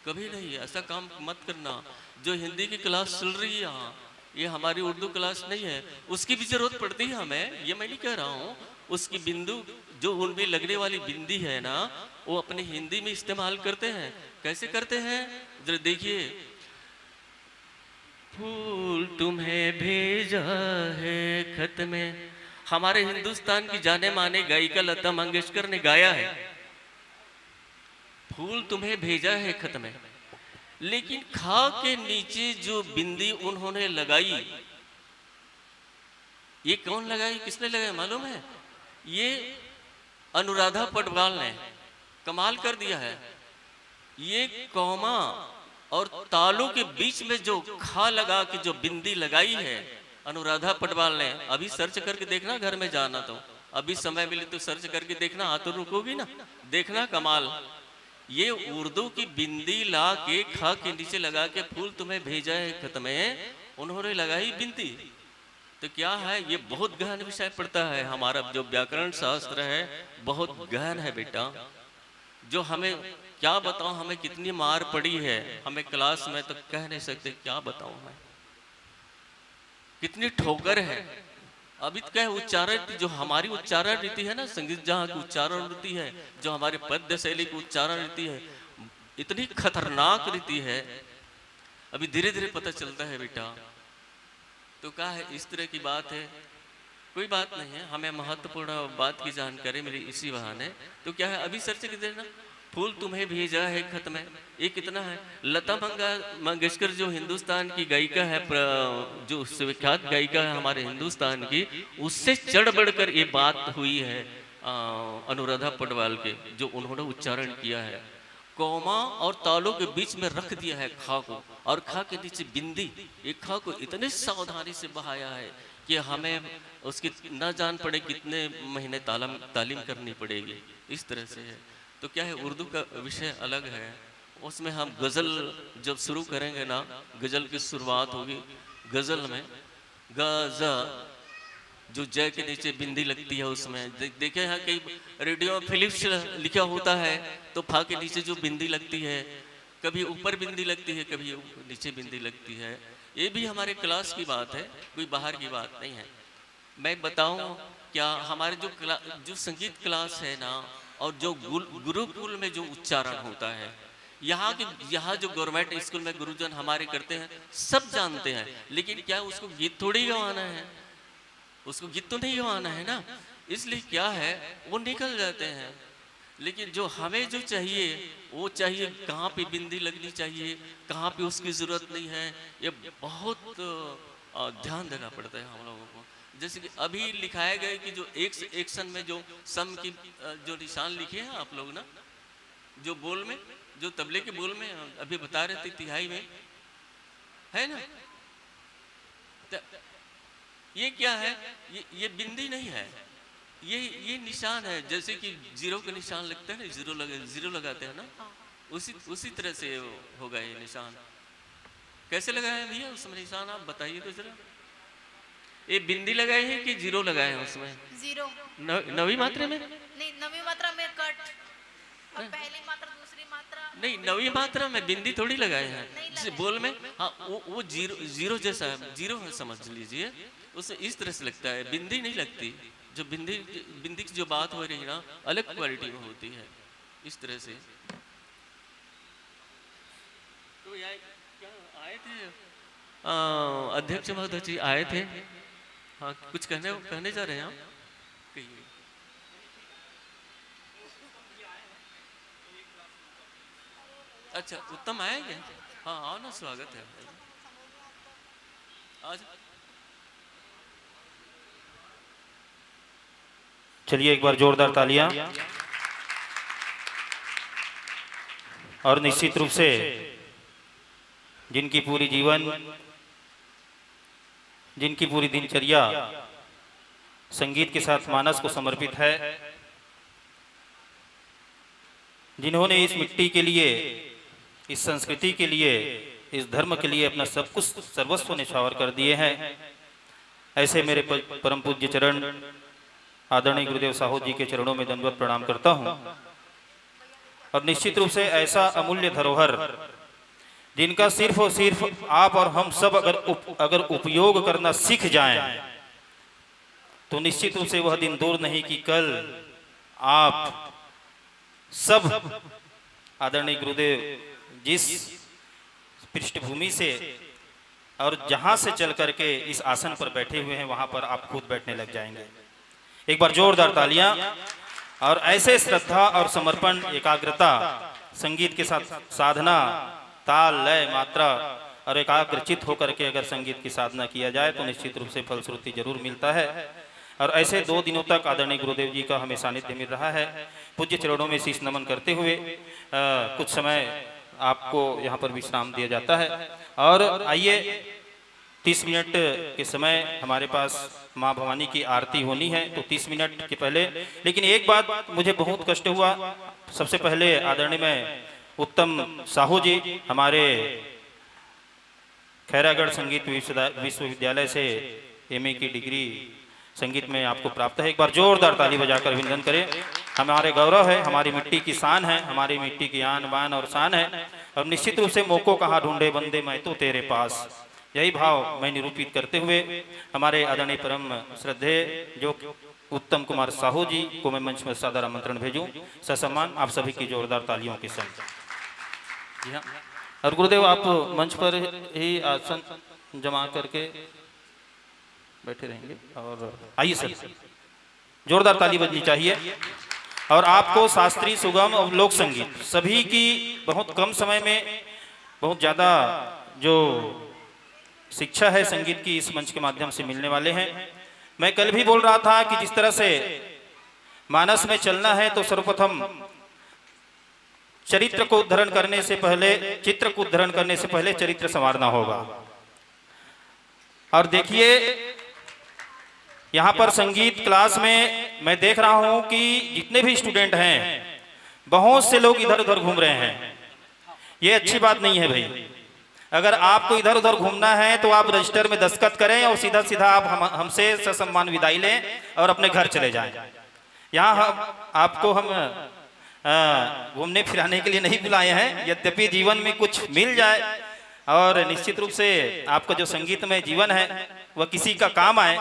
कभी नहीं। ऐसा काम मत करना। जो हिंदी की क्लास चल रही है यहाँ, ये हमारी उर्दू क्लास नहीं है, उसकी भी जरूरत पड़ती है हमें, ये मैं नहीं कह रहा हूँ। उसकी बिंदु जो उनमें लगने वाली बिंदी है ना, वो अपने हिंदी में इस्तेमाल करते हैं। कैसे करते हैं जरा देखिए। फूल तुम्हें भेजा है खत में, हमारे हिंदुस्तान की जाने माने गायिका लता मंगेशकर ने गाया है, फूल तुम्हें भेजा है खत में। लेकिन खा के नीचे जो बिंदी उन्होंने लगाई, ये कौन लगाई, किसने लगाई मालूम है? ये अनुराधा पटवाल ने कमाल कर दिया है। ये कौमा और तालु के बीच में जो खा लगा के जो बिंदी लगाई है अनुराधा पटवाल ने, अभी सर्च करके देखना, घर में जाना तो अभी समय मिले तो सर्च करके देखना, हाथ तो रुकोगी ना, देखना कमाल। ये उर्दू की बिंदी ला के खा के नीचे लगा के फूल तुम्हें भेजा है खत में, उन्होंने लगाई बिंदी। तो क्या है, ये बहुत गहन विषय पड़ता है। हमारा जो व्याकरण शास्त्र है बहुत गहन है बेटा, जो हमें क्या बताऊं, हमें कितनी मार पड़ी है, हमें क्लास में तो कह नहीं सकते, क्या बताऊं मैं, कितनी ठोकर है। अभी तो क्या उच्चारण, जो हमारी उच्चारण रीति है ना, संगीत जहाँ की उच्चारण रीति है, जो हमारे पद्य शैली की उच्चारण रीति है, इतनी खतरनाक रीति है, अभी धीरे धीरे पता चलता है बेटा। तो क्या है, इस तरह की बात है, कोई बात नहीं है, हमें महत्वपूर्ण बात की जानकारी मिली इसी बहाने। तो क्या है, अभी सर्च कर देना, फूल तुम्हें भेजा है खत में, ये कितना है। लता मंगेशकर जो हिंदुस्तान की गायिका है, जो विख्यात गायिका है हमारे हिंदुस्तान की, उससे चढ़ बढ़कर ये बात हुई है अनुराधा पटवाल के, जो उन्होंने उच्चारण किया है। कौमा और तालु के बीच में रख दिया है खा को, और खा के नीचे बिंदी, ये खा को इतने सावधानी से बहाया है कि हमें उसकी न जान पड़े कितने महीने तालीम करनी पड़ेगी। इस तरह से है। तो क्या है, उर्दू का विषय अलग है, उसमें हम गज़ल जब शुरू करेंगे ना, गज़ल की शुरुआत होगी, गज़ल में गज़ा जो जय के नीचे बिंदी लगती है, उसमें देखे हैं कई रेडियो फिलिप्स लिखा होता है, तो फा के नीचे जो बिंदी लगती है, कभी ऊपर बिंदी लगती है, कभी नीचे बिंदी लगती है। ये भी हमारे क्लास की बात है, कोई बाहर की बात नहीं है। मैं बताऊं क्या, हमारे जो संगीत क्लास है ना, और जो गुरुकुल में जो उच्चारण होता है, यहाँ जो गवर्नमेंट स्कूल में गुरुजन हमारे करते हैं, सब जानते हैं, लेकिन क्या उसको गीत थोड़ी गवाना है, उसको गीत तो नहीं गवाना है ना, इसलिए क्या है वो निकल जाते हैं। लेकिन जो हमें जो चाहिए वो चाहिए, कहाँ पे बिंदी लगनी चाहिए, कहाँ पे उसकी ज़रूरत नहीं है, ये बहुत ध्यान देना पड़ता है हम लोगों को। जैसे कि अभी लिखाया गया कि जो एक्शन में जो सम की जो निशान लिखे हैं आप लोग ना, जो बोल में, जो तबले के बोल में अभी बता रहे थे, तिहाई में है ना, ये क्या है, ये बिंदी नहीं है, ये निशान है। जैसे कि जीरो का निशान लगता है ना, जीरो लगाते हैं ना, उसी तरह से होगा ये निशान। कैसे लगाए हैं भैया उसमें निशान, आप बताइए तो जरा। ये बिंदी लगाए हैं कि जीरो लगाए हैं उसमें? जीरो। नवी मात्रा में नहीं, नवी मात्रा में कट, और पहली मात्रा दूसरी मात्रा नहीं, नवी मात्रा में बिंदी थोड़ी लगाए हैं बोल में। हाँ, वो जीरो जैसा है, जीरो है समझ लीजिए, उसे इस तरह से लगता है, बिंदी नहीं लगती। जो बिंदी की जो बात हो रही है ना, अलग क्वालिटी में होती है, इस तरह से। तो क्या आए थे अध्यक्ष महोदय जी, आए थे, हाँ कुछ कहने जा रहे हैं आप, कहिए। अच्छा, उत्तम आएंगे, हाँ आओ ना, स्वागत है आज। चलिए एक बार जोरदार तालियां। और निश्चित रूप से जिनकी पूरी दिनचर्या संगीत के साथ मानस को समर्पित है, जिन्होंने इस मिट्टी के लिए, इस संस्कृति के लिए, इस धर्म के लिए अपना सब कुछ सर्वस्व निछावर कर दिए हैं, ऐसे मेरे परम पूज्य चरण आदरणीय गुरुदेव साहू जी के चरणों में दंडवत प्रणाम करता हूं। और निश्चित रूप से ऐसा अमूल्य धरोहर जिनका सिर्फ और सिर्फ आप और हम सब अगर उपयोग करना सीख जाएं, तो निश्चित रूप से वह दिन दूर नहीं कि कल आप सब आदरणीय गुरुदेव जिस पृष्ठभूमि से और जहां से चल करके इस आसन पर बैठे हुए हैं, वहां पर आप खुद बैठने लग जाएंगे। एक बार जोरदार तालियां। और ऐसे श्रद्धा और समर्पण, एकाग्रता, संगीत के साथ साधना, ताल, लय, मात्रा और एकाग्रचित होकर के अगर संगीत की साधना किया जाए तो निश्चित रूप से फलश्रुति जरूर मिलता है। और ऐसे 2 दिनों तक आदरणीय गुरुदेव जी का हमें सानिध्य मिल रहा है। पूज्य चरणों में शीश नमन करते हुए कुछ समय आपको यहाँ पर विश्राम दिया जाता है। और आइए 30 मिनट के समय हमारे पास माँ भवानी की आरती होनी है, तो 30 मिनट के पहले। लेकिन एक बात मुझे बहुत कष्ट हुआ, सबसे पहले आदरणीय में उत्तम साहू जी हमारे खैरागढ़ संगीत विश्वविद्यालय से MA की डिग्री संगीत में आपको प्राप्त है। एक बार जोरदार ताली बजाकर अभिनंदन करें। हमारे गौरव है, हमारी मिट्टी की शान है, हमारी मिट्टी की आन बान और शान है। और निश्चित रूप से मोको कहाँ ढूंढे बंदे, मैं तो तेरे पास, यही भाव मैं निरूपित करते हुए हमारे आदरणीय परम श्रद्धेय जो उत्तम कुमार साहू जी को मैं मंच में सादर आमंत्रण भेजूं, ससम्मान आप सभी की जोरदार तालियों के संग। जी हाँ, और गुरुदेव आप मंच पर ही आसन जमा करके बैठे रहेंगे। और आइए सर, जोरदार ताली बजनी चाहिए। और आपको शास्त्रीय, सुगम और लोक संगीत सभी की बहुत कम समय में बहुत ज़्यादा जो शिक्षा है संगीत की इस मंच के माध्यम से मिलने वाले हैं। मैं कल भी बोल रहा था कि जिस तरह से मानस में चलना है तो सर्वप्रथम चरित्र को उद्धरण करने से पहले, चित्र को उद्धरण करने से पहले चरित्र संवारना होगा। और देखिए यहाँ पर संगीत क्लास में मैं देख रहा हूं कि जितने भी स्टूडेंट हैं, बहुत से लोग इधर उधर घूम रहे हैं। ये अच्छी बात नहीं है भाई। अगर आपको इधर उधर घूमना है तो आप रजिस्टर में दस्तखत करें और सीधा सीधा आप हमसे ससम्मान विदाई लें और अपने घर चले जाएं। यहाँ आपको हम घूमने फिराने के लिए नहीं बुलाए हैं, यद्यपि जीवन में कुछ मिल जाए और निश्चित रूप से आपका जो संगीतमय जीवन है वह किसी का काम आए,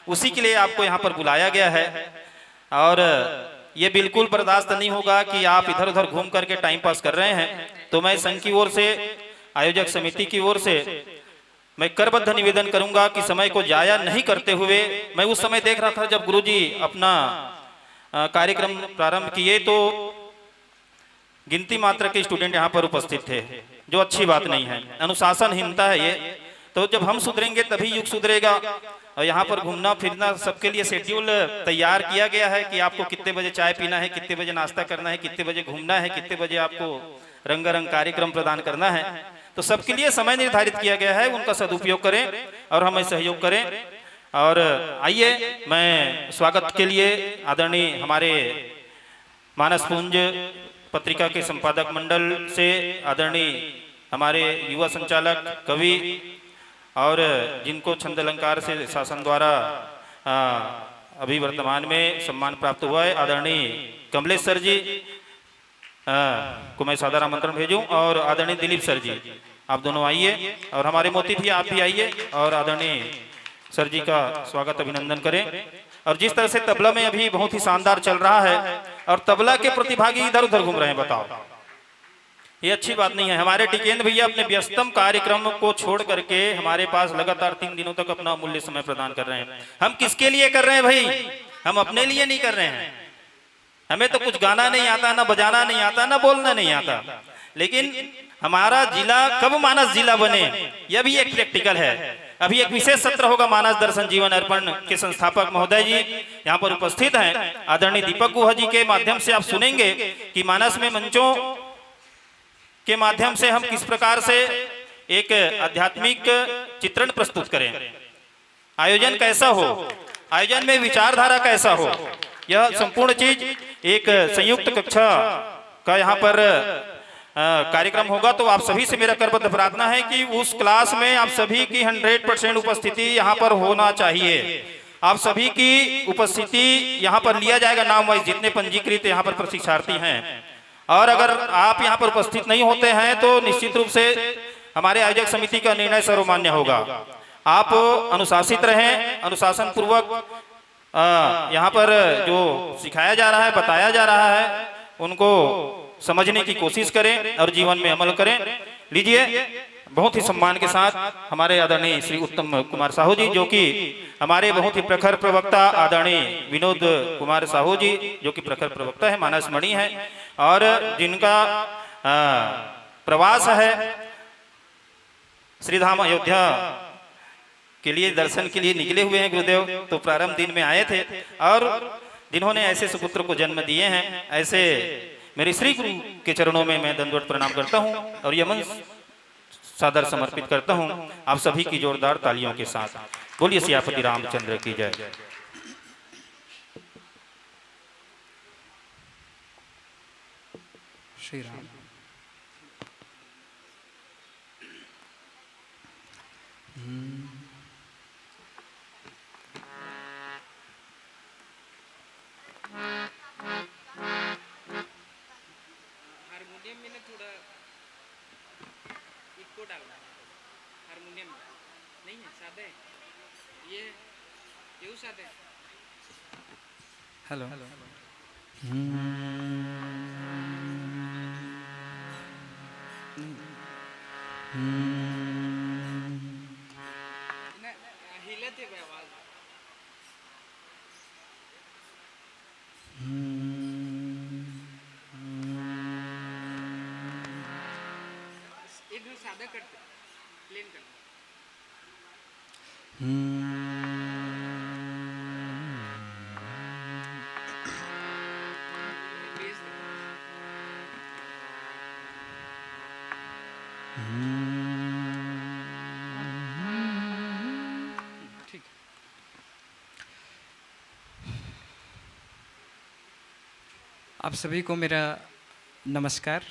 उसी के लिए आपको यहाँ पर बुलाया गया है। और ये बिल्कुल बर्दाश्त नहीं होगा कि आप इधर उधर घूम करके टाइम पास कर रहे हैं। तो मैं संघ की ओर से, आयोजक समिति की ओर से मैं करबद्ध निवेदन करूंगा कि समय को जाया नहीं करते हुए, मैं उस समय देख रहा था जब गुरुजी अपना कार्यक्रम प्रारंभ किए तो गिनती मात्र के स्टूडेंट यहाँ पर उपस्थित थे, जो अच्छी बात नहीं है, अनुशासनहीनता है ये। तो जब हम सुधरेंगे तभी युग सुधरेगा। और यहाँ पर घूमना फिरना सबके लिए शेड्यूल तैयार किया गया है कि आपको कितने बजे चाय पीना है, कितने बजे नाश्ता करना है, कितने बजे घूमना है, कितने बजे आपको रंगारंग कार्यक्रम प्रदान करना है। तो सबके लिए समय निर्धारित किया गया है, उनका सदुपयोग करें और हमें सहयोग करें। और आइए मैं स्वागत के लिए आदरणीय हमारे मानसपुंज पत्रिका के संपादक मंडल से आदरणीय हमारे युवा संचालक कवि और जिनको छंद अलंकार से शासन द्वारा अभी वर्तमान में सम्मान प्राप्त हुआ है, आदरणीय कमलेश सर जी को मैं सादर आमंत्रण भेजूं और आदरणीय दिलीप सर जी, आप दोनों आइए। और हमारे मोती भी, आप भी आइए और आदरणीय सर जी का स्वागत अभिनंदन करें। और जिस तरह से तबला में अभी बहुत ही शानदार चल रहा है और तबला के प्रतिभागी इधर उधर घूम रहे हैं, बताओ ये अच्छी बात नहीं है। हमारे टिकेंद्र भैया अपने व्यस्तम कार्यक्रम को छोड़ करके हमारे पास लगातार 3 दिनों तक अपना अमूल्य समय प्रदान कर रहे हैं। हम किसके लिए कर रहे हैं भाई? हम अपने लिए नहीं कर रहे हैं। हमें तो कुछ गाना नहीं आता, ना बजाना नहीं आता, ना बोलना नहीं आता, लेकिन हमारा जिला कब मानस जिला बने यह भी एक प्रैक्टिकल है। अभी एक विशेष सत्र होगा मानस दर्शन जीवन अर्पण के संस्थापक महोदय जी यहाँ पर उपस्थित हैं। आदरणीय दीपक गुहा जी के माध्यम से आप सुनेंगे कि मानस में मंचों के माध्यम से हम किस प्रकार से एक आध्यात्मिक चित्रण प्रस्तुत करें, आयोजन कैसा हो, आयोजन में विचारधारा कैसा हो, यह संपूर्ण चीज एक संयुक्त कक्षा का यहाँ पर कार्यक्रम होगा। तो आप सभी से मेरा करबद्ध प्रार्थना है कि उस क्लास में आप सभी की 100% उपस्थिति यहाँ पर होना चाहिए। आप सभी की उपस्थिति यहाँ पर लिया जाएगा नाम वाइज, जितने पंजीकृत यहाँ पर प्रशिक्षार्थी हैं। और अगर आप यहाँ पर उपस्थित नहीं होते हैं तो निश्चित रूप से हमारे आयोजक समिति का निर्णय सर्वमान्य होगा। आप अनुशासित रहें, अनुशासन पूर्वक यहाँ पर जो सिखाया जा रहा है, बताया जा रहा है, उनको समझने की कोशिश करें और जीवन में अमल करें। लीजिए बहुत ही सम्मान के साथ हमारे आदरणीय श्री उत्तम कुमार साहू जी, जो कि हमारे बहुत ही प्रखर प्रवक्ता आदरणीय विनोद कुमार साहू जी, जो कि प्रखर प्रवक्ता है, मानस मणि है और जिनका प्रवास है श्रीधाम अयोध्या के लिए, दर्शन के लिए निकले हुए हैं गुरुदेव। तो प्रारंभ दिन में आए थे और जिन्होंने ऐसे सुपुत्र को जन्म दिए हैं, ऐसे मेरे श्री गुरु के चरणों में मैं दंडवत प्रणाम करता हूं और यमन सादर समर्पित करता हूं आप सभी की जोरदार तालियों के साथ। बोलिए सियापति रामचंद्र की जय। श्री राम। हारमोनियम में ना थोड़ा इको डालना है, हारमोनियम में नहीं है, सादा है ये सादा है। हेलो हिलत है आवाज। एकदम सादा करते, प्लेन करते। ठीक। आप सभी को मेरा नमस्कार।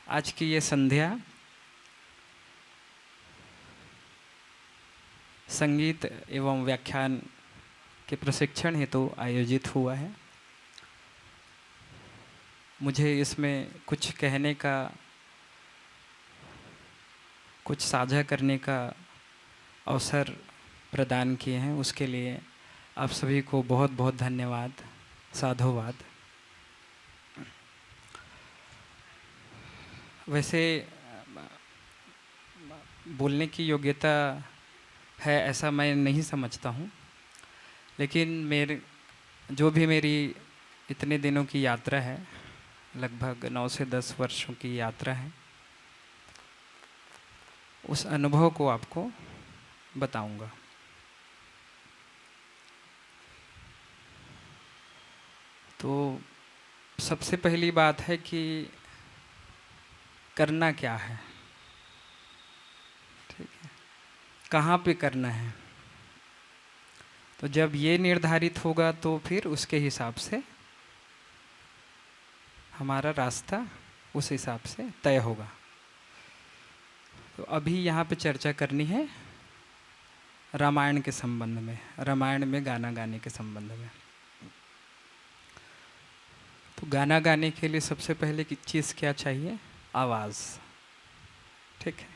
आज की ये संध्या संगीत एवं व्याख्यान के प्रशिक्षण हेतु आयोजित हुआ है। मुझे इसमें कुछ कहने का, कुछ साझा करने का अवसर प्रदान किए हैं, उसके लिए आप सभी को बहुत बहुत धन्यवाद, साधुवाद। वैसे बोलने की योग्यता है ऐसा मैं नहीं समझता हूँ, लेकिन जो भी मेरी इतने दिनों की यात्रा है, लगभग 9 से 10 वर्षों की यात्रा है, उस अनुभव को आपको बताऊंगा। तो सबसे पहली बात है कि करना क्या है, ठीक है, कहाँ पे करना है। तो जब ये निर्धारित होगा तो फिर उसके हिसाब से हमारा रास्ता उस हिसाब से तय होगा। तो अभी यहाँ पे चर्चा करनी है रामायण के संबंध में, रामायण में गाना गाने के संबंध में। तो गाना गाने के लिए सबसे पहले की चीज़ क्या चाहिए? आवाज़, ठीक है।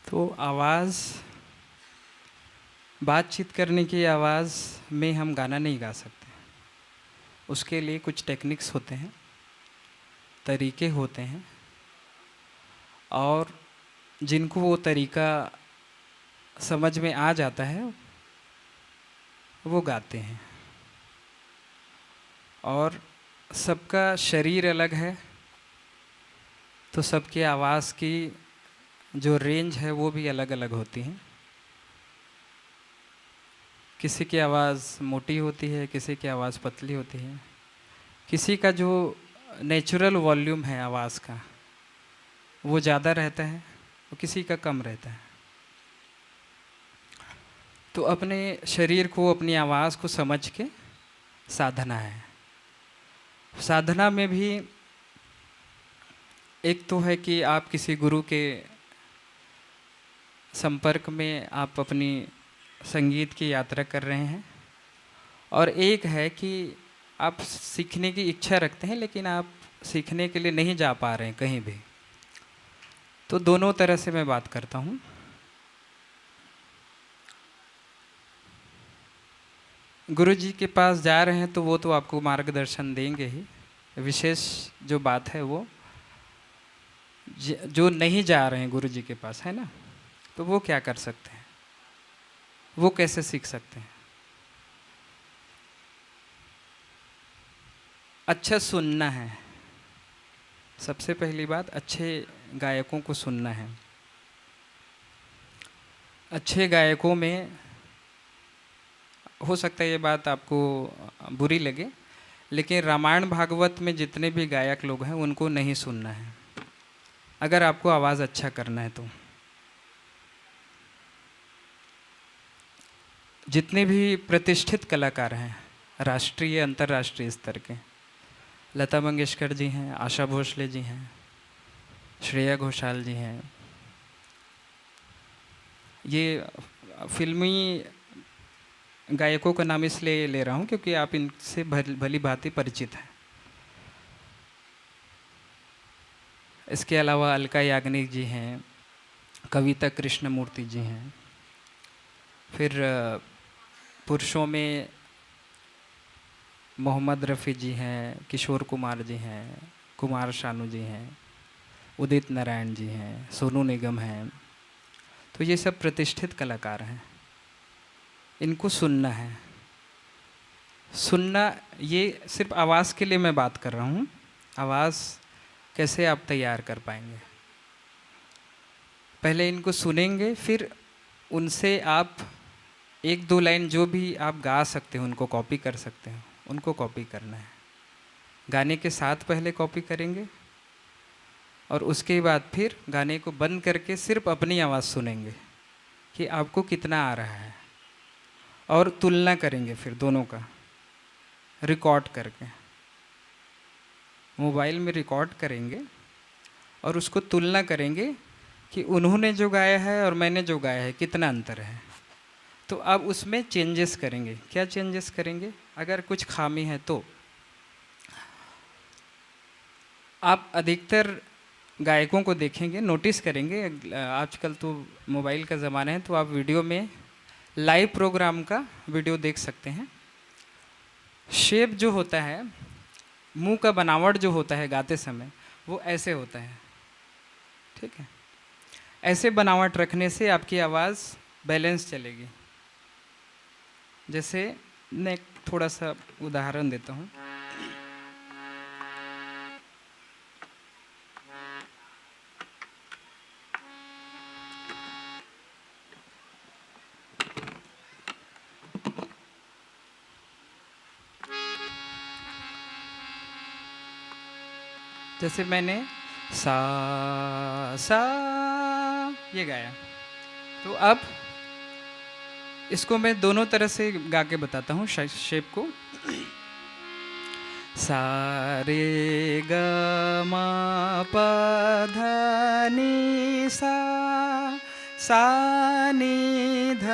तो आवाज़, बातचीत करने की आवाज़ में हम गाना नहीं गा सकते। उसके लिए कुछ टेक्निक्स होते हैं, तरीके होते हैं, और जिनको वो तरीका समझ में आ जाता है वो गाते हैं। और सबका शरीर अलग है, तो सबकी आवाज़ की जो रेंज है वो भी अलग अलग होती है। किसी की आवाज़ मोटी होती है, किसी की आवाज़ पतली होती है, किसी का जो नेचुरल वॉल्यूम है आवाज़ का वो ज़्यादा रहता है और किसी का कम रहता है। तो अपने शरीर को, अपनी आवाज़ को समझ के साधना है। साधना में भी एक तो है कि आप किसी गुरु के संपर्क में आप अपनी संगीत की यात्रा कर रहे हैं, और एक है कि आप सीखने की इच्छा रखते हैं लेकिन आप सीखने के लिए नहीं जा पा रहे हैं कहीं भी। तो दोनों तरह से मैं बात करता हूँ। गुरु जी के पास जा रहे हैं तो वो तो आपको मार्गदर्शन देंगे ही। विशेष जो बात है वो जो नहीं जा रहे हैं गुरु जी के पास, है ना, तो वो क्या कर सकते हैं, वो कैसे सीख सकते हैं? अच्छा सुनना है। सबसे पहली बात, अच्छे गायकों को सुनना है। अच्छे गायकों में, हो सकता है ये बात आपको बुरी लगे, लेकिन रामायण भागवत में जितने भी गायक लोग हैं उनको नहीं सुनना है अगर आपको आवाज़ अच्छा करना है। तो जितने भी प्रतिष्ठित कलाकार हैं, राष्ट्रीय अंतर्राष्ट्रीय स्तर के, लता मंगेशकर जी हैं, आशा भोसले जी हैं, श्रेया घोषाल जी हैं, ये फिल्मी गायकों का नाम इसलिए ले रहा हूँ क्योंकि आप इनसे भली भांति परिचित हैं। इसके अलावा अलका याग्निक जी हैं, कविता कृष्णमूर्ति जी हैं, फिर पुरुषों में मोहम्मद रफ़ी जी हैं, किशोर कुमार जी हैं, कुमार शानू जी हैं, उदित नारायण जी हैं, सोनू निगम हैं। तो ये सब प्रतिष्ठित कलाकार हैं, इनको सुनना है। सुनना, ये सिर्फ आवाज़ के लिए मैं बात कर रहा हूँ। आवाज़ कैसे आप तैयार कर पाएंगे? पहले इनको सुनेंगे, फिर उनसे आप एक दो लाइन जो भी आप गा सकते हो उनको कॉपी कर सकते हो, उनको कॉपी करना है। गाने के साथ पहले कॉपी करेंगे और उसके बाद फिर गाने को बंद करके सिर्फ अपनी आवाज़ सुनेंगे कि आपको कितना आ रहा है, और तुलना करेंगे फिर दोनों का रिकॉर्ड करके। मोबाइल में रिकॉर्ड करेंगे और उसको तुलना करेंगे कि उन्होंने जो गाया है और मैंने जो गाया है कितना अंतर है। तो अब उसमें चेंजेस करेंगे। क्या चेंजेस करेंगे? अगर कुछ खामी है तो आप अधिकतर गायकों को देखेंगे, नोटिस करेंगे, आजकल तो मोबाइल का ज़माना है, तो आप वीडियो में लाइव प्रोग्राम का वीडियो देख सकते हैं। शेप जो होता है, मुंह का बनावट जो होता है गाते समय, वो ऐसे होता है, ठीक है। ऐसे बनावट रखने से आपकी आवाज़ बैलेंस चलेगी। जैसे मैं एक थोड़ा सा उदाहरण देता हूँ। जैसे मैंने सा सा ये गाया, तो अब इसको मैं दोनों तरह से गा के बताता हूँ शेप को। सा रे ग म प ध नि सा, सा नि ध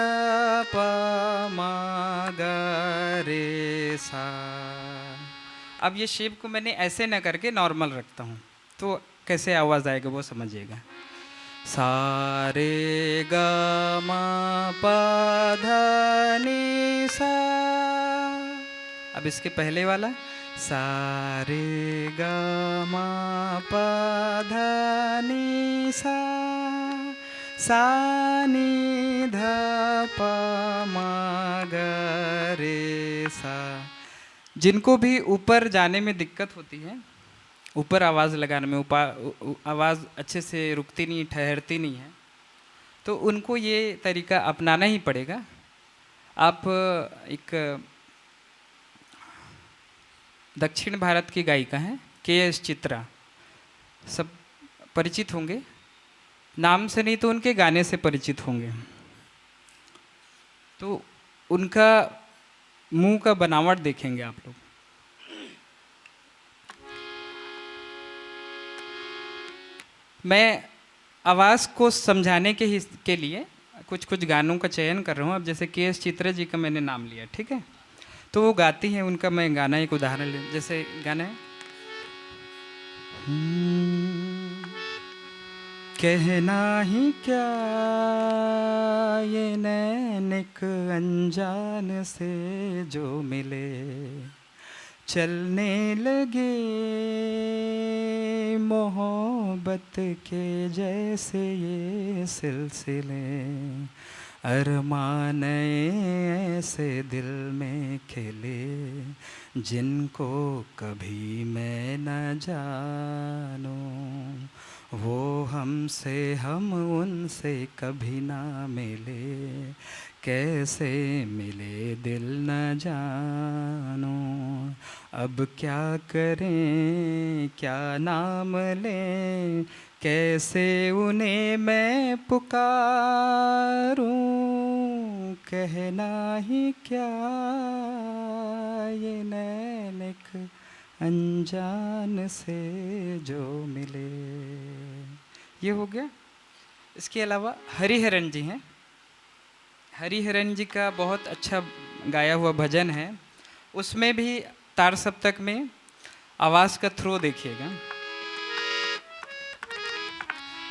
प म ग रे सा। अब ये शेप को मैंने ऐसे न करके नॉर्मल रखता हूँ, तो कैसे आवाज़ आएगा वो समझिएगा। सा रे ग म प ध नि सा। अब इसके पहले वाला सा रे ग म प ध नि सा, सा नि ध प म ग रे सा। जिनको भी ऊपर जाने में दिक्कत होती है, ऊपर आवाज़ लगाने में, आवाज़ अच्छे से रुकती नहीं, ठहरती नहीं है, तो उनको ये तरीका अपनाना ही पड़ेगा। आप एक दक्षिण भारत की गायिका हैं के.एस. चित्रा, सब परिचित होंगे, नाम से नहीं तो उनके गाने से परिचित होंगे। तो उनका मुंह का बनावट देखेंगे आप लोग। मैं आवाज़ को समझाने के लिए कुछ कुछ गानों का चयन कर रहा हूँ। अब जैसे के.एस. चित्रा जी का मैंने नाम लिया, ठीक है, तो वो गाती हैं, उनका मैं गाना एक उदाहरण ले। जैसे गाना है कहना ही क्या ये नैनिक अनजान से जो मिले, चलने लगे मोहब्बत के जैसे ये सिलसिले, अरमान ऐसे दिल में खिले जिनको कभी मैं न जानूं, वो हमसे हम उनसे कभी ना मिले, कैसे मिले दिल न जानो। अब क्या करें क्या नाम लें, कैसे उन्हें मैं पुकारूं, कहना ही क्या ये नैनिक अनजान से जो मिले। ये हो गया। इसके अलावा हरिहरन जी हैं। हरिहरन जी का बहुत अच्छा गाया हुआ भजन है, उसमें भी तार सप्तक में आवाज़ का थ्रो देखिएगा।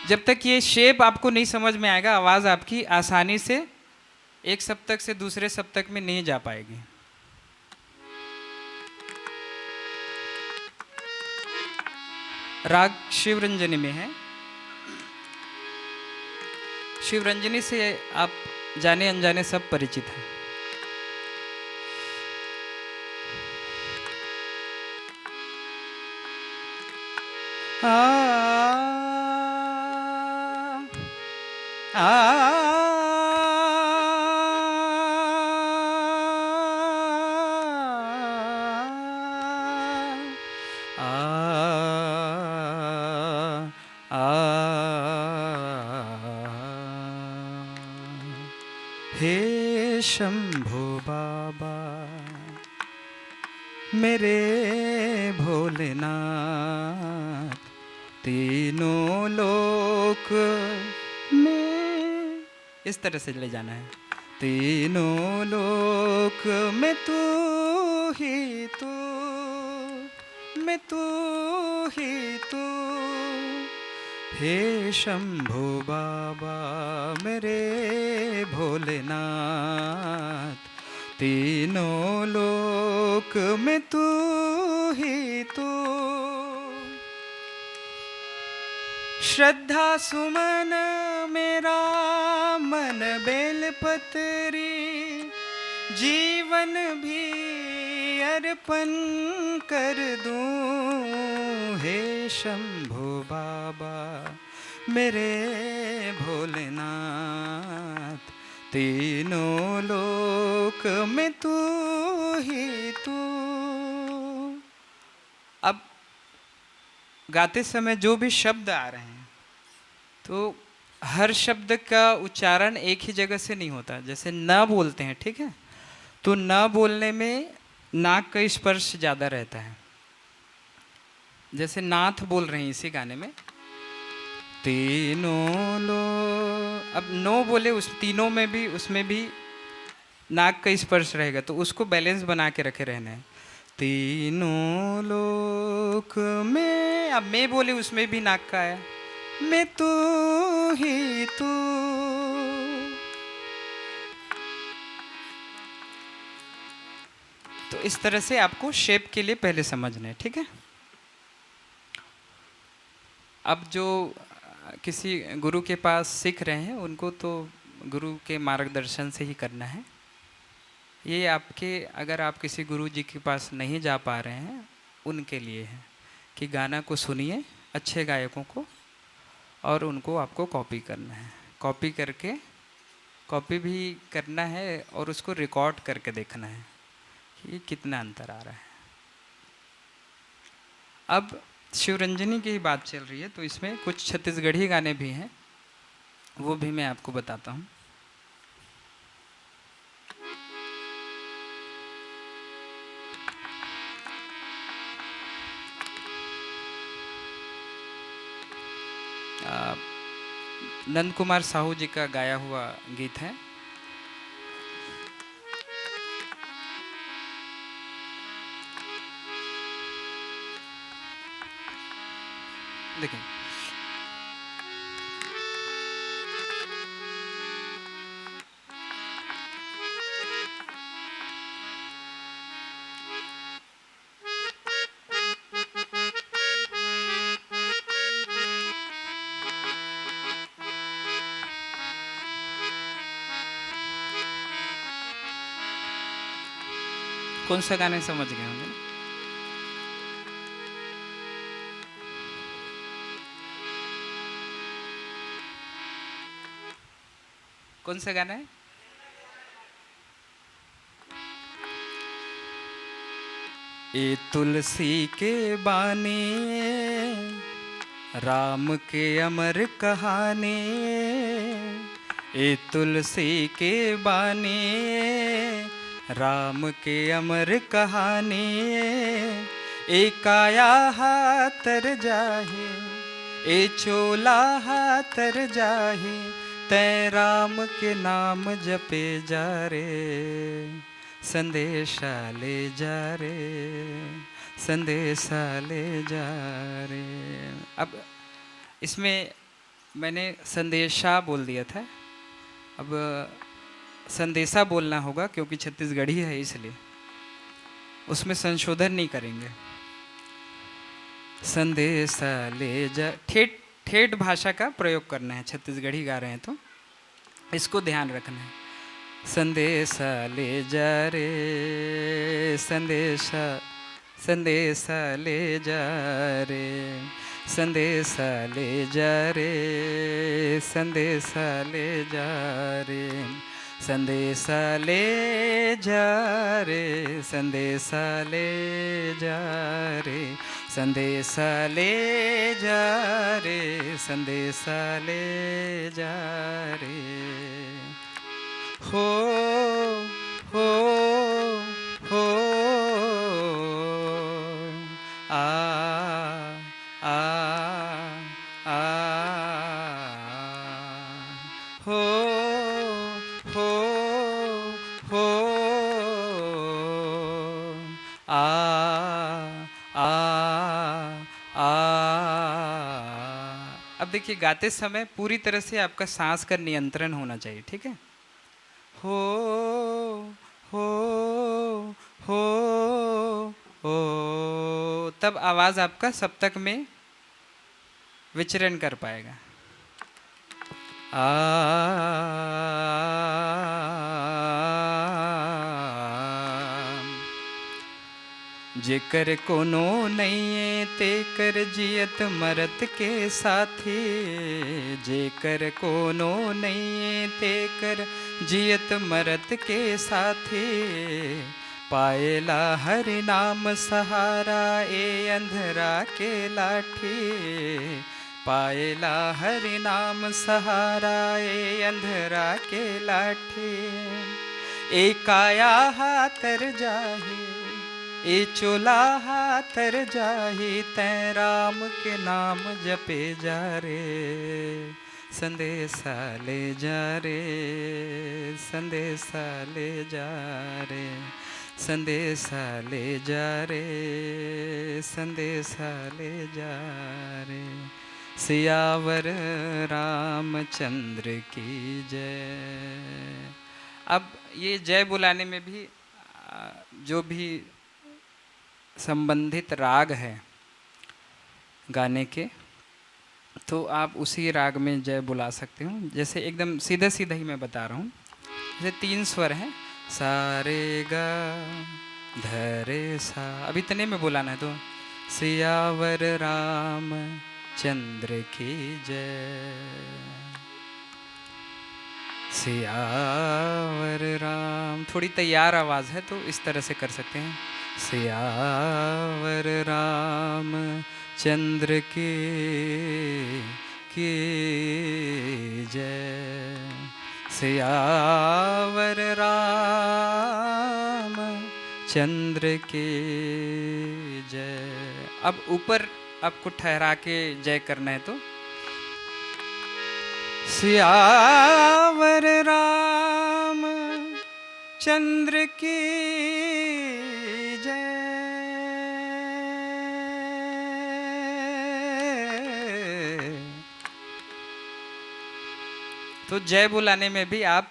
जब तक ये शेप आपको नहीं समझ में आएगा, आवाज़ आपकी आसानी से एक सप्तक से दूसरे सप्तक में नहीं जा पाएगी। राग शिवरंजनी में है। शिवरंजनी से आप जाने अनजाने सब परिचित हैं। हे शंभो बाबा मेरे भोलेनाथ, तीनों लोक में, इस तरह से ले जाना है। तीनों लोक में तू ही तू, मैं तू ही तू, हे शंभो बाबा मेरे भोलेनाथ, तीनों लोक में तू ही तू। श्रद्धा सुमन मेरा मन बेलपत्री, जीवन भी अर्पण कर दूं, हे शंभो बाबा मेरे भोलेनाथ, तीनों लोक में तू ही तू। अब गाते समय जो भी शब्द आ रहे हैं तो हर शब्द का उच्चारण एक ही जगह से नहीं होता। जैसे न बोलते हैं, ठीक है, तो न बोलने में नाक का स्पर्श ज़्यादा रहता है। जैसे नाथ बोल रहे हैं इसी गाने में, तीनों लो, अब नो बोले उस तीनों में भी, उसमें भी नाक का स्पर्श रहेगा, तो उसको बैलेंस बना के रखे रहना है। तीनों लोक में, अब मैं बोले उसमें भी नाक का है, मैं तू ही तू। तो इस तरह से आपको शेप के लिए पहले समझना है, ठीक है। अब जो किसी गुरु के पास सीख रहे हैं उनको तो गुरु के मार्गदर्शन से ही करना है। ये आपके, अगर आप किसी गुरु जी के पास नहीं जा पा रहे हैं उनके लिए है कि गाना को सुनिए अच्छे गायकों को और उनको आपको कॉपी करना है। कॉपी करके, कॉपी भी करना है और उसको रिकॉर्ड करके देखना है कि कितना अंतर आ रहा है। अब शिवरंजनी की ही बात चल रही है तो इसमें कुछ छत्तीसगढ़ी गाने भी हैं, वो भी मैं आपको बताता हूँ। नंद कुमार साहू जी का गाया हुआ गीत है। देखिए, कौन सा गाने समझ गए होंगे ना? कौन सा गाना है? ए तुलसी के बानी, राम के अमर कहानी, ए तुलसी के बानी, राम के अमर कहानी, एक आया हाथर जाहे, ए चोला हाथर जाहे, तै राम के नाम जपे जा रे, संदेशा ले जा रे, संदेशा ले जा रे। अब इसमें मैंने संदेशा बोल दिया था, अब संदेशा बोलना होगा क्योंकि छत्तीसगढ़ी है इसलिए उसमें संशोधन नहीं करेंगे। संदेशा ले जा, ठेठ ठेठ भाषा का प्रयोग करना है, छत्तीसगढ़ी गा रहे हैं तो इसको ध्यान रखना है। संदेशा ले जा रे, संदेशा, संदेशा ले जा रे, संदेशा ले जा रे, संदेशा ले जा रे, संदेशा ले जा रे, संदेशा ले जा रे, संदेशा ले जा रे, संदेशा ले जा रे। हो हो हो आ आ आ हो हो आ आ आ। अब देखिए गाते समय पूरी तरह से आपका सांस का नियंत्रण होना चाहिए, ठीक है। हो हो हो तब आवाज आपका सप्तक में विचरण कर पाएगा। आ जेकर कोनो नहीं ते कर जियत मरत के साथी, जेकर कोनो नहीं ते कर जियत मरत के साथी, पाएला हरि नाम सहारा ए अंधरा के लाठी, पाएला हरि नाम सहारा ए अंधरा के लाठी। ए काया हाथर जाही ए चोला हाथर जाही, तै राम के नाम जपे जा रे, संदेशा ले जा रे, संदेशा ले जा रे, संदेशा ले जा रे, संदेशा ले जा रे। सियावर रामचंद्र की जय। अब ये जय बुलाने में भी जो भी संबंधित राग है गाने के, तो आप उसी राग में जय बुला सकते हो। जैसे एकदम सीधा सीधा ही मैं बता रहा हूँ। जैसे 3 स्वर हैं, सा रे गा ध रे सा, अब इतने में बुलाना है। तो सियावर राम चंद्र की जय, सियावर राम। थोड़ी तैयार आवाज़ है तो इस तरह से कर सकते हैं। सियावर राम चंद्र की जय, सियावर राम चंद्र की जय। अब ऊपर आपको ठहरा के जय करना है, तो सियावर राम चंद्र की जय। तो जय बुलाने में भी आप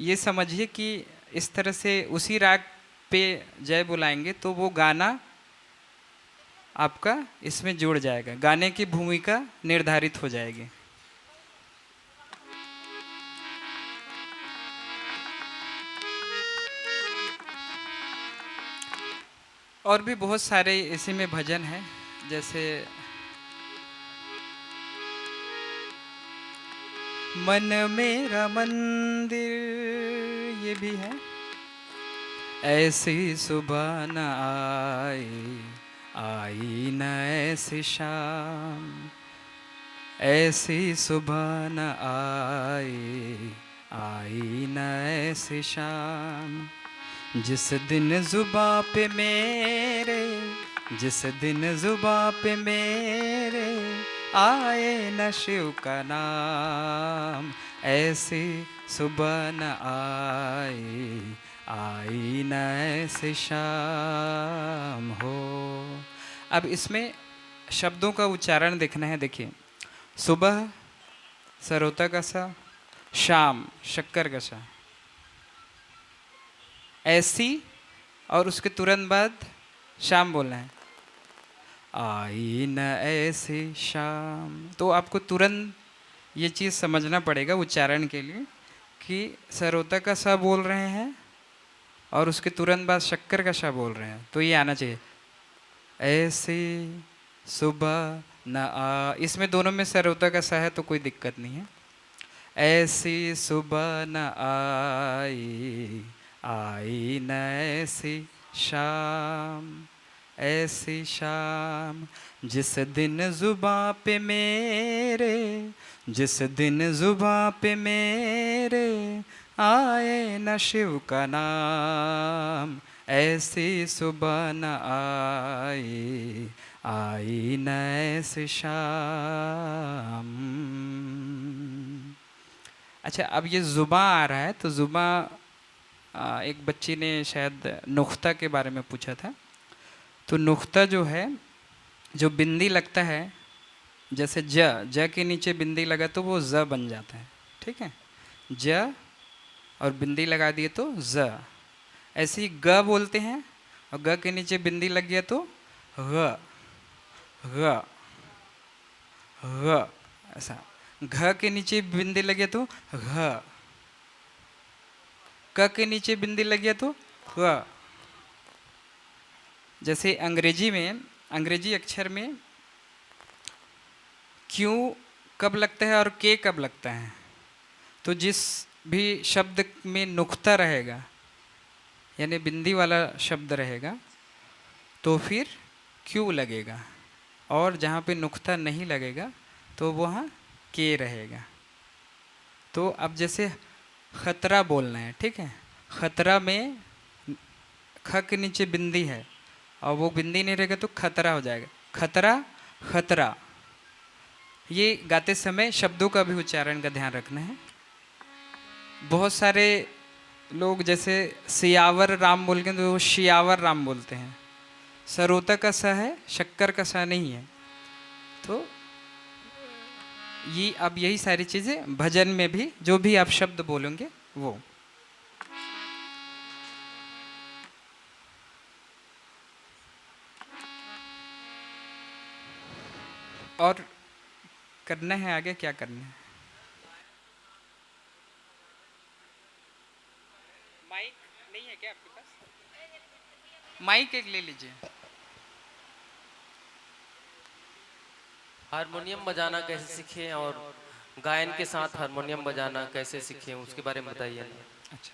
ये समझिए कि इस तरह से उसी राग पे जय बुलाएंगे तो वो गाना आपका इसमें जुड़ जाएगा, गाने की भूमिका निर्धारित हो जाएगी। और भी बहुत सारे इसी में भजन हैं, जैसे मन मेरा मंदिर, ये भी है। ऐसी सुबह न आई न ऐसी शाम, ऐसी सुबह न आई न ऐसी शाम, जिस दिन जुबां पे मेरे, जिस दिन जुबां पे मेरे आए न शिव का नाम, ऐसी सुबह न आई न ऐसी शाम हो। अब इसमें शब्दों का उच्चारण देखना है। देखिए, सुबह सरोता का सा, शाम शक्कर का सा, ऐसी और उसके तुरंत बाद शाम बोलना है। आई न ऐसी शाम, तो आपको तुरंत ये चीज़ समझना पड़ेगा उच्चारण के लिए कि सरोता का सा बोल रहे हैं और उसके तुरंत बाद शक्कर का सा बोल रहे हैं, तो ये आना चाहिए। ऐसी सुबह न आ, इसमें दोनों में सरोता का सा है तो कोई दिक्कत नहीं है। ऐसी सुबह न आई न ऐसी शाम, ऐसी शाम, जिस दिन जुबां पे मेरे, जिस दिन जुबां पे मेरे आए न शिव का नाम, ऐसी सुबह न आई न ऐसी शाम। अच्छा, अब ये जुबां आ रहा है तो जुबां एक बच्ची ने शायद नुख्ता के बारे में पूछा था। तो नुख्ता जो है, जो बिंदी लगता है, जैसे ज के नीचे बिंदी लगा तो वो ज बन जाता है, ठीक है। ज और बिंदी लगा दिए तो ज। ऐसे ही ग बोलते हैं और ग के नीचे बिंदी लग गया तो ग ग ग। ऐसा घ के नीचे बिंदी लग गया तो घ, क के नीचे बिंदी लग गया तो ग। जैसे अंग्रेजी में, अंग्रेजी अक्षर में क्यों कब लगता है और के कब लगता है, तो जिस भी शब्द में नुक्ता रहेगा यानी बिंदी वाला शब्द रहेगा तो फिर क्यों लगेगा, और जहाँ पे नुक्ता नहीं लगेगा तो वहाँ के रहेगा। तो अब जैसे खतरा बोलना है, ठीक है। खतरा में ख के नीचे बिंदी है और वो बिंदी नहीं रहेगा तो खतरा हो जाएगा। खतरा, खतरा। ये गाते समय शब्दों का भी उच्चारण का ध्यान रखना है। बहुत सारे लोग जैसे सियावर राम बोल के तो वो शियावर राम बोलते हैं। सरोता का स है, शक्कर का स नहीं है। तो ये अब यही सारी चीज़ें भजन में भी जो भी आप शब्द बोलेंगे वो। और करना है आगे, क्या करना है? माइक नहीं है क्या आपके पास? माइक एक ले लीजिए। हारमोनियम बजाना कैसे सीखें और गायन के साथ हारमोनियम बजाना कैसे सीखें, उसके बारे में बताइए। अच्छा,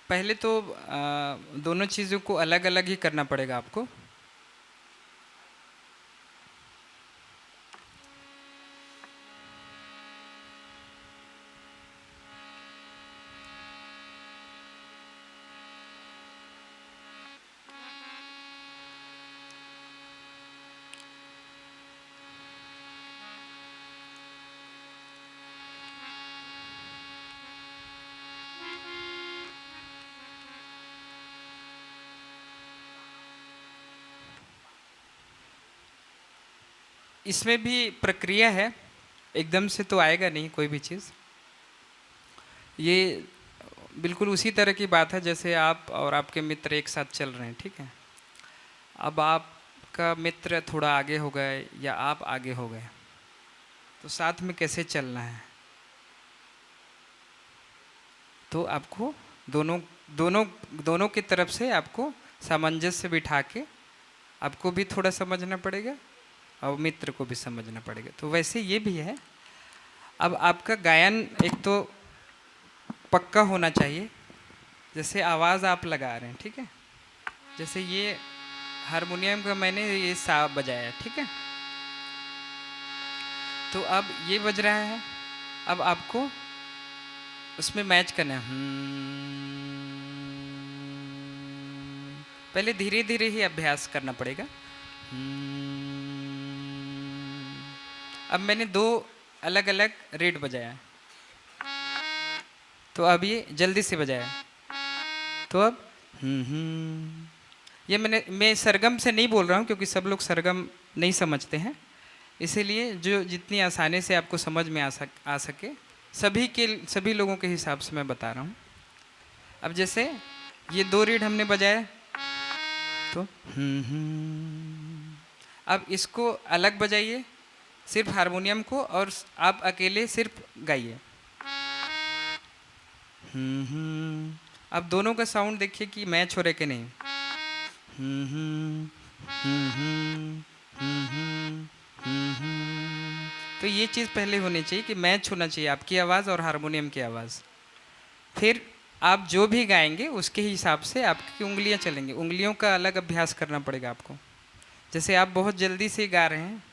पहले तो दोनों चीज़ों को अलग अलग ही करना पड़ेगा आपको। इसमें भी प्रक्रिया है, एकदम से तो आएगा नहीं कोई भी चीज़। ये बिल्कुल उसी तरह की बात है जैसे आप और आपके मित्र एक साथ चल रहे हैं, ठीक है। अब आपका मित्र थोड़ा आगे हो गए या आप आगे हो गए तो साथ में कैसे चलना है, तो आपको दोनों की तरफ से आपको सामंजस्य बिठा के आपको भी थोड़ा समझना पड़ेगा और मित्र को भी समझना पड़ेगा। तो वैसे ये भी है। अब आपका गायन एक तो पक्का होना चाहिए, जैसे आवाज़ आप लगा रहे हैं, ठीक है। जैसे ये हारमोनियम का मैंने ये सा बजाया, ठीक है। तो अब ये बज रहा है, अब आपको उसमें मैच करना है। पहले धीरे धीरे ही अभ्यास करना पड़ेगा। अब मैंने 2 अलग अलग रेट बजाया, तो अब ये जल्दी से बजाया, तो अब ये मैं सरगम से नहीं बोल रहा हूँ क्योंकि सब लोग सरगम नहीं समझते हैं, इसीलिए जो जितनी आसानी से आपको समझ में आ सके सभी लोगों के हिसाब से मैं बता रहा हूँ। अब जैसे ये 2 रीड हमने बजाया, तो अब इसको अलग बजाइए, सिर्फ हारमोनियम को, और आप अकेले सिर्फ गाइए। अब दोनों का साउंड देखिए कि मैच हो रहे कि नहीं। तो ये चीज़ पहले होनी चाहिए कि मैच होना चाहिए आपकी आवाज़ और हारमोनियम की आवाज़। फिर आप जो भी गाएंगे उसके हिसाब से आपकी उंगलियां चलेंगी। उंगलियों का अलग अभ्यास करना पड़ेगा आपको। जैसे आप बहुत जल्दी से गा रहे हैं,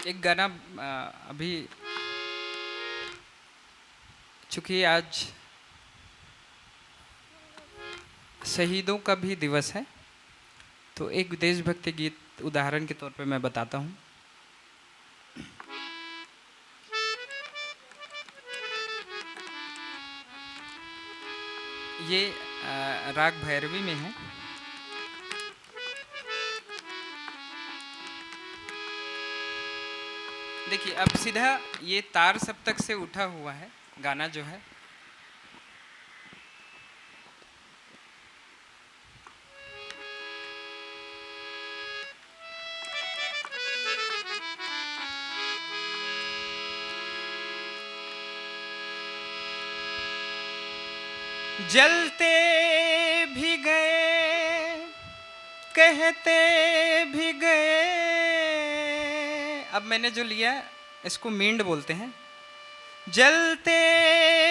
एक गाना अभी, चूँकि आज शहीदों का भी दिवस है, तो एक देशभक्ति गीत उदाहरण के तौर पे मैं बताता हूँ। ये राग भैरवी में है। देखिए अब सीधा ये तार सप्तक से उठा हुआ है गाना जो है। जलते भी गए कहते भी गए। अब मैंने जो लिया इसको मींड बोलते हैं। जलते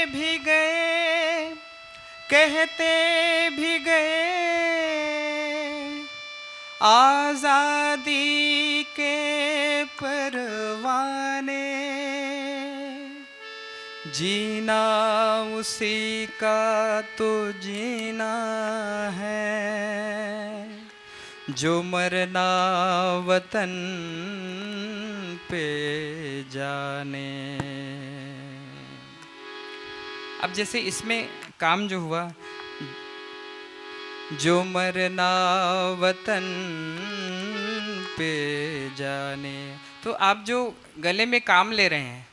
भी गए कहते भी गए, आजादी के परवाने, जीना उसी का तो जीना है, जो मरना वतन पे जाने। अब जैसे इसमें काम जो हुआ, जो मरना वतन पे जाने, तो आप जो गले में काम ले रहे हैं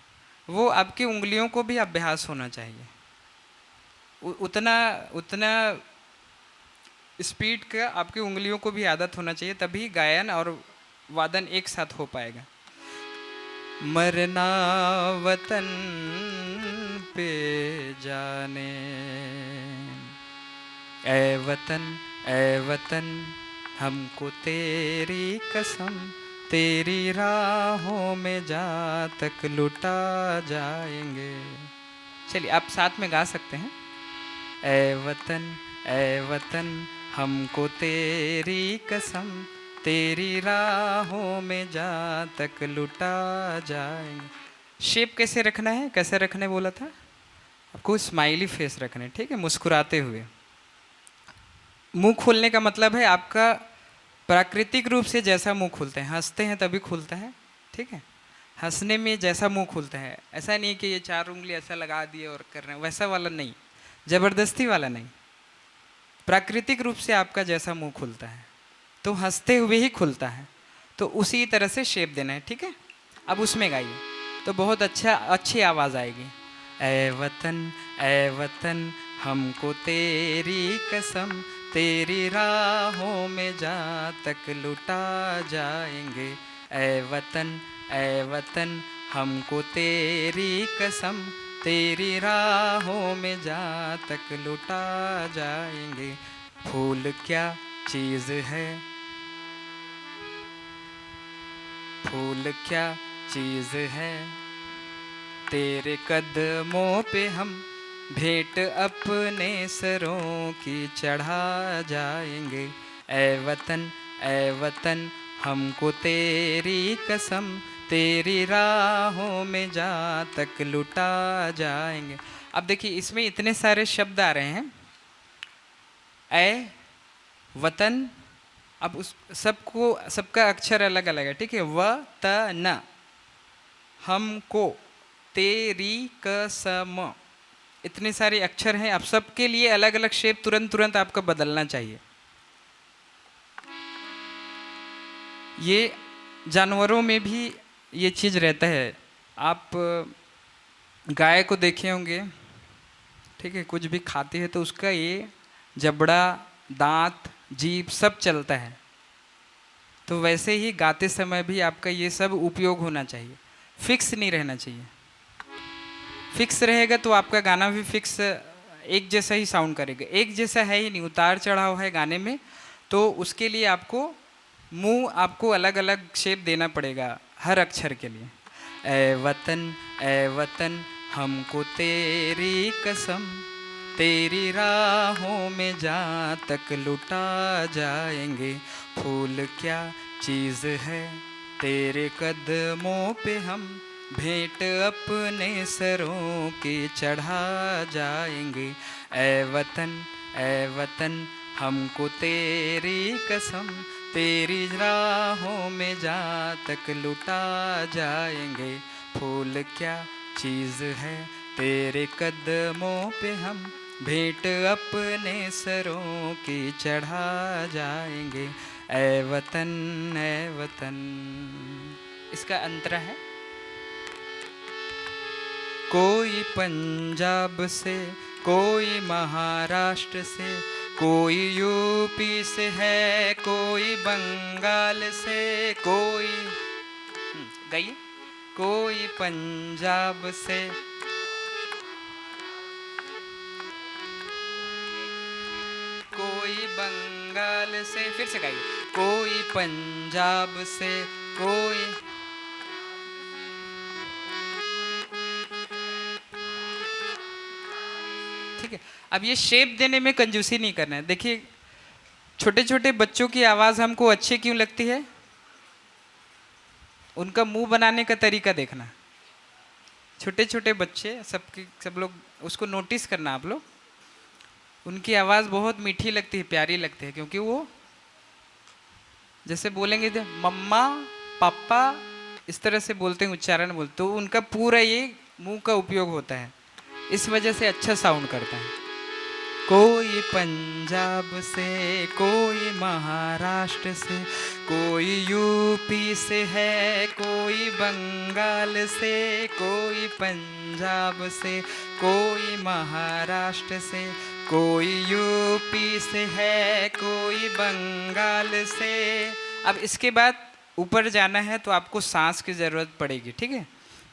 वो आपकी उंगलियों को भी अभ्यास होना चाहिए। उतना स्पीड का आपकी उंगलियों को भी आदत होना चाहिए, तभी गायन और वादन एक साथ हो पाएगा। मरना वतन पे जाने, ए वतन हमको तेरी कसम, तेरी राहों में जहाँ तक लुटा जाएंगे। चलिए आप साथ में गा सकते हैं। ए वतन हमको तेरी कसम, तेरी राहों में जहाँ तक लुटा जाएंगे। शेप कैसे रखना है, कैसे रखने बोला था आपको? स्माइली फेस रखने, ठीक है, मुस्कुराते हुए। मुंह खोलने का मतलब है आपका प्राकृतिक रूप से जैसा मुंह खुलता है, हंसते हैं तभी खुलता है, ठीक है। हंसने में जैसा मुंह खुलता है, ऐसा नहीं कि ये 4 उंगली ऐसा लगा दिए और कर रहे हैं, वैसा वाला नहीं, जबरदस्ती वाला नहीं। प्राकृतिक रूप से आपका जैसा मुंह खुलता है तो हंसते हुए ही खुलता है, तो उसी तरह से शेप देना है, ठीक है। अब उसमें गाइए तो बहुत अच्छी आवाज़ आएगी। ए वतन हमको तेरी कसम, तेरी राहों में जहाँ तक लुटा जाएंगे। ए वतन हमको तेरी कसम, तेरी राहों में जहाँ तक लुटा जाएंगे। फूल क्या चीज़ है, फूल क्या चीज़ है, तेरे कदमों पे हम भेंट अपने सरों की चढ़ा जाएंगे। ए वतन हमको तेरी कसम, तेरी राहों में जहाँ तक लुटा जाएंगे। अब देखिए इसमें इतने सारे शब्द आ रहे हैं। ए वतन, अब उस सबका अक्षर अलग अलग है, ठीक है। वतन हमको तेरी कसम, इतने सारे अक्षर हैं। अब सबके लिए अलग अलग शेप तुरंत आपको बदलना चाहिए। ये जानवरों में भी ये चीज़ रहता है। आप गाय को देखे होंगे, ठीक है, कुछ भी खाती है तो उसका ये जबड़ा, दांत, जीभ सब चलता है। तो वैसे ही गाते समय भी आपका ये सब उपयोग होना चाहिए, फिक्स नहीं रहना चाहिए। फिक्स रहेगा तो आपका गाना भी फिक्स एक जैसा ही साउंड करेगा। एक जैसा है ही नहीं, उतार चढ़ाव है गाने में, तो उसके लिए आपको मुंह आपको अलग अलग शेप देना पड़ेगा हर अक्षर के लिए। ए वतन हमको तेरी कसम, तेरी राहों में जहाँ तक लुटा जाएंगे। फूल क्या चीज़ है, तेरे कदमों पे हम भेंट अपने सरों की चढ़ा जाएंगे। ए वतन हमको तेरी कसम, तेरी राहों में जहाँ तक लुटा जाएंगे। फूल क्या चीज़ है, तेरे कदमों पे हम भेंट अपने सरों की चढ़ा जाएंगे, ऐ वतन ऐ वतन। इसका अंतरा है, कोई पंजाब से, कोई महाराष्ट्र से, कोई यूपी से है, कोई बंगाल से, कोई गाइए, कोई पंजाब से, कोई बंगाल से, फिर से गाइए, कोई पंजाब से, कोई ठीक है। अब ये शेप देने में कंजूसी नहीं करना है। देखिए छोटे छोटे बच्चों की आवाज़ हमको अच्छी क्यों लगती है? उनका मुंह बनाने का तरीका देखना। छोटे छोटे बच्चे सब लोग उसको नोटिस करना आप लोग, उनकी आवाज़ बहुत मीठी लगती है, प्यारी लगती है, क्योंकि वो जैसे बोलेंगे मम्मा पापा इस तरह से बोलते हैं, उच्चारण बोलते, तो उनका पूरा ये मुंह का उपयोग होता है, इस वजह से अच्छा साउंड करता है। कोई पंजाब से, कोई महाराष्ट्र से, कोई यूपी से है, कोई बंगाल से, कोई पंजाब से, कोई महाराष्ट्र से, कोई यूपी से है, कोई बंगाल से। अब इसके बाद ऊपर जाना है तो आपको सांस की ज़रूरत पड़ेगी, ठीक है?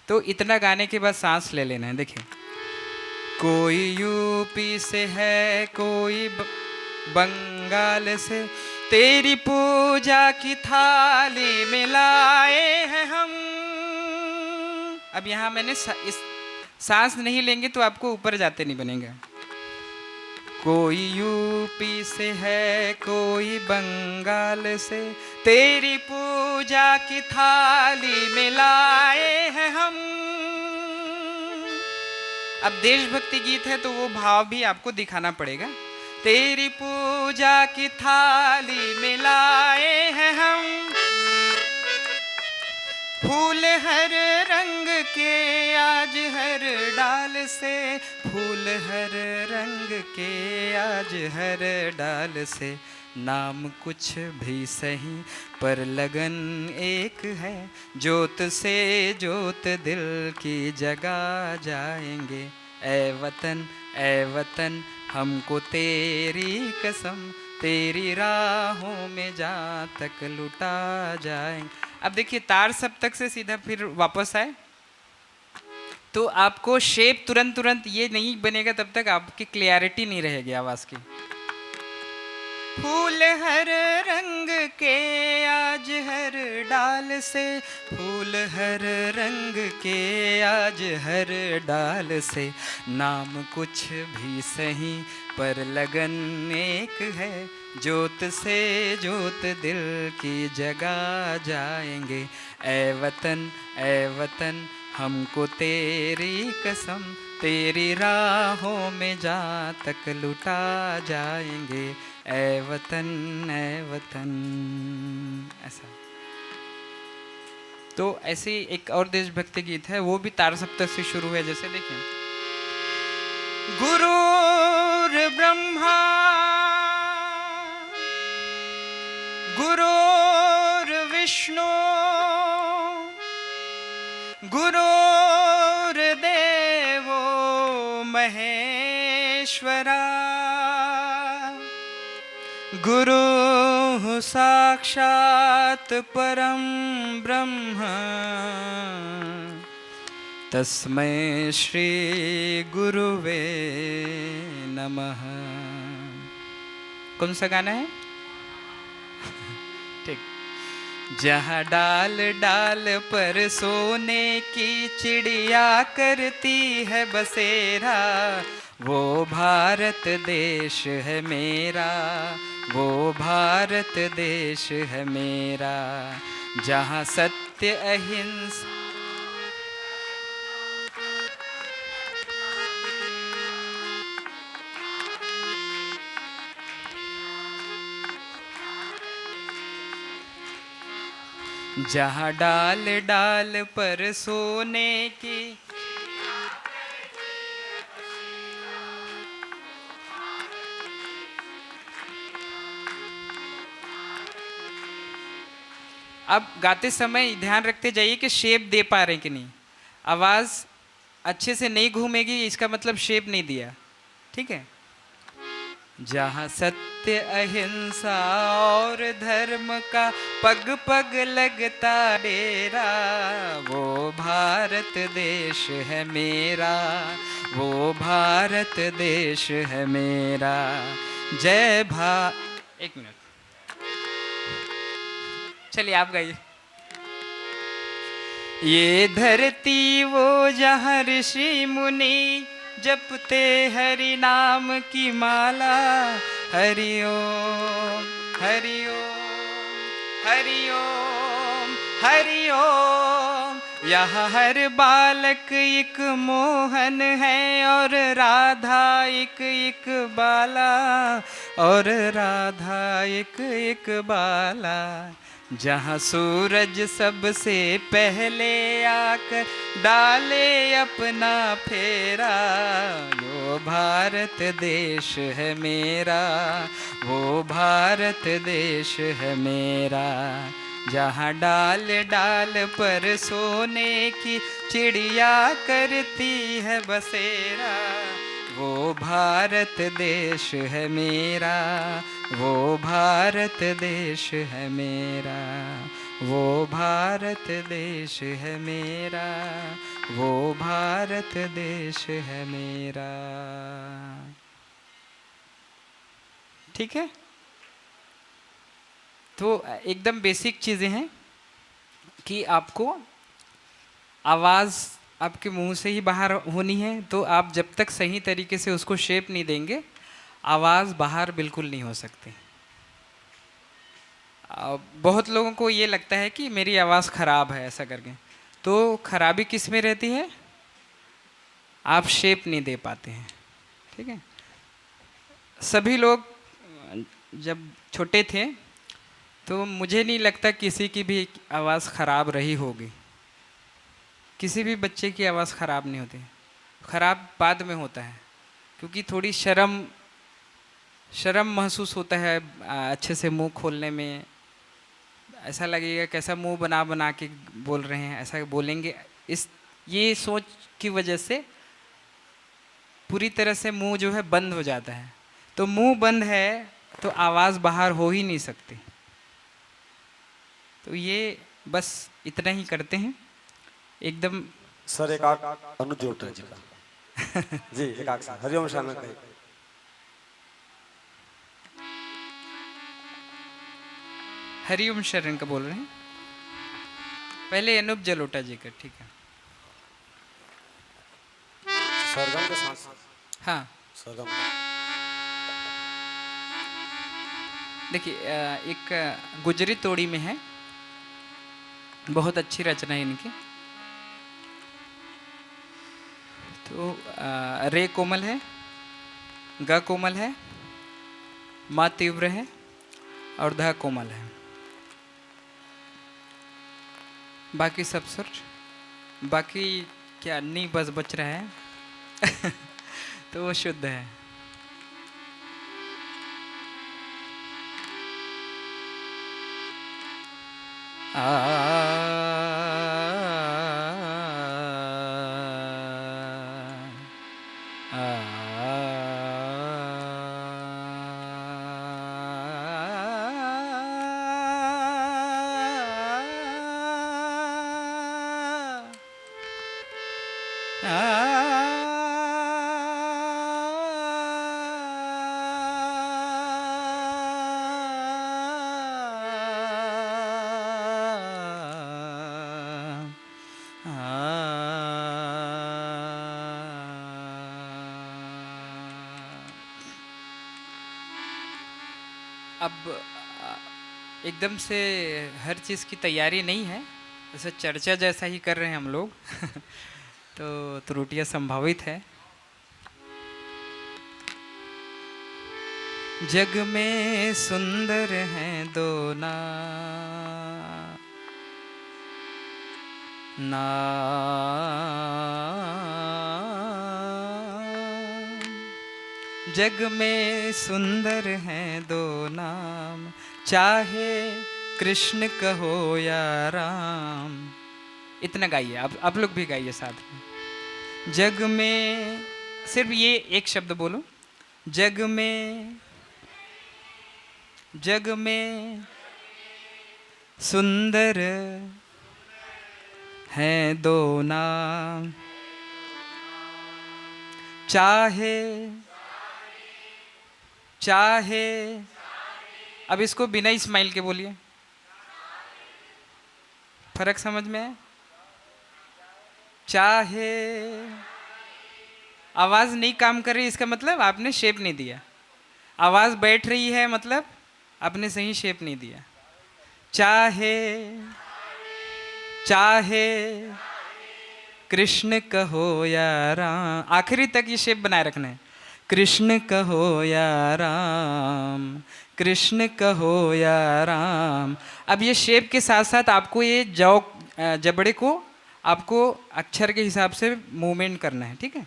तो इतना गाने के बाद सांस ले लेना है। देखिए कोई यूपी से है, कोई बंगाल से, तेरी पूजा की थाली में लाए हैं हम। अब यहाँ मैंने इस सांस नहीं लेंगे तो आपको ऊपर जाते नहीं बनेगा। कोई यूपी से है, कोई बंगाल से, तेरी पूजा की थाली में लाए हैं हम। अब देशभक्ति गीत है तो वो भाव भी आपको दिखाना पड़ेगा। तेरी पूजा की थाली में लाए हैं हम, फूल हर रंग के आज हर डाल से, फूल हर रंग के आज हर डाल से, नाम कुछ भी सही पर लगन एक है, जोत से जोत दिल की जगा जाएंगे, ऐ वतन हमको तेरी कसम, तेरी राहों में जहाँ तक लुटा जाएंगे। अब देखिए तार सप्तक से सीधा फिर वापस आए तो आपको शेप तुरंत ये नहीं बनेगा, तब तक आपकी क्लियरिटी नहीं रहेगी आवाज़ की। फूल हर रंग के आज हर डाल से, फूल हर रंग के आज हर डाल से, नाम कुछ भी सही पर लगन एक है, जोत से जोत दिल की जगा जाएंगे, ऐ वतन हमको तेरी कसम, तेरी राहों में जहाँ तक लुटा जाएंगे, ऐ वतन ऐसा। तो ऐसे एक और देशभक्ति गीत है, वो भी तार सप्तक से शुरू है। जैसे देखिए गुरुर् ब्रह्मा गुरुर्विष्णु गुरुर्देवो महेश्वरा, गुरुः साक्षात् परं ब्रह्म, तस्मै श्री गुरुवे नमः। कौन सा गाना है? ठीक। जहाँ डाल डाल पर सोने की चिड़िया करती है बसेरा, वो भारत देश है मेरा, वो भारत देश है मेरा, जहाँ सत्य अहिंसा जहाँ डाल डाल पर सोने की, अब गाते समय ध्यान रखते जाइए कि शेप दे पा रहे हैं कि नहीं। आवाज़ अच्छे से नहीं घूमेगी इसका मतलब शेप नहीं दिया, ठीक है। जहाँ सत्य अहिंसा और धर्म का पग पग लगता डेरा, वो भारत देश है मेरा, वो भारत देश है मेरा। जय भा एक मिनट, चलिए आप गाइए। ये धरती वो जहाँ ऋषि मुनि जपते हरि नाम की माला, हरि ओम हरि ओम हरि ओम हरि ओम। यहाँ हर बालक एक मोहन है और राधा एक एक बाला, और राधा एक एक बाला। जहाँ सूरज सबसे पहले आकर डाले अपना फेरा, वो भारत देश है मेरा, वो भारत देश है मेरा। जहाँ डाल डाल पर सोने की चिड़िया करती है बसेरा, वो भारत देश है मेरा, वो भारत देश है मेरा, वो भारत देश है मेरा, वो भारत देश है मेरा। ठीक है, तो एकदम बेसिक चीज़ें हैं कि आपको आवाज़ आपके मुंह से ही बाहर होनी है। तो आप जब तक सही तरीके से उसको शेप नहीं देंगे, आवाज़ बाहर बिल्कुल नहीं हो सकती। बहुत लोगों को ये लगता है कि मेरी आवाज़ ख़राब है ऐसा करके, तो खराबी किस में रहती है? आप शेप नहीं दे पाते हैं, ठीक है। सभी लोग जब छोटे थे तो मुझे नहीं लगता किसी की भी आवाज़ ख़राब रही होगी। किसी भी बच्चे की आवाज़ ख़राब नहीं होती, ख़राब बाद में होता है, क्योंकि थोड़ी शर्म महसूस होता है अच्छे से मुंह खोलने में। ऐसा लगेगा कैसा मुंह बना बना के बोल रहे हैं, ऐसा बोलेंगे। ये सोच की वजह से पूरी तरह से मुंह जो है बंद हो जाता है। तो मुंह बंद है तो आवाज़ बाहर हो ही नहीं सकती। तो ये बस इतना ही करते हैं एकदम। सर एक अनुज जोटा जी का जी एक हरिओम शामिल करें। हरिओम शरण का बोल रहे हैं, पहले अनूप जलोटा जी का, ठीक है। सरगम के साथ हाँ सरगम। देखिए एक गुजरी तोड़ी में है, बहुत अच्छी रचना है इनकी। तो रे कोमल है, ग कोमल है, मा तीव्र है और ध कोमल है। बाकी सब सुर, बाकी क्या नी बस बच रहा है तो वो शुद्ध है। अब एकदम से हर चीज़ की तैयारी नहीं है, जैसे चर्चा जैसा ही कर रहे हैं हम लोग तो त्रुटियां संभावित है। जग में सुंदर हैं दो जग में सुंदर हैं दो नाम, चाहे कृष्ण कहो या राम। इतना गाइए, आप लोग भी गाइए साथ में। जग में, सिर्फ ये एक शब्द बोलो, जग में, जग में सुंदर हैं दो नाम, चाहे चाहे, अब इसको बिना स्माइल के बोलिए, फर्क समझ में है? चाहे, आवाज नहीं काम कर रही इसका मतलब आपने शेप नहीं दिया, आवाज बैठ रही है मतलब आपने सही शेप नहीं दिया। चाहे चाहे कृष्ण कहो या राम, आखिरी तक ये शेप बनाए रखना है। कृष्ण कहो या राम, कृष्ण कहो या राम। अब ये शेप के साथ साथ आपको ये जबड़े को आपको अक्षर के हिसाब से मूवमेंट करना है, ठीक है?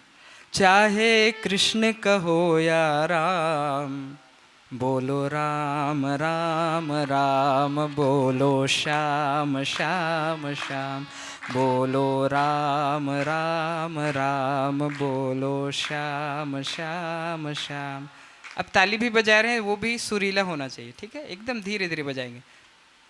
चाहे कृष्ण कहो या राम, बोलो राम राम राम, बोलो श्याम श्याम श्याम, बोलो राम राम राम, बोलो श्याम श्याम श्याम। अब ताली भी बजा रहे हैं, वो भी सुरीला होना चाहिए, ठीक है? एकदम धीरे धीरे बजाएंगे।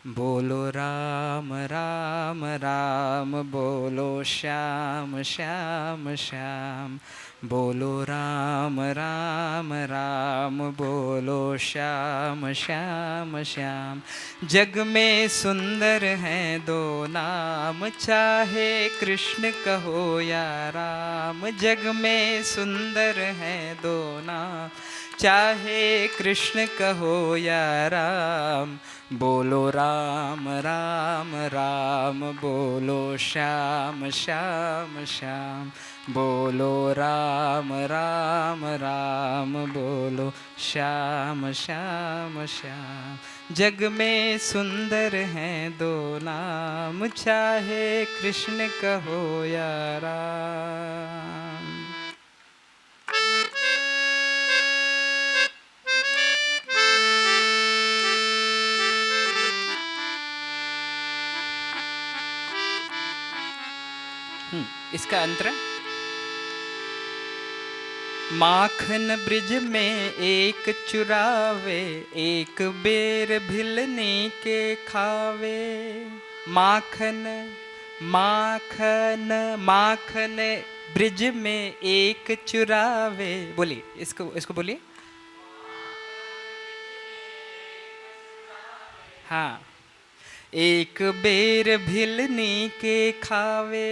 बोलो राम राम राम, बोलो श्याम श्याम श्याम, बोलो राम राम राम, बोलो श्याम श्याम श्याम। जग में सुंदर हैं दो नाम, चाहे कृष्ण कहो या राम। जग में सुंदर हैं दो नाम, चाहे कृष्ण कहो या राम, बोलो राम राम राम, बोलो श्याम श्याम श्याम, बोलो राम राम राम, बोलो श्याम श्याम श्याम। जग में सुंदर हैं दो नाम, चाहे कृष्ण कहो या राम। इसका अंतर, माखन ब्रिज में एक चुरावे, एक बेर भिलनी के खावे। माखन माखन माखन ब्रिज में एक चुरावे, बोलिए इसको बोलिए। हाँ, एक बेर भिलनी के खावे।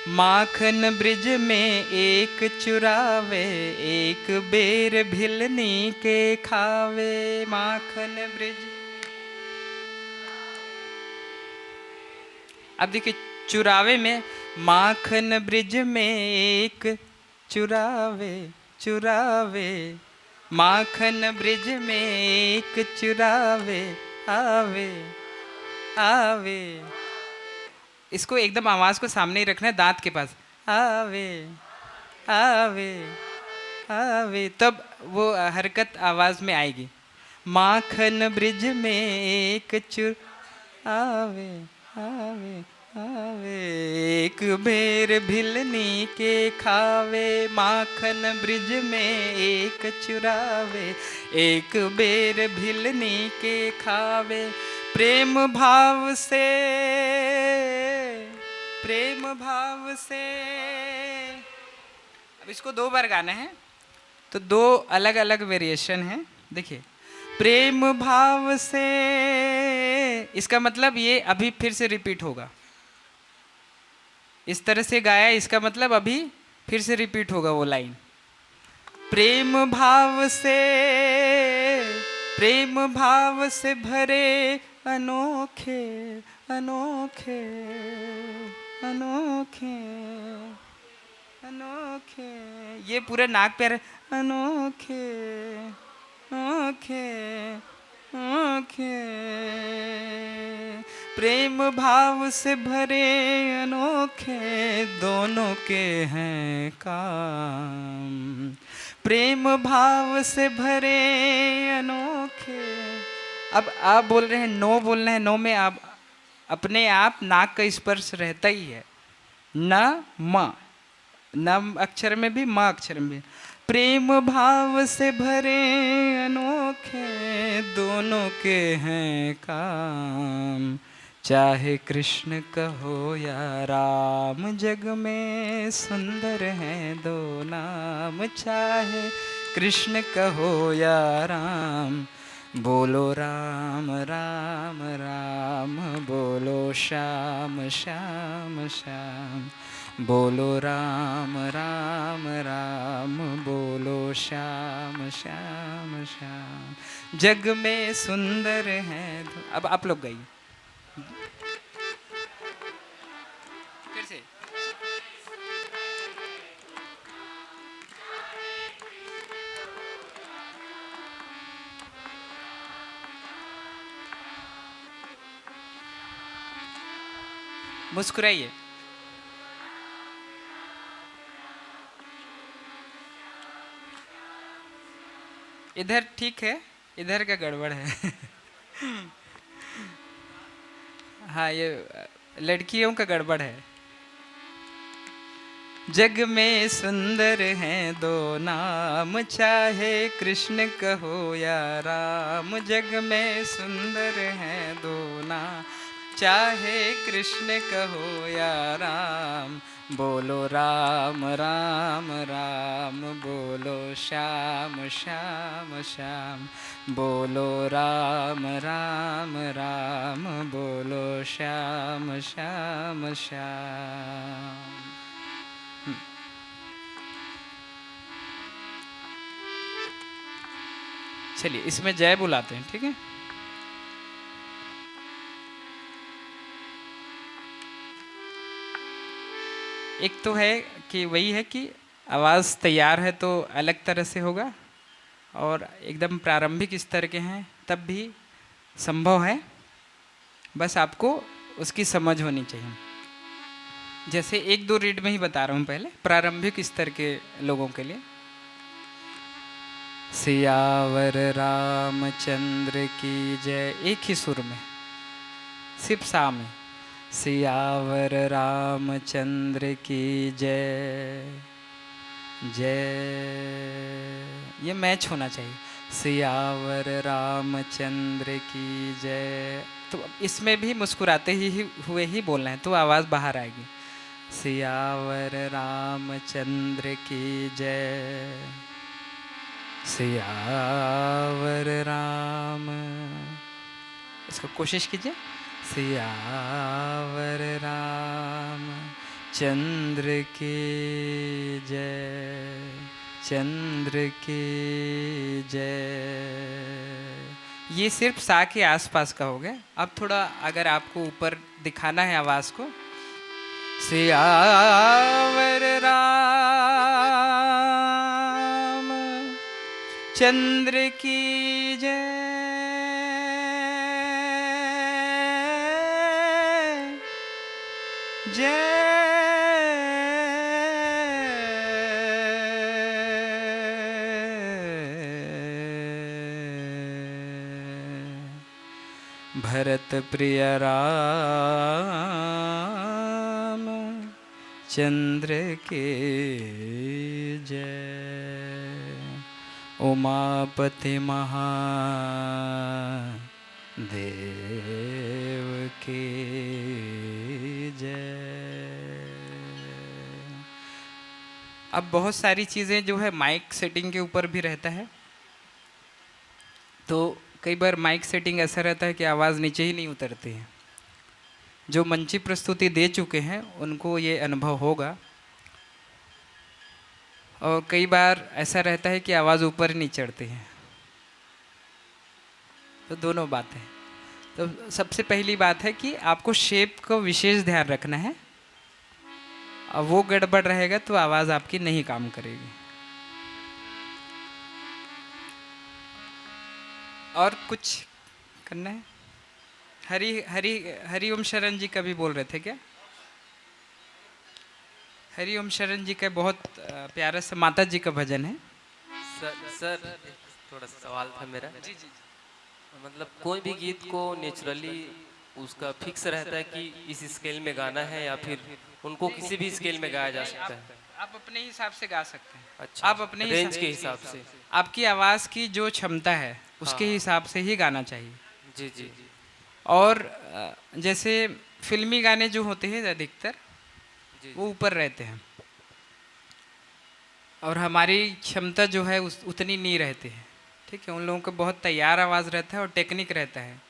माखन ब्रिज में एक चुरावे, एक बेर भिलनी के खावे। माखन ब्रिज, अब देखिए चुरावे में, माखन ब्रिज में एक चुरावे चुरावे, माखन ब्रिज में एक चुरावे, आवे आवे। इसको एकदम आवाज़ को सामने ही रखना है, दांत के पास, आवे आवे आवे, तब वो हरकत आवाज़ में आएगी। माखन ब्रिज में एक आवे आवे आवे, एक बेर भिलनी के खावे। माखन ब्रिज में एक चुरावे, एक बेर भिलनी के खावे। प्रेम भाव से, प्रेम भाव से। अब इसको 2 बार गाना है, तो 2 अलग अलग वेरिएशन हैं। देखिए, प्रेम भाव से, इसका मतलब ये अभी फिर से रिपीट होगा। इस तरह से गाया, इसका मतलब अभी फिर से रिपीट होगा वो लाइन। प्रेम भाव से, प्रेम भाव से भरे अनोखे अनोखे अनोखे अनोखे, ये पूरा नाक पे अनोखे अनोखे अनोखे। प्रेम भाव से भरे अनोखे, दोनों के हैं काम। प्रेम भाव से भरे अनोखे, अनोखे। अब आप बोल रहे हैं नो बोलना है, नो में आप अपने आप नाक का स्पर्श रहता ही है। न म, न अक्षर में भी म अक्षर में भी। प्रेम भाव से भरे अनोखे दोनों के हैं काम, चाहे कृष्ण कहो या राम, जग में सुंदर हैं दो नाम। चाहे कृष्ण कहो या राम, बोलो राम राम राम, बोलो श्याम श्याम श्याम, बोलो राम राम राम, बोलो श्याम श्याम श्याम। जग में सुंदर हैं। अब आप लोग गाइए फिर से। मुस्कुराइए। इधर ठीक है, इधर का गड़बड़ है। हाँ, ये लड़कियों का गड़बड़ है। जग में सुंदर हैं दो नाम, चाहे कृष्ण कहो या राम। जग में सुंदर हैं दो नाम, चाहे कृष्ण कहो या राम, बोलो राम राम राम, बोलो श्याम श्याम श्याम, बोलो राम राम राम, बोलो श्याम श्याम श्याम। चलिए इसमें जय बुलाते हैं, ठीक है। एक तो है कि वही है कि आवाज़ तैयार है तो अलग तरह से होगा, और एकदम प्रारंभिक स्तर के हैं तब भी संभव है, बस आपको उसकी समझ होनी चाहिए। जैसे एक दो रीड में ही बता रहा हूँ पहले, प्रारंभिक स्तर के लोगों के लिए। सियावर रामचंद्र की जय, एक ही सुर में, सिर्फ सा में। सियावर रामचंद्र की जय जय, ये मैच होना चाहिए। सियावर रामचंद्र की जय, तो इसमें भी मुस्कुराते ही हुए ही बोलना है तो आवाज़ बाहर आएगी। सियावर रामचंद्र की जय, सियावर राम, इसको कोशिश कीजिए। सियावर राम चंद्र की जय, चंद्र की जय। ये सिर्फ सा के आसपास का हो गया। अब थोड़ा अगर आपको ऊपर दिखाना है आवाज़ को, सियावर राम चंद्र की जय, जय। भरत प्रिय राम चंद्र के जय, उमापति महादेव की जय। अब बहुत सारी चीज़ें जो है माइक सेटिंग के ऊपर भी रहता है, तो कई बार माइक सेटिंग ऐसा रहता है कि आवाज़ नीचे ही नहीं उतरती है। जो मंची प्रस्तुति दे चुके हैं उनको ये अनुभव होगा, और कई बार ऐसा रहता है कि आवाज़ ऊपर नहीं चढ़ती है। तो दोनों बातें। तो सबसे पहली बात है कि आपको शेप को विशेष ध्यान रखना है, और वो गड़बड़ रहेगा तो आवाज़ आपकी नहीं काम करेगी। और कुछ करना है? हरिओम शरण जी का भी बोल रहे थे क्या? हरिओम शरण जी का बहुत प्यारा सा माता जी का भजन है। सर थोड़ा सवाल था मेरा। जी जी। मतलब कोई भी गीत को नेचुरली उसका फिक्स रहता है कि इस स्केल में गाना है या फिर उनको किसी भी स्केल में गाया जा सकता है? आप अपने हिसाब से गा सकते हैं। अच्छा, आप अपने रेंज के हिसाब से। आपकी आवाज़ की जो क्षमता है उसके हाँ। हिसाब से ही गाना चाहिए। जी जी। और जैसे फिल्मी गाने जो होते हैं अधिकतर वो ऊपर रहते हैं और हमारी क्षमता जो है उतनी नहीं रहती है। ठीक है, उन लोगों का बहुत तैयार आवाज़ रहता है और टेक्निक रहता है।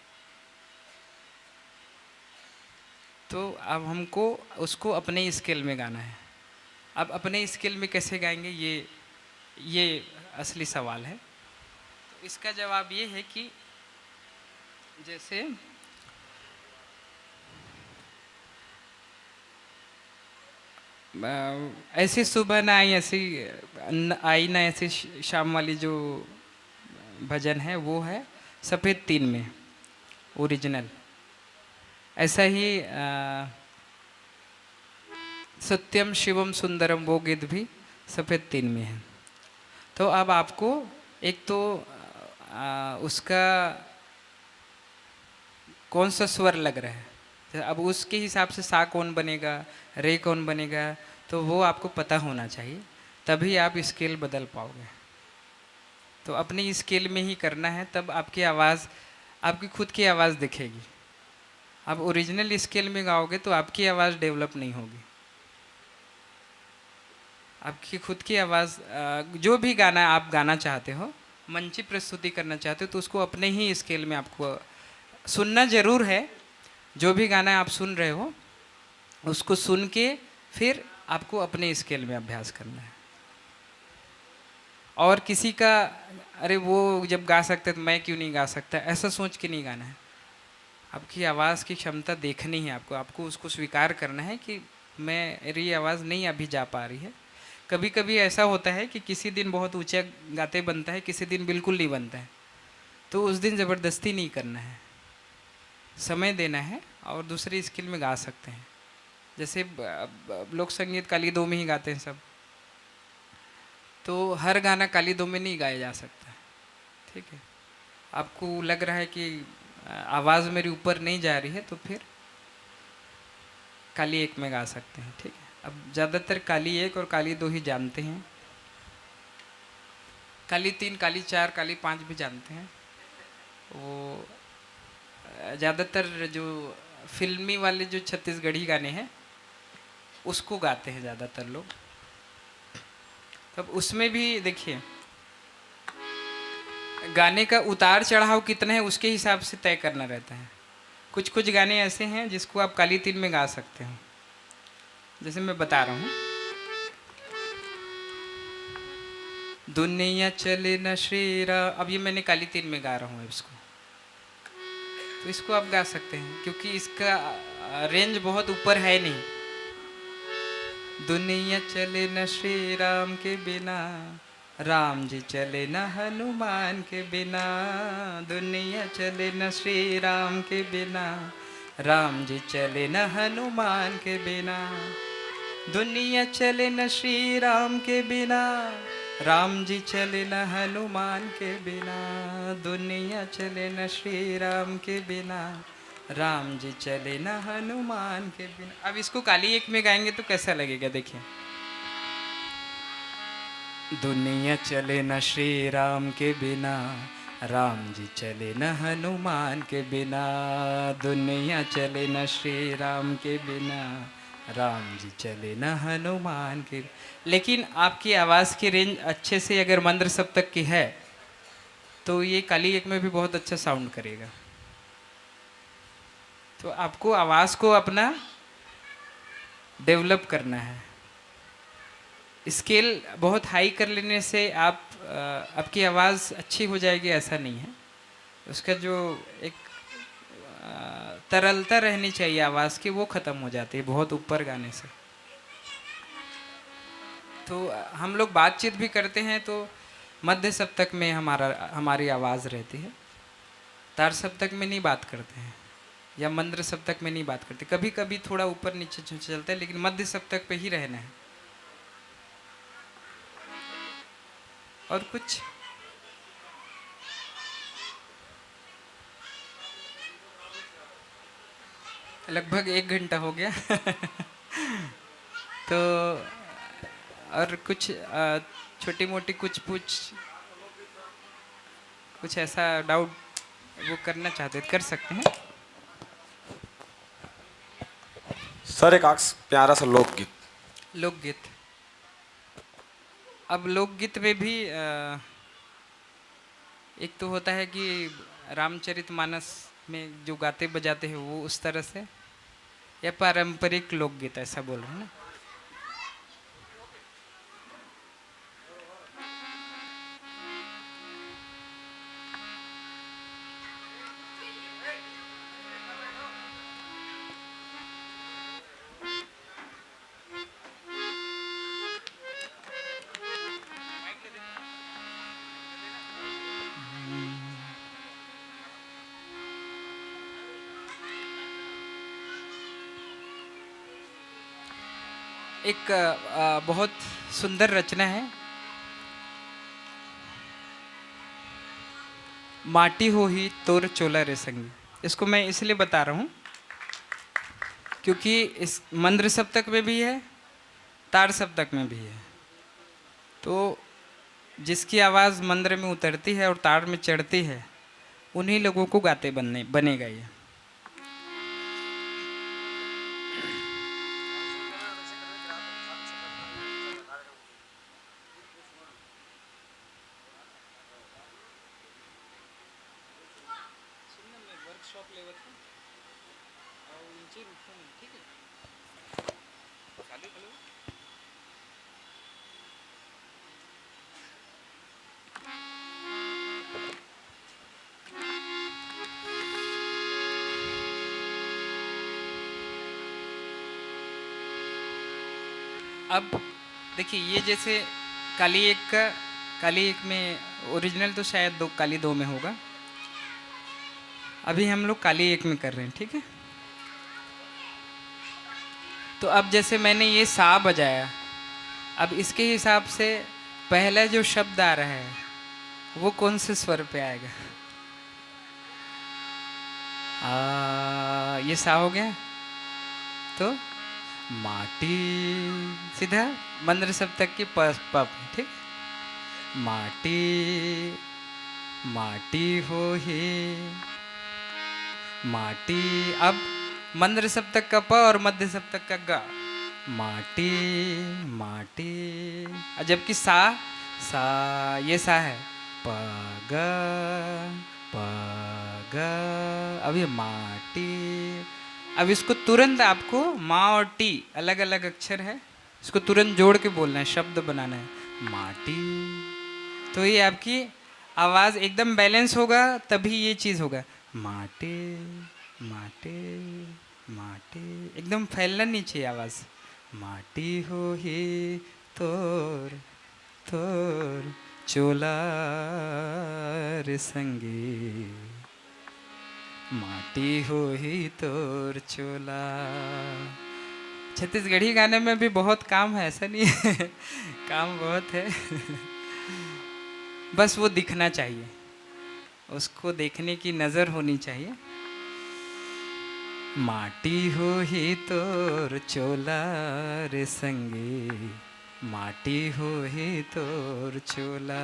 तो अब हमको उसको अपने स्केल में गाना है। अब अपने स्केल में कैसे गाएंगे, ये असली सवाल है। तो इसका जवाब ये है कि जैसे ऐसी सुबह ना आई, ऐसी आई ना ऐसी शाम वाली जो भजन है वो है सफ़ेद तीन में ओरिजिनल। ऐसा ही सत्यम शिवम सुंदरम वो गीत भी सफ़ेद तीन में है। तो अब आपको एक तो उसका कौन सा स्वर लग रहा है, तो अब उसके हिसाब से सा कौन बनेगा, रे कौन बनेगा, तो वो आपको पता होना चाहिए, तभी आप स्केल बदल पाओगे। तो अपनी स्केल में ही करना है, तब आपकी आवाज़, आपकी खुद की आवाज़ दिखेगी। आप ओरिजिनल स्केल में गाओगे तो आपकी आवाज़ डेवलप नहीं होगी। आपकी खुद की आवाज़, जो भी गाना आप गाना चाहते हो, मंची प्रस्तुति करना चाहते हो, तो उसको अपने ही स्केल में आपको सुनना ज़रूर है। जो भी गाना आप सुन रहे हो उसको सुन के फिर आपको अपने स्केल में अभ्यास करना है। और किसी का अरे वो जब गा सकते तो मैं क्यों नहीं गा सकता, ऐसा सोच के नहीं गाना है। आपकी आवाज़ की क्षमता देखनी है आपको उसको स्वीकार करना है कि मेरी आवाज़ नहीं अभी जा पा रही है। कभी कभी ऐसा होता है कि किसी दिन बहुत ऊंचा गाते बनता है, किसी दिन बिल्कुल नहीं बनता है, तो उस दिन ज़बरदस्ती नहीं करना है, समय देना है और दूसरे स्किल में गा सकते हैं। जैसे लोक संगीत काली दो में ही गाते हैं सब, तो हर गाना काली दो में नहीं गाया जा सकता। ठीक है, आपको लग रहा है कि आवाज़ मेरी ऊपर नहीं जा रही है तो फिर काली एक में गा सकते हैं। ठीक है, अब ज़्यादातर काली एक और काली दो ही जानते हैं, काली तीन, काली चार, काली पाँच भी जानते हैं। वो ज़्यादातर जो फिल्मी वाले जो छत्तीसगढ़ी गाने हैं उसको गाते हैं ज़्यादातर लोग। तब उसमें भी देखिए गाने का उतार चढ़ाव कितना है उसके हिसाब से तय करना रहता है। कुछ कुछ गाने ऐसे हैं जिसको आप काली तीन में गा सकते हो, जैसे मैं बता रहा हूँ, दुनिया चले न श्रीरा, अब ये मैंने काली तीन में गा रहा हूँ इसको, तो इसको आप गा सकते हैं क्योंकि इसका रेंज बहुत ऊपर है नहीं। दुनिया चले न श्री राम के बिना, राम जी चले न हनुमान के बिना। दुनिया चले न श्री राम के बिना, राम जी चले न हनुमान के बिना। दुनिया चले न श्री राम के बिना, राम जी चले न हनुमान के बिना। दुनिया चले न श्री राम के बिना, राम जी चले न हनुमान के बिना। अब इसको काली एक में गाएंगे तो कैसा लगेगा, देखिए। दुनिया चले न श्री राम के बिना, राम जी चले न हनुमान के बिना। दुनिया चले न श्री राम के बिना, राम जी चले न हनुमान के। लेकिन आपकी आवाज़ की रेंज अच्छे से अगर मंद्र सप्तक की है तो ये काली एक में भी बहुत अच्छा साउंड करेगा। तो आपको आवाज़ को अपना डेवलप करना है। स्केल बहुत हाई कर लेने से आपकी आवाज़ अच्छी हो जाएगी ऐसा नहीं है। उसका जो एक तरलता रहनी चाहिए आवाज़ की वो ख़त्म हो जाती है बहुत ऊपर गाने से। तो हम लोग बातचीत भी करते हैं तो मध्य सप्तक में हमारी आवाज़ रहती है, तार सप्तक में नहीं बात करते हैं या मंद्र सप्तक में नहीं बात करते। कभी कभी थोड़ा ऊपर नीचे चलता है लेकिन मध्य सप्तक पे ही रहना है। और कुछ लगभग 1 घंटा हो गया। तो और कुछ छोटी मोटी कुछ ऐसा डाउट वो करना चाहते कर सकते हैं। सर एक प्यारा सा लोकगीत। अब लोकगीत में भी एक तो होता है कि रामचरितमानस में जो गाते बजाते हैं वो उस तरह से, या पारंपरिक लोकगीत ऐसा बोल रहे हैं ना। एक बहुत सुंदर रचना है, माटी हो ही तोर चोला रे संगी। इसको मैं इसलिए बता रहा हूँ क्योंकि इस मंद्र सप्तक में भी है, तार सप्तक में भी है। तो जिसकी आवाज़ मंद्र में उतरती है और तार में चढ़ती है, उन्हीं लोगों को गाते बनेगा ये। अब देखिए, ये जैसे काली एक में ओरिजिनल तो शायद काली 2 में होगा, अभी हम लोग काली 1 में कर रहे हैं, ठीक है। तो अब जैसे मैंने ये सा बजाया, अब इसके हिसाब से पहला जो शब्द आ रहा है वो कौन से स्वर पे आएगा? ये सा हो गया। तो माटी सीधा मंद्र सप्तक की पप, ठीक। माटी माटी हो ही माटी। अब मंद्र सप्तक का प और मध्य सप्तक का ग। माटी माटी, जबकि सा ये सा है, प ग, अब ये माटी। अब इसको तुरंत आपको माँ और टी अलग अलग अक्षर है, इसको तुरंत जोड़ के बोलना है, शब्द बनाना है, माटी। तो ये आपकी आवाज़ एकदम बैलेंस होगा, तभी ये चीज़ होगा, माटी माटी माटी। एकदम फैलना नहीं चाहिए आवाज़। माटी हो ही तोर तोर चोला रे संगी, माटी हो ही तोर चोला। छत्तीसगढ़ी गाने में भी बहुत काम है, ऐसा नहीं है काम बहुत है बस वो दिखना चाहिए, उसको देखने की नज़र होनी चाहिए। माटी हो ही तोर चोला रे संगी, माटी हो ही तोर चोला,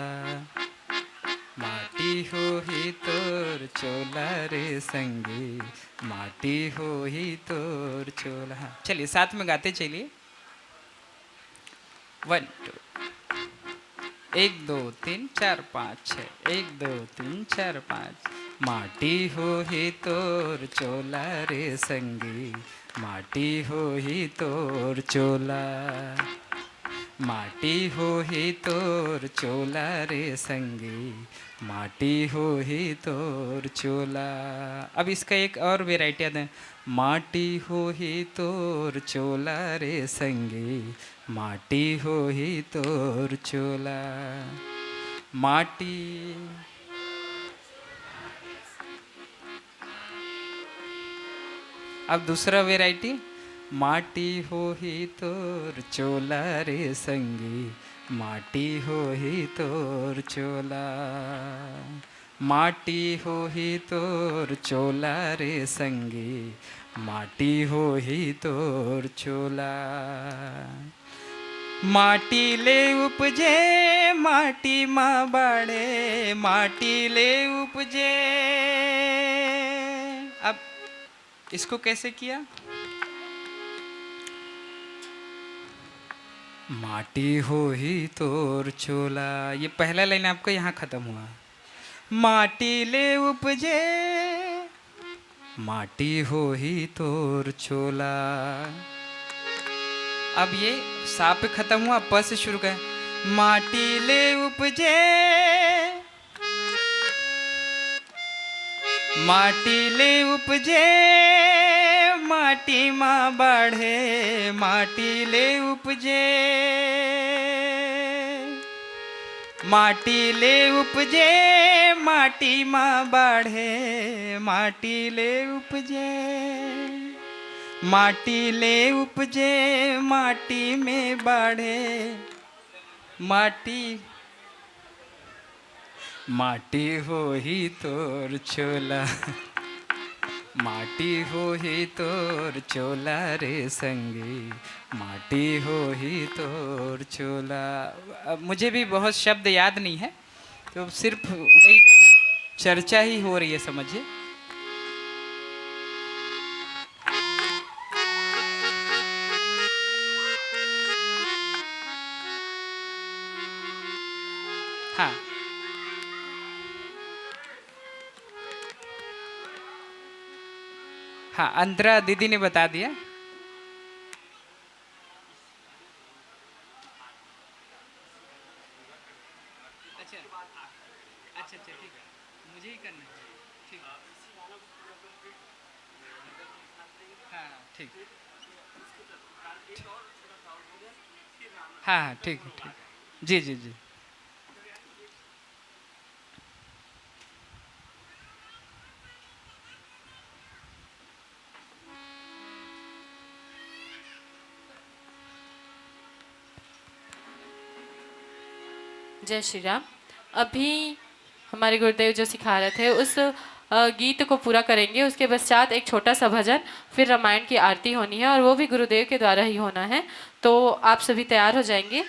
माटी हो ही तोर चोला रे संगी, माटी हो ही तोर चोला। चलिए साथ में गाते चलिए। 1 2 1 2 3 4 5 6 1 2 3 4 5। माटी हो ही तोर चोला रे संगी, माटी हो ही तोर चोला, माटी हो ही तोर चोला रे संगी, माटी हो ही तोर चोला। अब इसका एक और वेराइटी आता है, माटी हो ही तोर चोला रे संगी, माटी हो ही तोर चोला। माटी अब दूसरा वेराइटी, माटी हो ही तोर चोला रे संगी, माटी हो ही तोर चोला, माटी हो ही तोर चोला रे संगी, माटी हो ही तोर चोला। माटी ले उपजे माटी माँ बाड़े, माटी ले उपजे। अब इसको कैसे किया? माटी हो ही तोर चोला, ये पहला लाइन आपका यहाँ खत्म हुआ। माटी ले उपजे माटी हो ही तोर चोला। अब ये सा पे खत्म हुआ, प से शुरू कर। माटी ले उपजे माटी ले उपजे, माटी माँ बाढ़े, माटी ले उपजे। माटी ले उपजे माटी माँ बाढ़े, माटी ले उपजे। माटी ले उपजे माटी में बाढ़े, माटी माटी हो ही तोर चोला। माटी हो ही तोर चोला रे संगी, माटी हो ही तोर चोला। अब मुझे भी बहुत शब्द याद नहीं है, तो सिर्फ वही चर्चा ही हो रही है, समझिए। हाँ, हाँ, अंतरा दीदी ने बता दिया। अच्छा अच्छा अच्छा, ठीक है, मुझे ही करना है। ठीक, हाँ ठीक, हाँ हाँ ठीक है, ठीक, जी जी जी। जय श्री राम। अभी हमारे गुरुदेव जो सिखा रहे थे उस गीत को पूरा करेंगे। उसके पश्चात एक छोटा सा भजन, फिर रामायण की आरती होनी है और वो भी गुरुदेव के द्वारा ही होना है। तो आप सभी तैयार हो जाएंगे।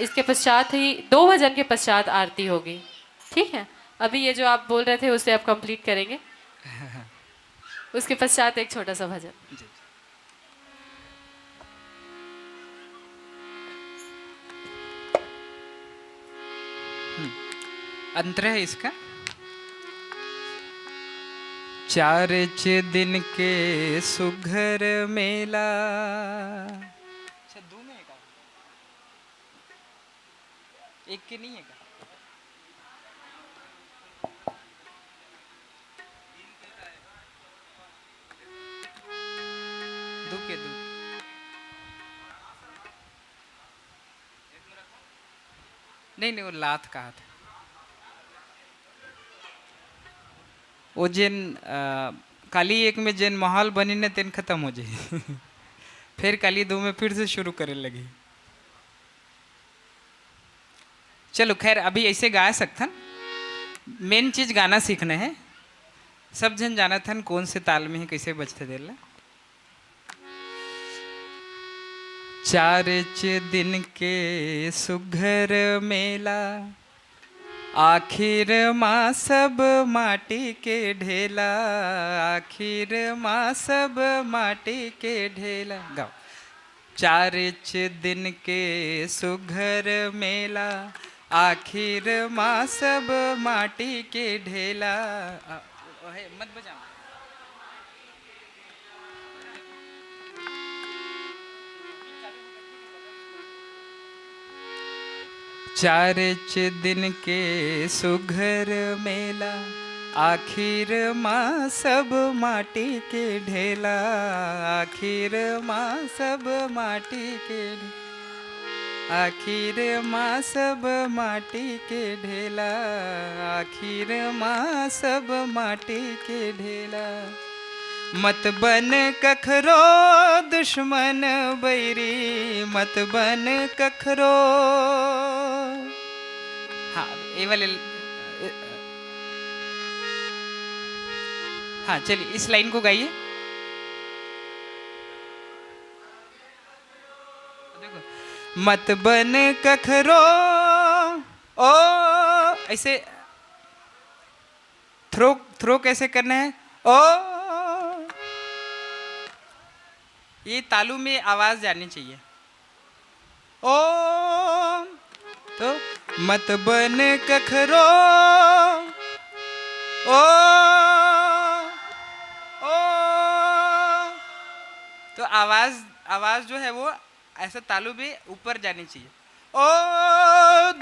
इसके पश्चात ही 2 भजन के पश्चात आरती होगी। ठीक है, अभी ये जो आप बोल रहे थे उसे आप कंप्लीट करेंगे। उसके पश्चात एक छोटा सा भजन। अंतर है इसका। 4 दिन के सुघर मेला। अच्छा, 2 में है का? एक के नहीं है का? दो के दो। नहीं नहीं, वो लात कहा था। वो जेन काली 1 में जेन माहौल बनी ने तेन खत्म हो जाए। फिर काली 2 में फिर से शुरू करे लगी। चलो खैर, अभी ऐसे गा सकथन। मेन चीज गाना सीखना है। सब जन जाना थन कौन से ताल में है, कैसे बजते देला। 4 दिन के सुघर मेला, आखिर माँ सब माटी के ढेला। आखिर माँ सब माटी के ढेला। गाओ। 4 दिन के सुघर मेला, आखिर माँ सब माटी के ढेला। मत बजा। 4 दिन के सुघर मेला, आखिर माँ सब माटी के ढेला। आखिर माँ सब माटी के आखिर माँ सब माटी के ढेला। आखिर माँ सब माटी के ढेला। मत बन कखरो दुश्मन बैरी, मत बन कखरो। हाँ, ये वाले। हाँ चलिए, इस लाइन को गाइए। देखो मत बन कखरो ओ, ऐसे थ्रो कैसे करना है ओ, ये तालु में आवाज जानी चाहिए ओ, तो मत बन कखरो ओ, ओ, तो आवाज जो है वो ऐसा तालु भी ऊपर जानी चाहिए ओ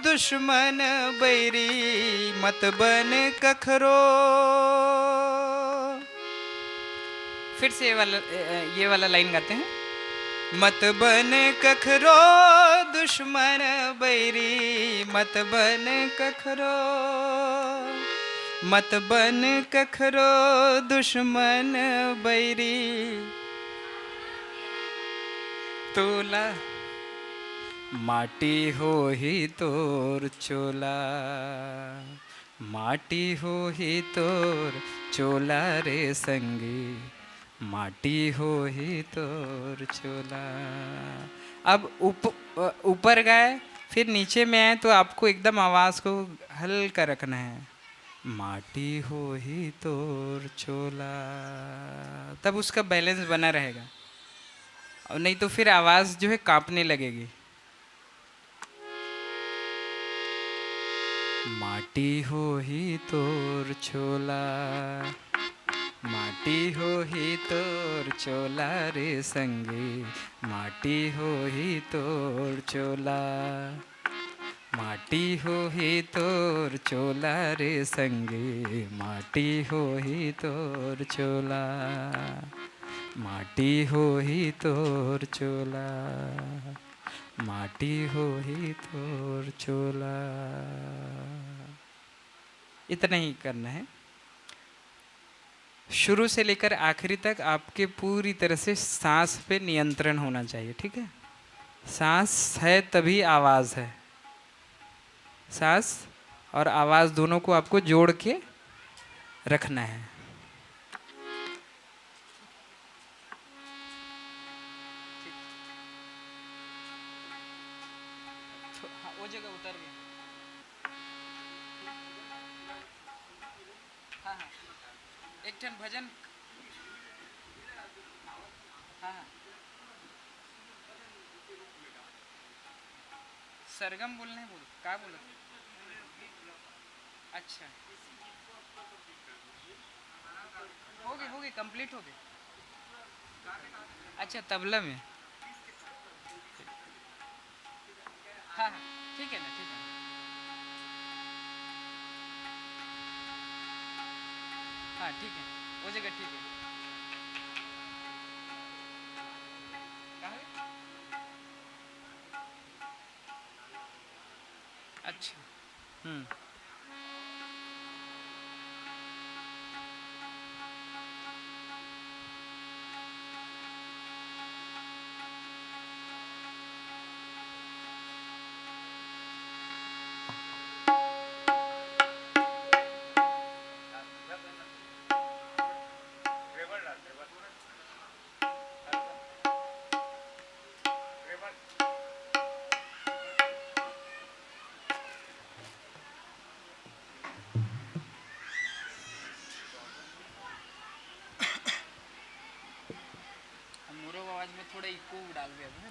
दुश्मन बैरी मत बन कखरो। फिर से ये वाला लाइन गाते हैं, मत बन कखरो दुश्मन बैरी मत बन कखरो, मत बन कखरो दुश्मन बैरी तोला माटी हो ही तोर चोला, माटी हो ही तोर चोला रे संगी, माटी हो ही तोर चोला। अब ऊपर गए फिर नीचे में आए तो आपको एकदम आवाज़ को हल्का रखना है, माटी हो ही तोर चोला, तब उसका बैलेंस बना रहेगा और नहीं तो फिर आवाज़ जो है कांपने लगेगी। माटी हो ही तोर चोला, माटी हो ही तोर चोला रे संगी, माटी हो ही तोर चोला, माटी हो ही तोर चोला रे संगी, माटी हो ही तोर चोला, माटी हो ही तोर चोला, माटी हो ही तोर चोला। इतना ही करना है। शुरू से लेकर आखिरी तक आपके पूरी तरह से सांस पे नियंत्रण होना चाहिए, ठीक है। सांस है तभी आवाज़ है, सांस और आवाज़ दोनों को आपको जोड़ के रखना है। वो जगह उतर गई। हाँ हाँ, एक ठन भजन। हाँ हाँ, सरगम बोलना है, बोल क्या बोला? अच्छा, हो गए कंप्लीट हो गए। अच्छा, तबला में। हाँ हाँ, ठीक है ना, ठीक है। हाँ ठीक है, वो जगह ठीक है। कहाँ है? अच्छा, आवाज में थोड़ा इको डाल दिया था ना।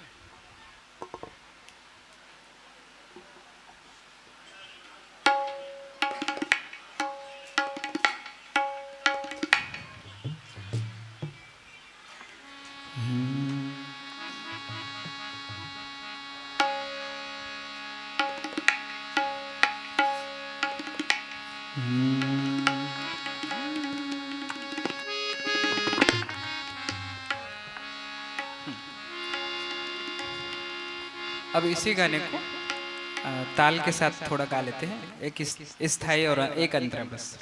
अब इसी गाने को ताल के साथ थोड़ा गा लेते हैं, एक स्थाई और एक अंतरा बस।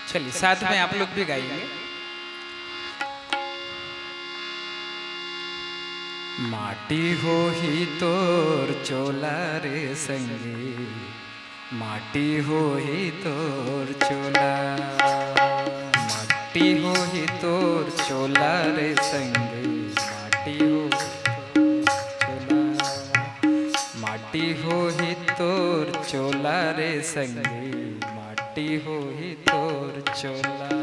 चलिए साथ में आप लोग भी गाइएंगे। माटी हो ही तोर चोला रे संगी, माटी हो ही तोर चोला, माटी हो ही तोर चोला रे संगी, माटी हो चोला, माटी हो ही तोर चोला रे संगी, माटी हो ही तोर चोला।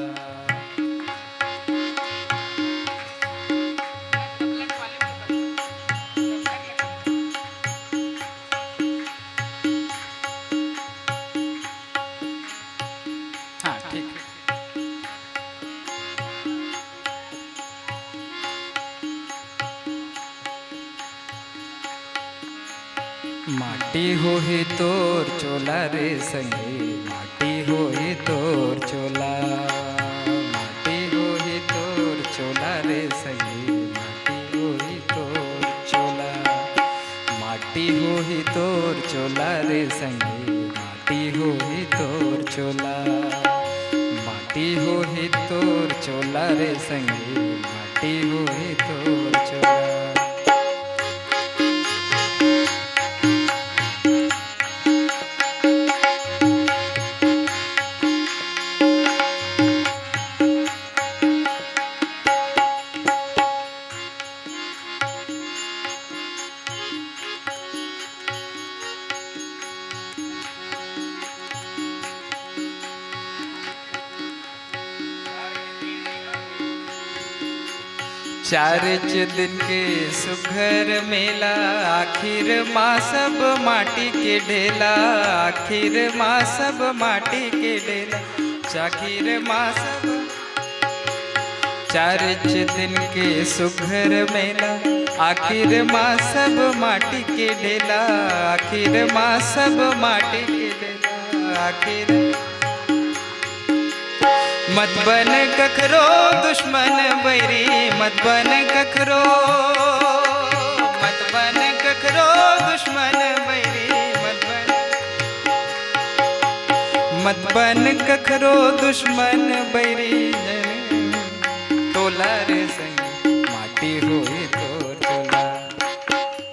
हाँ ठीक है। माटी हो ही तोर चोला रे संगी, माटी हो ही तोर चोला, माटी हो ही तोर चोला रे संगी, माटी हो ही तोर चोला, माटी हो ही तोर चोला रे संगी, माटी हो ही तोर चोला, माटी हो ही तोर चोला रे संगी, माटी हो ही तोर चोला। चार दिन के सुघर मेला, आखिर माँ सब माटी के ढेला, आखिर माँ सब माटी के ढेला, आखिर माँ सब। चार दिन के सुघर मेला, आखिर माँ सब माटी के ढेला, आखिर माँ सब माटी के ढेला, आखिर। मत बन कखरो दुश्मन बैरी, मत बन कखरो, मत बन कखरो दुश्मन बैरी, मत बन कखरो दुश्मन बैरी, तोला रे संगी, माटी हो ही तोर चोला,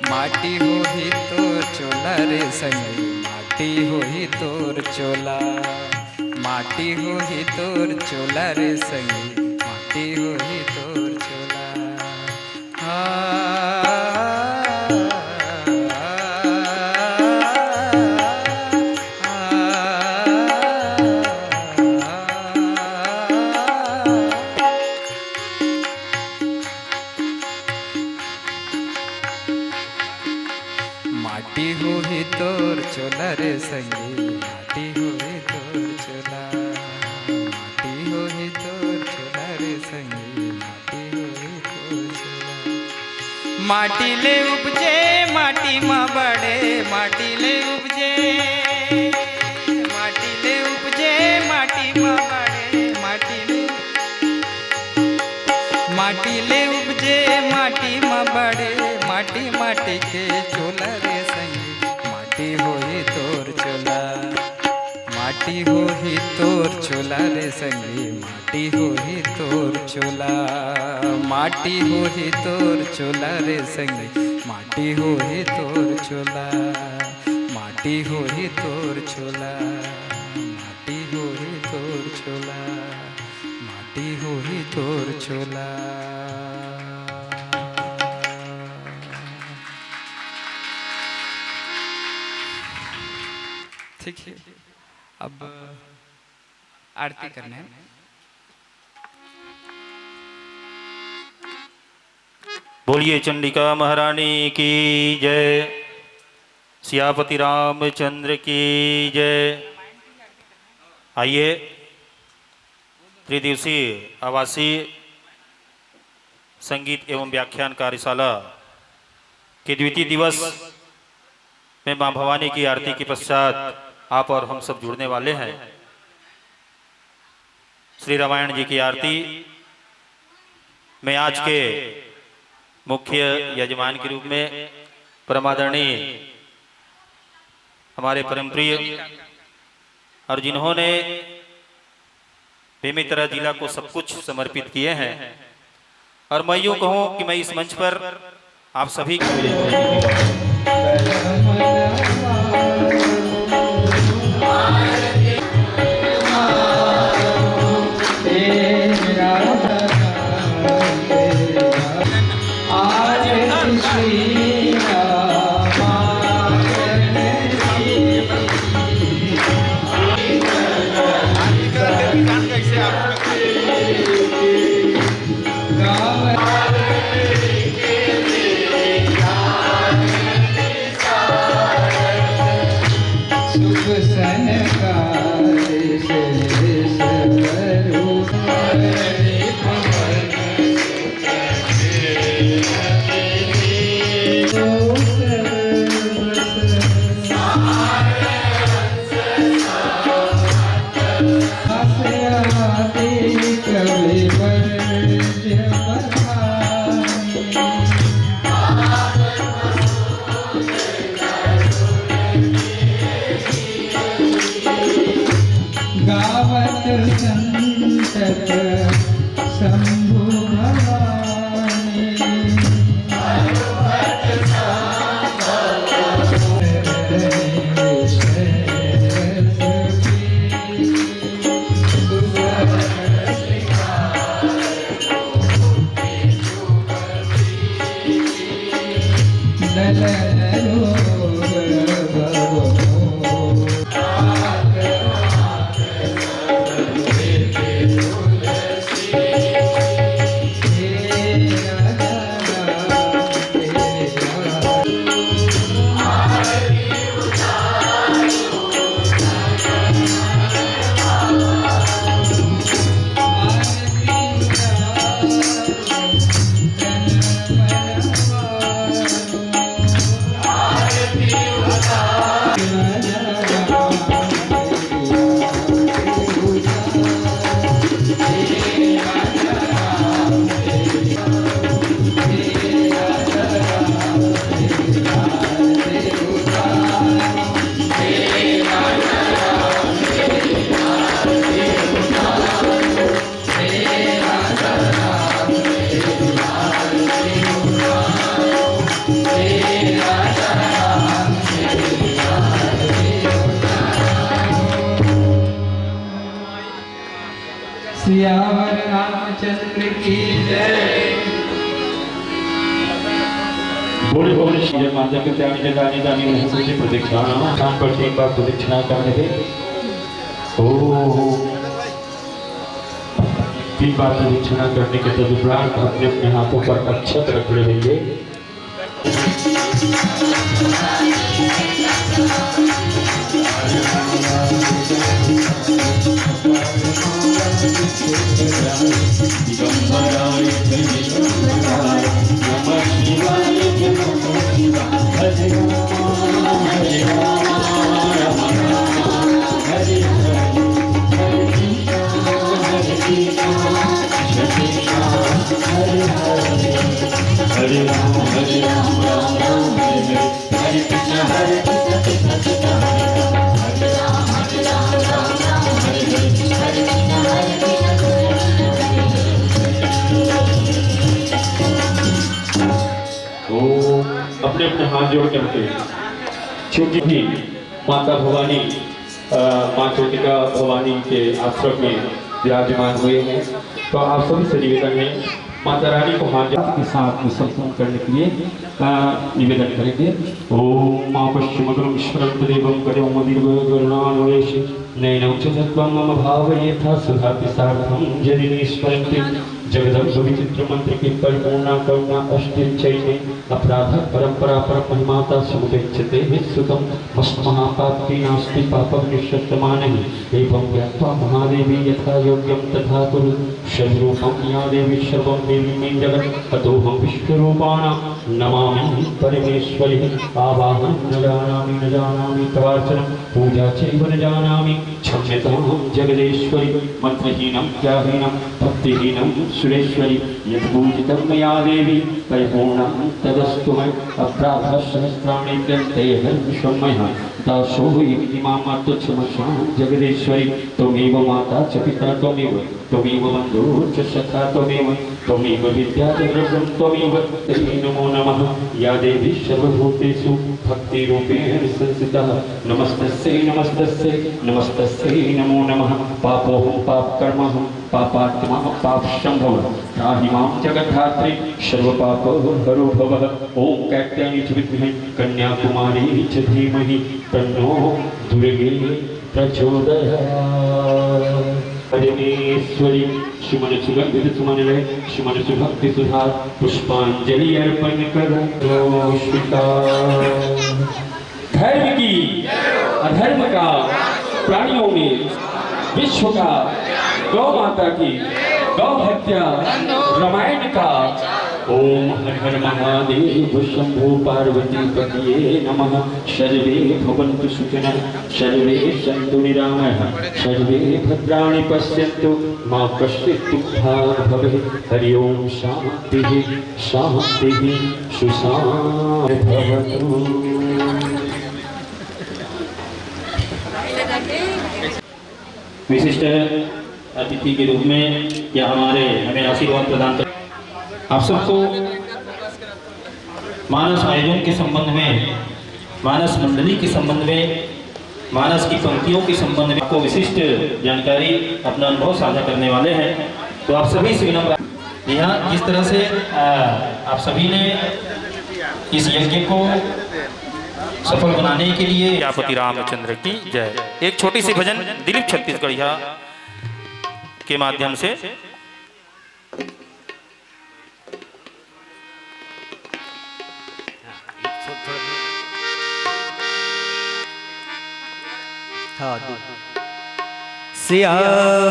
माटी हो ही तोर चोला रे संगी, माटी हो ही तोर चोला, माटी हो ही तोर चोला रे संगी, माटी हो ही तोर चोला। माटी हो ही तोर चोला रे संगी, माटी हो ही तोर चोला, माटी हो ही तोर चोला रे संगी, माटी हो ही तोर चोला। माटी ले उपजे माटी माँ बड़े, माटी ले उपजे, माटी ले उपजे माटी माँ बड़े, माटी ले, माटी ले उपजे माटी माँ बड़े, माटी माटी के चोला रे संगी, माटी हो ही तोर चोला, माटी हो ही तोर चोला रे संगी, माटी हो ही तोर चोला, माटी हो ही तोर चोला रे संगी, माटी हो ही तोर चोला, माटी हो ही तोर चोला, माटी हो ही तोर चोला, माटी हो ही तोर चोला। ठीक है, अब आरती करना है। बोलिए चंडिका महारानी की जय, सियापति रामचंद्र की जय। आइए, त्रिदिवसीय आवासीय संगीत एवं व्याख्यान कार्यशाला के द्वितीय दिवस में मां भवानी की आरती के पश्चात आप और हम सब जुड़ने वाले हैं। श्री रामायण जी की आरती में आज के मुख्य यजमान के रूप में परमादरणीय हमारे परम प्रिय और जिन्होंने बेमेतरा जिला को सब कुछ समर्पित किए हैं, और मैं यूँ कहूँ कि मैं इस मंच पर आप सभी को मेरे जय गावत संतत शंभु भवानी सियावर रामचंद्र की जय। बोले बोले श्री माता के त्याग जगाने जाने में मुझे प्रदक्षिणा स्थान पर 3 बार प्रदक्षिणा करने थे। ओ 3 बार प्रदक्षिणा करने के तदुपरांत अपने अपने हाथों पर अक्षत रख लेंगे। हरे राम राम राम हरे हरे कृष्ण हरे कृष्ण कृष्ण कृष्ण हरे राम राम राम हरे हरे कृष्ण हरे तो अपने अपने हाथ जोड़ करके क्योंकि भी माता भवानी माँ चोटिका भवानी के आश्रम में विराजमान हुए हैं, तो आप सभी से निवेदन है माता रानी को हाथ के साथ संपूर्ण करने के लिए निवेदन करेंगे। ओम माँ पश्चिमग्रम ईश्वरं देवं करो मदिर्गरुणानुवेश नैनं च सत्वं मम भावये था सुधाति सार्थं जनिनी स्मरन्ति जगदम्ब विचित्र मंत्र की परिपूर्णा करुणा अष्टिचैने अपराध परंपरा पर महिमाता समुपेक्षते विश्रुतम मस्त महापापी नास्ति पापम निश्चतमानहि एवं ज्ञात्वा महादेवी यथा योग्यं तथा कुरु शरीरूपं या देवी सर्वं देवी में जगत् अतोऽहं विश्वरूपाणां नमामि परमेश्वरी आवाहनं न जानामि तवार्चनं पूजा चैव न जानामि क्षम्यतां जगदेश्वरी मंत्रहीनं ज्ञाहीनं भक्तिहीनं सुरेश्वरी यद्पूजितं मया देवी परिपूर्णं तदस्तु मे अपराधसहस्राणि कृते विश्वमयः दासो इति मां तुच्छमसां जगदेश्वरी त्वमेव माता च पिता त्वमेव बन्धुः च सखा त्वमेव त्वमेव विद्याद्रव्यं त्वमेव तस्मै नमो नमः। या देवी सर्वभूतेषु भक्तिरूपेण संस्थिता नमस्तस्यै नमस्तस्यै नमस्तस्यै नमो नमः। पापोऽहं पापकर्महं पापात्मा पापसंभव त्राहि मां जगद्धात्री सर्वपापहरो भवः। ॐ कात्यायनी च विद्महे कन्याकुमारी च धीमहि तन्नो दुर्गे प्रचोदयात्। परमेश्वरी सुमन सुगंधित सुमनलय सुमन सुभक्ति सुधार पुष्पांजलि अर्पण करो स्वीकार। धर्म की अधर्म का प्राणियों में विश्व का गौ माता की गौ हत्या रामायण का। ओम हर हर महादेव शंभो पार्वती पतिये नमः। सर्वे भवन्तु सुखिनः सर्वे सन्तु निरामयाः सर्वे भद्राणि पश्यन्तु मा कश्चित् दुःखात् भवेत्। हरि ओम शान्तिः शान्तिः सुशान्तिः भवतु। विशिष्ट अतिथि के रूप में या हमें आशीर्वाद प्रदान कर आप सबको मानस आयोजन के संबंध में, मानस मंडली के संबंध में, मानस की पंक्तियों के संबंध में आपको विशिष्ट जानकारी अपना अनुभव साझा करने वाले हैं। तो आप सभी से विनम्र, यहाँ जिस तरह से आप सभी ने इस यज्ञ को सफल बनाने के लिए प्रजापति रामचंद्र की जय। एक छोटी सी भजन दिलीप छत्तीसगढ़िया के माध्यम से।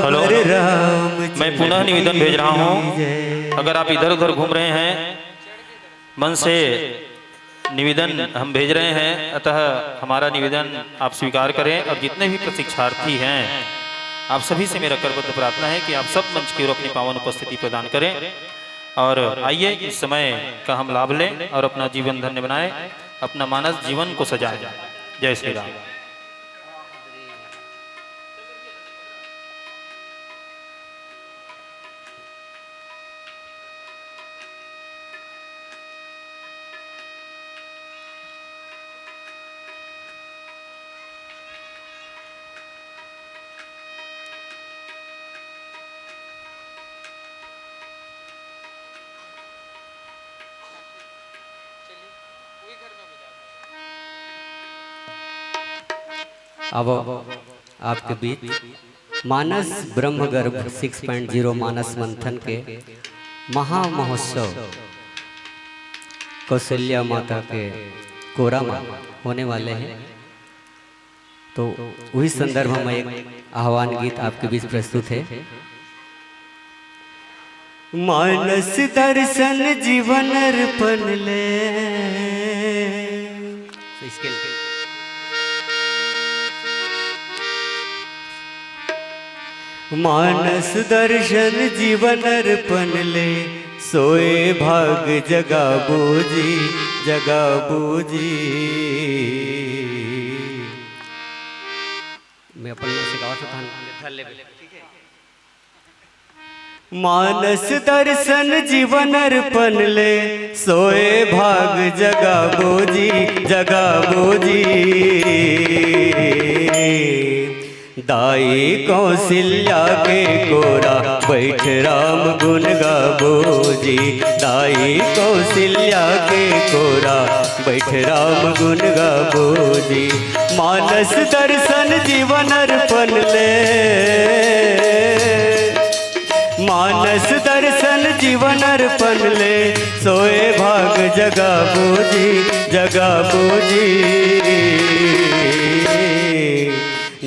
हेलो, मैं पुनः निवेदन भेज रहा हूँ। अगर आप इधर उधर घूम रहे हैं, मन से निवेदन हम भेज रहे हैं, अतः हमारा निवेदन आप स्वीकार करें। और जितने भी प्रशिक्षार्थी हैं, आप सभी से मेरा करबद्ध प्रार्थना है कि आप सब मंच की ओर अपनी पावन उपस्थिति प्रदान करें। और आइए इस समय का हम लाभ लें और अपना जीवन धन्य बनाएं, अपना मानस जीवन को सजाएं। जय श्री राम। अब आपके बीच मानस ब्रह्मगर्भ 6.0 मानस मंथन के महामहोत्सव कौशल्या माता के कोरा होने वाले हैं। तो वही संदर्भ में एक आह्वान गीत आपके बीच प्रस्तुत है। मानस दर्शन जीवन अर्पण ले। तो इसके मानस दर्शन जीवन अर्पण ले, सोए भाग जगा बूजी जगा बूजी। मैं अपन से गावा था। मानस दर्शन जीवन अर्पण ले, सोए भाग जगा बूजी जगा बूजी। दाई कौशल्या के कोरा बैठ राम गुण गाबोजी। दाई कौशल्या के कोरा बैठ राम गुण गाबोजी। मानस दर्शन जीवन अर्पण ले, मानस दर्शन जीवन अर्पण ले, सोए भाग जगा बूजी जगा बूजी।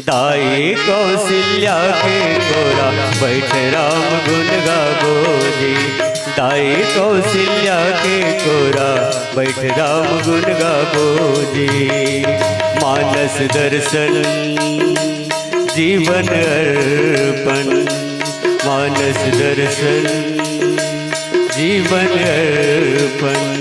दाई कौशल्या के कोरा बैठ राम गुण गाबोजी। दाई कौशल्या के कोरा बैठ राम गुण गाबोजी। मानस दर्शन जीवन अर्पण, मानस दर्शन जीवन अर्पण।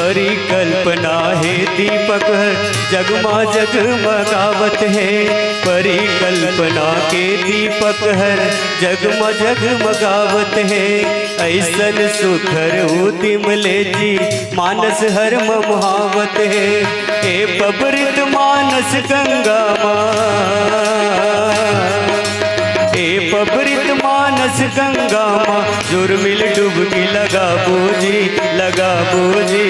परिकल्पना है दीपक जगमा जगमगावत है, परिकल्पना के दीपक हर जगमा जगमगावत है। ऐसन सुखर उदिम ले जी मानस हर ममहावत है, ए पबरित मानस गंगा माँ, ए पबरित मानस गंगा माँ, जुर्मिल डुबकी लगा बूझी लगा बूझी।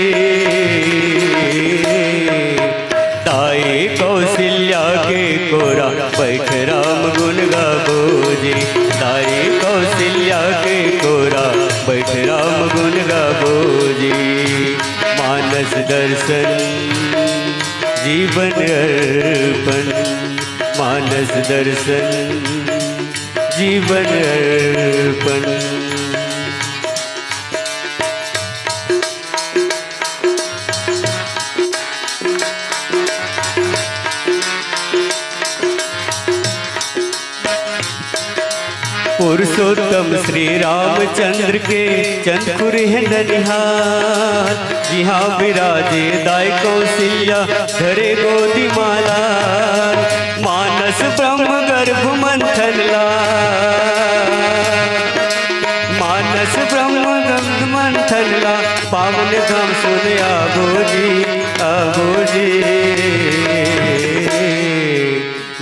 ताई कौशल्या के कोरा बैठ राम गुण गाबोजी, ताई कौशल्या के कोरा बैठ राम गुण गाबोजी। मानस दर्शन जीवन अर्पण, मानस दर्शन जीवन अर्पण। पुरुषोत्तम श्री रामचंद्र के चंद्रपुर है ननिहाल, जिहाँ विराजे दाय कौशल्या धरे गोदी माला। मानस ब्रह्म गर्भ मंथन लाल, मानस ब्रह्म गर्भ मंथन लाल, पावन धाम सुन आबोजी आबोजी।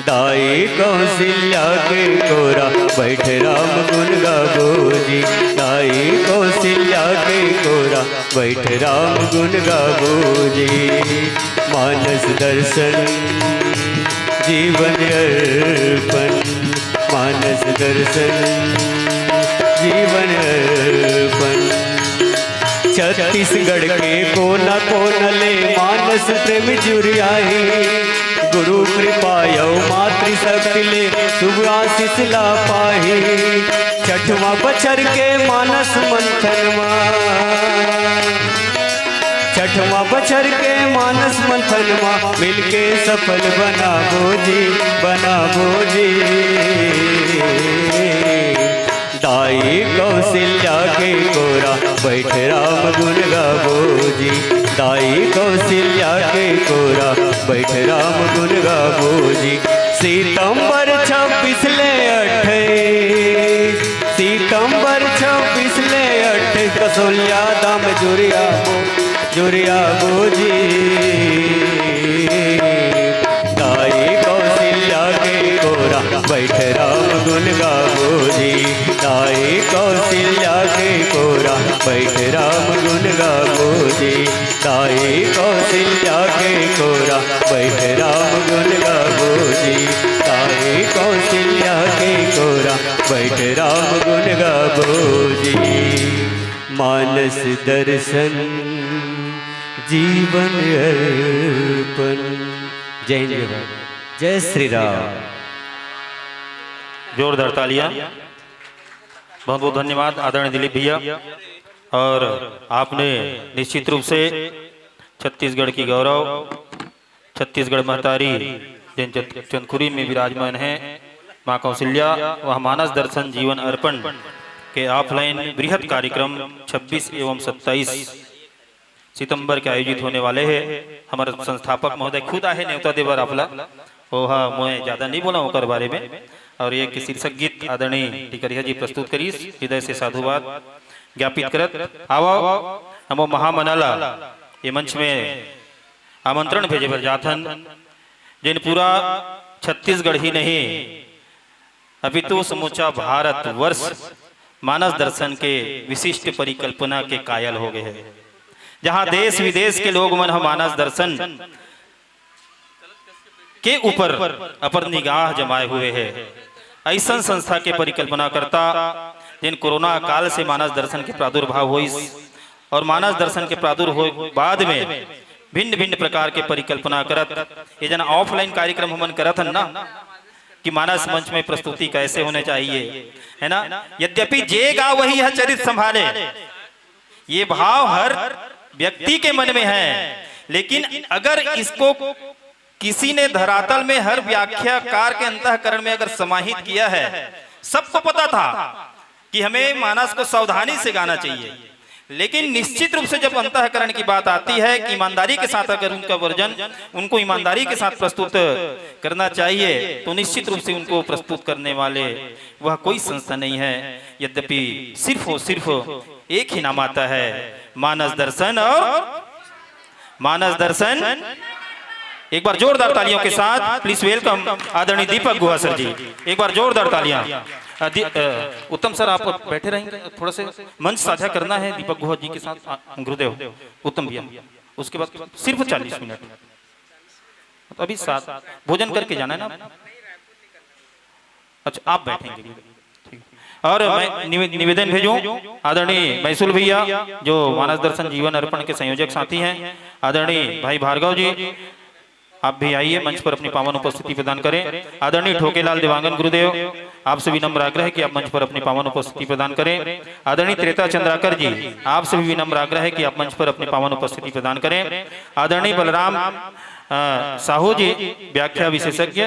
दाई कौशल्या के कोरा बैठ राम गुण गाबोजी, दाई कौशल्या के कोरा बैठ राम गुण गाबोजी। मानस दर्शन जीवन अर्पण, मानस दर्शन जीवन अर्पण। छत्तीसगढ़ के कोना कोनले मानस प्रेम जुरियाही, गुरु कृपा यौ मातृशक्ति ले शुभ आशीष ला पाही। छठवां बछर के मानस मंथन माँ, छठवां बछर के मानस मंथन माँ, मिलके सफल बना बोजी बना बोजी। दाई कौशल्या के कोरा बैठ राम गुण गाबोजी, दाई कौशल्या के कोरा बैठ राम गुण गाबोजी। सितंबर 26 ले 28, सितंबर 26 ले 28, कौशल्या दाम जुरिया जुरिया बोजी। दाई कौशल्या के कोरा बैठ राम गुण गाबोजी, दाई कौशल्या के कोरा बैठ राम गुण गाबोजी, दाई कौशल्या के कोरा बैठ राम गुण गाबोजी, दाई कौशल्या के कोरा बैठ राम गुण गाबोजी। मानस दर्शन जीवन अर्पण। जय जय जय श्री राम। जोरदार तालियां। बहुत बहुत धन्यवाद आदरणीय दिलीप भैया। और आपने निश्चित रूप से छत्तीसगढ़ की गौरव, छत्तीसगढ़ महतारी जिन चंदखुरी में विराजमान है माँ कौशल्या, वह मानस दर्शन जीवन अर्पण के ऑफलाइन बृहद कार्यक्रम 26 एवं 27 सितंबर के आयोजित होने वाले हैं। हमारे संस्थापक महोदय खुद आए न्योता देवर आपला, ओह मैं ज़्यादा नहीं बोला ओकर बारे में। और ये कि शीर्षक गीत आदरणीय टिकरिया जी प्रस्तुत करी, हृदय से साधुवाद ज्ञापित करत। आवो हम महामनाला ये मंच में आमंत्रण भेजे बर जाथन, जिन पूरा छत्तीसगढ़ ही नहीं अपितु समूचा भारत वर्ष मानस दर्शन के विशिष्ट परिकल्पना के कायल हो गए हैं, जहां देश विदेश के लोग मन मानस दर्शन के ऊपर अपर निगाह जमाए हुए हैं। ऐसा संस्था के परिकल्पना करता जिन कोरोना काल से मानस दर्शन के प्रादुर्भाव हुई और मानस दर्शन के प्रादुर्भाव बाद में भिन्न भिन्न प्रकार के परिकल्पना करत ये जन ऑफलाइन कार्यक्रम हमन करत हन ना कि मानस मंच में प्रस्तुति कैसे होने चाहिए, है ना। यद्यपि जे गा वही है चरित्र संभाले, ये भाव हर व्यक्ति के मन में है, लेकिन अगर इसको किसी ने धरातल में हर व्याख्याकार के अंतःकरण में अगर समाहित किया है, सबको पता था कि हमें मानस को सावधानी से गाना चाहिए, लेकिन निश्चित रूप से जब अंतःकरण की बात आती है कि ईमानदारी के साथ अगर उनका वर्जन उनको ईमानदारी के साथ प्रस्तुत करना चाहिए तो निश्चित रूप से उनको प्रस्तुत करने वाले वह कोई संस्था नहीं है। यद्यपि सिर्फ एक ही नाम आता है, मानस दर्शन। और मानस दर्शन, एक बार जोरदार तालियों के साथ प्लीज वेलकम आदरणीय दीपक गुहा सर जी। एक बार जोरदार तालियां। उत्तम सर आप बैठे रहेंगे, थोड़ा से मंच साझा करना है दीपक गुहा जी के साथ। गुरुदेव उत्तम भैया, उसके बाद सिर्फ 40 मिनट, तो अभी साथ भोजन करके जाना है ना। अच्छा आप बैठेंगे, और मैं निवेदन भेजूं आदरणीय मैसूल भैया जो मानस दर्शन जीवन अर्पण के संयोजक साथी हैं, आदरणीय भाई भार्गव जी आप भी आइए मंच पर अपनी पावन उपस्थिति प्रदान करें। आदरणीय ठोकेलाल दिवांगन गुरुदेव आपसे विनम्र आग्रह है कि आप मंच पर अपनी पावन उपस्थिति प्रदान करें। आदरणीय त्रेता चंद्राकर जी आपसे भी विनम्र आग्रह है कि आप मंच पर अपनी पावन उपस्थिति प्रदान करें। आदरणीय बलराम साहू जी व्याख्या विशेषज्ञ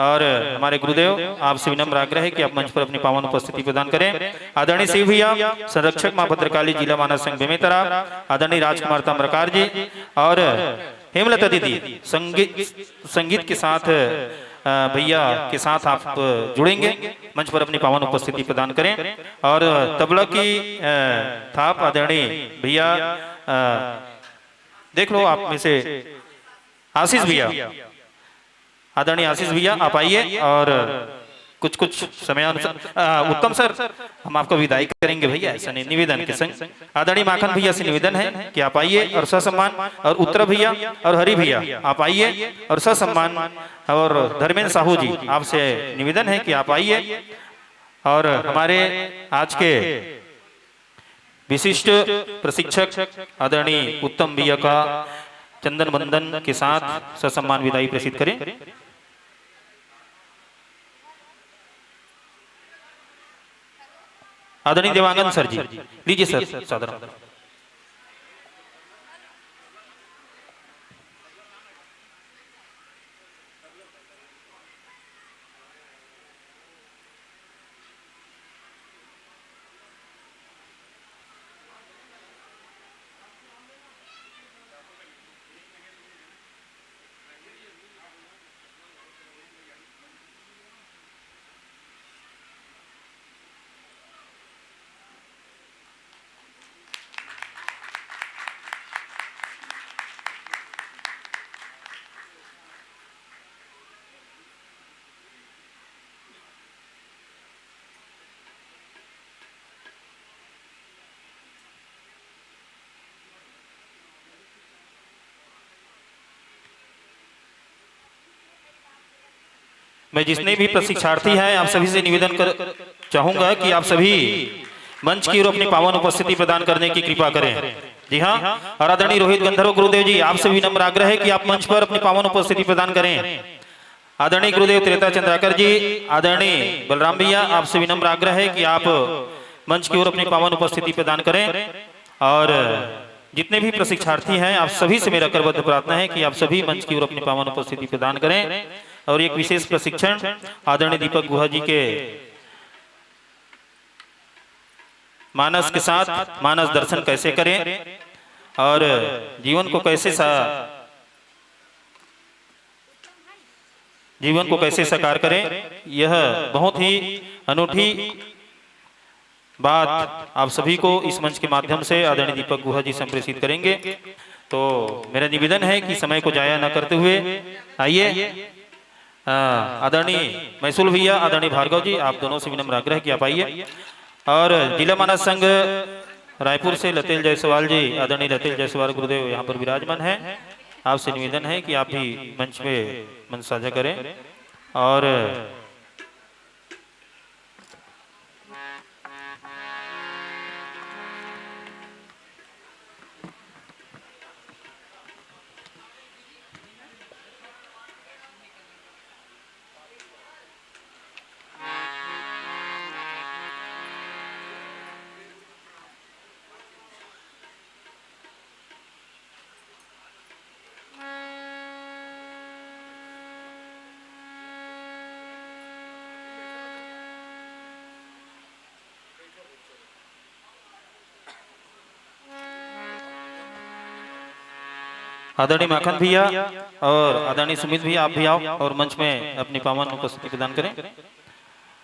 और हमारे गुरुदेव आपसे विनम्र आग्रह है कि आप मंच पर अपनी पावन उपस्थिति प्रदान करें। आदरणीय शिव भैया संरक्षक मां भद्रकाली जिला मानस संघ बेमेतरा, आदरणीय राजकुमार ताम्रकार जी और हेमलता दीदी संगीत के साथ भैया के साथ आप जुड़ेंगे, मंच पर अपनी पावन उपस्थिति प्रदान करें। और तबला की थाप आदरणीय भैया देख लो आप में से आशीष भैया, आदरणीय आशीष भैया आप आइए और कुछ समयानुसार उत्तम सर हम आपको विदाई करेंगे भैया, ऐसा नहीं निवेदन के संग। आदरणीय माखन भैया से निवेदन है कि आप आइए और ससम्मान, और उत्तर भैया और हरि भैया आप आइए और ससम्मान, और धर्मेंद्र साहू जी आपसे निवेदन है कि आप आइए और हमारे आज के विशिष्ट प्रशिक्षक आदरणीय उत्तम भैया का चंदन बंदन के साथ ससम्मान विदाई प्रसिद्ध करें। आदरणीय देवांगन सर जी लीजिए सर सादर। मैं जितने भी प्रशिक्षार्थी हैं आप सभी से निवेदन कर चाहूंगा कि आप सभी मंच की ओर अपनी पावन उपस्थिति प्रदान करने की कृपा करें। जी हाँ, और आदरणीय रोहित गंधर्व गुरुदेव जी आपसे विनम्र आग्रह है कि आप मंच पर अपनी पावन उपस्थिति प्रदान करें। आदरणीय गुरुदेव त्रेता चंद्राकर जी, आदरणीय बलराम भैया आपसे विनम्र आग्रह है कि आप मंच की ओर अपनी पावन उपस्थिति प्रदान करें। और जितने भी प्रशिक्षार्थी हैं आप सभी से मेरा करबद्ध प्रार्थना है कि आप सभी मंच की ओर अपनी पावन उपस्थिति प्रदान करें। और एक विशेष प्रशिक्षण आदरणीय दीपक गुहा जी के मानस के साथ मानस दर्शन कैसे करें और जीवन को कैसे साकार करें, यह बहुत ही अनूठी बात आप सभी को इस मंच के माध्यम से आदरणीय दीपक गुहा जी संप्रेषित करेंगे। तो मेरा निवेदन है कि समय को जाया न करते हुए आइए आदरणीय मैसूल भैया, आदरणीय भार्गव जी आप दोनों से विनम्र आग्रह कि आप आइए। और जिला मानस संघ रायपुर से लतेल जायसवाल जी, आदरणीय लतेल जायसवाल गुरुदेव यहाँ पर विराजमान हैं, आपसे निवेदन है कि आप भी मंच पे मंच साझा करें। और आदरणीय माखन भैया और आदरणीय सुमित भैया, आप भी आओ और मंच में अपनी पावन उपस्थिति प्रदान करें।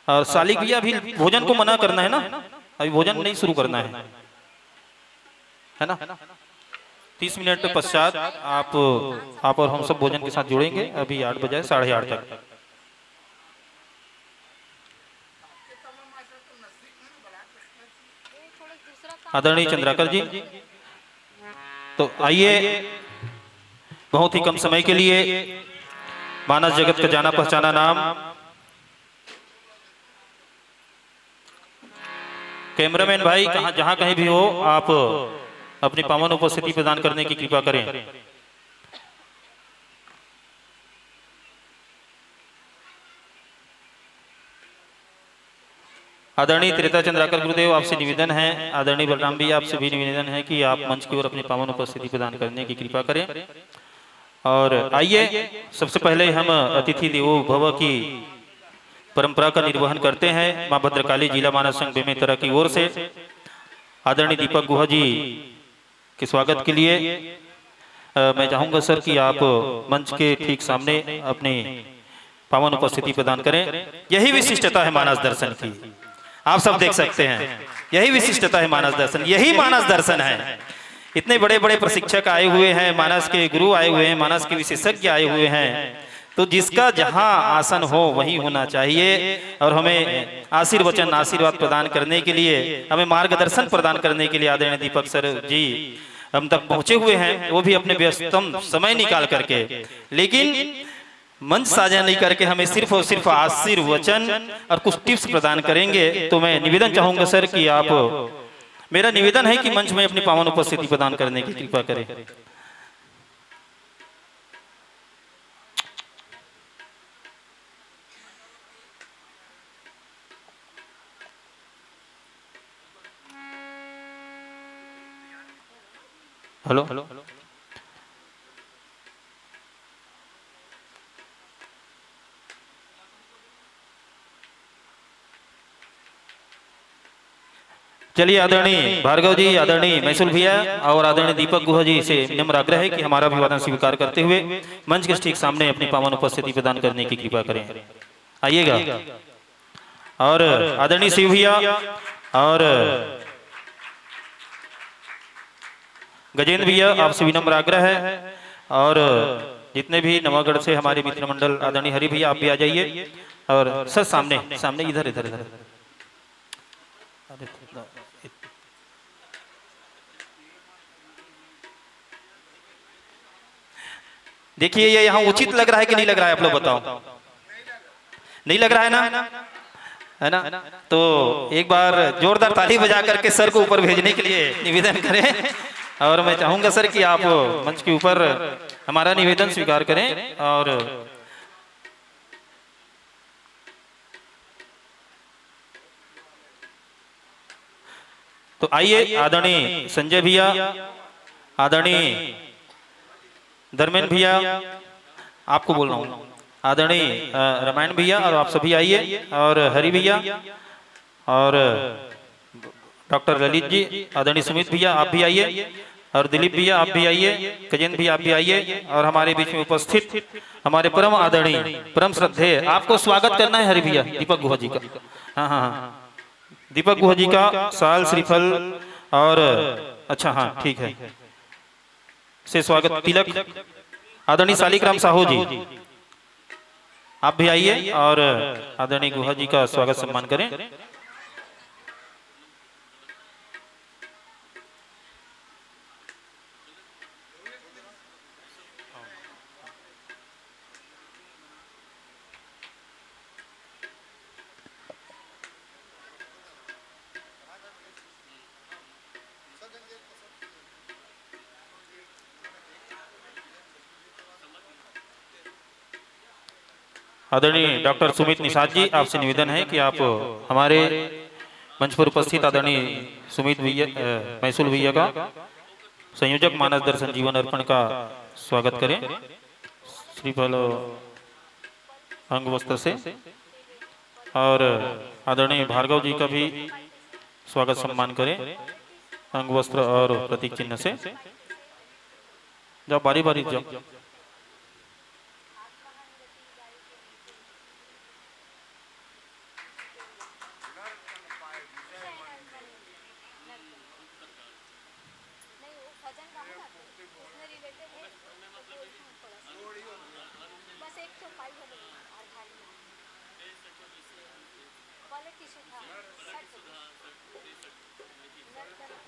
और सालिक भैया भी भोजन को मना करना है ना, अभी भोजन नहीं शुरू करना है ना। 30 मिनट के पश्चात आप और हम सब भोजन के साथ जुड़ेंगे। अभी 8 बजे 8:30 तक। आदरणीय चंद्राकर जी, तो आइए बहुत ही कम समय के लिए मानस जगत का जाना पहचाना नाम कैमरामैन भाई कहां जहां कहीं भी हो, आप अपनी पावन उपस्थिति प्रदान करने की कृपा करें। आदरणीय त्रेता चंद्राकर गुरुदेव, आपसे निवेदन है, आदरणीय बलराम भी आपसे भी निवेदन है कि आप मंच की ओर अपनी पावन उपस्थिति प्रदान करने की कृपा करें। और आइए सबसे पहले हम अतिथि देवो भव की परंपरा का निर्वहन करते हैं। मां भद्रकाली जिला मानस संघ बेमेतरा की ओर से आदरणीय दीपक गुहा जी के स्वागत के लिए मैं चाहूंगा सर कि आप मंच के ठीक सामने अपनी पावन उपस्थिति प्रदान करें। यही विशिष्टता है मानस दर्शन की, आप सब देख सकते हैं, यही विशिष्टता है मानस दर्शन, यही मानस दर्शन है। इतने बड़े बड़े प्रशिक्षक आए हुए हैं, मानस के गुरु आए हुए हैं, मानस के विशेषज्ञ आए हुए हैं, तो जिसका जहां आसन हो वहीं होना चाहिए। और हमें आशीर्वाद प्रदान करने के लिए, हमें मार्गदर्शन प्रदान करने के लिए आदरणीय दीपक सर जी हम तक पहुंचे हुए हैं, वो भी अपने व्यस्तम समय निकाल करके, लेकिन मंच साझा नहीं करके हमें सिर्फ और सिर्फ आशीर्वचन और कुछ टिप्स प्रदान करेंगे। तो मैं निवेदन चाहूंगा सर कि आप, मेरा निवेदन है कि मंच में अपनी पावन उपस्थिति प्रदान करने की कृपा करें। हेलो, चलिए आदरणीय भार्गव जी, आदरणीय मैसूल भैया और आदरणीय दीपक गुहा जी से नम्र आग्रह है कि हमारा अभिवादन स्वीकार करते हुए मंच के ठीक सामने अपनी पावन उपस्थिति प्रदान करने की कृपा करें। आइएगा। और आदरणीय शिव भैया और गजेंद्र भैया, आपसे विनम्र आग्रह है। और जितने भी नवागढ़ से हमारे मित्र मंडल, आदरणीय हरि भैया आप भी आ जाइए। और सर सामने सामने इधर इधर इधर देखिए, ये यहाँ उचित लग रहा है कि नहीं लग रहा है, आप लोग बताओ। नहीं लग रहा है ना, है ना? तो एक बार जोरदार ताली बजा करके सर को ऊपर भेजने के लिए निवेदन करें। और मैं चाहूंगा सर कि आप मंच के ऊपर हमारा निवेदन स्वीकार करें। और तो आइए आदरणीय संजय भैया, आदरणीय धर्मेंद्र भैया, आपको बोल रहा हूँ, आदरणीय रामायण भैया, और आप सभी आइए। और हरि भैया और डॉक्टर ललित जी, आदरणीय सुमित भैया आप भी आइए। और दिलीप भैया आप भी आइए, गजेंद्र भैया आप भी आइए। और हमारे बीच में उपस्थित हमारे परम आदरणीय, परम श्रद्धेय, आपको स्वागत करना है हरि भैया, दीपक गुहा जी का। हाँ हाँ हाँ, दीपक गुहा जी का साल श्रीफल और अच्छा हाँ ठीक है से स्वागत तिलक। आदरणीय शालिग्राम साहू जी आप भी आइए और आदरणीय गुहा जी का स्वागत सम्मान करें। आदरणीय डॉक्टर सुमित निषाद जी, आपसे निवेदन है कि आप हमारे मंच पर उपस्थित आदरणीय सुमित भैया, मैसूल भैया का संयोजक मानस दर्शन जीवन अर्पण का स्वागत करें श्रीफल अंग वस्त्र से। और आदरणीय भार्गव जी का भी स्वागत सम्मान करें अंग वस्त्र और प्रतीक चिन्ह से। जाओ बारी बारी जाओ।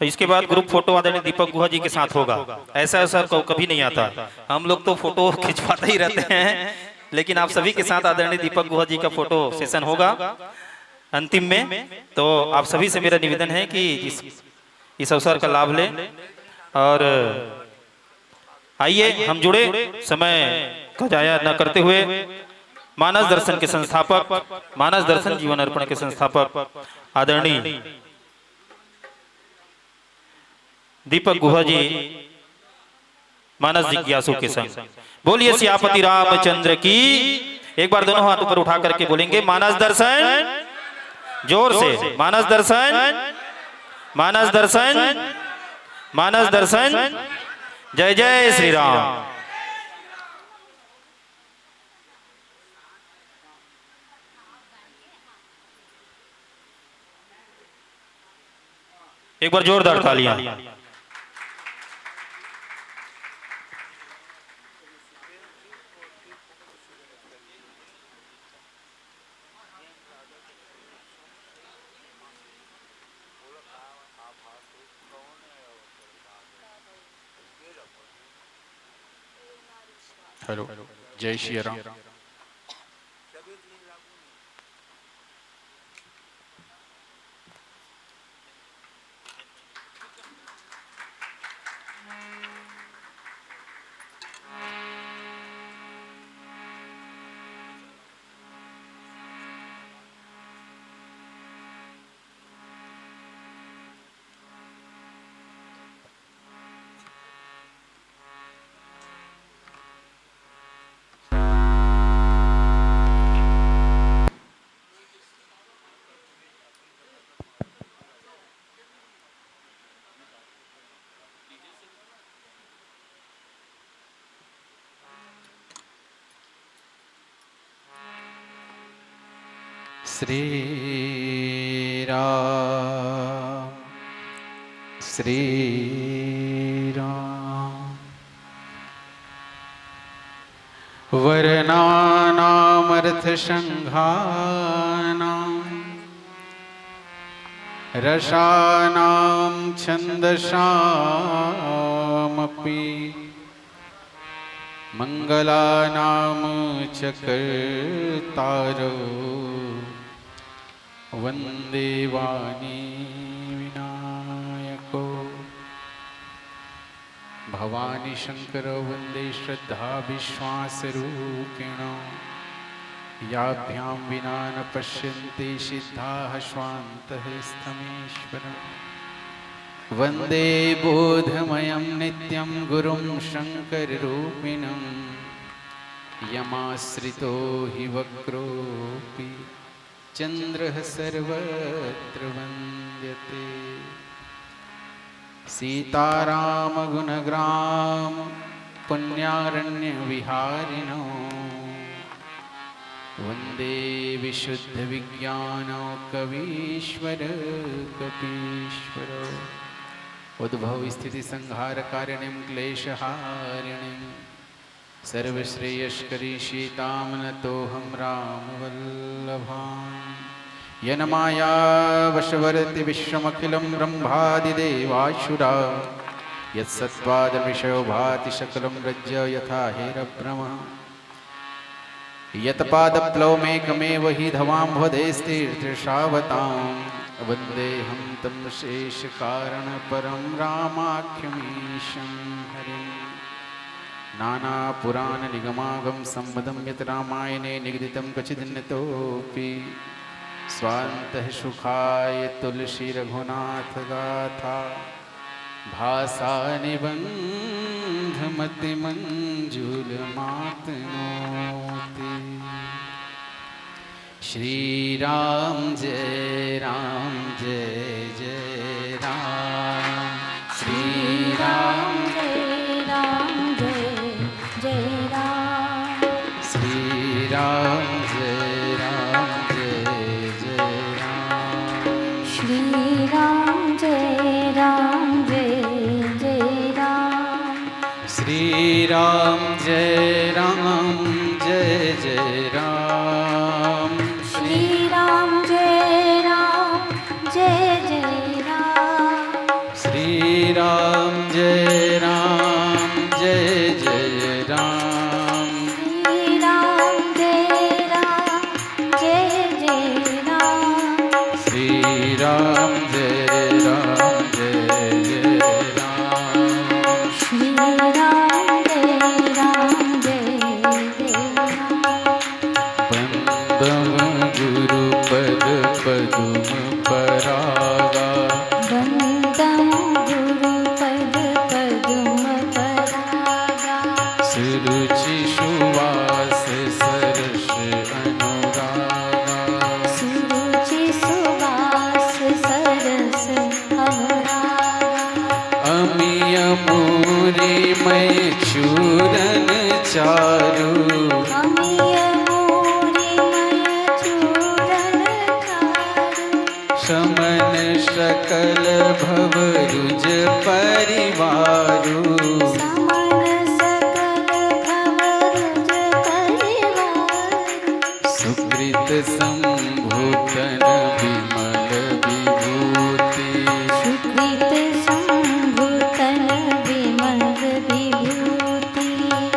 इसके बाद ग्रुप फोटो आदरणीय दीपक गुहा जी के साथ होगा। ऐसा अवसर कभी नहीं आता, हम लोग तो फोटो खिंचवाते ही रहते हैं, लेकिन आप सभी के साथ आदरणीय दीपक गुहा जी का फोटो सेशन होगा अंतिम में। तो आप सभी से मेरा निवेदन है कि इस अवसर का लाभ लें और आइए हम जुड़े, समय का जाया न करते हुए मानस दर्शन के संस्थापक, मानस दर्शन जीवन अर्पण के संस्थापक आदरणीय दीपक गुहा जी मानस जिज्ञासु के संग बोलिए सियापति रामचंद्र की। एक बार दोनों हाथ ऊपर उठा करके बोलेंगे मानस दर्शन, जोर से मानस दर्शन, मानस दर्शन, मानस दर्शन। जय जय श्री राम। एक बार जोरदार तालियां। हेलो, जय श्री राम। श्री राम, श्री राम। वर्णानामर्थसंघानां रसानां छन्दसामपि मंगलानां च कर्तारो वंदे वाणी विनायको। भवानी शंकरो वंदे श्रद्धा विश्वास रूपिण। याभ्यां विना न पश्यन्ति सिद्धाः स्वान्तः स्तमेश्वरम्। वंदे बोधमयं नित्यं गुरुं शंकररूपिणं। यमाश्रितो हि वक्रोऽपि चंद्रः सर्वत्र वन्द्यते। सीताराम गुणग्राम पुण्यारण्य विहारिणो। वंदे विशुद्ध विज्ञान कवीश्वर कपीश्वरो। उद्भव स्थिति संहार कारिणीं क्लेशहारिणीं सर्वश्रेयस्करी सीतां नतोऽहं रामवल्लभां। येन माया वशवर्ति विश्वमखिलं ब्रह्मादिदेवासुरा। यत्सत्त्वादमिषयो भाति सकलं रज्ज यथा हेरभ्रमः। यत्पादप्लवमेकमेव हि धवाम्भोधेस्तीर्थशावतां। वन्देऽहं तं शेषकारणपरं रामाख्यमीशं हरिम्। नानापुराणनिगमागम सम्मदं यत् रामायणे निगदितं क्वचिदन्यतोऽपि। स्वान्तः सुखाय तुलसी रघुनाथ गाथा। भाषा निबन्धमतिमञ्जुलमातनोति। श्री राम जय राम, जय जय राम। श्री राम जय राम, जय श्री राम जय जय राम। श्री राम जय जय राम। श्री राम जय जय राम। श्री राम जय जय राम। श्री राम जय जय राम। श्री राम जय जय राम। श्री राम जय जय राम। बंदम गुरु पद पदुम परागा। वंदम गुरु पद पदुम परागा। सुरुचि सुवास सरस अनुरागा। सुरुचि सुवास सरस अनुरागा। अमिय मूरी मय चूरन चारु। अमिय मूरी मय चूरन चारु। शमन सकल भवरुज परिवारु। समन सकल भवरुज परिवारु। सुकृत संभूतन विमल विभूति। सुकृत संभूतन विमल विभूति।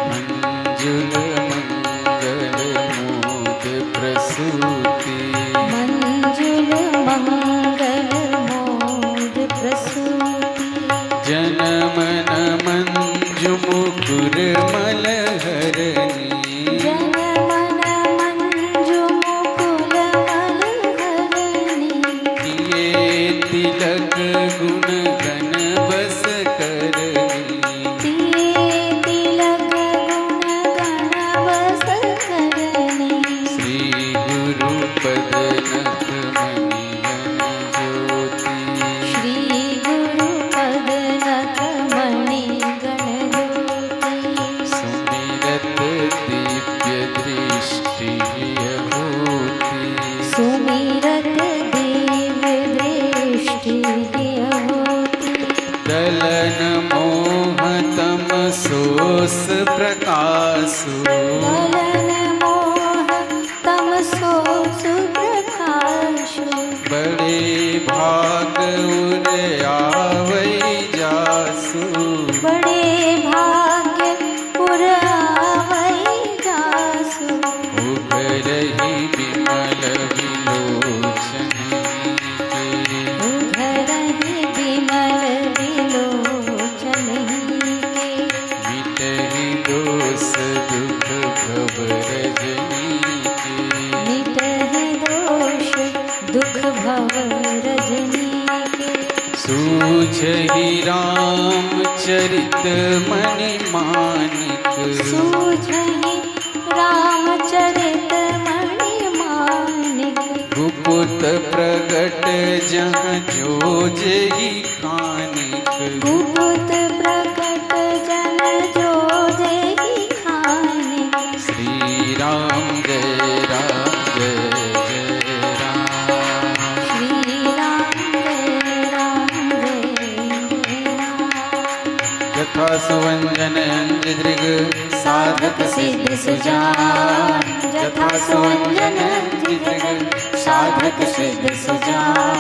मंजुल मंगल मोद प्रसूति। मंजुल मंगल मोद प्रसूति। जनमन मंजु मुकुर मलहरणी। जनमन मंजु मुकुल मलहरणी। किए तिलक गुण गण बस करनी। तिये तिलक गुण गण बस करनी। श्री गुरु पद नख मणि ज्योति। श्री गुरु पद नख मणि गण ज्योति। सुमिरत दिव्य दृष्टि होती। सुमिरत दिव्य दृष्टि होती। दलन मोह तम सोस प्रकाशु। दलन मोह तम सोस प्रकाशु। बड़े भाग उर आवै जासु। बड़े भाग्य पुर आवै जासु। उभरहि विमल विलोचन के। उभरहि विमल विलोचन के। मिटहि दोष दुख भव रजनी के। मिटहि दोष दुख भव रजनी के। सूझहि रामचरित मणि मानिक। सूझहि रामचरित मणि मानिक। गुपुत प्रगट जहाँ जोजहि खानिक। गुपुत प्रकट जन जो जेहि खानिक। श्री राम जय जय राम। श्री राम जय जय राम। यथा सुवंजन अंज दृग साधक सिद्ध सुजान। यथा सुवंजन अंज दृग साधक सिद्ध सुजान।